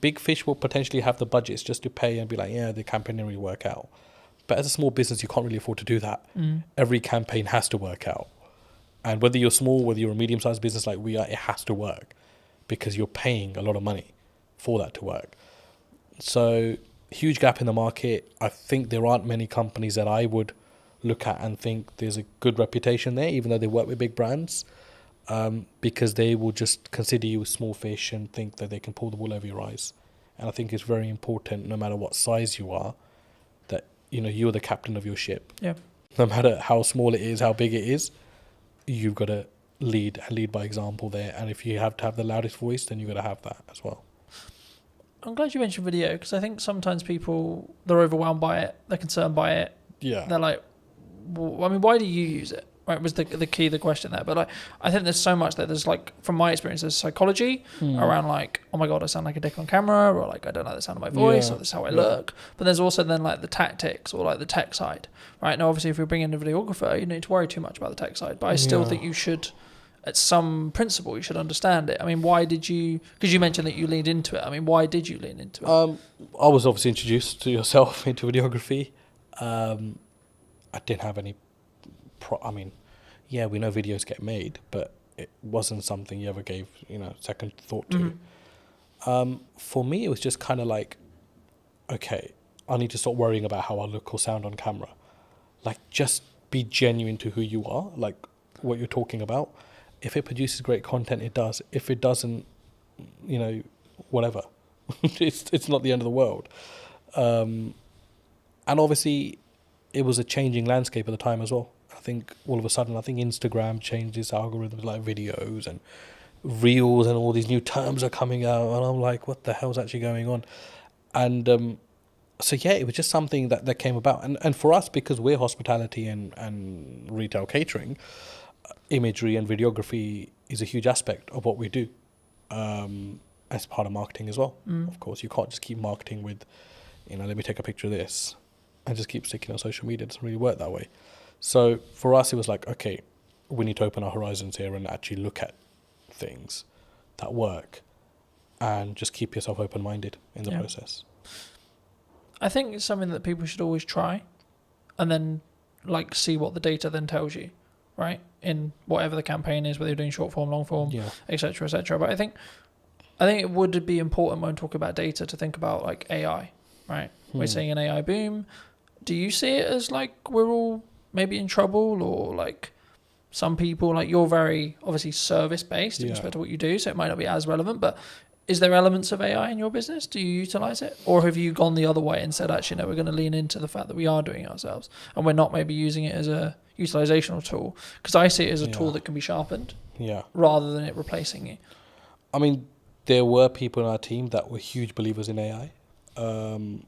Speaker 5: big fish will potentially have the budgets just to pay and be like, yeah, the campaign didn't really work out. But as a small business, you can't really afford to do that. Every campaign has to work out. And whether you're small, whether you're a medium-sized business like we are, it has to work, because you're paying a lot of money for that to work. So, huge gap in the market. I think there aren't many companies that I would look at and think there's a good reputation there, even though they work with big brands, because they will just consider you a small fish and think that they can pull the wool over your eyes. And I think it's very important, no matter what size you are, that you're the captain of your ship.
Speaker 2: Yeah.
Speaker 5: No matter how small it is, how big it is, you've got to lead by example there. And if you have to have the loudest voice, then you've got to have that as well.
Speaker 2: I'm glad you mentioned video, because I think sometimes people, they're overwhelmed by it, they're concerned by it.
Speaker 5: Yeah.
Speaker 2: They're like, well, I mean, why do you use it? Right, was the key, the question there. But like, I think there's so much that there's like, from my experience, there's psychology around like, oh my God, I sound like a dick on camera, or like, I don't like the sound of my voice, or this is how I look. But there's also then like the tactics or like the tech side, right? Now, obviously, if you're bringing in a videographer, you don't need to worry too much about the tech side. But I still think you should, at some principle, you should understand it. I mean, why did you, because you mentioned that you leaned into it. I mean, why did you lean into it?
Speaker 5: I was obviously introduced to yourself into videography. I didn't have any, I mean, yeah, we know videos get made, but it wasn't something you ever gave, second thought to. For me, it was just kind of like, okay, I need to stop worrying about how I look or sound on camera. Like, just be genuine to who you are, like what you're talking about. If it produces great content, it does. If it doesn't, whatever. it's not the end of the world. And obviously, it was a changing landscape at the time as well. I think all of a sudden, Instagram changed its algorithms, like videos and reels, and all these new terms are coming out, and I'm like, what the hell's actually going on? And so yeah, it was just something that came about, and for us, because we're hospitality and retail catering, imagery and videography is a huge aspect of what we do, as part of marketing as well. Of course, you can't just keep marketing with, let me take a picture of this and just keep sticking on social media. It doesn't really work that way. So for us, it was like, okay, we need to open our horizons here and actually look at things that work, and just keep yourself open-minded in the process.
Speaker 2: I think it's something that people should always try, and then like see what the data then tells you, right? In whatever the campaign is, whether you're doing short form, long form, etc., etc. But I think it would be important when talking about data to think about like AI, right? We're seeing an AI boom. Do you see it as like we're all maybe in trouble, or like some people, like you're very obviously service based in respect to what you do, so it might not be as relevant, but is there elements of AI in your business? Do you utilize it, or have you gone the other way and said, actually no, we're going to lean into the fact that we are doing it ourselves and we're not maybe using it as a utilizational tool? Because I see it as a tool that can be sharpened rather than it replacing you.
Speaker 5: I mean, there were people in our team that were huge believers in AI, and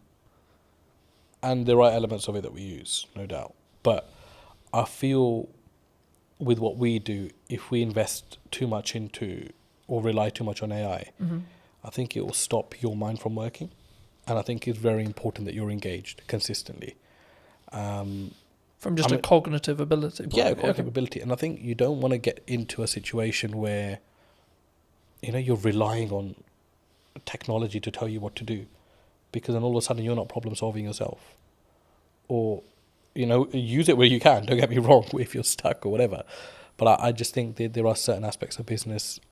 Speaker 5: there are elements of it that we use, no doubt. But I feel with what we do, if we invest too much into or rely too much on AI, I think it will stop your mind from working. And I think it's very important that you're engaged consistently.
Speaker 2: From just a cognitive ability.
Speaker 5: Cognitive ability. And I think you don't want to get into a situation where, you're relying on technology to tell you what to do, because then all of a sudden you're not problem solving yourself. Or, use it where you can, don't get me wrong, if you're stuck or whatever. But I just think that there are certain aspects of business